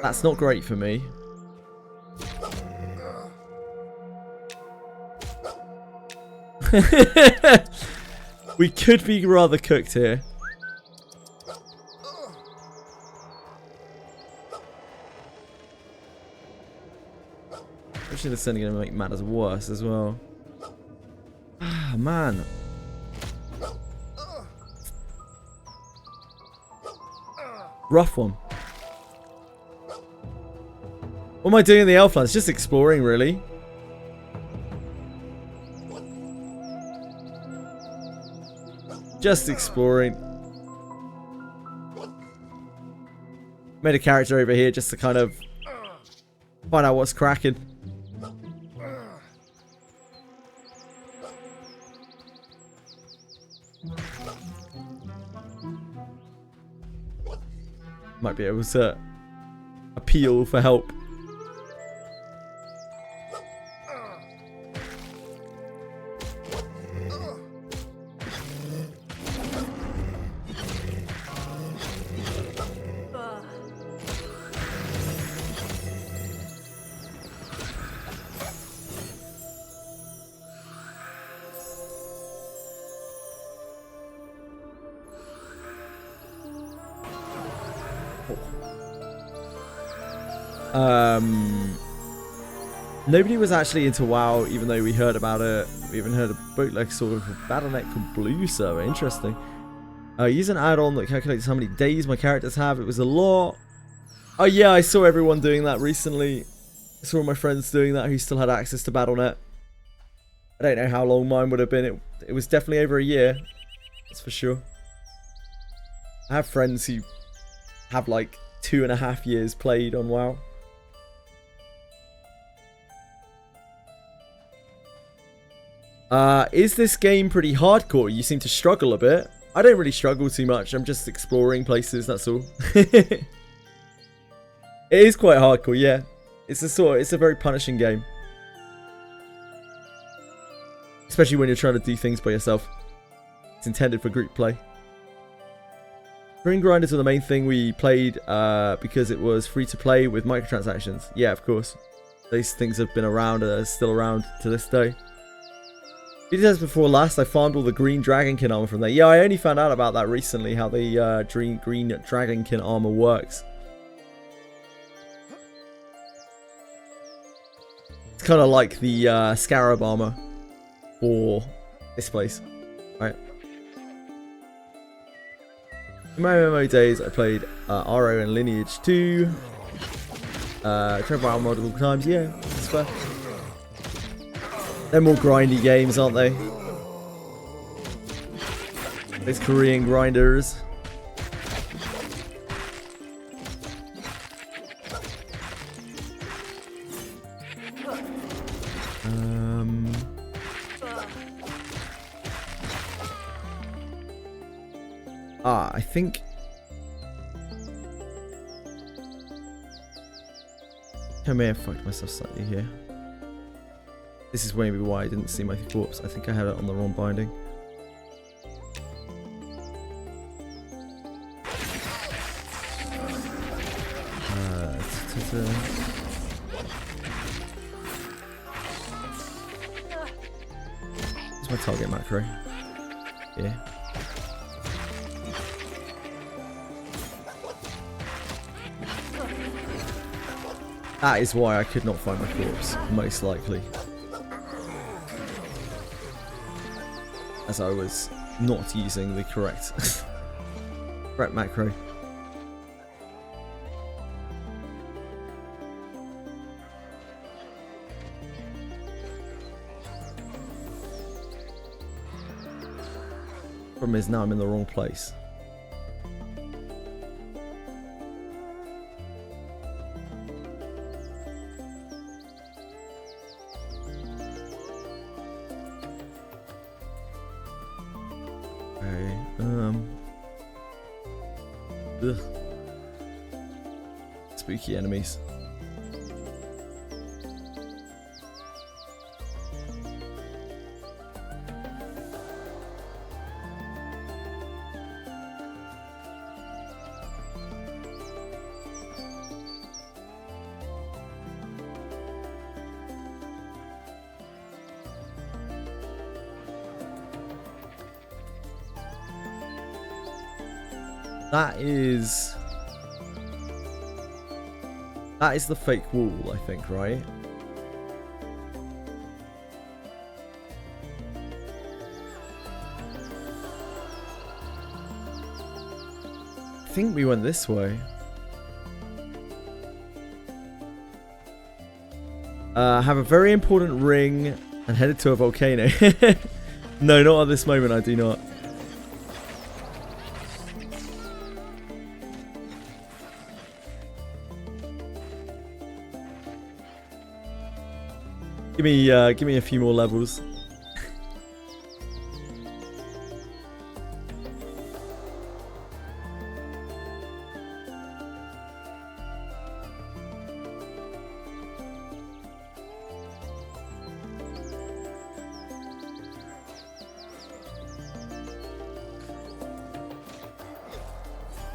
That's not great for me. We could be rather cooked here. Actually, this is only going to make matters worse as well. Ah, man. Rough one. What am I doing in the Elflands? Just exploring, really. Just exploring. Made a character over here just to kind of find out what's cracking. Might be able to appeal for help. Nobody was actually into WoW, even though we heard about it. We even heard a bootleg sort of Battle.net called Blue Server. Interesting. Use an add-on that calculates how many days my characters have. It was a lot. Oh yeah, I saw everyone doing that recently. I saw my friends doing that who still had access to Battle.net. I don't know how long mine would have been. It was definitely over a year. That's for sure. I have friends who have like 2.5 years played on WoW. Is this game pretty hardcore? You seem to struggle a bit. I don't really struggle too much. I'm just exploring places, that's all. It is quite hardcore, yeah. It's a very punishing game. Especially when you're trying to do things by yourself. It's intended for group play. Green grinders are the main thing we played because it was free to play with microtransactions. Yeah, of course. These things have been around, still around to this day. It says before last, I farmed all the green dragonkin armor from there. Yeah, I only found out about that recently, how the green dragonkin armor works. It's kind of like the scarab armor for this place, right? In my MMO days, I played RO and Lineage 2. Tried out multiple times, yeah, that's fair. They're more grindy games, aren't they? These Korean grinders. I think I may have fucked myself slightly here. This is maybe why I didn't see my corpse. I think I had it on the wrong binding. Where's my target macro? Yeah. That is why I could not find my corpse, most likely. As I was not using the correct macro. Problem is now I'm in the wrong place. Ugh. Spooky enemies. That is the fake wall, I think, right? I think we went this way. Have a very important ring and headed to a volcano. No, not at this moment, I do not. Give me a few more levels.